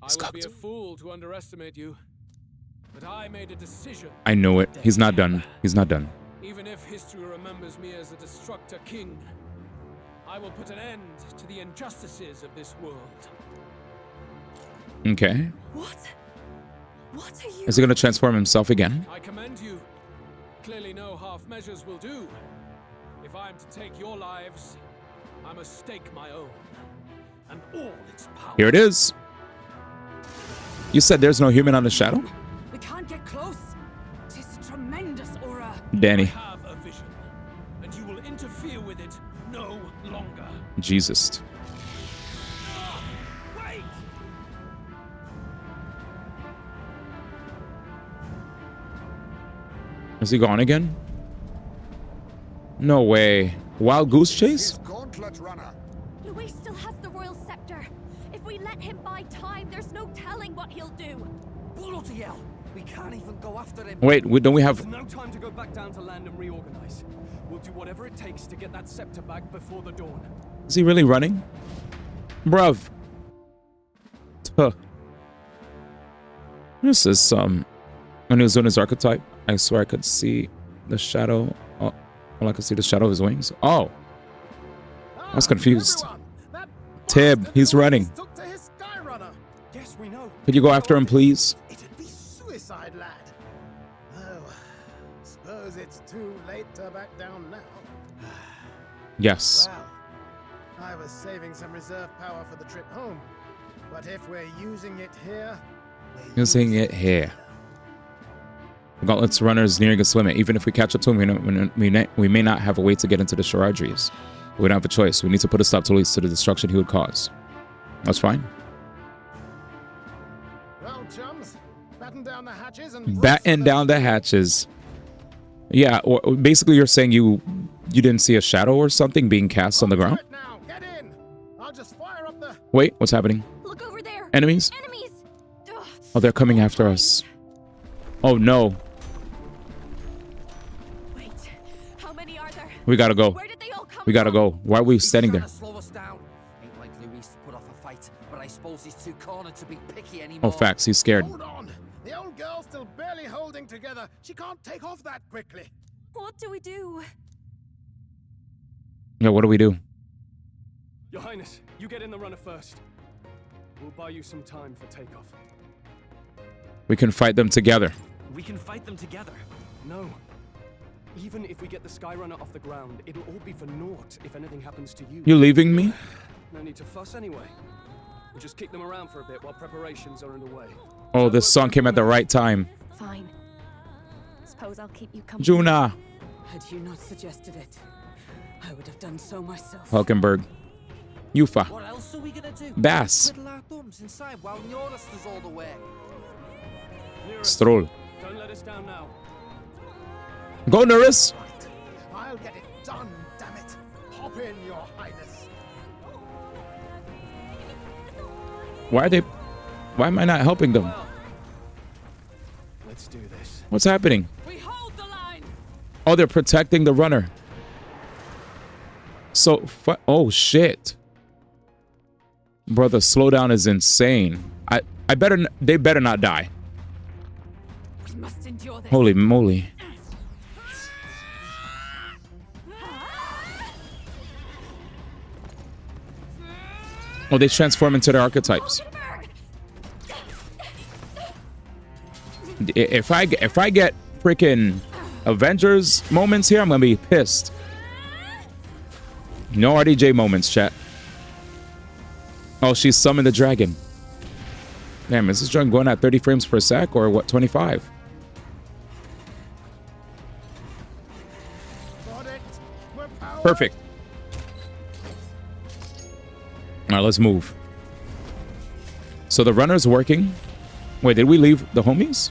[SPEAKER 8] I would be a fool to underestimate you. But I made a decision.
[SPEAKER 2] I know it. He's not done. He's not done.
[SPEAKER 8] Even if history remembers me as a destructor king, I will put an end to the injustices of this world.
[SPEAKER 2] Okay.
[SPEAKER 9] What are you?
[SPEAKER 2] Is he going to transform himself again?
[SPEAKER 8] I commend you. Clearly no half measures will do. If I am to take your lives, I must stake my own and all its power.
[SPEAKER 2] Here it is. You said there's no human on the shadow?
[SPEAKER 6] We can't get close. Tis a tremendous aura.
[SPEAKER 2] Danny.
[SPEAKER 8] I have a vision, and you will interfere with it no longer.
[SPEAKER 2] Jesus.
[SPEAKER 8] Wait!
[SPEAKER 2] Is he gone again? No way. Wild goose chase?
[SPEAKER 14] Luis still has the royal scepter. If we let him buy time, there's no telling what he'll do.
[SPEAKER 22] Bloody hell! We can't even go after him.
[SPEAKER 2] Wait, don't we have...
[SPEAKER 3] There's no time to go back down to land and reorganize. We'll do whatever it takes to get that scepter back before the dawn.
[SPEAKER 2] Is he really running? Bruv. Huh. This is when he was doing his archetype, I swear I could see the shadow. Oh, well, I could see the shadow of his wings. Oh. I was confused. Tib, he's running.
[SPEAKER 17] Yes, we know.
[SPEAKER 2] Could you go after him, please?
[SPEAKER 17] It'd be suicide, lad. Oh, suppose it's too late to back down now.
[SPEAKER 2] Yes.
[SPEAKER 17] Well, I was saving some reserve power for the trip home. But if we're using it here,
[SPEAKER 2] Using it here. The Gauntlet's runner is nearing its limit. Even if we catch up to him, we may not have a way to get into the Sharadris. We don't have a choice. We need to put a stop to Luis to the destruction he would cause. That's fine.
[SPEAKER 17] Well, chums, batten down the hatches and
[SPEAKER 2] Batten down the hatches. Yeah, or basically you're saying you didn't see a shadow or something being cast on the ground?
[SPEAKER 17] now. Get in. I'll just fire up the.
[SPEAKER 2] Wait, what's happening?
[SPEAKER 14] Look over there.
[SPEAKER 2] Enemies?
[SPEAKER 14] Enemies. Ugh.
[SPEAKER 2] Oh, they're coming after us. Oh no.
[SPEAKER 14] Wait. How many are there?
[SPEAKER 2] We gotta go.
[SPEAKER 14] Where did they all come
[SPEAKER 2] We gotta go. Why are we standing there?
[SPEAKER 22] Slow us down. Ain't like Luis to put off a fight, but I suppose he's too cornered to be picky anymore.
[SPEAKER 2] Oh, facts. He's scared.
[SPEAKER 17] Hold on. The old girl's still barely holding together. She can't take off that quickly.
[SPEAKER 14] What do we do?
[SPEAKER 2] Yeah, what do we do?
[SPEAKER 8] Your Highness, you get in the runner first. We'll buy you some time for takeoff.
[SPEAKER 2] We can fight them together.
[SPEAKER 3] We can fight them together.
[SPEAKER 8] No. Even if we get the Skyrunner off the ground, it'll all be for naught if anything happens to you.
[SPEAKER 2] You leaving me?
[SPEAKER 8] No need to fuss anyway. We'll just kick them around for a bit while preparations are underway.
[SPEAKER 2] Oh, this song came at the right time.
[SPEAKER 14] Fine. Suppose I'll keep you company.
[SPEAKER 2] Juna.
[SPEAKER 6] Had you not suggested it, I would have done so myself.
[SPEAKER 2] Hulkenberg. Yufa.
[SPEAKER 22] What else are we gonna do?
[SPEAKER 2] Bass.
[SPEAKER 22] Twiddle our thumbs inside while Norris does all the work.
[SPEAKER 2] Stroll.
[SPEAKER 8] Don't let us down now.
[SPEAKER 2] Go, Norris.
[SPEAKER 17] I'll get it done, damn it. Hop in, Your Highness.
[SPEAKER 2] Why am I not helping them?
[SPEAKER 8] Let's do this.
[SPEAKER 2] What's happening?
[SPEAKER 6] We hold the line.
[SPEAKER 2] Oh, they're protecting the runner. So, oh shit. Bro, the slowdown is insane. They better not die.
[SPEAKER 6] We must endure this.
[SPEAKER 2] Holy moly. Oh, they transform into their archetypes. If I get freaking Avengers moments here, I'm gonna be pissed. No RDJ moments, chat. Oh, she summoned the dragon. Damn, is this joint going at 30 frames per sec or what, 25? Perfect. All right, let's move. So the runner's working. Wait, did we leave the homies?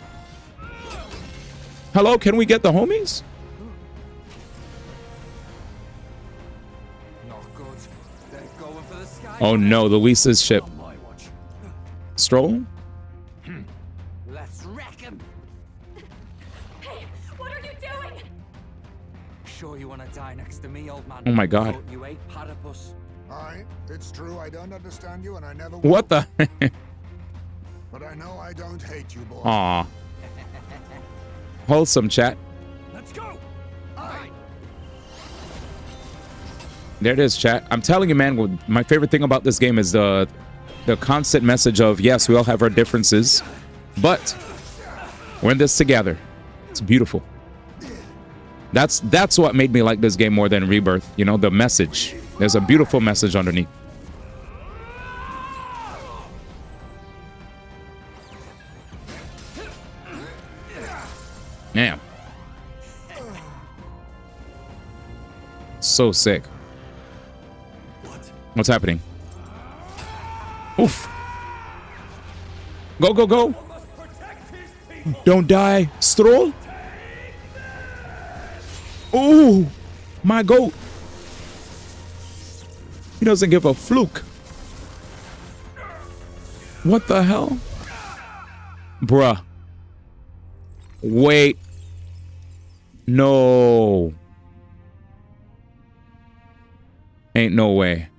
[SPEAKER 2] Hello, can we get the homies?
[SPEAKER 22] Not good. They're going for the sky.
[SPEAKER 2] Oh no, Luis's ship. Stroll?
[SPEAKER 22] Let's wreck him.
[SPEAKER 14] Hey, what are you doing?
[SPEAKER 22] Sure you want to die next to me, old man?
[SPEAKER 2] Oh my God.
[SPEAKER 22] Thought you ate platypus.
[SPEAKER 20] Aye, it's true I don't understand you and I never will.
[SPEAKER 2] What the?
[SPEAKER 20] But I know I don't hate you, boy.
[SPEAKER 2] Aw. Wholesome, chat.
[SPEAKER 8] Let's go.
[SPEAKER 20] Aye.
[SPEAKER 2] There it is, chat. I'm telling you, man, my favorite thing about this game is the constant message of, yes, we all have our differences, but we're in this together. It's beautiful. That's what made me like this game more than Rebirth. You know, the message. There's a beautiful message underneath. Damn. So sick. What's happening? Oof. Go, go, go. Don't die. Stroll. Ooh. My goat. He doesn't give a fluke. What the hell? Bruh. Wait. No. Ain't no way.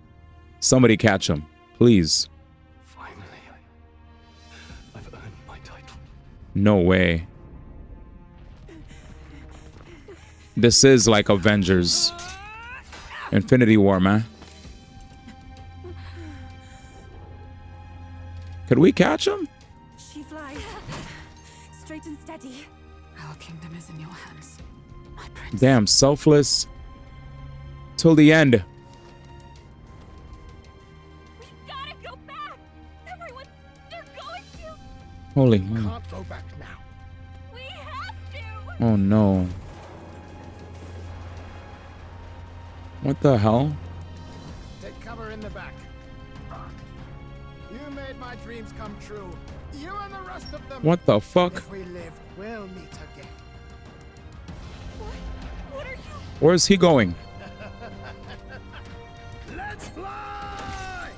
[SPEAKER 2] Somebody catch him, please.
[SPEAKER 8] Finally, I've earned my title.
[SPEAKER 2] No way. This is like Avengers. Infinity War, man. Could we catch him?
[SPEAKER 6] She flies. Straight and steady. Our kingdom is in your hands, my prince.
[SPEAKER 2] Damn, selfless. Till the end.
[SPEAKER 14] Gotta go back! Everyone, they're going to!
[SPEAKER 2] Holy moly.
[SPEAKER 17] Can't go back now.
[SPEAKER 14] We have to!
[SPEAKER 2] Oh no. What the hell?
[SPEAKER 17] in the back. You made my dreams come true. You and the rest of them.
[SPEAKER 2] What the fuck?
[SPEAKER 17] If we live, we'll meet again.
[SPEAKER 14] What are you?
[SPEAKER 2] Where's he going?
[SPEAKER 17] Let's fly!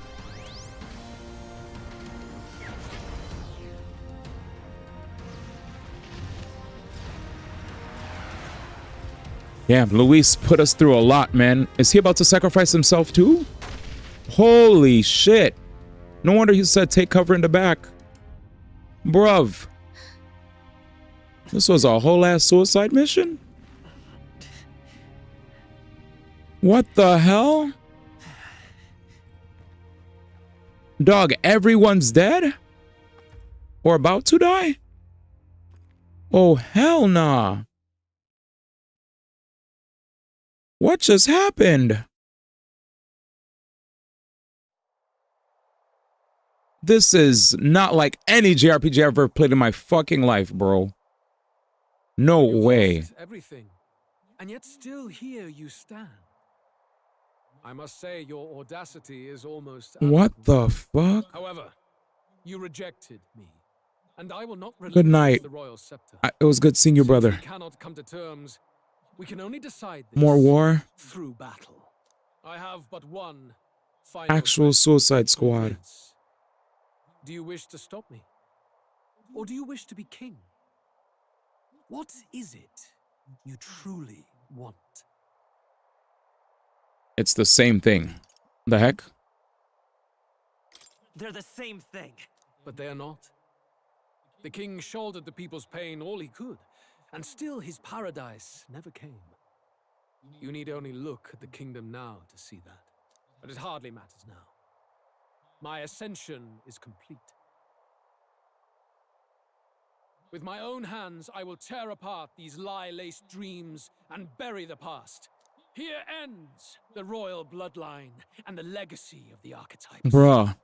[SPEAKER 2] Damn, Luis put us through a lot, man. Is he about to sacrifice himself too? Holy shit. No wonder he said take cover in the back. Bruv. This was a whole ass suicide mission? What the hell? Dog, everyone's dead? Or about to die? Oh, hell nah. What just happened? This is not like any JRPG I've ever played in my fucking life, bro. No way.
[SPEAKER 8] Everything, and yet still here you stand. I must say your audacity is almost.
[SPEAKER 2] What the fuck?
[SPEAKER 8] However, you rejected me, and I will not
[SPEAKER 2] Good night.
[SPEAKER 8] the royal scepter.
[SPEAKER 2] It was good seeing you, brother.
[SPEAKER 8] We cannot come to terms. We can only decide this
[SPEAKER 2] More war?
[SPEAKER 8] through battle. I have but one final
[SPEAKER 2] Actual Suicide Squad.
[SPEAKER 8] Do you wish to stop me? Or do you wish to be king? What is it you truly want?
[SPEAKER 2] It's the same thing. The heck?
[SPEAKER 3] They're the same thing.
[SPEAKER 8] But they are not. The king shouldered the people's pain all he could, and still his paradise never came. You need only look at the kingdom now to see that. But it hardly matters now. My ascension is complete. With my own hands, I will tear apart these lie-laced dreams and bury the past. Here ends the royal bloodline and the legacy of the archetypes.
[SPEAKER 2] Bruh.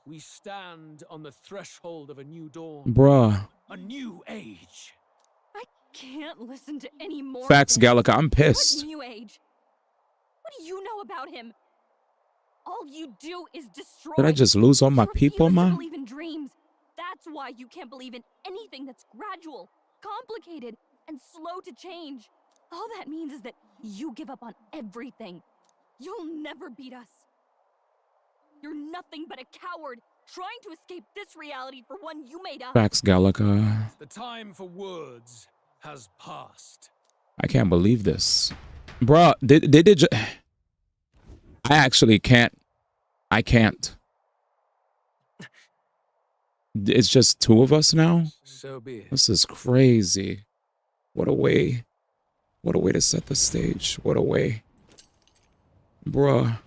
[SPEAKER 8] We stand on the threshold of a new dawn.
[SPEAKER 2] Bruh.
[SPEAKER 8] A new age.
[SPEAKER 14] I can't listen to any more.
[SPEAKER 2] Facts,
[SPEAKER 14] of this.
[SPEAKER 2] Gallica. I'm pissed.
[SPEAKER 14] What new age? What do you know about him? All you do is destroy.
[SPEAKER 2] Did I just lose all my people,
[SPEAKER 14] You
[SPEAKER 2] man?
[SPEAKER 14] believe in dreams. That's why you can't believe in anything that's gradual, complicated, and slow to change. All that means is that you give up on everything. You'll never beat us. You're nothing but a coward trying to escape this reality for one you made up.
[SPEAKER 2] Facts, Gallica.
[SPEAKER 8] The time for words has passed.
[SPEAKER 2] I can't believe this. Bruh, did I actually can't. I can't. It's just two of us now?
[SPEAKER 8] So be it.
[SPEAKER 2] This is crazy. What a way. What a way to set the stage. What a way. Bruh.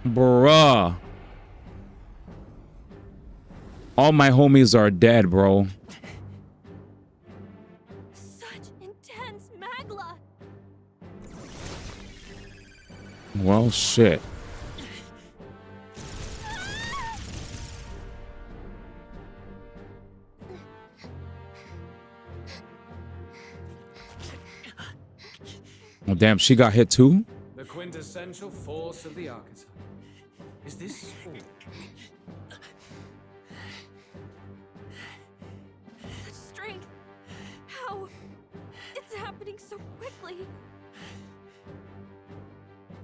[SPEAKER 2] Bruh. All my homies are dead, bro.
[SPEAKER 14] Such intense magla.
[SPEAKER 2] Well, shit. Oh, damn, she got hit too?
[SPEAKER 8] The quintessential force of the archetype. Is this all?
[SPEAKER 14] Such strength. How? It's happening so quickly.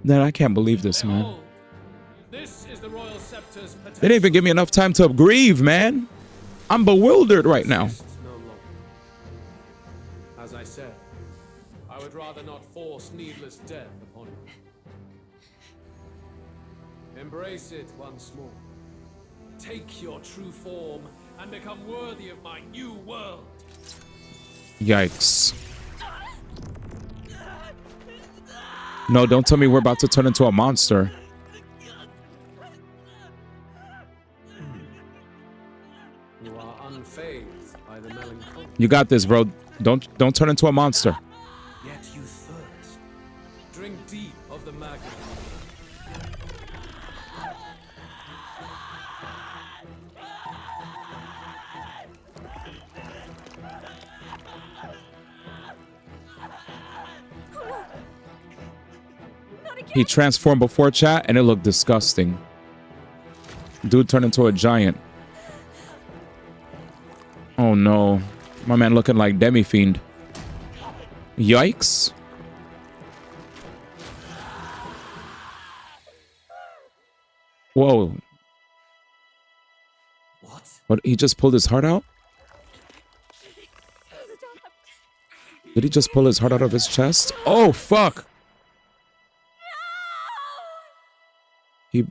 [SPEAKER 2] Man, I can't believe this, man.
[SPEAKER 8] This is the royal scepter's potential.
[SPEAKER 2] They didn't even give me enough time to grieve, man. I'm bewildered right now.
[SPEAKER 8] No longer. As I said, I would rather not force needless death upon you. Embrace it once more. Take your true form and become worthy of my new world.
[SPEAKER 2] Yikes. No, don't tell me we're about to turn into a monster.
[SPEAKER 8] You are unfazed by the melancholy.
[SPEAKER 2] You got this, bro. Don't turn into a monster.
[SPEAKER 8] Yet you thirst. Drink deep of the magma.
[SPEAKER 2] He transformed before chat and it looked disgusting. Dude turned into a giant. Oh no. My man looking like Demi-Fiend. Yikes. Whoa. What? He just pulled his heart out? Did he just pull his heart out of his chest? Oh, fuck. He...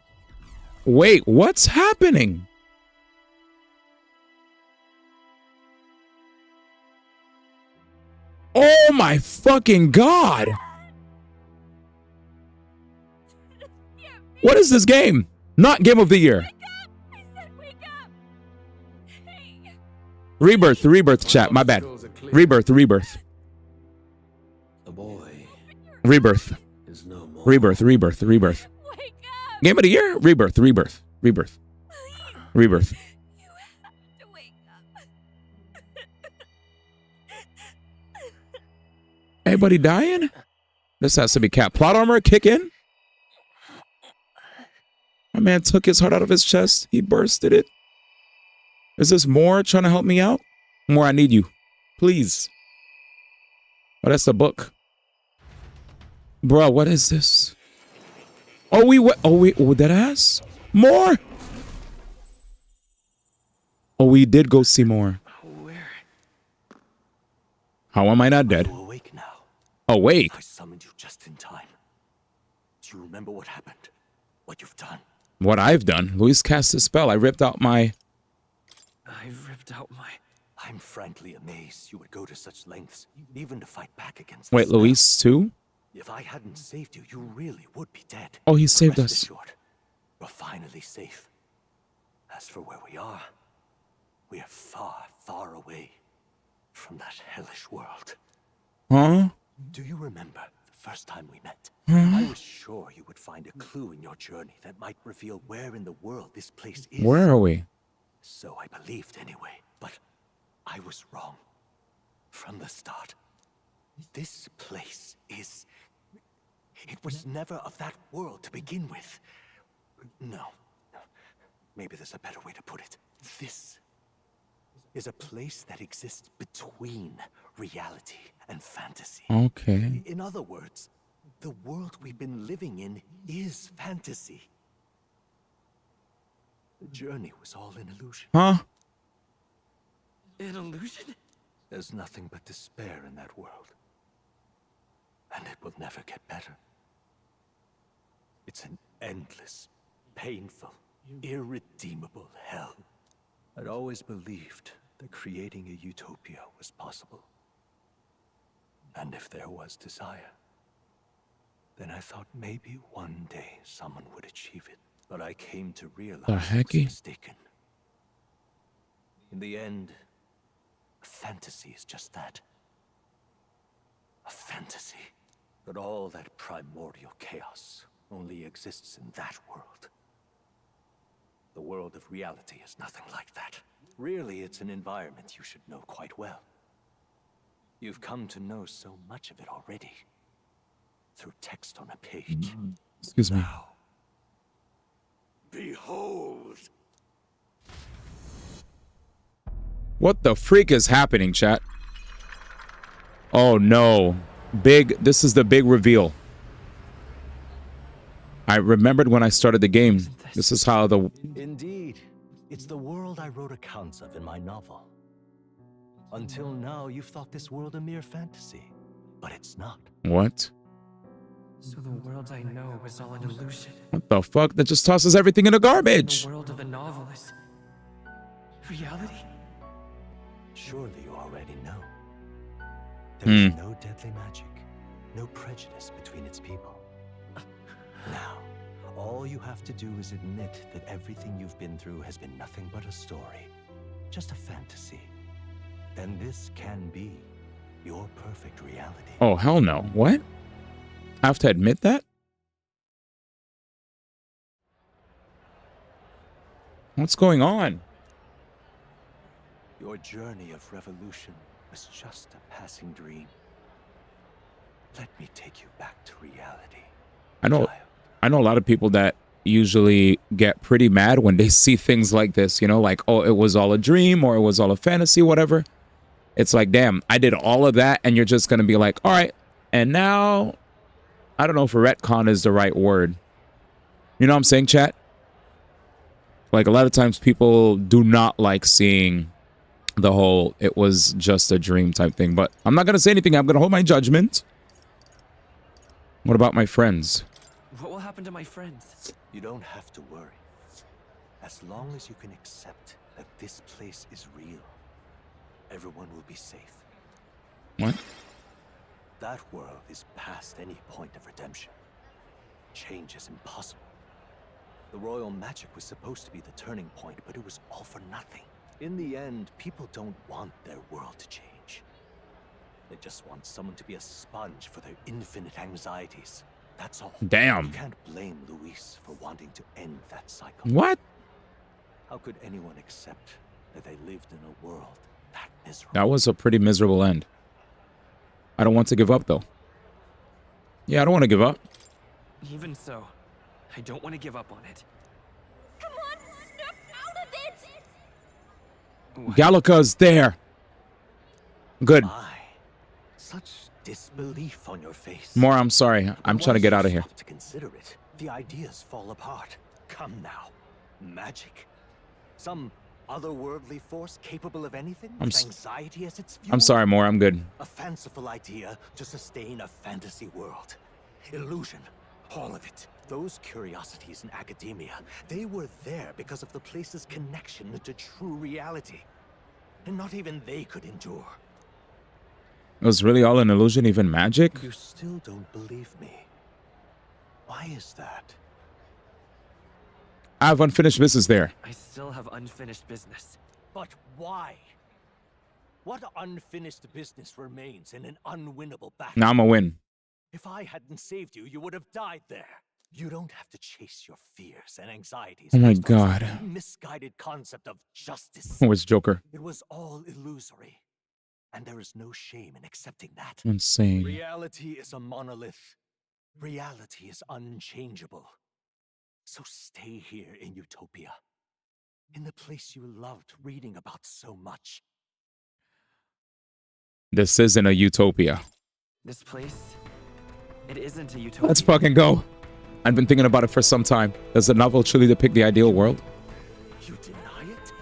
[SPEAKER 2] Wait, what's happening? Oh my fucking god! What is this game? Not Game of the Year. Rebirth, chat. My bad. Rebirth.
[SPEAKER 5] The boy
[SPEAKER 2] Rebirth.
[SPEAKER 5] is no more.
[SPEAKER 2] Rebirth. Game of the Year? Rebirth. Anybody dying? This has to be Cat. Plot armor, kick in. My man took his heart out of his chest. He bursted it. Is this More trying to help me out? More, I need you. Please. Oh, that's the book. Bro, what is this? Oh, that ass? More? Oh, we did go see More. How am I not dead?
[SPEAKER 18] Are you awake now?
[SPEAKER 2] Awake?
[SPEAKER 18] I summoned you just in time. Do you remember what happened? What you've done?
[SPEAKER 2] What I've done? Luis cast a spell. I ripped out my...
[SPEAKER 18] I'm frankly amazed you would go to such lengths, even to fight back against
[SPEAKER 2] Wait,
[SPEAKER 18] this
[SPEAKER 2] Luis too?
[SPEAKER 18] If I hadn't saved you, you really would be dead.
[SPEAKER 2] Oh, he saved
[SPEAKER 18] Rest
[SPEAKER 2] us.
[SPEAKER 18] assured, we're finally safe. As for where we are far, far away from that hellish world.
[SPEAKER 2] Huh?
[SPEAKER 18] Do you remember the first time we met?
[SPEAKER 2] Huh?
[SPEAKER 18] I was sure you would find a clue in your journey that might reveal where in the world this place is.
[SPEAKER 2] Where are we?
[SPEAKER 18] So I believed anyway, but I was wrong. From the start. This place is... It was never of that world to begin with. No. Maybe there's a better way to put it. This is a place that exists between reality and fantasy.
[SPEAKER 2] Okay.
[SPEAKER 18] In other words, the world we've been living in is fantasy. The journey was all an illusion.
[SPEAKER 2] Huh?
[SPEAKER 18] An illusion? There's nothing but despair in that world. And it will never get better. It's an endless, painful, irredeemable hell. I'd always believed that creating a utopia was possible. And if there was desire, then I thought maybe one day someone would achieve it. But I came to realize I was mistaken. In the end, a fantasy is just that. A fantasy. But all that primordial chaos only exists in that world. The world of reality is nothing like that. Really, it's an environment you should know quite well. You've come to know so much of it already. Through text on a page.
[SPEAKER 2] Excuse me.
[SPEAKER 18] Behold!
[SPEAKER 2] What the freak is happening, chat? Oh no. This is the big reveal. I remembered when I started the game. This is how the...
[SPEAKER 18] Indeed. It's the world I wrote accounts of in my novel. Until now, you've thought this world a mere fantasy. But it's not.
[SPEAKER 2] What?
[SPEAKER 3] So the world I know is all an illusion.
[SPEAKER 2] What the fuck? That just tosses everything in the garbage.
[SPEAKER 3] The world of the novel is reality.
[SPEAKER 18] Surely you already know. There's no deadly magic, no prejudice between its people. Now, all you have to do is admit that everything you've been through has been nothing but a story, just a fantasy. Then this can be your perfect reality.
[SPEAKER 2] Oh, hell no. What? I have to admit that? What's going on?
[SPEAKER 18] Your journey of revolution was just a passing dream. Let me take you back to reality.
[SPEAKER 2] I know a lot of people that usually get pretty mad when they see things like this, you know, like, oh, it was all a dream or it was all a fantasy, whatever. It's like, damn, I did all of that and you're just going to be like, all right, and now, I don't know if retcon is the right word. You know what I'm saying, chat? Like, a lot of times people do not like seeing the whole it was just a dream type thing, but I'm not going to say anything. I'm going to hold my judgment. What about my friends?
[SPEAKER 3] What will happen to my friends?
[SPEAKER 18] You don't have to worry. As long as you can accept that this place is real, everyone will be safe.
[SPEAKER 2] What?
[SPEAKER 18] That world is past any point of redemption. Change is impossible. The royal magic was supposed to be the turning point, but it was all for nothing. In the end, people don't want their world to change. They just want someone to be a sponge for their infinite anxieties. That's all.
[SPEAKER 2] Damn.
[SPEAKER 18] You can't blame Luis for wanting to end that cycle.
[SPEAKER 2] What?
[SPEAKER 18] How could anyone accept that they lived in a world that miserable?
[SPEAKER 2] That was a pretty miserable end. I don't want to give up, though. Yeah, I don't want to give up.
[SPEAKER 3] Even so, I don't want to give up on it.
[SPEAKER 14] Come on, snap out of it!
[SPEAKER 2] Gallica's there. Good.
[SPEAKER 18] Such disbelief on your face.
[SPEAKER 2] More, I'm sorry. I'm trying to get out of here.
[SPEAKER 18] To consider it, the ideas fall apart. Come now. Magic. Some otherworldly force capable of anything? With anxiety as its fuel?
[SPEAKER 2] I'm sorry, More. I'm good.
[SPEAKER 18] A fanciful idea to sustain a fantasy world. Illusion. All of it. Those curiosities in academia, they were there because of the place's connection to true reality. And not even they could endure.
[SPEAKER 2] It was really all an illusion, even magic?
[SPEAKER 18] You still don't believe me. Why is that?
[SPEAKER 2] I have unfinished business there.
[SPEAKER 3] I still have unfinished business.
[SPEAKER 18] But why? What unfinished business remains in an unwinnable battle?
[SPEAKER 2] Now I'm a win.
[SPEAKER 18] If I hadn't saved you, you would have died there. You don't have to chase your fears and anxieties.
[SPEAKER 2] Oh my
[SPEAKER 18] based on some
[SPEAKER 2] God.
[SPEAKER 18] misguided concept of justice.
[SPEAKER 2] Where's Joker?
[SPEAKER 18] It was all illusory. And there is no shame in accepting that.
[SPEAKER 2] Insane.
[SPEAKER 18] Reality is a monolith. Reality is unchangeable. So stay here in Utopia. In the place you loved reading about so much.
[SPEAKER 2] This isn't a utopia.
[SPEAKER 3] This place, it isn't a utopia.
[SPEAKER 2] Let's fucking go. I've been thinking about it for some time. Does the novel truly depict the ideal world?
[SPEAKER 18] You deny it?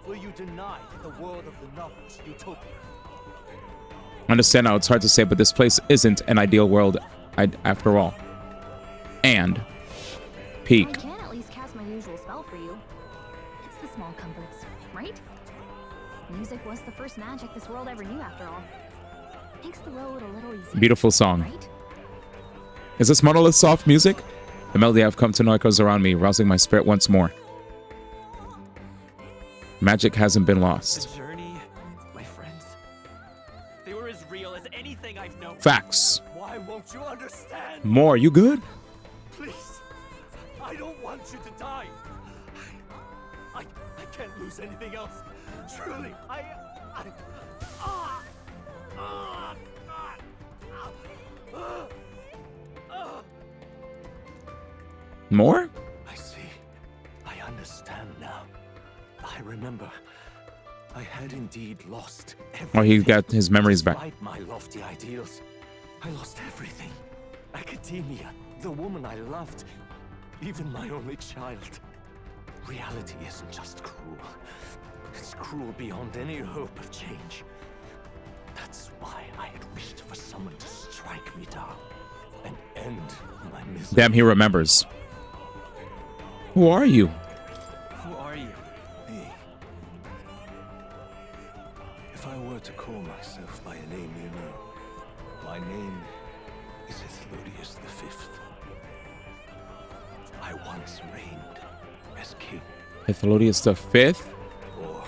[SPEAKER 18] Will you deny that the world of the novel is utopia?
[SPEAKER 2] I understand now it's hard to say, but this place isn't an ideal world after all. And peak.
[SPEAKER 4] I can at least cast my usual spell for you. It's the small comforts, right? Music was the first magic this world ever knew after all. Makes the road a little easier.
[SPEAKER 2] Beautiful song.
[SPEAKER 4] Right?
[SPEAKER 2] Is this monolith soft music? The melody I've come to know echoes around me, rousing my spirit once more. Magic hasn't been lost.
[SPEAKER 3] The journey, my friends, they were as real as anything I've known.
[SPEAKER 2] Facts.
[SPEAKER 18] Why won't you understand?
[SPEAKER 2] More, you good?
[SPEAKER 18] Please, I don't want you to die. I can't lose anything else. Truly,
[SPEAKER 2] More?
[SPEAKER 18] I see. I understand now. I remember. I had indeed lost everything.
[SPEAKER 2] Oh, he got his memories back.
[SPEAKER 18] Despite my lofty ideals, I lost everything. Academia, the woman I loved, even my only child. Reality isn't just cruel. It's cruel beyond any hope of change. That's why I had wished for someone to strike me down and end my misery.
[SPEAKER 2] Damn, he remembers. Who are you?
[SPEAKER 3] Who are you?
[SPEAKER 18] Me. If I were to call myself by a name you know, my name is Ethylodius V. I once reigned as king.
[SPEAKER 2] Ethylodius V?
[SPEAKER 18] Or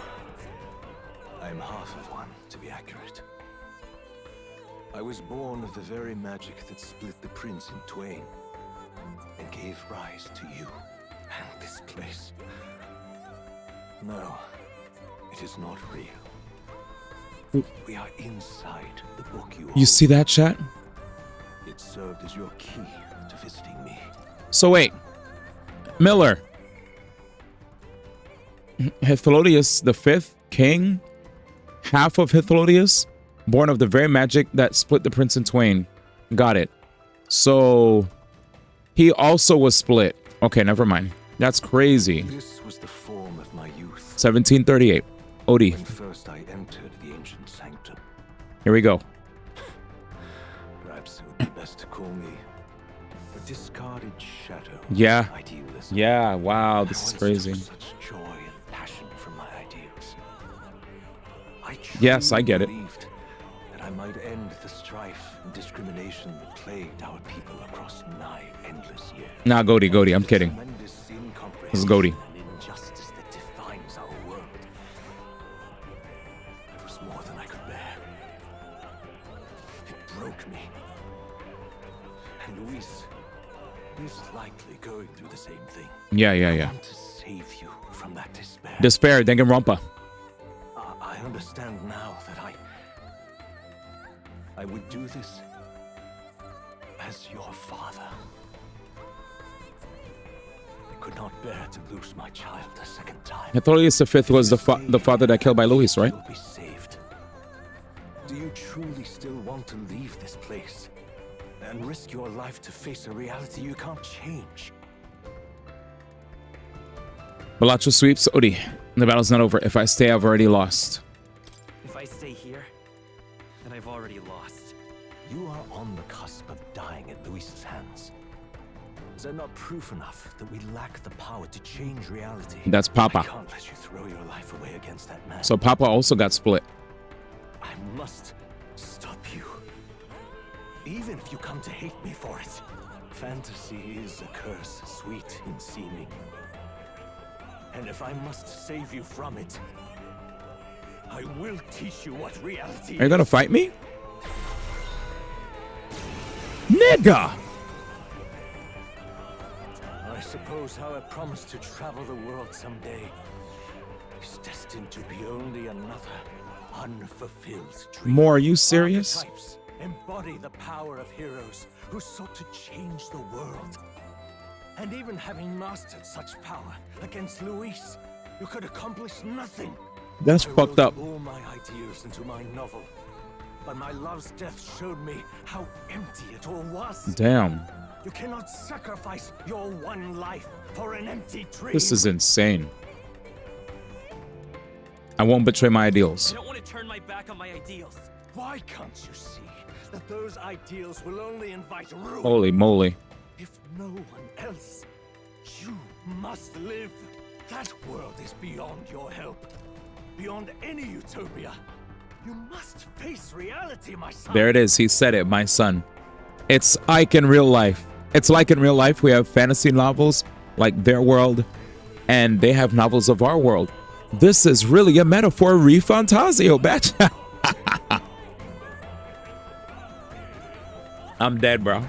[SPEAKER 18] I'm half of one, to be accurate. I was born of the very magic that split the prince in twain and gave rise to you and this place. No, it is not real. We are inside the book you
[SPEAKER 2] You see that, chat?
[SPEAKER 18] It served as your key to visiting me.
[SPEAKER 2] So wait, Miller. Hythlodaeus the fifth, king, half of Hythlodaeus, born of the very magic that split the prince in twain. Got it. So he also was split. Okay, never mind. That's crazy.
[SPEAKER 18] This was the form of my youth.
[SPEAKER 2] 1738. Odie.
[SPEAKER 18] When first I entered the ancient sanctum.
[SPEAKER 2] Here we go.
[SPEAKER 18] Perhaps it would be best to call me a discarded shadow.
[SPEAKER 2] Yeah.
[SPEAKER 18] Idealism.
[SPEAKER 2] Yeah. Wow. This is crazy.
[SPEAKER 18] Such joy and passion from my ideals.
[SPEAKER 2] Yes, I get it.
[SPEAKER 18] Believed that I might end the strife and discrimination that plagued our people across nigh endless years.
[SPEAKER 2] Nah, Goaty. I'm kidding. This is Goaty.
[SPEAKER 18] Injustice that defines our world. It was more than I could bear. It broke me. And Luis is likely going through the same thing.
[SPEAKER 2] Yeah.
[SPEAKER 18] I want to save you from that despair.
[SPEAKER 2] Despair, Danganronpa.
[SPEAKER 18] I understand now that I would do this as your father. I could not bear to lose my child a second time.
[SPEAKER 2] Hythlodaeus the fifth was the father that killed by Luis, right?
[SPEAKER 18] You'll be saved. Do you truly still want to leave this place and risk your life to face a reality you can't change?
[SPEAKER 2] Balacho sweeps Odie. The battle's not over. If I stay, I've already lost.
[SPEAKER 3] If I stay here, then I've already lost.
[SPEAKER 18] You are on the cusp of dying at Luis's hands. Is that not proof enough that we lack the power to change reality?
[SPEAKER 2] That's Papa.
[SPEAKER 18] I can't let you throw your life away against that man.
[SPEAKER 2] So Papa also got split.
[SPEAKER 18] I must stop you. Even if you come to hate me for it. Fantasy is a curse, sweet in seeming. And if I must save you from it, I will teach you what reality is.
[SPEAKER 2] Are you gonna fight me? Nigga!
[SPEAKER 18] I suppose how I promised to travel the world someday is destined to be only another unfulfilled dream.
[SPEAKER 2] More, are you serious?
[SPEAKER 18] Archetypes embody the power of heroes who sought to change the world. And even having mastered such power against Luis, you could accomplish nothing.
[SPEAKER 2] That's fucked up.
[SPEAKER 18] I wrote all my ideas into my novel, but my love's death showed me how empty it all was.
[SPEAKER 2] Damn.
[SPEAKER 18] You cannot sacrifice your one life for an empty dream.
[SPEAKER 2] This is insane. I won't betray my ideals.
[SPEAKER 3] I don't want to turn my back on my ideals.
[SPEAKER 18] Why can't you see that those ideals will only invite ruin?
[SPEAKER 2] Holy moly.
[SPEAKER 18] If no one else, you must live. That world is beyond your help. Beyond any utopia. You must face reality, my son.
[SPEAKER 2] There it is. He said it, my son. It's like in real life. It's like in real life. We have fantasy novels like their world, and they have novels of our world. This is really a metaphor. Refantazio, bitch. I'm dead, bro.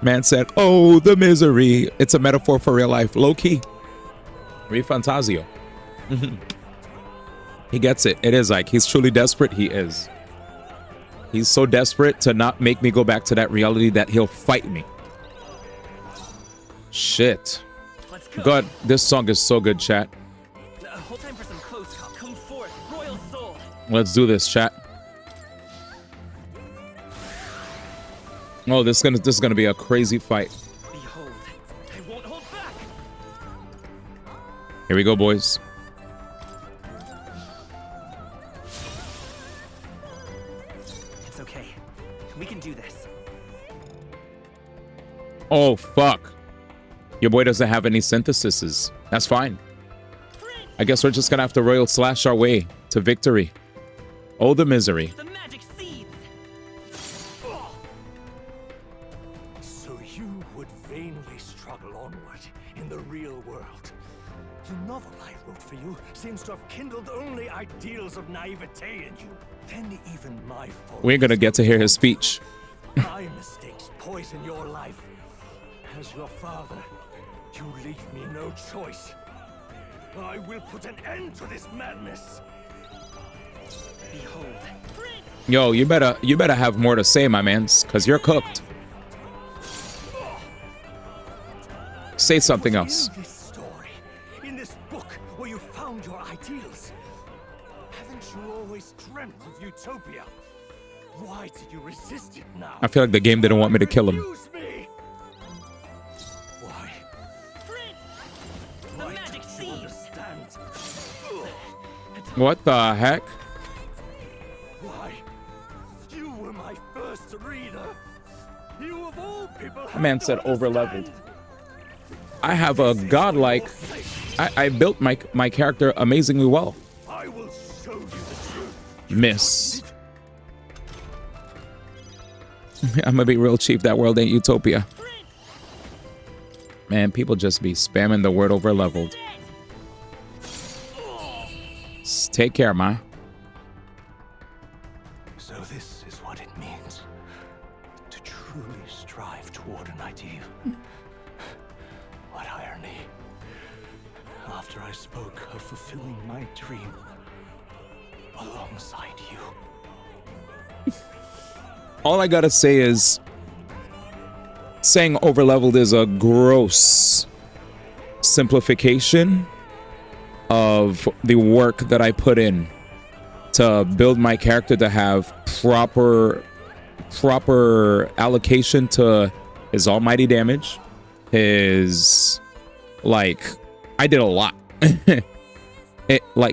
[SPEAKER 2] Man said, oh, the misery. It's a metaphor for real life. Low key. Refantazio. He gets it. It is like he's truly desperate. He is. He's so desperate to not make me go back to that reality that he'll fight me. Shit. God, this song is so good, chat.
[SPEAKER 3] Hold time for some close call. Come forth, royal soul.
[SPEAKER 2] Let's do this, chat. Oh, this is gonna be a crazy fight.
[SPEAKER 3] Behold, I won't hold back.
[SPEAKER 2] Here we go, boys.
[SPEAKER 3] It's okay. We can do this.
[SPEAKER 2] Oh, fuck. Your boy doesn't have any synthesises. That's fine. I guess we're just gonna have to royal slash our way to victory. Oh, the misery.
[SPEAKER 3] The magic seeds.
[SPEAKER 18] So you would vainly struggle onward in the real world. The novel I wrote for you seems to have kindled only ideals of naivete in you. Then even my fault.
[SPEAKER 2] We ain't gonna get to hear his speech.
[SPEAKER 18] My mistakes poison your life. As your father, you leave me no choice. I will put an end to this madness.
[SPEAKER 3] Behold.
[SPEAKER 2] Yo, you better have more to say, my mans, cause you're cooked. Say something else.
[SPEAKER 18] In this story, in this book where you found your ideals, haven't you always dreamt of utopia? Why did you resist it now?
[SPEAKER 2] I feel like the game didn't want me to kill him.
[SPEAKER 18] Refuse me. Why?
[SPEAKER 3] The magic seeds.
[SPEAKER 2] What the heck?
[SPEAKER 18] Why? You were my first reader. You of all people.
[SPEAKER 2] That man said over-leveled. I have a godlike. I built my character amazingly well.
[SPEAKER 18] I will show you the truth.
[SPEAKER 2] Miss. I'm gonna be real chief. That world ain't utopia. Man, people just be spamming the word over-leveled. Take care, ma.
[SPEAKER 18] So this is what it means to truly strive toward an ideal. What irony. After I spoke of fulfilling my dream alongside you.
[SPEAKER 2] All I gotta say is saying over-leveled is a gross simplification of the work that I put in to build my character to have proper allocation to his almighty damage. His, like, I did a lot.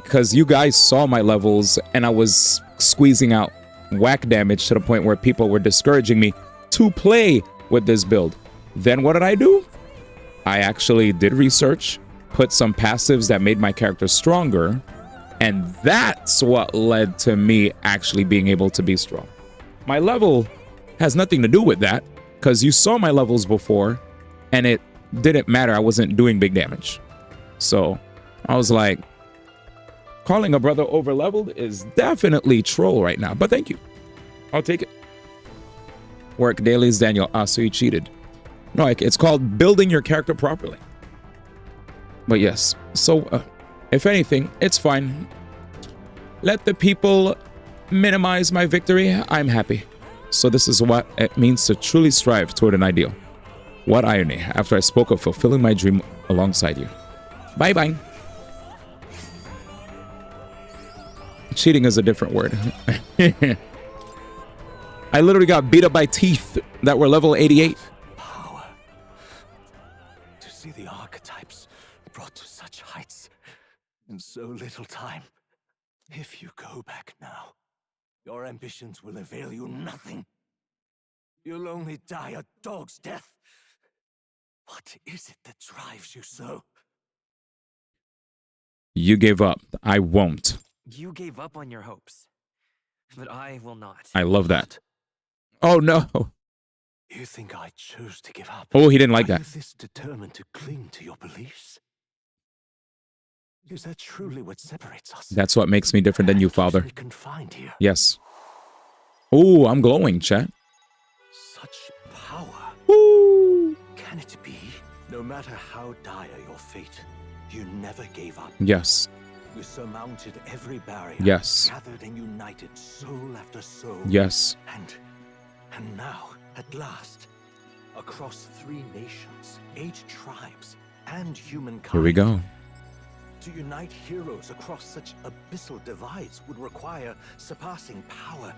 [SPEAKER 2] Cause you guys saw my levels and I was squeezing out whack damage to the point where people were discouraging me to play with this build. Then what did I do? I actually did research, put some passives that made my character stronger, and that's what led to me actually being able to be strong. My level has nothing to do with that, because you saw my levels before, and it didn't matter. I wasn't doing big damage. So I was like, calling a brother over-leveled is definitely troll right now, but thank you. I'll take it. Work dailies, Daniel. Ah, so you cheated. No, it's called building your character properly. But yes, so if anything, it's fine. Let the people minimize my victory. I'm happy. So this is what it means to truly strive toward an ideal. What irony, after I spoke of fulfilling my dream alongside you. Bye-bye. Cheating is a different word. I literally got beat up by teeth that were level 88.
[SPEAKER 18] Power. To see the archetypes brought to such heights in so little time. If you go back now, your ambitions will avail you nothing. You'll only die a dog's death. What is it that drives you so?
[SPEAKER 2] You gave up. I won't.
[SPEAKER 3] You gave up on your hopes, but I will not.
[SPEAKER 2] I love that. Oh no.
[SPEAKER 18] You think I chose to give up?
[SPEAKER 2] Oh, he didn't like that.
[SPEAKER 18] Are you this determined to cling to your beliefs? Is that truly what separates us?
[SPEAKER 2] That's what makes me different than you, Father.
[SPEAKER 18] Confined here.
[SPEAKER 2] Yes. Oh, I'm glowing, chat.
[SPEAKER 18] Such power.
[SPEAKER 2] Ooh.
[SPEAKER 18] Can it be? No matter how dire your fate, you never gave up.
[SPEAKER 2] Yes.
[SPEAKER 18] You surmounted every barrier.
[SPEAKER 2] Yes.
[SPEAKER 18] Gathered and united soul after soul.
[SPEAKER 2] Yes.
[SPEAKER 18] And now, at last, across 3 nations, 8 tribes, and humankind.
[SPEAKER 2] Here we go.
[SPEAKER 18] To unite heroes across such abyssal divides would require surpassing power.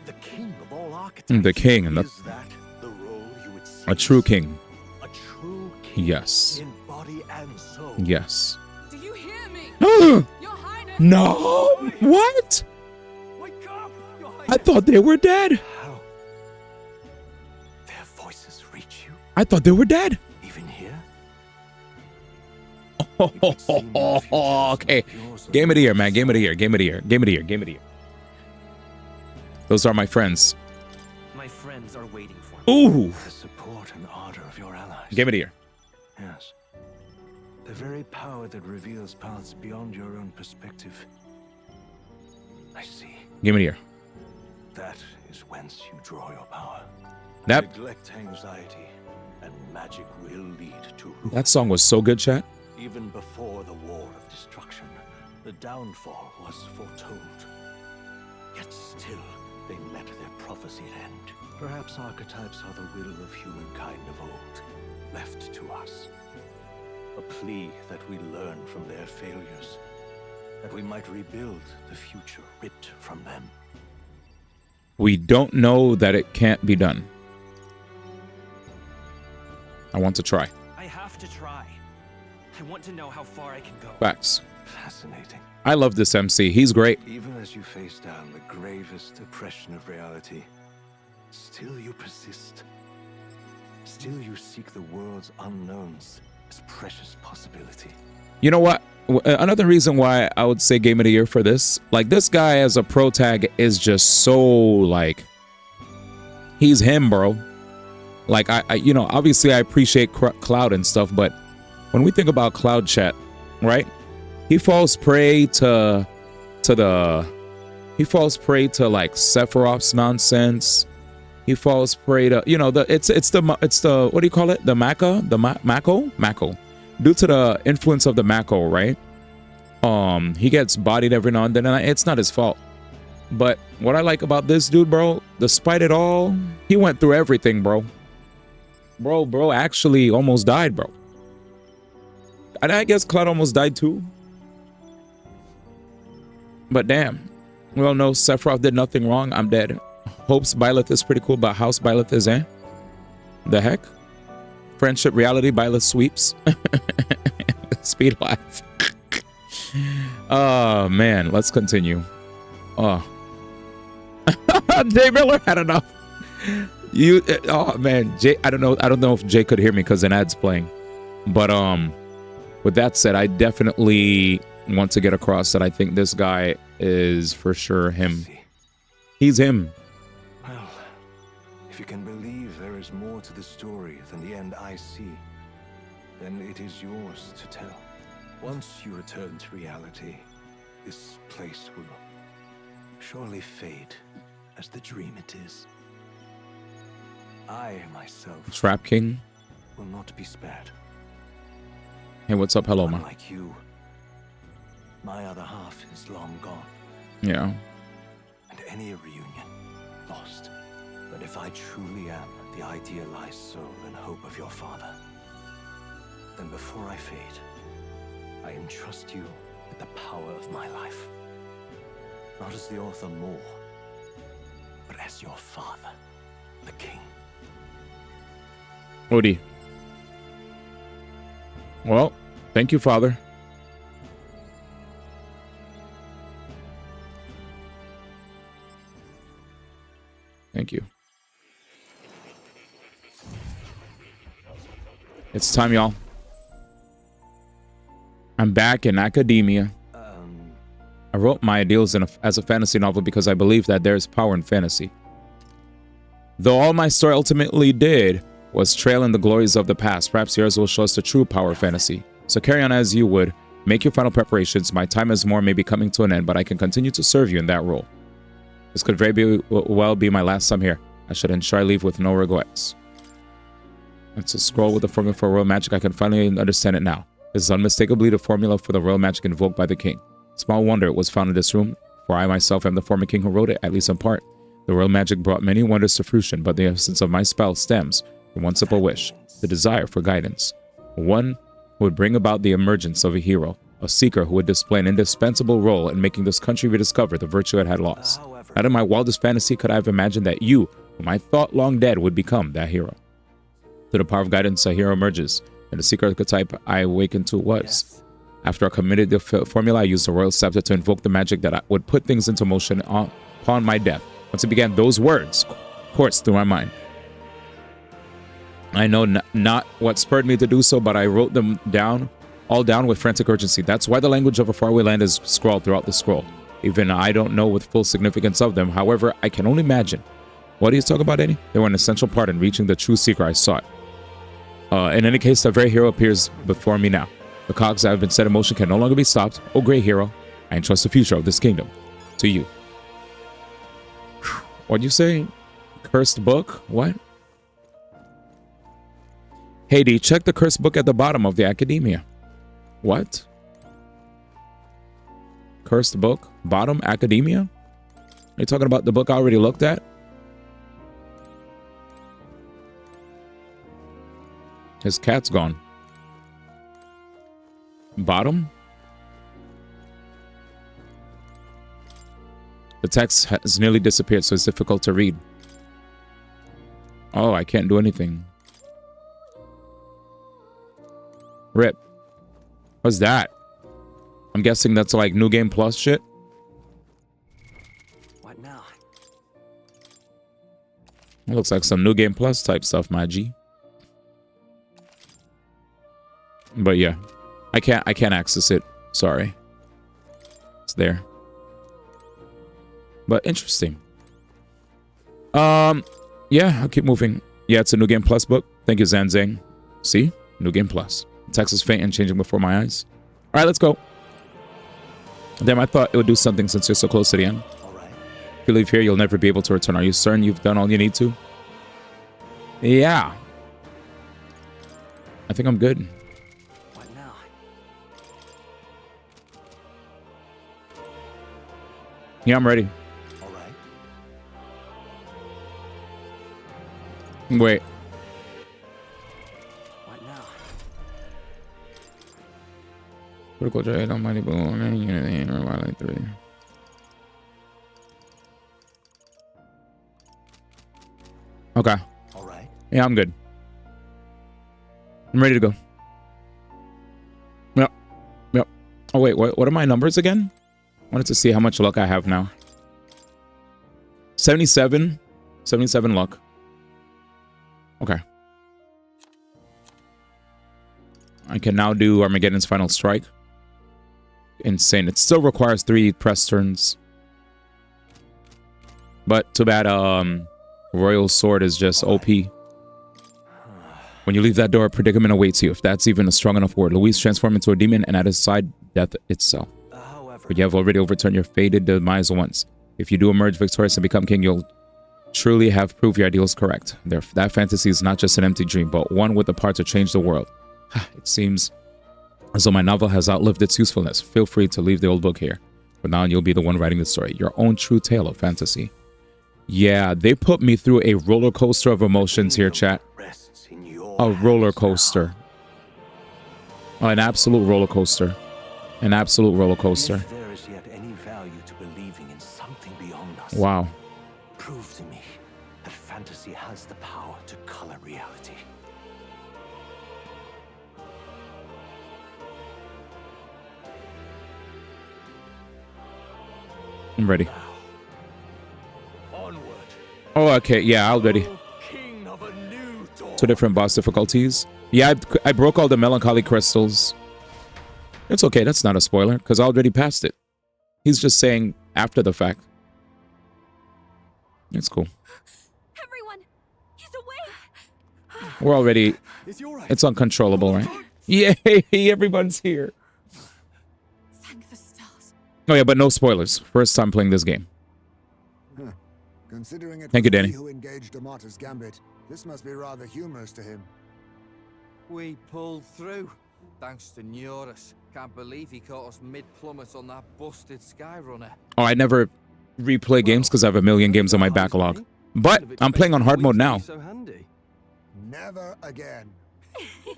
[SPEAKER 18] The king of all archetypes.
[SPEAKER 2] The king, and
[SPEAKER 18] is that the role you would see?
[SPEAKER 2] A true king.
[SPEAKER 18] A true king.
[SPEAKER 2] Yes.
[SPEAKER 18] In body and soul.
[SPEAKER 2] Yes.
[SPEAKER 6] Do you hear me? Your Highness.
[SPEAKER 2] No. What?
[SPEAKER 18] Wake up, Your Highness.
[SPEAKER 2] I thought they were dead.
[SPEAKER 18] How? Their voices reach you?
[SPEAKER 2] I thought they were dead.
[SPEAKER 18] Even here?
[SPEAKER 2] Okay. Game of the year, man. Game of the year. Game of the year. Game of the year. Game of the year. Those are my friends.
[SPEAKER 3] My friends are waiting for me.
[SPEAKER 2] Ooh.
[SPEAKER 18] The support and ardor of your allies.
[SPEAKER 2] Game of the year.
[SPEAKER 18] Yes. The very power that reveals paths beyond your own perspective. I see.
[SPEAKER 2] Game of the year.
[SPEAKER 18] That is whence you draw your power.
[SPEAKER 2] That
[SPEAKER 18] Neglect anxiety, and magic will lead to ruin.
[SPEAKER 2] That song was so good, chat.
[SPEAKER 18] Even before the war of destruction, the downfall was foretold. Yet still, they met their prophesied end. Perhaps archetypes are the will of humankind of old, left to us. A plea that we learn from their failures, that we might rebuild the future ripped from them.
[SPEAKER 2] We don't know that it can't be done. I want to try.
[SPEAKER 3] I have to try. I want to know how far I can go.
[SPEAKER 2] Facts.
[SPEAKER 18] Fascinating.
[SPEAKER 2] I love this MC. He's great.
[SPEAKER 18] Even as you face down the gravest oppression of reality, still you persist. Still you seek the world's unknowns as precious possibility.
[SPEAKER 2] You know what? Another reason why I would say Game of the Year for this, like, this guy as a pro tag is just so, like, he's him, bro. Like, I you know, obviously I appreciate Cloud and stuff, but when we think about Cloud Chat, right? He falls prey to like Sephiroth's nonsense. He falls prey to, you know, it's the what do you call it? The Mako. Due to the influence of the Mako, right? He gets bodied every now and then, and it's not his fault. But what I like about this dude, bro, despite it all, he went through everything, bro. Bro actually almost died, bro. And I guess Cloud almost died too. But damn, we all know Sephiroth did nothing wrong. I'm dead. Hope's Byleth is pretty cool, but House Byleth is the heck? Friendship reality Byleth sweeps. Speed life. Oh man, let's continue. Oh. Jay Miller had enough. Oh man, Jay, I don't know if Jay could hear me because an ad's playing. But with that said, I definitely want to get across that I think this guy is for sure him. He's him.
[SPEAKER 18] Well, if you can believe there is more to the story than the end I see, then it is yours to tell. Once you return to reality, this place will surely fade as the dream it is. I myself,
[SPEAKER 2] Trap King,
[SPEAKER 18] will not be spared.
[SPEAKER 2] Hey, what's up? Hello, man.
[SPEAKER 18] Like you, my other half is long gone.
[SPEAKER 2] Yeah.
[SPEAKER 18] And any reunion lost. But if I truly am the idealized soul and hope of your father, then before I fade, I entrust you with the power of my life. Not as the author more, but as your father, the king.
[SPEAKER 2] Odie. Well, thank you, Father. Thank you. It's time, y'all. I'm back in academia. I wrote my ideals as a fantasy novel because I believe that there is power in fantasy. Though all my story ultimately did was trail in the glories of the past, perhaps yours will show us the true power of fantasy. So carry on as you would. Make your final preparations. My time as more may be coming to an end, but I can continue to serve you in that role. This could very well be my last time here. I should ensure I leave with no regrets. It's a scroll with the formula for royal magic. I can finally understand it now. This is unmistakably the formula for the royal magic invoked by the king. Small wonder it was found in this room, for I myself am the former king who wrote it, at least in part. The royal magic brought many wonders to fruition, but the essence of my spell stems from one simple wish, the desire for guidance. One who would bring about the emergence of a hero, a seeker who would display an indispensable role in making this country rediscover the virtue it had lost. Not in my wildest fantasy could I have imagined that you, whom I thought long dead, would become that hero. Through the power of guidance, a hero emerges, and the seeker archetype I awakened to was. After I committed the formula, I used the royal scepter to invoke the magic that would put things into motion upon my death. Once it began, those words coursed through my mind. I know not what spurred me to do so, but I wrote them all down with frantic urgency. That's why the language of a faraway land is scrawled throughout the scroll. Even I don't know with full significance of them. However, I can only imagine. What are you talking about, Eddie? They were an essential part in reaching the true seeker I sought. In any case, the very hero appears before me now. The cogs that have been set in motion can no longer be stopped. Oh, great hero, I entrust the future of this kingdom to you. What'd you say? Cursed book? What? Hey, D, check the cursed book at the bottom of the academia. What? Cursed book? Bottom academia? Are you talking about the book I already looked at? His cat's gone. Bottom? The text has nearly disappeared, so it's difficult to read. Oh, I can't do anything. Rip. What's that? I'm guessing that's like New Game Plus shit.
[SPEAKER 22] What now?
[SPEAKER 2] It looks like some New Game Plus type stuff, my G. But yeah, I can't access it. Sorry. It's there. But interesting. Yeah, I'll keep moving. Yeah, it's a New Game Plus book. Thank you, Zanzang. See? New Game Plus. The text is faint and changing before my eyes. All right, let's go. Damn, I thought it would do something since you're so close to the end. If you leave here, you'll never be able to return. Are you certain you've done all you need to? Yeah. I think I'm good.
[SPEAKER 22] What now?
[SPEAKER 2] Yeah, I'm ready.
[SPEAKER 22] All right.
[SPEAKER 2] Wait.
[SPEAKER 22] What now?
[SPEAKER 2] Critical trade, almighty boom, unit, wildlife 3. Okay.
[SPEAKER 22] All right.
[SPEAKER 2] Yeah, I'm good. I'm ready to go. Yep. Yep. Oh, wait. What are my numbers again? I wanted to see how much luck I have now. 77. 77 luck. Okay. I can now do Armageddon's Final Strike. Insane. It still requires 3 press turns. But too bad, Royal Sword is just OP. When you leave that door, a predicament awaits you, if that's even a strong enough word. Luis transformed into a demon, and at his side, death itself. But you have already overturned your fated demise once. If you do emerge victorious and become king, you'll truly have proved your ideal is correct. That fantasy is not just an empty dream, but one with the power to change the world. It seems as though my novel has outlived its usefulness. Feel free to leave the old book here. But now you'll be the one writing the story. Your own true tale of fantasy. Yeah, they put me through a roller coaster of emotions here, chat. A roller coaster. Oh, an absolute roller coaster. An absolute roller coaster.
[SPEAKER 18] If there is yet any value to believing in something beyond us,
[SPEAKER 2] wow.
[SPEAKER 18] Prove to me that fantasy has the power to color reality.
[SPEAKER 2] I'm ready. Oh, okay. Yeah, already. 2 different boss difficulties. Yeah, I broke all the melancholy crystals. It's okay. That's not a spoiler because I already passed it. He's just saying after the fact. It's cool.
[SPEAKER 14] Everyone, he's awake.
[SPEAKER 2] We're already... It's uncontrollable, right? Yay! Everyone's here.
[SPEAKER 14] Thank the stars.
[SPEAKER 2] Oh yeah, but no spoilers. First time playing this game.
[SPEAKER 20] Considering it
[SPEAKER 2] Thank you,
[SPEAKER 20] was
[SPEAKER 2] Danny.
[SPEAKER 20] he who engaged Amata's gambit, this must be rather humorous to him.
[SPEAKER 22] We pulled through. Thanks to Neurus. Can't believe he caught us mid-plummet on that busted Skyrunner.
[SPEAKER 2] Oh, I never replay games because I have a million games on my backlog. But I'm playing on hard mode now.
[SPEAKER 20] Never again.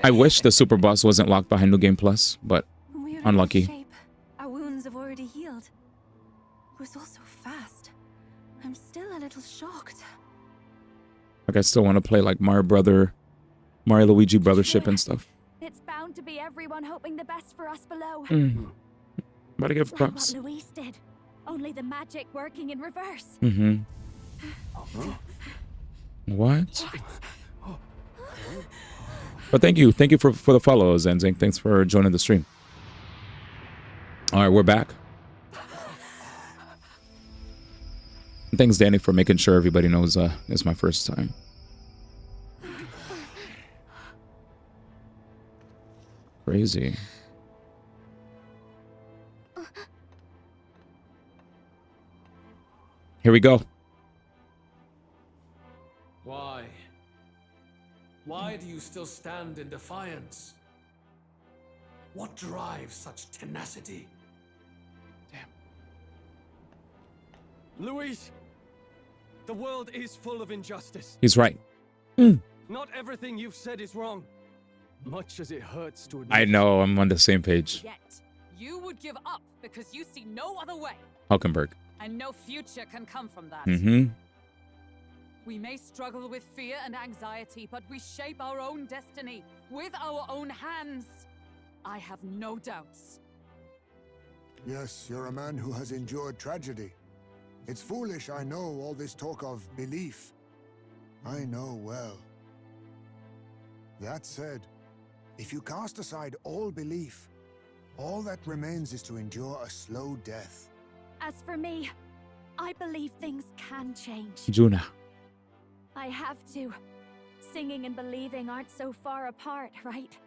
[SPEAKER 2] I wish the super boss wasn't locked behind New Game Plus, but
[SPEAKER 9] We're
[SPEAKER 2] unlucky.
[SPEAKER 9] in good shape. Our wounds have already healed. It was all so fast. I'm still a little shocked.
[SPEAKER 2] Like I still want to play like Mario Luigi Brothership and stuff.
[SPEAKER 14] It's bound to be everyone hoping the best for us below.
[SPEAKER 2] About to give
[SPEAKER 14] Like
[SPEAKER 2] props.
[SPEAKER 14] what Luis did. Only the magic working in reverse.
[SPEAKER 2] What? But thank you for the follow, Zenzing. Thanks for joining the stream. All right, we're back. Thanks, Danny, for making sure everybody knows it's my first time. Crazy. Here we go.
[SPEAKER 8] Why? Why do you still stand in defiance? What drives such tenacity?
[SPEAKER 15] Luis, the world is full of injustice.
[SPEAKER 2] He's right.
[SPEAKER 15] Not everything you've said is wrong.
[SPEAKER 8] Much as it hurts to admit.
[SPEAKER 2] I know, I'm on the same page.
[SPEAKER 13] Yet, you would give up because you see no other way.
[SPEAKER 2] Hulkenberg.
[SPEAKER 13] And no future can come from that.
[SPEAKER 2] Mm-hmm.
[SPEAKER 13] We may struggle with fear and anxiety, but we shape our own destiny with our own hands. I have no doubts.
[SPEAKER 20] Yes, you're a man who has endured tragedy. It's foolish, I know, all this talk of belief. I know well. That said, if you cast aside all belief, all that remains is to endure a slow death.
[SPEAKER 14] As for me, I believe things can change.
[SPEAKER 2] Juna.
[SPEAKER 14] I have to. Singing and believing aren't so far apart, right?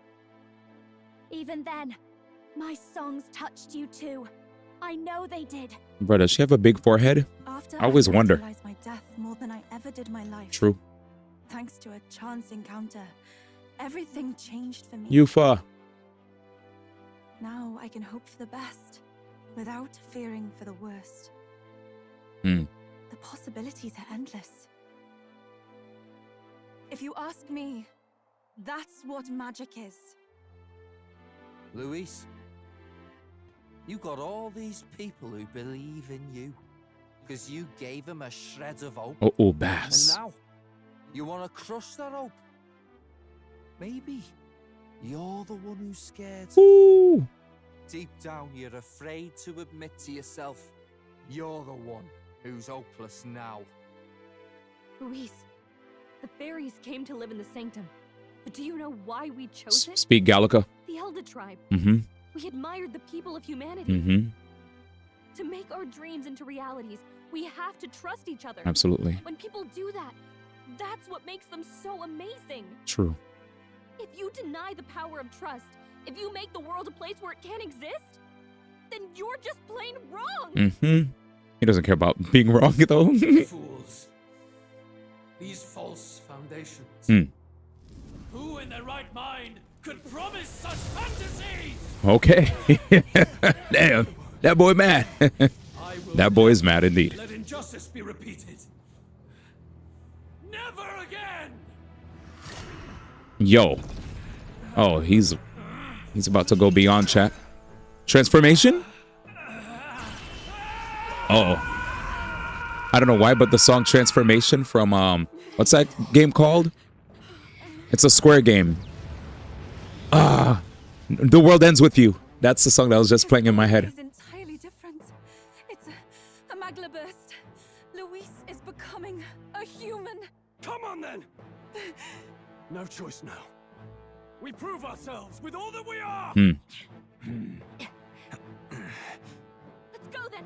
[SPEAKER 14] Even then, my songs touched you too. I know they did.
[SPEAKER 2] Bro, does she have a big forehead?
[SPEAKER 9] After
[SPEAKER 2] I always wonder.
[SPEAKER 9] realized my death more than I ever did my life.
[SPEAKER 2] True.
[SPEAKER 9] Thanks to a chance encounter, everything changed for me.
[SPEAKER 2] Yufa.
[SPEAKER 9] Now I can hope for the best, without fearing for the worst.
[SPEAKER 2] Hmm.
[SPEAKER 9] The possibilities are endless. If you ask me, that's what magic is.
[SPEAKER 22] Luis, you got all these people who believe in you, because you gave them a shred of hope.
[SPEAKER 2] Oh, Bass.
[SPEAKER 22] And now, you want to crush that hope? Maybe you're the one who's scared.
[SPEAKER 2] Ooh.
[SPEAKER 22] Deep down, you're afraid to admit to yourself, you're the one who's hopeless now.
[SPEAKER 14] Luis, the fairies came to live in the Sanctum. But do you know why we chose it?
[SPEAKER 2] Speak Gallica.
[SPEAKER 14] The Elder tribe.
[SPEAKER 2] Mm-hmm.
[SPEAKER 14] We admired the people of humanity.
[SPEAKER 2] Mm-hmm.
[SPEAKER 14] To make our dreams into realities, we have to trust each other.
[SPEAKER 2] Absolutely.
[SPEAKER 14] When people do that, that's what makes them so amazing.
[SPEAKER 2] True.
[SPEAKER 14] If you deny the power of trust, if you make the world a place where it can't exist, then you're just plain wrong.
[SPEAKER 2] Mm-hmm. He doesn't care about being wrong, though.
[SPEAKER 8] Fools. These false foundations.
[SPEAKER 2] Hmm.
[SPEAKER 16] Who in their right mind could promise such fantasies?
[SPEAKER 2] Okay. Damn. That boy mad. That boy is mad indeed.
[SPEAKER 16] Let injustice be repeated. Never again.
[SPEAKER 2] Yo. Oh, he's about to go beyond chat. Transformation? Uh-oh. I don't know why, but the song Transformation from what's that game called? It's a Square game. The World Ends With You. That's the song that was just playing in my head.
[SPEAKER 9] It's entirely different. It's a magla burst. Luis is becoming a human.
[SPEAKER 16] Come on then. No choice now. We prove ourselves with all that we are.
[SPEAKER 14] Let's go then.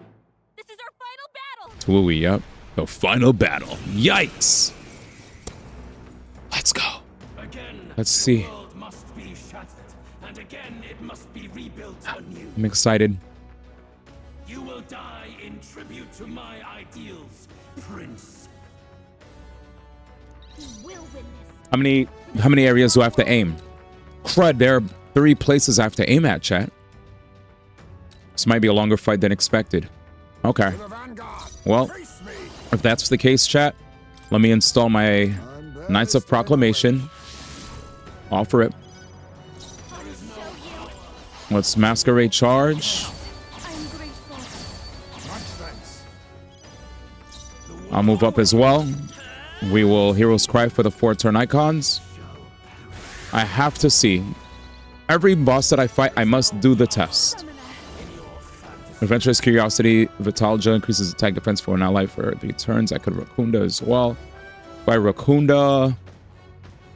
[SPEAKER 14] This is our final battle.
[SPEAKER 2] Wooey, yep. The final battle. Yikes. Let's go.
[SPEAKER 16] Again,
[SPEAKER 2] Let's see.
[SPEAKER 16] The world must be shattered, and again it must be rebuilt anew.
[SPEAKER 2] I'm excited.
[SPEAKER 16] You will die in tribute to my ideals, Prince.
[SPEAKER 14] We will win this.
[SPEAKER 2] How many areas do I have to aim? Crud, there are 3 places I have to aim at, chat. This might be a longer fight than expected. Okay. Well, if that's the case, chat, let me install my Knights of Proclamation. Offer it. Let's Masquerade Charge. I'll move up as well. We will Hero's Cry for the 4 turn icons. I have to see. Every boss that I fight, I must do the test. Adventurous Curiosity, Vitalja increases attack defense for an ally for 3 turns. I could Rakunda as well. By Rakunda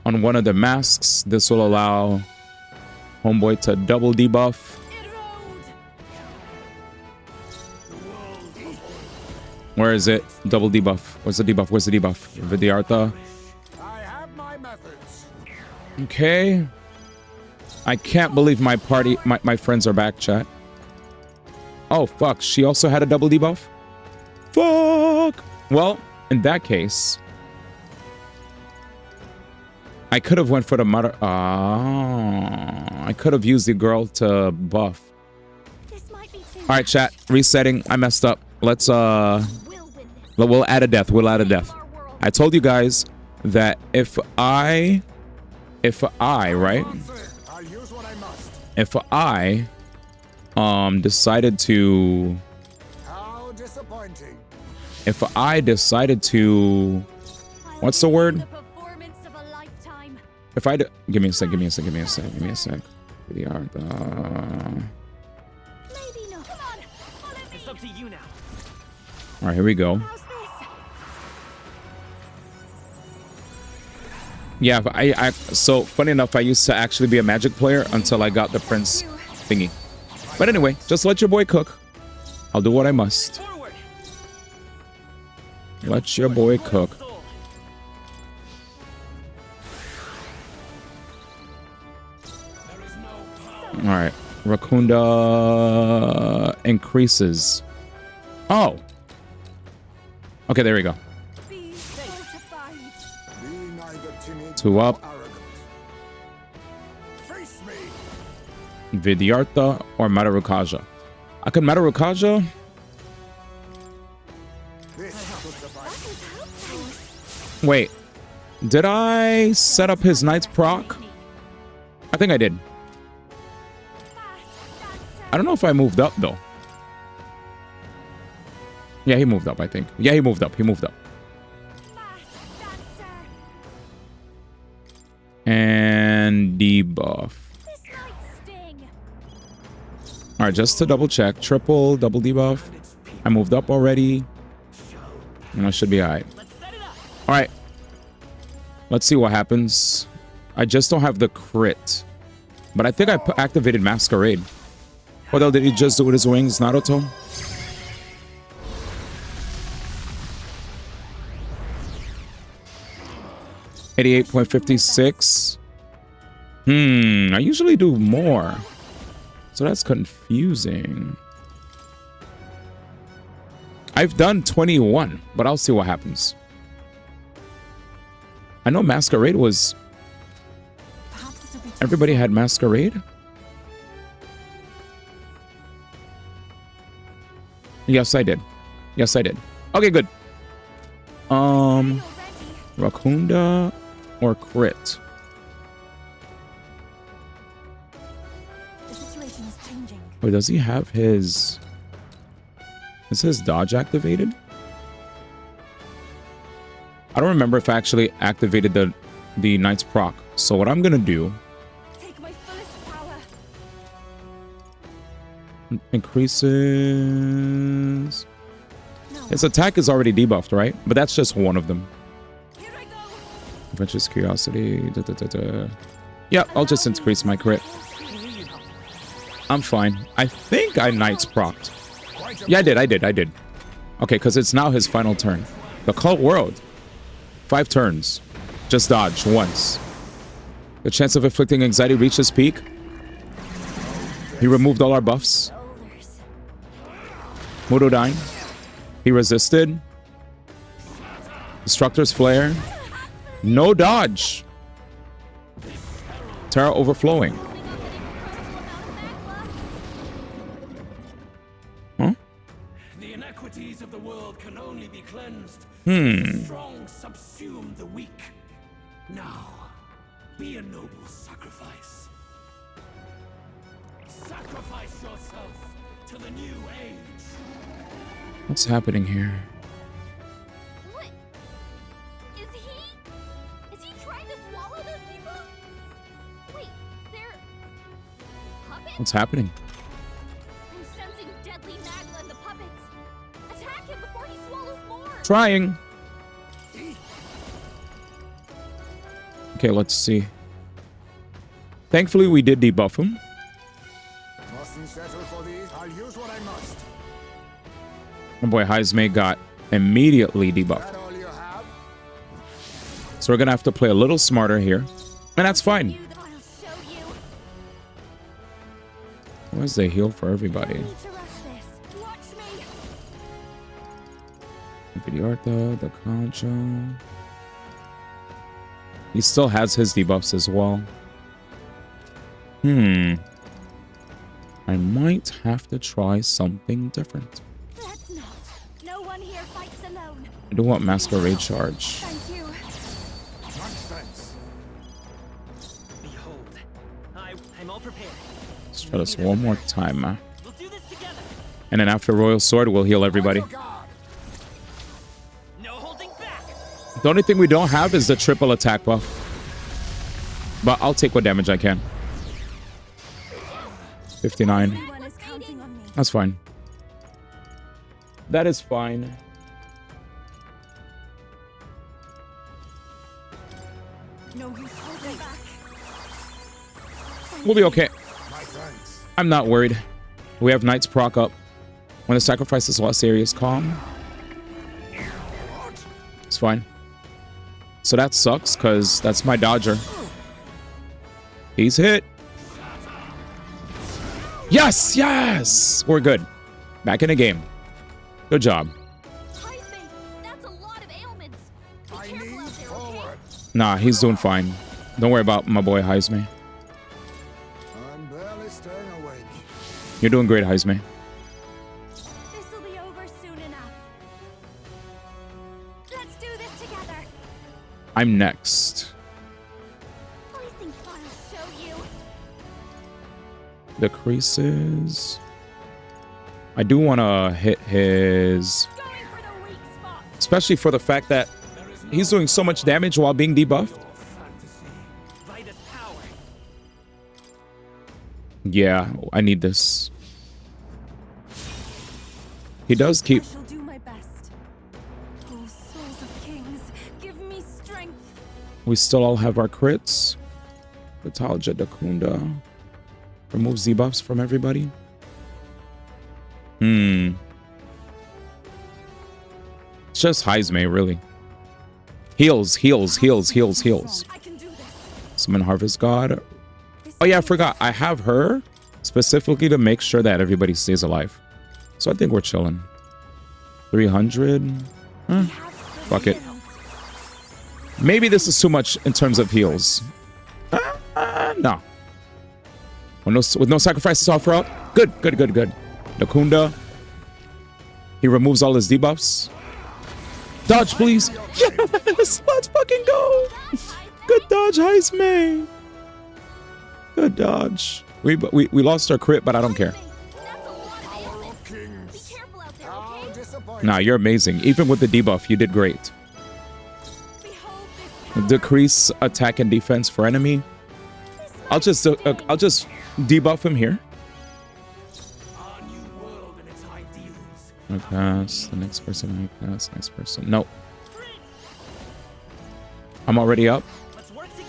[SPEAKER 2] on one of the masks, this will allow Homeboy to double debuff. Where is it? Double debuff. Where's the debuff? Where's the debuff? Vidyartha. Okay. I can't believe my party, my friends are back, chat. Oh, fuck. She also had a double debuff? Fuck. Well, in that case, I could have went for the mother. I could have used the girl to buff. All right, chat. Resetting. I messed up. Let's, we'll add a death. We'll add a death. I told you guys that if I if I, right? If I decided to
[SPEAKER 20] How disappointing.
[SPEAKER 2] if I decided to what's the word? If I give me a sec. The art
[SPEAKER 3] It's up to you now.
[SPEAKER 2] all right, here we go. Yeah, but so funny enough, I used to actually be a Magic player until I got the Prince thingy. But anyway, just let your boy cook. I'll do what I must. Let your boy cook. All right, Rakunda increases. Oh. Okay, there we go. 2 up. Vidyartha or Madarukaja. I could Madarukaja. Wait, did I set up his Knight's proc? I think I did. I don't know if I moved up though. Yeah, he moved up, I think. Yeah, he moved up. And debuff. All right, just to double check. Triple, double debuff. I moved up already. And I should be all right. All right. Let's see what happens. I just don't have the crit. But I think I activated Masquerade. What else did he just do with his wings, Naruto? $88.56. I usually do more. So that's confusing. I've done 21, but I'll see what happens. I know Masquerade was... Everybody had Masquerade? Yes, I did. Okay, good. Rakunda or crit?
[SPEAKER 14] The situation is changing.
[SPEAKER 2] Wait, does he have his... Is his dodge activated? I don't remember if I actually activated the Knight's proc. So what I'm gonna do... Increases... His attack is already debuffed, right? But that's just one of them. Adventurous Curiosity... Yeah, I'll just increase my crit. I'm fine. I think I Knight's procced. Yeah, I did. Okay, because it's now his final turn. The Cult World. 5 turns. Just dodge once. The chance of inflicting anxiety reaches peak. He removed all our buffs. Mudodyne. He resisted. Destructor's Flare. No dodge. Terra Overflowing. Huh?
[SPEAKER 16] The inequities of the world can only be cleansed.
[SPEAKER 2] The
[SPEAKER 16] strong subsume the weak. Now, be a noble sacrifice. Sacrifice yourself to the new age.
[SPEAKER 2] What's happening here?
[SPEAKER 4] What? Is he trying to swallow those people? Wait, they're puppets?
[SPEAKER 2] What's happening?
[SPEAKER 4] I'm sensing deadly Magla in the puppets. Attack him before he swallows more.
[SPEAKER 2] Trying. Okay, let's see. Thankfully, we did debuff him.
[SPEAKER 20] Mustn't settle for these. I'll use what I must.
[SPEAKER 2] My boy Heismay got immediately debuffed. So we're gonna have to play a little smarter here. And that's fine. Where's the heal for everybody? Vidyartha, the Gacha. He still has his debuffs as well. I might have to try something different.
[SPEAKER 14] Let's not. No one here fights alone.
[SPEAKER 2] I do want Masquerade Charge.
[SPEAKER 14] Thank you.
[SPEAKER 3] I'm all prepared.
[SPEAKER 2] Let's try this one more time. And then after Royal Sword, we'll heal everybody. The only thing we don't have is the triple attack buff. But I'll take what damage I can. 59. That's fine. That is fine. We'll be okay. I'm not worried. We have Knights proc up. When the sacrifice is lost, area is calm. It's fine. So that sucks, because that's my dodger. He's hit. Yes! Yes! We're good. Back in the game. Good job. Nah, he's doing fine. Don't worry about my boy Heisme. You're doing great, Heisme.
[SPEAKER 14] This'll be over soon enough. Let's do this together.
[SPEAKER 2] I'm next.
[SPEAKER 14] I think I'll show you.
[SPEAKER 2] The creases. I do want to hit his... Especially for the fact that he's doing so much damage while being debuffed. Yeah, I need this. He does keep...
[SPEAKER 9] I shall do my best. Oh, souls of kings, give me strength.
[SPEAKER 2] We still all have our crits. Vitalja Dakunda. Removes debuffs from everybody. It's just Heisme, really. Heals, heals, heals, heals, heals. Summon Harvest God. Oh yeah, I forgot. I have her specifically to make sure that everybody stays alive. So I think we're chilling. 300. Fuck it. Maybe this is too much in terms of heals. No. With no sacrifices to offer up. Good, good, good, good. Nakunda. He removes all his debuffs. Dodge, please. Yes, let's fucking go. Good dodge, Heisme. Good dodge. We lost our crit, but I don't care. Nah, you're amazing. Even with the debuff, you did great. Decrease attack and defense for enemy. I'll just debuff him here. I pass. The next person I pass. Next person. Nope. I'm already up.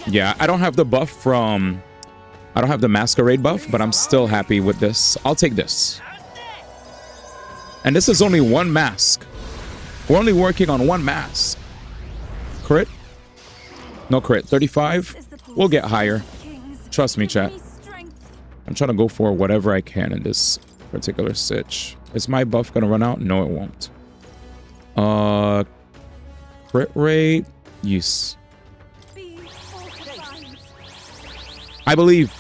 [SPEAKER 2] Yeah, I don't have the buff from... I don't have the masquerade buff, but I'm still happy with this. I'll take this. And this is only one mask. We're only working on one mask. Crit? No crit. 35? We'll get higher. Trust me, chat. I'm trying to go for whatever I can in this particular sitch. Is my buff gonna run out? No, it won't. Crit rate? Yes. I believe.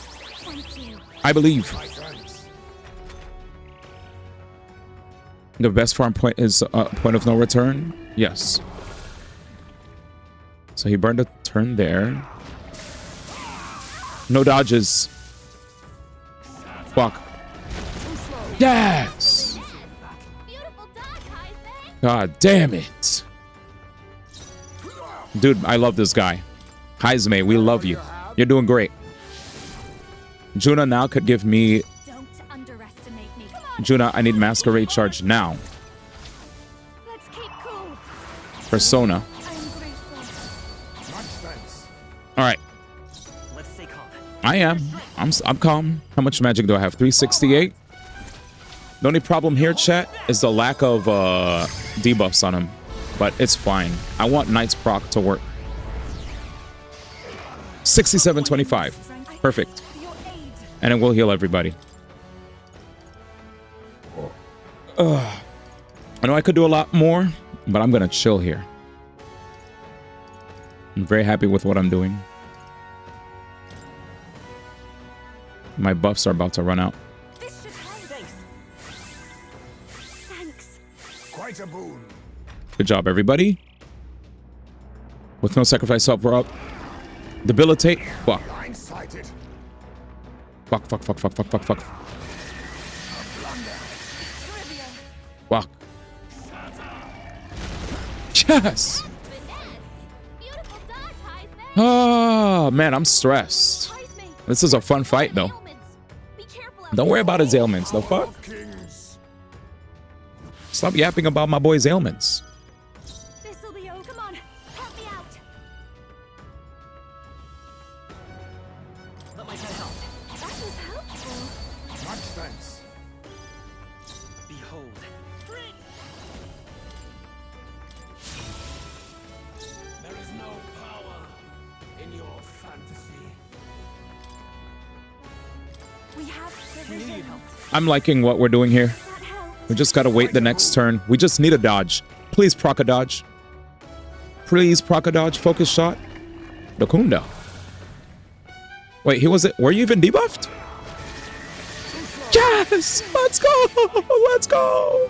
[SPEAKER 2] I believe. The best farm point is point of no return? Yes. So he burned a turn there. No dodges. Fuck. Yes! God damn it. Dude, I love this guy. Heisme, we love you. You're doing great. Juna now could give me... Juna, I need Masquerade Charge now. Persona. Alright. I am. I'm calm. How much magic do I have? 368? The only problem here, chat, is the lack of debuffs on him. But it's fine. I want Knight's proc to work. 6725. Perfect. And it will heal everybody. I know I could do a lot more, but I'm going to chill here. I'm very happy with what I'm doing. My buffs are about to run out.
[SPEAKER 20] Quite a boon.
[SPEAKER 2] Good job, everybody. With no sacrifice up, we're up. Debilitate. Fuck. Fuck, fuck, fuck, fuck, fuck, fuck, fuck. Fuck. Yes! Oh, man, I'm stressed. This is a fun fight, though. Don't worry about his ailments. The fuck? Stop yapping about my boy's ailments.
[SPEAKER 14] This'll be oh, come on, help me out.
[SPEAKER 3] Let my head help.
[SPEAKER 14] That was helpful.
[SPEAKER 12] Much thanks.
[SPEAKER 3] Behold.
[SPEAKER 12] There is no power in your fantasy.
[SPEAKER 14] We have provision.
[SPEAKER 2] I'm liking what we're doing here. We just gotta wait the next turn. We just need a dodge. Please proc a dodge. Please proc a dodge. Focus shot. Dokunda. Wait, he wasn't. Were you even debuffed? Yes! Let's go! Let's go!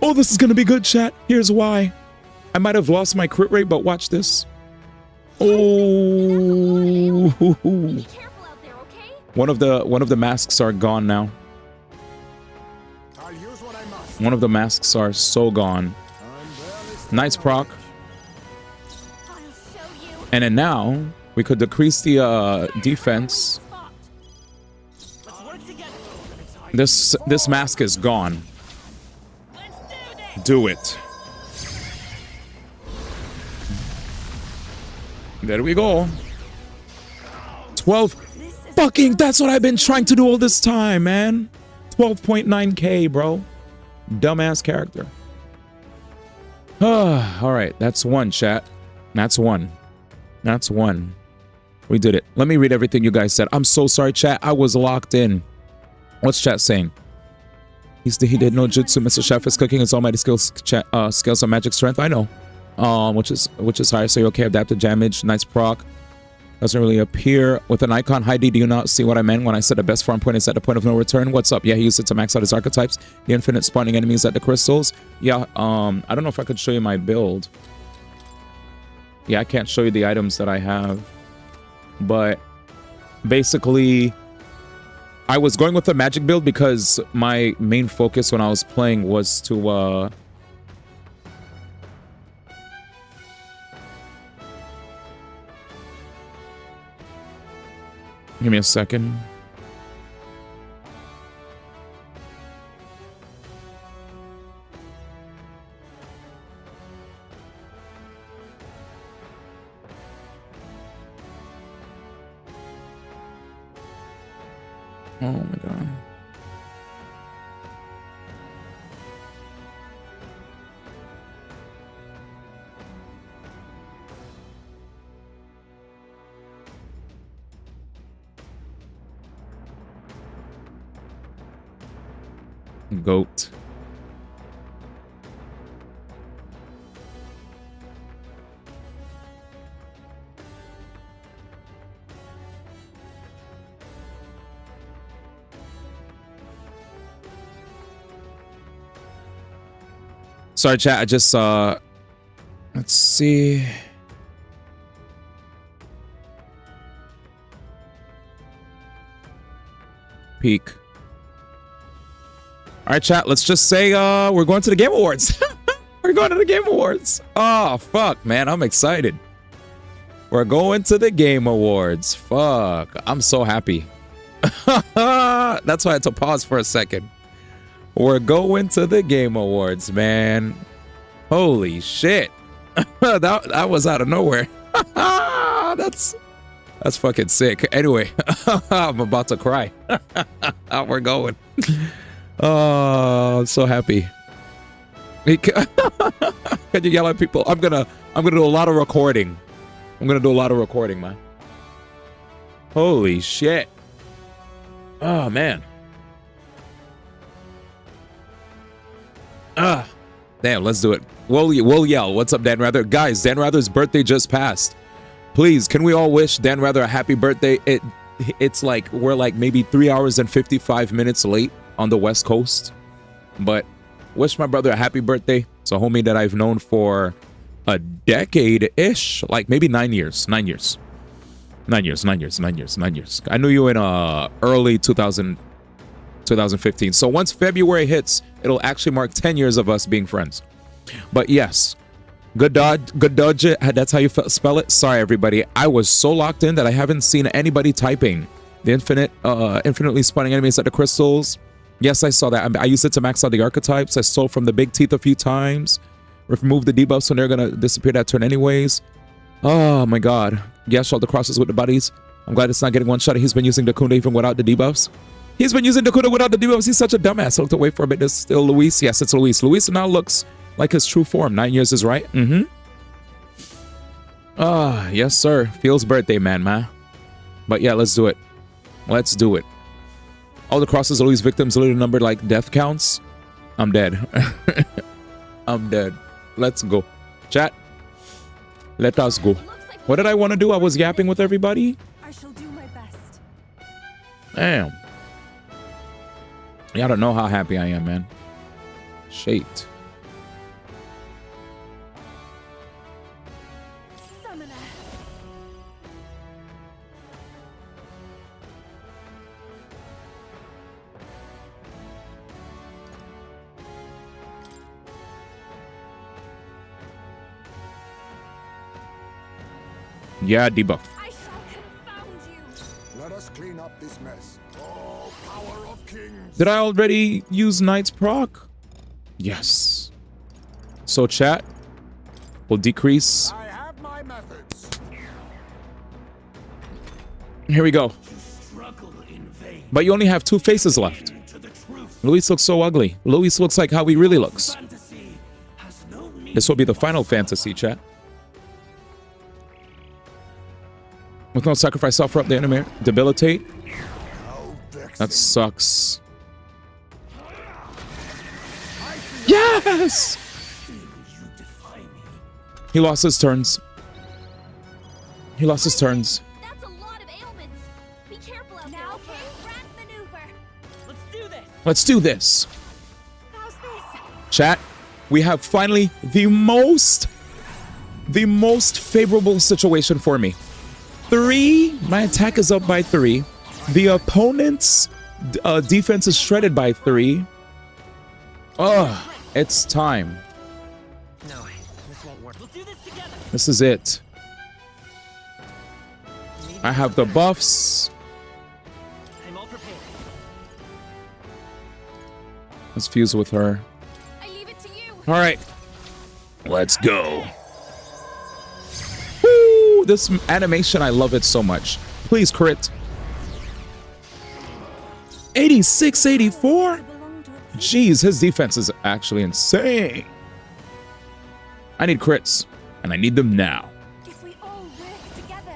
[SPEAKER 2] Oh, this is gonna be good, chat. Here's why. I might have lost my crit rate, but watch this. Oh! One of the masks are gone now. One of the masks are so gone. Nice proc. And then now we could decrease the defense. This mask is gone. Do it. There we go. 12. Fucking, that's what I've been trying to do all this time, man. 12.9k, bro. Dumbass character. All right, that's one, chat. That's one. That's one. We did it. Let me read everything you guys said. I'm so sorry, chat. I was locked in. What's chat saying? He did no jutsu. Mr. Chef is cooking his almighty skills. Skills on magic strength. I know. Which is higher. So you're okay. Adaptive damage. Nice proc. Doesn't really appear with an icon. Heidi, do you not see what I meant when I said the best farm point is at the point of no return? What's up? Yeah, he used it to max out his archetypes. The infinite spawning enemies at the crystals. Yeah, I don't know if I could show you my build. Yeah, I can't show you the items that I have. But basically, I was going with the magic build because my main focus when I was playing was to give me a second. Oh my god. Goat. Sorry, chat. I just saw. Let's see. Peak. All right, chat. Let's just say we're going to the Game Awards. We're going to the Game Awards. Oh, fuck, man. I'm excited. We're going to the Game Awards. Fuck. I'm so happy. That's why I had to pause for a second. We're going to the Game Awards, man. Holy shit. that was out of nowhere. That's fucking sick. Anyway, I'm about to cry. We're going. Oh, I'm so happy. Can you yell at people? I'm gonna do a lot of recording. Man. Holy shit. Oh man. Damn, let's do it. We'll yell. What's up, Dan Rather? Guys, Dan Rather's birthday just passed. Please, can we all wish Dan Rather a happy birthday? It's like we're like maybe 3 hours and 55 minutes late on the West Coast. But wish my brother a happy birthday. It's a homie that I've known for a decade-ish. Like maybe 9 years. 9 years. 9 years, 9 years, 9 years, 9 years. I knew you in early 2015. So once February hits, it'll actually mark 10 years of us being friends. But yes, good dodge. That's how you spell it. Sorry, everybody. I was so locked in that I haven't seen anybody typing the infinitely spawning enemies at the crystals. Yes, I saw that. I used it to max out the archetypes. I stole from the big teeth a few times. Remove the debuffs when they're gonna disappear that turn anyways. Oh my god. Yes, all the crosses with the buddies. I'm glad it's not getting one shot. He's been using Dakunda even without the debuffs. He's been using Dakunda without the debuffs. He's such a dumbass. I looked away for a bit. This is still Luis. Yes, it's Luis. Luis now looks like his true form. 9 years is right. Yes, sir. Feels birthday, man. But yeah, let's do it. Let's do it. All the crosses are Luis victims, a little numbered like death counts. I'm dead. I'm dead. Let's go. Chat. Let us go. What did I want to do? I was yapping with everybody.
[SPEAKER 9] I shall do my best.
[SPEAKER 2] Damn. Y'all don't know how happy I am, man. Shit.
[SPEAKER 14] Summoner.
[SPEAKER 2] Yeah, debuff.
[SPEAKER 14] I shall confound you.
[SPEAKER 20] Let us clean up this mess. Oh, power of kings.
[SPEAKER 2] Did I already use Knight's proc? Yes. So chat will decrease.
[SPEAKER 20] I have my methods.
[SPEAKER 2] Here we go. But you only have 2 faces left. Luis looks so ugly. Luis looks like how he really looks. This will be the final fantasy, chat. With no sacrifice, offer up the enemy. Debilitate. That sucks. Yes! He lost his turns. He lost his turns.
[SPEAKER 14] That's a lot of ailments. Be careful out now, okay? Grand maneuver.
[SPEAKER 3] Let's do this.
[SPEAKER 2] Let's do this.
[SPEAKER 14] How's this?
[SPEAKER 2] Chat, we have finally the most favorable situation for me. 3, my attack is up by 3. The opponent's defense is shredded by 3. Ugh, it's time.
[SPEAKER 3] No, this won't work. We'll do this together.
[SPEAKER 2] This is it. I have the buffs.
[SPEAKER 3] I'm all prepared.
[SPEAKER 2] Let's fuse with her.
[SPEAKER 14] I leave it to you.
[SPEAKER 2] All right, let's go. Woo! This animation, I love it so much. Please crit. 86, 84. Jeez, his defense is actually insane. I need crits, and I need them now.
[SPEAKER 9] If we all work together,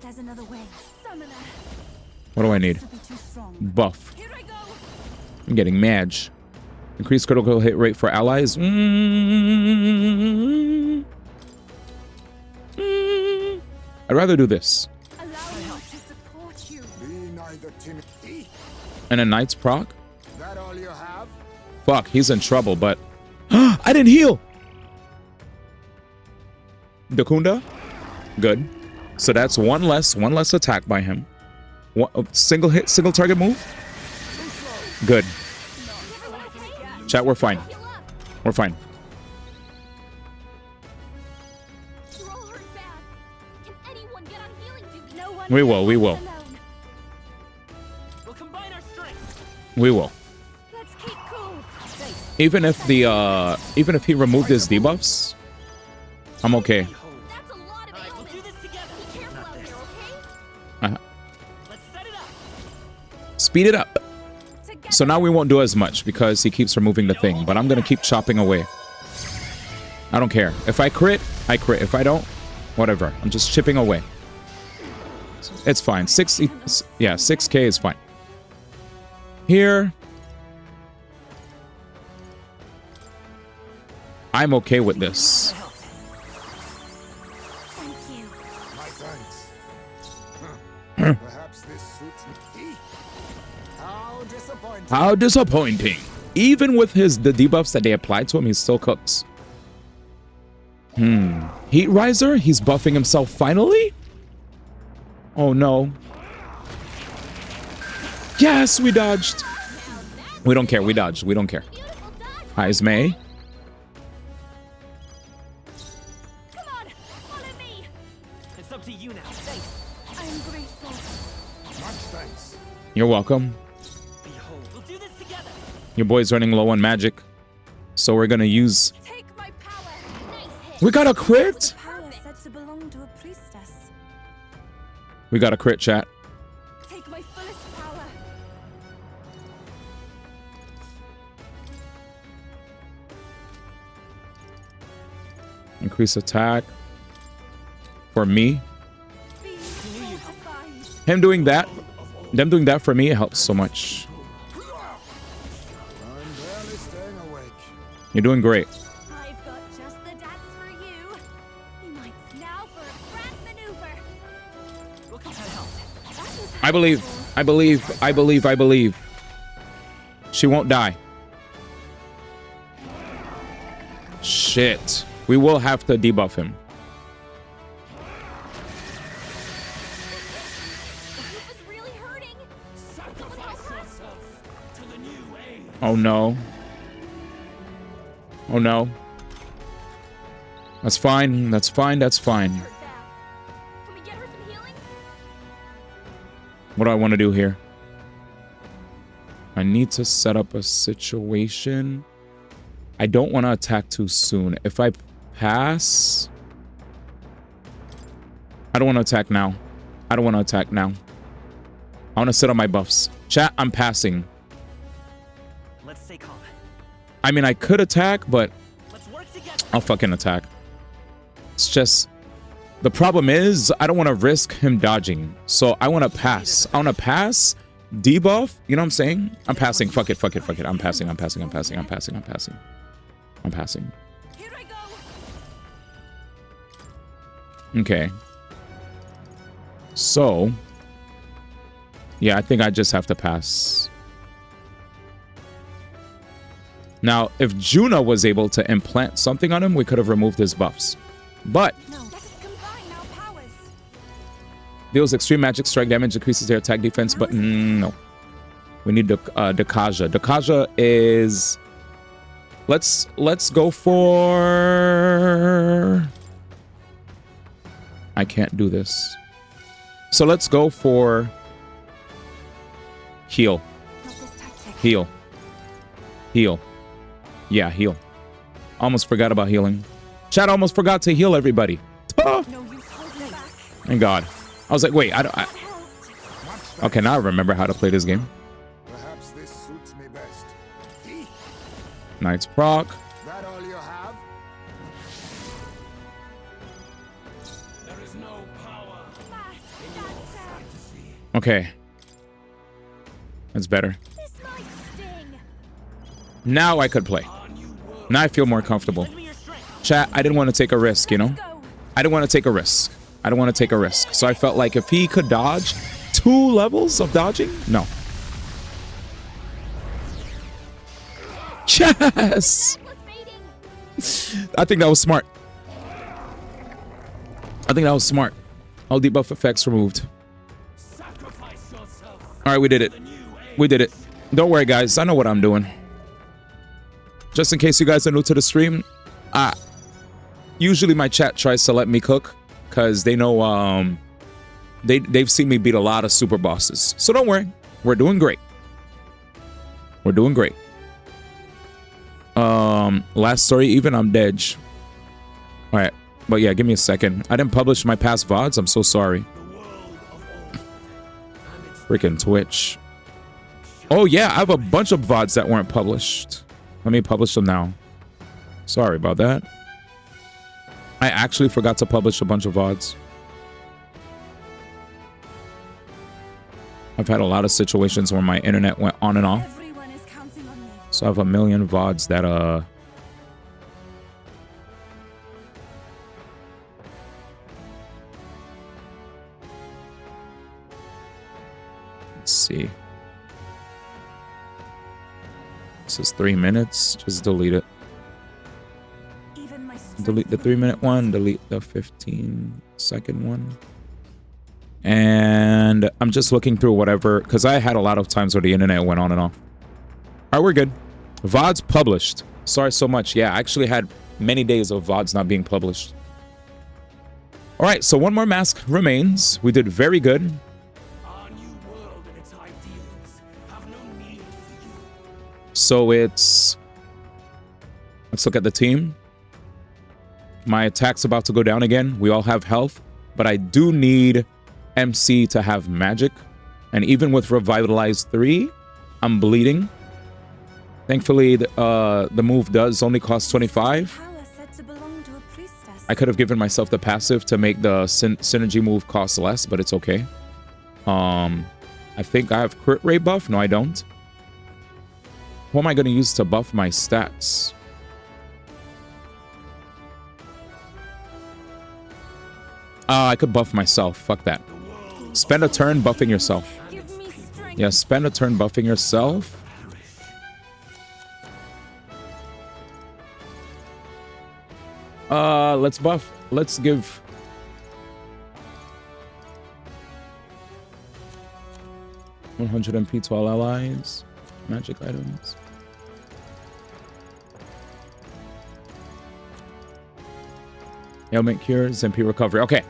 [SPEAKER 9] there's another way. Summoner.
[SPEAKER 2] What do I need? Buff. I'm getting Mage. Increased critical hit rate for allies. I'd rather do this. And a Knight's proc?
[SPEAKER 20] That all you have?
[SPEAKER 2] Fuck, he's in trouble, but... I didn't heal! Dakunda? Good. So that's one less attack by him. Single hit, single target move? Good. Chat, we're fine. We're fine. We will. We will. Even if he removed his debuffs, I'm okay. Speed it up. So now we won't do as much because he keeps removing the thing, but I'm gonna keep chopping away. I don't care. If I crit, I crit. If I don't, whatever. I'm just chipping away. It's fine. 60, yeah, 6K is fine. Here. I'm okay with this.
[SPEAKER 20] Thank you. My thanks. Perhaps this suits me. How disappointing.
[SPEAKER 2] How disappointing. Even with the debuffs that they applied to him, he still cooks. Heat Riser, he's buffing himself finally? Oh no. Yes, we dodged. We don't care. We dodged. We don't care. Hi, May.
[SPEAKER 14] Come on, follow me.
[SPEAKER 3] It's up to you now.
[SPEAKER 14] I am grateful.
[SPEAKER 12] Much thanks.
[SPEAKER 2] You're welcome.
[SPEAKER 3] Behold, we'll do this together.
[SPEAKER 2] Your boy's running low on magic. So we're gonna use...
[SPEAKER 14] Take my power. Nice.
[SPEAKER 2] We got a crit?
[SPEAKER 9] Power said to belong to a priestess.
[SPEAKER 2] We got a crit, chat.
[SPEAKER 14] Take my fullest power.
[SPEAKER 2] Increase attack. For me. Him doing that. Them doing that for me, it helps so much. You're doing great.
[SPEAKER 14] I've got just the dance for you. You might now for a grand maneuver.
[SPEAKER 3] Look at that help.
[SPEAKER 2] I believe. I believe. I believe. I believe. She won't die. Shit. We will have to debuff him. Oh no. Oh no. That's fine. That's fine. That's fine. What do I want to do here? I need to set up a situation. I don't want to attack too soon. If I pass... I don't want to attack now. I don't want to attack now. I want to sit on my buffs. Chat, I'm passing.
[SPEAKER 3] Let's stay calm.
[SPEAKER 2] I mean, I could attack, but
[SPEAKER 3] Let's work together.
[SPEAKER 2] I'll fucking attack. It's just... The problem is, I don't want to risk him dodging. So I want to pass. I want to pass, debuff. You know what I'm saying? I'm passing. Fuck it, fuck it, fuck it. I'm passing, I'm passing, I'm passing, I'm passing, I'm passing. I'm passing.
[SPEAKER 14] Here I go.
[SPEAKER 2] Okay. So... Yeah, I think I just have to pass. Now, if Juna was able to implant something on him, we could have removed his buffs. But... Deals extreme magic strike damage, increases their attack defense, but no. We need Gacha. Gacha is... Let's go for... I can't do this. So let's go for... Heal. Heal. Heal. Yeah, heal. Almost forgot about healing. Chat almost forgot to heal everybody. Oh! Thank God. I was like, wait, Okay, now I remember how to play this game.
[SPEAKER 20] Perhaps this suits me best.
[SPEAKER 2] Knight's proc.
[SPEAKER 20] That all you have?
[SPEAKER 12] There is no power in your fantasy.
[SPEAKER 2] Okay. That's better. Now I could play. Now I feel more comfortable. Chat, I didn't want to take a risk, you know? I didn't want to take a risk. I don't want to take a risk. So I felt like if he could dodge 2 levels of dodging, no. Yes! I think that was smart. I think that was smart. All debuff effects removed. All right, we did it. We did it. Don't worry, guys. I know what I'm doing. Just in case you guys are new to the stream, usually my chat tries to let me cook because they know they've seen me beat a lot of super bosses. So don't worry. We're doing great. We're doing great. Last story, even I'm dead. All right. But yeah, give me a second. I didn't publish my past VODs. I'm so sorry. Freaking Twitch. Oh yeah, I have a bunch of VODs that weren't published. Let me publish them now. Sorry about that. I actually forgot to publish a bunch of VODs. I've had a lot of situations where my internet went on and off. So I have a million VODs that let's see. This is 3 minutes. Just delete it. Delete the 3-minute one. Delete the 15-second one. And I'm just looking through whatever, because I had a lot of times where the internet went on and off. All right, we're good. VODs published. Sorry so much. Yeah, I actually had many days of VODs not being published. All right, so one more mask remains. We did very good. So it's... Let's look at the team. My attack's about to go down again. We all have health, but I do need MC to have magic. And even with Revitalize 3, I'm bleeding. Thankfully, the move does only cost 25. I could have given myself the passive to make the synergy move cost less, but it's okay. I think I have crit rate buff. No, I don't. What am I going to use to buff my stats? I could buff myself. Fuck that. Spend a turn buffing yourself. Yeah, spend a turn buffing yourself. Let's buff. Let's give... $100 MP to all allies. Magic items. Ailment cures, MP recovery. Okay.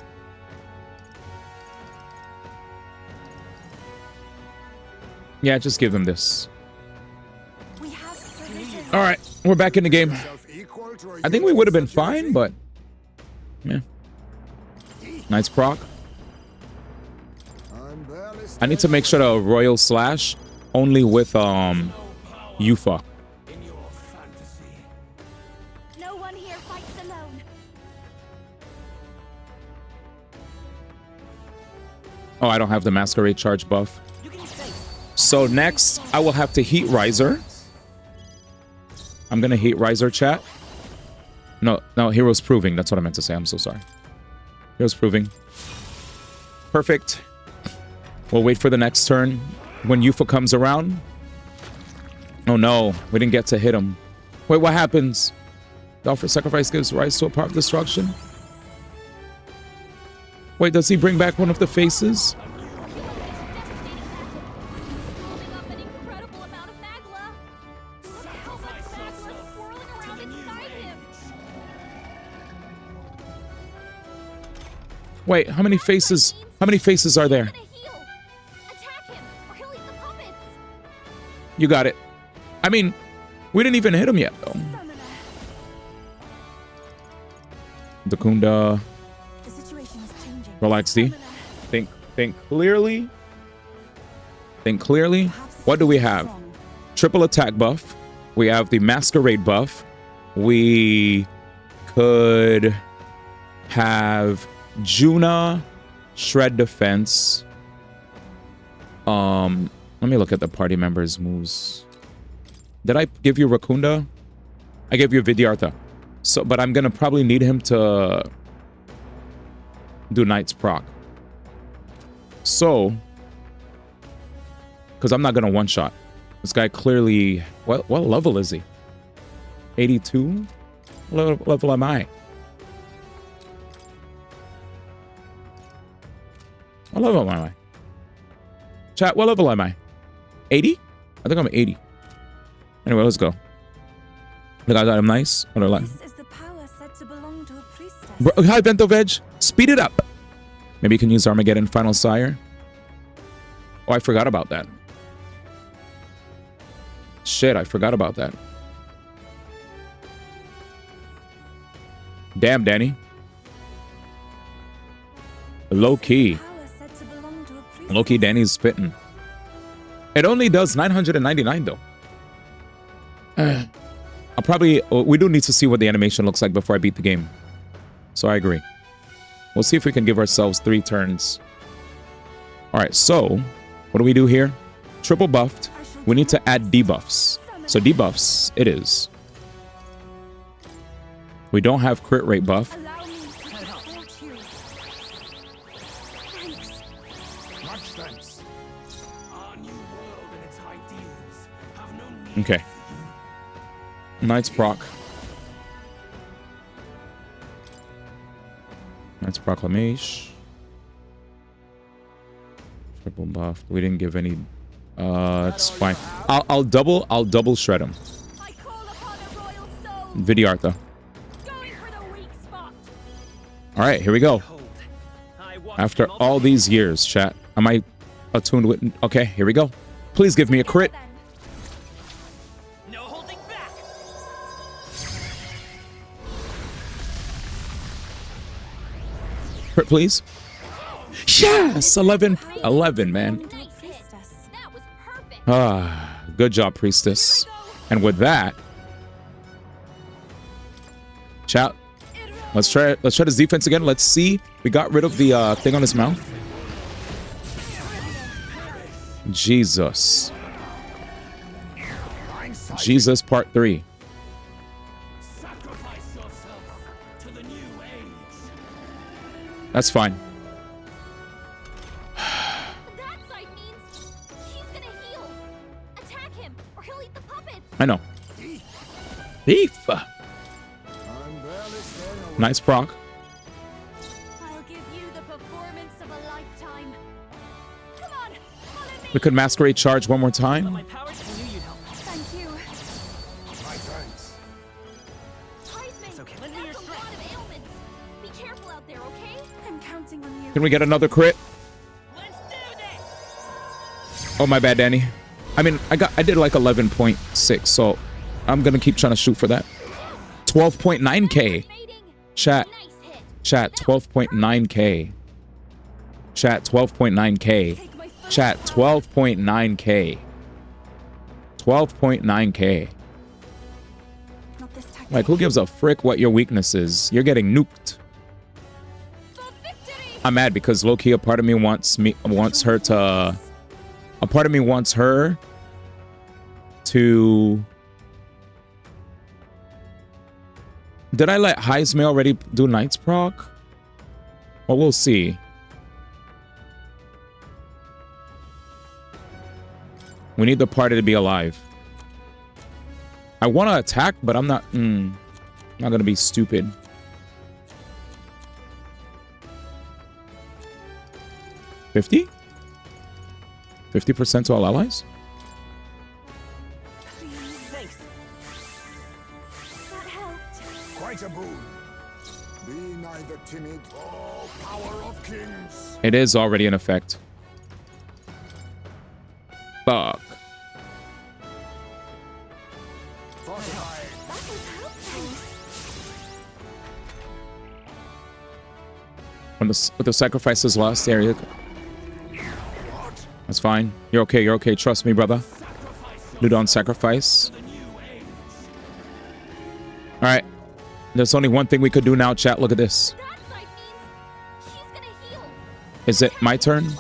[SPEAKER 2] Yeah, just give him this. All right, we're back in the game. I think we would have been fine, but yeah. Nice proc. I need to make sure to Royal Slash only with Yufa.
[SPEAKER 14] No one here fights alone.
[SPEAKER 2] Oh, I don't have the Masquerade charge buff. So next, I will have to Heat Riser. I'm gonna Heat Riser, chat. No, Hero's Proving. That's what I meant to say. I'm so sorry. Hero's Proving. Perfect. We'll wait for the next turn. When Yufa comes around. Oh no, we didn't get to hit him. Wait, what happens? The offer sacrifice gives rise to a power of destruction? Wait, does he bring back one of the faces? Wait, how many faces? How many faces are there? You got it. I mean, we didn't even hit him yet, though. Dakunda. Relax, D. Think clearly. Think clearly. What do we have? Triple attack buff. We have the Masquerade buff. We could have Juna, Shred Defense. Let me look at the party members' moves. Did I give you Rakunda? I gave you Vidyartha. So, but I'm gonna probably need him to do Knight's proc. So, because I'm not gonna one-shot. This guy clearly... What level is he? 82? What level am I? What level am I? Chat, what level am I? 80? I think I'm 80. Anyway, let's go. Look, I got him nice. Hi, Bento Veg. Speed it up. Maybe you can use Armageddon Final Sire. Oh, I forgot about that. Shit, I forgot about that. Damn, Danny. Low-key. Low-key, Danny's spitting. It only does 999, though. I'll probably... We do need to see what the animation looks like before I beat the game. So I agree. We'll see if we can give ourselves 3 turns. Alright, so... What do we do here? Triple buffed. We need to add debuffs. So debuffs, it is. We don't have crit rate buff. Okay. Knight's proc. Knight's Proclamation. Triple buff. We didn't give any. It's fine. I'll double shred him. Vidyard though. All right, here we go. After all these years, chat, am I attuned with? Okay, here we go. Please give me a crit. Crit, please. Yes, 11, man. Ah, good job, priestess. And with that, chat, let's try his defense again. Let's see. We got rid of the thing on his mouth. Jesus. Jesus part 3. That's fine. I know. Thief. Nice proc.
[SPEAKER 14] I'll give you the performance of a lifetime. Come on, follow me.
[SPEAKER 2] We could masquerade charge one more time.
[SPEAKER 14] Thank you.
[SPEAKER 5] My thanks.
[SPEAKER 14] It's okay. Lend me your strength. A lot of ailments. Be careful out there, okay? I'm counting on you.
[SPEAKER 2] Can we get another crit? Oh, my bad, Danny. I mean, I did like 11.6, so I'm gonna keep trying to shoot for that. 12.9k. Chat, 12.9k. Chat, 12.9k. Chat, 12.9k. 12.9k. Like, who gives a frick what your weakness is? You're getting nuked. I'm mad because low-key a part of me wants her to. A part of me wants her to. Did I let Heisme already do Knight's proc? Well, we'll see. We need the party to be alive. I want to attack, but I'm not. Not gonna be stupid. $50? 50% to all allies?
[SPEAKER 20] Quite a boon. Be neither timid. Oh, power of kings.
[SPEAKER 2] It is already in effect. Fuck. When the sacrifice is lost, there you go. That's fine. You're okay. You're okay. Trust me, brother. Ludon sacrifice. All right. There's only one thing we could do now, chat. Look at this. Is it my turn?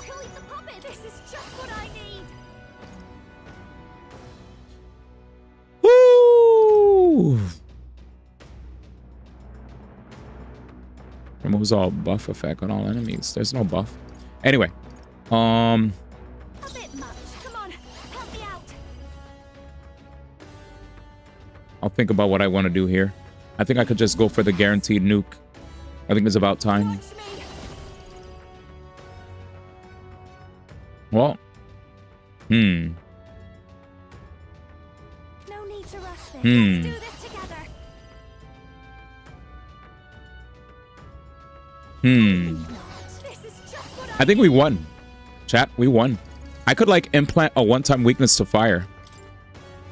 [SPEAKER 2] Woo! Removes all buff effect on all enemies. There's no buff. Anyway. I'll think about what I want to do here. I think I could just go for the guaranteed nuke. I think it's about time. Well.
[SPEAKER 14] No need to rush this. Let's do this together.
[SPEAKER 2] I think we won. Chat, we won. I could like implant a one-time weakness to fire.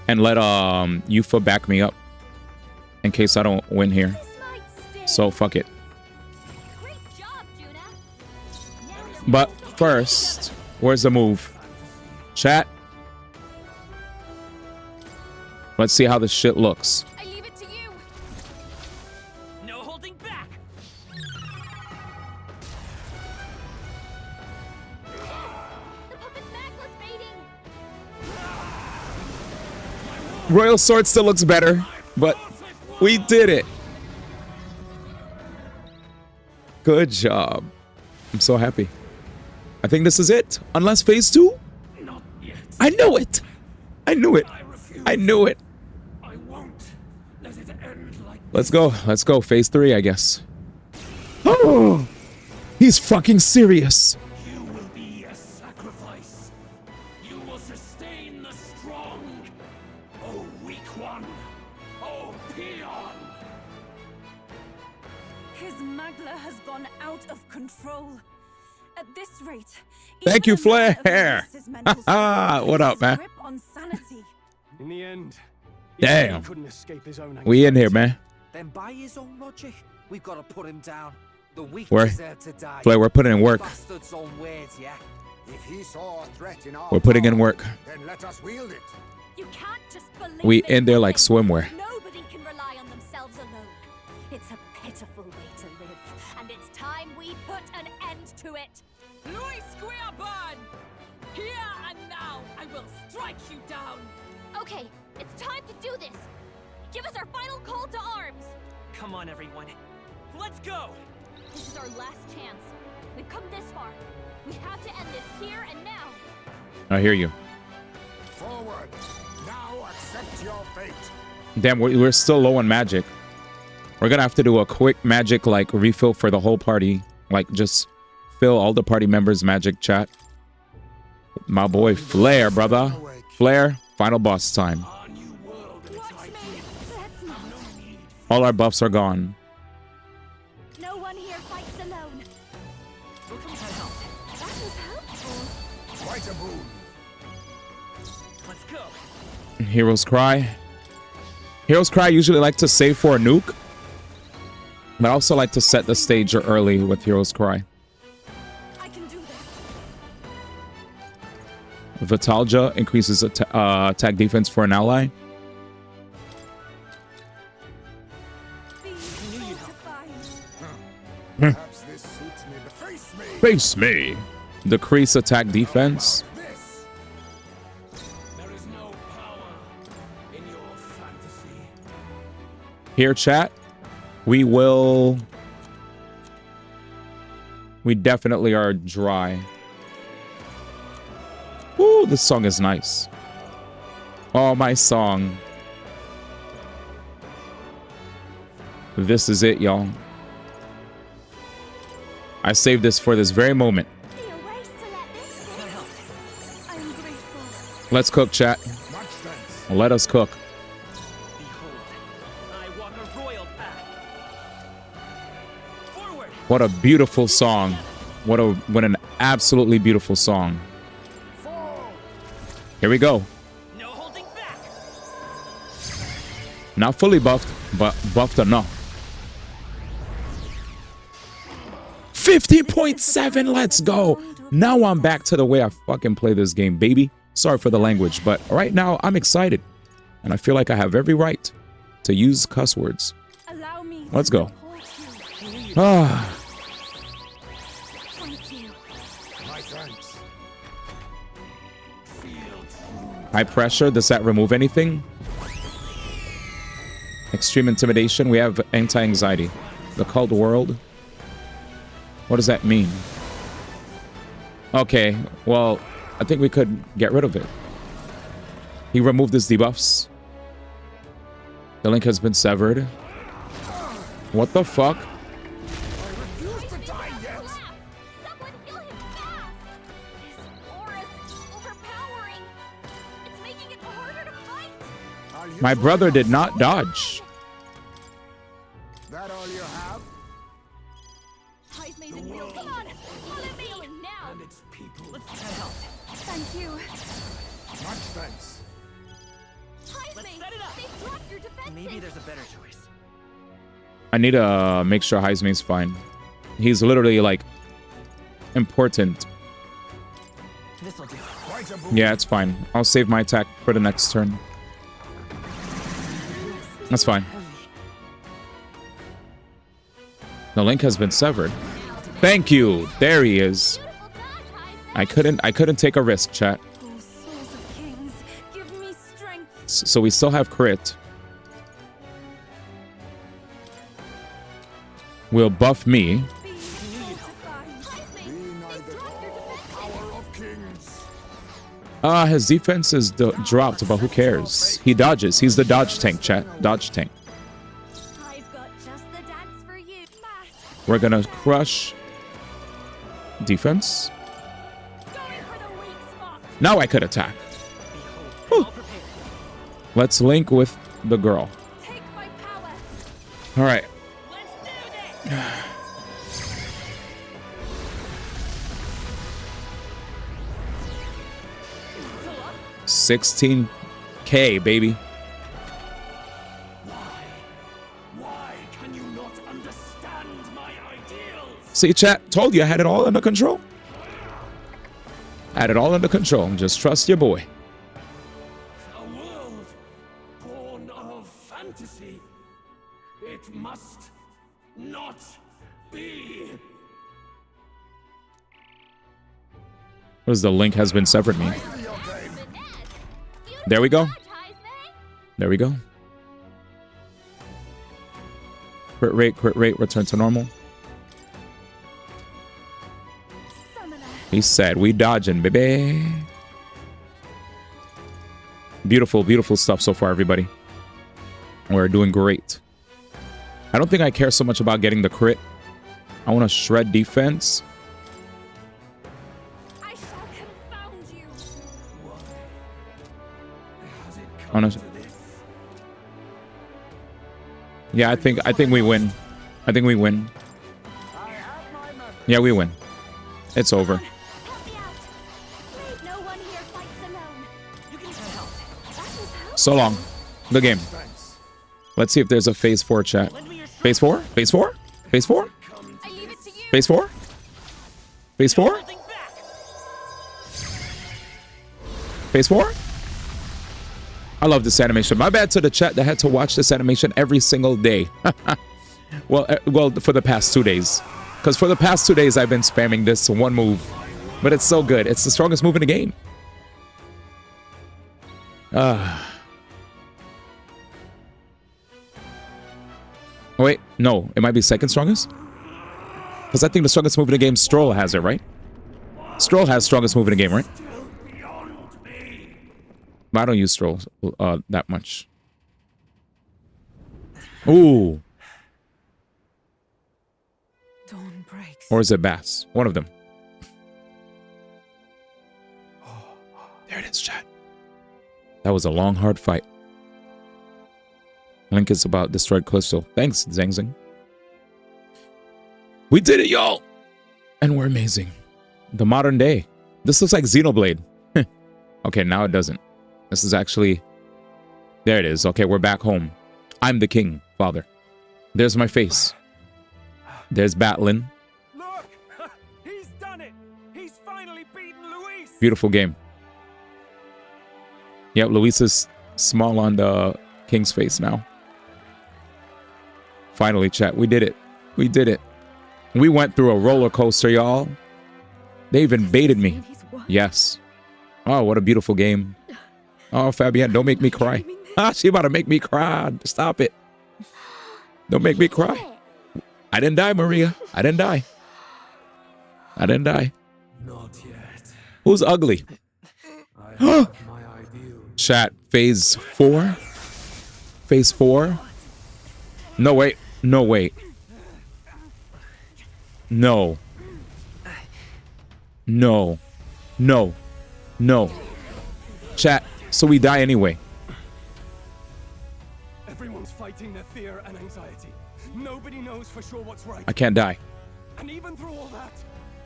[SPEAKER 2] And let Yufa back me up. In case I don't win here. So fuck it. But first, where's the move? Chat. Let's see how this shit looks.
[SPEAKER 14] I leave it to you.
[SPEAKER 3] No holding back.
[SPEAKER 14] The puppet's backless baiting.
[SPEAKER 2] Royal Sword still looks better, but we did it. Good job. I'm so happy. I think this is it. Unless phase 2?
[SPEAKER 12] Not yet.
[SPEAKER 2] I knew it. I knew it. I knew it.
[SPEAKER 12] I won't let it end like
[SPEAKER 2] Let's go. Let's go. Phase 3, I guess. Oh, he's fucking serious.
[SPEAKER 12] you will be a sacrifice. sustain the strong. Oh, weak one. Oh, peon.
[SPEAKER 9] His Magla has gone out of control. At this rate,
[SPEAKER 2] Thank you, Flair. What up, man?
[SPEAKER 9] grip on sanity.
[SPEAKER 5] In the end,
[SPEAKER 2] Damn.
[SPEAKER 5] he couldn't escape his own
[SPEAKER 2] We in here, man.
[SPEAKER 22] Then by his own logic, we've got to put him down. The weak
[SPEAKER 2] We're-
[SPEAKER 22] deserve to die.
[SPEAKER 2] Flair, we're putting in work.
[SPEAKER 22] Bastard's own words, yeah?
[SPEAKER 20] If he saw a threat in our
[SPEAKER 2] We're putting in
[SPEAKER 20] power,
[SPEAKER 2] work.
[SPEAKER 20] then let us wield it.
[SPEAKER 14] You can't just believe
[SPEAKER 2] We
[SPEAKER 14] in
[SPEAKER 2] in there like
[SPEAKER 14] nothing.
[SPEAKER 2] swimwear.
[SPEAKER 14] Nobody can rely on themselves alone. It's a pitiful way to live, and it's time we put an end to it.
[SPEAKER 13] Luis Squeaburn! Here and now, I will strike you down!
[SPEAKER 4] Okay, it's time to do this. Give us our final call to arms.
[SPEAKER 3] Come on, everyone. Let's go!
[SPEAKER 4] This is our last chance. We've come this far. We have to end this here and now.
[SPEAKER 2] I hear you.
[SPEAKER 20] Forward. Now accept your fate.
[SPEAKER 2] Damn, we're still low on magic. We're gonna have to do a quick magic like refill for the whole party. Like just fill all the party members' magic chat. My boy Flair, brother. Flair, final boss time. All our buffs are gone.
[SPEAKER 14] No one here fights alone.
[SPEAKER 3] We'll come to help.
[SPEAKER 14] That was helpful.
[SPEAKER 20] Quite a boon.
[SPEAKER 3] Let's go.
[SPEAKER 2] Heroes Cry. Heroes Cry usually like to save for a nuke. But I also like to set the stage early with Heroes Cry.
[SPEAKER 14] I can do this.
[SPEAKER 2] Vitalja increases attack defense for an ally.
[SPEAKER 20] Perhaps this suits me, but face me.
[SPEAKER 2] Face me. Decrease attack defense.
[SPEAKER 12] There is no power in your fantasy.
[SPEAKER 2] Here, chat. We definitely are dry. Woo, this song is nice. Oh, my song. This is it, y'all. I saved this for this very moment. Let's cook, chat. Let us cook.
[SPEAKER 3] I walk a royal path. Forward!
[SPEAKER 2] What a beautiful song. What an absolutely beautiful song. Here we go.
[SPEAKER 3] No holding back.
[SPEAKER 2] Not fully buffed, but buffed enough. 50.7, let's go. Now I'm back to the way I fucking play this game, baby. Sorry for the language, but right now I'm excited. And I feel like I have every right to use cuss words. Let's go. Ah.
[SPEAKER 14] Thank you.
[SPEAKER 20] My thanks.
[SPEAKER 2] High pressure, does that remove anything? Extreme intimidation, we have anti-anxiety. The cult world. What does that mean? Okay, well, I think we could get rid of it. He removed his debuffs. The link has been severed. What the fuck? My brother did not dodge.
[SPEAKER 20] That all you have?
[SPEAKER 14] Heisme's in real. Come on, follow me now.
[SPEAKER 12] And its people.
[SPEAKER 3] Let's head out.
[SPEAKER 14] Thank you.
[SPEAKER 20] Much thanks.
[SPEAKER 3] Let's
[SPEAKER 14] Heisme,
[SPEAKER 3] set it up.
[SPEAKER 14] they dropped your defenses.
[SPEAKER 3] Maybe there's a better choice.
[SPEAKER 2] I need to make sure Heisme's fine. He's literally like important.
[SPEAKER 3] This'll do.
[SPEAKER 2] Yeah, it's fine. I'll save my attack for the next turn. That's fine. The link has been severed. Thank you. There he is. I couldn't take a risk, chat. So we still have crit. Will buff me. His defense is dropped, but who cares? He dodges. He's the dodge tank, chat. Dodge tank.
[SPEAKER 14] I've got just the dance for you.
[SPEAKER 2] We're gonna crush defense. Now I could attack. Let's link with the girl. All right. 16K, baby.
[SPEAKER 12] Why can you not understand my ideals?
[SPEAKER 2] See, chat, told you I had it all under control. I had it all under control. Just trust your boy.
[SPEAKER 12] A world born of fantasy. It must not be.
[SPEAKER 2] What is the link has been severed mean? There we go. There we go. Crit rate, return to normal. He said, we dodging, baby. Beautiful, beautiful stuff so far, everybody. We're doing great. I don't think I care so much about getting the crit. I want to shred defense. Yeah, I think we win. I think we win. Yeah, we win. It's over. So long. Good game. Let's see if there's a phase 4 chat. Phase 4? Phase 4? Phase 4? Phase 4? Phase 4? Phase 4? I love this animation. My bad to the chat that had to watch this animation every single day. well, for the past 2 days. Because for the past 2 days, I've been spamming this one move. But it's so good. It's the strongest move in the game. Oh, wait. No, it might be second strongest? Because I think the strongest move in the game, Stroll has it, right? Stroll has strongest move in the game, right? But I don't use Stroll that much. Ooh.
[SPEAKER 6] Dawn breaks.
[SPEAKER 2] Or is it Bass? One of them. There it is, chat. That was a long, hard fight. Link is about destroyed crystal. Thanks, Zang Zang. We did it, y'all! And we're amazing. The modern day. This looks like Xenoblade. Okay, now it doesn't. This is actually... There it is. Okay, we're back home. I'm the king, father. There's my face. There's Batlin.
[SPEAKER 8] Look! He's done it! He's finally beaten Luis!
[SPEAKER 2] Beautiful game. Yep, Luis is small on the king's face now. Finally, chat. We did it. We did it. We went through a roller coaster, y'all. They even baited me. Yes. Oh, what a beautiful game. Oh, Fabienne, don't make me cry. Ah, she about to make me cry. Stop it. Don't make me cry. I didn't die, Maria. I didn't die. I didn't die.
[SPEAKER 12] Not yet.
[SPEAKER 2] Who's ugly? Chat, phase 4? Phase 4? No, wait. No, wait. No. No. No. No. Chat, so we die anyway.
[SPEAKER 8] Everyone's fighting their fear and anxiety. Nobody knows for sure what's right.
[SPEAKER 2] I can't die.
[SPEAKER 8] And even through all that,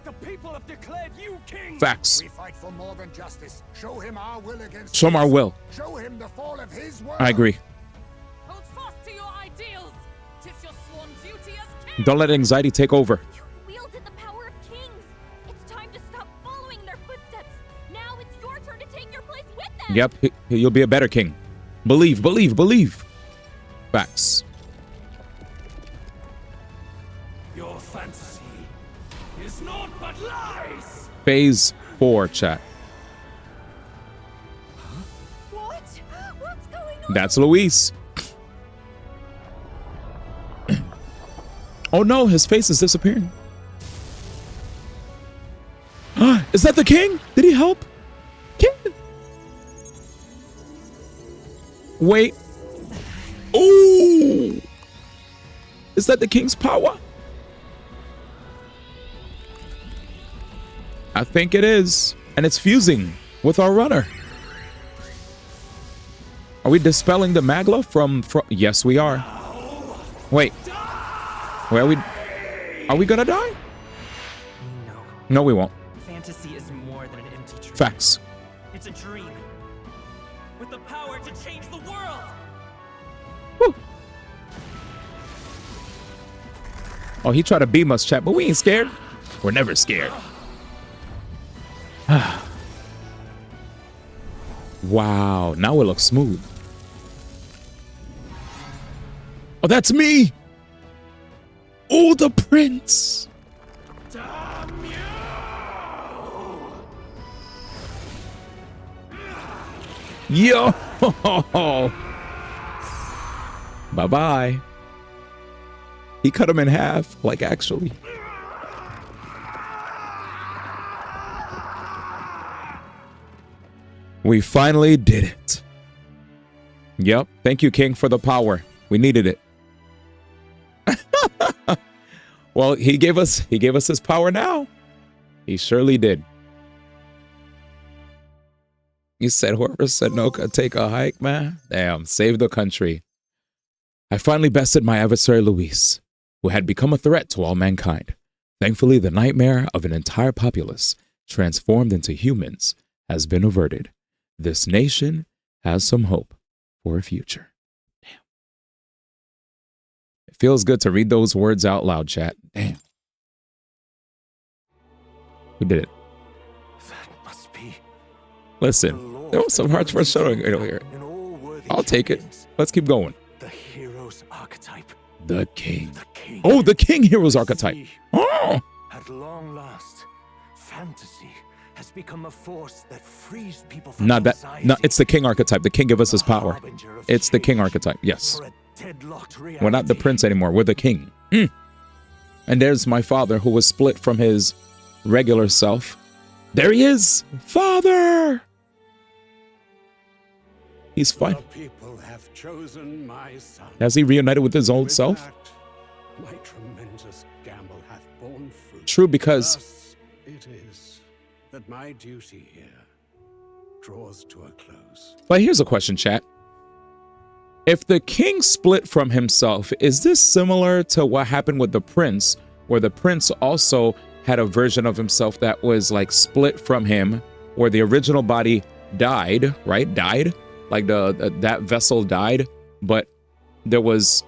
[SPEAKER 8] the people have declared you king.
[SPEAKER 2] Facts.
[SPEAKER 20] We fight for more than justice. Show him our will against
[SPEAKER 2] Show him our will.
[SPEAKER 20] Show him the fall of his world.
[SPEAKER 2] I agree.
[SPEAKER 13] Hold fast to your ideals. 'Tis your sworn duty as king.
[SPEAKER 2] Don't let anxiety take over.
[SPEAKER 4] You wielded the power of kings. It's time to stop following their footsteps. Now it's your turn to take your place with them.
[SPEAKER 2] Yep, you'll be a better king. Believe, believe, believe. Facts.
[SPEAKER 12] Your fantasy is naught but lies.
[SPEAKER 2] Phase 4, chat.
[SPEAKER 14] What? What's going on?
[SPEAKER 2] That's Luis. Oh no, his face is disappearing. Is that the king? Did he help? King? Wait. Ooh. Is that the king's power? I think it is. And it's fusing with our runner. Are we dispelling the magla from? Yes, we are. Wait. Where are we gonna die? No, we won't.
[SPEAKER 3] Fantasy is more than an empty dream.
[SPEAKER 2] Facts.
[SPEAKER 3] It's a dream with the power to change the world.
[SPEAKER 2] Woo. Oh, he tried to beam us, chat, but we ain't scared. We're never scared. Wow, now it looks smooth. Oh, that's me. Oh, the prince. Yo. Bye-bye. He cut him in half, like actually. We finally did it. Yep. Thank you, King, for the power. We needed it. Well, he gave us his power now. He surely did. You said whoever said no could take a hike, man. Damn, save the country. I finally bested my adversary Luis, who had become a threat to all mankind. Thankfully, the nightmare of an entire populace transformed into humans has been averted. This nation has some hope for a future. Damn. It feels good to read those words out loud, chat. Damn. We did it.
[SPEAKER 5] That must be.
[SPEAKER 2] Listen, there was some hearts for showing earlier. I'll take it. Let's keep going.
[SPEAKER 5] The hero's archetype.
[SPEAKER 2] The king. Oh, the king hero's archetype. Oh!
[SPEAKER 5] At long last, fantasy has become a force that frees people from
[SPEAKER 2] Not that.
[SPEAKER 5] anxiety.
[SPEAKER 2] No, it's the king archetype. The king give us his power. It's the king archetype. Yes. We're not the prince anymore. We're the king. Mm. And there's my father, who was split from his regular self. There he is, father. He's fine.
[SPEAKER 12] The people have chosen my son.
[SPEAKER 2] Has he reunited with his old self?
[SPEAKER 12] That, my tremendous gamble hath borne fruit.
[SPEAKER 2] True, because
[SPEAKER 12] Thus it is that my duty here draws to a close.
[SPEAKER 2] But here's a question, chat. If the king split from himself, is this similar to what happened with the prince, where the prince also had a version of himself that was like split from him, where the original body died, right? Died, like that vessel died, but there was,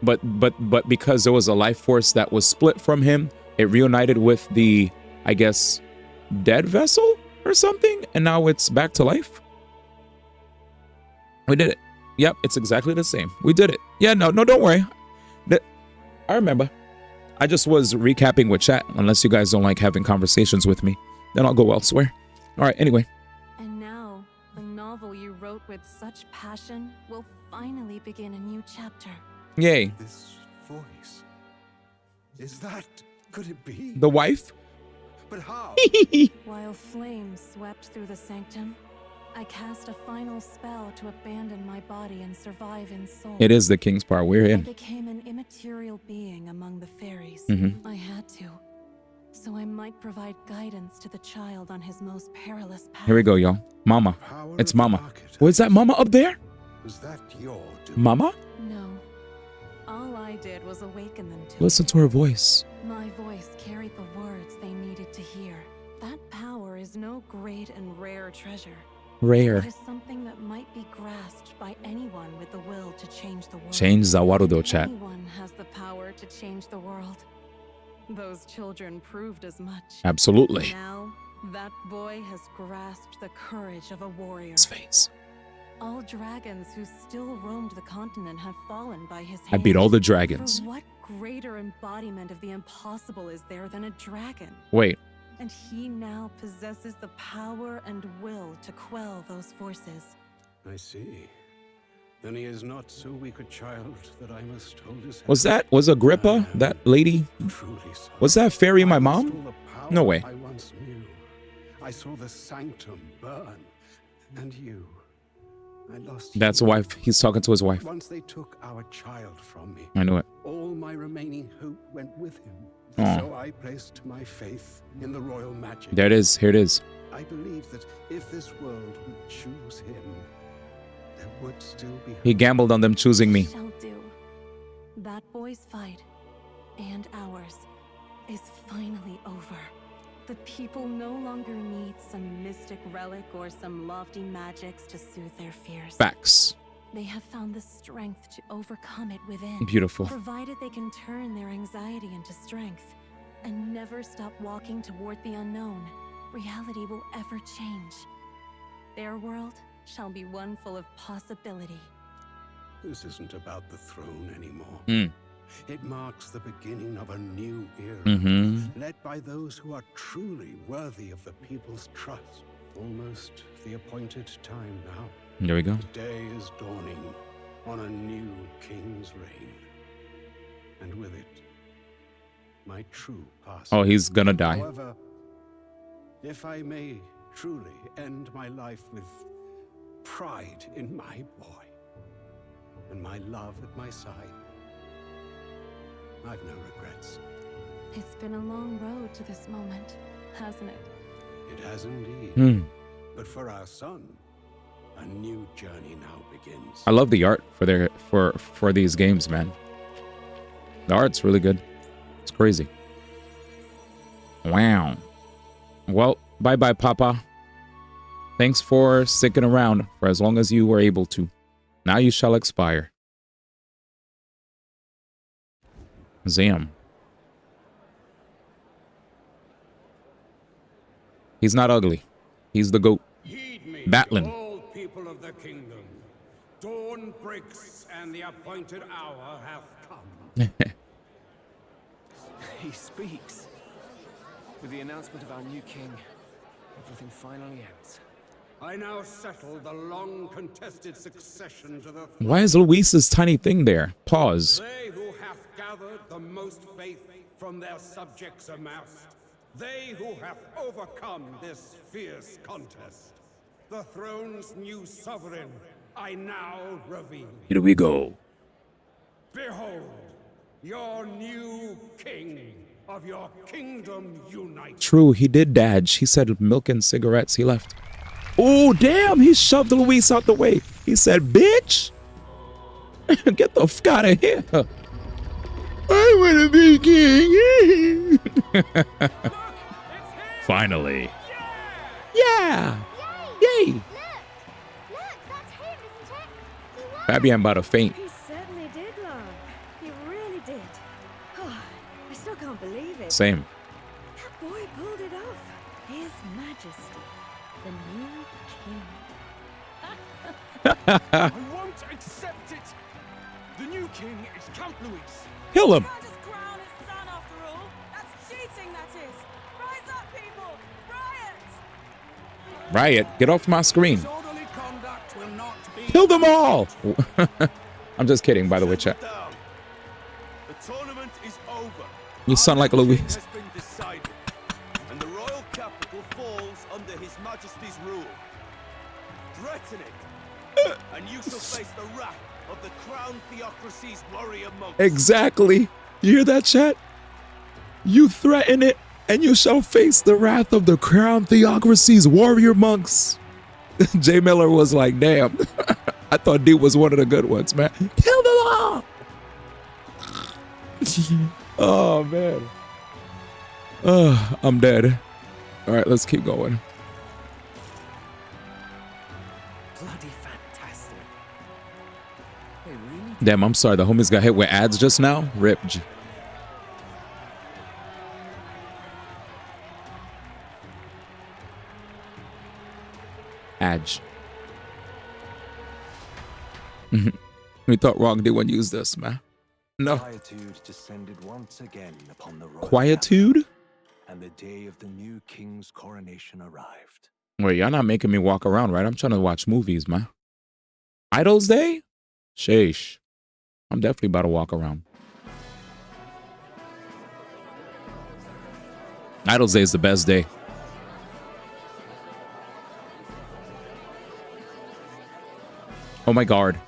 [SPEAKER 2] but because there was a life force that was split from him, it reunited with the, I guess, dead vessel or something, and now it's back to life. We did it. Yep, it's exactly the same. We did it. Yeah, no, don't worry. I remember. I just was recapping with chat. Unless you guys don't like having conversations with me, then I'll go elsewhere. All right, anyway.
[SPEAKER 14] And now, the novel you wrote with such passion will finally begin a new chapter.
[SPEAKER 2] Yay.
[SPEAKER 12] This voice. Is that, could it be?
[SPEAKER 2] The wife?
[SPEAKER 12] But how?
[SPEAKER 14] While flames swept through the sanctum, I cast a final spell to abandon my body and survive in soul.
[SPEAKER 2] It is the king's part. We're
[SPEAKER 14] I
[SPEAKER 2] in.
[SPEAKER 14] became an immaterial being among the fairies.
[SPEAKER 2] Mhm.
[SPEAKER 14] I had to, so I might provide guidance to the child on his most perilous path.
[SPEAKER 2] Here we go, y'all. Mama. It's Mama. Was that Mama up there?
[SPEAKER 12] Was that your doing?
[SPEAKER 2] Mama?
[SPEAKER 14] No. All I did was awaken them to
[SPEAKER 2] Listen
[SPEAKER 14] it.
[SPEAKER 2] to her voice.
[SPEAKER 14] My voice carried the words they needed to hear. That power is no great and rare treasure.
[SPEAKER 2] Rare.
[SPEAKER 14] It is something that might be grasped by anyone with the will to change the world.
[SPEAKER 2] Change Zawarudo, chat.
[SPEAKER 14] Anyone has the power to change the world. Those children proved as much.
[SPEAKER 2] Absolutely.
[SPEAKER 14] Now, that boy has grasped the courage of a warrior.
[SPEAKER 2] His face.
[SPEAKER 14] All dragons who still roamed the continent have fallen by his hand.
[SPEAKER 2] I beat all the dragons.
[SPEAKER 14] For what greater embodiment of the impossible is there than a dragon?
[SPEAKER 2] Wait.
[SPEAKER 14] And he now possesses the power and will to quell those forces.
[SPEAKER 12] I see. Then he is not so weak a child that I must hold his hand.
[SPEAKER 2] Was Agrippa, that lady? Was that fairy my mom? No way.
[SPEAKER 12] I once knew. I saw the sanctum burn, and you. I lost
[SPEAKER 2] That's
[SPEAKER 12] you.
[SPEAKER 2] wife. He's talking to his wife.
[SPEAKER 12] Once they took our child from me.
[SPEAKER 2] I knew it.
[SPEAKER 12] All my remaining hope went with him.
[SPEAKER 2] Aw.
[SPEAKER 12] So I placed my faith in the royal magic.
[SPEAKER 2] There it is. Here it is.
[SPEAKER 12] I believe that if this world would choose him, there
[SPEAKER 5] would still be.
[SPEAKER 2] He gambled on them choosing me.
[SPEAKER 9] Shall do. That boy's fight, and ours, is finally over. The people no longer need some mystic relic or some lofty magics to soothe their fears.
[SPEAKER 2] Facts.
[SPEAKER 9] They have found the strength to overcome it within.
[SPEAKER 2] Beautiful.
[SPEAKER 9] Provided they can turn their anxiety into strength and never stop walking toward the unknown, reality will ever change. Their world shall be one full of possibility.
[SPEAKER 12] This isn't about the throne anymore.
[SPEAKER 2] Mm.
[SPEAKER 12] It marks the beginning of a new era, led by those who are truly worthy of the people's trust. Almost the appointed time now.
[SPEAKER 2] There we go.
[SPEAKER 12] The day is dawning on a new king's reign. And with it, my true past.
[SPEAKER 2] Oh, he's gonna die.
[SPEAKER 12] However, if I may truly end my life with pride in my boy and my love at my side, I've no regrets.
[SPEAKER 9] It's been a long road to this moment, hasn't it?
[SPEAKER 12] It has indeed. But for our son, a new journey now begins.
[SPEAKER 2] I love the art for these games, man. The art's really good. It's crazy. Wow. Well, bye-bye, Papa. Thanks for sticking around for as long as you were able to. Now you shall expire. Zam. He's not ugly. He's the goat.
[SPEAKER 12] Heed me,
[SPEAKER 2] Battling.
[SPEAKER 12] all people of the kingdom. Dawn breaks and the appointed hour hath come.
[SPEAKER 15] He speaks. With the announcement of our new king, everything finally ends.
[SPEAKER 12] I now settle the long contested succession to the
[SPEAKER 2] Why is Luis's tiny thing there? Pause.
[SPEAKER 12] They who have gathered the most faith from their subjects amassed. They who have overcome this fierce contest. The throne's new sovereign, I now reveal.
[SPEAKER 2] Here we go.
[SPEAKER 12] Behold, your new king of your kingdom unite.
[SPEAKER 2] True, he did dodge. He said milk and cigarettes. He left. Oh, damn. He shoved Luis out the way. He said, bitch. Get the f out of here. I want to be king. Finally. Yeah. Yay. Fabian about to faint.
[SPEAKER 14] He certainly did, love. He really did. Oh, I still can't believe it.
[SPEAKER 2] Same.
[SPEAKER 14] That boy pulled it off. His Majesty, the new king.
[SPEAKER 8] I won't accept it. The new king is Count Luis.
[SPEAKER 2] Kill him. Riot, get off my screen. Kill them all. I'm just kidding, by the way, chat.
[SPEAKER 12] The tournament is over.
[SPEAKER 2] You sound like Luis.
[SPEAKER 12] Has been decided, and the royal capital falls under His Majesty's rule. Threaten it, and you shall face the wrath of the crown theocracy's warrior monks.
[SPEAKER 2] Exactly. You hear that, chat? You threaten it, and you shall face the wrath of the crown theocracy's warrior monks. Jay Miller was like, damn. I thought D was one of the good ones, man. Kill them all. Oh, man. I'm dead. All right, let's keep going.
[SPEAKER 15] Bloody fantastic. They really
[SPEAKER 2] Damn, I'm sorry. The homies got hit with ads just now. Ripped. Adge. We thought wrong they wouldn't use this, man. No.
[SPEAKER 18] Quietude descended once again upon the royal
[SPEAKER 2] Quietude?
[SPEAKER 18] and the day of the new king's coronation arrived.
[SPEAKER 2] Wait, y'all not making me walk around, right? I'm trying to watch movies, man. Idol's Day? Sheesh. I'm definitely about to walk around. Idol's Day is the best day. Oh my god.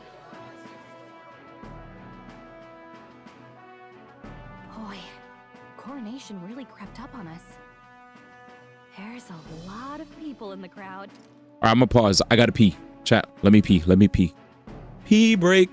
[SPEAKER 4] Boy, coronation really crept up on us. There's a lot of people in the crowd.
[SPEAKER 2] Alright, I'm gonna pause. I gotta pee. Chat, let me pee. Let me pee. pee break.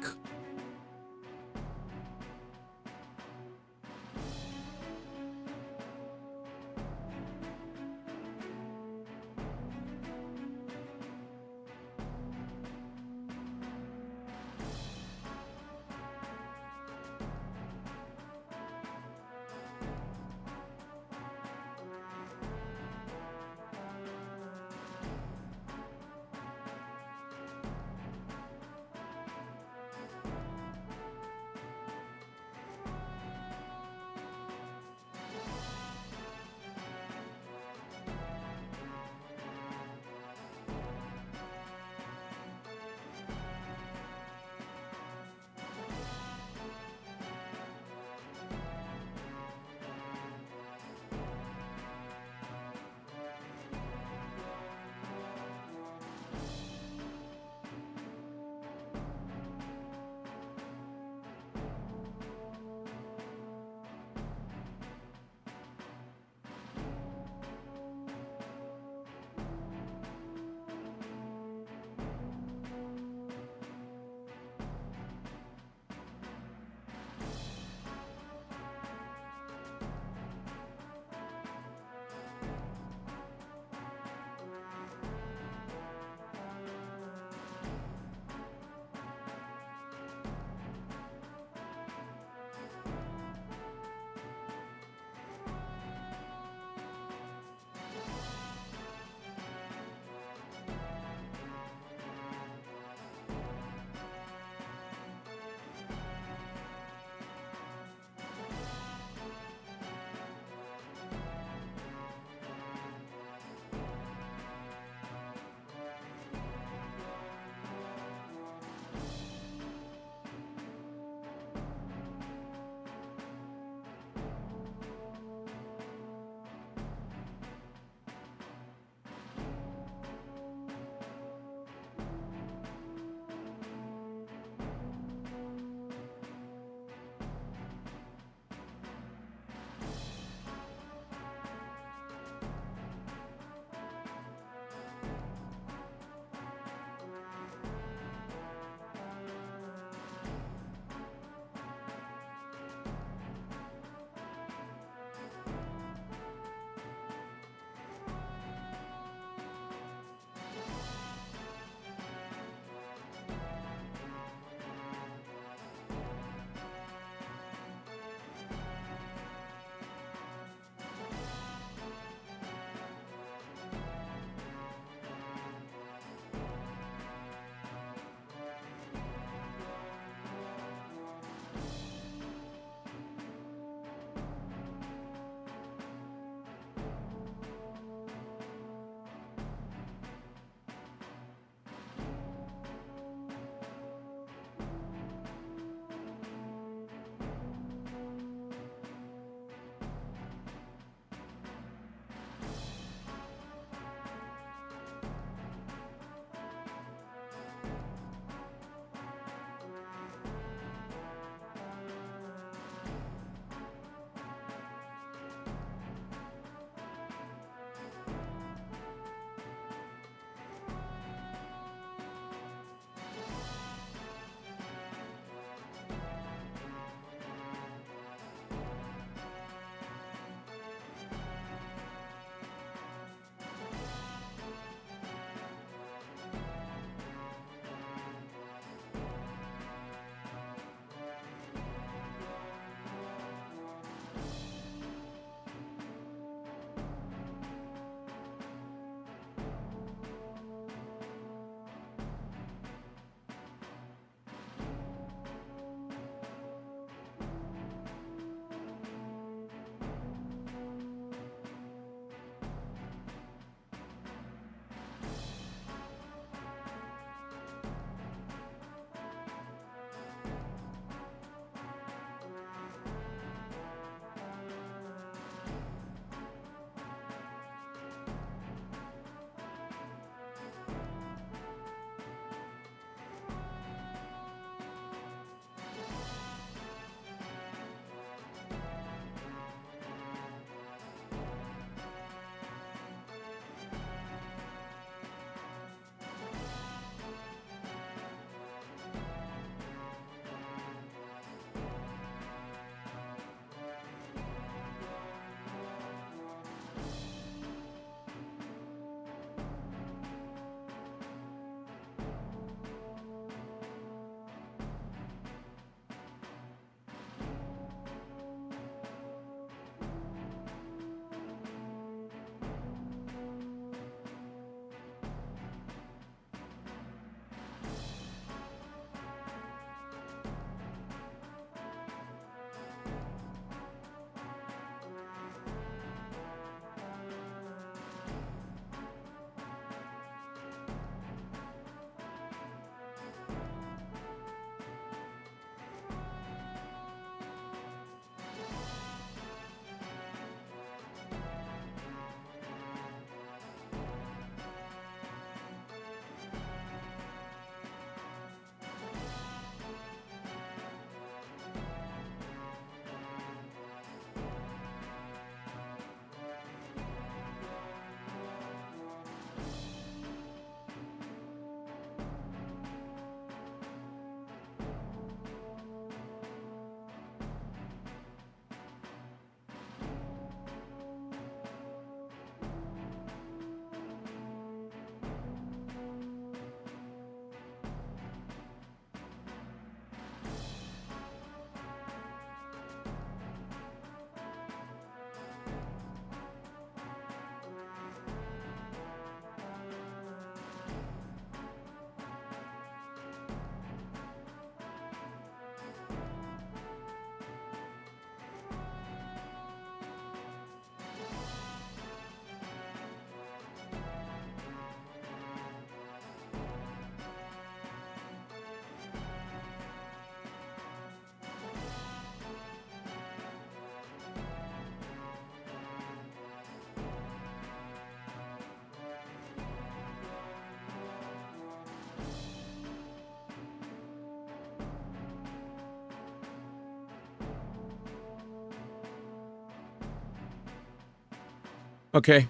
[SPEAKER 2] Okay.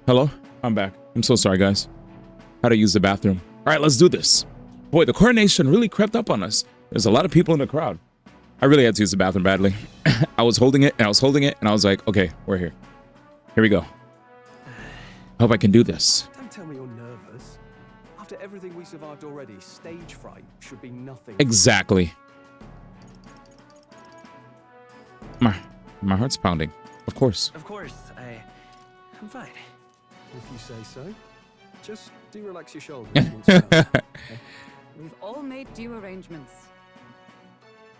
[SPEAKER 2] Hello? I'm back. I'm so sorry, guys. How to use the bathroom. All right, let's do this. Boy, the coronation really crept up on us. There's a lot of people in the crowd. I really had to use the bathroom badly. I was holding it, and I was holding it, and I was like, okay, we're here. Here we go. I hope I can do this.
[SPEAKER 5] Don't tell me you're nervous. After everything we survived already, stage fright should be nothing.
[SPEAKER 2] Exactly. My heart's pounding. Of course.
[SPEAKER 15] Of course, I'm fine.
[SPEAKER 5] If you say so. Just do relax your shoulders. once you're done, okay?
[SPEAKER 6] We've all made due arrangements.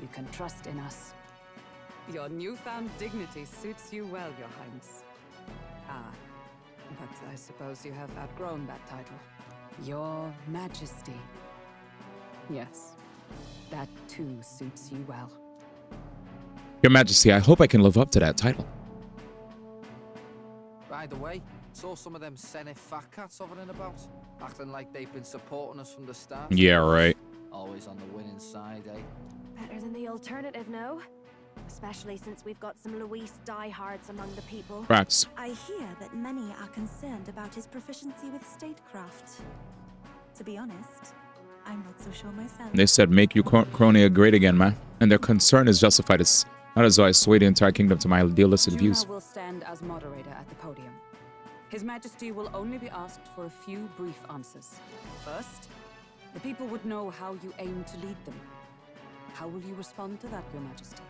[SPEAKER 6] You can trust in us. Your newfound dignity suits you well, Your Highness. Ah, but I suppose you have outgrown that title. Your Majesty. Yes, that too suits you well.
[SPEAKER 2] Your Majesty, I hope I can live up to that title.
[SPEAKER 22] By the way, saw some of them Senate fat cats hovering about, acting like they've been supporting us from the start.
[SPEAKER 2] Yeah, right.
[SPEAKER 22] Always on the winning side, eh?
[SPEAKER 14] Better than the alternative, no? Especially since we've got some Luis diehards among the people.
[SPEAKER 2] Facts.
[SPEAKER 9] I hear that many are concerned about his proficiency with statecraft. To be honest, I'm not so sure myself.
[SPEAKER 2] They said make Ukraine great again, man. And their concern is justified. It's not as though I sway the entire kingdom to my idealistic views.
[SPEAKER 6] Juna will stand as moderator at the podium. His Majesty will only be asked for a few brief answers. First, the people would know how you aim to lead them. How will you respond to that, Your Majesty?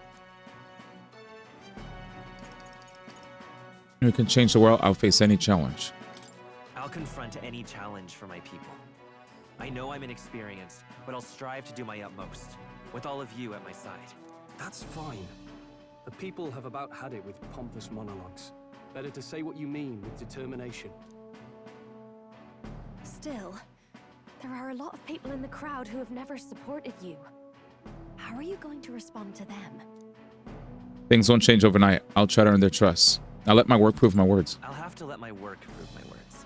[SPEAKER 2] We can change the world. I'll face any challenge.
[SPEAKER 3] I'll confront any challenge for my people. I know I'm inexperienced, but I'll strive to do my utmost, with all of you at my side.
[SPEAKER 5] That's fine. The people have about had it with pompous monologues. Better to say what you mean with determination.
[SPEAKER 14] Still, there are a lot of people in the crowd who have never supported you. How are you going to respond to them?
[SPEAKER 2] Things won't change overnight. I'll try to earn their trust. I'll let my work prove my words.
[SPEAKER 3] I'll have to let my work prove my words.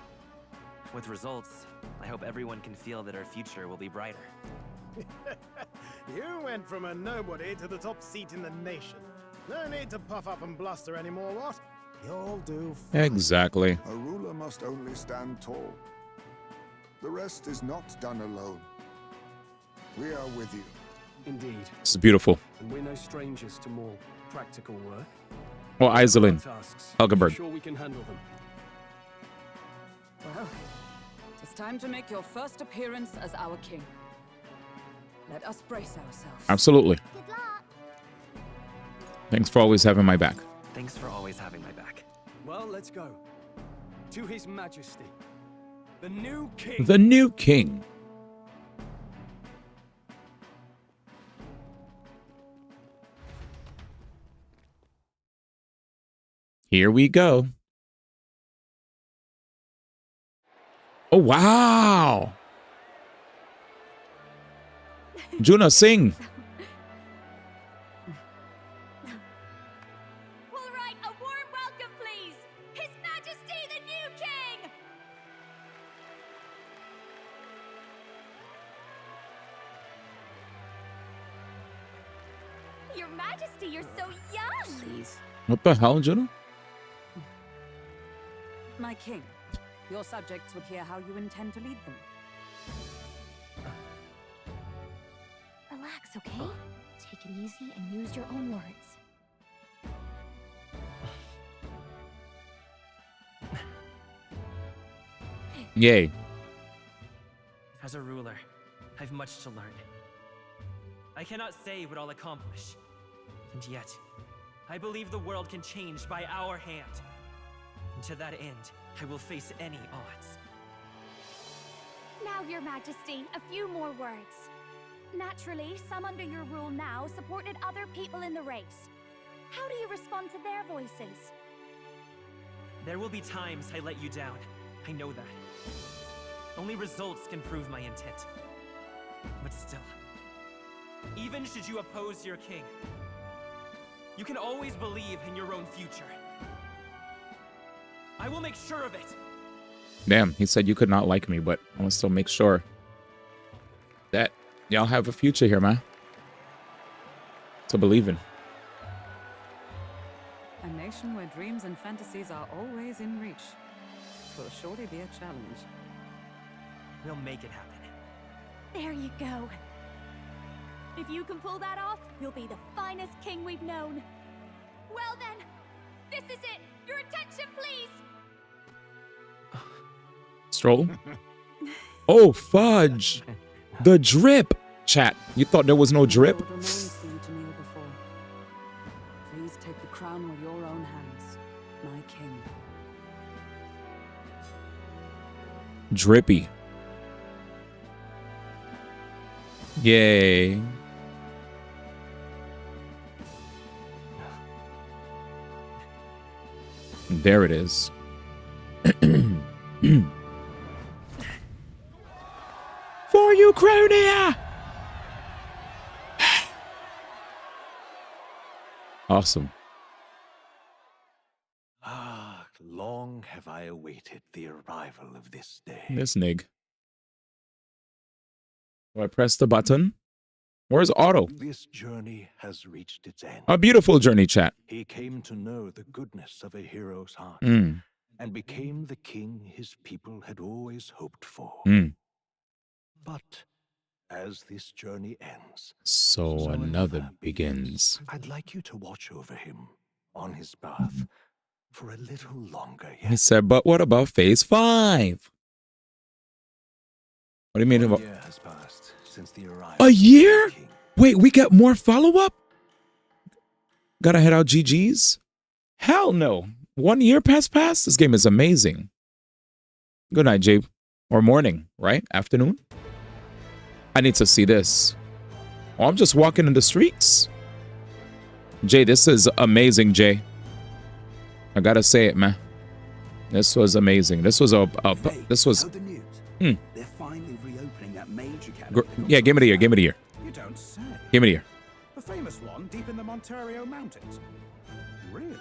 [SPEAKER 3] With results, I hope everyone can feel that our future will be brighter.
[SPEAKER 17] You went from a nobody to the top seat in the nation. No need to puff up and bluster anymore, what? You'll do fine.
[SPEAKER 2] Exactly.
[SPEAKER 1] A ruler must only stand tall. The rest is not done alone. We are with you.
[SPEAKER 5] Indeed.
[SPEAKER 2] This is beautiful.
[SPEAKER 5] And we're no strangers to more practical work.
[SPEAKER 2] Well, Iselin. Helgeberg.
[SPEAKER 5] Sure we can handle them.
[SPEAKER 6] Well, it's time to make your first appearance as our king. Let us brace ourselves.
[SPEAKER 2] Absolutely.
[SPEAKER 14] Good luck.
[SPEAKER 2] Thanks for always having my back.
[SPEAKER 3] Thanks for always having my back.
[SPEAKER 5] Well, let's go. To His Majesty, the new king.
[SPEAKER 2] The new king. Here we go. Oh, wow. Juna, sing.
[SPEAKER 14] All right, a warm welcome, please. His Majesty, the new king. Your Majesty, you're so young.
[SPEAKER 6] Please.
[SPEAKER 2] What the hell, Juna?
[SPEAKER 6] My king, your subjects would hear how you intend to lead them.
[SPEAKER 4] Relax, okay? Take it easy and use your own words.
[SPEAKER 2] Yay.
[SPEAKER 3] As a ruler, I've much to learn. I cannot say what I'll accomplish. And yet, I believe the world can change by our hand. And to that end, I will face any odds.
[SPEAKER 14] Now, Your Majesty, a few more words. Naturally, some under your rule now supported other people in the race. How do you respond to their voices?
[SPEAKER 3] There will be times I let you down. I know that. Only results can prove my intent. But still, even should you oppose your king, you can always believe in your own future. I will make sure of it.
[SPEAKER 2] Damn, he said you could not like me, but I want to still make sure that y'all have a future here, man. To believe in.
[SPEAKER 6] A nation where dreams and fantasies are always in reach. Will surely be a challenge.
[SPEAKER 3] We'll make it happen.
[SPEAKER 14] There you go. If you can pull that off, you'll be the finest king we've known. Well then, this is it. Your attention, please.
[SPEAKER 2] Stroll. Oh, fudge. The drip. Chat, you thought there was no drip?
[SPEAKER 6] Please take the crown with your own hands, my king.
[SPEAKER 2] Drippy. Yay. There it is. For you, Cronia! Awesome.
[SPEAKER 18] Ah, long have I awaited the arrival of this day.
[SPEAKER 2] This nig. Do I press the button? Where's Otto?
[SPEAKER 18] This journey has reached its end.
[SPEAKER 2] A beautiful journey, chat.
[SPEAKER 18] He came to know the goodness of a hero's heart
[SPEAKER 2] Mm.
[SPEAKER 18] and became the king his people had always hoped for.
[SPEAKER 2] Mm.
[SPEAKER 18] But as this journey ends,
[SPEAKER 2] So another begins.
[SPEAKER 18] I'd like you to watch over him on his path for a little longer
[SPEAKER 2] He said, but what about phase 5? What do you mean about...
[SPEAKER 18] A year has passed since the arrival.
[SPEAKER 2] A year? Wait, we get more follow-up? Gotta head out GG's? Hell no. 1 year past? This game is amazing. Good night, Jabe. Or morning, right? Afternoon? I need to see this. Oh, I'm just walking in the streets. Jay, this is amazing, Jay. I gotta say it, man. This was amazing. This was this was...
[SPEAKER 10] They're finally reopening that major academy.
[SPEAKER 2] Yeah, give me the year, give me the year.
[SPEAKER 10] You don't say.
[SPEAKER 2] Give me the year.
[SPEAKER 10] The famous one deep in the Montario Mountains. Really?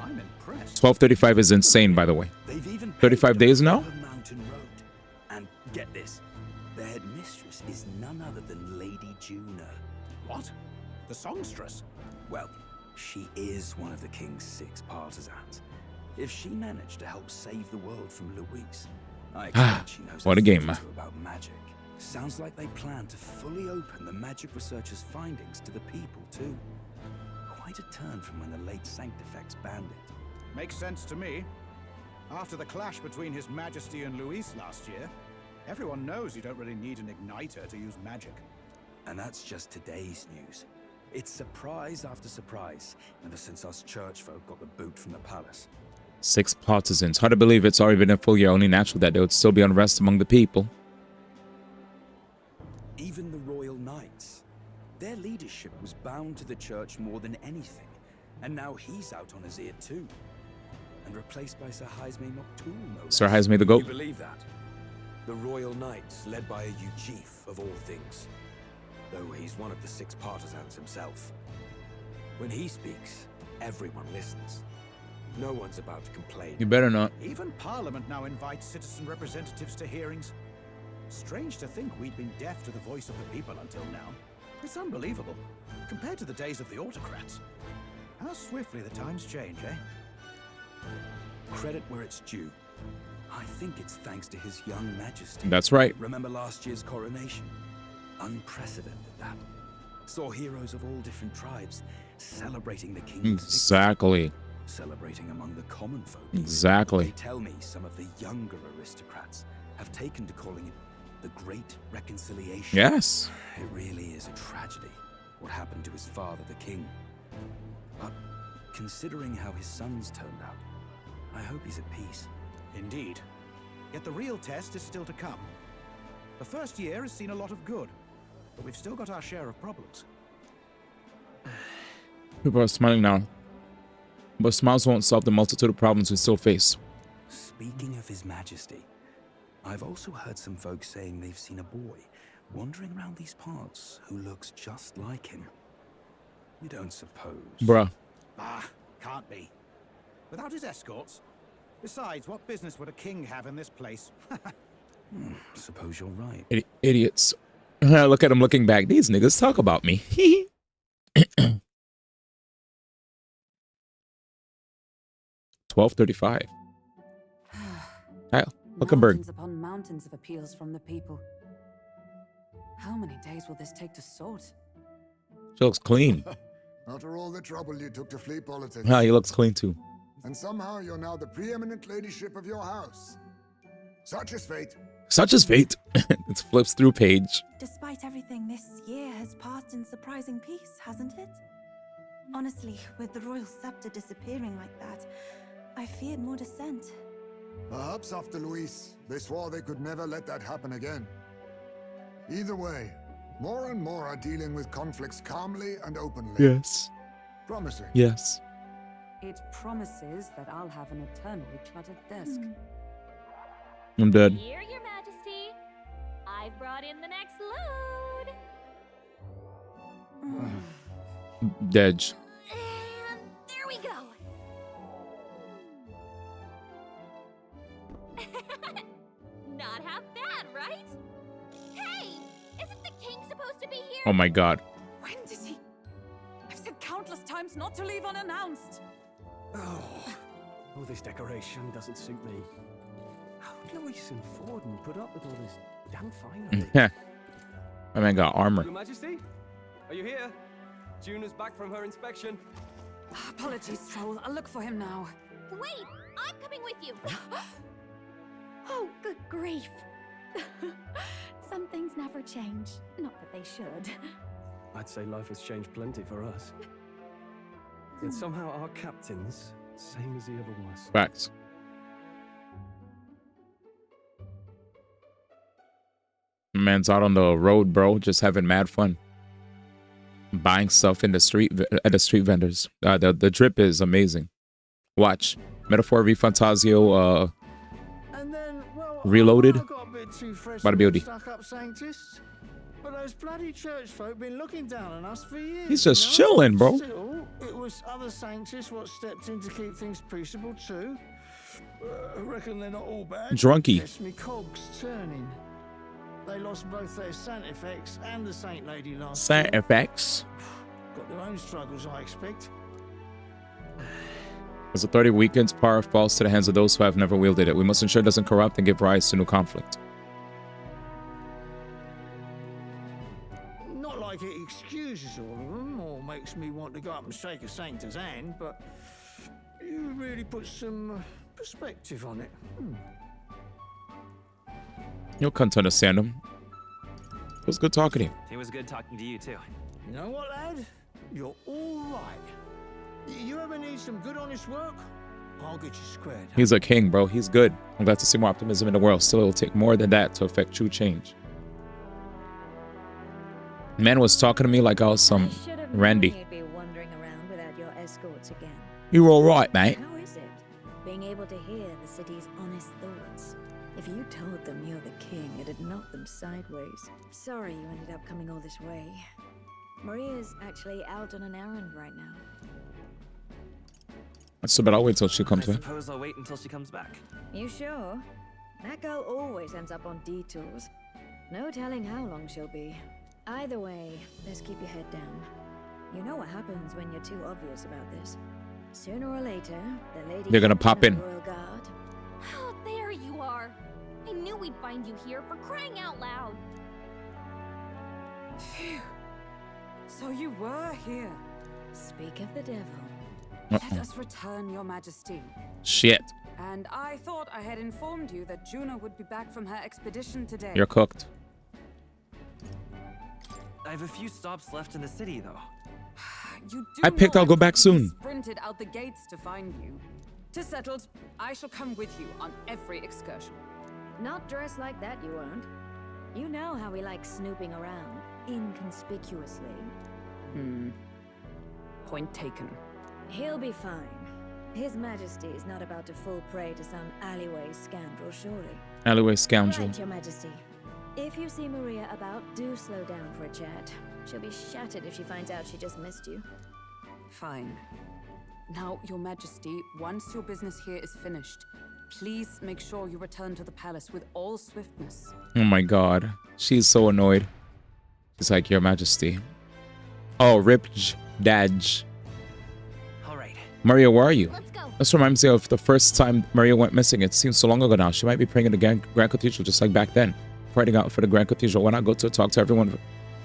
[SPEAKER 10] I'm impressed.
[SPEAKER 2] 1235 is insane, by the way.
[SPEAKER 10] They've even
[SPEAKER 2] 35 days now?
[SPEAKER 10] Mountain Road. And get this, the headmistress is none other than Lady Juna. What? The songstress? Well, she is one of the king's 6 partisans. If she managed to help save the world from Luis, I expect she knows
[SPEAKER 2] what a game, man.
[SPEAKER 10] about magic. Sounds like they plan to fully open the magic researchers' findings to the people too. Quite a turn from when the late Sanctifex banned it.
[SPEAKER 19] Makes sense to me. After the clash between His Majesty and Luis last year, everyone knows you don't really need an igniter to use magic.
[SPEAKER 10] And that's just today's news. It's surprise after surprise, ever since us church folk got the boot from the palace.
[SPEAKER 2] 6 partisans. Hard to believe it's already been a full year. Only natural that there would still be unrest among the people.
[SPEAKER 10] Even the royal knights. Their leadership was bound to the church more than anything. And now he's out on his ear too. And replaced by Sir Jaime Noctul, no less.
[SPEAKER 2] Sir Jaime the Goat.
[SPEAKER 23] You believe that? The royal knights, led by a Ujif of all things. Though he's one of the 6 partisans himself. When he speaks, everyone listens. No one's about to complain.
[SPEAKER 2] You better not.
[SPEAKER 19] Even Parliament now invites citizen representatives to hearings. Strange to think we'd been deaf to the voice of the people until now. It's unbelievable, compared to the days of the autocrats. How swiftly the times change, eh?
[SPEAKER 10] Credit where it's due. I think it's thanks to His young majesty.
[SPEAKER 2] That's right.
[SPEAKER 10] Remember last year's coronation? Unprecedented, that. Saw heroes of all different tribes celebrating the king's
[SPEAKER 2] Exactly.
[SPEAKER 10] victory. Celebrating among the common folk.
[SPEAKER 2] Exactly.
[SPEAKER 10] They tell me some of the younger aristocrats have taken to calling it the Great Reconciliation.
[SPEAKER 2] Yes.
[SPEAKER 10] It really is a tragedy, what happened to his father, the king. But considering how his sons turned out, I hope he's at peace.
[SPEAKER 19] Indeed. Yet the real test is still to come. The first year has seen a lot of good, but we've still got our share of problems.
[SPEAKER 2] People are smiling now. But smiles won't solve the multitude of problems we still face.
[SPEAKER 10] Speaking of His Majesty, I've also heard some folks saying they've seen a boy wandering around these parts who looks just like him. You don't suppose?
[SPEAKER 2] Bruh.
[SPEAKER 19] Ah, can't be. Without his escorts? Besides, what business would a king have in this place?
[SPEAKER 10] Suppose you're right.
[SPEAKER 2] Idiots. Look at them looking back. These niggas talk about me. 12:35. Kyle, Huckenberg.
[SPEAKER 6] Mountains upon mountains of appeals from the people. How many days will this take to sort?
[SPEAKER 2] She looks clean.
[SPEAKER 1] After all the trouble you took to flee politics.
[SPEAKER 2] Ah, he looks clean too.
[SPEAKER 1] And somehow you're now the preeminent ladyship of your house. Such is fate.
[SPEAKER 2] Such is fate. It flips through page.
[SPEAKER 9] Despite everything, this year has passed in surprising peace, hasn't it? Honestly, with the royal scepter disappearing like that, I feared more dissent.
[SPEAKER 1] Perhaps after Luis, they swore they could never let that happen again. Either way, more and more are dealing with conflicts calmly and openly.
[SPEAKER 2] Yes.
[SPEAKER 1] Promising.
[SPEAKER 2] Yes.
[SPEAKER 6] It promises that I'll have an eternally cluttered desk.
[SPEAKER 2] I'm dead.
[SPEAKER 4] Here, Your Majesty. I've brought in the next load.
[SPEAKER 2] Dej.
[SPEAKER 4] And there we go. Not half bad, right? Hey, isn't the king supposed to be here?
[SPEAKER 2] Oh my god.
[SPEAKER 6] When did he? I've said countless times not to leave unannounced.
[SPEAKER 5] Oh, all this decoration doesn't suit me. How would Luis and Forden put up with all this damn finery?
[SPEAKER 2] My man got armor.
[SPEAKER 7] Your Majesty, are you here? Juna's back from her inspection.
[SPEAKER 6] Apologies, Troll. I'll look for him now.
[SPEAKER 4] Wait, I'm coming with you. Oh, good grief. Some things never change. Not that they should.
[SPEAKER 5] I'd say life has changed plenty for us. Yet somehow our captain's same as he ever was.
[SPEAKER 2] Facts. Man's out on the road, bro, just having mad fun. Buying stuff in the street at the street vendors. The drip is amazing. Watch. Metaphor v Fantasio Reloaded. About to be OD.
[SPEAKER 11] But those bloody church folk been looking down on us for years.
[SPEAKER 2] He's just chilling, bro.
[SPEAKER 11] Still, it was other sanctus what stepped in to keep things peaceable too. I reckon they're not all bad.
[SPEAKER 2] Drunky.
[SPEAKER 11] Gets me cogs turning. They lost both their Saint effects and the Saint Lady last
[SPEAKER 2] Saint
[SPEAKER 11] year.
[SPEAKER 2] effects.
[SPEAKER 11] Got their own struggles, I expect.
[SPEAKER 2] As authority weakens, power falls to the hands of those who have never wielded it. We must ensure it doesn't corrupt and give rise to new conflict.
[SPEAKER 11] Not like it excuses all of them or makes me want to go up and shake a sanctor's hand, but you really put some perspective on it.
[SPEAKER 2] You'll come to understand him. It was good talking to you.
[SPEAKER 3] It was good talking to you, too.
[SPEAKER 11] You know what, lad? You're all right. You ever need some good, honest work? I'll get you squared.
[SPEAKER 2] He's a king, bro. He's good. I'm glad to see more optimism in the world. Still, it will take more than that to affect true change. Man was talking to me like I was some Randy.
[SPEAKER 21] You'd be wandering around without your escorts again.
[SPEAKER 2] You're all right, mate.
[SPEAKER 21] How is it, being able to hear the city's honest thoughts? If you told them you're the king, it'd knock them sideways. Sorry you ended up coming all this way. Maria's actually out on an errand right now.
[SPEAKER 2] So, but I'll wait till she comes
[SPEAKER 3] I
[SPEAKER 2] back.
[SPEAKER 3] suppose I'll wait until she comes back.
[SPEAKER 21] You sure? That girl always ends up on detours. No telling how long she'll be. Either way, let's keep your head down. You know what happens when you're too obvious about this. Sooner or later, the lady...
[SPEAKER 2] They're gonna pop in.
[SPEAKER 21] Royal Guard.
[SPEAKER 4] Oh, there you are. I knew we'd find you here, for crying out loud.
[SPEAKER 6] Phew. So you were here.
[SPEAKER 21] Speak of the devil.
[SPEAKER 6] Let us return, Your Majesty.
[SPEAKER 2] Shit.
[SPEAKER 6] And I thought I had informed you that Juno would be back from her expedition today.
[SPEAKER 2] You're cooked.
[SPEAKER 3] I have a few stops left in the city, though.
[SPEAKER 6] You do
[SPEAKER 2] I picked
[SPEAKER 6] know
[SPEAKER 2] I'll go back
[SPEAKER 6] quickly
[SPEAKER 2] soon.
[SPEAKER 6] Sprinted out the gates to find you. 'Tis settled. I shall come with you on every excursion.
[SPEAKER 21] Not dressed like that, you won't. You know how we like snooping around, inconspicuously.
[SPEAKER 6] Point taken.
[SPEAKER 21] He'll be fine. His Majesty is not about to fall prey to some alleyway scoundrel, surely.
[SPEAKER 2] Alleyway scoundrel.
[SPEAKER 21] Right, Your Majesty. If you see Maria about, do slow down for a chat. She'll be shattered if she finds out she just missed you.
[SPEAKER 6] Fine. Now, Your Majesty, once your business here is finished, please make sure you return to the palace with all swiftness.
[SPEAKER 2] Oh my god. She's so annoyed. She's like, Your Majesty. Oh, Rip Daj.
[SPEAKER 3] All right.
[SPEAKER 2] Maria, where are you? This reminds me of the first time Maria went missing. It seems so long ago now. She might be praying in the Grand Cathedral just like back then. Fighting out for the Grand Cathedral. Why not go to talk to everyone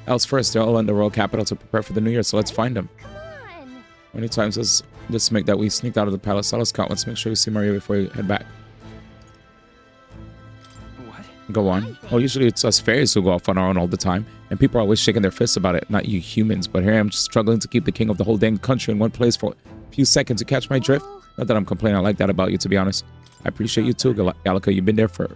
[SPEAKER 2] else first? They're all in the royal capital to prepare for the new year, so let's find them. How many times does this make that we sneaked out of the palace? Let's count. Let's make sure we see Maria before we head back. Go on. Oh, usually it's us fairies who go off on our own all the time, and people are always shaking their fists about it, not you humans. But here I am just struggling to keep the king of the whole dang country in one place for a few seconds. To catch my drift? Not that I'm complaining. I like that about you, to be honest. I appreciate you too, Gallica. You've been there for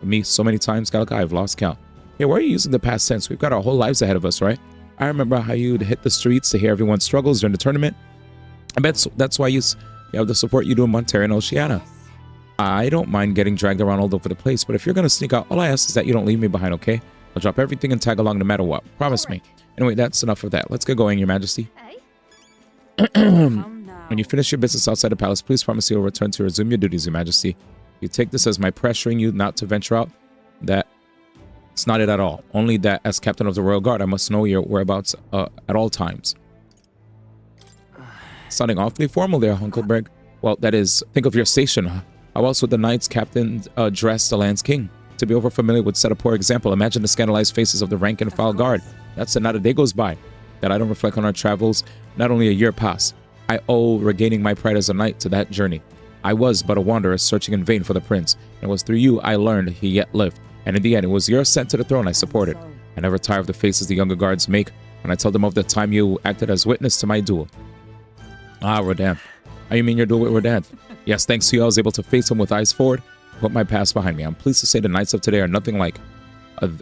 [SPEAKER 2] me so many times, Gallica. I've lost count. Hey, why are you using the past tense? We've got our whole lives ahead of us, right? I remember how you'd hit the streets to hear everyone's struggles during the tournament. I bet that's why you have the support you do in Montero and Oceania. I don't mind getting dragged around all over the place, but if you're going to sneak out, all I ask is that you don't leave me behind, okay? I'll drop everything and tag along no matter what. Promise me. Anyway, that's enough of that. Let's get going, Your Majesty. When you finish your business outside the palace, please promise you'll return to resume your duties, Your Majesty. You take this as my pressuring you not to venture out. It's not it at all. Only that as captain of the Royal Guard, I must know your whereabouts at all times. Sounding awfully formal there, Hunkleberg. Well, that is, think of your station. How else would the knights captain dress the land's king? To be overfamiliar would set a poor example. Imagine the scandalized faces of the rank and file guard. That's not a day goes by that I don't reflect on our travels. Not only a year past. I owe regaining my pride as a knight to that journey. I was but a wanderer searching in vain for the prince. It was through you I learned he yet lived. And in the end, it was your ascent to the throne I supported. I never tire of the faces the younger guards make when I tell them of the time you acted as witness to my duel. Ah, Rodan. Oh, you mean your duel with Rodan? Yes, thanks to you, I was able to face him with eyes forward, put my past behind me. I'm pleased to say the knights of today are nothing like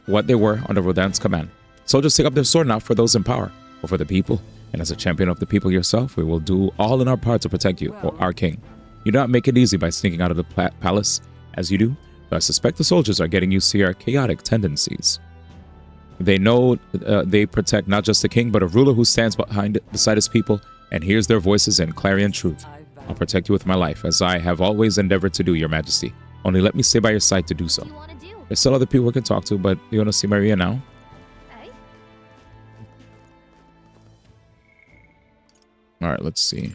[SPEAKER 2] what they were under Rodan's command. Soldiers take up their sword not for those in power, but for the people. And as a champion of the people yourself, we will do all in our part to protect you, or our king. You do not make it easy by sneaking out of the palace as you do, but I suspect the soldiers are getting used to your chaotic tendencies. They know they protect not just the king, but a ruler who stands beside his people and hears their voices in clarion truth. I'll protect you with my life, as I have always endeavored to do, Your Majesty. Only let me stay by your side to do so. There's still other people we can talk to, but you want to see Maria now? Alright, let's see.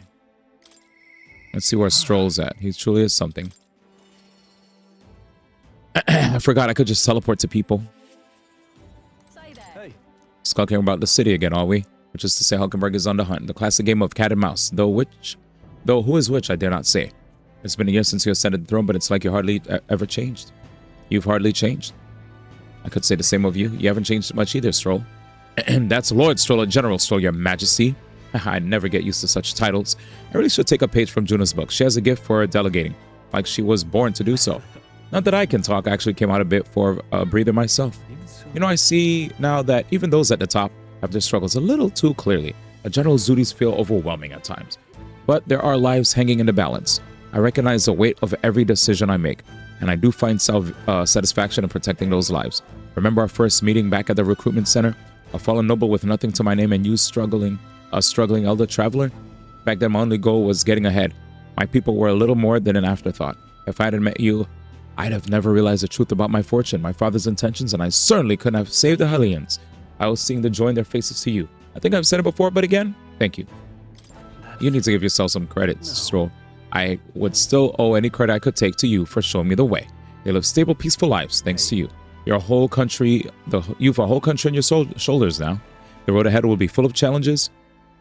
[SPEAKER 2] Let's see where Stroll's at. He truly is something. I forgot I could just teleport to people.
[SPEAKER 7] Hey.
[SPEAKER 2] Skulking about the city again, are we? Which is to say Hulkenberg is on the hunt. The classic game of cat and mouse. Though who is which, I dare not say. It's been a year since you ascended the throne, but it's like you hardly ever changed. You've hardly changed. I could say the same of you. You haven't changed much either, Stroll. That's Lord Stroll, or General Stroll, Your Majesty. I never get used to such titles. I really should take a page from Juna's book. She has a gift for delegating, like she was born to do so. Not that I can talk, I actually came out a bit for a breather myself. You know, I see now that even those at the top have their struggles a little too clearly. A general's duties feel overwhelming at times. But there are lives hanging in the balance. I recognize the weight of every decision I make, and I do find satisfaction in protecting those lives. Remember our first meeting back at the recruitment center? A fallen noble with nothing to my name and you struggling elder traveler? Back then my only goal was getting ahead. My people were a little more than an afterthought. If I hadn't met you, I'd have never realized the truth about my fortune, my father's intentions, and I certainly couldn't have saved the Hellions. I was seeing the joy in their faces to you. I think I've said it before, but again, thank you. You need to give yourself some credit, Stroll. I would still owe any credit I could take to you for showing me the way. They live stable, peaceful lives, thanks to you. You've a whole country on your shoulders now. The road ahead will be full of challenges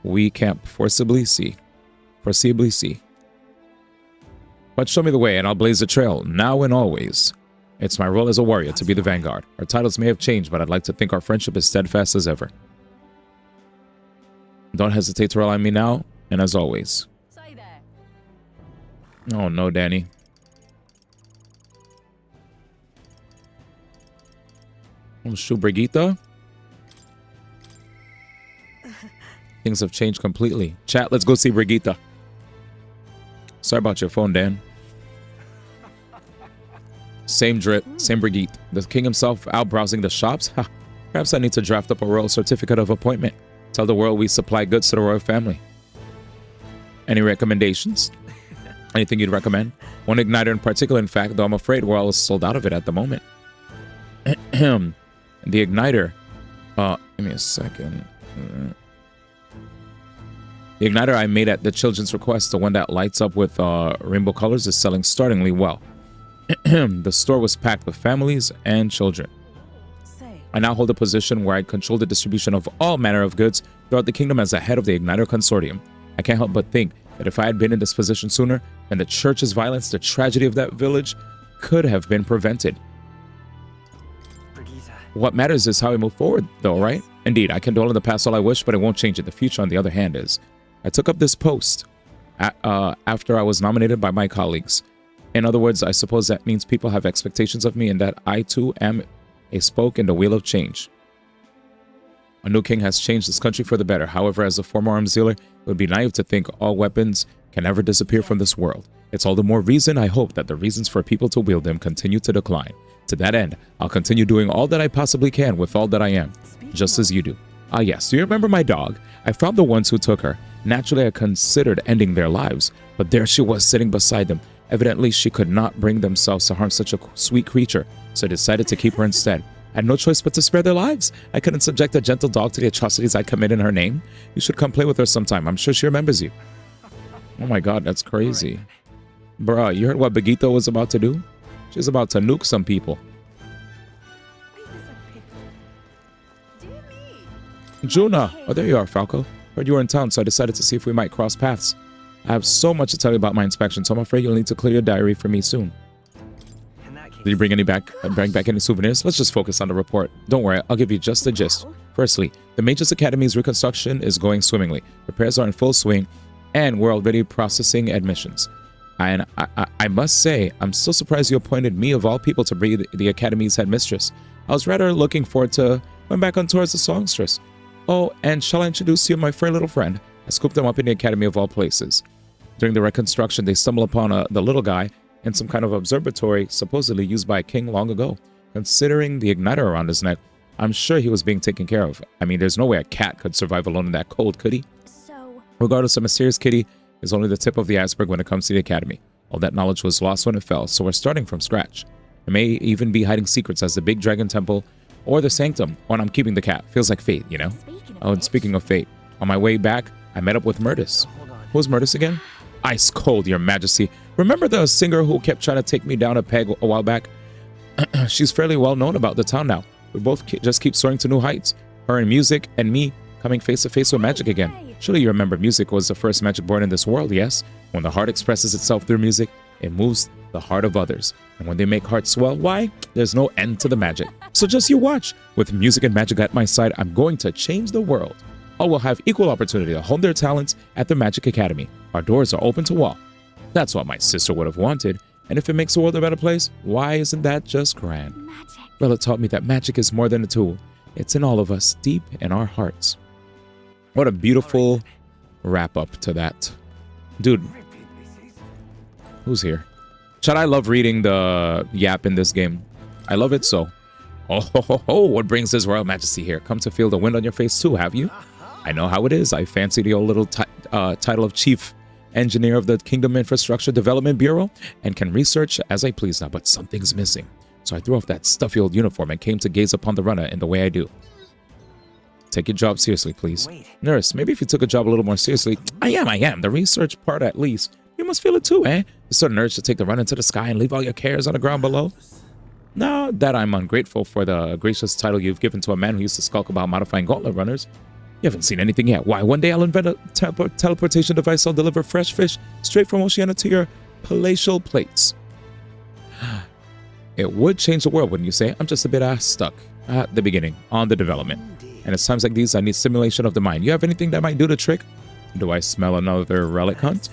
[SPEAKER 2] we can't foreseeably see. But show me the way and I'll blaze the trail, now and always. It's my role as a warrior to be the vanguard. Our titles may have changed, but I'd like to think our friendship is steadfast as ever. Don't hesitate to rely on me now, and as always. Oh no, Danny. Oh, shoot, Brigitte? Things have changed completely. Chat, let's go see Brigitte. Sorry about your phone, Dan. Same drip, same Brigitte. The king himself out browsing the shops? Ha! Perhaps I need to draft up a royal certificate of appointment. Tell the world we supply goods to the royal family. Any recommendations? Anything you'd recommend? One igniter in particular, in fact, though I'm afraid we're all sold out of it at the moment. The igniter. Give me a second. The igniter I made at the children's request, the one that lights up with rainbow colors, is selling startlingly well. The store was packed with families and children. I now hold a position where I control the distribution of all manner of goods throughout the kingdom as the head of the Igniter Consortium. I can't help but think that if I had been in this position sooner, then the church's violence, the tragedy of that village, could have been prevented. What matters is how we move forward, though, right? Indeed, I can dwell in the past all I wish, but it won't change it. The future, on the other hand, is. I took up this post after I was nominated by my colleagues. In other words, I suppose that means people have expectations of me and that I, too, am a spoke in the wheel of change. A new king has changed this country for the better. However, as a former arms dealer, it would be naive to think all weapons can ever disappear from this world. It's all the more reason I hope that the reasons for people to wield them continue to decline. To that end, I'll continue doing all that I possibly can with all that I am, just as you do. Ah yes, do you remember my dog? I found the ones who took her. Naturally, I considered ending their lives, but there she was sitting beside them. Evidently, she could not bring themselves to harm such a sweet creature, so I decided to keep her instead. I had no choice but to spare their lives. I couldn't subject a gentle dog to the atrocities I commit in her name. You should come play with her sometime. I'm sure she remembers you. Oh my god, that's crazy. Bruh, you heard what Begito was about to do? She's about to nuke some people. Juna! Oh, there you are, Falco. Heard you were in town, so I decided to see if we might cross paths. I have so much to tell you about my inspection, so I'm afraid you'll need to clear your diary for me soon. Did you bring back any souvenirs? Let's just focus on the report. Don't worry, I'll give you just the gist. Firstly, the Mages Academy's reconstruction is going swimmingly. Repairs are in full swing, and we're already processing admissions. And I must say, I'm so surprised you appointed me of all people to be the Academy's headmistress. I was rather looking forward to going back on tour as a songstress. Oh, and shall I introduce you to my fair little friend? I scooped them up in the Academy of all places. During the reconstruction, they stumbled upon the little guy in some kind of observatory supposedly used by a king long ago. Considering the igniter around his neck, I'm sure he was being taken care of. I mean, there's no way a cat could survive alone in that cold, could he? Regardless, a mysterious kitty is only the tip of the iceberg when it comes to the Academy. All that knowledge was lost when it fell, so we're starting from scratch. There may even be hiding secrets as the Big Dragon Temple or the Sanctum, when I'm keeping the cat. Feels like fate, you know? Oh, and speaking of fate, on my way back, I met up with Murtis. Who's Murtis again? Ice cold, your majesty. Remember the singer who kept trying to take me down a peg a while back? She's fairly well known about the town now. We both just keep soaring to new heights. Her in music and me coming face to face with magic again. Surely you remember music was the first magic born in this world, yes? When the heart expresses itself through music, it moves the heart of others. And when they make hearts swell, why? There's no end to the magic. So just you watch. With music and magic at my side, I'm going to change the world. All will have equal opportunity to hone their talents at the Magic Academy. Our doors are open to all. That's what my sister would have wanted. And if it makes the world a better place, why isn't that just grand? Magic. Rella taught me that magic is more than a tool. It's in all of us, deep in our hearts. What a beautiful wrap up to that. Dude, who's here? Chad, I love reading the yap in this game. I love it so. Oh, ho, ho, ho. What brings His Royal Majesty here? Come to feel the wind on your face too, have you? I know how it is. I fancy the old little title of Chief Engineer of the Kingdom Infrastructure Development Bureau and can research as I please now, but something's missing. So I threw off that stuffy old uniform and came to gaze upon the runner in the way I do. Take your job seriously, please. Wait. Nurse, maybe if you took a job a little more seriously. I am. The research part at least. You must feel it too, eh? The sudden urge to take the run into the sky and leave all your cares on the ground below. No, that I'm ungrateful for the gracious title you've given to a man who used to skulk about modifying gauntlet runners. You haven't seen anything yet. Why, one day I'll invent a teleportation device that'll deliver fresh fish straight from Oceania to your palatial plates. It would change the world, wouldn't you say? I'm just a bit stuck at the beginning on the development. And it's times like these I need stimulation of the mind. You have anything that might do the trick? Do I smell another relic hunt?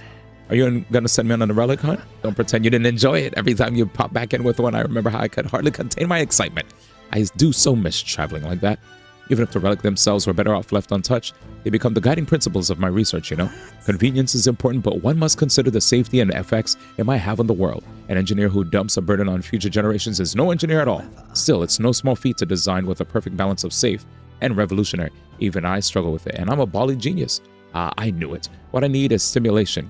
[SPEAKER 2] Are you gonna send me on a relic hunt? Don't pretend you didn't enjoy it. Every time you pop back in with one, I remember how I could hardly contain my excitement. I do so miss traveling like that. Even if the relic themselves were better off left untouched, they become the guiding principles of my research, you know? Convenience is important, but one must consider the safety and effects it might have on the world. An engineer who dumps a burden on future generations is no engineer at all. Still, it's no small feat to design with a perfect balance of safe and revolutionary. Even I struggle with it, and I'm a bally genius. I knew it. What I need is stimulation.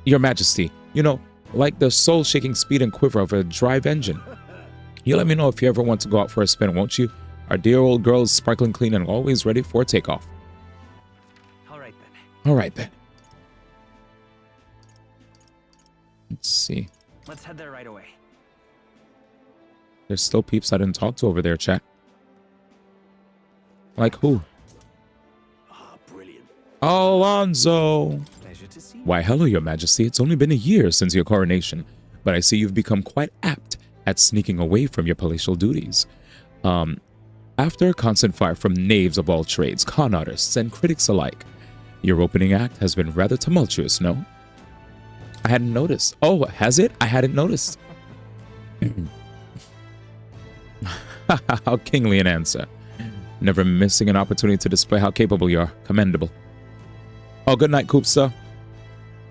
[SPEAKER 2] Your Majesty, you know, like the soul-shaking speed and quiver of a drive engine. You let me know if you ever want to go out for a spin, won't you? Our dear old girl is sparkling clean and always ready for takeoff.
[SPEAKER 3] All right then.
[SPEAKER 2] All right, then. Let's see.
[SPEAKER 3] Let's head there right away.
[SPEAKER 2] There's still peeps I didn't talk to over there, chat. Like who? Alonso! Why, hello, your majesty. It's only been a year since your coronation, but I see you've become quite apt at sneaking away from your palatial duties. After a constant fire from knaves of all trades, con artists, and critics alike, your opening act has been rather tumultuous, no? I hadn't noticed. Oh, has it? I hadn't noticed. How kingly an answer. Never missing an opportunity to display how capable you are. Commendable. Oh, good night, Koopsta.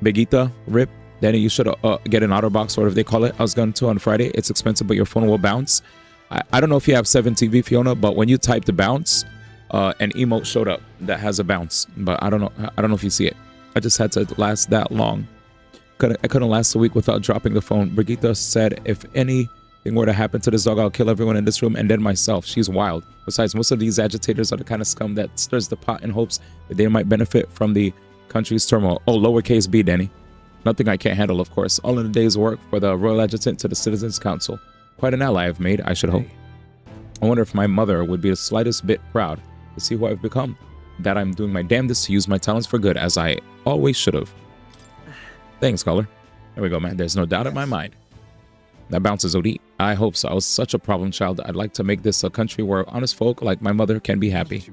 [SPEAKER 2] Begita, Rip. Danny, you should get an OtterBox, or whatever they call it. I was going to on Friday. It's expensive, but your phone will bounce. I don't know if you have 7 TV, Fiona, but when you type the bounce, an emote showed up that has a bounce. But I don't know if you see it. I just had to last that long. I couldn't last a week without dropping the phone. Brigitte said, if anything were to happen to this dog, I'll kill everyone in this room and then myself. She's wild. Besides, most of these agitators are the kind of scum that stirs the pot in hopes that they might benefit from the country's turmoil. Oh, lowercase b, Danny. Nothing I can't handle, of course. All in a day's work for the Royal Adjutant to the Citizens' Council. Quite an ally I've made, I should hope. I wonder if my mother would be the slightest bit proud to see who I've become. That I'm doing my damnedest to use my talents for good, as I always should have. Thanks, caller. There we go, man. There's no doubt in my mind. That bounces OD. I hope so. I was such a problem child. I'd like to make this a country where honest folk like my mother can be happy.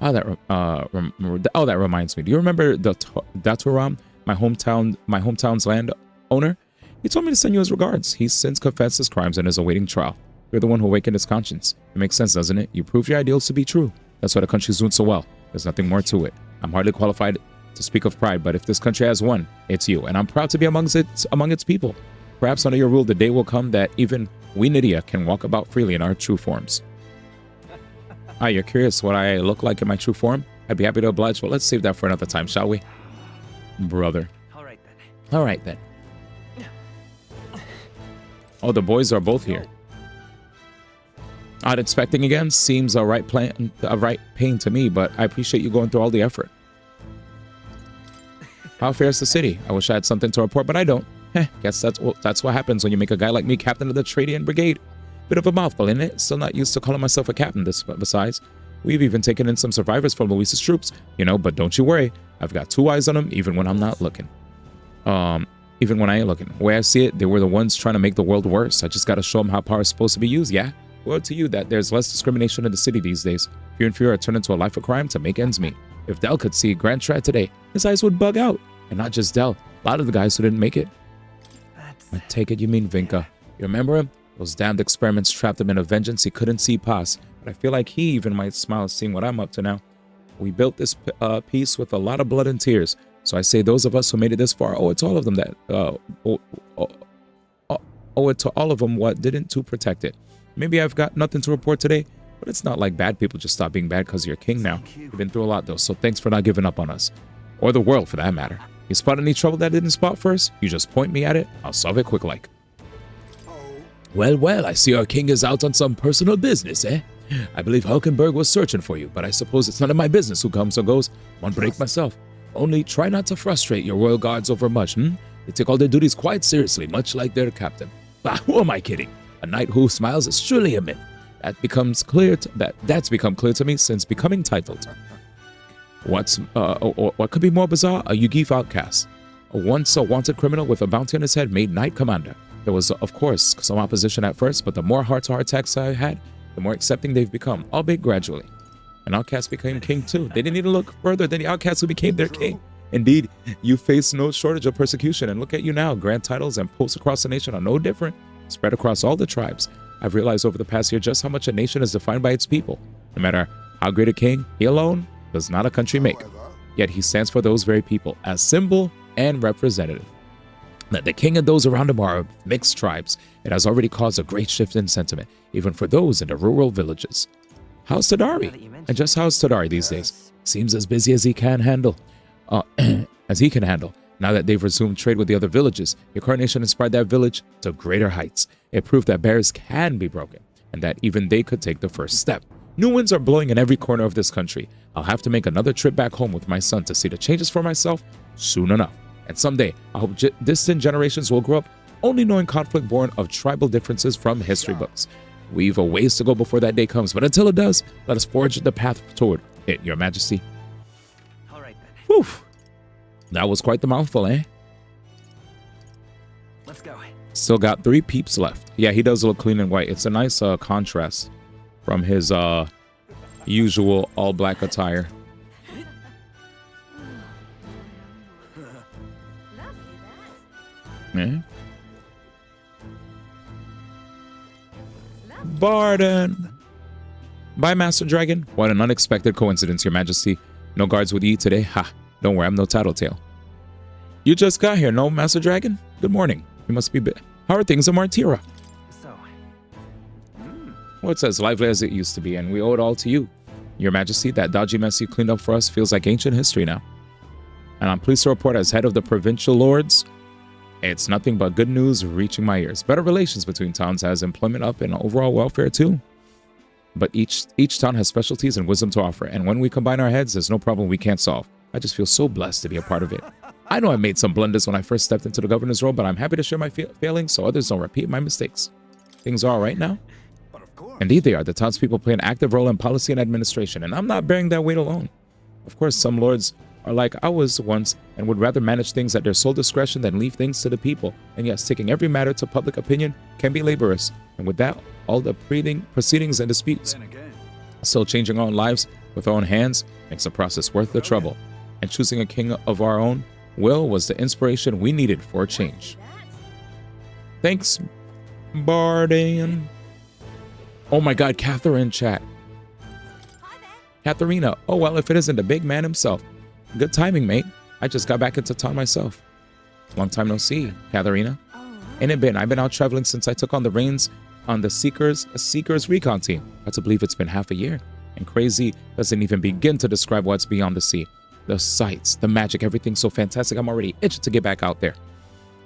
[SPEAKER 2] Oh, that reminds me. Do you remember the Daturam, my hometown's land owner? He told me to send you his regards. He's since confessed his crimes and is awaiting trial. You're the one who awakened his conscience. It makes sense, doesn't it? You proved your ideals to be true. That's why the country's doing so well. There's nothing more to it. I'm hardly qualified to speak of pride, but if this country has one, it's you, and I'm proud to be among its people. Perhaps under your rule, the day will come that even we Nydia can walk about freely in our true forms. Ah, you're curious what I look like in my true form? I'd be happy to oblige, but let's save that for another time, shall we? Brother. All right then. Oh, the boys are both here. Odd inspecting again seems a right pain to me, but I appreciate you going through all the effort. How fares the city? I wish I had something to report, but I don't. Guess that's what happens when you make a guy like me captain of the Tradian Brigade. Bit of a mouthful, isn't it? Still not used to calling myself a captain. Besides, we've even taken in some survivors from Luis's troops, you know. But don't you worry, I've got 2 eyes on them, even when I'm not looking. Even when I ain't looking. The way I see it, they were the ones trying to make the world worse. I just gotta show them how power is supposed to be used. Yeah. Word to you that there's less discrimination in the city these days. Fear and fear are turned into a life of crime to make ends meet. If Del could see Grand Strat today, his eyes would bug out. And not just Del, a lot of the guys who didn't make it. I take it you mean Vinka. You remember him? Those damned experiments trapped him in a vengeance he couldn't see past. But I feel like he even might smile seeing what I'm up to now. We built this piece with a lot of blood and tears. So I say those of us who made it this far owe it to all of them that owe it to all of them what didn't to protect it. Maybe I've got nothing to report today, but it's not like bad people just stop being bad because you're king now. You've been through a lot though, so thanks for not giving up on us. Or the world for that matter. You spot any trouble that I didn't spot first? You just point me at it, I'll solve it quick like. Well, I see our king is out on some personal business, eh? I believe Hulkenberg was searching for you, but I suppose it's none of my business who comes or goes. One break myself. Only try not to frustrate your royal guards over much, They take all their duties quite seriously, much like their captain. Bah, who am I kidding? A knight who smiles is surely a myth. That's become clear to me since becoming titled. What could be more bizarre? A Yugif outcast. Once a wanted criminal with a bounty on his head made knight commander. There was, of course, some opposition at first, but the more heart-to-heart attacks I had, the more accepting they've become, albeit gradually. An outcast became king too. They didn't need to look further than the outcast who became their king. Indeed, you face no shortage of persecution, and look at you now. Grand titles and posts across the nation are no different, spread across all the tribes. I've realized over the past year just how much a nation is defined by its people. No matter how great a king, he alone does not a country make. Yet he stands for those very people as symbol and representative. That the king and those around him are mixed tribes. It has already caused a great shift in sentiment, even for those in the rural villages. How's Tadari? And just how's Tadari these days? Seems as busy as he can handle. Now that they've resumed trade with the other villages, your coronation inspired that village to greater heights. It proved that barriers can be broken, and that even they could take the first step. New winds are blowing in every corner of this country. I'll have to make another trip back home with my son to see the changes for myself soon enough. And someday, I hope distant generations will grow up only knowing conflict born of tribal differences from history books. We've a ways to go before that day comes, but until it does, let us forge the path toward it, Your Majesty.
[SPEAKER 3] All right then.
[SPEAKER 2] Whew. That was quite the mouthful, eh?
[SPEAKER 3] Let's go.
[SPEAKER 2] Still got 3 peeps left. Yeah, he does look clean and white. It's a nice contrast from his usual all-black attire. Yeah. Barden. Bye, Master Dragon. What an unexpected coincidence, Your Majesty. No guards with you today? Ha. Don't worry, I'm no tattletale. You just got here, no, Master Dragon? Good morning. You must be... How are things in Martira?
[SPEAKER 3] So...
[SPEAKER 2] Well, it's as lively as it used to be, and we owe it all to you. Your Majesty, that dodgy mess you cleaned up for us feels like ancient history now. And I'm pleased to report as head of the provincial lords, it's nothing but good news reaching my ears. Better relations between towns has employment up and overall welfare too. But each town has specialties and wisdom to offer, and when we combine our heads, there's no problem we can't solve. I just feel so blessed to be a part of it. I know I made some blunders when I first stepped into the governor's role, but I'm happy to share my failings so others don't repeat my mistakes. Things are all right now? Indeed they are. The townspeople play an active role in policy and administration, and I'm not bearing that weight alone. Of course, some lords are like I was once and would rather manage things at their sole discretion than leave things to the people. And yes, taking every matter to public opinion can be laborious. And with that, all the proceedings and disputes. Still changing our own lives with our own hands makes the process worth the trouble. And choosing a king of our own will was the inspiration we needed for a change. Thanks, Bardian. Oh my god, Catherine chat. Katharina. Oh well, if it isn't the big man himself. Good timing, mate. I just got back into town myself. Long time no see, Katharina. Ain't it been? I've been out traveling since I took on the reins on the Seekers recon team. Hard to believe it's been half a year. And crazy doesn't even begin to describe what's beyond the sea. The sights, the magic, everything's so fantastic. I'm already itching to get back out there.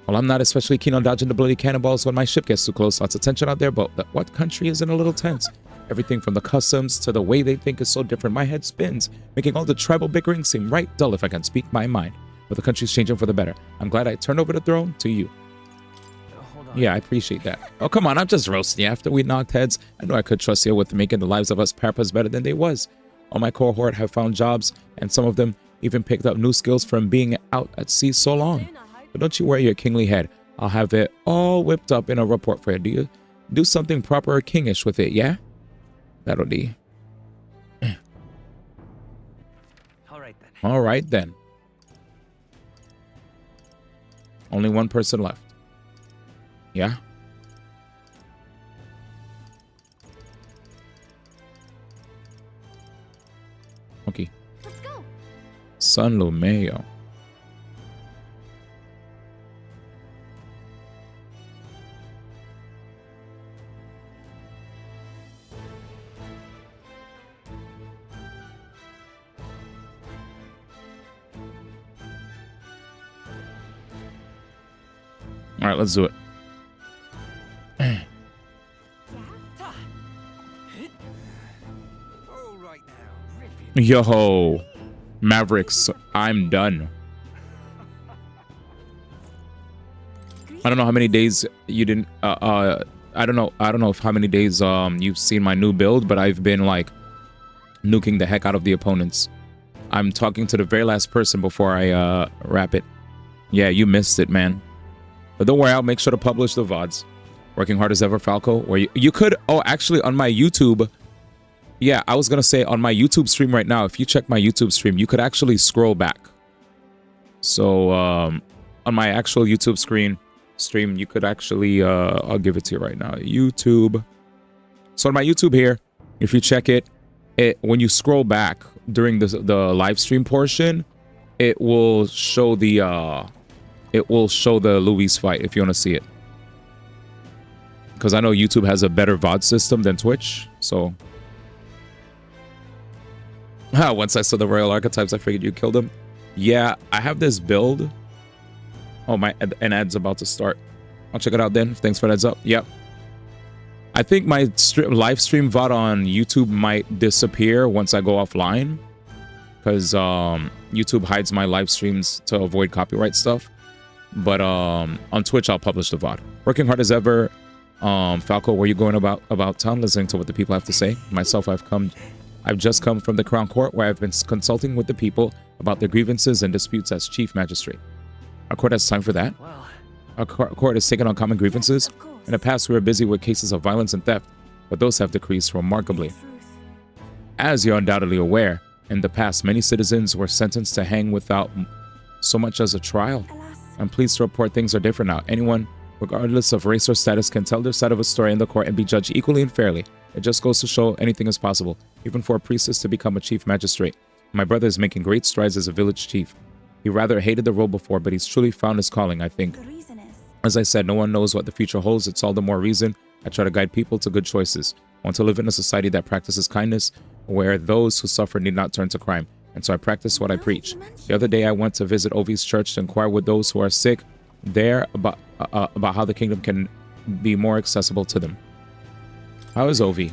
[SPEAKER 2] Well, I'm not especially keen on dodging the bloody cannonballs when my ship gets too close. Lots of tension out there, but what country isn't a little tense? Everything from the customs to the way they think is so different. My head spins, making all the tribal bickering seem right dull if I can speak my mind. But the country's changing for the better. I'm glad I turned over the throne to you. Yeah, I appreciate that. Oh, come on, I'm just roasting you. After we knocked heads, I know I could trust you with making the lives of us Parpas better than they was. All my cohort have found jobs, and some of them even picked up new skills from being out at sea so long. But don't you worry your kingly head. I'll have it all whipped up in a report for you. Do something proper or kingish with it, yeah? That'll be. All right then. Only one person left. Yeah? Okay.
[SPEAKER 4] Let's go.
[SPEAKER 2] San Lumeo. All right, let's do it. Yo, Mavericks, I'm done. I don't know how many days you didn't. I don't know if how many days you've seen my new build, but I've been like nuking the heck out of the opponents. I'm talking to the very last person before I wrap it. Yeah, you missed it, man. But don't worry, I'll make sure to publish the VODs. Working hard as ever, Falco. Where you could, oh, actually on my YouTube. Yeah, I was going to say on my YouTube stream right now, if you check my YouTube stream, you could actually scroll back. So on my actual YouTube stream, you could actually, I'll give it to you right now. YouTube. So on my YouTube here, if you check it, when you scroll back during the live stream portion, it will show the Luis fight if you want to see it. Because I know YouTube has a better VOD system than Twitch, so. Once I saw the royal archetypes, I figured you killed him. Yeah, I have this build. Oh, an ad's about to start. I'll check it out then. Thanks for the heads up. Yep. I think my live stream VOD on YouTube might disappear once I go offline, because YouTube hides my live streams to avoid copyright stuff. But on Twitch, I'll publish the VOD. Working hard as ever. Falco, where you going about town, listening to what the people have to say? Myself, I've just come from the Crown Court, where I've been consulting with the people about their grievances and disputes as Chief Magistrate. Our court has time for that. Our court has taken on common grievances. In the past, we were busy with cases of violence and theft, but those have decreased remarkably. As you're undoubtedly aware, in the past, many citizens were sentenced to hang without so much as a trial. I'm pleased to report things are different now. Anyone, regardless of race or status, can tell their side of a story in the court and be judged equally and fairly. It just goes to show anything is possible, even for a priestess to become a chief magistrate. My brother is making great strides as a village chief. He rather hated the role before, but he's truly found his calling, I think. As I said, no one knows what the future holds. It's all the more reason I try to guide people to good choices. I want to live in a society that practices kindness, where those who suffer need not turn to crime. And so I practice what I preach. The other day I went to visit Ovi's church to inquire with those who are sick there about how the kingdom can be more accessible to them. How is Ovi?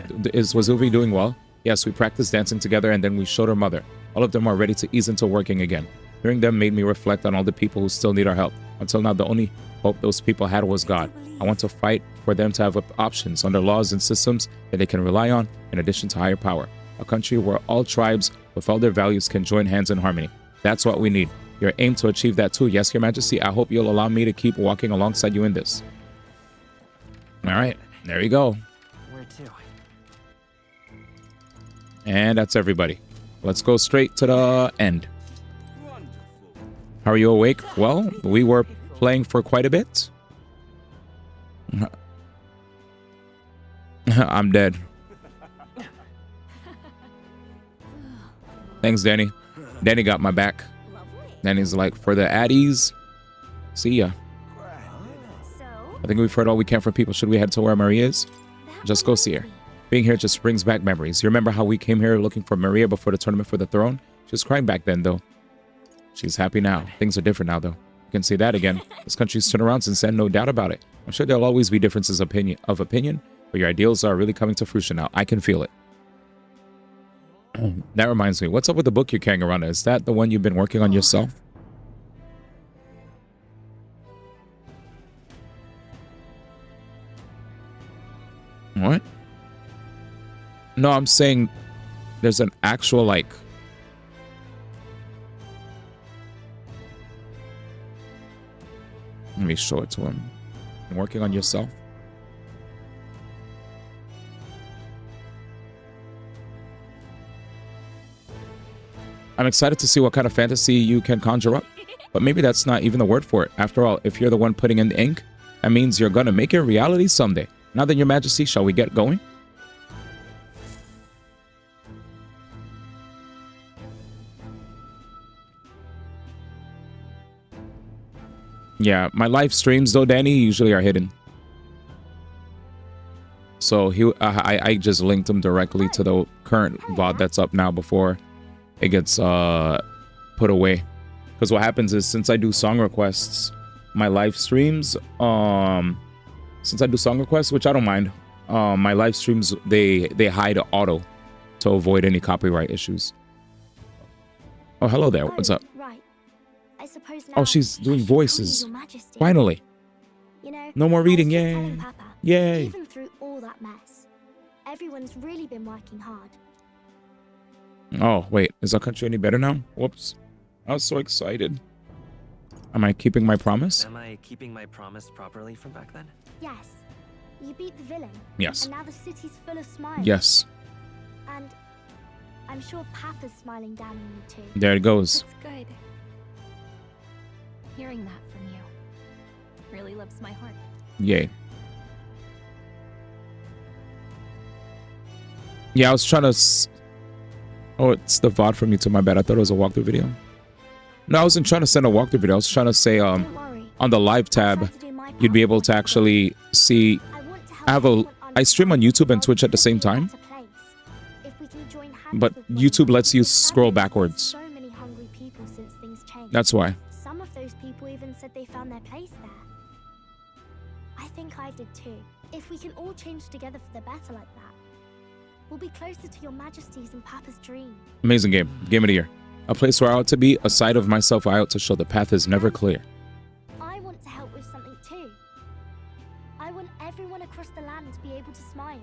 [SPEAKER 2] Was Ovi doing well? Yes, we practiced dancing together and then we showed her mother. All of them are ready to ease into working again. Hearing them made me reflect on all the people who still need our help. Until now, the only hope those people had was God. I want to fight for them to have options under laws and systems that they can rely on in addition to higher power. A country where all tribes with all their values can join hands in harmony. That's what we need. Your aim to achieve that too. Yes, Your Majesty, I hope you'll allow me to keep walking alongside you in this. All right, there you go.
[SPEAKER 3] Where to?
[SPEAKER 2] And that's everybody. Let's go straight to the end. How are you awake? Well, we were playing for quite a bit. I'm dead. Thanks, Danny. Danny got my back. Danny's like, for the addies, see ya. I think we've heard all we can from people. Should we head to where Maria is? Just go see her. Being here just brings back memories. You remember how we came here looking for Maria before the tournament for the throne? She was crying back then, though. She's happy now. Things are different now, though. You can see that again. This country's turned around since then, no doubt about it. I'm sure there'll always be differences of opinion, but your ideals are really coming to fruition now. I can feel it. That reminds me, what's up with the book you're carrying around? Is that the one you've been working on yourself? What? No, I'm saying there's an actual, like... Let me show it to him. Working on yourself? I'm excited to see what kind of fantasy you can conjure up. But maybe that's not even the word for it. After all, if you're the one putting in the ink, that means you're gonna make it reality someday. Now then, Your Majesty, shall we get going? Yeah, my live streams, though, Danny, usually are hidden. So I just linked him directly to the current VOD that's up now before it gets put away. Because what happens is, since I do song requests, my live streams, since I do song requests, which I don't mind, my live streams, they hide auto to avoid any copyright issues. Oh, hello there. What's up?
[SPEAKER 14] Right. I suppose
[SPEAKER 2] Oh, she's doing voices. Finally.
[SPEAKER 14] You know,
[SPEAKER 2] No more reading.
[SPEAKER 14] I was just
[SPEAKER 2] Yay.
[SPEAKER 14] telling Papa,
[SPEAKER 2] Yay.
[SPEAKER 14] Even through all that mess, everyone's really been working hard.
[SPEAKER 2] Oh, wait. Is our country any better now? Whoops. I was so excited. Am I keeping my promise?
[SPEAKER 3] Am I keeping my promise properly from back then?
[SPEAKER 14] Yes. You beat the villain.
[SPEAKER 2] Yes.
[SPEAKER 14] And now the city's full of smiles.
[SPEAKER 2] Yes.
[SPEAKER 14] And I'm sure Papa's smiling down on you too.
[SPEAKER 2] There it goes.
[SPEAKER 4] That's good. Hearing that from you really lifts my heart.
[SPEAKER 2] Yay. Yeah, I was trying to... Oh, it's the VOD from YouTube. My bad. I thought it was a walkthrough video. No, I wasn't trying to send a walkthrough video. I was trying to say, on the live tab, you'd be able to actually see... I stream on YouTube and Twitch at the same time. But YouTube lets you scroll backwards.
[SPEAKER 14] So many hungry people since things changed.
[SPEAKER 2] That's why.
[SPEAKER 14] Some of those people even said they found their place there. I think I did too. If we can all change together for the better like that, we'll be closer to your majesties and Papa's dream.
[SPEAKER 2] Amazing game. Game of the year. A place where I ought to be, a side of myself I ought to show. The path is never clear.
[SPEAKER 14] I want to help with something too. I want everyone across the land to be able to smile.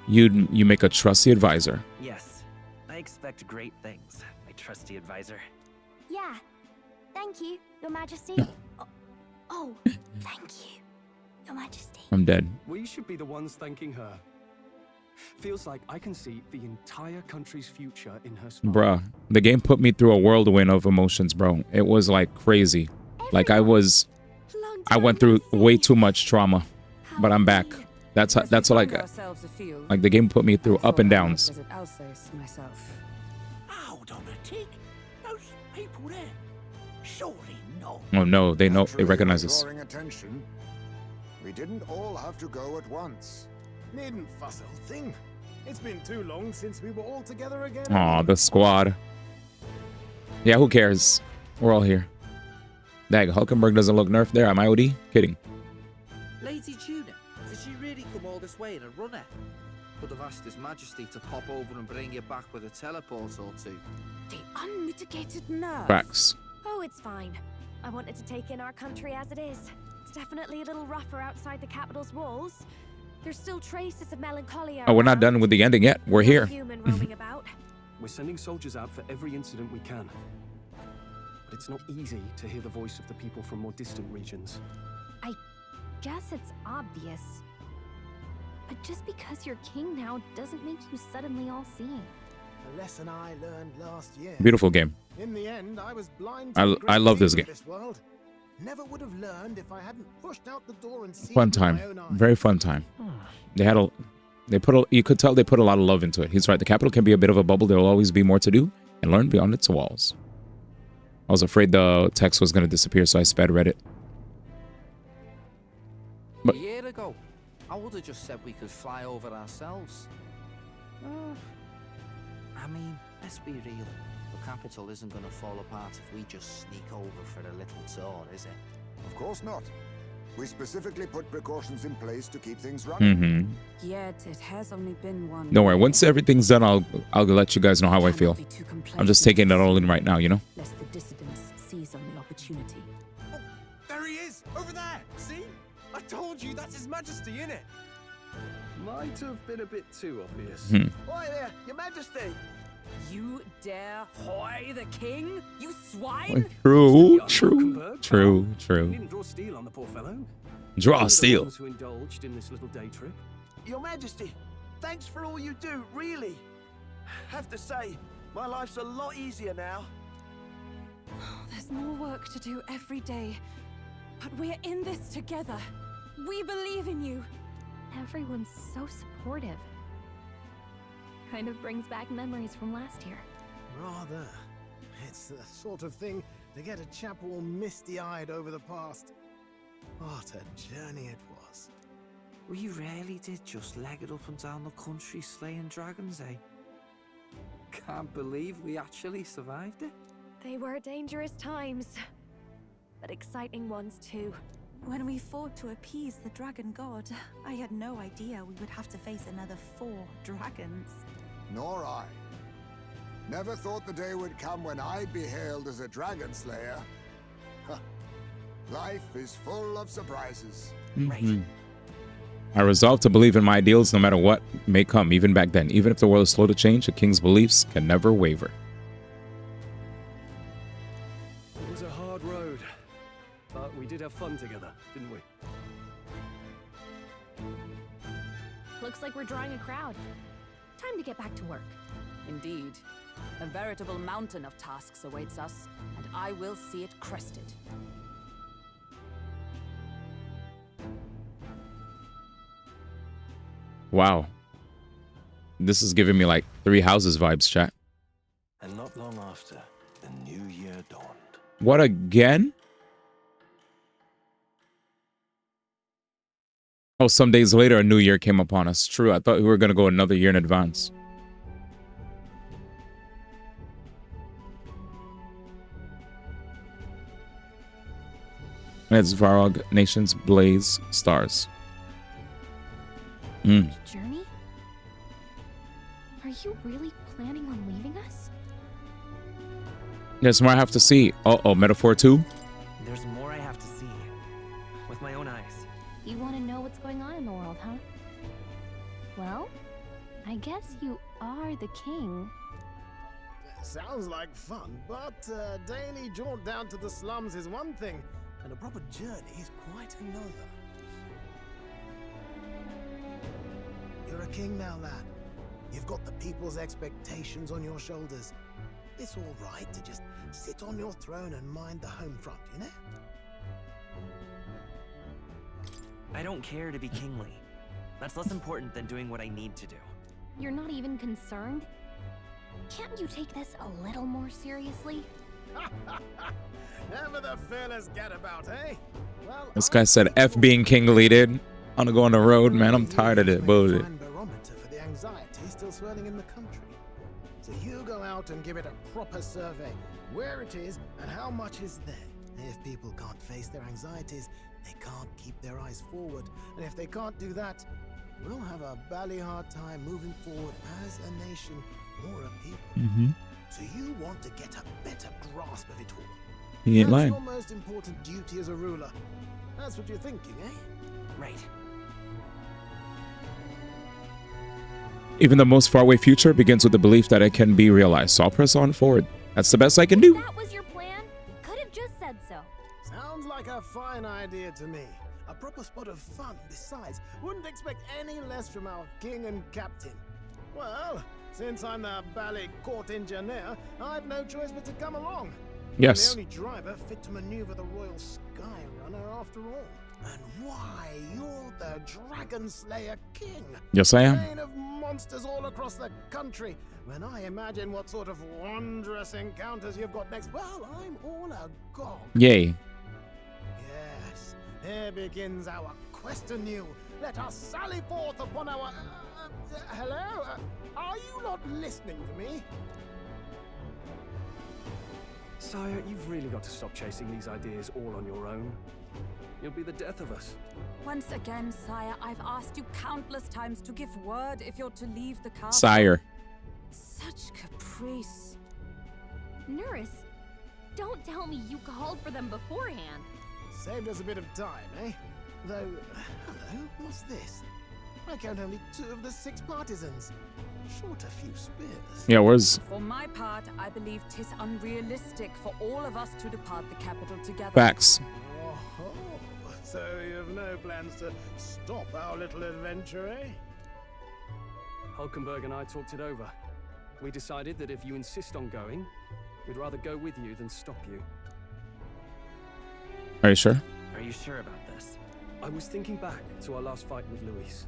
[SPEAKER 2] You make a trusty advisor.
[SPEAKER 3] Yes, I expect great things, my trusty advisor.
[SPEAKER 14] Yeah. Thank you, Your Majesty. Oh, thank you, Your Majesty.
[SPEAKER 2] I'm dead.
[SPEAKER 5] We should be the ones thanking her. Feels like I can see the entire country's future in her smile.
[SPEAKER 2] Bruh, the game put me through a whirlwind of emotions, bro. It was like crazy. Like I went through way too much trauma, but I'm back. That's all I got. Like the game put me through up and downs.
[SPEAKER 6] Myself.
[SPEAKER 10] Hold on a tick. Those people there. Surely not.
[SPEAKER 2] Oh no, they know, they recognize us.
[SPEAKER 1] Drawing attention. We didn't all have to go at once.
[SPEAKER 17] Needn't fuss, old thing. It's been too long since we were all together again.
[SPEAKER 2] Aw, the squad. Yeah, who cares? We're all here. Dag, Hulkenberg doesn't look nerfed there. Am I OD? Kidding.
[SPEAKER 22] Lady Tuna, did she really come all this way in a runner? Could have asked His Majesty to pop over and bring you back with a teleport or two.
[SPEAKER 14] The unmitigated nerve.
[SPEAKER 2] Facts.
[SPEAKER 14] Oh, it's fine. I wanted to take in our country as it is. It's definitely a little rougher outside the capital's walls. There's still traces of melancholy.
[SPEAKER 2] Oh, we're not done with the ending yet. We're here.
[SPEAKER 14] Human roaming about.
[SPEAKER 5] We're sending soldiers out for every incident we can. But it's not easy to hear the voice of the people from more distant regions.
[SPEAKER 14] I guess it's obvious. But just because you're king now doesn't make you suddenly all-seeing.
[SPEAKER 17] A lesson I learned last year.
[SPEAKER 2] Beautiful game.
[SPEAKER 17] In the end, I was blind.
[SPEAKER 2] I love this game.
[SPEAKER 17] This world. Never would have learned if I hadn't pushed out the door and seen
[SPEAKER 2] Fun
[SPEAKER 17] with my
[SPEAKER 2] time.
[SPEAKER 17] own eyes.
[SPEAKER 2] Very fun time. You could tell they put a lot of love into it. He's right. The capital can be a bit of a bubble. There will always be more to do and learn beyond its walls. I was afraid the text was going to disappear, so I sped read it.
[SPEAKER 22] A year ago, I would have just said we could fly over ourselves. I mean, let's be real. The capital isn't going to fall apart if we just sneak over for a little tour, is it?
[SPEAKER 1] Of course not. We specifically put precautions in place to keep things running.
[SPEAKER 6] Yet it has only been one.
[SPEAKER 2] Don't worry. Once everything's done, I'll let you guys know how I feel. I'm just taking it all in right now, you know?
[SPEAKER 6] Lest the dissidents seize on the opportunity.
[SPEAKER 7] Oh, there he is! Over there! See? I told you that's His Majesty, innit?
[SPEAKER 5] Might have been a bit too obvious.
[SPEAKER 7] Oi there, Your Majesty!
[SPEAKER 6] You dare hoy the king? You swine!
[SPEAKER 2] True.
[SPEAKER 5] You didn't draw steel on the poor fellow.
[SPEAKER 2] Draw
[SPEAKER 5] Only the
[SPEAKER 2] steel.
[SPEAKER 5] ones who indulged in this little day trip.
[SPEAKER 7] Your Majesty, thanks for all you do, really. Have to say, my life's a lot easier now.
[SPEAKER 6] There's more work to do every day, but we're in this together. We believe in you.
[SPEAKER 14] Everyone's so supportive. Kind of brings back memories from last year.
[SPEAKER 17] Rather. It's the sort of thing to get a chap all misty-eyed over the past. What a journey it was.
[SPEAKER 22] We really did just leg it up and down the country slaying dragons, eh? Can't believe we actually survived it.
[SPEAKER 14] They were dangerous times, but exciting ones too.
[SPEAKER 9] When we fought to appease the dragon god, I had no idea we would have to face another 4 dragons.
[SPEAKER 1] Nor I. Never thought the day would come when I'd be hailed as a dragon slayer. Huh. Life is full of surprises.
[SPEAKER 2] I resolved to believe in my ideals no matter what may come, even back then. Even if the world is slow to change, a king's beliefs can never waver.
[SPEAKER 5] It was a hard road, but we did have fun together, didn't we?
[SPEAKER 14] Looks like we're drawing a crowd. Time to get back to work.
[SPEAKER 6] Indeed. A veritable mountain of tasks awaits us, and I will see it crested.
[SPEAKER 2] Wow. This is giving me like 3 Houses vibes, chat.
[SPEAKER 18] And not long after, the new year dawned.
[SPEAKER 2] What again? Oh, some days later, a new year came upon us. True, I thought we were going to go another year in advance. As Varog nations blaze stars.
[SPEAKER 4] Journey? Are you really planning on leaving us?
[SPEAKER 2] There's more I have to see. Oh, metaphor 2?
[SPEAKER 3] There's more I have to see. With my own eyes.
[SPEAKER 4] You want to know what's going on in the world, huh? Well, I guess you are the king.
[SPEAKER 17] Sounds like fun, but a daily jaunt down to the slums is one thing, and a proper journey is quite another. You're a king now, lad. You've got the people's expectations on your shoulders. It's all right to just sit on your throne and mind the home front, you know?
[SPEAKER 3] I don't care to be kingly. That's less important than doing what I need to do.
[SPEAKER 4] You're not even concerned? Can't you take this a little more seriously?
[SPEAKER 17] Never the fearless gadabout, eh? Well,
[SPEAKER 2] This guy said F being kingly, dude. I want to go on the road, man. I'm tired of it. Bullshit.
[SPEAKER 17] barometer for the anxiety still swirling in the country. So you go out and give it a proper survey. Where it is and how much is there. If people can't face their anxieties, they can't keep their eyes forward. And if they can't do that, we'll have a bally hard time moving forward as a nation or a people. So you want to get a better grasp of it all.
[SPEAKER 2] He ain't
[SPEAKER 17] That's
[SPEAKER 2] lying.
[SPEAKER 17] your most important duty as a ruler. That's what you're thinking, eh?
[SPEAKER 3] Right.
[SPEAKER 2] Even the most faraway future begins with the belief that it can be realized. So I'll press on forward. That's the best I can do.
[SPEAKER 4] That was your plan? You could have just said so.
[SPEAKER 17] Sounds like a fine idea to me. A proper spot of fun, besides. Wouldn't expect any less from our king and captain. Well, since I'm the bally court engineer, I've no choice but to come along.
[SPEAKER 2] Yes.
[SPEAKER 17] I'm the only driver fit to maneuver the Royal Skyrunner after all. And why, you're the Dragon Slayer King.
[SPEAKER 2] Yes, I am.
[SPEAKER 17] Reign of monsters all across the country. When I imagine what sort of wondrous encounters you've got next, well, I'm all agog.
[SPEAKER 2] Yay.
[SPEAKER 17] Yes, here begins our quest anew. Let us sally forth upon our... hello? Are you not listening to me?
[SPEAKER 7] Sire, you've really got to stop chasing these ideas all on your own. You'll be the death of us.
[SPEAKER 6] Once again, sire, I've asked you countless times to give word if you're to leave the castle.
[SPEAKER 2] Sire.
[SPEAKER 6] Such caprice.
[SPEAKER 4] Nurse, don't tell me you called for them beforehand.
[SPEAKER 17] Saved us a bit of time, eh? Though, hello, what's this? I count only 2 of the 6 partisans. Short a few spears.
[SPEAKER 2] Yeah, where's...
[SPEAKER 6] For my part, I believe 'tis unrealistic for all of us to depart the capital together.
[SPEAKER 2] Facts.
[SPEAKER 17] Oh, so you have no plans to stop our little adventure, eh?
[SPEAKER 7] Hulkenberg and I talked it over. We decided that if you insist on going, we'd rather go with you than stop you.
[SPEAKER 2] Are you sure?
[SPEAKER 3] Are you sure about this?
[SPEAKER 7] I was thinking back to our last fight with Luis.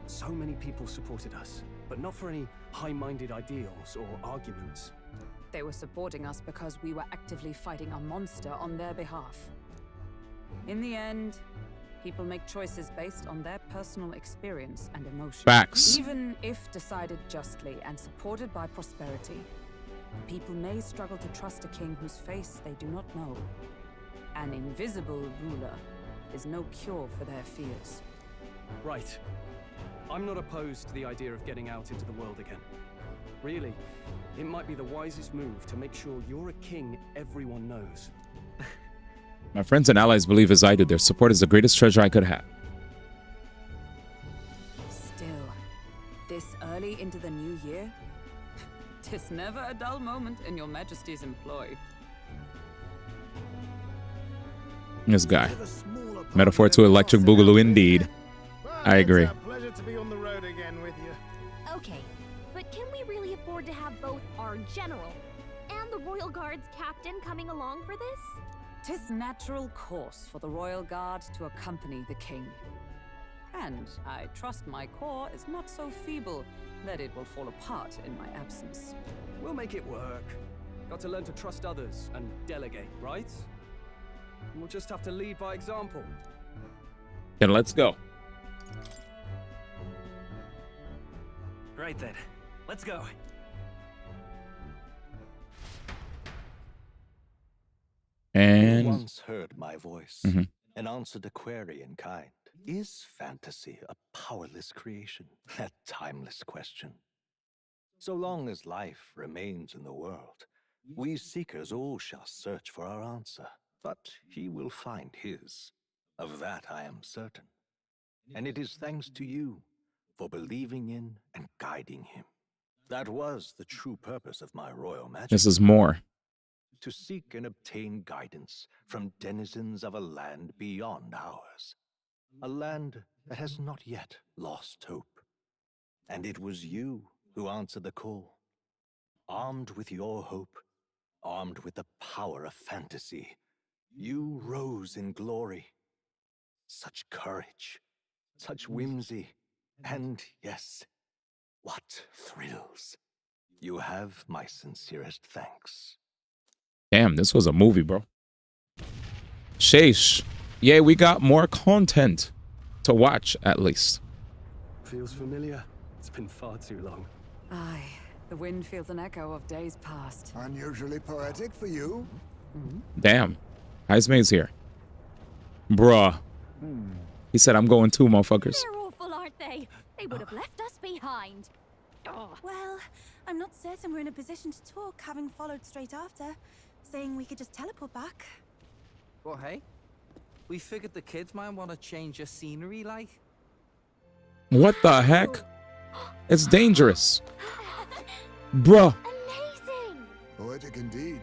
[SPEAKER 7] So many people supported us, but not for any high-minded ideals or arguments.
[SPEAKER 6] They were supporting us because we were actively fighting a monster on their behalf. In the end, people make choices based on their personal experience and emotion.
[SPEAKER 2] Facts.
[SPEAKER 6] Even if decided justly and supported by prosperity, people may struggle to trust a king whose face they do not know. An invisible ruler is no cure for their fears.
[SPEAKER 7] Right. I'm not opposed to the idea of getting out into the world again. Really, it might be the wisest move to make sure you're a king everyone knows.
[SPEAKER 2] My friends and allies believe as I do. Their support is the greatest treasure I could have.
[SPEAKER 6] Still, this early into the new year? 'Tis never a dull moment in your majesty's employ.
[SPEAKER 2] This guy. Metaphor to electric boogaloo indeed. I agree.
[SPEAKER 17] It's a pleasure to be on the road again with you.
[SPEAKER 4] Okay, but can we really afford to have both our general and the Royal Guard's captain coming along for this?
[SPEAKER 6] 'Tis natural course for the Royal Guard to accompany the king. And I trust my corps is not so feeble that it will fall apart in my absence.
[SPEAKER 7] We'll make it work. Got to learn to trust others and delegate, right? And we'll just have to lead by example.
[SPEAKER 2] Then let's go.
[SPEAKER 3] Right then. Let's go.
[SPEAKER 2] And...
[SPEAKER 18] You once heard my voice and answered a query in kind. Is fantasy a powerless creation? That timeless question. So long as life remains in the world, we seekers all shall search for our answer, but he will find his. Of that I am certain. And it is thanks to you for believing in and guiding him. That was the true purpose of my royal majesty.
[SPEAKER 2] This is more.
[SPEAKER 18] To seek and obtain guidance from denizens of a land beyond ours. A land that has not yet lost hope. And it was you who answered the call. Armed with your hope, armed with the power of fantasy, you rose in glory. Such courage, such whimsy, and yes, what thrills. You have my sincerest thanks.
[SPEAKER 2] Damn, this was a movie, bro. Sheesh. Yeah, we got more content to watch, at least.
[SPEAKER 7] Feels familiar. It's been far too long.
[SPEAKER 6] Aye, the wind feels an echo of days past.
[SPEAKER 1] Unusually poetic for you.
[SPEAKER 2] Damn. Heismay's here. Bruh. He said, I'm going too, motherfuckers.
[SPEAKER 14] They're awful, aren't they? They would have left us behind.
[SPEAKER 9] Well, I'm not certain we're in a position to talk, having followed straight after, saying we could just teleport back.
[SPEAKER 22] Well, hey, we figured the kids might want to change your scenery, like.
[SPEAKER 2] What the heck? It's dangerous. Bruh.
[SPEAKER 1] Poetic indeed.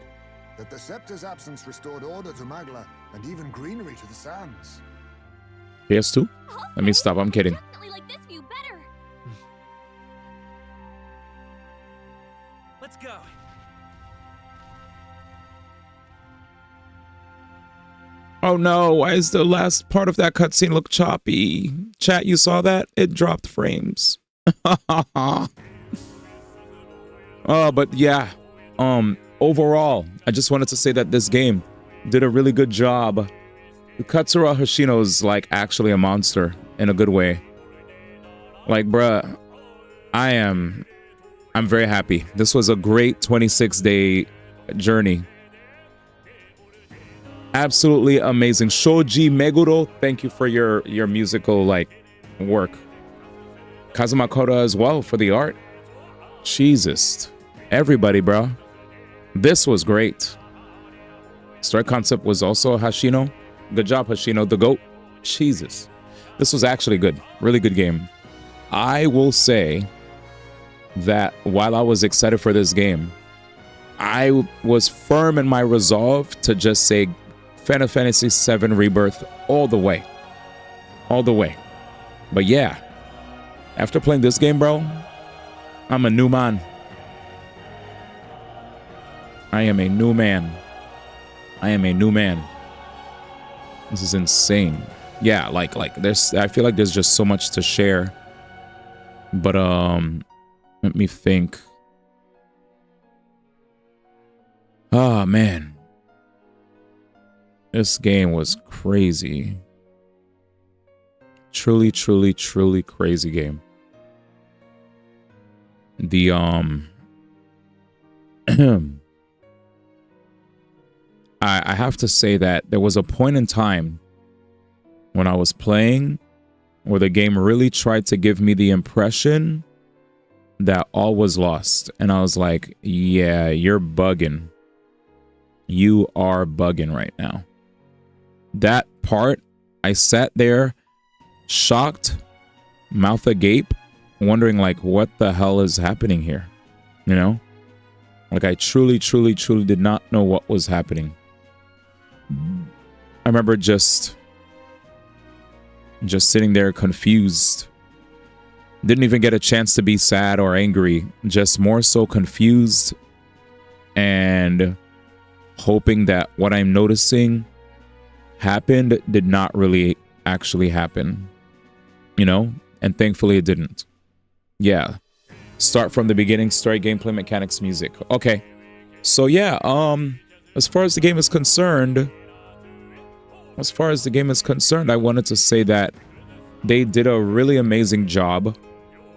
[SPEAKER 1] That the scepter's absence restored order to Magla, and even greenery to the sands.
[SPEAKER 2] PS2? Let me stop, I'm kidding.
[SPEAKER 14] Definitely like this view better.
[SPEAKER 3] Let's go.
[SPEAKER 2] Oh no, why is the last part of that cutscene look choppy? Chat, you saw that? It dropped frames. But yeah. Overall, I just wanted to say that this game did a really good job. Katsura Hoshino's like actually a monster in a good way. Like, bruh, I'm very happy. This was a great 26-day journey. Absolutely amazing. Shoji Meguro, thank you for your musical like work. Kazuma Koda as well for the art. Jesus. Everybody, bro. This was great. Story concept was also Hashino. Good job, Hashino, the GOAT. Jesus. This was actually good. Really good game. I will say that while I was excited for this game, I was firm in my resolve to just say Final Fantasy VII Rebirth all the way. All the way. But yeah, after playing this game, bro, I'm a new man. I am a new man. I am a new man. This is insane. Yeah, like there's I feel like there's just so much to share. But let me think. Oh man. This game was crazy. Truly, truly, truly crazy game. The I have to say that there was a point in time when I was playing where the game really tried to give me the impression that all was lost. And I was like, yeah, you're bugging. You are bugging right now. That part, I sat there shocked, mouth agape, wondering like, what the hell is happening here? You know? Like I truly, truly, truly did not know what was happening. I remember just sitting there confused. Didn't even get a chance to be sad or angry. Just more so confused and hoping that what I'm noticing happened did not really actually happen. You know? And thankfully it didn't. Yeah. Start from the beginning, story, gameplay, mechanics, music. Okay. So yeah, as far as the game is concerned, I wanted to say that they did a really amazing job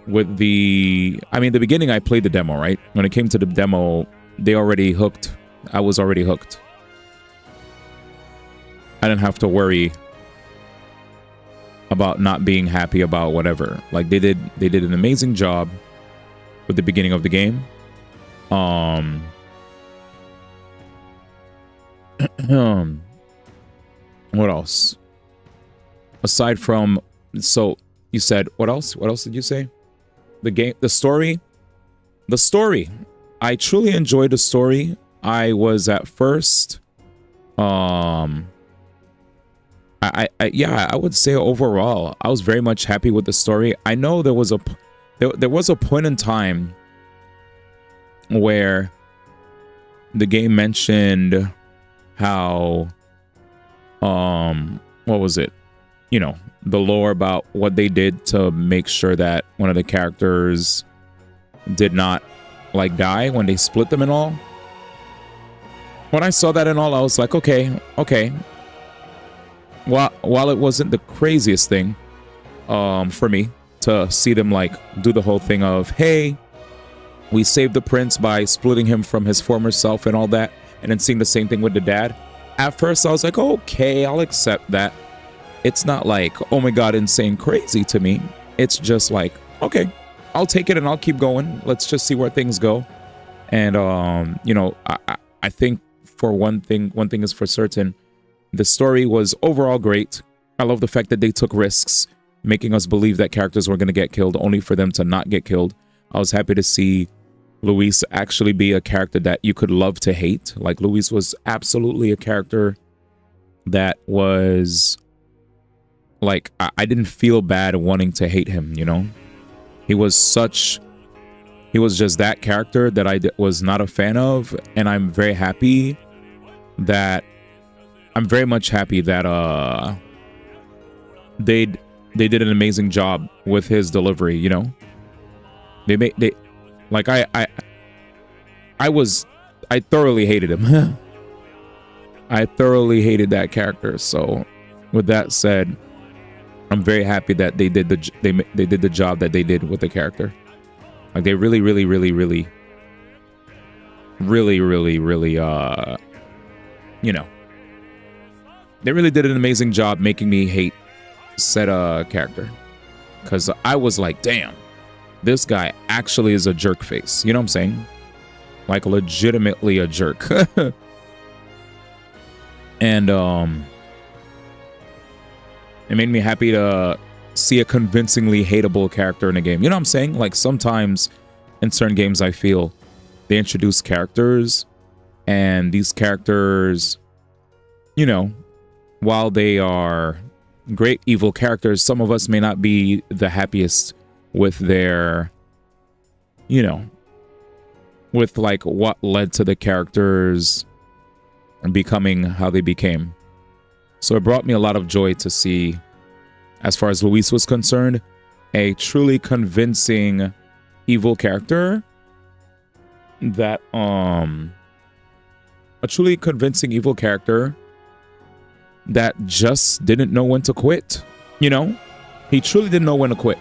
[SPEAKER 2] with the beginning I played the demo, right? When it came to the demo, they already hooked. I was already hooked. I didn't have to worry about not being happy about whatever. Like they did an amazing job with the beginning of the game. What else? Aside from, so you said, what else? What else did you say? The game, the story. The story. I truly enjoyed the story. I was at first, yeah, I would say overall, I was very much happy with the story. I know there was a point in time where the game mentioned how, what was it? You know, the lore about what they did to make sure that one of the characters did not like die when they split them and all. When I saw that and all, I was like, okay. While it wasn't the craziest thing for me to see them like do the whole thing of, hey, we saved the prince by splitting him from his former self and all that, and then seeing the same thing with the dad. At first, I was like, okay, I'll accept that. It's not like, oh my god, insane crazy to me. It's just like, okay, I'll take it and I'll keep going. Let's just see where things go. And you know, I think for one thing is for certain, the story was overall great. I love the fact that they took risks, making us believe that characters were going to get killed, only for them to not get killed. I was happy to see Luis actually be a character that you could love to hate. Like, Luis was absolutely a character that was like, I didn't feel bad wanting to hate him, you know? He was just that character that I was not a fan of, and I'm very much happy that they did an amazing job with his delivery, you know? I thoroughly hated him. I thoroughly hated that character. So with that said, I'm very happy that they did the job that they did with the character. Like, they really, you know, they really did an amazing job making me hate said character. Because I was like, damn, this guy actually is a jerk face. You know what I'm saying? Like, legitimately a jerk. And it made me happy to see a convincingly hateable character in a game. You know what I'm saying? Like, sometimes in certain games, I feel they introduce characters, and these characters, you know, while they are great evil characters, some of us may not be the happiest with their, you know, with like what led to the characters becoming how they became. So it brought me a lot of joy to see, as far as Luis was concerned, a truly convincing evil character that just didn't know when to quit. You know, he truly didn't know when to quit.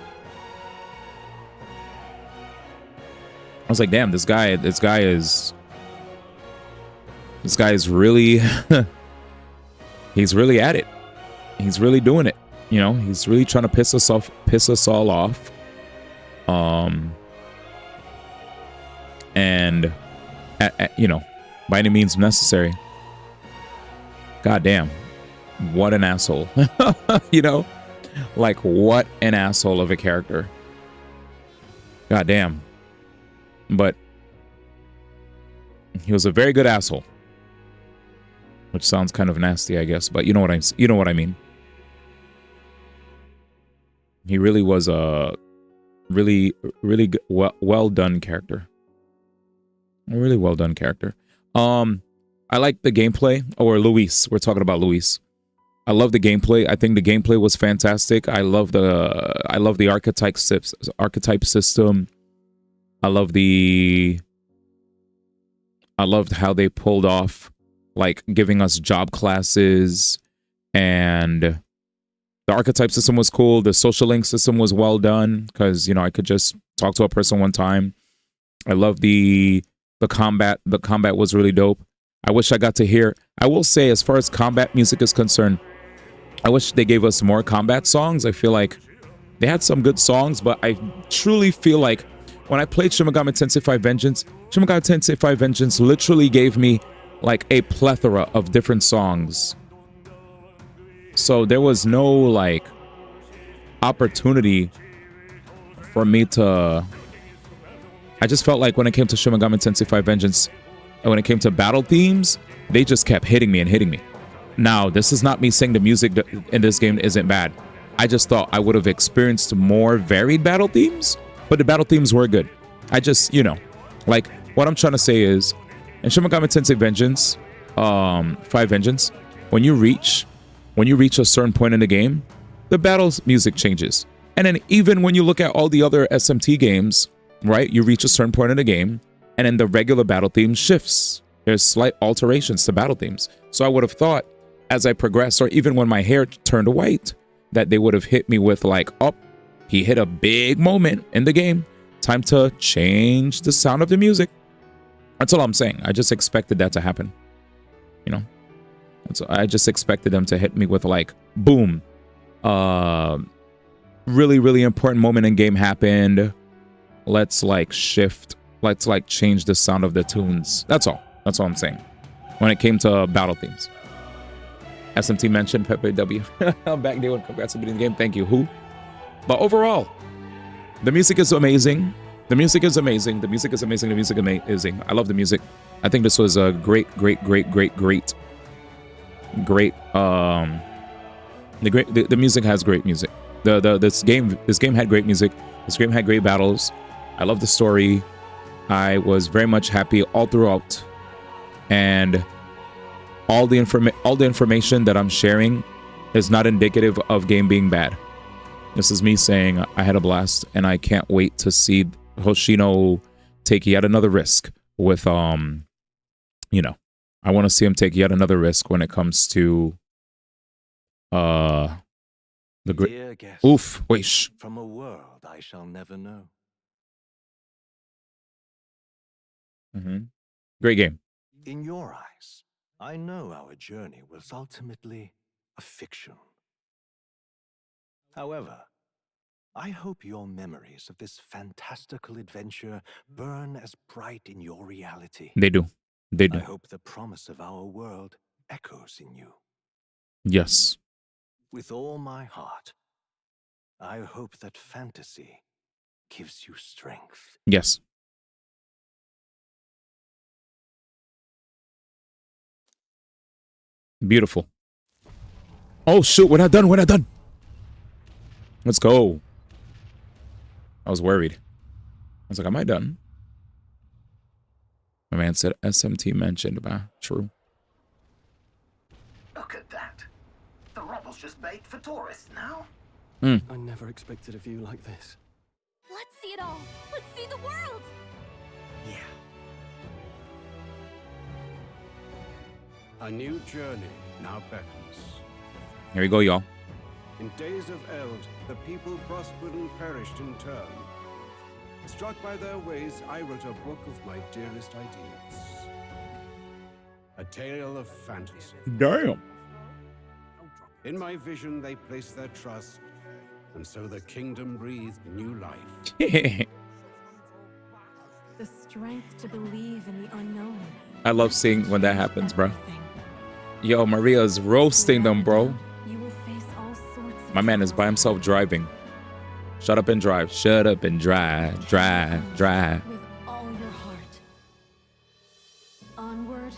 [SPEAKER 2] I was like, damn, this guy is really he's really at it. He's really doing it. You know, he's really trying to piss us all off. And you know, by any means necessary. God damn, what an asshole. You know, like, what an asshole of a character. God damn. But he was a very good asshole, which sounds kind of nasty, I guess, but you know what I mean. He really was a really good, well done character. A really well done character. I like the gameplay. Or Luis, we're talking about Luis. I love the gameplay. I think the gameplay was fantastic. I love the archetype system. I loved how they pulled off, like, giving us job classes, and the archetype system was cool. The social link system was well done, because, you know, I could just talk to a person one time. I love the combat. The combat was really dope. I wish I got to hear. I will say, as far as combat music is concerned, I wish they gave us more combat songs. I feel like they had some good songs, but I truly feel like when I played Shin Megami Tensei 5 Vengeance, Shin Megami Tensei 5 Vengeance literally gave me like a plethora of different songs. So there was no like opportunity for me to... I just felt like when it came to Shin Megami Tensei 5 Vengeance and when it came to battle themes, they just kept hitting me and hitting me. Now, this is not me saying the music in this game isn't bad. I just thought I would have experienced more varied battle themes, but the battle themes were good. I just, you know, like what I'm trying to say is in Shin Megami Tensei Vengeance, 5 Vengeance, when you reach a certain point in the game, the battle's music changes. And then even when you look at all the other SMT games, right, you reach a certain point in the game and then the regular battle theme shifts. There's slight alterations to battle themes. So I would have thought as I progressed, or even when my hair turned white, that they would have hit me with like, oh, he hit a big moment in the game. Time to change the sound of the music. That's all I'm saying. I just expected that to happen. You know? And so I just expected them to hit me with like, boom. Really, really important moment in game happened. Let's like shift. Let's like change the sound of the tunes. That's all. That's all I'm saying. When it came to battle themes. SMT mentioned Pepe W. Back day one. Congrats on beating the game. Thank you. Who? But overall, the music is amazing. The music is amazing. The music is amazing. The music is amazing. I love the music. I think this was a great. The music has great music. This game had great music. This game had great battles. I love the story. I was very much happy all throughout, and all the information that I'm sharing is not indicative of game being bad. This is me saying I had a blast, and I can't wait to see Hoshino take yet another risk with you know, I want to see him take yet another risk when it comes to the great. Oof, wait, shh.
[SPEAKER 18] From a world I shall never know.
[SPEAKER 2] Great game.
[SPEAKER 18] In your eyes, I know our journey was ultimately a fiction. However, I hope your memories of this fantastical adventure burn as bright in your reality.
[SPEAKER 2] They do. They do.
[SPEAKER 18] I hope the promise of our world echoes in you.
[SPEAKER 2] Yes.
[SPEAKER 18] With all my heart, I hope that fantasy gives you strength.
[SPEAKER 2] Yes. Beautiful. Oh shoot, we're not done. We're not done. Let's go. I was worried. I was like, am I done? My man said SMT mentioned about true.
[SPEAKER 13] Look at that. The rubble's just bait for tourists now.
[SPEAKER 7] I never expected a view like this.
[SPEAKER 14] Let's see it all. Let's see the world.
[SPEAKER 16] A new journey now beckons.
[SPEAKER 2] Here we go, y'all.
[SPEAKER 16] In days of Eld, the people prospered and perished in turn. Struck by their ways, I wrote a book of my dearest ideas. A tale of fantasy.
[SPEAKER 2] Damn.
[SPEAKER 16] In my vision, they placed their trust, and so the kingdom breathed new life.
[SPEAKER 6] The strength to believe in the unknown.
[SPEAKER 2] I love seeing when that happens, bro. Yo, Maria's roasting them, bro.
[SPEAKER 6] You will face all sorts of
[SPEAKER 2] My man is by himself driving. Shut up and drive. Shut up and drive. Drive.
[SPEAKER 6] with all your heart. Onward,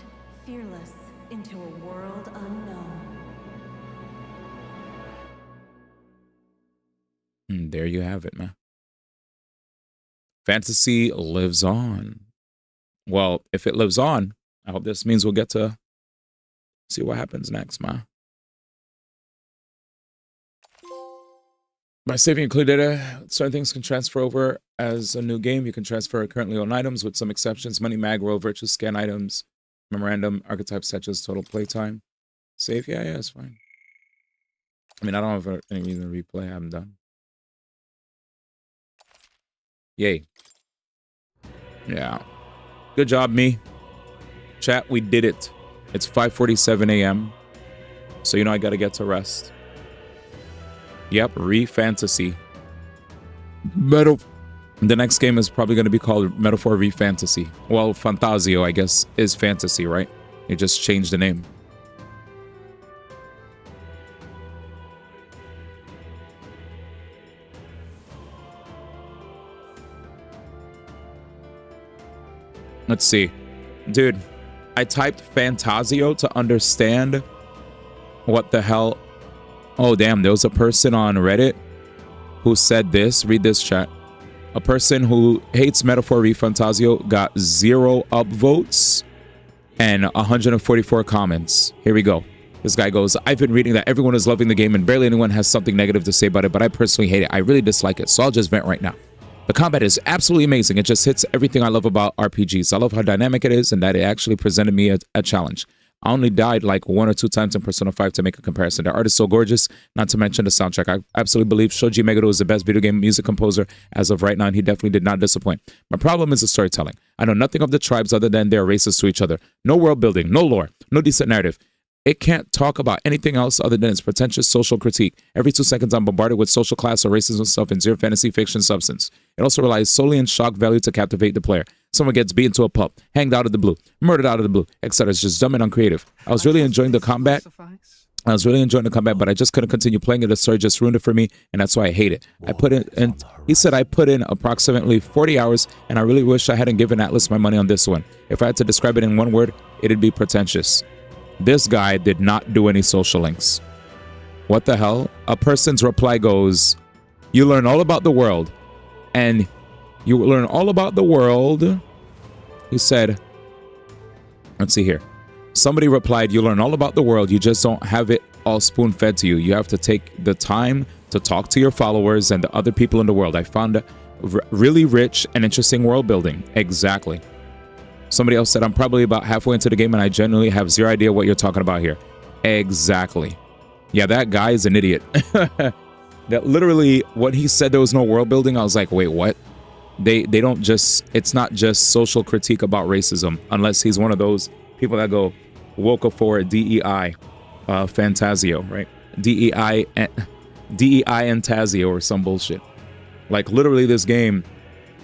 [SPEAKER 6] fearless, into a world unknown.
[SPEAKER 2] There you have it, man. Fantasy lives on. Well, if it lives on, I hope this means we'll get to see what happens next, man. By saving included data, certain things can transfer over as a new game. You can transfer currently owned items with some exceptions. Money, mag, royal virtue, scan items, memorandum, archetypes such as total playtime. Save? Yeah, it's fine. I mean, I don't have any reason to replay. I'm done. Yay. Yeah. Good job, me. Chat, we did it. It's 5:47 a.m. So, you know, I got to get to rest. Yep, Re-Fantasy. The next game is probably going to be called Metaphor Re-Fantasy. Well, Fantasio, I guess, is fantasy, right? You just changed the name. Let's see. Dude, I typed Fantasio to understand what the hell. Oh, damn. There was a person on Reddit who said this. Read this, chat. A person who hates Metaphor Re-Fantasio got 0 upvotes and 144 comments. Here we go. This guy goes, I've been reading that everyone is loving the game and barely anyone has something negative to say about it, but I personally hate it. I really dislike it, so I'll just vent right now. The combat is absolutely amazing. It just hits everything I love about RPGs. I love how dynamic it is and that it actually presented me a challenge. I only died like 1 or 2 times in Persona 5 to make a comparison. The art is so gorgeous, not to mention the soundtrack. I absolutely believe Shoji Meguro is the best video game music composer as of right now, and he definitely did not disappoint. My problem is the storytelling. I know nothing of the tribes other than they're racist to each other. No world building, no lore, no decent narrative. It can't talk about anything else other than its pretentious social critique. Every 2 seconds, I'm bombarded with social class or racism stuff and zero fantasy fiction substance. It also relies solely on shock value to captivate the player. Someone gets beaten to a pulp, hanged out of the blue, murdered out of the blue, etc. It's just dumb and uncreative. I was really enjoying the combat. But I just couldn't continue playing it. The story just ruined it for me, and that's why I hate it. He said I put in approximately 40 hours, and I really wish I hadn't given Atlas my money on this one. If I had to describe it in one word, it'd be pretentious. This guy did not do any social links. What the hell? A person's reply goes, you learn all about the world. And you learn all about the world. He said, let's see here. Somebody replied, you learn all about the world. You just don't have it all spoon-fed to you. You have to take the time to talk to your followers and the other people in the world. I found really rich and interesting world building. Exactly. Somebody else said, I'm probably about halfway into the game and I genuinely have zero idea what you're talking about here. Exactly. Yeah, that guy is an idiot. That literally, when he said there was no world building, I was like, wait, what? They don't just, it's not just social critique about racism, unless he's one of those people that go, woke for DEI, Fantasio, right? DEI and Tazio or some bullshit. Like, literally this game,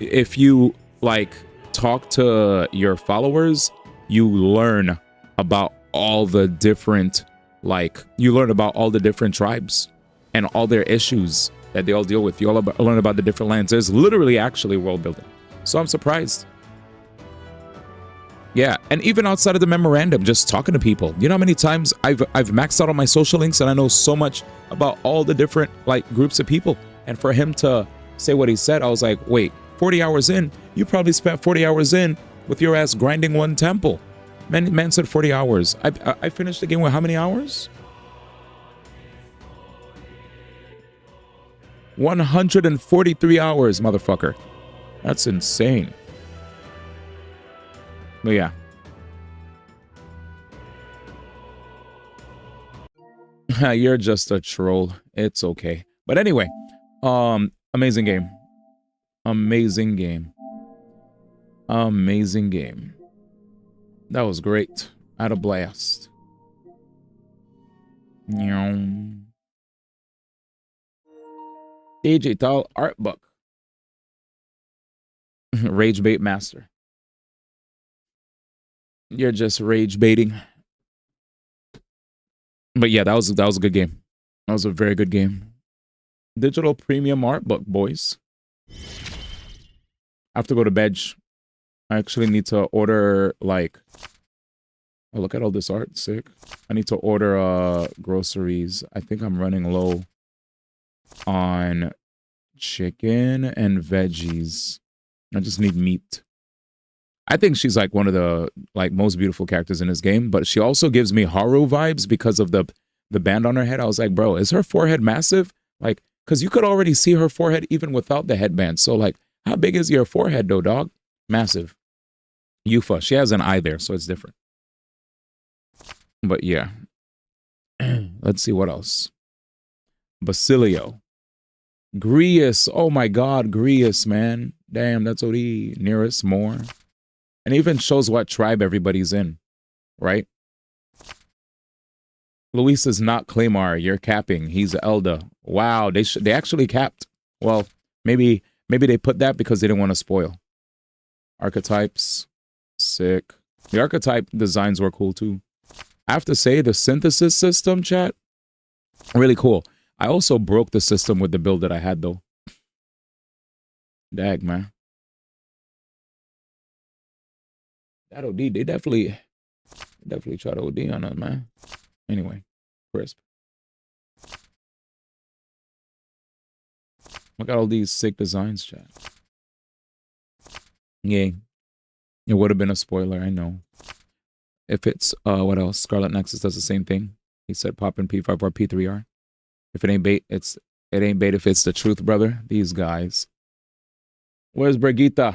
[SPEAKER 2] if you, like, talk to your followers, you learn about all the different, like, you learn about all the different tribes and all their issues that they all deal with. You all learn about the different lands. There's literally actually world building. So I'm surprised. Yeah, and even outside of the memorandum, just talking to people. You know how many times I've maxed out on my social links and I know so much about all the different, like, groups of people. And for him to say what he said, I was like, wait, 40 hours in, you probably spent 40 hours in with your ass grinding one temple. Man said 40 hours. I finished the game with how many hours? 143 hours, motherfucker. That's insane. But yeah. You're just a troll. It's okay. But anyway, amazing game. Amazing game. Amazing game. That was great. I had a blast. Digital art book. Rage bait master. You're just rage baiting. But yeah, that was a good game. That was a very good game. Digital premium art book, boys. I have to go to bed. I actually need to order, like, oh, look at all this art. Sick. I need to order groceries. I think I'm running low on chicken and veggies. I just need meat. I think she's like one of the, like, most beautiful characters in this game, but she also gives me Haru vibes because of the band on her head. I was like, bro, is her forehead massive? Like, because you could already see her forehead even without the headband. So, like, how big is your forehead, though, dog? Massive. Yufa. She has an eye there, so it's different. But yeah. Let's see what else. Basilio. Grius. Oh my god, Grius, man. Damn, that's OD. Nearest more. And even shows what tribe everybody's in. Right? Luis is not Claymore. You're capping. He's Elda. Wow, they actually capped. Well, maybe they put that because they didn't want to spoil. Archetypes, sick. The archetype designs were cool too. I have to say the synthesis system, chat, really cool. I also broke the system with the build that I had though. Dag, man. That OD, they definitely try to OD on us, man. Anyway, crisp. Look at all these sick designs, chat. Yeah, it would have been a spoiler, I know. If it's, what else? Scarlet Nexus does the same thing. He said pop in P5 or P3R. If it ain't bait, it ain't bait if it's the truth, brother. These guys. Where's Brigitte?